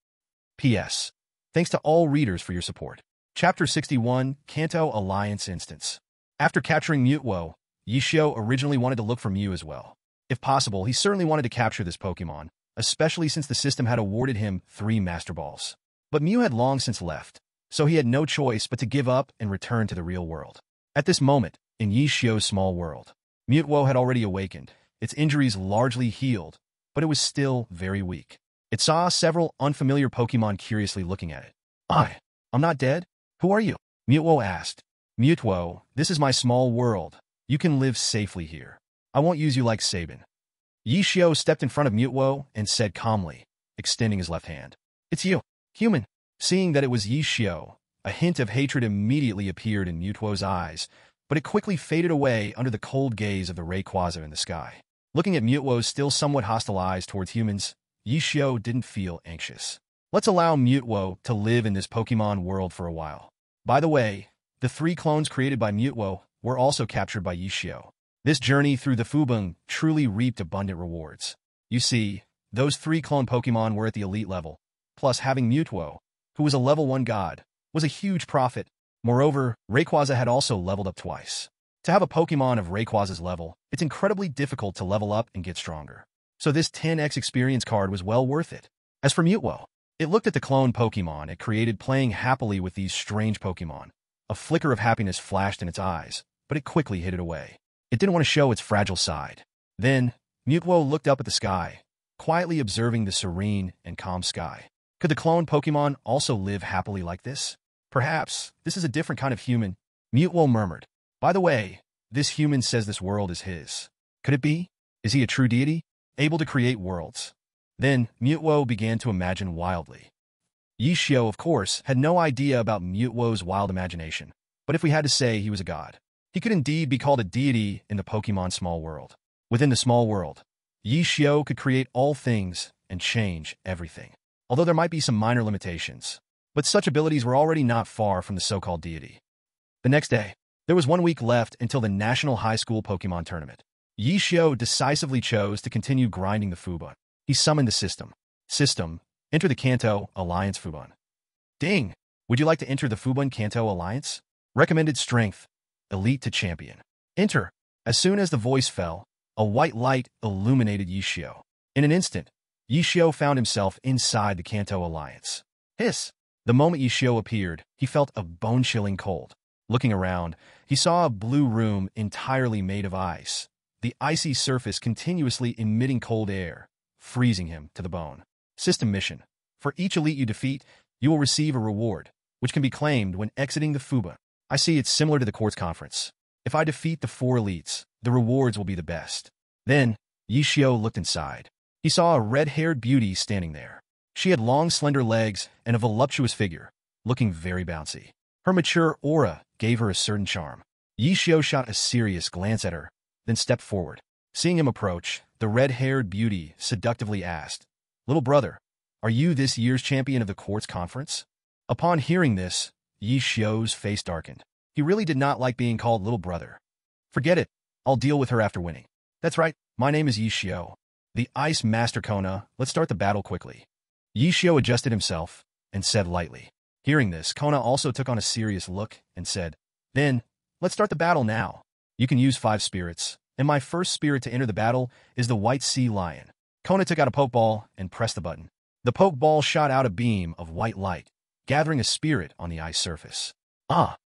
P.S. Thanks to all readers for your support. Chapter 61, Kanto Alliance Instance. After capturing Mutwo, Yi Xiu originally wanted to look for Mew as well. If possible, he certainly wanted to capture this Pokémon, especially since the system had awarded him 3 Master Balls. But Mew had long since left, so he had no choice but to give up and return to the real world. At this moment, in Yi Xiu's small world, Mutwo had already awakened, its injuries largely healed, but it was still very weak. It saw several unfamiliar Pokémon curiously looking at it. I'm not dead? Who are you? Mutwo asked. Mutwo, this is my small world. You can live safely here. I won't use you like Sabin. Yi Xiu stepped in front of Mutwo and said calmly, extending his left hand. It's you, human. Seeing that it was Yi Xiu, a hint of hatred immediately appeared in Mutwo's eyes, but it quickly faded away under the cold gaze of the Rayquaza in the sky. Looking at Mutwo's still somewhat hostile eyes towards humans, Yi Xiu didn't feel anxious. Let's allow Mutwo to live in this Pokémon world for a while. By the way, the 3 clones created by Mutwo were also captured by Yi Xiu. This journey through the Fubon truly reaped abundant rewards. You see, those 3 clone Pokémon were at the elite level, plus having Mutwo, who was a level 1 god, was a huge profit. Moreover, Rayquaza had also leveled up twice. To have a Pokémon of Rayquaza's level, it's incredibly difficult to level up and get stronger. So this 10x experience card was well worth it. As for Mutwo, it looked at the clone Pokémon it created playing happily with these strange Pokémon. A flicker of happiness flashed in its eyes, but it quickly hid it away. It didn't want to show its fragile side. Then, Mutwo looked up at the sky, quietly observing the serene and calm sky. Could the clone Pokémon also live happily like this? Perhaps, this is a different kind of human, Mutwo murmured. By the way, this human says this world is his. Could it be? Is he a true deity, able to create worlds? Then, Mutwo began to imagine wildly. Yi Xiu, of course, had no idea about Mutwo's wild imagination, but if we had to say he was a god, he could indeed be called a deity in the Pokémon small world. Within the small world, Yi Xiu could create all things and change everything, although there might be some minor limitations. But such abilities were already not far from the so-called deity. The next day, there was 1 week left until the National High School Pokémon Tournament. Yi Xiu decisively chose to continue grinding the Fubon. He summoned the system. System, enter the Kanto Alliance Fubon. Ding! Would you like to enter the Fubon Kanto Alliance? Recommended strength, elite to champion. Enter. As soon as the voice fell, a white light illuminated Yi Xiu. In an instant, Yi Xiu found himself inside the Kanto Alliance. Hiss! The moment Yi Xiu appeared, he felt a bone-chilling cold. Looking around, he saw a blue room entirely made of ice, the icy surface continuously emitting cold air, freezing him to the bone. System mission. For each elite you defeat, you will receive a reward, which can be claimed when exiting the Fubon. I see it's similar to the Quartz Conference. If I defeat the 4 elites, the rewards will be the best. Then, Yi Xiu looked inside. He saw a red-haired beauty standing there. She had long, slender legs and a voluptuous figure, looking very bouncy. Her mature aura gave her a certain charm. Yi Xiu shot a serious glance at her, then stepped forward. Seeing him approach, the red-haired beauty seductively asked, "Little brother, are you this year's champion of the Quartz Conference?" Upon hearing this, Yi Xiu's face darkened. He really did not like being called little brother. Forget it. I'll deal with her after winning. That's right. My name is Yi Xiu. The Ice Master Kona. Let's start the battle quickly. Yi Xiu adjusted himself and said lightly. Hearing this, Kona also took on a serious look and said, "Then, let's start the battle now. You can use 5 spirits, and my first spirit to enter the battle is the White Sea Lion." Kona took out a Pokeball and pressed the button. The Pokeball shot out a beam of white light, gathering a spirit on the ice surface.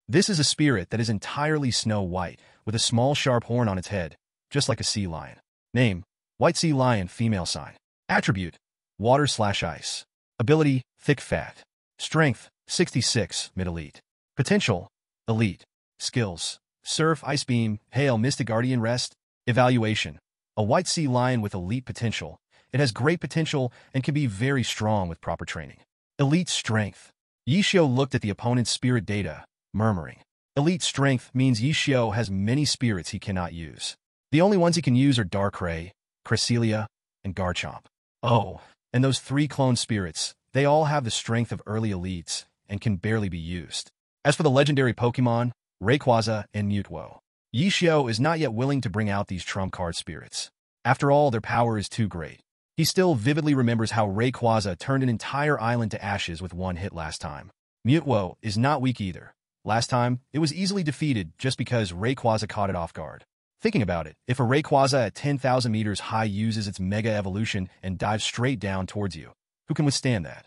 This is a spirit that is entirely snow white, with a small sharp horn on its head, just like a sea lion. Name: White Sea Lion, female sign. Attribute: Water/Ice. Ability: Thick Fat. Strength: 66, mid-elite. Potential: Elite. Skills: Surf, Ice Beam, Hail, Mystic Guardian, Rest. Evaluation: a White Sea Lion with elite potential. It has great potential and can be very strong with proper training. Elite Strength. Yishio looked at the opponent's spirit data, murmuring. Elite Strength means Yishio has many spirits he cannot use. The only ones he can use are Darkrai, Cresselia, and Garchomp. Oh, and those 3 clone spirits, they all have the strength of early elites and can barely be used. As for the legendary Pokémon, Rayquaza and Mewtwo, Yishio is not yet willing to bring out these trump card spirits. After all, their power is too great. He still vividly remembers how Rayquaza turned an entire island to ashes with one hit last time. Mewtwo is not weak either. Last time, it was easily defeated just because Rayquaza caught it off guard. Thinking about it, if a Rayquaza at 10,000 meters high uses its Mega Evolution and dives straight down towards you, who can withstand that?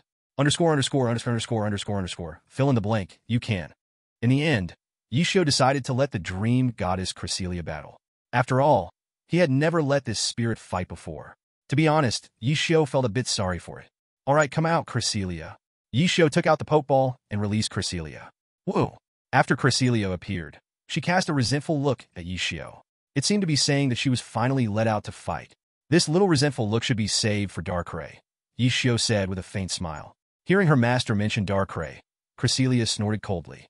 Fill in the blank, you can. In the end, Yishio decided to let the dream goddess Cresselia battle. After all, he had never let this spirit fight before. To be honest, Yishio felt a bit sorry for it. Alright, come out, Cresselia. Yishio took out the Pokeball and released Cresselia. Whoa! After Cresselia appeared, she cast a resentful look at Yishio. It seemed to be saying that she was finally let out to fight. This little resentful look should be saved for Darkrai, Yishio said with a faint smile. Hearing her master mention Darkrai, Cresselia snorted coldly.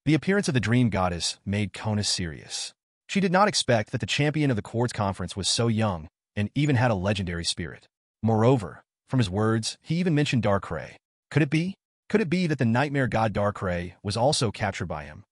The appearance of the dream goddess made Kona serious. She did not expect that the champion of the Quartz Conference was so young and even had a legendary spirit. Moreover, from his words, he even mentioned Darkrai. Could it be? Could it be that the nightmare god Darkrai was also captured by him?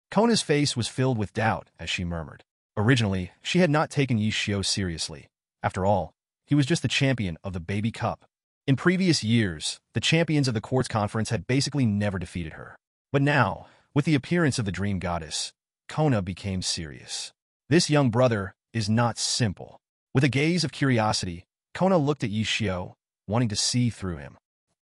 Kona's face was filled with doubt as she murmured. Originally, she had not taken Yishio seriously. After all, he was just the champion of the Baby Cup. In previous years, the champions of the Quartz Conference had basically never defeated her. But now, with the appearance of the dream goddess, Kona became serious. This young brother is not simple. With a gaze of curiosity, Kona looked at Yishio, wanting to see through him.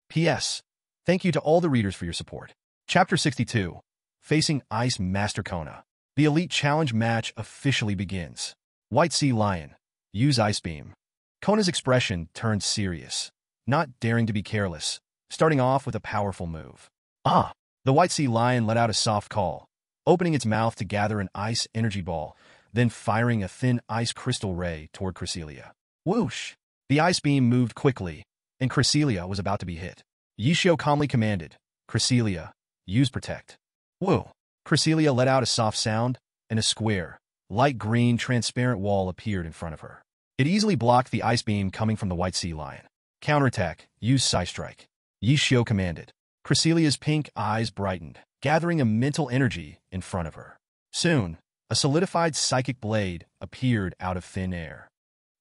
P.S. Thank you to all the readers for your support. Chapter 62. Facing Ice Master Kona. The Elite Challenge match officially begins. White Sea Lion. Use Ice Beam. Kona's expression turned serious, not daring to be careless, starting off with a powerful move. Ah! The White Sea Lion let out a soft call, opening its mouth to gather an ice energy ball, then firing a thin ice crystal ray toward Cresselia. Whoosh! The ice beam moved quickly, and Cresselia was about to be hit. Yishio calmly commanded, Cresselia, use Protect. Whoa! Cresselia let out a soft sound, and a square, light green transparent wall appeared in front of her. It easily blocked the ice beam coming from the White Sea Lion. Counterattack, use Psy Strike. Yishio commanded. Cresselia's pink eyes brightened, gathering a mental energy in front of her. Soon, a solidified psychic blade appeared out of thin air.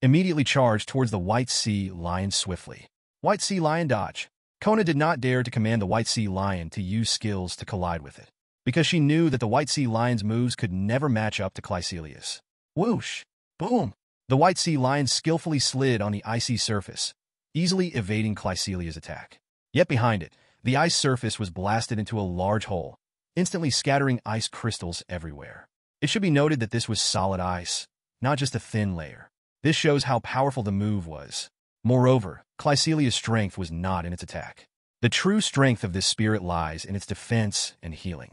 Immediately charged towards the White Sea Lion swiftly. White Sea Lion dodge. Kona did not dare to command the White Sea Lion to use skills to collide with it, because she knew that the White Sea Lion's moves could never match up to Creselia's. Whoosh! Boom! The White Sea Lion skillfully slid on the icy surface, easily evading Creselia's attack. Yet behind it, the ice surface was blasted into a large hole, instantly scattering ice crystals everywhere. It should be noted that this was solid ice, not just a thin layer. This shows how powerful the move was. Moreover, Creselia's strength was not in its attack. The true strength of this spirit lies in its defense and healing.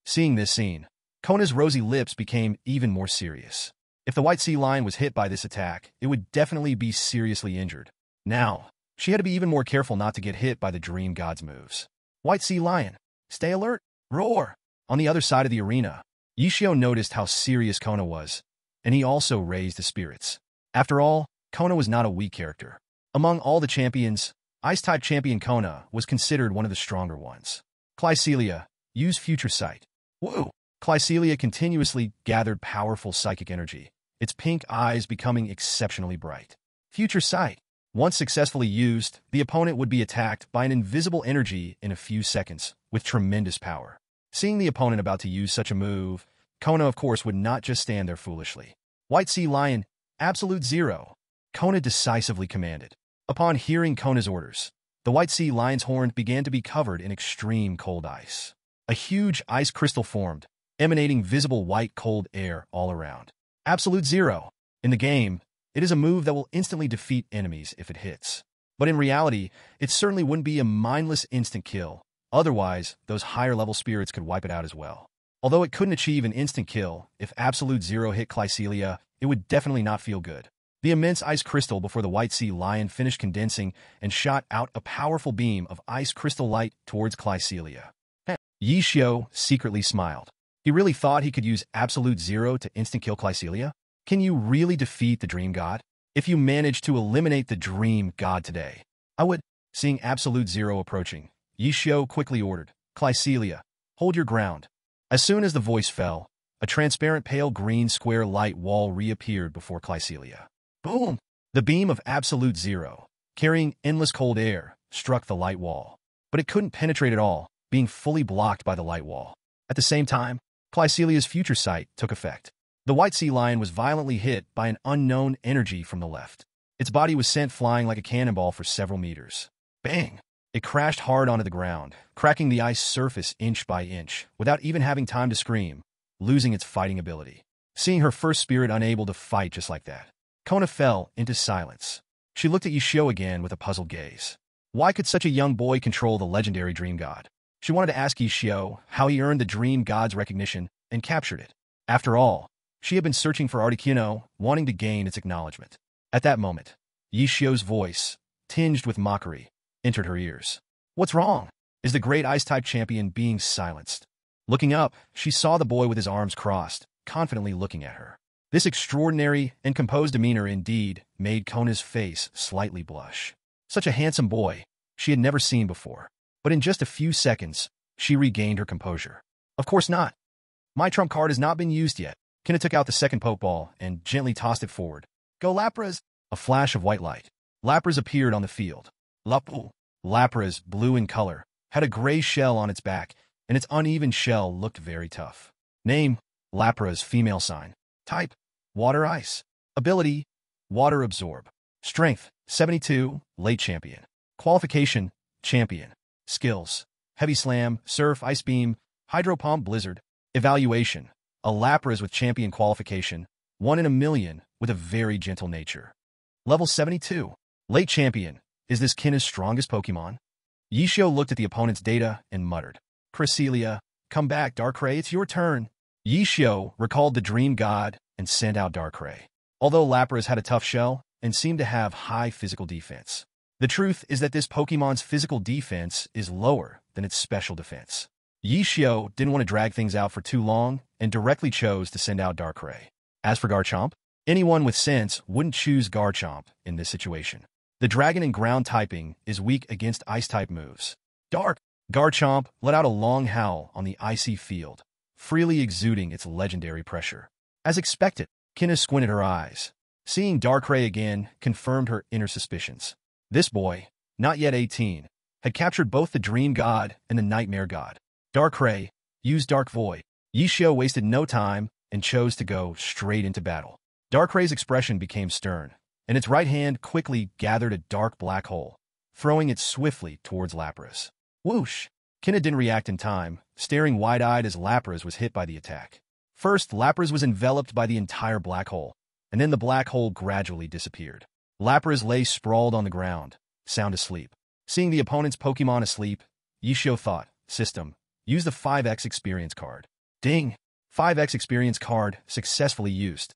Seeing this scene, Kona's rosy lips became even more serious. If the White Sea Lion was hit by this attack, it would definitely be seriously injured. Now, she had to be even more careful not to get hit by the Dream God's moves. White Sea Lion, stay alert, roar! On the other side of the arena, Yishio noticed how serious Kona was, and he also raised his spirits. After all, Kona was not a weak character. Among all the champions, Ice-type champion Kona was considered one of the stronger ones. Cresselia, use Future Sight. Woo! Cresselia continuously gathered powerful psychic energy, its pink eyes becoming exceptionally bright. Future Sight. Once successfully used, the opponent would be attacked by an invisible energy in a few seconds, with tremendous power. Seeing the opponent about to use such a move, Kona of course would not just stand there foolishly. White Sea Lion, Absolute Zero. Kona decisively commanded. Upon hearing Kona's orders, the White Sea Lion's horn began to be covered in extreme cold ice. A huge ice crystal formed, emanating visible white cold air all around. Absolute Zero. In the game, it is a move that will instantly defeat enemies if it hits. But in reality, it certainly wouldn't be a mindless instant kill. Otherwise, those higher-level spirits could wipe it out as well. Although it couldn't achieve an instant kill, if Absolute Zero hit Clycelia, it would definitely not feel good. The immense ice crystal before the White Sea Lion finished condensing and shot out a powerful beam of ice crystal light towards Clycelia. Yishio secretly smiled. He really thought he could use Absolute Zero to instant kill Clycelia? Can you really defeat the Dream God? If you manage to eliminate the Dream God today, I would. Seeing Absolute Zero approaching, Yishio quickly ordered, Clycelia, hold your ground. As soon as the voice fell, a transparent pale green square light wall reappeared before Clycelia. Boom! The beam of Absolute Zero, carrying endless cold air, struck the light wall. But it couldn't penetrate at all, being fully blocked by the light wall. At the same time, Clycelia's future sight took effect. The White Sea Lion was violently hit by an unknown energy from the left. Its body was sent flying like a cannonball for several meters. Bang! It crashed hard onto the ground, cracking the ice surface inch by inch, without even having time to scream, losing its fighting ability. Seeing her first spirit unable to fight just like that, Kona fell into silence. She looked at Yishio again with a puzzled gaze. Why could such a young boy control the legendary Dream God? She wanted to ask Yishio how he earned the Dream God's recognition and captured it. After all, she had been searching for Articuno, wanting to gain its acknowledgement. At that moment, Yishio's voice, tinged with mockery, entered her ears. What's wrong? Is the great Ice-type champion being silenced? Looking up, she saw the boy with his arms crossed, confidently looking at her. This extraordinary and composed demeanor indeed made Kona's face slightly blush. Such a handsome boy she had never seen before. But in just a few seconds, she regained her composure. Of course not. My trump card has not been used yet. Kina took out the second Pokeball and gently tossed it forward. Go Lapras! A flash of white light. Lapras appeared on the field. Lapu. Lapras, blue in color, had a gray shell on its back, and its uneven shell looked very tough. Name, Lapras, female sign. Type, Water Ice. Ability, Water Absorb. Strength, 72, late champion. Qualification, champion. Skills, Heavy Slam, Surf, Ice Beam, Hydro Pump, Blizzard. Evaluation, a Lapras with champion qualification, 1 in a million, with a very gentle nature. Level 72. Late champion. Is this Kina's strongest Pokemon? Yishio looked at the opponent's data and muttered. Cresselia, come back, Darkrai, it's your turn. Yishio recalled the Dream God and sent out Darkrai. Although Lapras had a tough shell and seemed to have high physical defense, the truth is that this Pokemon's physical defense is lower than its special defense. Yishio didn't want to drag things out for too long and directly chose to send out Darkrai. As for Garchomp, anyone with sense wouldn't choose Garchomp in this situation. The Dragon and Ground typing is weak against Ice-type moves. Garchomp let out a long howl on the icy field, freely exuding its legendary pressure. As expected, Kina squinted her eyes. Seeing Darkrai again confirmed her inner suspicions. This boy, not yet 18, had captured both the Dream God and the Nightmare God. Darkrai used Dark Void. Yishio wasted no time and chose to go straight into battle. Darkrai's expression became stern, and its right hand quickly gathered a dark black hole, throwing it swiftly towards Lapras. Whoosh! Kina didn't react in time, staring wide-eyed as Lapras was hit by the attack. First, Lapras was enveloped by the entire black hole, and then the black hole gradually disappeared. Lapras lay sprawled on the ground, sound asleep. Seeing the opponent's Pokemon asleep, Yishio thought, System, use the 5x experience card. Ding! 5x experience card successfully used.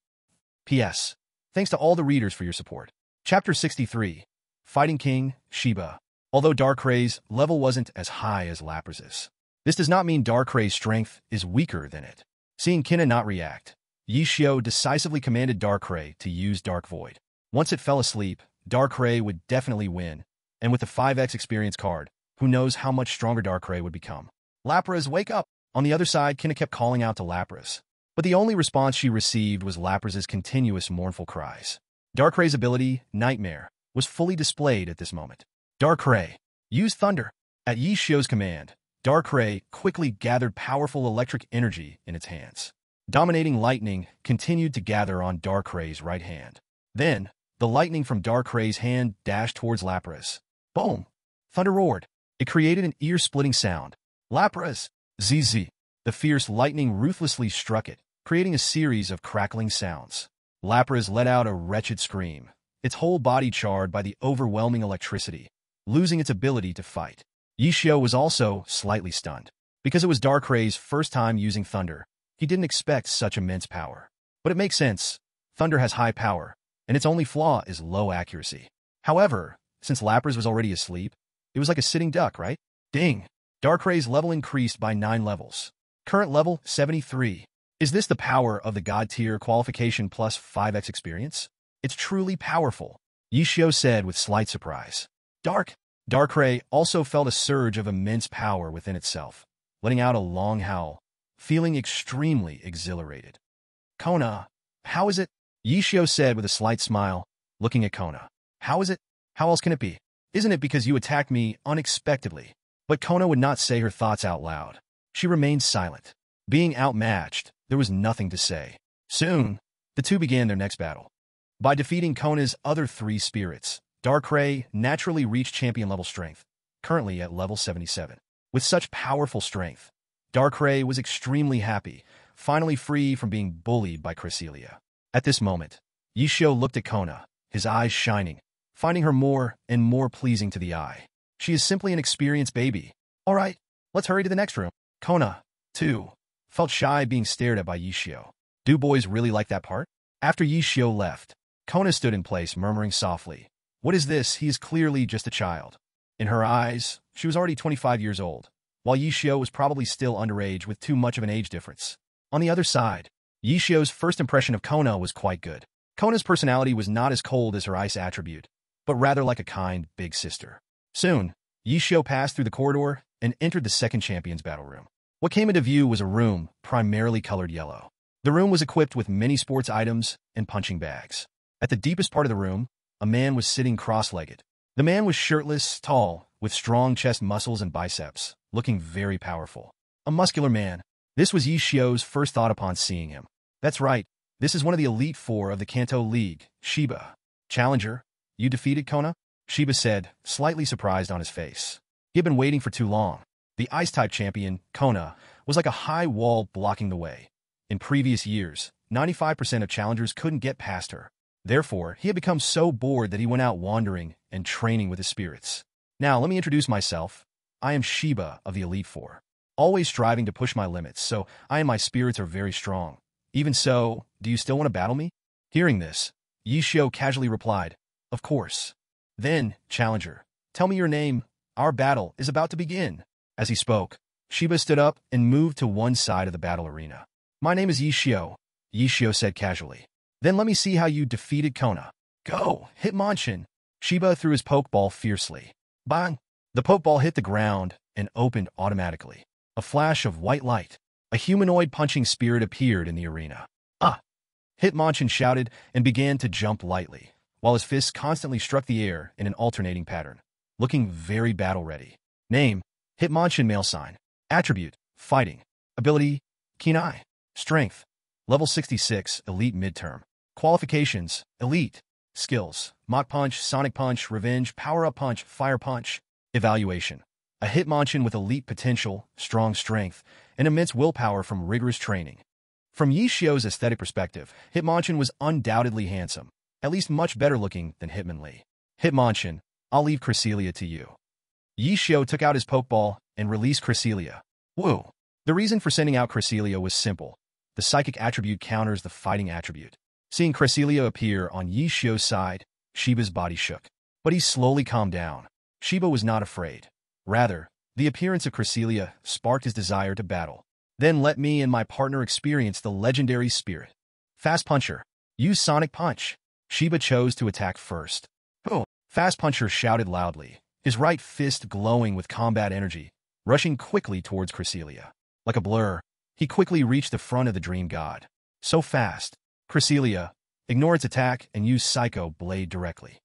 P.S. Thanks to all the readers for your support. Chapter 63. Fighting King, Shiba. Although Darkrai's level wasn't as high as Lapras's, this does not mean Darkrai's strength is weaker than it. Seeing Kina not react, Yishio decisively commanded Darkrai to use Dark Void. Once it fell asleep, Darkrai would definitely win, and with the 5x experience card, who knows how much stronger Darkrai would become. Lapras, wake up! On the other side, Kina kept calling out to Lapras, but the only response she received was Lapras's continuous mournful cries. Darkrai's ability, Nightmare, was fully displayed at this moment. Darkrai, use Thunder. At Yishio's command, Darkrai quickly gathered powerful electric energy in its hands. Dominating lightning continued to gather on Darkrai's right hand. Then, the lightning from Darkrai's hand dashed towards Lapras. Boom! Thunder roared. It created an ear-splitting sound. Lapras, ZZ. The fierce lightning ruthlessly struck it, creating a series of crackling sounds. Lapras let out a wretched scream, its whole body charred by the overwhelming electricity, losing its ability to fight. Yishio was also slightly stunned. Because it was Darkrai's first time using thunder, he didn't expect such immense power. But it makes sense. Thunder has high power, and its only flaw is low accuracy. However, since Lapras was already asleep, it was like a sitting duck, right? Ding! Darkrai's level increased by 9 levels. Current level, 73. Is this the power of the God tier qualification plus 5x experience? It's truly powerful, Yishio said with slight surprise. Darkrai also felt a surge of immense power within itself, letting out a long howl, feeling extremely exhilarated. Kona, how is it? Yishio said with a slight smile, looking at Kona. How is it? How else can it be? Isn't it because you attacked me unexpectedly? But Kona would not say her thoughts out loud. She remained silent. Being outmatched, there was nothing to say. Soon, the two began their next battle. By defeating Kona's other 3 spirits, Darkrai naturally reached champion-level strength, currently at level 77. With such powerful strength, Darkrai was extremely happy, finally free from being bullied by Cresselia. At this moment, Yishio looked at Kona, his eyes shining, finding her more and more pleasing to the eye. She is simply an experienced baby. All right, let's hurry to the next room. Kona, too, felt shy being stared at by Yishio. Do boys really like that part? After Yishio left, Kona stood in place, murmuring softly, "What is this? He is clearly just a child." In her eyes, she was already 25 years old, while Yishio was probably still underage with too much of an age difference. On the other side, Yishio's first impression of Kona was quite good. Kona's personality was not as cold as her ice attribute, but rather like a kind big sister. Soon, Yishio passed through the corridor and entered the second champion's battle room. What came into view was a room primarily colored yellow. The room was equipped with many sports items and punching bags. At the deepest part of the room, a man was sitting cross-legged. The man was shirtless, tall, with strong chest muscles and biceps, looking very powerful. A muscular man. This was Yishio's first thought upon seeing him. That's right, this is one of the Elite Four of the Kanto League, Shiba. Challenger, you defeated Kona? Shiba said, slightly surprised on his face. He had been waiting for too long. The Ice-type champion, Kona, was like a high wall blocking the way. In previous years, 95% of challengers couldn't get past her. Therefore, he had become so bored that he went out wandering and training with his spirits. Now, let me introduce myself. I am Shiba of the Elite Four. Always striving to push my limits, so I and my spirits are very strong. Even so, do you still want to battle me? Hearing this, Yishio casually replied, "Of course." Then, Challenger, tell me your name. Our battle is about to begin. As he spoke, Shiba stood up and moved to one side of the battle arena. My name is Yishio, Yishio said casually. Then let me see how you defeated Kona. Go, Hitmonchan. Shiba threw his Pokeball fiercely. Bang! The Pokeball hit the ground and opened automatically. A flash of white light. A humanoid punching spirit appeared in the arena. Ah! Hitmonchan shouted and began to jump lightly, while his fists constantly struck the air in an alternating pattern, looking very battle-ready. Name, Hitmonchan male sign. Attribute, fighting. Ability, keen eye. Strength, level 66, elite midterm. Qualifications, elite. Skills, Mach Punch, Sonic Punch, Revenge, Power-Up Punch, Fire Punch. Evaluation, a Hitmonchan with elite potential, strong strength, and immense willpower from rigorous training. From Yishio's aesthetic perspective, Hitmonchan was undoubtedly handsome, at least much better looking than Hitmonlee. Hitmonchan, I'll leave Cresselia to you. Yishio took out his Pokeball and released Cresselia. Whoa! The reason for sending out Cresselia was simple. The psychic attribute counters the fighting attribute. Seeing Cresselia appear on Yishio's side, Shiba's body shook. But he slowly calmed down. Shiba was not afraid. Rather, the appearance of Cresselia sparked his desire to battle. Then let me and my partner experience the legendary spirit. Fast Puncher. Use Sonic Punch. Shiba chose to attack first. Oh! Fast Puncher shouted loudly, his right fist glowing with combat energy, rushing quickly towards Cresselia. Like a blur, he quickly reached the front of the Dream God. So fast. Cresselia, ignore its attack and use Psycho Blade directly.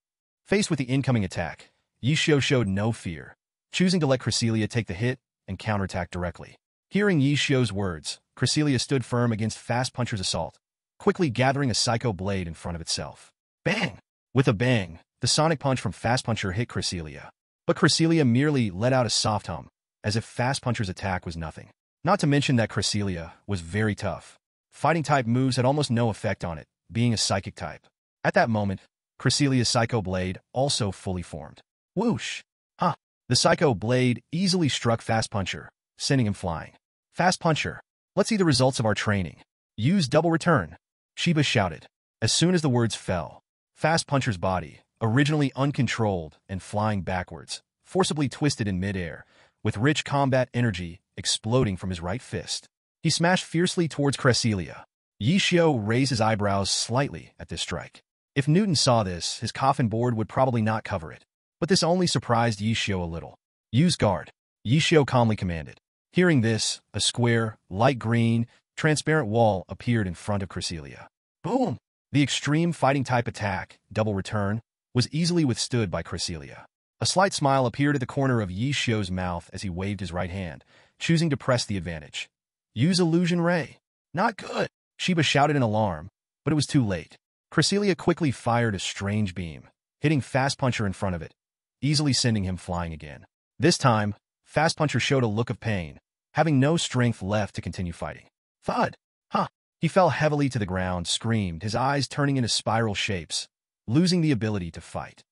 Faced with the incoming attack, Yishio showed no fear, choosing to let Cresselia take the hit and counterattack directly. Hearing Yishio's words, Cresselia stood firm against Fast Puncher's assault, quickly gathering a Psycho Blade in front of itself. Bang! With a bang, the Sonic Punch from Fast Puncher hit Cresselia. But Cresselia merely let out a soft hum, as if Fast Puncher's attack was nothing. Not to mention that Cresselia was very tough. Fighting-type moves had almost no effect on it, being a psychic type. At that moment, Cresselia's Psycho Blade also fully formed. Whoosh! Huh! The Psycho Blade easily struck Fast Puncher, sending him flying. Fast Puncher, let's see the results of our training. Use double return, Shiba shouted. As soon as the words fell, Fast Puncher's body, originally uncontrolled and flying backwards, forcibly twisted in midair, with rich combat energy exploding from his right fist. He smashed fiercely towards Cresselia. Yishio raised his eyebrows slightly at this strike. If Newton saw this, his coffin board would probably not cover it. But this only surprised Yishio a little. Use guard, Yishio calmly commanded. Hearing this, a square, light green, transparent wall appeared in front of Cresselia. Boom! The extreme fighting-type attack, double return, was easily withstood by Cresselia. A slight smile appeared at the corner of Yishio's mouth as he waved his right hand, choosing to press the advantage. Use Illusion Ray. Not good, Shiba shouted in alarm, but it was too late. Cresselia quickly fired a strange beam, hitting Fast Puncher in front of it, easily sending him flying again. This time, Fast Puncher showed a look of pain, having no strength left to continue fighting. Thud! Huh! He fell heavily to the ground, screamed, his eyes turning into spiral shapes, losing the ability to fight.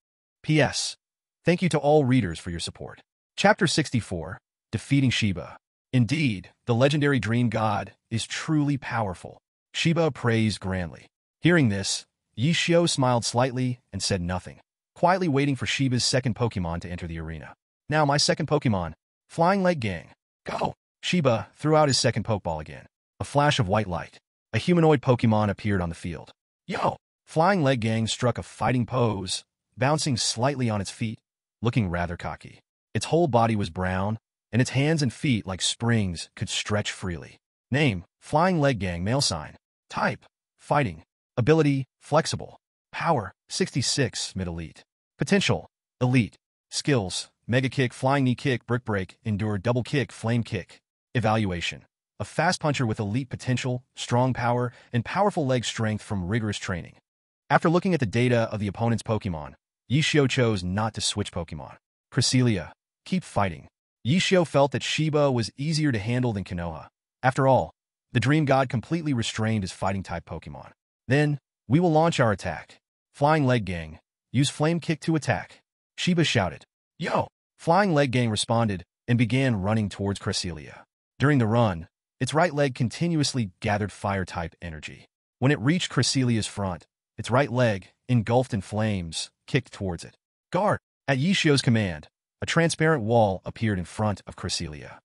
P.S. Thank you to all readers for your support. Chapter 64, Defeating Shiba. Indeed, the legendary Dream God is truly powerful. Shiba praised grandly. Hearing this, Yishio smiled slightly and said nothing, quietly waiting for Shiba's second Pokémon to enter the arena. Now my second Pokémon, Flying Leg Gang. Go! Shiba threw out his second Pokeball again. A flash of white light. A humanoid Pokémon appeared on the field. Yo! Flying Leg Gang struck a fighting pose, bouncing slightly on its feet, looking rather cocky. Its whole body was brown, and its hands and feet, like springs, could stretch freely. Name, Flying Leg Gang male sign. Type, fighting. Ability, flexible. Power, 66, mid-elite. Potential, elite. Skills, Mega Kick, Flying Knee Kick, Brick Break, Endure, Double Kick, Flame Kick. Evaluation. A fast puncher with elite potential, strong power, and powerful leg strength from rigorous training. After looking at the data of the opponent's Pokémon, Yishio chose not to switch Pokémon. Cresselia, keep fighting. Yishio felt that Shiba was easier to handle than Konoha. After all, the Dream God completely restrained his fighting-type Pokémon. Then, we will launch our attack. Flying Leg Gang, use Flame Kick to attack. Shiba shouted. Yo! Flying Leg Gang responded and began running towards Cresselia. During the run, its right leg continuously gathered fire-type energy. When it reached Cresselia's front, its right leg, engulfed in flames, kicked towards it. Guard! At Yishio's command, a transparent wall appeared in front of Cresselia.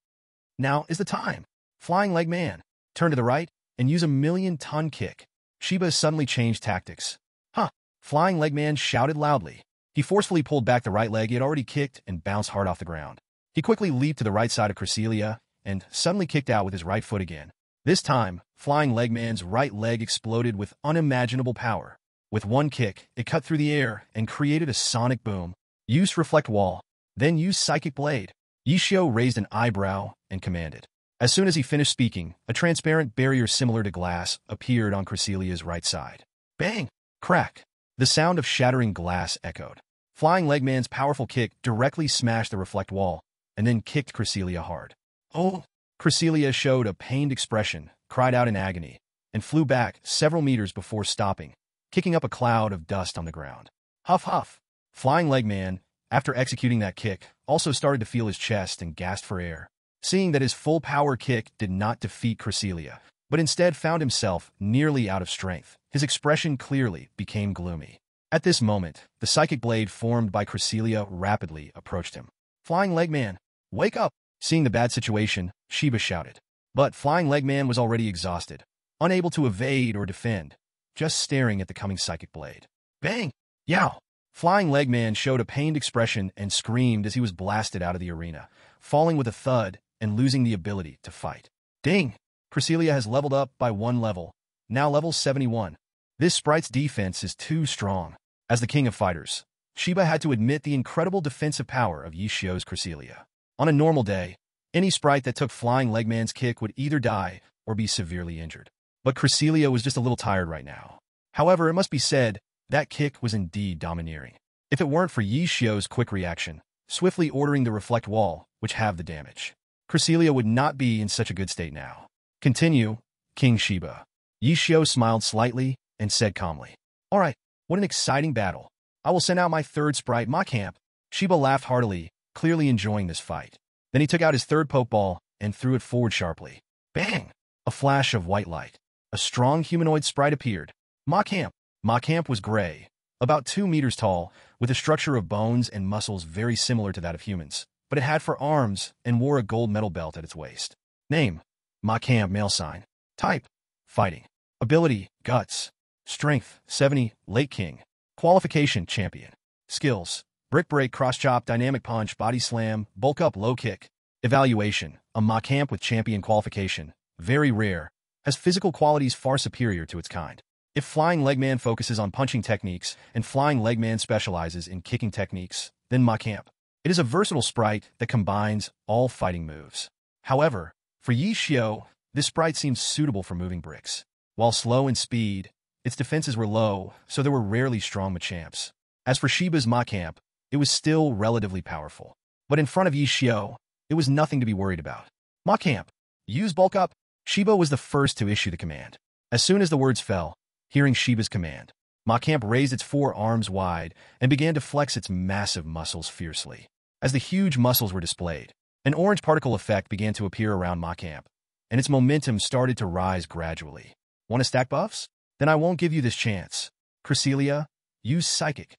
Now is the time. Flying Leg Man, turn to the right and use a 1,000,000-ton kick. Shiba suddenly changed tactics. Huh! Flying Leg Man shouted loudly. He forcefully pulled back the right leg he had already kicked and bounced hard off the ground. He quickly leaped to the right side of Cresselia and suddenly kicked out with his right foot again. This time, Flying Leg Man's right leg exploded with unimaginable power. With one kick, it cut through the air and created a sonic boom. Use Reflect Wall, then use Psychic Blade. Yishio raised an eyebrow and commanded. As soon as he finished speaking, a transparent barrier similar to glass appeared on Cresselia's right side. Bang! Crack! The sound of shattering glass echoed. Flying Leg Man's powerful kick directly smashed the Reflect Wall and then kicked Cresselia hard. Oh! Cresselia showed a pained expression, cried out in agony, and flew back several meters before stopping, kicking up a cloud of dust on the ground. Huff huff! Flying Leg Man, after executing that kick, also started to feel his chest and gasped for air. Seeing that his full-power kick did not defeat Cresselia, but instead found himself nearly out of strength, his expression clearly became gloomy. At this moment, the Psychic Blade formed by Cresselia rapidly approached him. Flying Leg Man, wake up! Seeing the bad situation, Shiba shouted. But Flying Leg Man was already exhausted, unable to evade or defend, just staring at the coming Psychic Blade. Bang! Yow! Flying Leg Man showed a pained expression and screamed as he was blasted out of the arena, falling with a thud and losing the ability to fight. Ding! Cresselia has leveled up by 1 level, now level 71. This sprite's defense is too strong. As the king of fighters, Shiba had to admit the incredible defensive power of Yishio's Cresselia. On a normal day, any sprite that took Flying Leg Man's kick would either die or be severely injured. But Cresselia was just a little tired right now. However, it must be said, that kick was indeed domineering. If it weren't for Yishio's quick reaction, swiftly ordering the Reflect Wall, which halved the damage. Cresselia would not be in such a good state now. Continue, King Shiba. Yishio smiled slightly and said calmly. All right, what an exciting battle. I will send out my third sprite, Macamp. Shiba laughed heartily, clearly enjoying this fight. Then he took out his third Pokeball and threw it forward sharply. Bang! A flash of white light. A strong humanoid sprite appeared. Macamp. Macamp was gray, about 2 meters tall, with a structure of bones and muscles very similar to that of humans, but it had 4 arms and wore a gold metal belt at its waist. Name: Macamp, male sign. Type: fighting. Ability: Guts. Strength: 70, Late King. Qualification: Champion. Skills: Brick Break, Cross Chop, Dynamic Punch, Body Slam, Bulk Up, Low Kick. Evaluation: a Macamp with Champion qualification, very rare, has physical qualities far superior to its kind. If Flying Legman focuses on punching techniques and Flying Legman specializes in kicking techniques, then Macamp. It is a versatile sprite that combines all fighting moves. However, for Yishio, this sprite seems suitable for moving bricks. While slow in speed, its defenses were low, so there were rarely strong Machamps. As for Shiba's Macamp, it was still relatively powerful. But in front of Yishio, it was nothing to be worried about. Macamp, use Bulk Up. Shiba was the first to issue the command. As soon as the words fell, hearing Shiba's command, Macamp raised its 4 arms wide and began to flex its massive muscles fiercely. As the huge muscles were displayed, an orange particle effect began to appear around Macamp, and its momentum started to rise gradually. Want to stack buffs? Then I won't give you this chance. Cresselia, use Psychic.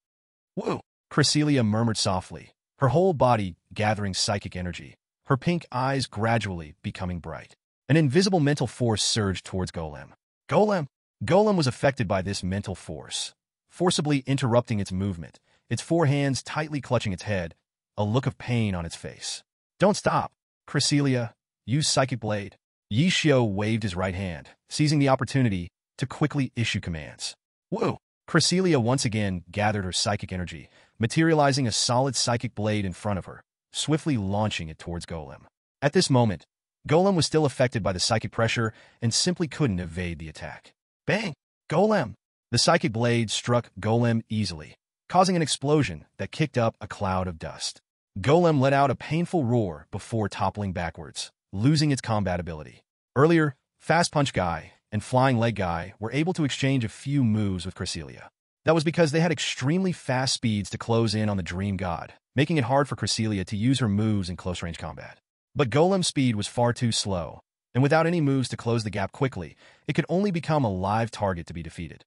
Whoa! Cresselia murmured softly, her whole body gathering psychic energy, her pink eyes gradually becoming bright. An invisible mental force surged towards Golem. Golem was affected by this mental force, forcibly interrupting its movement, its 4 hands tightly clutching its head, a look of pain on its face. Don't stop. Cresselia, use Psychic Blade. Yishio waved his right hand, seizing the opportunity to quickly issue commands. Whoa! Cresselia once again gathered her psychic energy, materializing a solid psychic blade in front of her, swiftly launching it towards Golem. At this moment, Golem was still affected by the psychic pressure and simply couldn't evade the attack. Bang! Golem! The psychic blade struck Golem easily, causing an explosion that kicked up a cloud of dust. Golem let out a painful roar before toppling backwards, losing its combat ability. Earlier, Fast Punch Guy and Flying Leg Guy were able to exchange a few moves with Cresselia. That was because they had extremely fast speeds to close in on the Dream God, making it hard for Cresselia to use her moves in close-range combat. But Golem's speed was far too slow, and without any moves to close the gap quickly, it could only become a live target to be defeated.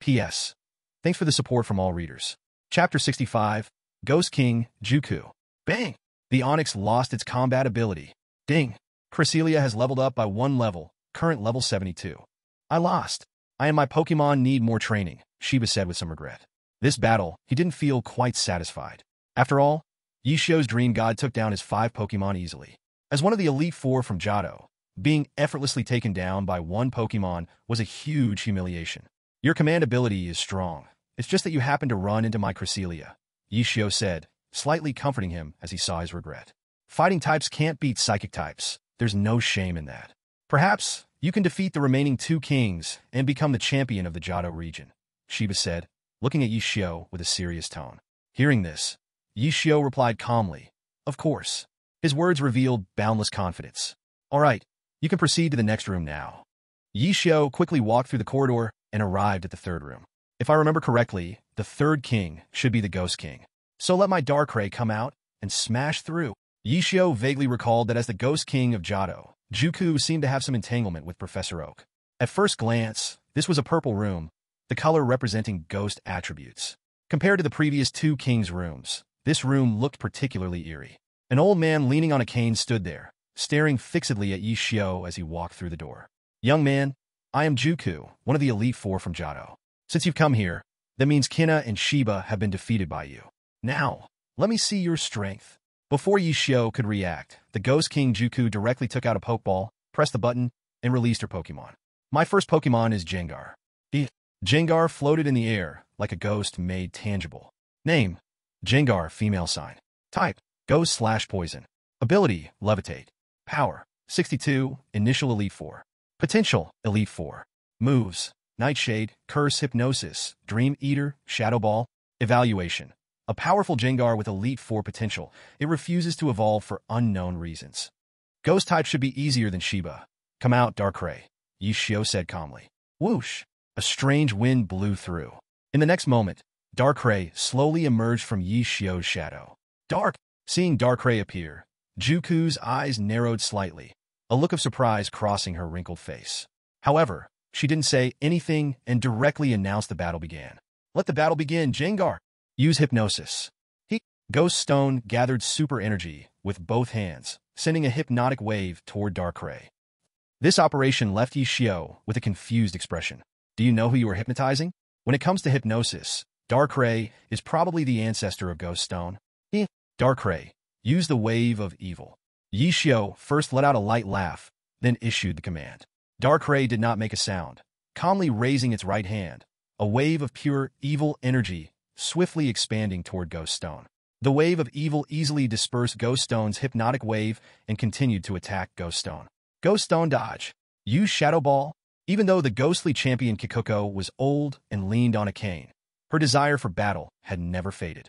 P.S. Thanks for the support from all readers. Chapter 65, Ghost King, Juku. Bang! The Onyx lost its combat ability. Ding! Cresselia has leveled up by 1 level, current level 72. I lost. I and my Pokémon need more training, Shiba said with some regret. This battle, he didn't feel quite satisfied. After all, Yishio's Dream God took down his 5 Pokémon easily. As one of the Elite Four from Johto, being effortlessly taken down by 1 Pokémon was a huge humiliation. Your command ability is strong. It's just that you happened to run into my Cresselia, Yishio said, slightly comforting him as he saw his regret. Fighting types can't beat psychic types. There's no shame in that. Perhaps you can defeat the remaining 2 kings and become the champion of the Johto region, Shiba said, looking at Yishio with a serious tone. Hearing this, Yishio replied calmly, of course. His words revealed boundless confidence. All right, you can proceed to the next room now. Yishio quickly walked through the corridor and arrived at the 3rd room. If I remember correctly, the 3rd king should be the Ghost King. So let my Darkrai come out and smash through. Yishio vaguely recalled that as the Ghost King of Johto, Juku seemed to have some entanglement with Professor Oak. At first glance, this was a purple room, the color representing ghost attributes. Compared to the previous 2 kings' rooms, this room looked particularly eerie. An old man leaning on a cane stood there, staring fixedly at Yishio as he walked through the door. Young man, I am Juku, one of the Elite Four from Johto. Since you've come here, that means Kina and Shiba have been defeated by you. Now, let me see your strength. Before Yishio could react, the Ghost King Juku directly took out a Pokeball, pressed the button, and released her Pokemon. My first Pokemon is Jengar. Jengar floated in the air like a ghost made tangible. Name: Jengar, female sign. Type: Ghost/Poison. Ability: Levitate. Power: 62, initial Elite Four. Potential: Elite Four. Moves: Nightshade, Curse, Hypnosis, Dream Eater, Shadow Ball. Evaluation: a powerful Jengar with Elite Four potential. It refuses to evolve for unknown reasons. Ghost type should be easier than Shiba. Come out, Darkrai, Yi Xiao said calmly. Whoosh! A strange wind blew through. In the next moment, Darkrai slowly emerged from Yi Xiao's shadow. Dark! Seeing Darkrai appear, Juku's eyes narrowed slightly, a look of surprise crossing her wrinkled face. However, she didn't say anything and directly announced the battle began. Let the battle begin, Jengar! Use hypnosis. Ghost Stone gathered super energy with both hands, sending a hypnotic wave toward Darkrai. This operation left Yi Xiao with a confused expression. Do you know who you are hypnotizing? When it comes to hypnosis, Darkrai is probably the ancestor of Ghost Stone. Darkrai, use the wave of evil. Yi Xiao first let out a light laugh, then issued the command. Darkrai did not make a sound, calmly raising its right hand, a wave of pure evil energy swiftly expanding toward Ghost Stone. The wave of evil easily dispersed Ghost Stone's hypnotic wave and continued to attack Ghost Stone. Ghost Stone dodge. Use Shadow Ball. Even though the ghostly champion Kikuko was old and leaned on a cane, her desire for battle had never faded.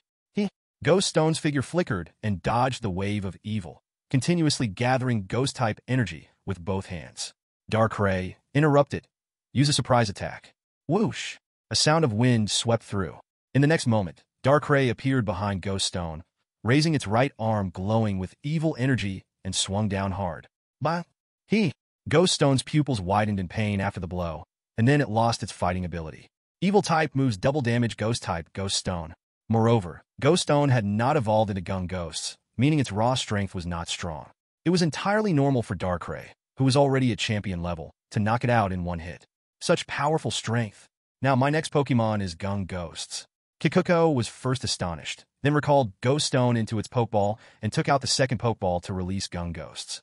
Ghost Stone's figure flickered and dodged the wave of evil, continuously gathering ghost-type energy with both hands. Darkrai interrupted. Use a surprise attack. Whoosh! A sound of wind swept through. In the next moment, Darkrai appeared behind Ghost Stone, raising its right arm glowing with evil energy and swung down hard. Bah! Ghost Stone's pupils widened in pain after the blow, and then it lost its fighting ability. Evil type moves double damage Ghost type Ghost Stone. Moreover, Ghost Stone had not evolved into Gung Ghosts, meaning its raw strength was not strong. It was entirely normal for Darkrai, who was already at champion level, to knock it out in one hit. Such powerful strength. Now my next Pokemon is Gung Ghosts. Kikuko was first astonished, then recalled Ghost Stone into its Pokeball and took out the second Pokeball to release Gung Ghosts.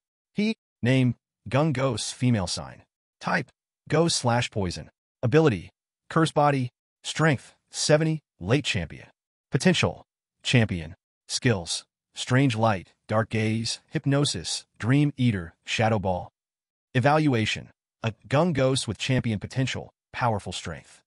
Name, Gung Ghosts female sign. Type, Ghost/Poison. Ability, Curse Body. Strength, 70, late champion. Potential, champion. Skills, Strange Light, Dark Gaze, Hypnosis, Dream Eater, Shadow Ball. Evaluation, a Gung Ghost with champion potential, powerful strength.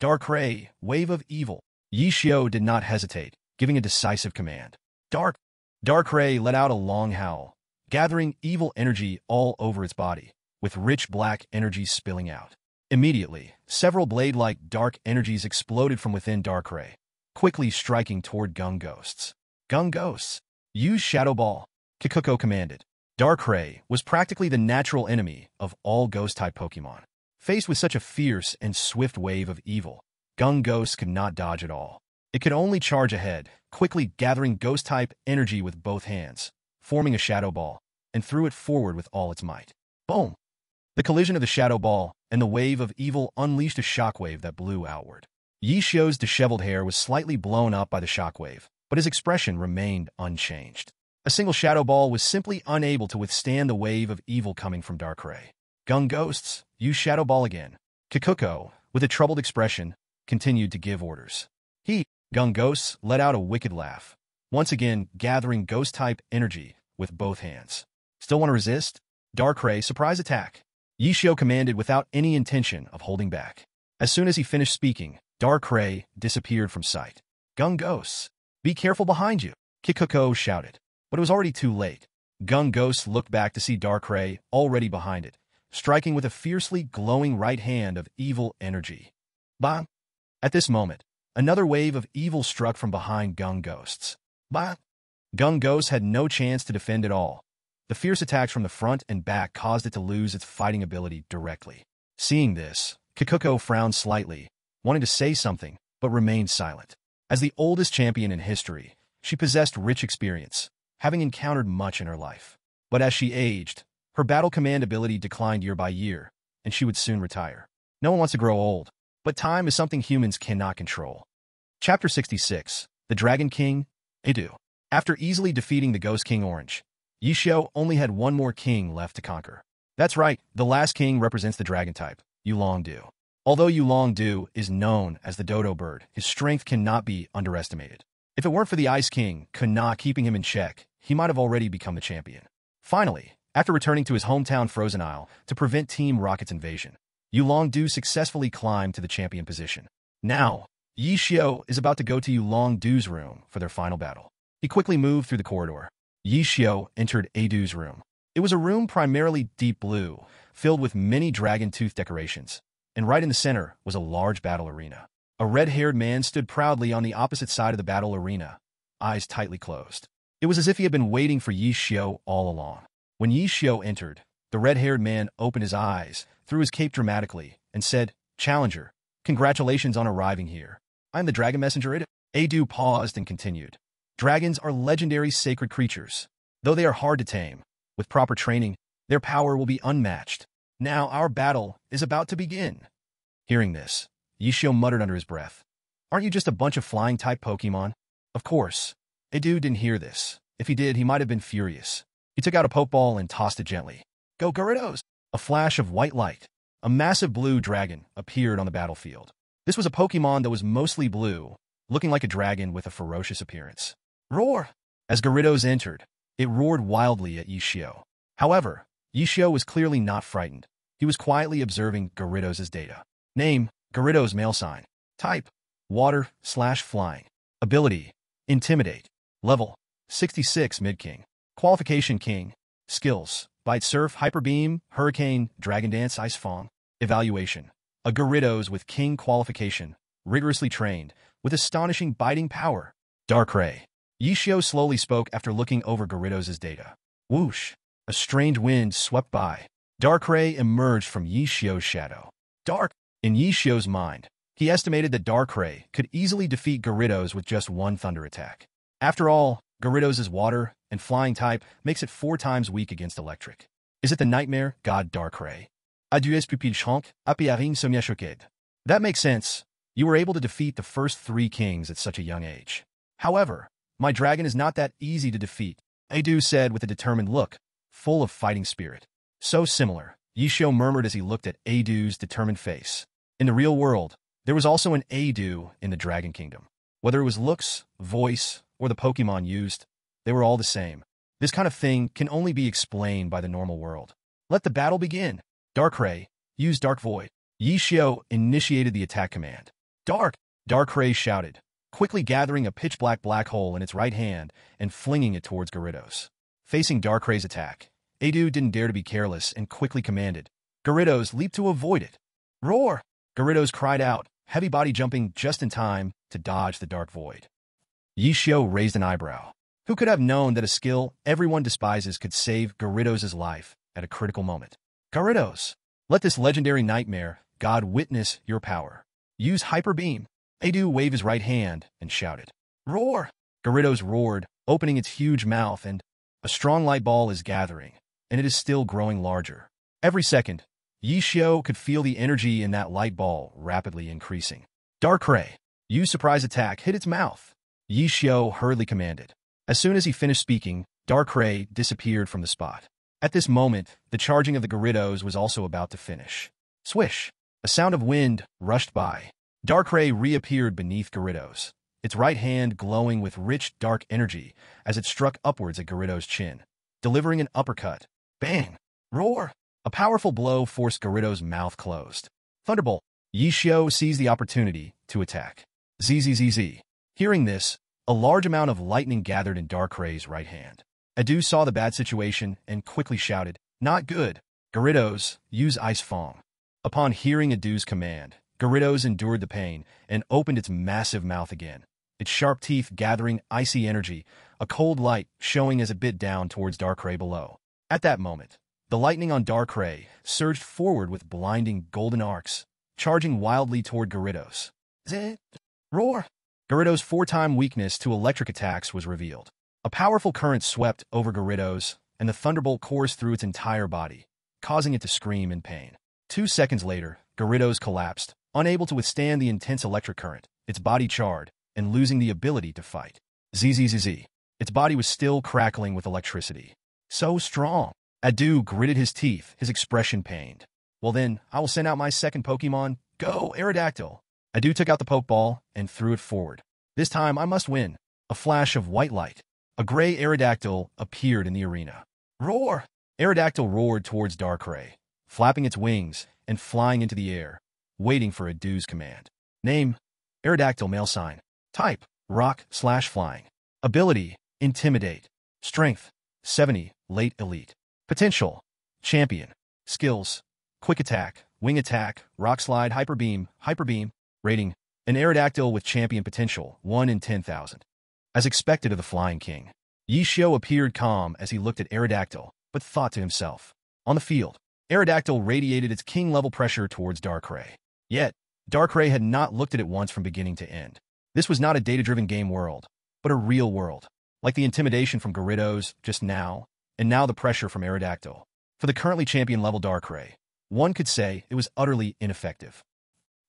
Darkrai, Wave of Evil. Yi Xiao did not hesitate, giving a decisive command. Darkrai let out a long howl, gathering evil energy all over its body, with rich black energy spilling out. Immediately, several blade-like dark energies exploded from within Darkrai, quickly striking toward Gung Ghosts. Gung Ghosts, use Shadow Ball, Kikuko commanded. Darkrai was practically the natural enemy of all Ghost-type Pokemon. Faced with such a fierce and swift wave of evil, Gung Ghosts could not dodge at all. It could only charge ahead, quickly gathering Ghost-type energy with both hands, forming a Shadow Ball, and threw it forward with all its might. Boom! The collision of the Shadow Ball and the wave of evil unleashed a shockwave that blew outward. Yi Xiao's disheveled hair was slightly blown up by the shockwave, but his expression remained unchanged. A single Shadow Ball was simply unable to withstand the wave of evil coming from Darkrai. Gung Ghosts, use Shadow Ball again. Kikuko, with a troubled expression, continued to give orders. Gung Ghosts let out a wicked laugh, once again gathering Ghost-type energy with both hands. Still want to resist? Darkrai, surprise attack. Yi Xiao commanded without any intention of holding back. As soon as he finished speaking, Darkrai disappeared from sight. Gung Ghosts, be careful behind you, Kikuko shouted. But it was already too late. Gung Ghosts looked back to see Darkrai already behind it, striking with a fiercely glowing right hand of evil energy. Bah! At this moment, another wave of evil struck from behind Gung Ghosts. Bah! Gung Ghosts had no chance to defend at all. The fierce attacks from the front and back caused it to lose its fighting ability directly. Seeing this, Kikuko frowned slightly, wanting to say something, but remained silent. As the oldest champion in history, she possessed rich experience, having encountered much in her life. But as she aged, her battle command ability declined year by year, and she would soon retire. No one wants to grow old, but time is something humans cannot control. Chapter 66, The Dragon King, Edu. After easily defeating the Ghost King Orange, Yi Xiao only had one more king left to conquer. That's right, the last king represents the dragon type, Yulong-Du. Although Yulong-Du is known as the dodo bird, his strength cannot be underestimated. If it weren't for the Ice King, Kana keeping him in check, he might have already become the champion. Finally, after returning to his hometown Frozen Isle to prevent Team Rocket's invasion, Yulong-Du successfully climbed to the champion position. Now, Yi Xiao is about to go to Yulong-Du's room for their final battle. He quickly moved through the corridor. Yi Xiao entered Edu's room. It was a room primarily deep blue, filled with many dragon tooth decorations, and right in the center was a large battle arena. A red-haired man stood proudly on the opposite side of the battle arena, eyes tightly closed. It was as if he had been waiting for Yi Xiao all along. When Yi Xiao entered, the red-haired man opened his eyes, threw his cape dramatically, and said, "Challenger, congratulations on arriving here. I'm the dragon messenger." Adu paused and continued. Dragons are legendary sacred creatures. Though they are hard to tame, with proper training, their power will be unmatched. Now our battle is about to begin. Hearing this, Yi Xiao muttered under his breath, "Aren't you just a bunch of flying-type Pokémon?" Of course, Adu didn't hear this. If he did, he might have been furious. He took out a Pokeball and tossed it gently. "Go Gyarados!" A flash of white light. A massive blue dragon appeared on the battlefield. This was a Pokémon that was mostly blue, looking like a dragon with a ferocious appearance. Roar! As Gyarados entered, it roared wildly at Yi Xiao. However, Yi Xiao was clearly not frightened. He was quietly observing Gyarados' data. Name, Gyarados male sign. Type, water/flying. Ability, intimidate. Level, 66 mid-king. Qualification king. Skills, bite surf, hyper beam, hurricane, dragon dance, ice fong. Evaluation, a Gyarados with king qualification, rigorously trained, with astonishing biting power. Darkrai. Yi Xiao slowly spoke after looking over Gyarados' data. Whoosh! A strange wind swept by. Darkrai emerged from Yi Xiao's shadow. Dark! In Yi Xiao's mind, he estimated that Darkrai could easily defeat Gyarados with just one thunder attack. After all, Gyarados' water and flying type makes it 4 times weak against electric. Is it the nightmare god Darkrai? Adieu pupille chonk, apiaring somia choked. That makes sense. You were able to defeat the first 3 kings at such a young age. However, my dragon is not that easy to defeat, Adu said with a determined look, full of fighting spirit. So similar, Yi Xiao murmured as he looked at Adu's determined face. In the real world, there was also an Adu in the Dragon Kingdom. Whether it was looks, voice, or the Pokemon used, they were all the same. This kind of thing can only be explained by the normal world. Let the battle begin. Darkrai, use Dark Void. Yi Xiao initiated the attack command. Dark! Darkrai shouted, quickly gathering a pitch-black black hole in its right hand and flinging it towards Gyarados. Facing Darkrai's attack, Adu didn't dare to be careless and quickly commanded. Gyarados leaped to avoid it. Roar! Gyarados cried out, heavy body jumping just in time to dodge the Dark Void. Yi Xiao raised an eyebrow. Who could have known that a skill everyone despises could save Gyarados' life at a critical moment? Gyarados, let this legendary nightmare god witness your power. Use Hyper Beam. Adu waved his right hand and shouted. Roar! Gyarados roared, opening its huge mouth, and a strong light ball is gathering, and it is still growing larger. Every second, Yi Xiao could feel the energy in that light ball rapidly increasing. Darkrai, use Surprise Attack, hit its mouth. Yi Xiao hurriedly commanded. As soon as he finished speaking, Darkrai disappeared from the spot. At this moment, the charging of the Gyarados was also about to finish. Swish! A sound of wind rushed by. Darkrai reappeared beneath Gyarados, its right hand glowing with rich, dark energy as it struck upwards at Gyarados' chin, delivering an uppercut. Bang! Roar! A powerful blow forced Gyarados' mouth closed. Thunderbolt! Yi Xiao seized the opportunity to attack. ZZZZ. Hearing this, a large amount of lightning gathered in Darkrai's right hand. Adu saw the bad situation and quickly shouted, Not good! Gyarados, use Ice Fong. Upon hearing Adu's command, Gyarados endured the pain and opened its massive mouth again, its sharp teeth gathering icy energy, a cold light showing as it bit down towards Darkrai below. At that moment, the lightning on Darkrai surged forward with blinding golden arcs, charging wildly toward Gyarados. Zit! Roar! Gyarados' 4-time weakness to electric attacks was revealed. A powerful current swept over Gyarados, and the thunderbolt coursed through its entire body, causing it to scream in pain. 2 seconds later, Gyarados collapsed, unable to withstand the intense electric current, its body charred, and losing the ability to fight. ZZZZ. Its body was still crackling with electricity. So strong. Adu gritted his teeth, his expression pained. Well then, I will send out my second Pokemon. Go, Aerodactyl! Adu took out the Pokeball and threw it forward. This time I must win. A flash of white light. A gray Aerodactyl appeared in the arena. Roar! Aerodactyl roared towards Darkrai, flapping its wings and flying into the air, waiting for Adu's command. Name, Aerodactyl male sign. Type, rock/flying. Ability, intimidate. Strength, 70, late elite. Potential. Champion. Skills. Quick Attack, Wing Attack, Rock Slide, Hyper Beam. Rating. An Aerodactyl with champion potential, 1 in 10,000. As expected of the Flying King, Yishio appeared calm as he looked at Aerodactyl, but thought to himself. On the field, Aerodactyl radiated its king-level pressure towards Darkrai. Yet, Darkrai had not looked at it once from beginning to end. This was not a data-driven game world, but a real world. Like the intimidation from Gyarados just now, and now the pressure from Aerodactyl. For the currently champion-level Darkrai, one could say it was utterly ineffective.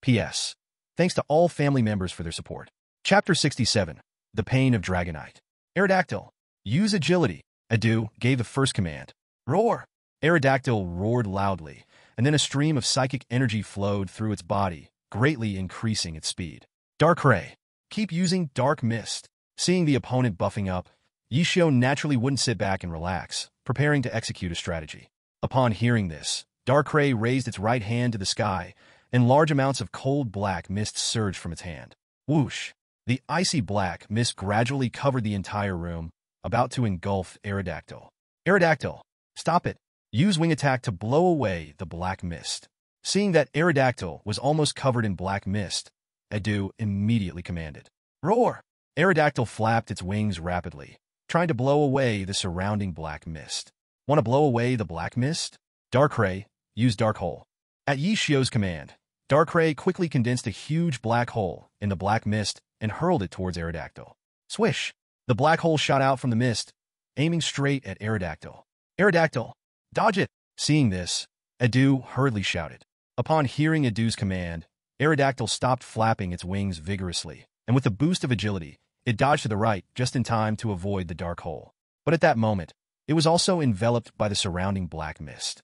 P.S. Thanks to all family members for their support. Chapter 67. The Pain of Dragonite. Aerodactyl. Use Agility. Adu gave the first command. Roar! Aerodactyl roared loudly, and then a stream of psychic energy flowed through its body, greatly increasing its speed. Darkrai. Keep using Dark Mist. Seeing the opponent buffing up, Yishio naturally wouldn't sit back and relax, preparing to execute a strategy. Upon hearing this, Darkrai raised its right hand to the sky, and large amounts of cold black mist surged from its hand. Whoosh! The icy black mist gradually covered the entire room, about to engulf Aerodactyl. Aerodactyl, stop it! Use Wing Attack to blow away the black mist. Seeing that Aerodactyl was almost covered in black mist, Adu immediately commanded. Roar! Aerodactyl flapped its wings rapidly, trying to blow away the surrounding black mist. Want to blow away the black mist? Darkrai, use Dark Hole. At Yishio's command, Darkrai quickly condensed a huge black hole in the black mist and hurled it towards Aerodactyl. Swish! The black hole shot out from the mist, aiming straight at Aerodactyl. Aerodactyl, dodge it! Seeing this, Adu hurriedly shouted. Upon hearing Adu's command, Aerodactyl stopped flapping its wings vigorously, and with a boost of agility, it dodged to the right just in time to avoid the dark hole. But at that moment, it was also enveloped by the surrounding black mist.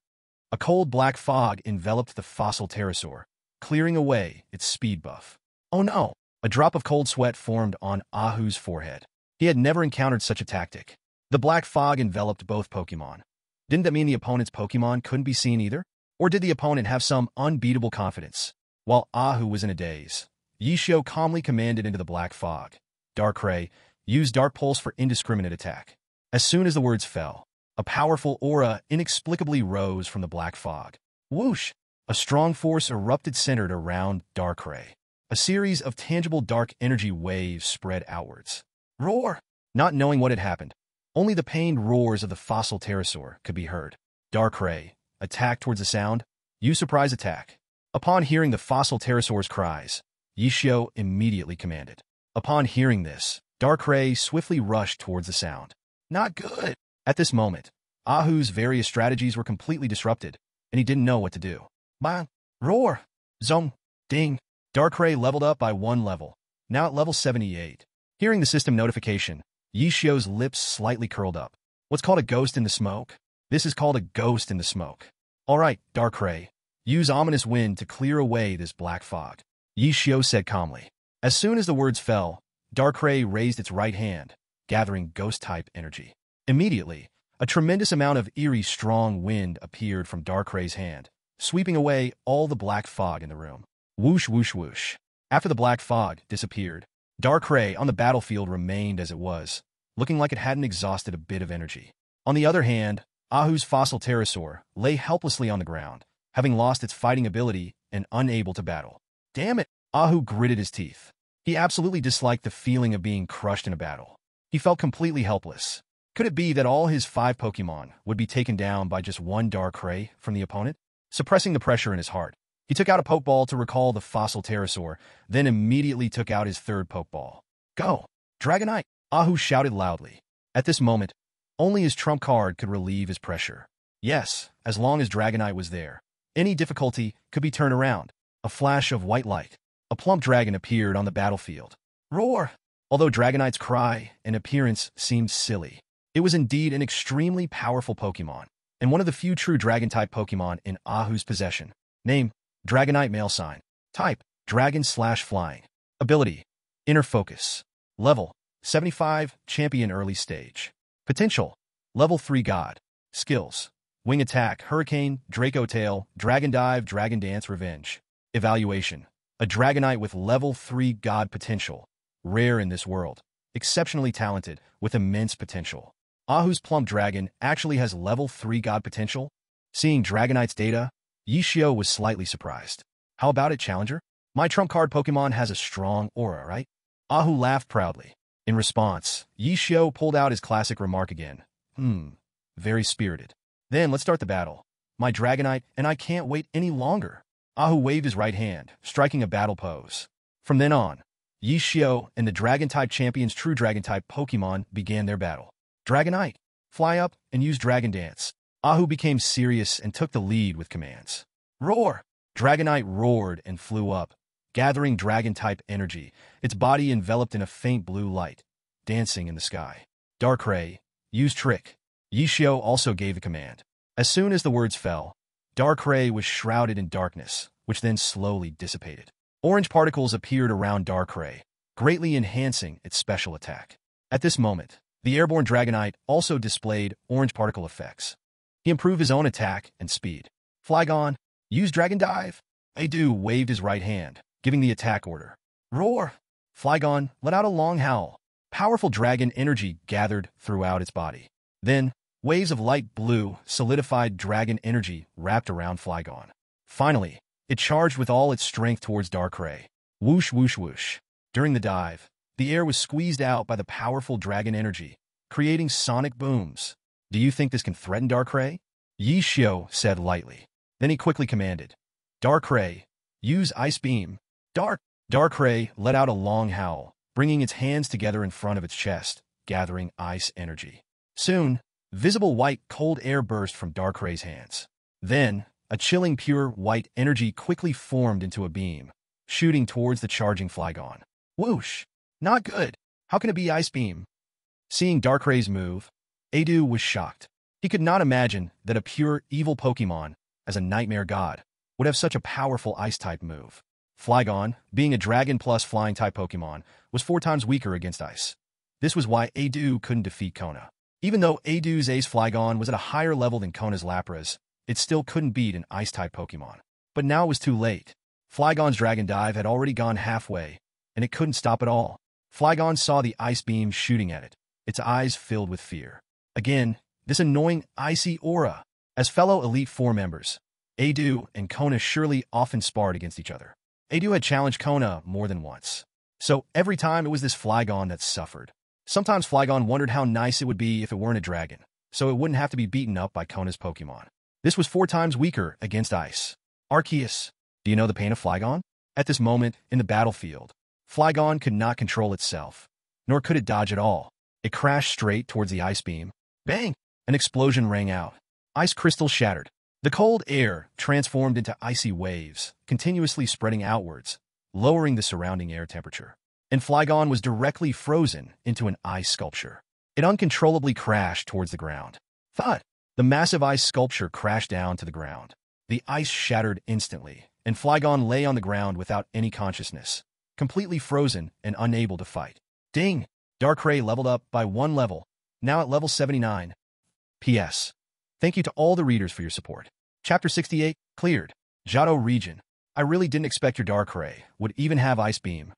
A cold black fog enveloped the fossil pterosaur, clearing away its speed buff. Oh no! A drop of cold sweat formed on Ahu's forehead. He had never encountered such a tactic. The black fog enveloped both Pokémon. Didn't that mean the opponent's Pokémon couldn't be seen either? Or did the opponent have some unbeatable confidence? While Ahu was in a daze, Yishio calmly commanded into the black fog. Darkrai, use Dark Pulse for indiscriminate attack. As soon as the words fell, a powerful aura inexplicably rose from the black fog. Whoosh! A strong force erupted centered around Darkrai. A series of tangible dark energy waves spread outwards. Roar! Not knowing what had happened, only the pained roars of the fossil pterosaur could be heard. Darkrai, attack towards the sound. Use Surprise Attack. Upon hearing the fossil pterosaur's cries, Yishio immediately commanded. Upon hearing this, Darkrai swiftly rushed towards the sound. Not good! At this moment, Ahu's various strategies were completely disrupted, and he didn't know what to do. Bang! Roar! Zom! Ding! Darkrai leveled up by 1 level, now at level 78. Hearing the system notification, Yishio's lips slightly curled up. What's called a ghost in the smoke? This is called a ghost in the smoke. Alright, Darkrai, use Ominous Wind to clear away this black fog. Yishio said calmly. As soon as the words fell, Darkrai raised its right hand, gathering ghost-type energy. Immediately, a tremendous amount of eerie, strong wind appeared from Darkrai's hand, sweeping away all the black fog in the room. Whoosh, whoosh, whoosh. After the black fog disappeared, Darkrai on the battlefield remained as it was, looking like it hadn't exhausted a bit of energy. On the other hand, Ahu's fossil pterosaur lay helplessly on the ground, having lost its fighting ability and unable to battle. Damn it! Ahu gritted his teeth. He absolutely disliked the feeling of being crushed in a battle. He felt completely helpless. Could it be that all his 5 Pokémon would be taken down by just one Darkrai from the opponent? Suppressing the pressure in his heart, he took out a Pokeball to recall the fossil pterosaur, then immediately took out his 3rd Pokeball. Go! Dragonite! Ahu shouted loudly. At this moment, only his trump card could relieve his pressure. Yes, as long as Dragonite was there, any difficulty could be turned around. A flash of white light. A plump dragon appeared on the battlefield. Roar! Although Dragonite's cry and appearance seemed silly, it was indeed an extremely powerful Pokémon, and one of the few true Dragon-type Pokémon in Ahu's possession. Name, Dragonite male sign. Type, Dragon/Flying. Ability, Inner Focus. Level, 75, Champion early stage. Potential, Level 3 God. Skills, Wing Attack, Hurricane, Draco Tail, Dragon Dive, Dragon Dance, Revenge. Evaluation, a Dragonite with Level 3 God potential. Rare in this world. Exceptionally talented, with immense potential. Ahu's plump dragon actually has level 3 god potential? Seeing Dragonite's data, Yishio was slightly surprised. How about it, Challenger? My trump card Pokemon has a strong aura, right? Ahu laughed proudly. In response, Yishio pulled out his classic remark again. Very spirited. Then let's start the battle. My Dragonite and I can't wait any longer. Ahu waved his right hand, striking a battle pose. From then on, Yishio and the Dragon-type champion's true Dragon-type Pokemon began their battle. Dragonite, fly up and use Dragon Dance. Ahu became serious and took the lead with commands. Roar! Dragonite roared and flew up, gathering Dragon-type energy, its body enveloped in a faint blue light, dancing in the sky. Darkrai, use Trick. Yishio also gave the command. As soon as the words fell, Darkrai was shrouded in darkness, which then slowly dissipated. Orange particles appeared around Darkrai, greatly enhancing its special attack. At this moment, the airborne Dragonite also displayed orange particle effects. He improved his own attack and speed. Flygon, use Dragon Dive. Adu waved his right hand, giving the attack order. Roar! Flygon let out a long howl. Powerful dragon energy gathered throughout its body. Then, waves of light blue, solidified dragon energy wrapped around Flygon. Finally, it charged with all its strength towards Darkrai. Whoosh, whoosh, whoosh. During the dive, the air was squeezed out by the powerful dragon energy, creating sonic booms. Do you think this can threaten Darkrai? Yishio said lightly. Then he quickly commanded. Darkrai, use Ice Beam. Darkrai let out a long howl, bringing its hands together in front of its chest, gathering ice energy. Soon, visible white cold air burst from Darkrai's hands. Then, a chilling pure white energy quickly formed into a beam, shooting towards the charging Flygon. Whoosh! Not good. How can it be Ice Beam? Seeing Darkrai's move, Adu was shocked. He could not imagine that a pure evil Pokemon, as a nightmare god, would have such a powerful ice-type move. Flygon, being a dragon plus flying-type Pokemon, was 4 times weaker against ice. This was why Adu couldn't defeat Kona. Even though Adu's Ace Flygon was at a higher level than Kona's Lapras, it still couldn't beat an ice-type Pokemon. But now it was too late. Flygon's Dragon Dive had already gone halfway, and it couldn't stop at all. Flygon saw the ice beam shooting at it, its eyes filled with fear. Again, this annoying icy aura. As fellow Elite Four members, Adu and Kona surely often sparred against each other. Adu had challenged Kona more than once. So every time it was this Flygon that suffered. Sometimes Flygon wondered how nice it would be if it weren't a dragon, so it wouldn't have to be beaten up by Kona's Pokemon. This was 4 times weaker against ice. Arceus, do you know the pain of Flygon? At this moment, in the battlefield, Flygon could not control itself, nor could it dodge at all. It crashed straight towards the ice beam. Bang! An explosion rang out. Ice crystals shattered. The cold air transformed into icy waves, continuously spreading outwards, lowering the surrounding air temperature. And Flygon was directly frozen into an ice sculpture. It uncontrollably crashed towards the ground. Thud! The massive ice sculpture crashed down to the ground. The ice shattered instantly, and Flygon lay on the ground without any consciousness, completely frozen and unable to fight. Ding! Darkrai leveled up by 1 level, now at level 79. P.S. Thank you to all the readers for your support. Chapter 68, cleared. Johto region. I really didn't expect your Darkrai would even have Ice Beam.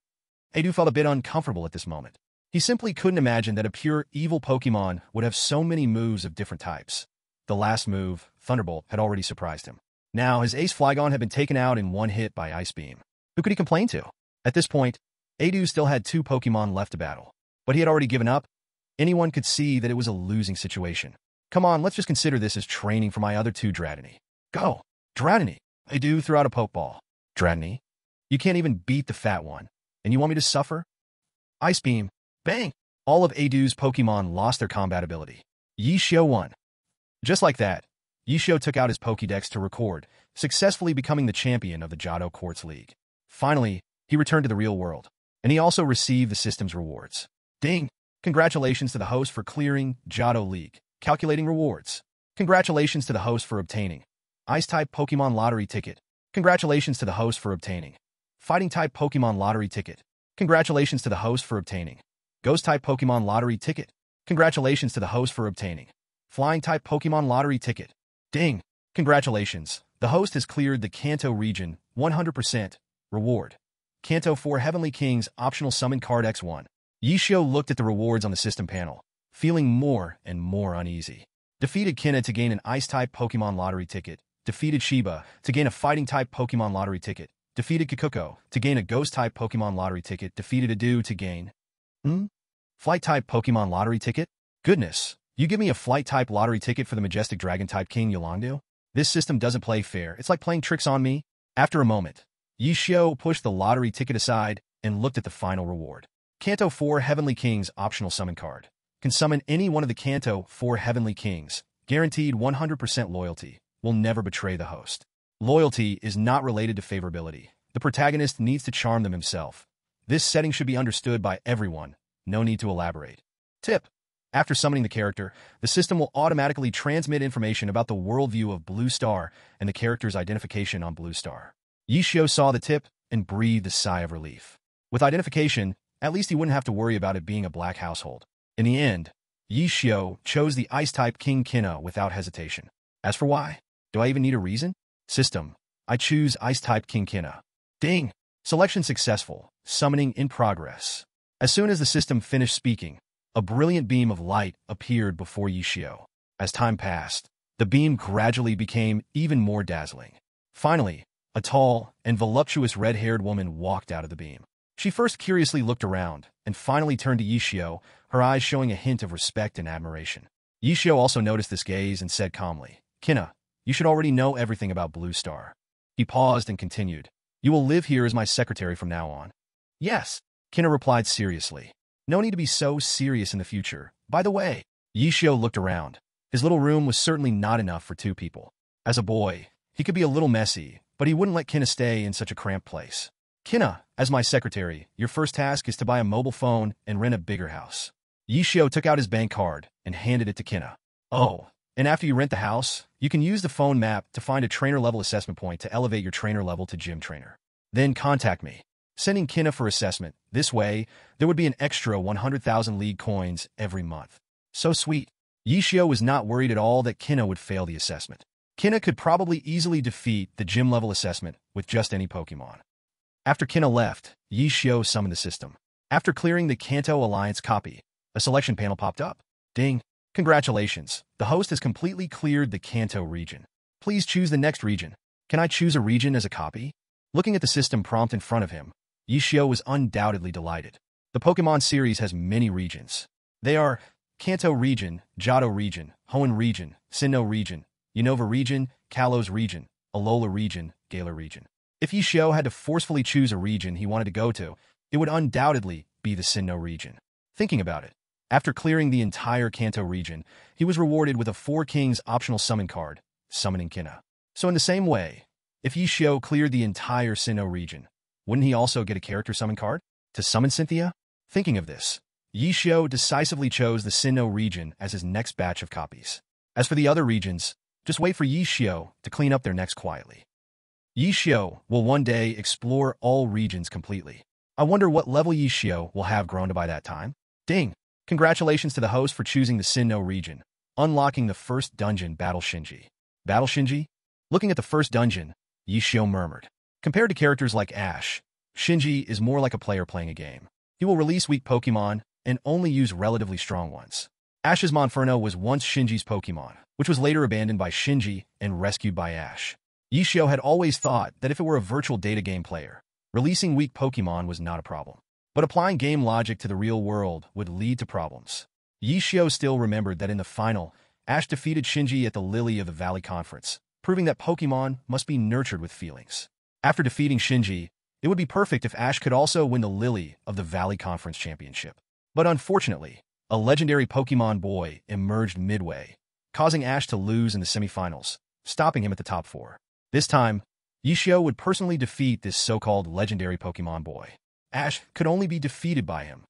Adu felt a bit uncomfortable at this moment. He simply couldn't imagine that a pure evil Pokemon would have so many moves of different types. The last move, Thunderbolt, had already surprised him. Now, his ace Flygon had been taken out in 1 hit by Ice Beam. Who could he complain to? At this point, Adu still had 2 Pokemon left to battle. But he had already given up. Anyone could see that it was a losing situation. Come on, let's just consider this as training for my other 2 Dratini. Go! Dratini! Adu threw out a Pokeball. Dratini? You can't even beat the fat one. And you want me to suffer? Ice Beam. Bang! All of Adu's Pokemon lost their combat ability. Yishio won. Just like that, Yishio took out his Pokédex to record, successfully becoming the champion of the Johto Quartz League. Finally, he returned to the real world, and he also received the system's rewards. Ding! Congratulations to the host for clearing Johto League. Calculating rewards. Congratulations to the host for obtaining Ice-type Pokemon Lottery Ticket. Congratulations to the host for obtaining Fighting-type Pokemon Lottery Ticket. Congratulations to the host for obtaining Ghost-type Pokemon Lottery Ticket. Congratulations to the host for obtaining Flying-type Pokemon Lottery Ticket. Ding! Congratulations. The host has cleared the Kanto region 100%. Reward. Kanto 4 Heavenly Kings Optional Summon Card X1. Yishio looked at the rewards on the system panel, feeling more and more uneasy. Defeated Kina to gain an Ice-type Pokemon lottery ticket. Defeated Shiba to gain a Fighting-type Pokemon lottery ticket. Defeated Kikuko to gain a Ghost-type Pokemon lottery ticket. Defeated Adu to gain Flight-type Pokemon lottery ticket? Goodness, you give me a Flight-type lottery ticket for the Majestic Dragon-type King Yolongdu? This system doesn't play fair. It's like playing tricks on me. After a moment, Yishio pushed the lottery ticket aside and looked at the final reward. Kanto 4 Heavenly Kings optional summon card. Can summon any one of the Kanto 4 Heavenly Kings. Guaranteed 100% loyalty. Will never betray the host. Loyalty is not related to favorability. The protagonist needs to charm them himself. This setting should be understood by everyone. No need to elaborate. Tip. After summoning the character, the system will automatically transmit information about the worldview of Blue Star and the character's identification on Blue Star. Yishio saw the tip and breathed a sigh of relief. With identification, at least he wouldn't have to worry about it being a black household. In the end, Yishio chose the Ice-type King Kina without hesitation. As for why, do I even need a reason? System. I choose Ice-type King Kina. Ding! Selection successful. Summoning in progress. As soon as the system finished speaking, a brilliant beam of light appeared before Yishio. As time passed, the beam gradually became even more dazzling. Finally, a tall and voluptuous red-haired woman walked out of the beam. She first curiously looked around, and finally turned to Yishio, her eyes showing a hint of respect and admiration. Yishio also noticed this gaze and said calmly, Kina, you should already know everything about Blue Star. He paused and continued, You will live here as my secretary from now on. Yes, Kina replied seriously. No need to be so serious in the future. By the way, Yishio looked around. His little room was certainly not enough for two people. As a boy, he could be a little messy, but he wouldn't let Kina stay in such a cramped place. Kina, as my secretary, your first task is to buy a mobile phone and rent a bigger house. Yishio took out his bank card and handed it to Kina. Oh, and after you rent the house, you can use the phone map to find a trainer-level assessment point to elevate your trainer level to gym trainer. Then contact me. Sending Kina for assessment. This way, there would be an extra 100,000 league coins every month. So sweet. Yishio was not worried at all that Kina would fail the assessment. Kina could probably easily defeat the gym-level assessment with just any Pokemon. After Kina left, Yishio summoned the system. After clearing the Kanto Alliance copy, a selection panel popped up. Ding! Congratulations, the host has completely cleared the Kanto region. Please choose the next region. Can I choose a region as a copy? Looking at the system prompt in front of him, Yishio was undoubtedly delighted. The Pokemon series has many regions. They are Kanto region, Johto region, Hoenn region, Sinnoh region, Unova region, Kalos region, Alola region, Galar region. If Yishio had to forcefully choose a region he wanted to go to, it would undoubtedly be the Sinnoh region. Thinking about it, after clearing the entire Kanto region, he was rewarded with a 4 Kings optional summon card, summoning Kina. So in the same way, if Yishio cleared the entire Sinnoh region, wouldn't he also get a character summon card to summon Cynthia? Thinking of this, Yishio decisively chose the Sinnoh region as his next batch of copies. As for the other regions, just wait for Yishio to clean up their necks quietly. Yishio will one day explore all regions completely. I wonder what level Yishio will have grown to by that time. Ding! Congratulations to the host for choosing the Sinnoh region, unlocking the first dungeon, Battle Shinji. Battle Shinji? Looking at the first dungeon, Yishio murmured. Compared to characters like Ash, Shinji is more like a player playing a game. He will release weak Pokemon and only use relatively strong ones. Ash's Monferno was once Shinji's Pokemon, which was later abandoned by Shinji and rescued by Ash. Yishio had always thought that if it were a virtual data game player, releasing weak Pokemon was not a problem. But applying game logic to the real world would lead to problems. Yishio still remembered that in the final, Ash defeated Shinji at the Lily of the Valley Conference, proving that Pokemon must be nurtured with feelings. After defeating Shinji, it would be perfect if Ash could also win the Lily of the Valley Conference Championship. But unfortunately, a legendary Pokemon boy emerged midway, causing Ash to lose in the semifinals, stopping him at the top 4. This time, Yishio would personally defeat this so-called legendary Pokemon boy. Ash could only be defeated by him.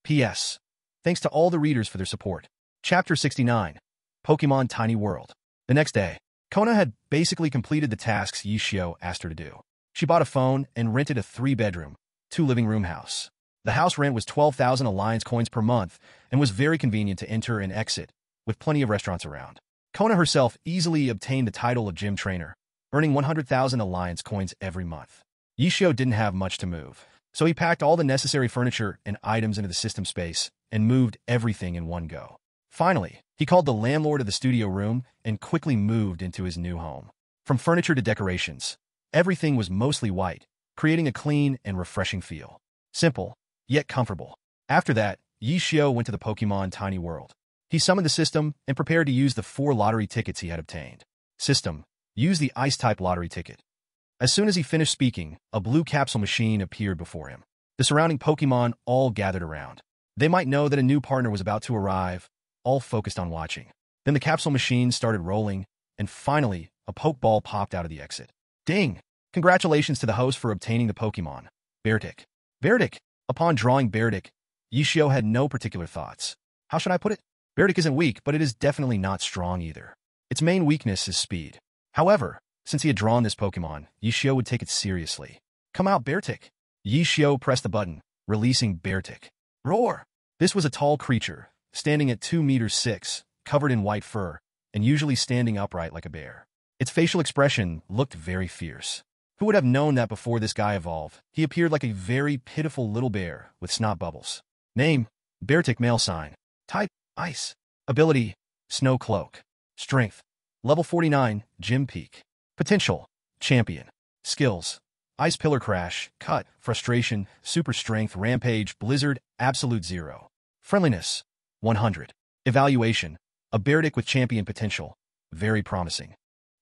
P.S. Thanks to all the readers for their support. Chapter 69, Pokemon Tiny World. The next day, Kona had basically completed the tasks Yishio asked her to do. She bought a phone and rented a 3-bedroom, 2-living-room house. The house rent was 12,000 Alliance coins per month and was very convenient to enter and exit, with plenty of restaurants around. Kona herself easily obtained the title of gym trainer, earning 100,000 Alliance coins every month. Yishio didn't have much to move, so he packed all the necessary furniture and items into the system space and moved everything in one go. Finally, he called the landlord of the studio room and quickly moved into his new home. From furniture to decorations, everything was mostly white, creating a clean and refreshing feel. Simple, yet comfortable. After that, Yi Xiao went to the Pokémon Tiny World. He summoned the system and prepared to use the 4 lottery tickets he had obtained. System, use the Ice-type lottery ticket. As soon as he finished speaking, a blue capsule machine appeared before him. The surrounding Pokémon all gathered around. They might know that a new partner was about to arrive, all focused on watching. Then the capsule machine started rolling, and finally, a Pokeball popped out of the exit. Ding! Congratulations to the host for obtaining the Pokémon, Beartic. Beartic! Upon drawing Beartic, Yi Xiao had no particular thoughts. How should I put it? Beartic isn't weak, but it is definitely not strong either. Its main weakness is speed. However, since he had drawn this Pokémon, Yi Xiao would take it seriously. Come out, Beartic! Yi Xiao pressed the button, releasing Beartic. Roar! This was a tall creature, standing at 2 meters 6, covered in white fur, and usually standing upright like a bear. Its facial expression looked very fierce. Who would have known that before this guy evolved, he appeared like a very pitiful little bear with snot bubbles. Name, Beartic male sign. Type, Ice. Ability, Snow Cloak. Strength, Level 49, Gym Peak. Potential, Champion. Skills, Ice Pillar Crash, Cut, Frustration, Super Strength, Rampage, Blizzard, Absolute Zero. Friendliness, 100. Evaluation, a Beartic with champion potential. Very promising.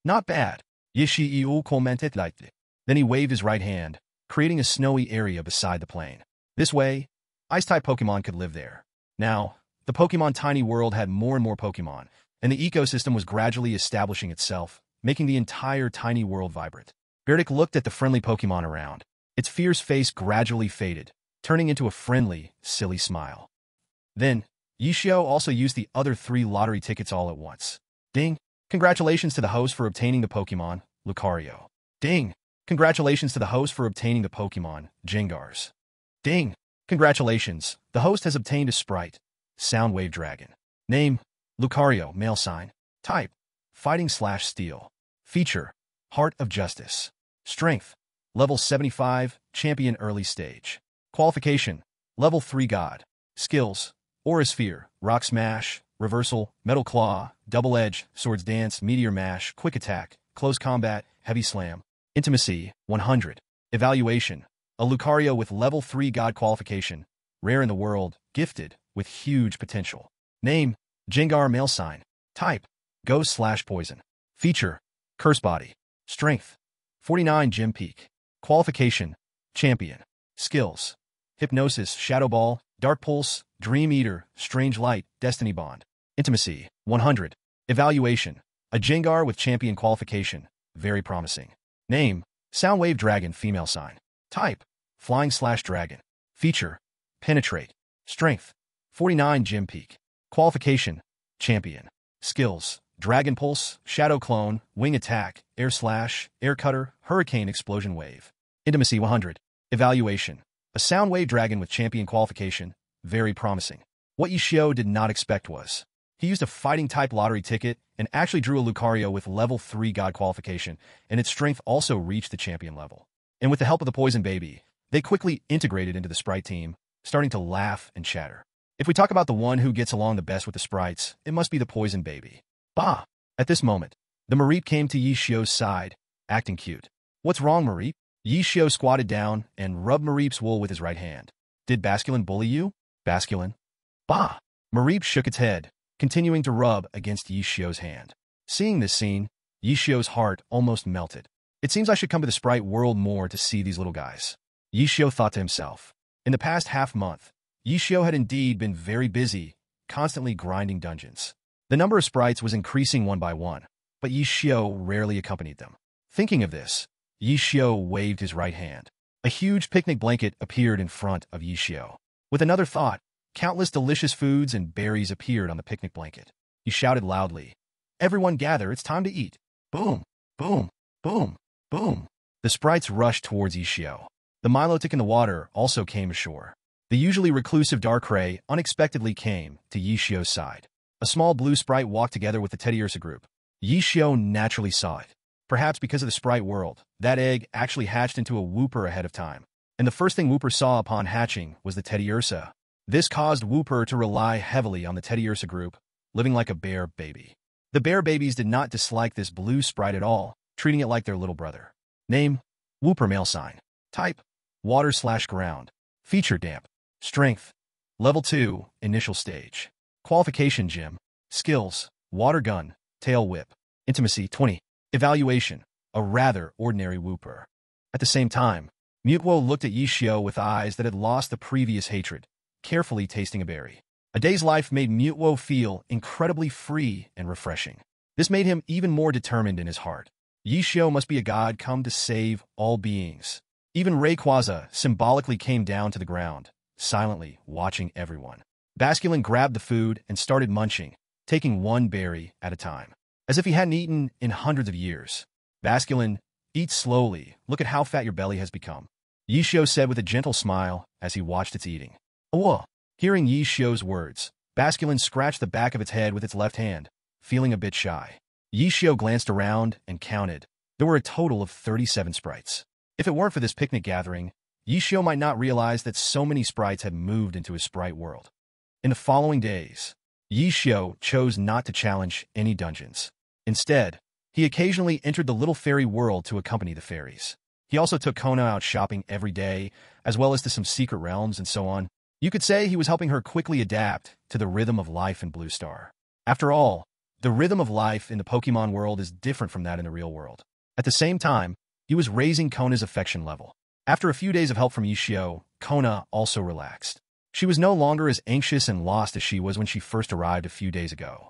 Not bad. Yishi commented lightly. Then he waved his right hand, creating a snowy area beside the plane. This way, Ice-type Pokémon could live there. Now, the Pokémon Tiny World had more and more Pokémon, and the ecosystem was gradually establishing itself, making the entire Tiny World vibrant. Beartic looked at the friendly Pokémon around. Its fierce face gradually faded, turning into a friendly, silly smile. Then, Yi Xiao also used the other 3 lottery tickets all at once. Ding! Congratulations to the host for obtaining the Pokémon, Lucario. Ding! Congratulations to the host for obtaining the Pokémon, Jingars. Ding! Congratulations, the host has obtained a Sprite, Soundwave Dragon. Name, Lucario, male sign. Type, Fighting/Steel. Feature, Heart of Justice. Strength, Level 75, Champion early stage. Qualification, Level 3 God. Skills, Aura Sphere, Rock Smash, Reversal, Metal Claw, Double Edge, Swords Dance, Meteor Mash, Quick Attack, Close Combat, Heavy Slam. Intimacy, 100. Evaluation, a Lucario with Level 3 God qualification, rare in the world, gifted, with huge potential. Name, Jengar male sign. Type, Ghost/Poison. Feature, Curse Body. Strength, 49 Gym Peak. Qualification, Champion. Skills, Hypnosis, Shadow Ball, Dark Pulse, Dream Eater, Strange Light, Destiny Bond. Intimacy, 100. Evaluation, a Jengar with Champion qualification, very promising. Name, Soundwave Dragon female sign. Type, Flying/Dragon. Feature, Penetrate. Strength, 49 Gym Peak. Qualification, Champion. Skills, Dragon Pulse, Shadow Clone, Wing Attack, Air Slash, Air Cutter, Hurricane Explosion Wave. Intimacy 100. Evaluation, a Soundwave Dragon with Champion qualification, very promising. What Yi Xiao did not expect was, he used a Fighting-type lottery ticket and actually drew a Lucario with Level 3 God qualification, and its strength also reached the champion level. And with the help of the Poison Baby, they quickly integrated into the Sprite team, starting to laugh and chatter. If we talk about the one who gets along the best with the sprites, it must be the Poison Baby. Bah! At this moment, the Mareep came to Yi Xiao's side, acting cute. What's wrong, Mareep? Yi Xiao squatted down and rubbed Mareep's wool with his right hand. Did Basculin bully you? Basculin? Bah! Mareep shook its head, continuing to rub against Yi Xiao's hand. Seeing this scene, Yi Xiao's heart almost melted. It seems I should come to the Sprite world more to see these little guys. Yi Xiao thought to himself. In the past half-month, Yi Xiao had indeed been very busy, constantly grinding dungeons. The number of sprites was increasing one by one, but Yi Xiao rarely accompanied them. Thinking of this, Yi Xiao waved his right hand. A huge picnic blanket appeared in front of Yi Xiao. With another thought, countless delicious foods and berries appeared on the picnic blanket. He shouted loudly, "Everyone gather, it's time to eat." Boom, boom, boom, boom. The sprites rushed towards Yi Xiao. The Milotic in the water also came ashore. The usually reclusive Darkrai unexpectedly came to Yi Xiao's side. A small blue sprite walked together with the Teddiursa group. Yi Xiao naturally saw it. Perhaps because of the sprite world, that egg actually hatched into a Wooper ahead of time. And the first thing Wooper saw upon hatching was the Teddiursa. This caused Wooper to rely heavily on the Teddiursa group, living like a bear baby. The bear babies did not dislike this blue sprite at all, treating it like their little brother. Name: Wooper male sign. Type: water/ground. Feature: damp. Strength: Level 2, initial stage. Qualification: gym. Skills: water gun, tail whip. Intimacy: 20. Evaluation: a rather ordinary Wooper. At the same time, Mutwo looked at Yishio with eyes that had lost the previous hatred, carefully tasting a berry. A day's life made Mutwo feel incredibly free and refreshing. This made him even more determined in his heart. Yishio must be a god come to save all beings. Even Rayquaza symbolically came down to the ground, silently watching everyone. Basculin grabbed the food and started munching, taking one berry at a time, as if he hadn't eaten in hundreds of years. Basculin, eat slowly. Look at how fat your belly has become, Yishio said with a gentle smile as he watched its eating. Oh! Hearing Yishio's words, Basculin scratched the back of its head with its left hand, feeling a bit shy. Yishio glanced around and counted. There were a total of 37 sprites. If it weren't for this picnic gathering, Yishio might not realize that so many sprites had moved into his sprite world. In the following days, Yishio chose not to challenge any dungeons. Instead, he occasionally entered the little fairy world to accompany the fairies. He also took Kona out shopping every day, as well as to some secret realms and so on. You could say he was helping her quickly adapt to the rhythm of life in Blue Star. After all, the rhythm of life in the Pokemon world is different from that in the real world. At the same time, he was raising Kona's affection level. After a few days of help from Yishio, Kona also relaxed. She was no longer as anxious and lost as she was when she first arrived a few days ago.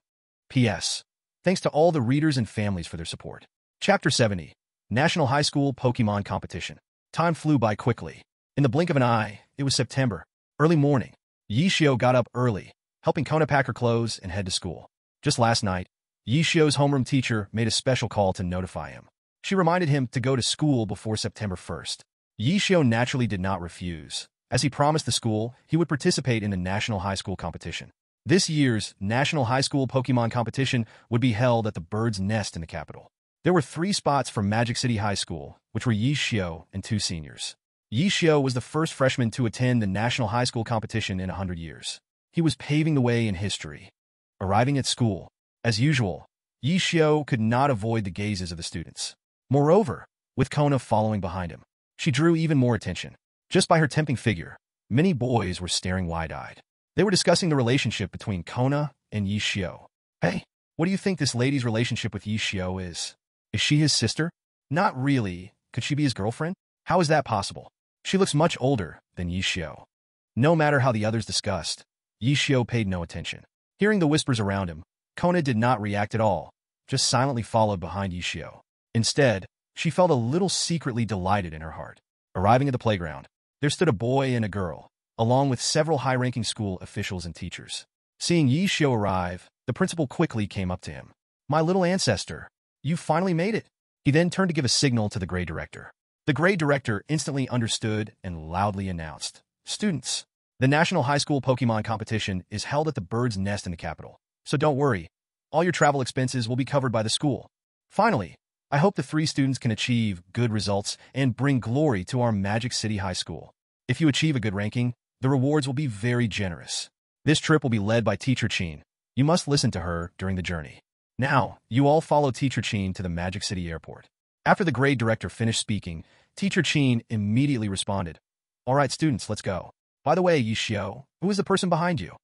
P.S. Thanks to all the readers and families for their support. Chapter 70. National High School Pokemon Competition. Time flew by quickly. In the blink of an eye, it was September. Early morning. Yishio got up early, helping Kona pack her clothes and head to school. Just last night, Yishio's homeroom teacher made a special call to notify him. She reminded him to go to school before September 1st. Yishio naturally did not refuse, as he promised the school he would participate in the National High School Competition. This year's National High School Pokemon Competition would be held at the Bird's Nest in the capital. There were 3 spots for Magic City High School, which were Yishio and 2 seniors. Yishio was the first freshman to attend the National High School Competition in 100 years. He was paving the way in history. Arriving at school, as usual, Yishio could not avoid the gazes of the students. Moreover, with Kona following behind him, she drew even more attention. Just by her tempting figure, many boys were staring wide-eyed. They were discussing the relationship between Kona and Yishio. Hey, what do you think this lady's relationship with Yishio is? Is she his sister? Not really. Could she be his girlfriend? How is that possible? She looks much older than Yishio. No matter how the others discussed, Yishio paid no attention. Hearing the whispers around him, Kona did not react at all, just silently followed behind Yishio. Instead, she felt a little secretly delighted in her heart. Arriving at the playground, there stood a boy and a girl, along with several high-ranking school officials and teachers. Seeing Yishio arrive, the principal quickly came up to him. "My little ancestor, you finally made it." He then turned to give a signal to the grade director. The grade director instantly understood and loudly announced, "Students, the National High School Pokemon Competition is held at the Bird's Nest in the capital, so don't worry. All your travel expenses will be covered by the school. Finally, I hope the 3 students can achieve good results and bring glory to our Magic City High School. If you achieve a good ranking, the rewards will be very generous. This trip will be led by Teacher Chin. You must listen to her during the journey. Now, you all follow Teacher Chin to the Magic City Airport." After the grade director finished speaking, Teacher Chin immediately responded, "All right, students, let's go. By the way, Yishio, who is the person behind you?"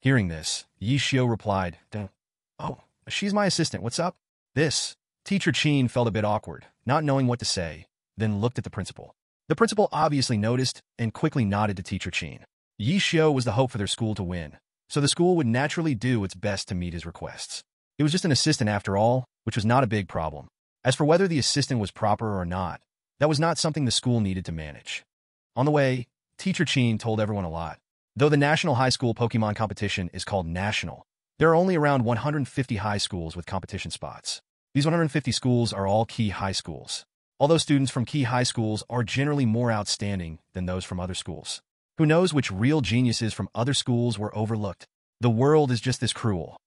Hearing this, Yishio replied, "Oh, she's my assistant. What's up?" Teacher Chin felt a bit awkward, not knowing what to say, then looked at the principal. The principal obviously noticed and quickly nodded to Teacher Chin. Yishio was the hope for their school to win, so the school would naturally do its best to meet his requests. It was just an assistant after all, which was not a big problem. As for whether the assistant was proper or not, that was not something the school needed to manage. On the way, Teacher Chin told everyone a lot. Though the National High School Pokemon Competition is called National, there are only around 150 high schools with competition spots. These 150 schools are all key high schools. Although students from key high schools are generally more outstanding than those from other schools. Who knows which real geniuses from other schools were overlooked? The world is just this cruel.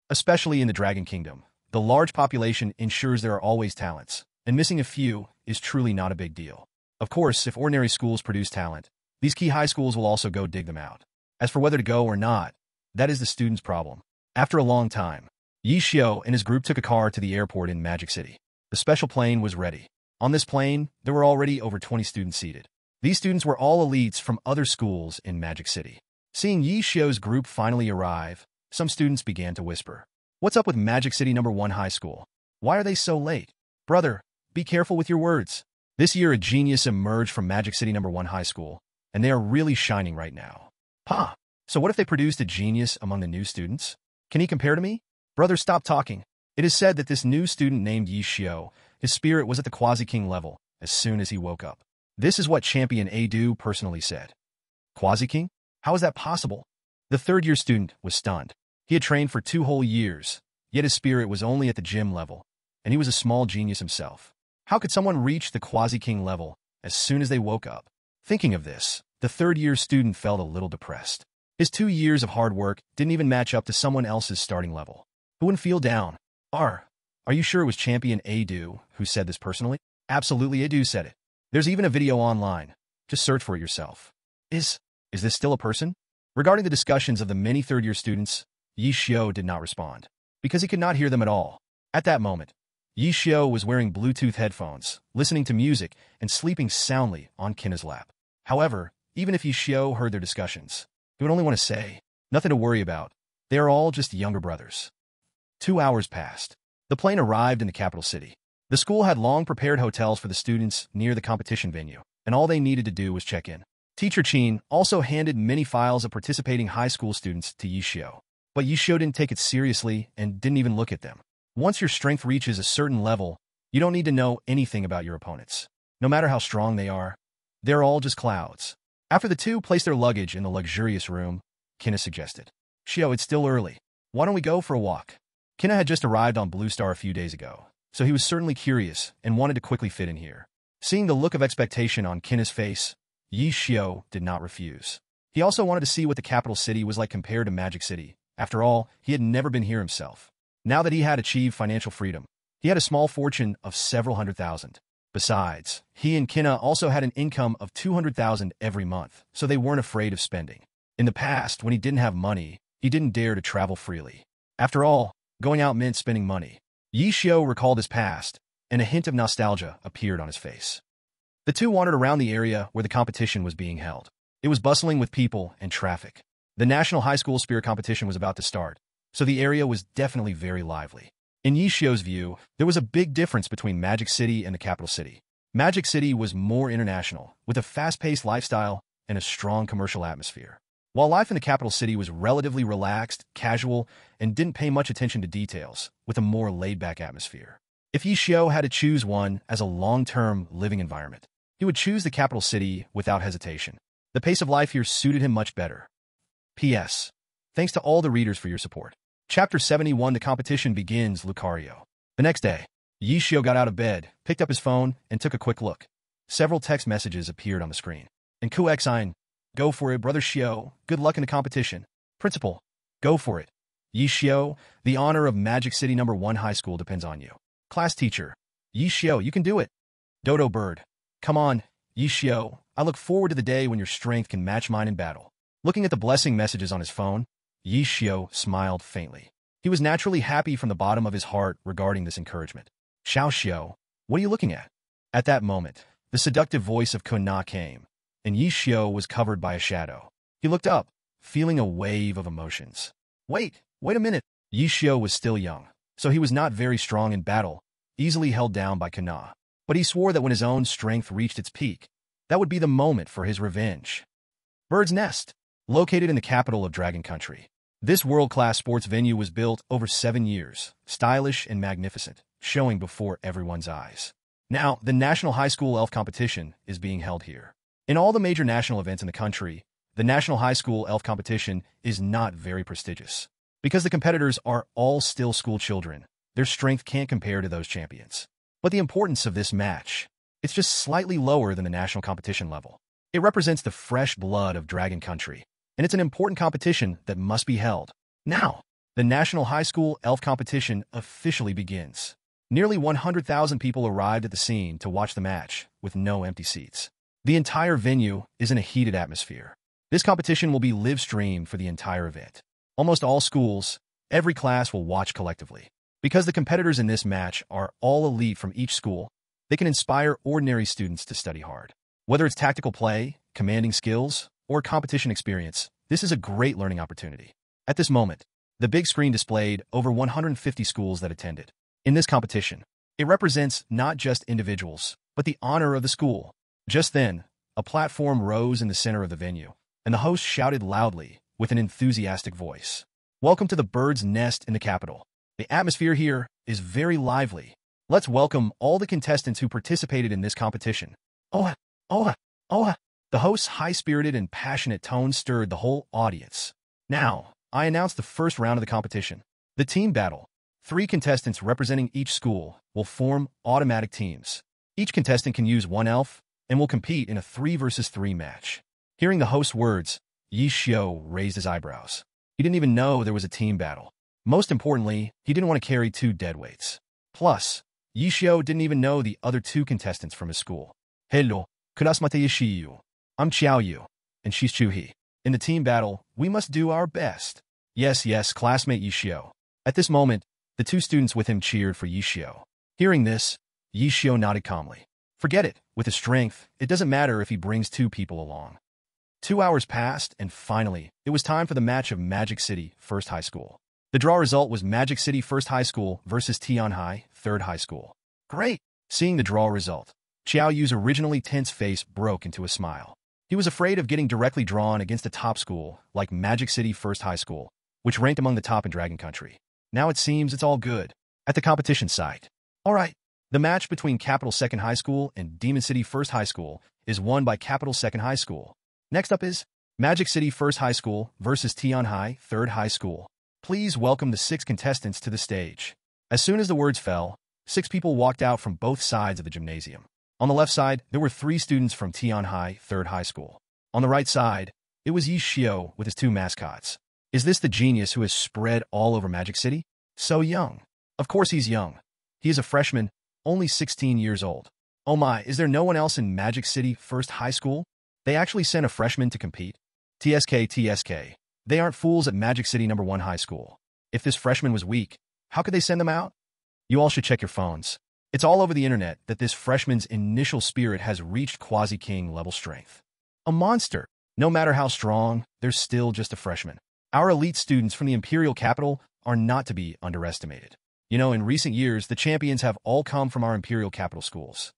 Especially in the Dragon Kingdom, the large population ensures there are always talents, and missing a few is truly not a big deal. Of course, if ordinary schools produce talent, these key high schools will also go dig them out. As for whether to go or not, that is the student's problem. After a long time, Yi Xiao and his group took a car to the airport in Magic City. The special plane was ready. On this plane, there were already over 20 students seated. These students were all elites from other schools in Magic City. Seeing Yi Xiao's group finally arrive, some students began to whisper, "What's up with Magic City #1 High School? Why are they so late? Brother, be careful with your words." This year, a genius emerged from Magic City #1 High School, and they are really shining right now. Pa, so what if they produced a genius among the new students? Can he compare to me? Brother, stop talking. It is said that this new student named Yi Xiao, his spirit was at the Quasi-King level as soon as he woke up. This is what Champion Adu personally said. Quasi-King? How is that possible? The third-year student was stunned. He had trained for 2 whole years, yet his spirit was only at the gym level, and he was a small genius himself. How could someone reach the Quasi-King level as soon as they woke up? Thinking of this, the third-year student felt a little depressed. His 2 years of hard work didn't even match up to someone else's starting level. Who wouldn't feel down? Are you sure it was Champion Adu who said this personally? Absolutely, Adu said it. There's even a video online. Just search for it yourself. Is this still a person? Regarding the discussions of the many third-year students, Yi Xiao did not respond, because he could not hear them at all. At that moment, Yi Xiao was wearing Bluetooth headphones, listening to music, and sleeping soundly on Kina's lap. However, even if Yi Xiao heard their discussions, he would only want to say, "Nothing to worry about. They are all just younger brothers." 2 hours passed. The plane arrived in the capital city. The school had long prepared hotels for the students near the competition venue, and all they needed to do was check in. Teacher Qin also handed many files of participating high school students to Yi Xiao. But Yi Xiao didn't take it seriously and didn't even look at them. Once your strength reaches a certain level, you don't need to know anything about your opponents. No matter how strong they are, they're all just clouds. After the two placed their luggage in the luxurious room, Kina suggested, "Xiao, it's still early. Why don't we go for a walk?" Kina had just arrived on Blue Star a few days ago, so he was certainly curious and wanted to quickly fit in here. Seeing the look of expectation on Kina's face, Yi Xiao did not refuse. He also wanted to see what the capital city was like compared to Magic City. After all, he had never been here himself. Now that he had achieved financial freedom, he had a small fortune of several $100,000. Besides, he and Kina also had an income of $200,000 every month, so they weren't afraid of spending. In the past, when he didn't have money, he didn't dare to travel freely. After all, going out meant spending money. Yi Xiao recalled his past, and a hint of nostalgia appeared on his face. The two wandered around the area where the competition was being held. It was bustling with people and traffic. The National High School Spirit Competition was about to start, so the area was definitely very lively. In Yi Xiao's view, there was a big difference between Magic City and the capital city. Magic City was more international, with a fast-paced lifestyle and a strong commercial atmosphere, while life in the capital city was relatively relaxed, casual, and didn't pay much attention to details, with a more laid-back atmosphere. If Yi Xiao had to choose one as a long-term living environment, he would choose the capital city without hesitation. The pace of life here suited him much better. P.S. Thanks to all the readers for your support. Chapter 71, the competition begins, Lucario. The next day, Yi Xiao got out of bed, picked up his phone, and took a quick look. Several text messages appeared on the screen. And Kuexine, "Go for it, brother Xiao. Good luck in the competition." Principal, "Go for it. Yi Xiao, the honor of Magic City #1 High School depends on you." Class teacher, "Yi Xiao, you can do it." Dodo Bird, "Come on, Yi Xiao. I look forward to the day when your strength can match mine in battle." Looking at the blessing messages on his phone, Yi Xiao smiled faintly. He was naturally happy from the bottom of his heart regarding this encouragement. "Xiao Xiao, what are you looking at?" At that moment, the seductive voice of Kuna came, and Yi Xiao was covered by a shadow. He looked up, feeling a wave of emotions. Wait a minute. Yi Xiao was still young, so he was not very strong in battle, easily held down by Kuna. But he swore that when his own strength reached its peak, that would be the moment for his revenge. Bird's Nest, located in the capital of Dragon Country. This world-class sports venue was built over 7 years, stylish and magnificent, showing before everyone's eyes. Now, the National High School Elf Competition is being held here. In all the major national events in the country, the National High School Elf Competition is not very prestigious. Because the competitors are all still school children, their strength can't compare to those champions. But the importance of this match, it's just slightly lower than the national competition level. It represents the fresh blood of Dragon Country, and it's an important competition that must be held. Now, the National High School Elf Competition officially begins. Nearly 100,000 people arrived at the scene to watch the match, with no empty seats. The entire venue is in a heated atmosphere. This competition will be live-streamed for the entire event. Almost all schools, every class will watch collectively. Because the competitors in this match are all elite from each school, they can inspire ordinary students to study hard. Whether it's tactical play, commanding skills, or competition experience, this is a great learning opportunity. At this moment, the big screen displayed over 150 schools that attended. In this competition, it represents not just individuals, but the honor of the school. Just then, a platform rose in the center of the venue, and the host shouted loudly with an enthusiastic voice. Welcome to the Bird's Nest in the capital. The atmosphere here is very lively. Let's welcome all the contestants who participated in this competition. Oh, oh, oh. The host's high-spirited and passionate tone stirred the whole audience. Now, I announce the first round of the competition. The team battle. 3 contestants representing each school will form automatic teams. Each contestant can use one elf and will compete in a 3 versus 3 match. Hearing the host's words, Yi Xiao raised his eyebrows. He didn't even know there was a team battle. Most importantly, he didn't want to carry 2 deadweights. Plus, Yi Xiao didn't even know the other 2 contestants from his school. Hello, kurasmate Yishiyu. I'm Xiao Yu, and she's Chu He. In the team battle, we must do our best. Yes, classmate Yi Xiao. At this moment, the 2 students with him cheered for Yi Xiao. Hearing this, Yi Xiao nodded calmly. Forget it. With his strength, it doesn't matter if he brings 2 people along. 2 hours passed, and finally, it was time for the match of Magic City First High School. The draw result was Magic City First High School versus Tianhai Third High School. Great! Seeing the draw result, Xiao Yu's originally tense face broke into a smile. He was afraid of getting directly drawn against a top school like Magic City First High School, which ranked among the top in Dragon Country. Now it seems it's all good. At the competition site. Alright, the match between Capital Second High School and Demon City First High School is won by Capital Second High School. Next up is Magic City First High School versus Tianhai Third High School. Please welcome the 6 contestants to the stage. As soon as the words fell, 6 people walked out from both sides of the gymnasium. On the left side, there were 3 students from Tianhai Third High School. On the right side, it was Yi Xiao with his 2 mascots. Is this the genius who has spread all over Magic City? So young. Of course he's young. He is a freshman, only 16 years old. Oh my, is there no one else in Magic City First High School? They actually sent a freshman to compete? TSK. They aren't fools at Magic City No. 1 High School. If this freshman was weak, how could they send them out? You all should check your phones. It's all over the internet that this freshman's initial spirit has reached Quasi-King level strength. A monster. No matter how strong, they're still just a freshman. Our elite students from the Imperial Capital are not to be underestimated. You know, in recent years, the champions have all come from our Imperial Capital schools.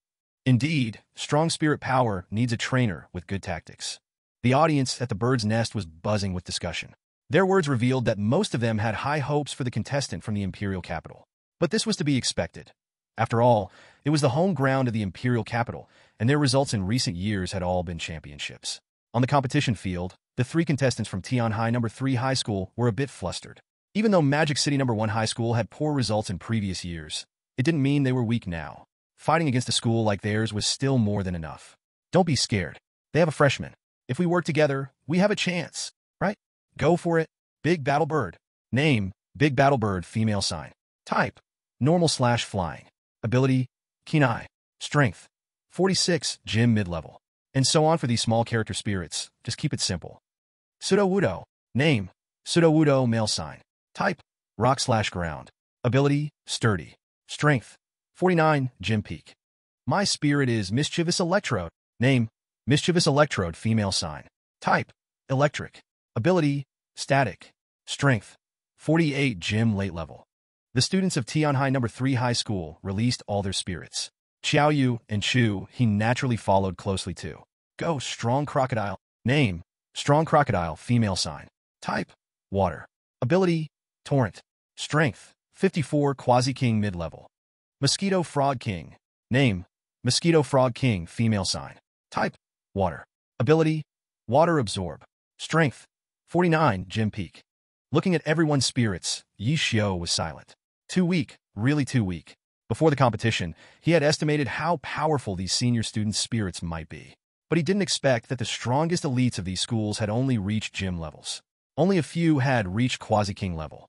Indeed, strong spirit power needs a trainer with good tactics. The audience at the Bird's Nest was buzzing with discussion. Their words revealed that most of them had high hopes for the contestant from the Imperial Capital. But this was to be expected. After all, it was the home ground of the Imperial Capital, and their results in recent years had all been championships. On the competition field, the 3 contestants from Tianhai No. 3 High School were a bit flustered. Even though Magic City No. 1 High School had poor results in previous years, it didn't mean they were weak now. Fighting against a school like theirs was still more than enough. Don't be scared. They have a freshman. If we work together, we have a chance, right? Go for it. Big Battle Bird. Name, Big Battle Bird, female sign. Type, normal/flying. Ability, keen eye. Strength, 46, gym mid-level. And so on for these small character spirits. Just keep it simple. Sudowudo. Name, Sudowudo, male sign. Type, rock/ground. Ability, sturdy. Strength, 49, gym peak. My spirit is Mischievous Electrode. Name, Mischievous Electrode, female sign. Type, electric. Ability, static. Strength, 48, gym late level. The students of Tianhai No. 3 High School released all their spirits. Xiao Yu and Chu he naturally followed closely too. Go, Strong Crocodile. Name, Strong Crocodile, female sign. Type, water. Ability, torrent. Strength, 54, Quasi-King mid-level. Mosquito Frog King. Name, Mosquito Frog King, female sign. Type, water. Ability, water absorb. Strength, 49, gym peak. Looking at everyone's spirits, Yi Xiao was silent. Too weak, really too weak. Before the competition, he had estimated how powerful these senior students' spirits might be. But he didn't expect that the strongest elites of these schools had only reached gym levels. Only a few had reached Quasi-King level.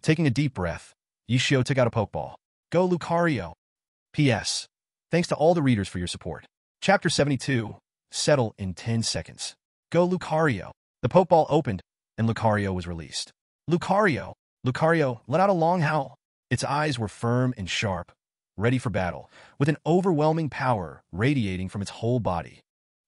Taking a deep breath, Yi Xiao took out a Pokeball. Go Lucario. P.S. Thanks to all the readers for your support. Chapter 72. Settle in 10 seconds. Go Lucario. The Pokeball opened, and Lucario was released. Lucario! Lucario let out a long howl. Its eyes were firm and sharp, ready for battle, with an overwhelming power radiating from its whole body.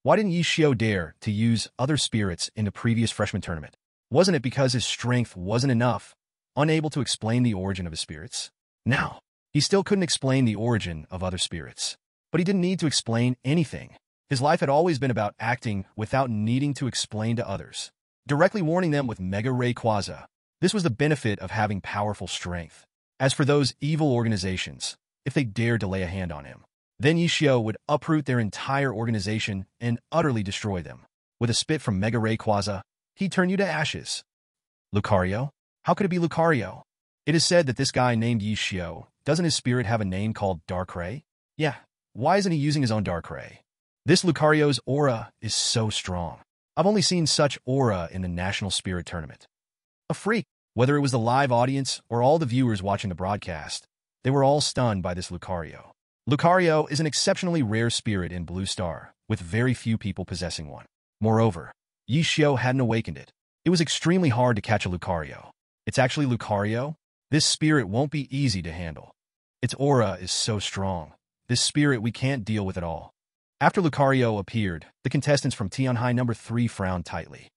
Why didn't Yishio dare to use other spirits in the previous freshman tournament? Wasn't it because his strength wasn't enough, unable to explain the origin of his spirits? Now, he still couldn't explain the origin of other spirits. But he didn't need to explain anything. His life had always been about acting without needing to explain to others, directly warning them with Mega Rayquaza. This was the benefit of having powerful strength. As for those evil organizations, if they dared to lay a hand on him, then Yishio would uproot their entire organization and utterly destroy them. With a spit from Mega Rayquaza, he'd turn you to ashes. Lucario? How could it be Lucario? It is said that this guy named Yishio, doesn't his spirit have a name called Darkrai? Yeah, why isn't he using his own Darkrai? This Lucario's aura is so strong. I've only seen such aura in the National Spirit Tournament. A freak. Whether it was the live audience or all the viewers watching the broadcast, they were all stunned by this Lucario. Lucario is an exceptionally rare spirit in Blue Star, with very few people possessing one. Moreover, Yishio hadn't awakened it. It was extremely hard to catch a Lucario. It's actually Lucario? This spirit won't be easy to handle. Its aura is so strong. This spirit we can't deal with at all. After Lucario appeared, the contestants from Tian High number 3 frowned tightly.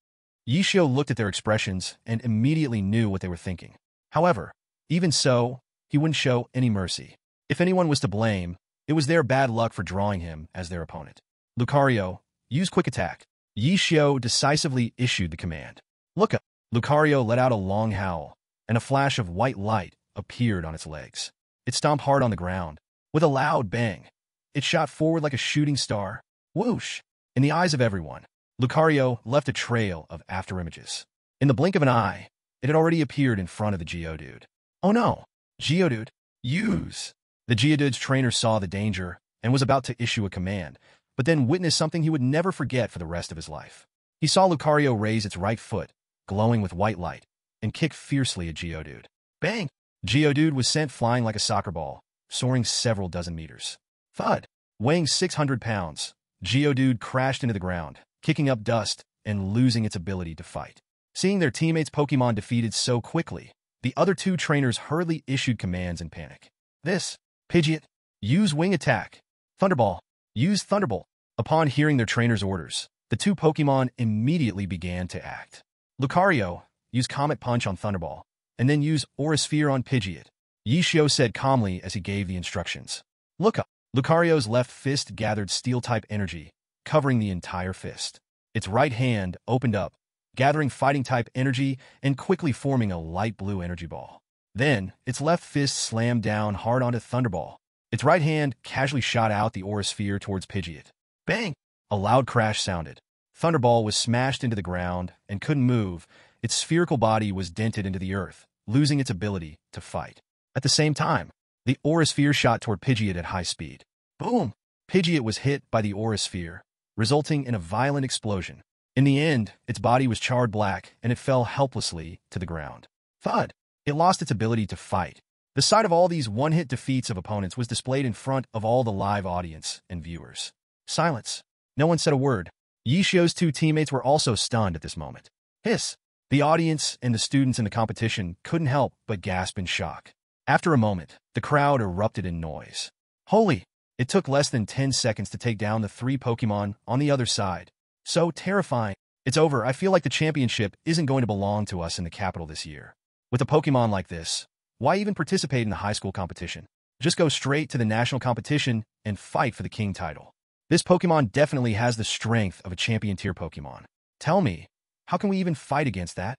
Yishio looked at their expressions and immediately knew what they were thinking. However, even so, he wouldn't show any mercy. If anyone was to blame, it was their bad luck for drawing him as their opponent. Lucario, use Quick Attack. Yishio decisively issued the command. Look up. Lucario let out a long howl, and a flash of white light appeared on its legs. It stomped hard on the ground. With a loud bang, it shot forward like a shooting star. Whoosh! In the eyes of everyone, Lucario left a trail of afterimages. In the blink of an eye, it had already appeared in front of the Geodude. Oh no! Geodude, use! The Geodude's trainer saw the danger and was about to issue a command, but then witnessed something he would never forget for the rest of his life. He saw Lucario raise its right foot, glowing with white light, and kick fiercely at Geodude. Bang! Geodude was sent flying like a soccer ball, soaring several dozen meters. Thud! Weighing 600 pounds, Geodude crashed into the ground, kicking up dust and losing its ability to fight. Seeing their teammates' Pokémon defeated so quickly, the other two trainers hurriedly issued commands in panic. This, Pidgeot, use Wing Attack. Thunderball, use Thunderbolt. Upon hearing their trainers' orders, the two Pokémon immediately began to act. Lucario, use Comet Punch on Thunderball, and then use Aura Sphere on Pidgeot. Yishio said calmly as he gave the instructions. Look up. Lucario's left fist gathered Steel-type energy, covering the entire fist. Its right hand opened up, gathering Fighting-type energy and quickly forming a light blue energy ball. Then, its left fist slammed down hard onto Thunderball. Its right hand casually shot out the Aura Sphere towards Pidgeot. Bang! A loud crash sounded. Thunderball was smashed into the ground and couldn't move. Its spherical body was dented into the earth, losing its ability to fight. At the same time, the Aura Sphere shot toward Pidgeot at high speed. Boom! Pidgeot was hit by the Aura Sphere, resulting in a violent explosion. In the end, its body was charred black and it fell helplessly to the ground. Thud! It lost its ability to fight. The sight of all these one-hit defeats of opponents was displayed in front of all the live audience and viewers. Silence. No one said a word. Yishio's two teammates were also stunned at this moment. Hiss! The audience and the students in the competition couldn't help but gasp in shock. After a moment, the crowd erupted in noise. Holy! It took less than 10 seconds to take down the 3 Pokémon on the other side. So terrifying. It's over. I feel like the championship isn't going to belong to us in the capital this year. With a Pokémon like this, why even participate in the high school competition? Just go straight to the national competition and fight for the king title. This Pokémon definitely has the strength of a champion tier Pokémon. Tell me, how can we even fight against that?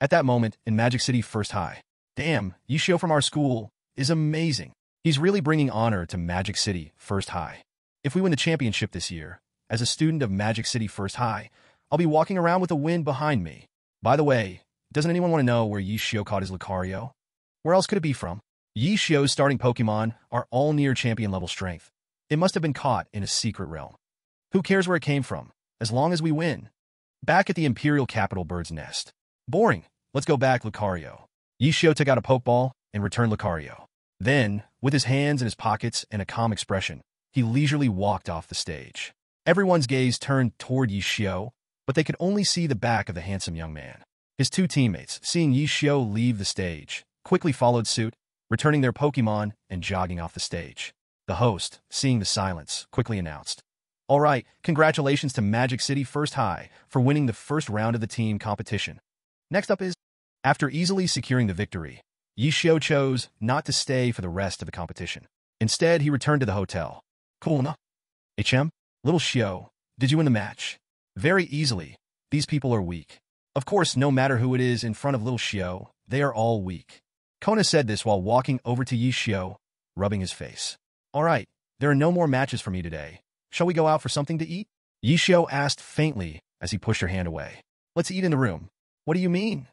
At that moment, in Magic City First High, damn, Yishio from our school is amazing. He's really bringing honor to Magic City First High. If we win the championship this year, as a student of Magic City First High, I'll be walking around with a win behind me. By the way, doesn't anyone want to know where Yishio caught his Lucario? Where else could it be from? Yishio's starting Pokémon are all near champion level strength. It must have been caught in a secret realm. Who cares where it came from, as long as we win? Back at the Imperial Capital Bird's Nest. Boring. Let's go back, Lucario. Yishio took out a Pokeball and returned Lucario. Then, with his hands in his pockets and a calm expression, he leisurely walked off the stage. Everyone's gaze turned toward Yishio, but they could only see the back of the handsome young man. His two teammates, seeing Yi Xiao leave the stage, quickly followed suit, returning their Pokémon and jogging off the stage. The host, seeing the silence, quickly announced, "All right, congratulations to Magic City First High for winning the first round of the team competition. Next up is..." After easily securing the victory, Yi Xiao chose not to stay for the rest of the competition. Instead, he returned to the hotel. "Cool, no? HM? Little Xiao, did you win the match?" "Very easily. These people are weak." "Of course, no matter who it is in front of little Xiao, they are all weak." Kona said this while walking over to Yi Xiao, rubbing his face. "All right, there are no more matches for me today. Shall we go out for something to eat?" Yi Xiao asked faintly as he pushed her hand away. "Let's eat in the room." "What do you mean?"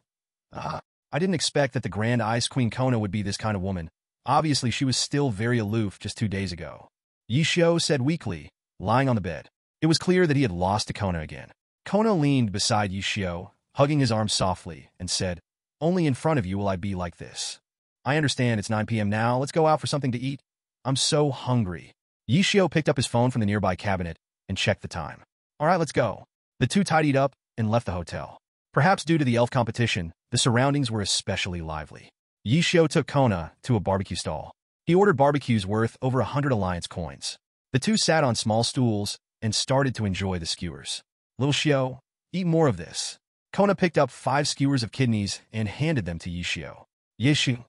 I didn't expect that the Grand Ice Queen Kona would be this kind of woman. Obviously, she was still very aloof just 2 days ago." Yi Xiao said weakly, lying on the bed. It was clear that he had lost to Kona again. Kona leaned beside Yi Xiao, hugging his arm softly, and said, "Only in front of you will I be like this. I understand it's 9 p.m. now. Let's go out for something to eat. I'm so hungry." Yi Xiao picked up his phone from the nearby cabinet and checked the time. "All right, let's go." The two tidied up and left the hotel. Perhaps due to the elf competition, the surroundings were especially lively. Yi Xiao took Kona to a barbecue stall. He ordered barbecues worth over 100 alliance coins. The two sat on small stools and started to enjoy the skewers. "Little Xiao, eat more of this." Kona picked up 5 skewers of kidneys and handed them to Yi Xiao. Yi Xiao.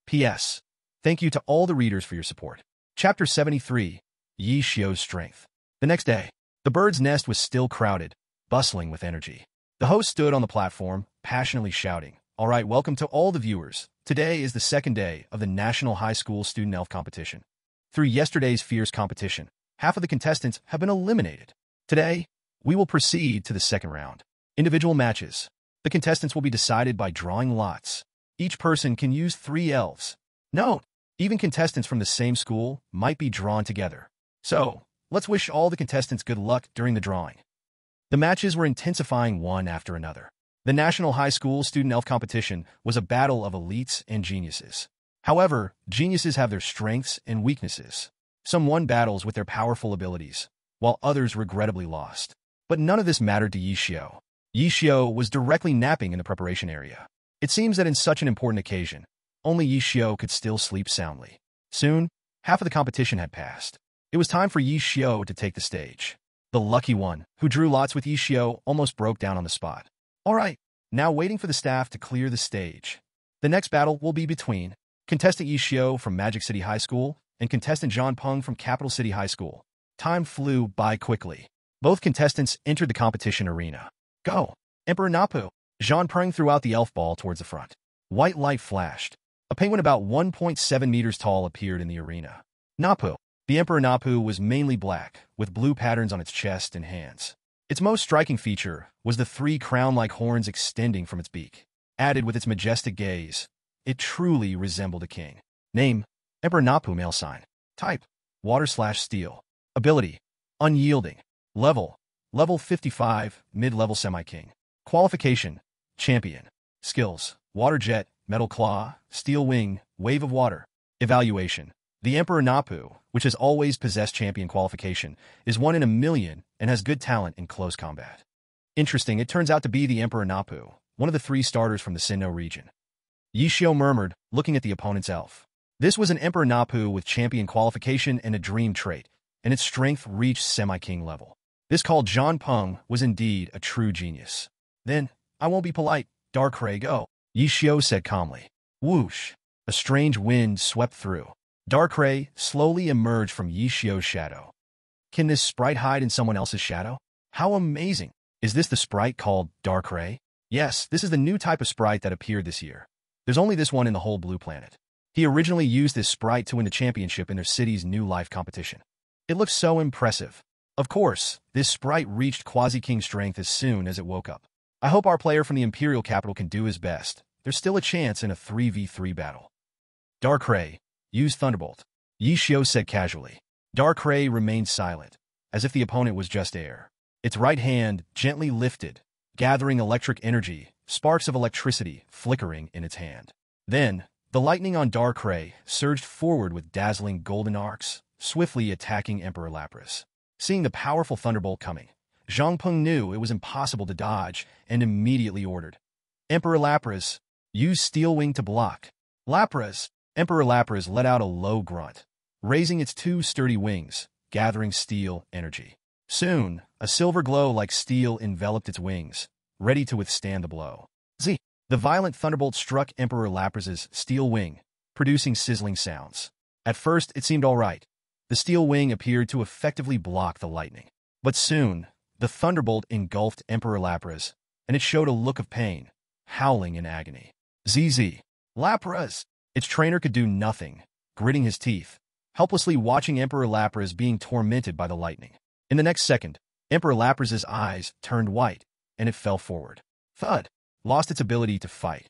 P.S. Thank you to all the readers for your support. Chapter 73, Yi Xiao's Strength. The next day, the bird's nest was still crowded, bustling with energy. The host stood on the platform, passionately shouting, "All right, welcome to all the viewers. Today is the second day of the National High School Student Elf Competition. Through yesterday's fierce competition, half of the contestants have been eliminated. Today, we will proceed to the second round. Individual matches. The contestants will be decided by drawing lots. Each person can use 3 elves. Note, even contestants from the same school might be drawn together. So, let's wish all the contestants good luck during the drawing." The matches were intensifying one after another. The National High School Student Elf Competition was a battle of elites and geniuses. However, geniuses have their strengths and weaknesses. Some won battles with their powerful abilities, while others regrettably lost. But none of this mattered to Yi Xiao. Yi Xiao was directly napping in the preparation area. It seems that in such an important occasion, only Yi Xiao could still sleep soundly. Soon, half of the competition had passed. It was time for Yi Xiao to take the stage. The lucky one, who drew lots with Yi Xiao, almost broke down on the spot. "All right, now waiting for the staff to clear the stage. The next battle will be between contestant Yi Xiao from Magic City High School and contestant Zhang Peng from Capital City High School." Time flew by quickly. Both contestants entered the competition arena. "Go, Emperor Napu!" Zhang Peng threw out the elf ball towards the front. White light flashed. A penguin about 1.7 meters tall appeared in the arena. Napu. The Emperor Napu was mainly black, with blue patterns on its chest and hands. Its most striking feature was the 3 crown-like horns extending from its beak. Added with its majestic gaze, it truly resembled a king. Name, Emperor Napu. Male sign. Type, water/steel. Ability, unyielding. Level 55, mid-level semi-king. Qualification, champion. Skills, water jet, metal claw, steel wing, wave of water. Evaluation. The Emperor Napu, which has always possessed champion qualification, is 1 in a million and has good talent in close combat. Interesting, it turns out to be the Emperor Napu, one of the 3 starters from the Sinnoh region. Yi Xiao murmured, looking at the opponent's elf. This was an Emperor Napu with champion qualification and a dream trait, and its strength reached semi-king level. This called Zhang Peng was indeed a true genius. "Then, I won't be polite. Darkrai, go," Yi Xiao said calmly. Whoosh! A strange wind swept through. Darkrai slowly emerged from Yi Xiao's shadow. Can this sprite hide in someone else's shadow? How amazing! Is this the sprite called Darkrai? Yes, this is the new type of sprite that appeared this year. There's only this one in the whole blue planet. He originally used this sprite to win the championship in their city's new life competition. It looks so impressive. Of course, this sprite reached Quasi-King strength as soon as it woke up. I hope our player from the Imperial capital can do his best. There's still a chance in a 3v3 battle. Darkrai, use Thunderbolt, Yi Xiao said casually. Darkrai remained silent, as if the opponent was just air. Its right hand gently lifted, gathering electric energy, sparks of electricity flickering in its hand. Then, the lightning on Darkrai surged forward with dazzling golden arcs, swiftly attacking Emperor Lapras. Seeing the powerful thunderbolt coming, Zhang Peng knew it was impossible to dodge and immediately ordered, "Emperor Lapras, use Steel Wing to block." Lapras! Emperor Lapras let out a low grunt, raising its two sturdy wings, gathering steel energy. Soon, a silver glow like steel enveloped its wings, ready to withstand the blow. Z! The violent thunderbolt struck Emperor Lapras's steel wing, producing sizzling sounds. At first, it seemed all right. The steel wing appeared to effectively block the lightning. But soon, the thunderbolt engulfed Emperor Lapras, and it showed a look of pain, howling in agony. ZZ. Lapras! Its trainer could do nothing, gritting his teeth, helplessly watching Emperor Lapras being tormented by the lightning. In the next second, Emperor Lapras's eyes turned white, and it fell forward. Thud! Lost its ability to fight.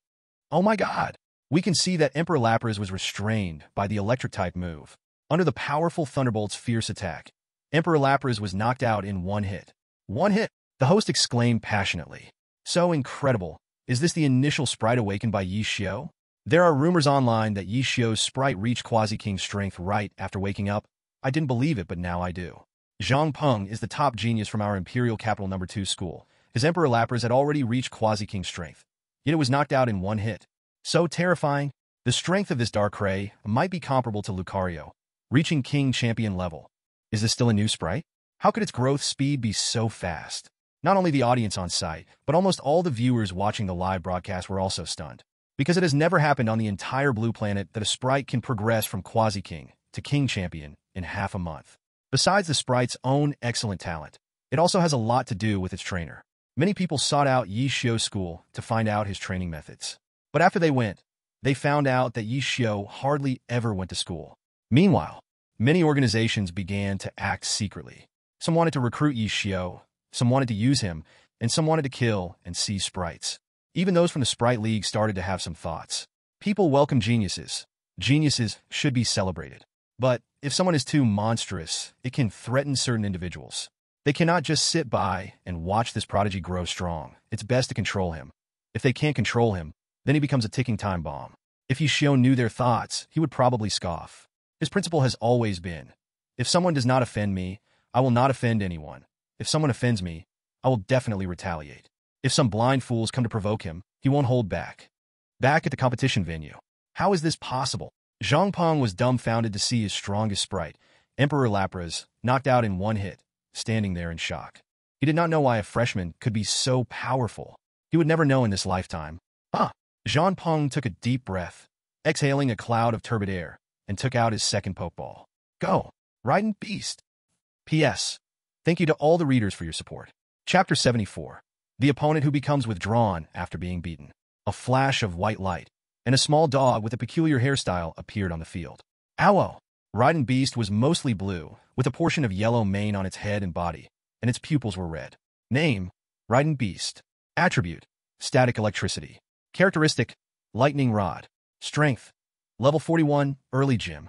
Oh my god! We can see that Emperor Lapras was restrained by the electric-type move. Under the powerful Thunderbolt's fierce attack, Emperor Lapras was knocked out in one hit. One hit! The host exclaimed passionately. So incredible. Is this the initial sprite awakened by Yi Xiao? There are rumors online that Yi Xiao's sprite reached Quasi-King strength right after waking up. I didn't believe it, but now I do. Zhang Peng is the top genius from our Imperial Capital No. 2 school. His Emperor Lapras had already reached Quasi-King strength, yet it was knocked out in one hit. So terrifying. The strength of this Darkrai might be comparable to Lucario, reaching King Champion level. Is this still a new sprite? How could its growth speed be so fast? Not only the audience on site, but almost all the viewers watching the live broadcast were also stunned. Because it has never happened on the entire Blue Planet that a sprite can progress from Quasi-King to King Champion in half a month. Besides the sprite's own excellent talent, it also has a lot to do with its trainer. Many people sought out Yi Xiao's school to find out his training methods. But after they went, they found out that Yi Xiao hardly ever went to school. Meanwhile, many organizations began to act secretly. Some wanted to recruit Yi Xiao, some wanted to use him, and some wanted to kill and seize sprites. Even those from the Sprite League started to have some thoughts. People welcome geniuses. Geniuses should be celebrated. But if someone is too monstrous, it can threaten certain individuals. They cannot just sit by and watch this prodigy grow strong. It's best to control him. If they can't control him, then he becomes a ticking time bomb. If Yi Xiao knew their thoughts, he would probably scoff. His principle has always been, if someone does not offend me, I will not offend anyone. If someone offends me, I will definitely retaliate. If some blind fools come to provoke him, he won't hold back. Back at the competition venue. How is this possible? Zhang Peng was dumbfounded to see his strongest sprite, Emperor Lapras, knocked out in one hit, standing there in shock. He did not know why a freshman could be so powerful. He would never know in this lifetime. Zhang Peng took a deep breath, exhaling a cloud of turbid air, and took out his second Pokeball. Go! Rident Beast! P.S. Thank you to all the readers for your support. Chapter 74. The opponent who becomes withdrawn after being beaten. A flash of white light, and a small dog with a peculiar hairstyle appeared on the field. Owo! Rident Beast was mostly blue, with a portion of yellow mane on its head and body, and its pupils were red. Name: Rident Beast. Attribute: Static Electricity. Characteristic: Lightning Rod. Strength: Level 41, Early Gym.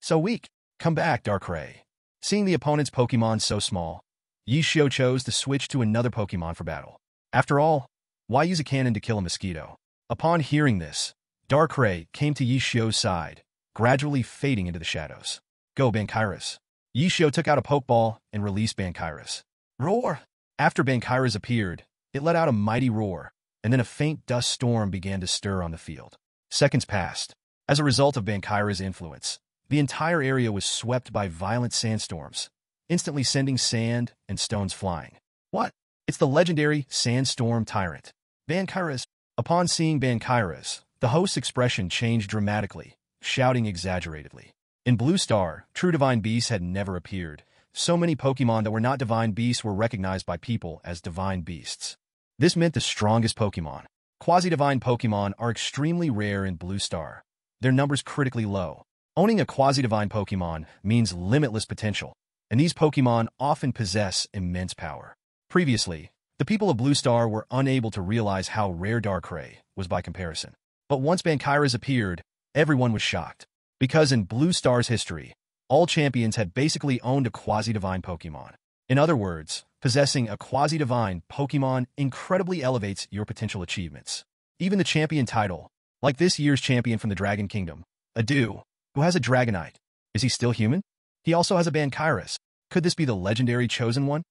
So weak. Come back, Darkrai. Seeing the opponent's Pokémon so small, Yi Xiao chose to switch to another Pokémon for battle. After all, why use a cannon to kill a mosquito? Upon hearing this, Darkrai came to Yi Xiao's side, gradually fading into the shadows. Go, Bankairas. Yi Xiao took out a Pokeball and released Bankairas. Roar! After Bankairas appeared, it let out a mighty roar, and then a faint dust storm began to stir on the field. Seconds passed. As a result of Bankaira's influence, the entire area was swept by violent sandstorms, instantly sending sand and stones flying. What? It's the legendary Sandstorm Tyrant. Bankairas. Upon seeing Bankairas, the host's expression changed dramatically, shouting exaggeratedly. In Blue Star, true Divine Beasts had never appeared. So many Pokémon that were not Divine Beasts were recognized by people as Divine Beasts. This meant the strongest Pokémon. Quasi-Divine Pokémon are extremely rare in Blue Star. Their numbers critically low. Owning a Quasi-Divine Pokémon means limitless potential, and these Pokémon often possess immense power. Previously, the people of Blue Star were unable to realize how rare Darkrai was by comparison. But once Bankairas appeared, everyone was shocked. Because in Blue Star's history, all champions had basically owned a Quasi-Divine Pokémon. In other words, possessing a Quasi-Divine Pokémon incredibly elevates your potential achievements. Even the champion title, like this year's champion from the Dragon Kingdom, Adu, who has a Dragonite. Is he still human? He also has a Bankairas. Could this be the legendary Chosen One?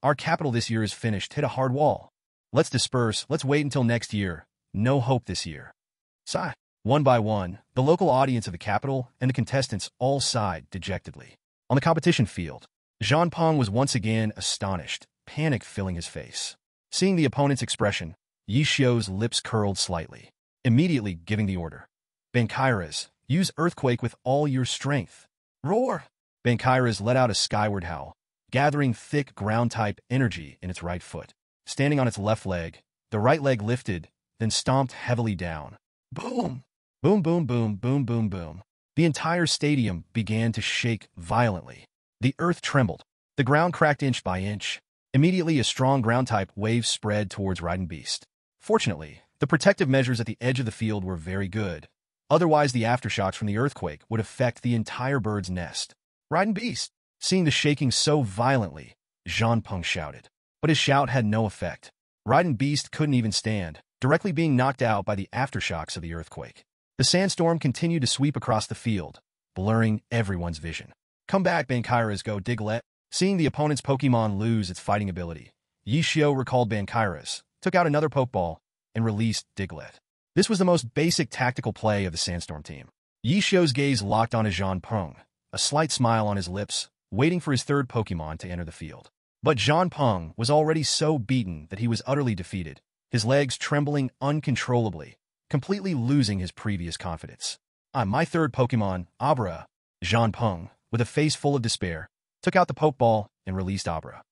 Our capital this year is finished, hit a hard wall. Let's disperse, let's wait until next year. No hope this year. Sigh. One by one, the local audience of the capital and the contestants all sighed dejectedly. On the competition field, Zhang Peng was once again astonished, panic filling his face. Seeing the opponent's expression, Yi Xiu's lips curled slightly, immediately giving the order. Bankairas, use earthquake with all your strength. Roar! Bankairas let out a skyward howl, gathering thick ground-type energy in its right foot. Standing on its left leg, the right leg lifted, then stomped heavily down. Boom! Boom, boom, boom, boom, boom, boom. The entire stadium began to shake violently. The earth trembled. The ground cracked inch by inch. Immediately, a strong ground-type wave spread towards Riding Beast. Fortunately, the protective measures at the edge of the field were very good. Otherwise, the aftershocks from the earthquake would affect the entire bird's nest. Riding Beast! Seeing the shaking so violently, Zhang Peng shouted. But his shout had no effect. Riding Beast couldn't even stand, directly being knocked out by the aftershocks of the earthquake. The sandstorm continued to sweep across the field, blurring everyone's vision. Come back, Bankairas, go Diglett. Seeing the opponent's Pokémon lose its fighting ability, Yi Xiu recalled Bankairas, took out another Pokeball, and released Diglett. This was the most basic tactical play of the Sandstorm team. Yi Xiu's gaze locked on Zhang Peng, a slight smile on his lips, waiting for his third Pokémon to enter the field. But Zhang Peng was already so beaten that he was utterly defeated, his legs trembling uncontrollably, completely losing his previous confidence. My third Pokémon, Abra. Zhang Peng, with a face full of despair, took out the Pokeball and released Abra.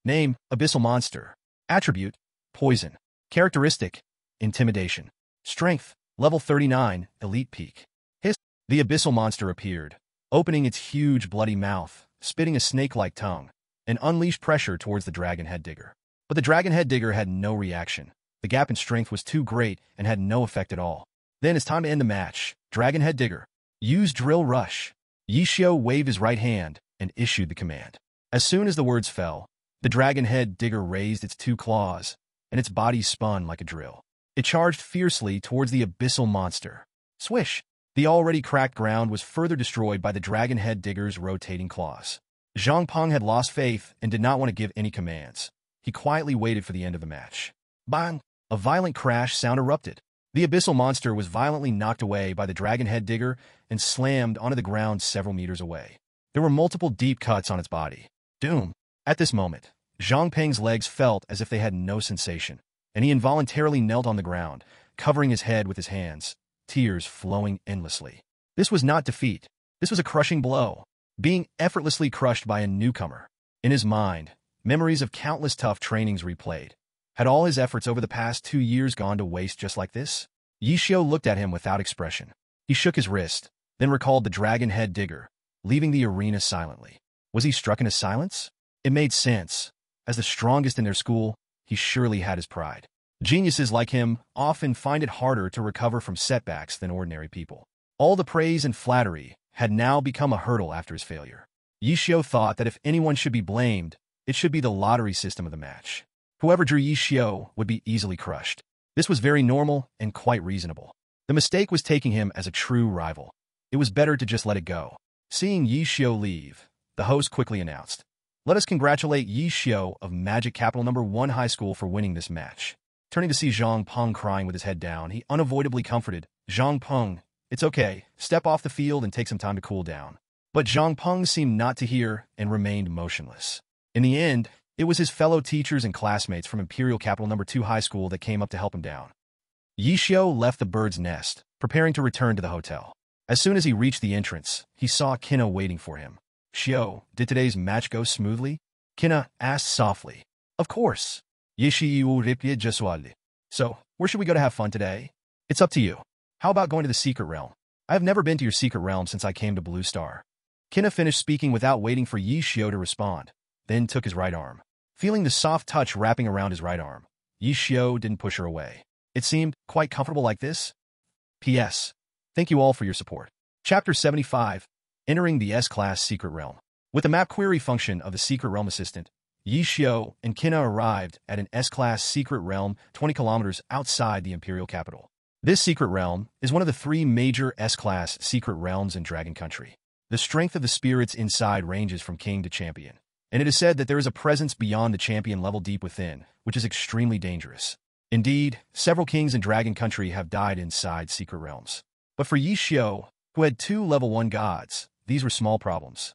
Name, Abyssal Monster. Attribute, Poison. Characteristic, Intimidation. Strength, Level 39, Elite Peak. Hiss. The Abyssal Monster appeared, opening its huge bloody mouth, spitting a snake-like tongue, and unleashed pressure towards the Dragon Head Digger. But the Dragon Head Digger had no reaction. The gap in strength was too great and had no effect at all. Then it's time to end the match. Dragon Head Digger. Use Drill Rush. Yi Xiu waved his right hand and issued the command. As soon as the words fell, the Dragon Head Digger raised its two claws, and its body spun like a drill. It charged fiercely towards the Abyssal Monster. Swish! The already cracked ground was further destroyed by the Dragon Head Digger's rotating claws. Zhang Peng had lost faith and did not want to give any commands. He quietly waited for the end of the match. Bang! A violent crash sound erupted. The Abyssal Monster was violently knocked away by the Dragon Head Digger and slammed onto the ground several meters away. There were multiple deep cuts on its body. Doom! At this moment, Zhang Peng's legs felt as if they had no sensation, and he involuntarily knelt on the ground, covering his head with his hands, tears flowing endlessly. This was not defeat. This was a crushing blow, being effortlessly crushed by a newcomer. In his mind, memories of countless tough trainings replayed. Had all his efforts over the past 2 years gone to waste just like this? Yi Xiu looked at him without expression. He shook his wrist, then recalled the Dragon Head Digger, leaving the arena silently. Was he struck into silence? It made sense. As the strongest in their school, he surely had his pride. Geniuses like him often find it harder to recover from setbacks than ordinary people. All the praise and flattery had now become a hurdle after his failure. Yi Xiu thought that if anyone should be blamed, it should be the lottery system of the match. Whoever drew Yi Xiu would be easily crushed. This was very normal and quite reasonable. The mistake was taking him as a true rival. It was better to just let it go. Seeing Yi Xiu leave, the host quickly announced, "Let us congratulate Yi Xiu of Magic Capital No. 1 High School for winning this match." Turning to see Zhang Peng crying with his head down, he unavoidably comforted, "Zhang Peng, it's okay. Step off the field and take some time to cool down." But Zhang Peng seemed not to hear and remained motionless. In the end, it was his fellow teachers and classmates from Imperial Capital No. 2 High School that came up to help him down. Yi Xiu left the bird's nest, preparing to return to the hotel. As soon as he reached the entrance, he saw Kinna waiting for him. "Xiu, did today's match go smoothly?" Kinna asked softly. "Of course." Yi Xiu replied justly. "So, where should we go to have fun today?" "It's up to you. How about going to the secret realm? I have never been to your secret realm since I came to Blue Star." Kinna finished speaking without waiting for Yi Xiu to respond, then took his right arm. Feeling the soft touch wrapping around his right arm, Yi Xiu didn't push her away. It seemed quite comfortable like this. P.S. Thank you all for your support. Chapter 75, Entering the S-Class Secret Realm. With the map query function of the Secret Realm Assistant, Yi Xiu and Kinna arrived at an S-Class Secret Realm 20 kilometers outside the Imperial capital. This secret realm is one of the 3 major S-Class secret realms in Dragon Country. The strength of the spirits inside ranges from king to champion, and it is said that there is a presence beyond the champion level deep within, which is extremely dangerous. Indeed, several kings in Dragon Country have died inside secret realms. But for Yi Xiao, who had 2 level 1 gods, these were small problems.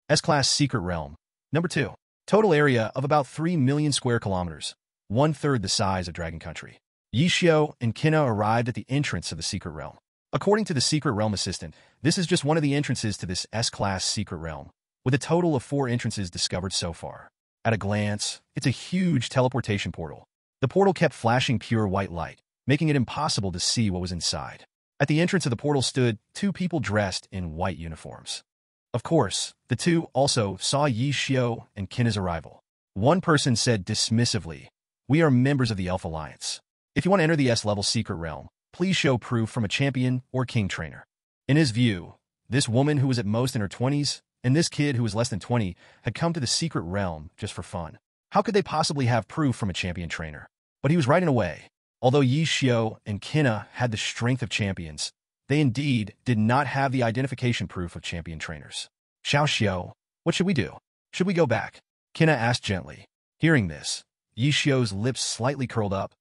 S-Class Secret Realm. Number 2. Total area of about 3 million square kilometers, 1/3 the size of Dragon Country. Yi Xiao and Kina arrived at the entrance of the Secret Realm. According to the Secret Realm Assistant, this is just one of the entrances to this S-Class Secret Realm, with a total of 4 entrances discovered so far. At a glance, it's a huge teleportation portal. The portal kept flashing pure white light, making it impossible to see what was inside. At the entrance of the portal stood 2 people dressed in white uniforms. Of course, the 2 also saw Yi Xiao and Kina's arrival. One person said dismissively, "We are members of the Elf Alliance. If you want to enter the S-level secret realm, please show proof from a champion or king trainer." In his view, this woman who was at most in her 20s and this kid who was less than 20 had come to the secret realm just for fun. How could they possibly have proof from a champion trainer? But he was right in a way. Although Yi Xiao and Kina had the strength of champions, they indeed did not have the identification proof of champion trainers. "Xiao Xiao, what should we do? Should we go back?" Kina asked gently. Hearing this, Yi Xiao's lips slightly curled up.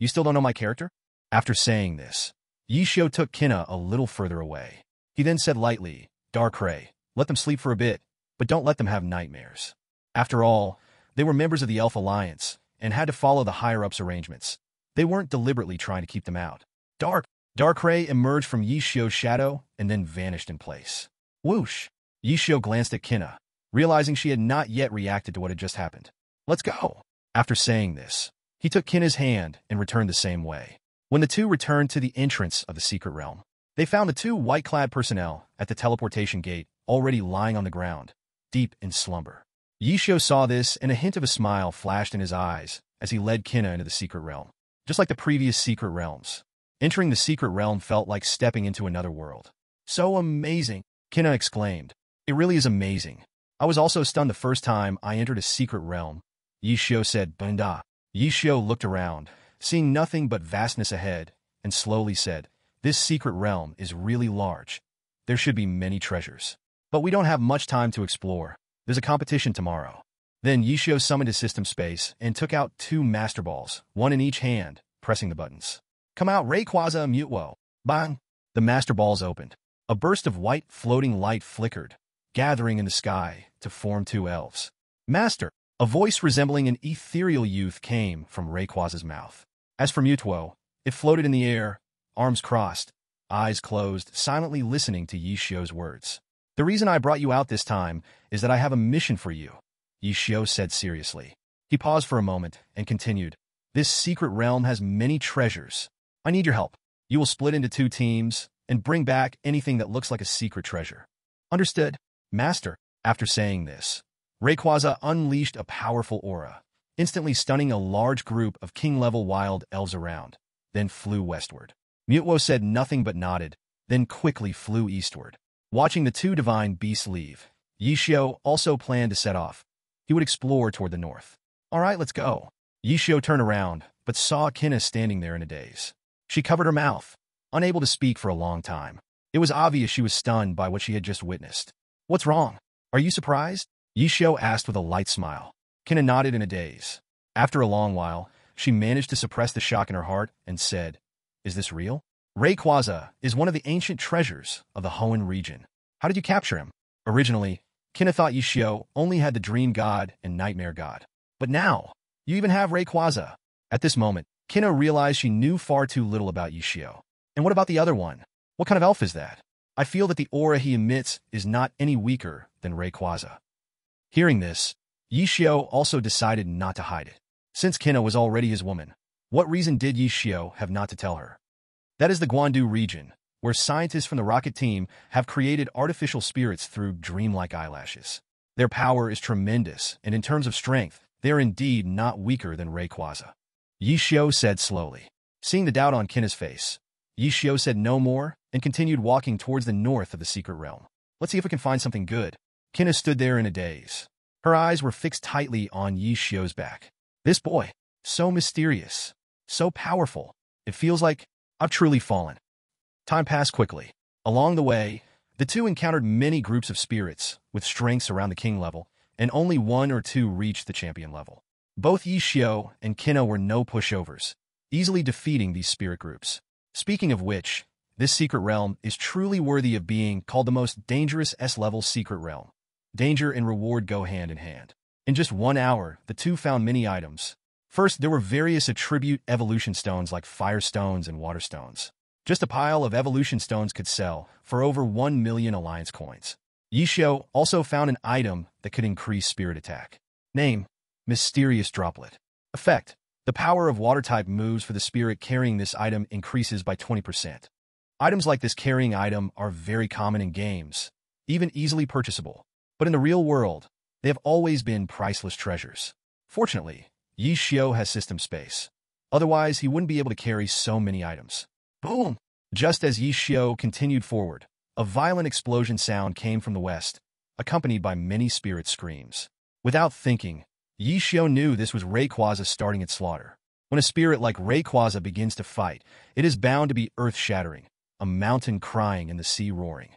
"You still don't know my character?" After saying this, Yi Xiao took Kina a little further away. He then said lightly, "Darkrai, let them sleep for a bit, but don't let them have nightmares." After all, they were members of the Elf Alliance and had to follow the higher-ups' arrangements. They weren't deliberately trying to keep them out. Darkrai emerged from Yi Xiao's shadow and then vanished in place. Whoosh! Yi Xiao glanced at Kina, realizing she had not yet reacted to what had just happened. "Let's go." After saying this, he took Kina's hand and returned the same way. When the 2 returned to the entrance of the secret realm, they found the 2 white-clad personnel at the teleportation gate already lying on the ground, deep in slumber. Yi Xiao saw this and a hint of a smile flashed in his eyes as he led Kina into the secret realm. Just like the previous secret realms, entering the secret realm felt like stepping into another world. "So amazing," Kina exclaimed. "It really is amazing. I was also stunned the first time I entered a secret realm," Yi Xiao said. "Bunda." Yi Xiao looked around, seeing nothing but vastness ahead, and slowly said, "This secret realm is really large. There should be many treasures. But we don't have much time to explore. There's a competition tomorrow." Then Yi Xiao summoned his system space and took out 2 Master Balls, one in each hand, pressing the buttons. "Come out, Rayquaza and Mutwo." Bang! The Master Balls opened. A burst of white floating light flickered, gathering in the sky to form 2 elves. "Master!" A voice resembling an ethereal youth came from Rayquaza's mouth. As for Mutwo, it floated in the air, arms crossed, eyes closed, silently listening to Yi Xiao's words. "The reason I brought you out this time is that I have a mission for you," Yi Xiao said seriously. He paused for a moment and continued, "This secret realm has many treasures. I need your help. You will split into 2 teams and bring back anything that looks like a secret treasure." "Understood, Master." After saying this, Rayquaza unleashed a powerful aura, instantly stunning a large group of king-level wild elves around, then flew westward. Mutwo said nothing but nodded, then quickly flew eastward. Watching the 2 divine beasts leave, Yi Xiao also planned to set off. He would explore toward the north. "All right, let's go." Yi Xiao turned around, but saw Kina standing there in a daze. She covered her mouth, unable to speak for a long time. It was obvious she was stunned by what she had just witnessed. "What's wrong? Are you surprised?" Yi Xiao asked with a light smile. Kina nodded in a daze. After a long while, she managed to suppress the shock in her heart and said, "Is this real?" "Rayquaza is one of the ancient treasures of the Hoenn region. How did you capture him?" Originally, Kina thought Yi Xiao only had the Dream God and Nightmare God. But now, you even have Rayquaza. At this moment, Kina realized she knew far too little about Yi Xiao. "And what about the other one? What kind of elf is that? I feel that the aura he emits is not any weaker than Rayquaza." Hearing this, Yi Xiao also decided not to hide it. Since Kina was already his woman, what reason did Yi Xiao have not to tell her? That is the Guandu region, where scientists from the rocket team have created artificial spirits through dreamlike eyelashes. Their power is tremendous, and in terms of strength, they are indeed not weaker than Rayquaza. Yi Xiao said slowly. Seeing the doubt on Kina's face, Yi Xiao said no more and continued walking towards the north of the secret realm. "Let's see if we can find something good." Kina stood there in a daze. Her eyes were fixed tightly on Yi Xiao's back. "This boy, so mysterious, so powerful. It feels like I've truly fallen." Time passed quickly. Along the way, the 2 encountered many groups of spirits with strengths around the king level and only 1 or 2 reached the champion level. Both Yishio and Kina were no pushovers, easily defeating these spirit groups. Speaking of which, this secret realm is truly worthy of being called the most dangerous S-level secret realm. Danger and reward go hand in hand. In just 1 hour, the two found many items. First, there were various attribute evolution stones like fire stones and water stones. Just a pile of evolution stones could sell for over 1 million alliance coins. Yishio also found an item that could increase spirit attack. Name: Mysterious Droplet. Effect: the power of water-type moves for the spirit carrying this item increases by 20%. Items like this carrying item are very common in games, even easily purchasable. But in the real world, they have always been priceless treasures. Fortunately, Yishio has system space. Otherwise, he wouldn't be able to carry so many items. Boom! Just as Yishio continued forward, a violent explosion sound came from the west, accompanied by many spirit screams. Without thinking, Yishio knew this was Rayquaza starting its slaughter. When a spirit like Rayquaza begins to fight, it is bound to be earth-shattering, a mountain crying and the sea roaring.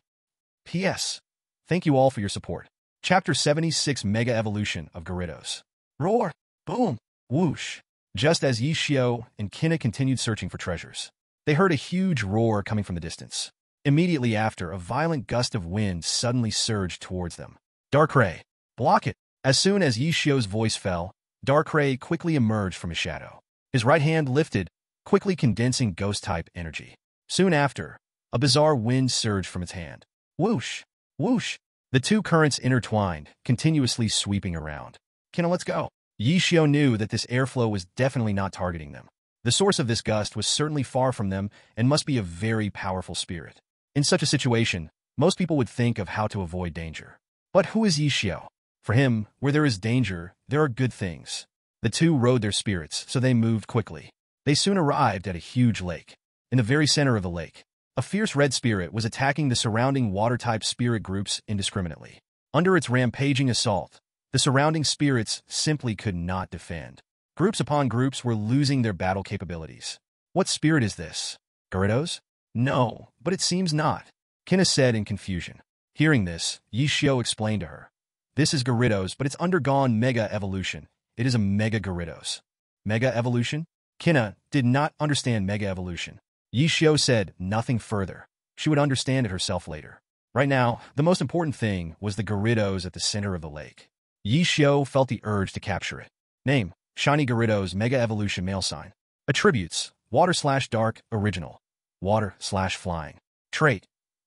P.S. Thank you all for your support. Chapter 76 Mega Evolution of Gyarados. Roar! Boom! Whoosh! Just as Yishio and Kina continued searching for treasures, they heard a huge roar coming from the distance. Immediately after, a violent gust of wind suddenly surged towards them. Darkrai, block it! As soon as Yishio's voice fell, Darkrai quickly emerged from his shadow. His right hand lifted, quickly condensing ghost-type energy. Soon after, a bizarre wind surged from its hand. Whoosh! Whoosh! The two currents intertwined, continuously sweeping around. Kina, let's go! Yishio knew that this airflow was definitely not targeting them. The source of this gust was certainly far from them and must be a very powerful spirit. In such a situation, most people would think of how to avoid danger. But who is Yishio? For him, where there is danger, there are good things. The two rode their spirits, so they moved quickly. They soon arrived at a huge lake. In the very center of the lake, a fierce red spirit was attacking the surrounding water-type spirit groups indiscriminately. Under its rampaging assault, the surrounding spirits simply could not defend. Groups upon groups were losing their battle capabilities. What spirit is this? Gyarados? No, but it seems not, Kina said in confusion. Hearing this, Yishio explained to her. This is Gyarados, but it's undergone Mega Evolution. It is a Mega Gyarados. Mega Evolution? Kina did not understand Mega Evolution. Yishio said nothing further. She would understand it herself later. Right now, the most important thing was the Gyarados at the center of the lake. Yishio felt the urge to capture it. Name: Shiny Gyarados Mega Evolution Male Sign. Attributes: Water/Dark Original. Water/Flying. Trait: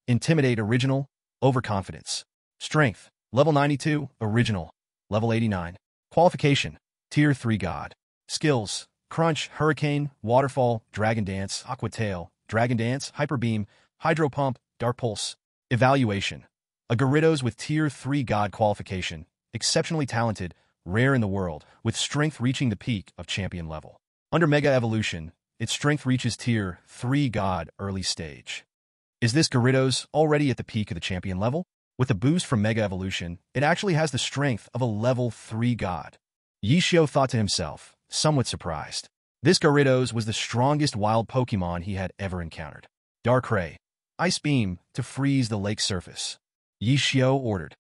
Intimidate Original. Overconfidence. Strength: Level 92 Original. Level 89. Qualification: Tier 3 God. Skills: Crunch, Hurricane, Waterfall, Dragon Dance, Aqua Tail, Dragon Dance, Hyper Beam, Hydro Pump, Dark Pulse. Evaluation: a Gyarados with Tier 3 God qualification, exceptionally talented, rare in the world, with strength reaching the peak of champion level. Under Mega Evolution, its strength reaches Tier 3 God early stage. Is this Gyarados already at the peak of the champion level? With a boost from Mega Evolution, it actually has the strength of a Level 3 God. Yishio thought to himself, somewhat surprised. This Gyarados was the strongest wild Pokémon he had ever encountered. Darkrai, Ice Beam to freeze the lake surface. Yishio ordered.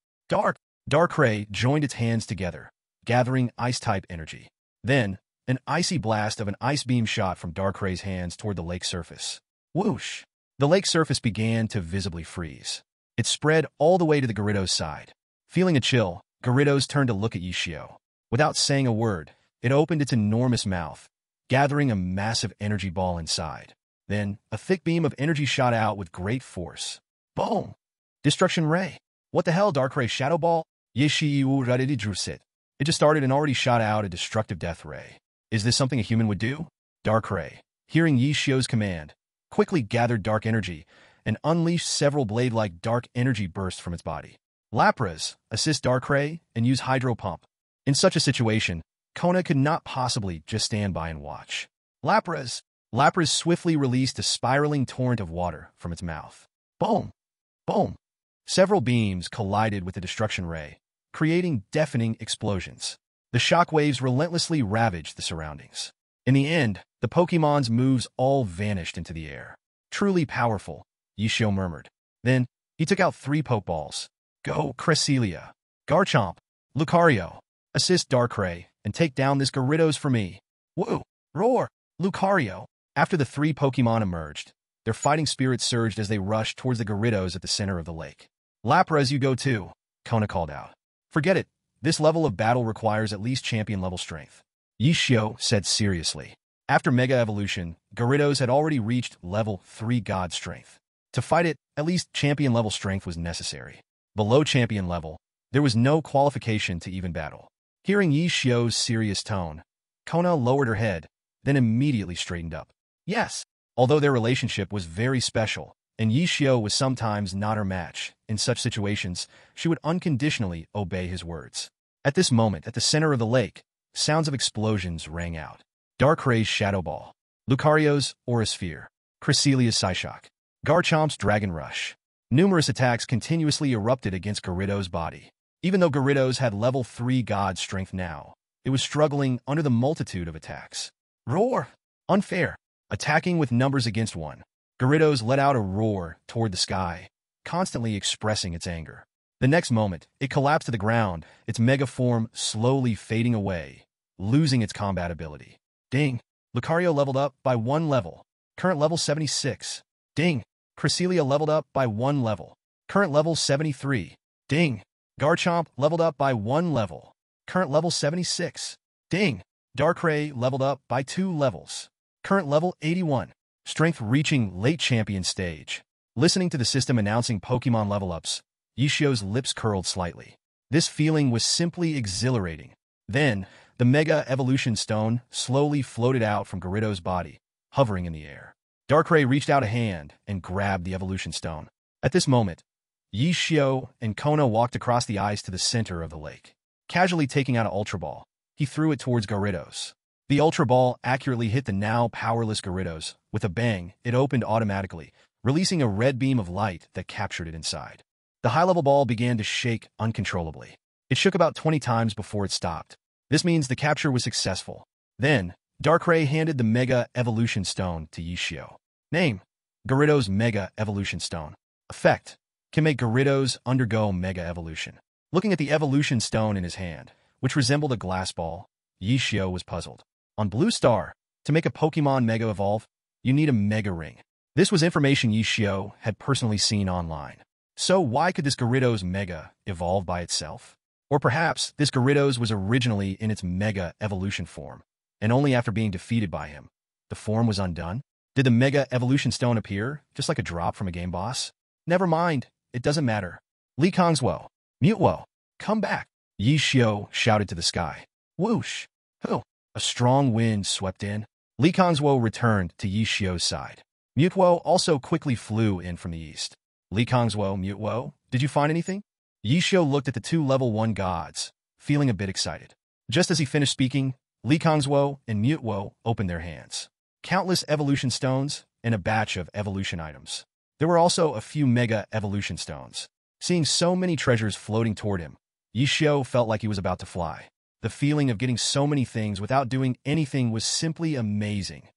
Darkrai joined its hands together, gathering Ice-type energy. Then, an icy blast of an Ice Beam shot from Darkrai's hands toward the lake surface. Whoosh! The lake surface began to visibly freeze. It spread all the way to the Gyarados side. Feeling a chill, Gyarados turned to look at Yishio. Without saying a word, it opened its enormous mouth, gathering a massive energy ball inside. Then, a thick beam of energy shot out with great force. Boom! Destruction Ray. What the hell, Darkrai Shadow Ball? Yishio ready drew sit. It just started and already shot out a destructive death ray. Is this something a human would do? Darkrai, hearing Yishio's command, quickly gathered dark energy and unleashed several blade-like dark energy bursts from its body. Lapras, assist Darkrai and use Hydro Pump. In such a situation, Kona could not possibly just stand by and watch. Lapras swiftly released a spiraling torrent of water from its mouth. Boom! Boom! Several beams collided with the destruction ray, creating deafening explosions. The shockwaves relentlessly ravaged the surroundings. In the end, the Pokémon's moves all vanished into the air. Truly powerful, Yishio murmured. Then, he took out 3 Pokeballs. Go, Cresselia. Garchomp. Lucario, assist Darkrai and take down this Gyarados for me. Woo! Roar! Lucario. After the three Pokemon emerged, their fighting spirits surged as they rushed towards the Gyarados at the center of the lake. Lapras, you go too, Kona called out. Forget it. This level of battle requires at least champion-level strength. Yishio said seriously. After Mega Evolution, Gyarados had already reached level 3 God Strength. To fight it, at least champion-level strength was necessary. Below champion level, there was no qualification to even battle. Hearing Yishio's serious tone, Kona lowered her head, then immediately straightened up. Yes, although their relationship was very special, and Yishio was sometimes not her match, in such situations, she would unconditionally obey his words. At this moment, at the center of the lake, sounds of explosions rang out. Darkrai's Shadow Ball, Lucario's Aura Sphere, Cresselia's Psyshock, Garchomp's Dragon Rush. Numerous attacks continuously erupted against Gyarados' body. Even though Gyarados had level 3 God Strength now, it was struggling under the multitude of attacks. Roar! Unfair. Attacking with numbers against one, Gyarados let out a roar toward the sky, constantly expressing its anger. The next moment, it collapsed to the ground, its mega form slowly fading away, losing its combat ability. Ding! Lucario leveled up by 1 level. Current level 76. Ding! Cresselia leveled up by 1 level. Current level 73. Ding! Garchomp leveled up by 1 level. Current level 76. Ding! Darkrai leveled up by 2 levels. Current level 81. Strength reaching late champion stage. Listening to the system announcing Pokemon level-ups, Yishio's lips curled slightly. This feeling was simply exhilarating. Then, the Mega Evolution Stone slowly floated out from Gyarados' body, hovering in the air. Darkrai reached out a hand and grabbed the Evolution Stone. At this moment, Yishio and Kona walked across the ice to the center of the lake. Casually taking out an Ultra Ball, he threw it towards Gyarados. The Ultra Ball accurately hit the now powerless Gyarados. With a bang, it opened automatically, releasing a red beam of light that captured it inside. The high-level ball began to shake uncontrollably. It shook about 20 times before it stopped. This means the capture was successful. Then, Darkrai handed the Mega Evolution Stone to Yishio. Name: Gyarados Mega Evolution Stone. Effect: can make Gyarados undergo Mega Evolution. Looking at the Evolution Stone in his hand, which resembled a glass ball, Yishio was puzzled. On Blue Star, to make a Pokemon Mega Evolve, you need a Mega Ring. This was information Yishio had personally seen online. So why could this Gyarados Mega evolve by itself? Or perhaps this Gyarados was originally in its Mega Evolution form, and only after being defeated by him, the form was undone? Did the Mega Evolution Stone appear, just like a drop from a game boss? Never mind, it doesn't matter. Lee Kongswo, Mutwo, come back, Yishio shouted to the sky. Whoosh! Who? A strong wind swept in. Lee Kongswo returned to Yishio's side. Mutwo also quickly flew in from the east. Lee Kongswo, Mutwo, did you find anything? Yishio looked at the 2 level 1 gods, feeling a bit excited. Just as he finished speaking, Lee Kongswo and Mutwo opened their hands. Countless evolution stones and a batch of evolution items. There were also a few Mega Evolution Stones. Seeing so many treasures floating toward him, Yishio felt like he was about to fly. The feeling of getting so many things without doing anything was simply amazing.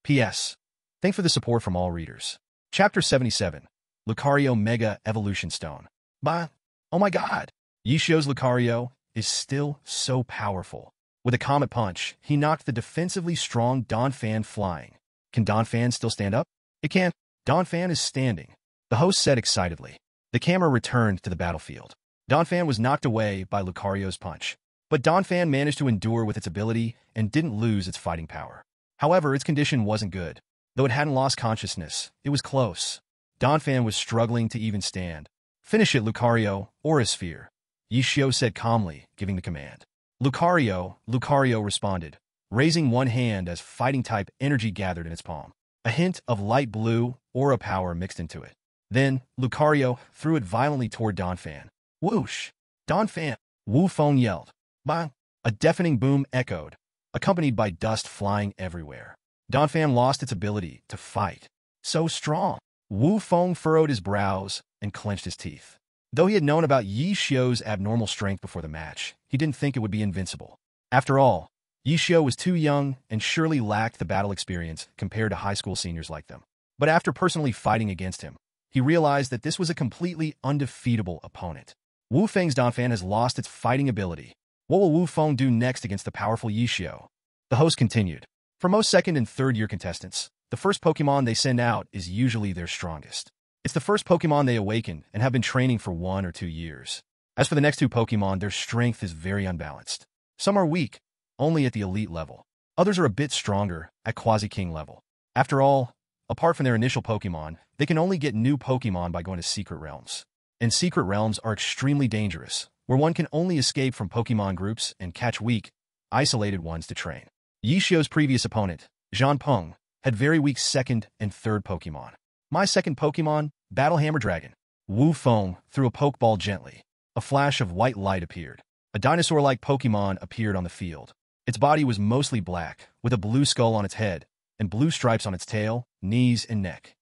P.S. Thanks for the support from all readers. Chapter 77. Lucario Mega Evolution Stone. Bah! Oh my god! Yishio's Lucario is still so powerful. With a Comet Punch, he knocked the defensively strong Donphan flying. Can Donphan still stand up? It can. Donphan is standing, the host said excitedly. The camera returned to the battlefield. Donphan was knocked away by Lucario's punch. But Donphan managed to endure with its ability and didn't lose its fighting power. However, its condition wasn't good. Though it hadn't lost consciousness, it was close. Donphan was struggling to even stand. Finish it, Lucario, Aura Sphere, Yishio said calmly, giving the command. Lucario responded, raising one hand as fighting-type energy gathered in its palm. A hint of light blue aura power mixed into it. Then, Lucario threw it violently toward Donphan. Whoosh! Donphan! Wu Feng yelled. Bang! A deafening boom echoed, accompanied by dust flying everywhere. Donphan lost its ability to fight. So strong! Wu Feng furrowed his brows and clenched his teeth. Though he had known about Yishio's abnormal strength before the match, he didn't think it would be invincible. After all, Yishio was too young and surely lacked the battle experience compared to high school seniors like them. But after personally fighting against him, he realized that this was a completely undefeatable opponent. Wu Feng's Donphan has lost its fighting ability. What will Wu Feng do next against the powerful Yishio? The host continued. For most second and third year contestants, the first Pokemon they send out is usually their strongest. It's the first Pokemon they awaken and have been training for 1 or 2 years. As for the next 2 Pokemon, their strength is very unbalanced. Some are weak, only at the elite level. Others are a bit stronger, at Quasi-King level. After all, apart from their initial Pokemon, they can only get new Pokemon by going to secret realms. And secret realms are extremely dangerous, where one can only escape from Pokemon groups and catch weak, isolated ones to train. Yishio's previous opponent, Zhan Peng, had very weak second and third Pokemon. My second Pokemon, Battle Hammer Dragon. Wu Feng threw a Pokeball gently. A flash of white light appeared. A dinosaur-like Pokemon appeared on the field. Its body was mostly black, with a blue skull on its head, and blue stripes on its tail, knees, and neck.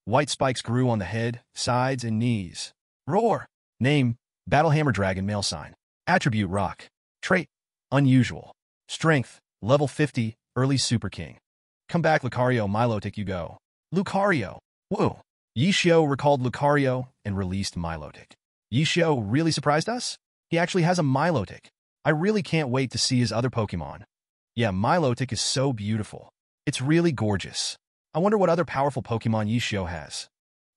White spikes grew on the head, sides, and knees. Roar! Name, Battle Hammer Dragon male sign. Attribute Rock. Trait, Unusual. Strength, Level 50, Early Super King. Come back Lucario Milotic you go. Lucario! Whoa! Yishio recalled Lucario and released Milotic. Yishio really surprised us? He actually has a Milotic. I really can't wait to see his other Pokemon. Yeah, Milotic is so beautiful. It's really gorgeous. I wonder what other powerful Pokemon Yishio has.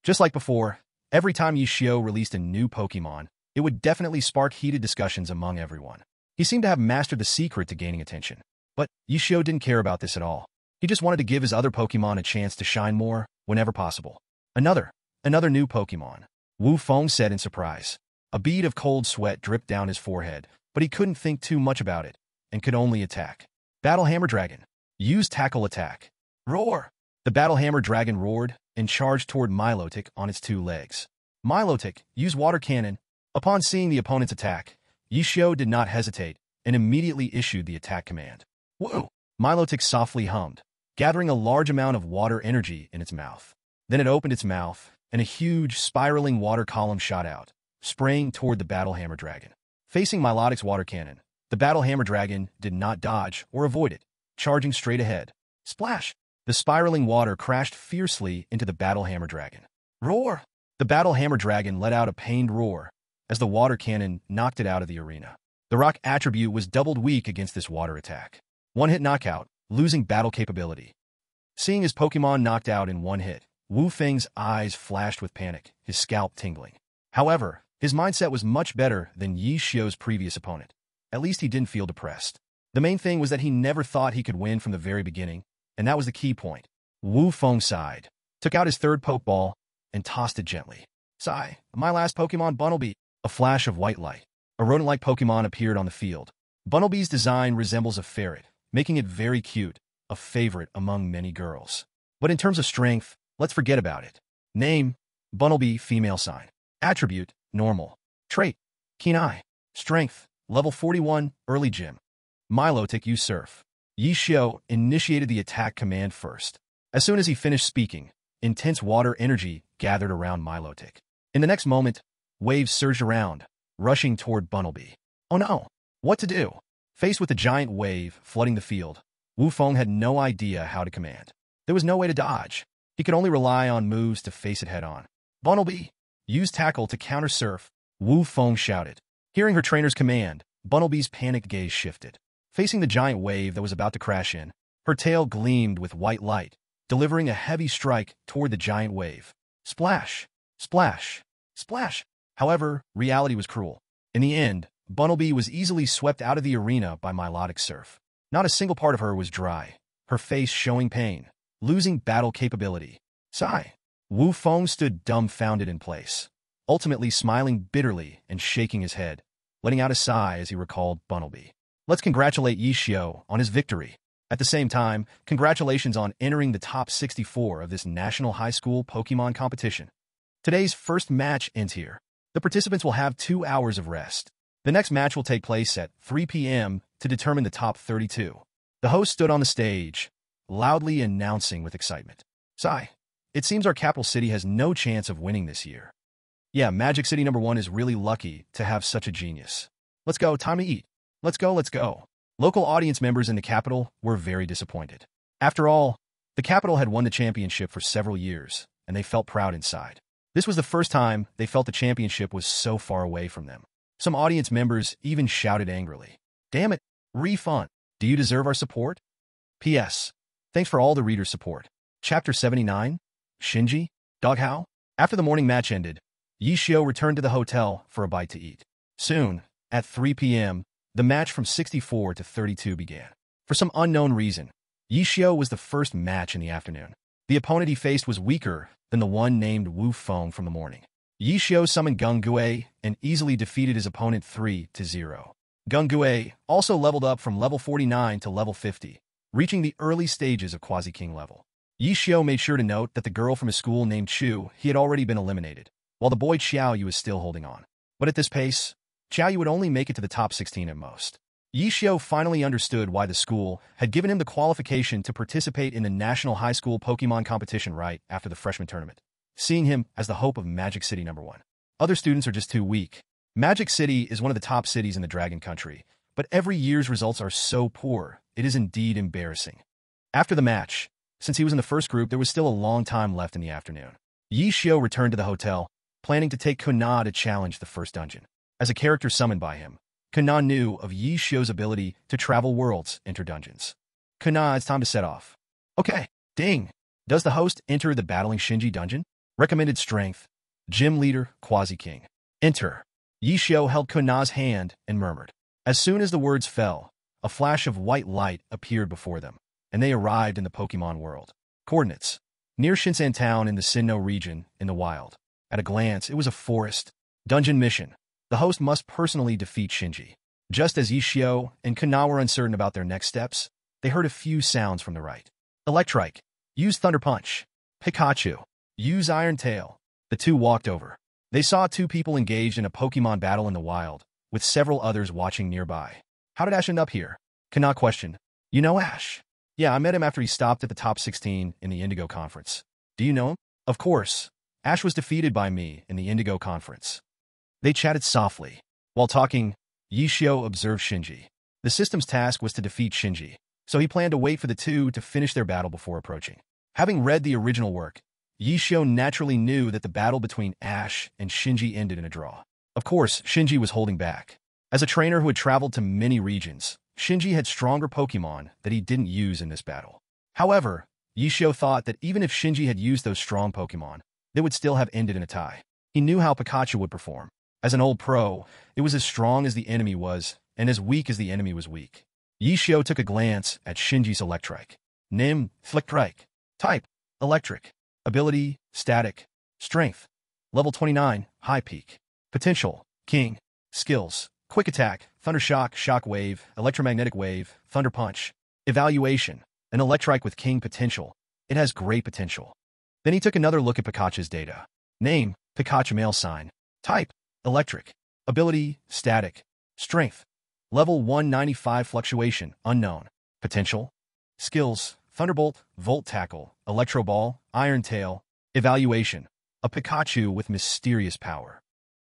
Just like before, every time Yishio released a new Pokemon, it would definitely spark heated discussions among everyone. He seemed to have mastered the secret to gaining attention. But Yishio didn't care about this at all. He just wanted to give his other Pokemon a chance to shine more whenever possible. Another new Pokemon. Wu Feng said in surprise. A bead of cold sweat dripped down his forehead, but he couldn't think too much about it, and could only attack. Battle Hammer Dragon. Use Tackle Attack. Roar! The Battle Hammer Dragon roared and charged toward Milotic on its 2 legs. Milotic, use Water Cannon. Upon seeing the opponent's attack, Yishio did not hesitate and immediately issued the attack command. Whoa! Milotic softly hummed, gathering a large amount of water energy in its mouth. Then it opened its mouth, and a huge, spiraling water column shot out, spraying toward the Battle Hammer Dragon. Facing Milotic's water cannon, the Battle Hammer Dragon did not dodge or avoid it, charging straight ahead. Splash! The spiraling water crashed fiercely into the Battle Hammer Dragon. Roar! The Battle Hammer Dragon let out a pained roar as the water cannon knocked it out of the arena. The rock attribute was doubled weak against this water attack. 1-hit knockout, losing battle capability. Seeing his Pokemon knocked out in 1 hit, Wu Feng's eyes flashed with panic, his scalp tingling. However, his mindset was much better than Yishio's previous opponent. At least he didn't feel depressed. The main thing was that he never thought he could win from the very beginning, and that was the key point. Wu Feng sighed, took out his third Pokeball, and tossed it gently. Sigh, my last Pokemon Bunnelby. A flash of white light. A rodent-like Pokemon appeared on the field. Bunnelby's design resembles a ferret, making it very cute, a favorite among many girls. But in terms of strength, let's forget about it. Name, Bunnelby female sign. Attribute, normal. Trait, keen eye. Strength, level 41, early gym. Milotic use Surf. Yishio initiated the attack command first. As soon as he finished speaking, intense water energy gathered around Milotic. In the next moment, waves surged around, rushing toward Bunnelby. Oh no! What to do? Faced with a giant wave flooding the field, Wu Feng had no idea how to command. There was no way to dodge. He could only rely on moves to face it head-on. Bunnelby! Use Tackle to counter Surf, Wu Feng shouted. Hearing her trainer's command, Bunnelby's panicked gaze shifted. Facing the giant wave that was about to crash in, her tail gleamed with white light, delivering a heavy strike toward the giant wave. Splash! Splash! Splash! However, reality was cruel. In the end, Bunnelby was easily swept out of the arena by Milotic Surf. Not a single part of her was dry, her face showing pain, losing battle capability. Sigh. Wu Feng stood dumbfounded in place, ultimately smiling bitterly and shaking his head, letting out a sigh as he recalled Bunnelby. Let's congratulate Yishio on his victory. At the same time, congratulations on entering the top 64 of this National High School Pokemon competition. Today's first match ends here. The participants will have 2 hours of rest. The next match will take place at 3 p.m. to determine the top 32. The host stood on the stage, loudly announcing with excitement. Sigh. It seems our capital city has no chance of winning this year. Yeah, Magic City #1 is really lucky to have such a genius. Let's go, time to eat. Let's go, let's go. Local audience members in the capital were very disappointed. After all, the capital had won the championship for several years, and they felt proud inside. This was the first time they felt the championship was so far away from them. Some audience members even shouted angrily, "Damn it, refund! Do you deserve our support?" P.S. Thanks for all the reader support. Chapter 79, Shinji, Doghow? After the morning match ended, Yishio returned to the hotel for a bite to eat. Soon, at 3 p.m., the match from 64 to 32 began. For some unknown reason, Yishio was the first match in the afternoon. The opponent he faced was weaker than the one named Wu Feng from the morning. Yishio summoned Gung and easily defeated his opponent 3-0. Gung also leveled up from level 49 to level 50, reaching the early stages of Quasi-King level. Yishio made sure to note that the girl from his school named Chu he had already been eliminated, while the boy Xiaoyu was still holding on. But at this pace, Xiaoyu would only make it to the top 16 at most. Yishio finally understood why the school had given him the qualification to participate in the National High School Pokémon competition right after the freshman tournament, seeing him as the hope of Magic City #1. Other students are just too weak. Magic City is one of the top cities in the Dragon Country, but every year's results are so poor, it is indeed embarrassing. After the match, since he was in the first group, there was still a long time left in the afternoon. Yishio returned to the hotel, planning to take Kuna to challenge the first dungeon. As a character summoned by him, Kuna knew of Yishio's ability to travel worlds, enter dungeons. Kuna, it's time to set off. Okay, ding. Does the host enter the battling Shinji dungeon? Recommended strength. Gym leader, Quasi-King. Enter. Yishio held Kuna's hand and murmured. As soon as the words fell, a flash of white light appeared before them, and they arrived in the Pokémon world. Coordinates. Near Shinsan Town in the Sinnoh region, in the wild. At a glance, it was a forest. Dungeon mission. The host must personally defeat Shinji. Just as Yishio and Kuna were uncertain about their next steps, they heard a few sounds from the right. Electrike. Use Thunder Punch. Pikachu. Use Iron Tail. The two walked over. They saw two people engaged in a Pokémon battle in the wild, with several others watching nearby. How did Ash end up here? Kana questioned. You know Ash? Yeah, I met him after he stopped at the top 16 in the Indigo Conference. Do you know him? Of course. Ash was defeated by me in the Indigo Conference. They chatted softly. While talking, Yishio observed Shinji. The system's task was to defeat Shinji, so he planned to wait for the two to finish their battle before approaching. Having read the original work, Yishio naturally knew that the battle between Ash and Shinji ended in a draw. Of course, Shinji was holding back. As a trainer who had traveled to many regions, Shinji had stronger Pokémon that he didn't use in this battle. However, Yishio thought that even if Shinji had used those strong Pokémon, they would still have ended in a tie. He knew how Pikachu would perform. As an old pro, it was as strong as the enemy was, and as weak as the enemy was weak. Yishio took a glance at Shinji's Electrike. Nim, Flicktrike. Type, Electric. Ability, Static. Strength, Level 29, High Peak. Potential, King. Skills, Quick Attack, Thunder Shock, Shock Wave, Electromagnetic Wave, Thunder Punch. Evaluation, an Electrike with King potential. It has great potential. Then he took another look at Pikachu's data. Name, Pikachu male sign. Type, Electric. Ability, Static. Strength, Level 195 Fluctuation, Unknown. Potential. Skills, Thunderbolt, Volt Tackle, Electro Ball, Iron Tail. Evaluation, a Pikachu with mysterious power.